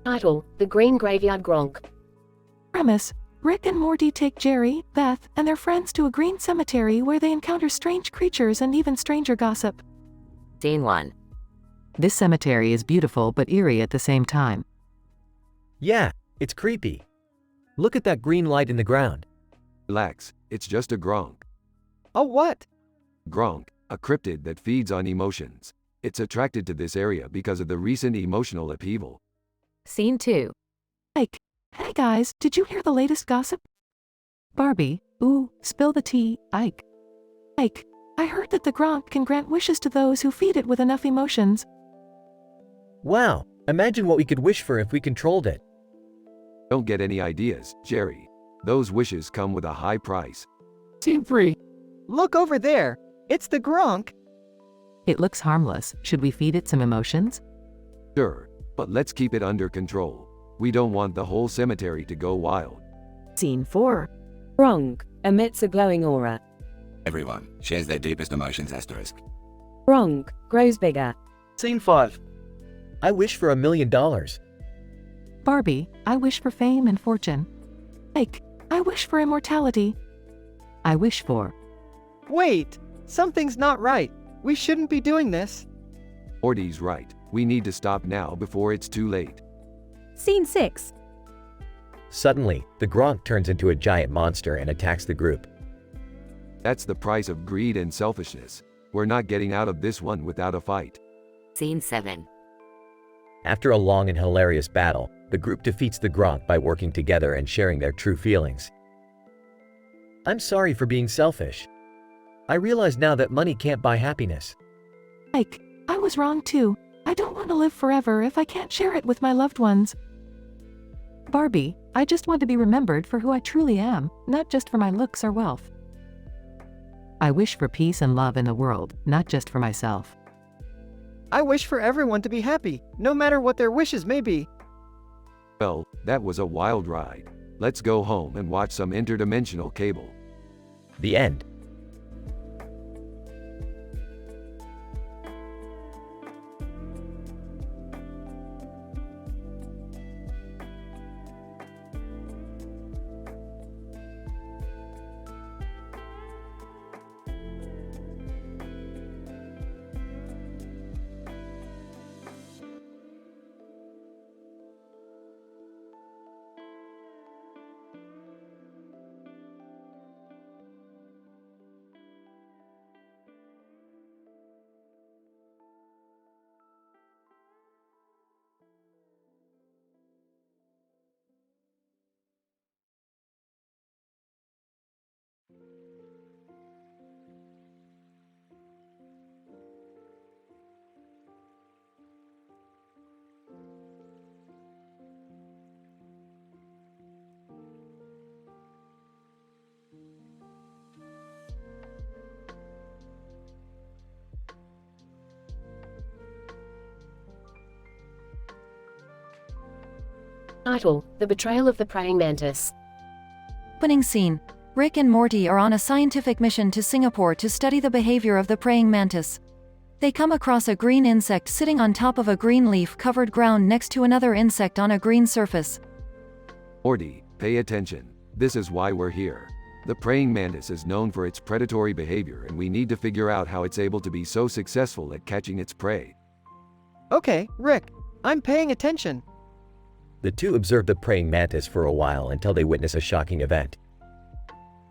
Title: The Green Graveyard Gronk. Premise: Rick and Morty take Jerry, Beth, and their friends to a green cemetery where they encounter strange creatures and even stranger gossip. Scene 1. This cemetery is beautiful but eerie at the same time. Yeah, it's creepy. Look at that green light in the ground. Relax, it's just a gronk. A what? Gronk, a cryptid that feeds on emotions. It's attracted to this area because of the recent emotional upheaval. Scene 2. Ike. Hey guys, did you hear the latest gossip? Barbie, ooh, spill the tea, Ike. Ike, I heard that the Gronk can grant wishes to those who feed it with enough emotions. Wow, imagine what we could wish for if we controlled it. Don't get any ideas, Jerry. Those wishes come with a high price. Scene 3. Look over there. It's the Gronk. It looks harmless. Should we feed it some emotions? Sure, but let's keep it under control. We don't want the whole cemetery to go wild. Scene 4. Gronk emits a glowing aura. Everyone shares their deepest emotions asterisk. Gronk grows bigger. Scene 5. I wish for $1 million. Barbie, I wish for fame and fortune. Ike, I wish for immortality. I wish for... Wait, something's not right. We shouldn't be doing this. Morty's right. We need to stop now before it's too late. Scene 6. Suddenly, the Gronk turns into a giant monster and attacks the group. That's the price of greed and selfishness. We're not getting out of this one without a fight. Scene 7. After a long and hilarious battle, the group defeats the Gronk by working together and sharing their true feelings. I'm sorry for being selfish. I realize now that money can't buy happiness. Ike, I was wrong too. I don't want to live forever if I can't share it with my loved ones. Barbie, I just want to be remembered for who I truly am, not just for my looks or wealth. I wish for peace and love in the world, not just for myself. I wish for everyone to be happy, no matter what their wishes may be. Well, that was a wild ride. Let's go home and watch some interdimensional cable. The end. Title: The Betrayal of the Praying Mantis. Opening scene. Rick and Morty are on a scientific mission to Singapore to study the behavior of the praying mantis. They come across a green insect sitting on top of a green leaf-covered ground next to another insect on a green surface. Morty, pay attention. This is why we're here. The praying mantis is known for its predatory behavior, and we need to figure out how it's able to be so successful at catching its prey. Okay, Rick, I'm paying attention. The two observe the praying mantis for a while until they witness a shocking event.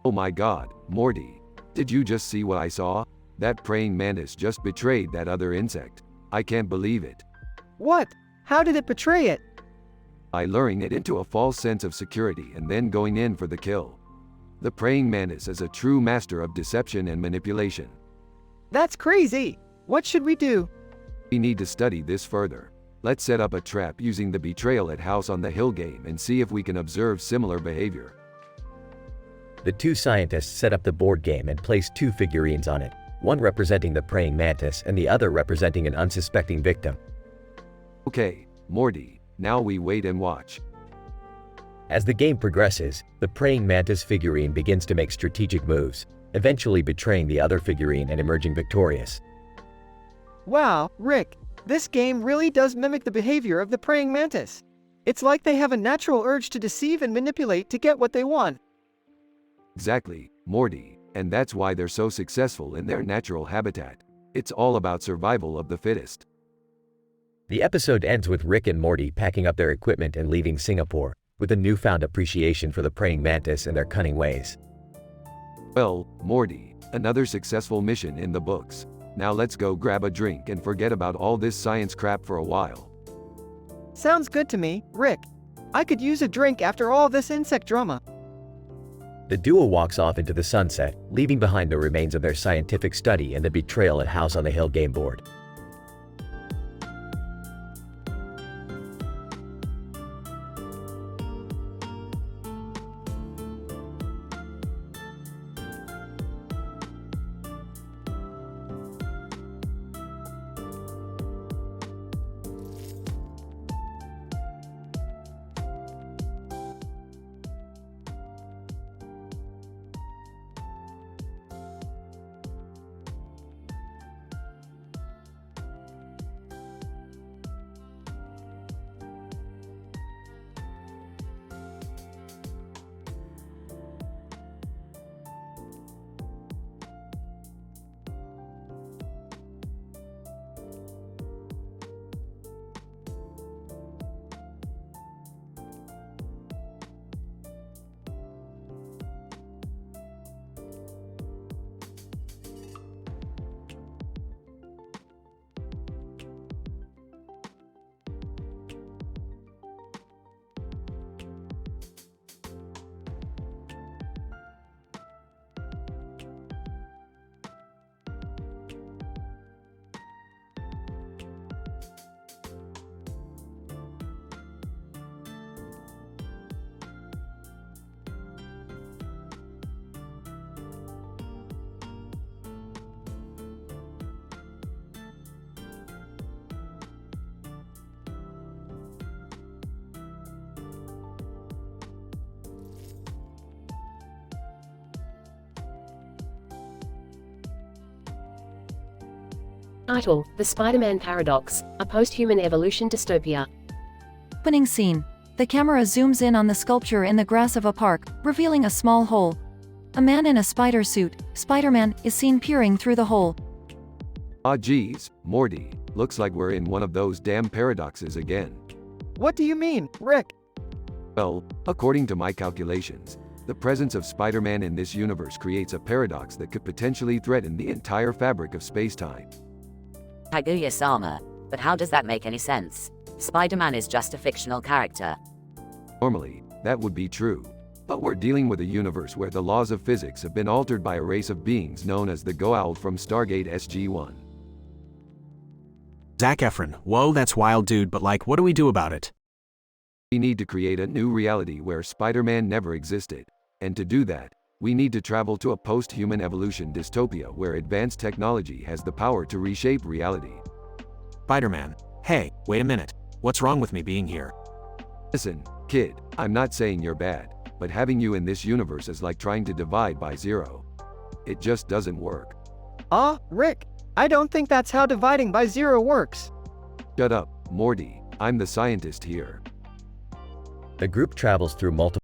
Oh my god, Morty. Did you just see what I saw? That praying mantis just betrayed that other insect. I can't believe it. What? How did it betray it? By luring it into a false sense of security and then going in for the kill. The praying mantis is a true master of deception and manipulation. That's crazy. What should we do? We need to study this further. Let's set up a trap using the Betrayal at House on the Hill game and see if we can observe similar behavior. The two scientists set up the board game and place two figurines on it, one representing the praying mantis and the other representing an unsuspecting victim. Okay, Morty, now we wait and watch. As the game progresses, the praying mantis figurine begins to make strategic moves, eventually betraying the other figurine and emerging victorious. Wow, Rick, this game really does mimic the behavior of the praying mantis. It's like they have a natural urge to deceive and manipulate to get what they want. Exactly, Morty, and that's why they're so successful in their natural habitat. It's all about survival of the fittest. The episode ends with Rick and Morty packing up their equipment and leaving Singapore, with a newfound appreciation for the praying mantis and their cunning ways. Well, Morty, another successful mission in the books. Now let's go grab a drink and forget about all this science crap for a while. Sounds good to me, Rick. I could use a drink after all this insect drama. The duo walks off into the sunset, leaving behind the remains of their scientific study and the betrayal at House on the Hill game board. Title: The Spider-Man Paradox, a post-human evolution dystopia. Opening scene. The camera zooms in on the sculpture in the grass of a park, revealing a small hole. A man in a spider suit, Spider-Man, is seen peering through the hole. Ah geez, Morty, looks like we're in one of those damn paradoxes again. What do you mean, Rick? Well, according to my calculations, the presence of Spider-Man in this universe creates a paradox that could potentially threaten the entire fabric of space-time. Kaguya-sama, but how does that make any sense? Spider-Man is just a fictional character. Normally, that would be true. But we're dealing with a universe where the laws of physics have been altered by a race of beings known as the Goa'uld from Stargate SG-1. Zac Efron, whoa, that's wild, dude, but like, what do we do about it? We need to create a new reality where Spider-Man never existed. And to do that, we need to travel to a post-human evolution dystopia where advanced technology has the power to reshape reality. Spider-Man. Hey, wait a minute. What's wrong with me being here? Listen, kid, I'm not saying you're bad, but having you in this universe is like trying to divide by zero. It just doesn't work. Rick, I don't think that's how dividing by zero works. Shut up, Morty, I'm the scientist here. The group travels through multiple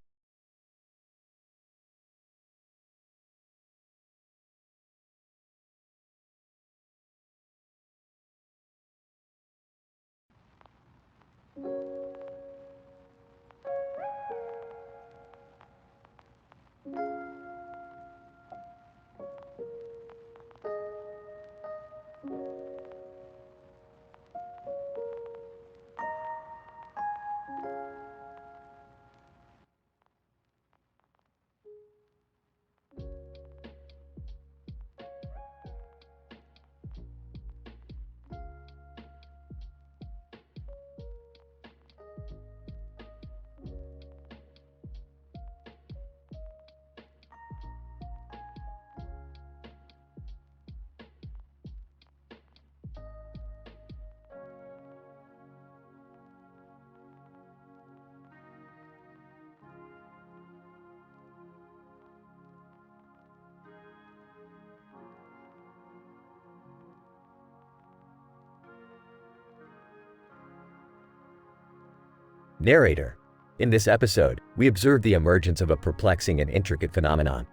Narrator. In this episode, we observe the emergence of a perplexing and intricate phenomenon.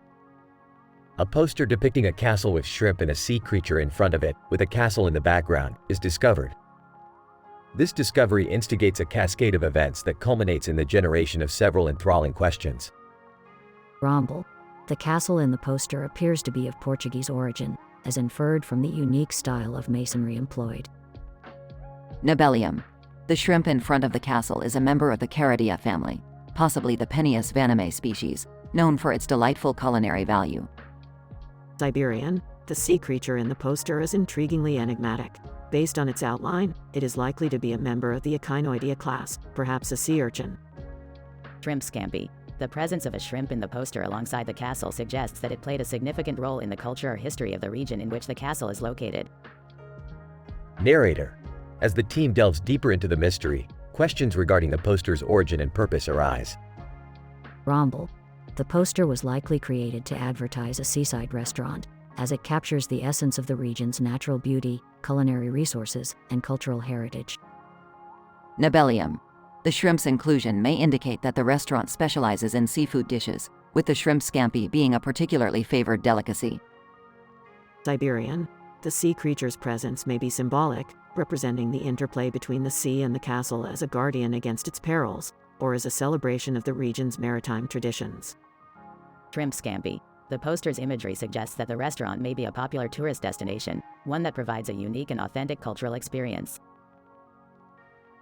A poster depicting a castle with shrimp and a sea creature in front of it, with a castle in the background, is discovered. This discovery instigates a cascade of events that culminates in the generation of several enthralling questions. Romble. The castle in the poster appears to be of Portuguese origin, as inferred from the unique style of masonry employed. Nibelium. The shrimp in front of the castle is a member of the Caridia family, possibly the Peneus vanameae species, known for its delightful culinary value. Siberian. The sea creature in the poster is intriguingly enigmatic. Based on its outline, it is likely to be a member of the Echinoidea class, perhaps a sea urchin. Shrimp scampi. The presence of a shrimp in the poster alongside the castle suggests that it played a significant role in the culture or history of the region in which the castle is located. Narrator. As the team delves deeper into the mystery, questions regarding the poster's origin and purpose arise. Romble. The poster was likely created to advertise a seaside restaurant, as it captures the essence of the region's natural beauty, culinary resources, and cultural heritage. Nibelium. The shrimp's inclusion may indicate that the restaurant specializes in seafood dishes, with the shrimp scampi being a particularly favored delicacy. Siberian. The sea creature's presence may be symbolic, representing the interplay between the sea and the castle as a guardian against its perils, or as a celebration of the region's maritime traditions. Shrimp scampi. The poster's imagery suggests that the restaurant may be a popular tourist destination, one that provides a unique and authentic cultural experience.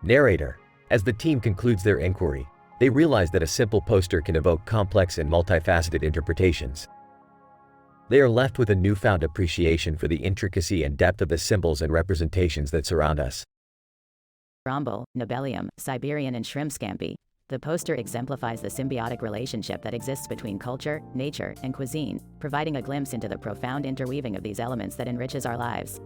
Narrator. As the team concludes their inquiry, they realize that a simple poster can evoke complex and multifaceted interpretations. They are left with a newfound appreciation for the intricacy and depth of the symbols and representations that surround us. Romble, Nibelium, Siberian and shrimp scampi. The poster exemplifies the symbiotic relationship that exists between culture, nature, and cuisine, providing a glimpse into the profound interweaving of these elements that enriches our lives.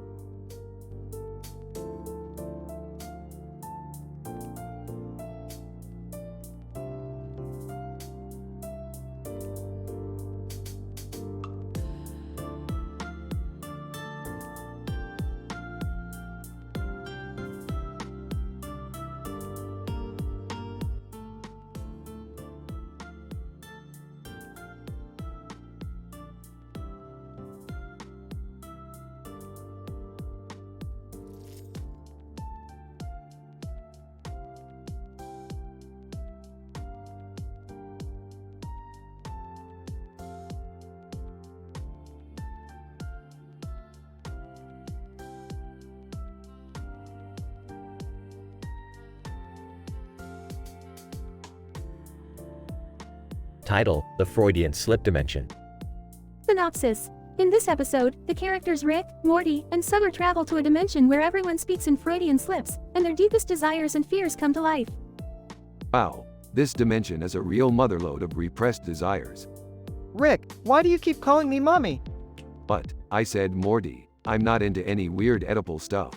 Title: The Freudian Slip Dimension. Synopsis. In this episode, the characters Rick, Morty, and Summer travel to a dimension where everyone speaks in Freudian slips, and their deepest desires and fears come to life. Wow, this dimension is a real motherlode of repressed desires. Rick, why do you keep calling me mommy? But, I said Morty, I'm not into any weird Oedipal stuff.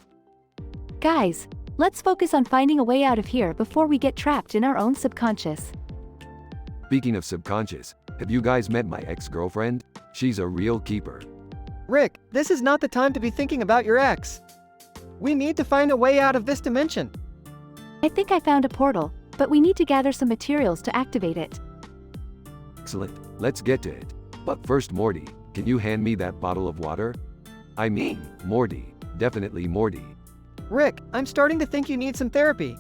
Guys, let's focus on finding a way out of here before we get trapped in our own subconscious. Speaking of subconscious, have you guys met my ex-girlfriend? She's a real keeper. Rick, this is not the time to be thinking about your ex. We need to find a way out of this dimension. I think I found a portal, but we need to gather some materials to activate it. Excellent, let's get to it. But first, Morty, can you hand me that bottle of water? I mean, Morty, definitely Morty. Rick, I'm starting to think you need some therapy.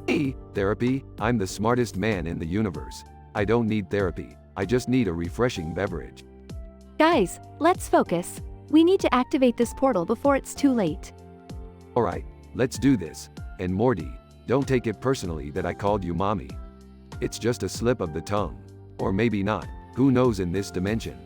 Hey, therapy? I'm the smartest man in the universe. I don't need therapy, I just need a refreshing beverage. Guys, let's focus. We need to activate this portal before it's too late. Alright, let's do this. And Morty, don't take it personally that I called you mommy. It's just a slip of the tongue. Or maybe not, who knows in this dimension.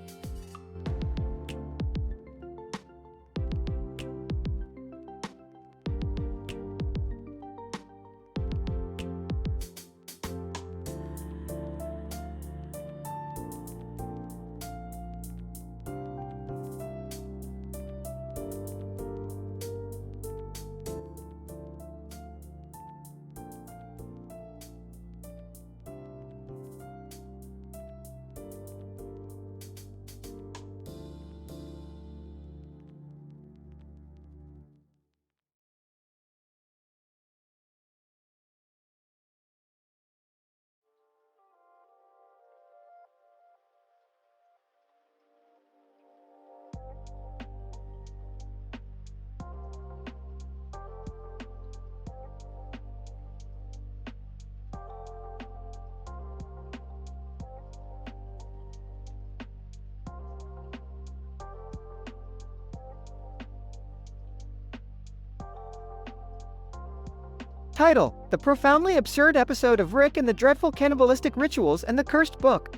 Title: The profoundly absurd episode of Rick and the dreadful cannibalistic rituals and the cursed book.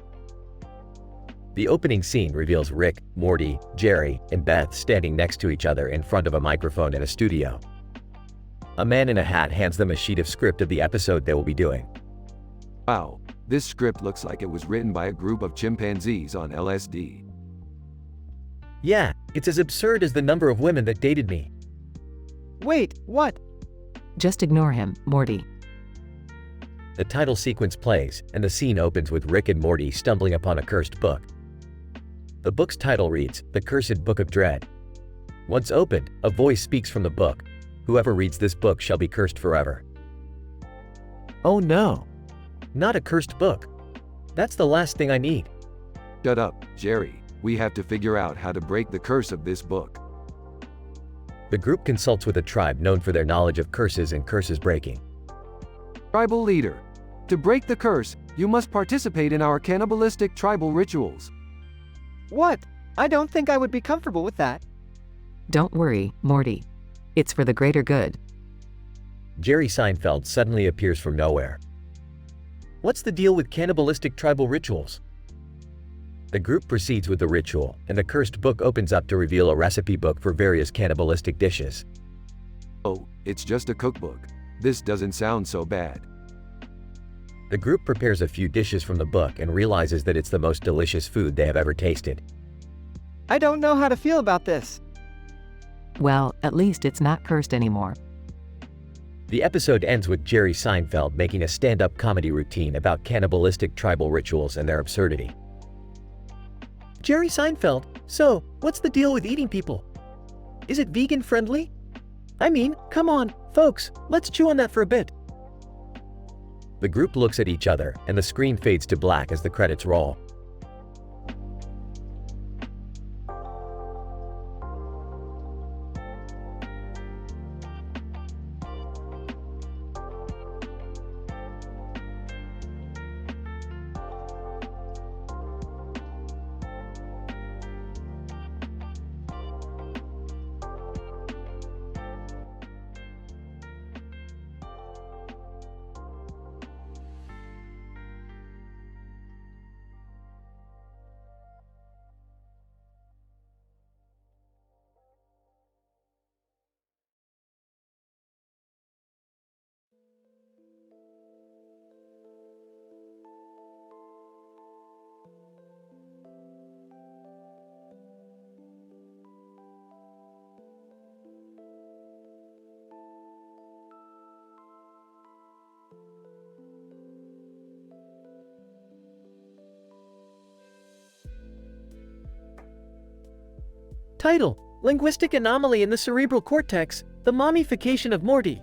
The opening scene reveals Rick, Morty, Jerry, and Beth standing next to each other in front of a microphone in a studio. A man in a hat hands them a sheet of script of the episode they will be doing. Wow, this script looks like it was written by a group of chimpanzees on LSD. Yeah, it's as absurd as the number of women that dated me. Wait, what? Just ignore him, Morty. The title sequence plays, and the scene opens with Rick and Morty stumbling upon a cursed book. The book's title reads, The Cursed Book of Dread. Once opened, a voice speaks from the book. Whoever reads this book shall be cursed forever. Oh no! Not a cursed book. That's the last thing I need. Shut up, Jerry. We have to figure out how to break the curse of this book. The group consults with a tribe known for their knowledge of curses and curses breaking. Tribal leader. To break the curse, you must participate in our cannibalistic tribal rituals. What? I don't think I would be comfortable with that. Don't worry, Morty. It's for the greater good. Jerry Seinfeld suddenly appears from nowhere. What's the deal with cannibalistic tribal rituals? The group proceeds with the ritual, and the cursed book opens up to reveal a recipe book for various cannibalistic dishes. Oh, it's just a cookbook. This doesn't sound so bad. The group prepares a few dishes from the book and realizes that it's the most delicious food they have ever tasted. I don't know how to feel about this. Well, at least it's not cursed anymore. The episode ends with Jerry Seinfeld making a stand-up comedy routine about cannibalistic tribal rituals and their absurdity. Jerry Seinfeld, so, what's the deal with eating people? Is it vegan friendly? I mean, come on, folks, let's chew on that for a bit. The group looks at each other, and the screen fades to black as the credits roll. Title: Linguistic Anomaly in the Cerebral Cortex, The Mommification of Morty.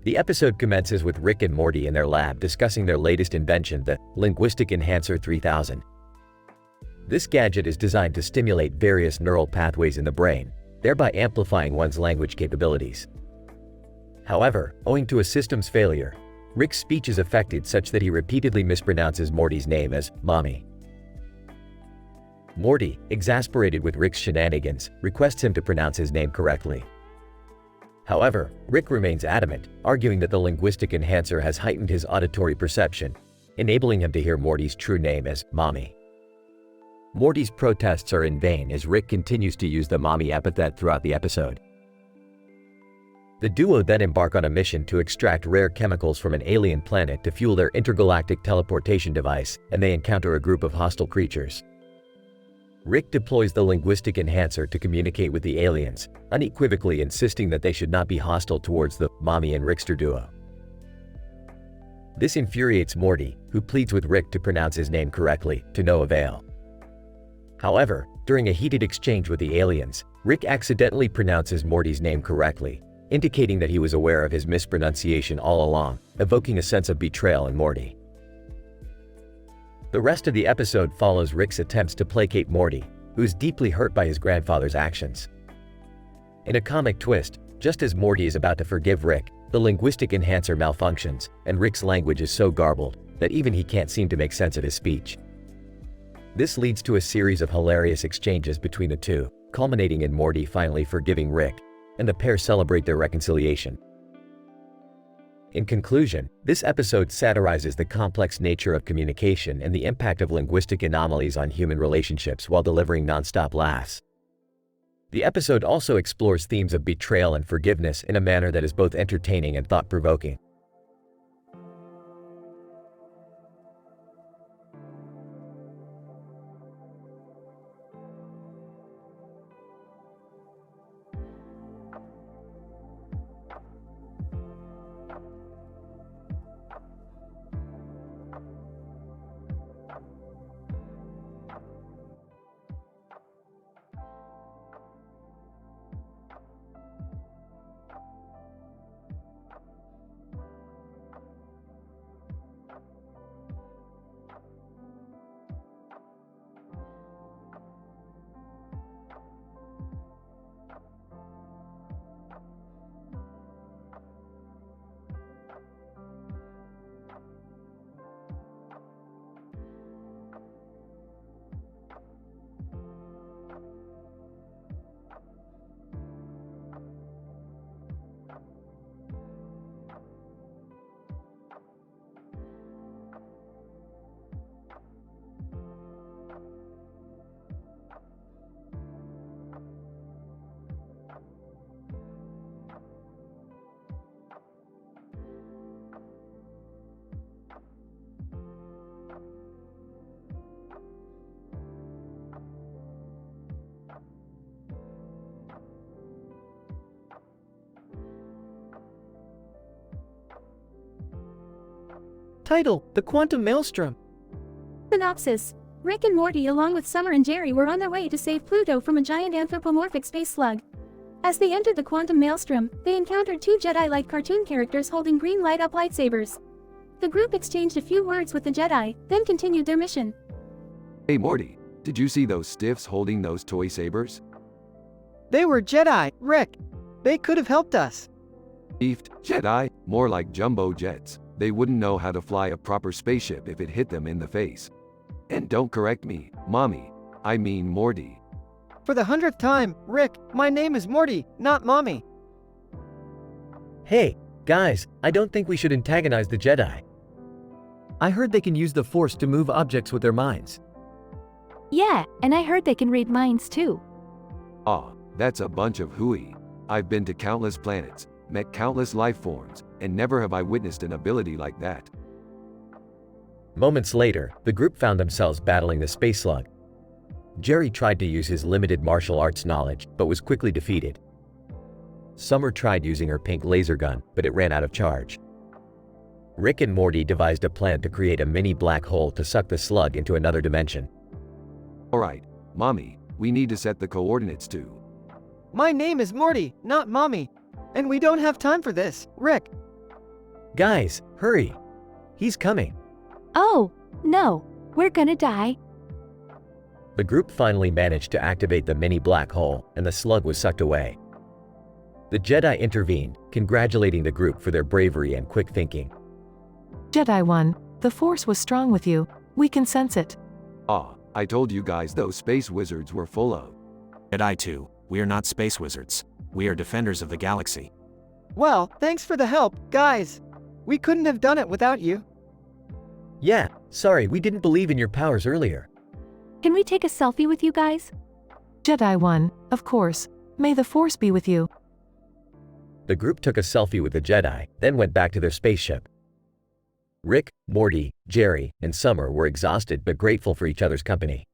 The episode commences with Rick and Morty in their lab discussing their latest invention, the Linguistic Enhancer 3000. This gadget is designed to stimulate various neural pathways in the brain, thereby amplifying one's language capabilities. However, owing to a system's failure, Rick's speech is affected such that he repeatedly mispronounces Morty's name as Mommy. Morty, exasperated with Rick's shenanigans, requests him to pronounce his name correctly. However, Rick remains adamant, arguing that the linguistic enhancer has heightened his auditory perception, enabling him to hear Morty's true name as Mommy. Morty's protests are in vain as Rick continues to use the Mommy epithet throughout the episode. The duo then embark on a mission to extract rare chemicals from an alien planet to fuel their intergalactic teleportation device, and they encounter a group of hostile creatures. Rick deploys the linguistic enhancer to communicate with the aliens, unequivocally insisting that they should not be hostile towards the Mommy and Rickster duo. This infuriates Morty, who pleads with Rick to pronounce his name correctly, to no avail. However, during a heated exchange with the aliens, Rick accidentally pronounces Morty's name correctly, indicating that he was aware of his mispronunciation all along, evoking a sense of betrayal in Morty. The rest of the episode follows Rick's attempts to placate Morty, who is deeply hurt by his grandfather's actions. In a comic twist, just as Morty is about to forgive Rick, the linguistic enhancer malfunctions, and Rick's language is so garbled that even he can't seem to make sense of his speech. This leads to a series of hilarious exchanges between the two, culminating in Morty finally forgiving Rick, and the pair celebrate their reconciliation. In conclusion, this episode satirizes the complex nature of communication and the impact of linguistic anomalies on human relationships while delivering nonstop laughs. The episode also explores themes of betrayal and forgiveness in a manner that is both entertaining and thought-provoking. Title: The Quantum Maelstrom. Synopsis: Rick and Morty along with Summer and Jerry were on their way to save Pluto from a giant anthropomorphic space slug. As they entered the quantum maelstrom, they encountered two Jedi-like cartoon characters holding green light-up lightsabers. The group exchanged a few words with the Jedi, then continued their mission. Hey Morty, did you see those stiffs holding those toy sabers? They were Jedi, Rick. They could have helped us. Beefed Jedi, more like jumbo jets. They wouldn't know how to fly a proper spaceship if it hit them in the face. And don't correct me, Mommy. I mean Morty. For the 100th time, Rick, my name is Morty, not Mommy. Hey, guys, I don't think we should antagonize the Jedi. I heard they can use the Force to move objects with their minds. Yeah, and I heard they can read minds too. Aw, that's a bunch of hooey. I've been to countless planets, met countless life forms, and never have I witnessed an ability like that. Moments later, the group found themselves battling the space slug. Jerry tried to use his limited martial arts knowledge, but was quickly defeated. Summer tried using her pink laser gun, but it ran out of charge. Rick and Morty devised a plan to create a mini black hole to suck the slug into another dimension. Alright, Mommy, we need to set the coordinates too. My name is Morty, not Mommy. And we don't have time for this, Rick. Guys, hurry. He's coming. Oh, no, we're gonna die. The group finally managed to activate the mini black hole, and the slug was sucked away. The Jedi intervened, congratulating the group for their bravery and quick thinking. Jedi 1, the Force was strong with you. We can sense it. Ah, I told you guys those space wizards were full of. Jedi 2, we are not space wizards. We are defenders of the galaxy. Well, thanks for the help, guys. We couldn't have done it without you. Yeah, sorry, we didn't believe in your powers earlier. Can we take a selfie with you guys? Jedi 1, of course. May the Force be with you. The group took a selfie with the Jedi, then went back to their spaceship. Rick, Morty, Jerry, and Summer were exhausted but grateful for each other's company.